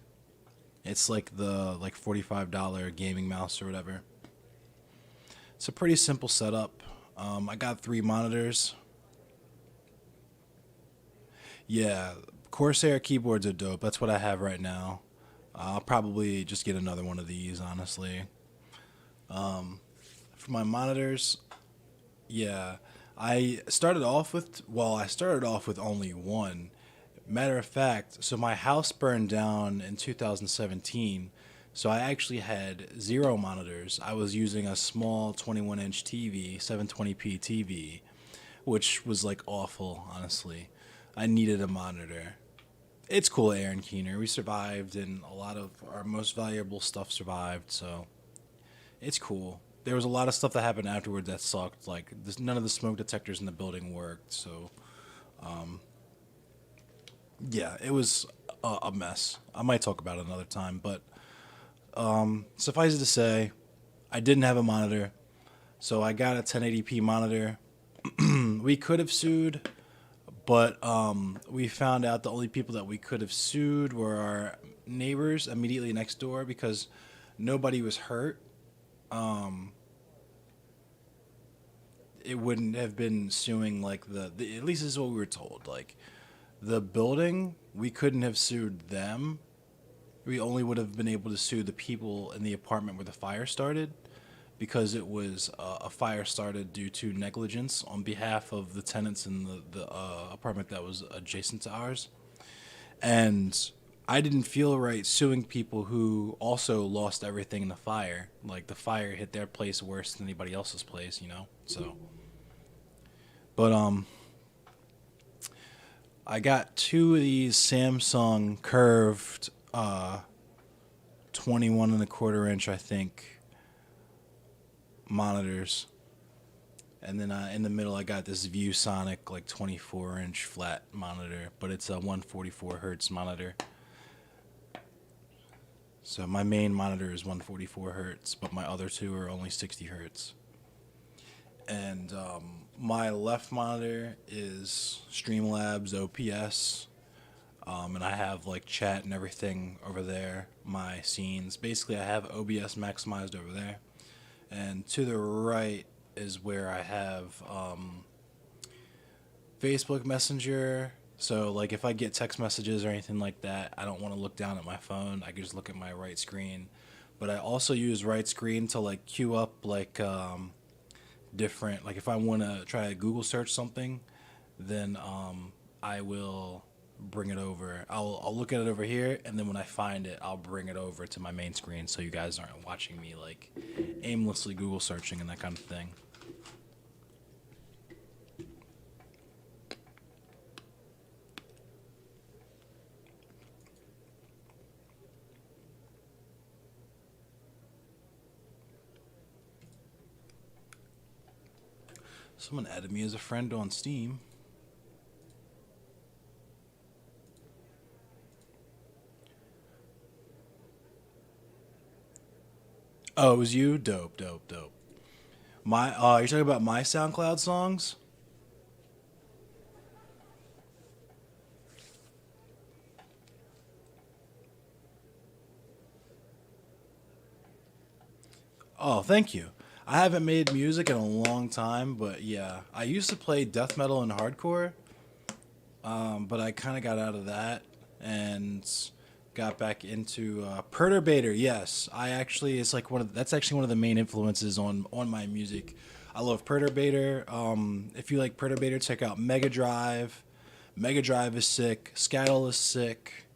Speaker 1: It's like the $45 gaming mouse or whatever. It's a pretty simple setup. I got 3 monitors. Yeah, Corsair keyboards are dope. That's what I have right now. I'll probably just get another one of these, honestly. For my monitors, yeah, I started off with only one. Matter of fact, so my house burned down in 2017, so I actually had 0 monitors. I was using a small 21-inch TV, 720p TV, which was like awful, honestly. I needed a monitor. It's cool, Aaron Keener. We survived, and a lot of our most valuable stuff survived, so it's cool. There was a lot of stuff that happened afterwards that sucked. Like, none of the smoke detectors in the building worked, so yeah, it was a mess. I might talk about it another time, but suffice it to say, I didn't have a monitor, so I got a 1080p monitor. We could have sued, but we found out the only people that we could have sued were our neighbors immediately next door because nobody was hurt. It wouldn't have been suing like the at least this is what we were told, like the building, we couldn't have sued them. We only would have been able to sue the people in the apartment where the fire started because it was a fire started due to negligence on behalf of the tenants in the apartment that was adjacent to ours. And I didn't feel right suing people who also lost everything in the fire. Like, the fire hit their place worse than anybody else's place, you know? So, but, I got 2 of these Samsung curved, 21.25 inch, I think, monitors. And then in the middle, I got this ViewSonic like 24-inch flat monitor, but it's a 144 hertz monitor. So my main monitor is 144 hertz, but my other 2 are only 60 hertz. And my left monitor is Streamlabs OPS, and I have like chat and everything over there. My scenes, basically, I have OBS maximized over there. And to the right is where I have Facebook Messenger. So, like, if I get text messages or anything like that, I don't want to look down at my phone. I can just look at my right screen. But I also use right screen to, like, queue up, like, different, like, if I want to try to Google search something, then I will bring it over. I'll look at it over here, and then when I find it, I'll bring it over to my main screen so you guys aren't watching me, like, aimlessly Google searching and that kind of thing. Someone added me as a friend on Steam. Oh, it was you? Dope, dope, dope. You're talking about my SoundCloud songs? Oh, thank you. I haven't made music in a long time, but yeah, I used to play death metal and hardcore, but I kind of got out of that and got back into Perturbator. Yes, it's like that's actually one of the main influences on my music. I love Perturbator. If you like Perturbator, check out Mega Drive. Mega Drive is sick. Scattle is sick.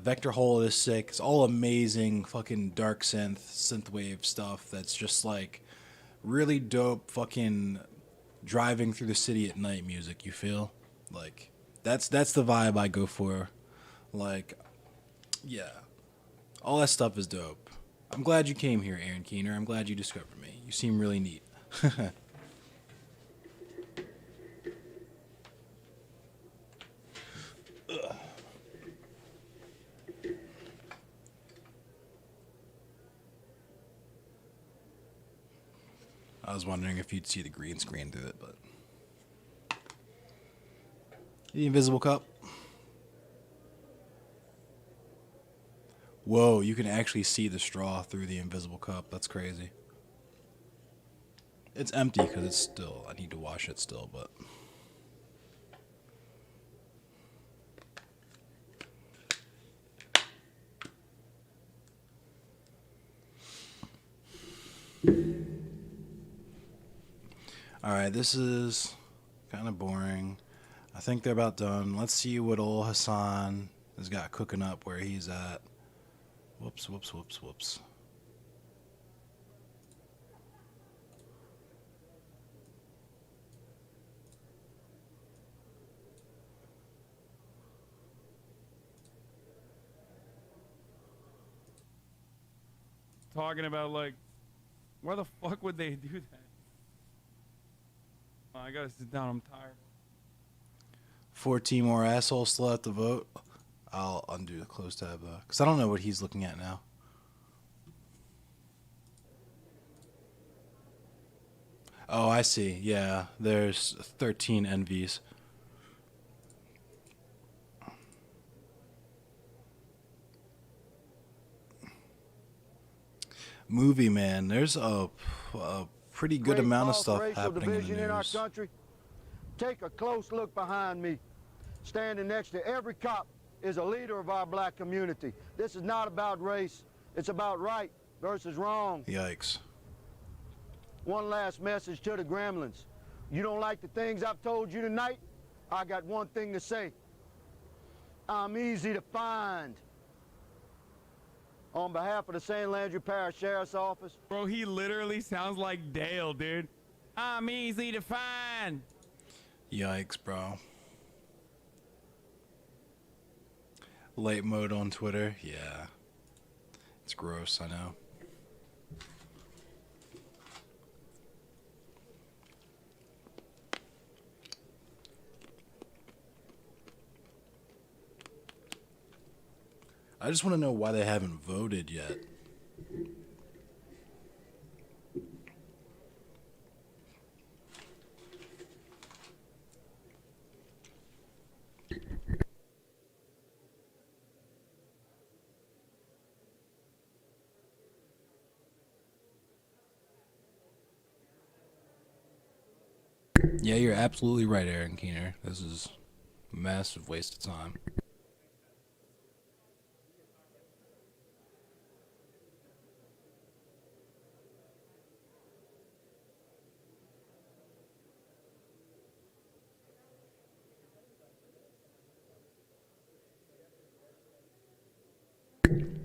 Speaker 1: Vector Hole is sick. It's all amazing fucking dark synthwave stuff that's just like really dope fucking driving through the city at night music, you feel? Like that's the vibe I go for. Like, yeah. All that stuff is dope. I'm glad you came here, Aaron Keener. I'm glad you discovered me. You seem really neat. Ugh. I was wondering if you'd see the green screen through it, but... The invisible cup. Whoa, you can actually see the straw through the invisible cup. That's crazy. It's empty because it's still... I need to wash it still, but... Alright, this is kind of boring. I think they're about done. Let's see what old Hassan has got cooking up where he's at. Whoops, whoops, whoops, whoops.
Speaker 12: Talking about, like, why the fuck would they do that? I gotta sit down, I'm tired.
Speaker 1: 14 more assholes still have to vote. I'll undo the close tab though, because I don't know what he's looking at now. Oh, I see. Yeah, there's 13 envies. Movie man, there's a pretty good amount of stuff happening in the news.
Speaker 7: Take a close look behind me. Standing next to every cop is a leader of our black community. This is not about race. It's about right versus wrong.
Speaker 1: Yikes.
Speaker 7: One last message to the gremlins. You don't like the things I've told you tonight? I got one thing to say. I'm easy to find. On behalf of the St. Landry Parish Sheriff's Office.
Speaker 11: Bro, he literally sounds like Dale, dude. I'm easy to find.
Speaker 1: Yikes, bro. Late mode on Twitter. Yeah. It's gross, I know. I just want to know why they haven't voted yet. Yeah, you're absolutely right, Aaron Keener. This is a massive waste of time.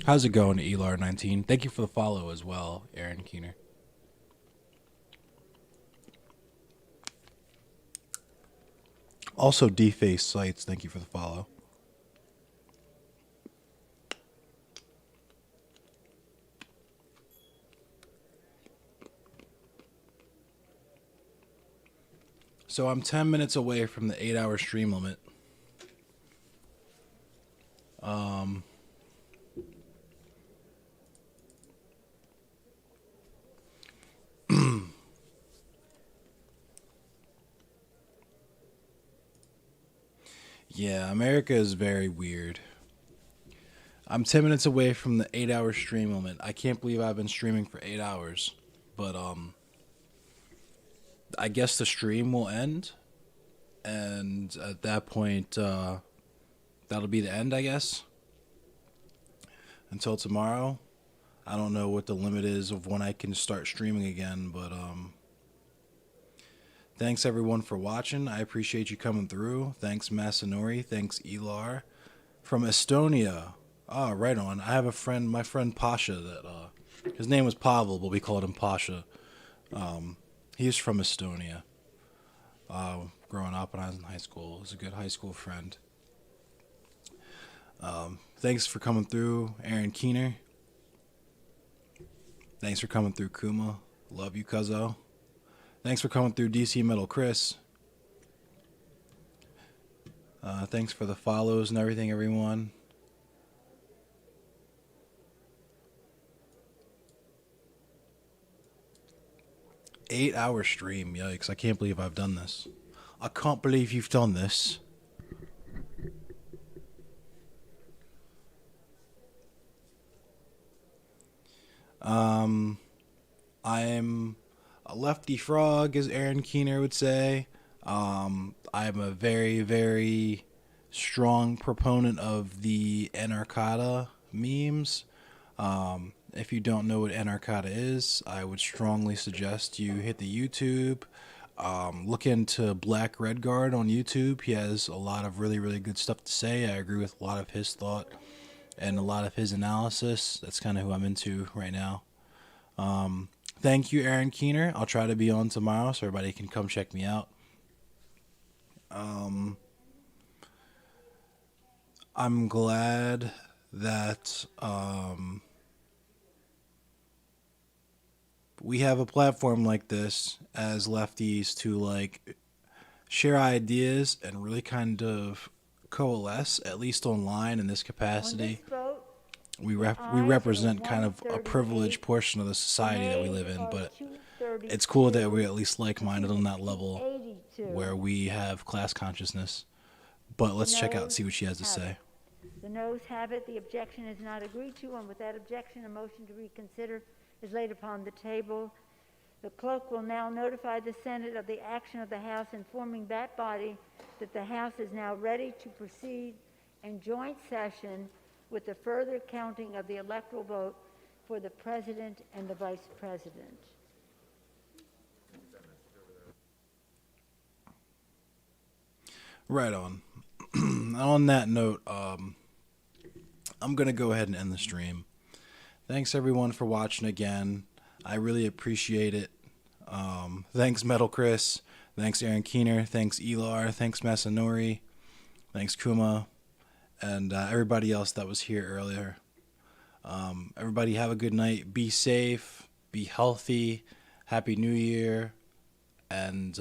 Speaker 1: How's it going, Elar19? Thank you for the follow as well, Aaron Keener. Also, Deface Sites, thank you for the follow. So I'm 10 minutes away from the 8-hour stream limit. Yeah, America is very weird. I'm 10 minutes away from the 8-hour stream limit. I can't believe I've been streaming for 8 hours. But, I guess the stream will end. And at that point, that'll be the end, I guess. Until tomorrow. I don't know what the limit is of when I can start streaming again, but, thanks everyone for watching. I appreciate you coming through. Thanks Masanori. Thanks Elar. From Estonia. Ah, right on. I have a friend, my friend Pasha, that his name was Pavel, but we called him Pasha. He's from Estonia. Growing up when I was in high school. He's a good high school friend. Thanks for coming through, Aaron Keener. Thanks for coming through, Kuma. Love you, cuzzo. Thanks for coming through, DC Metal Chris. Thanks for the follows and everything, everyone. Eight-hour stream, yikes. I can't believe I've done this. I can't believe you've done this. I'm a lefty frog, as Aaron Keener would say. I'm a very, very strong proponent of the Anarchata memes. If you don't know what Anarchata is, I would strongly suggest you hit the YouTube. Look into Black Redguard on YouTube. He has a lot of really, really good stuff to say. I agree with a lot of his thought and a lot of his analysis. That's kind of who I'm into right now. Thank you, Aaron Keener. I'll try to be on tomorrow so everybody can come check me out. I'm glad that we have a platform like this as lefties to like share ideas and really kind of coalesce, at least online in this capacity. We represent kind of a privileged portion of the society that we live in, but it's cool that we're at least like-minded on that level where we have class consciousness. But let's check out, see what she has to say.
Speaker 16: The noes have it. The objection is not agreed to, and with that objection, a motion to reconsider is laid upon the table. The clerk will now notify the Senate of the action of the House, informing that body that the House is now ready to proceed in joint session with the further counting of the electoral vote for the President and the Vice President.
Speaker 1: Right on. On that note, I'm going to go ahead and end the stream. Thanks everyone for watching again. I really appreciate it. Thanks Metal Chris. Thanks Aaron Keener. Thanks Elar. Thanks Masanori. Thanks Kuma. And everybody else that was here earlier. Everybody have a good night. Be safe. Be healthy. Happy New Year. And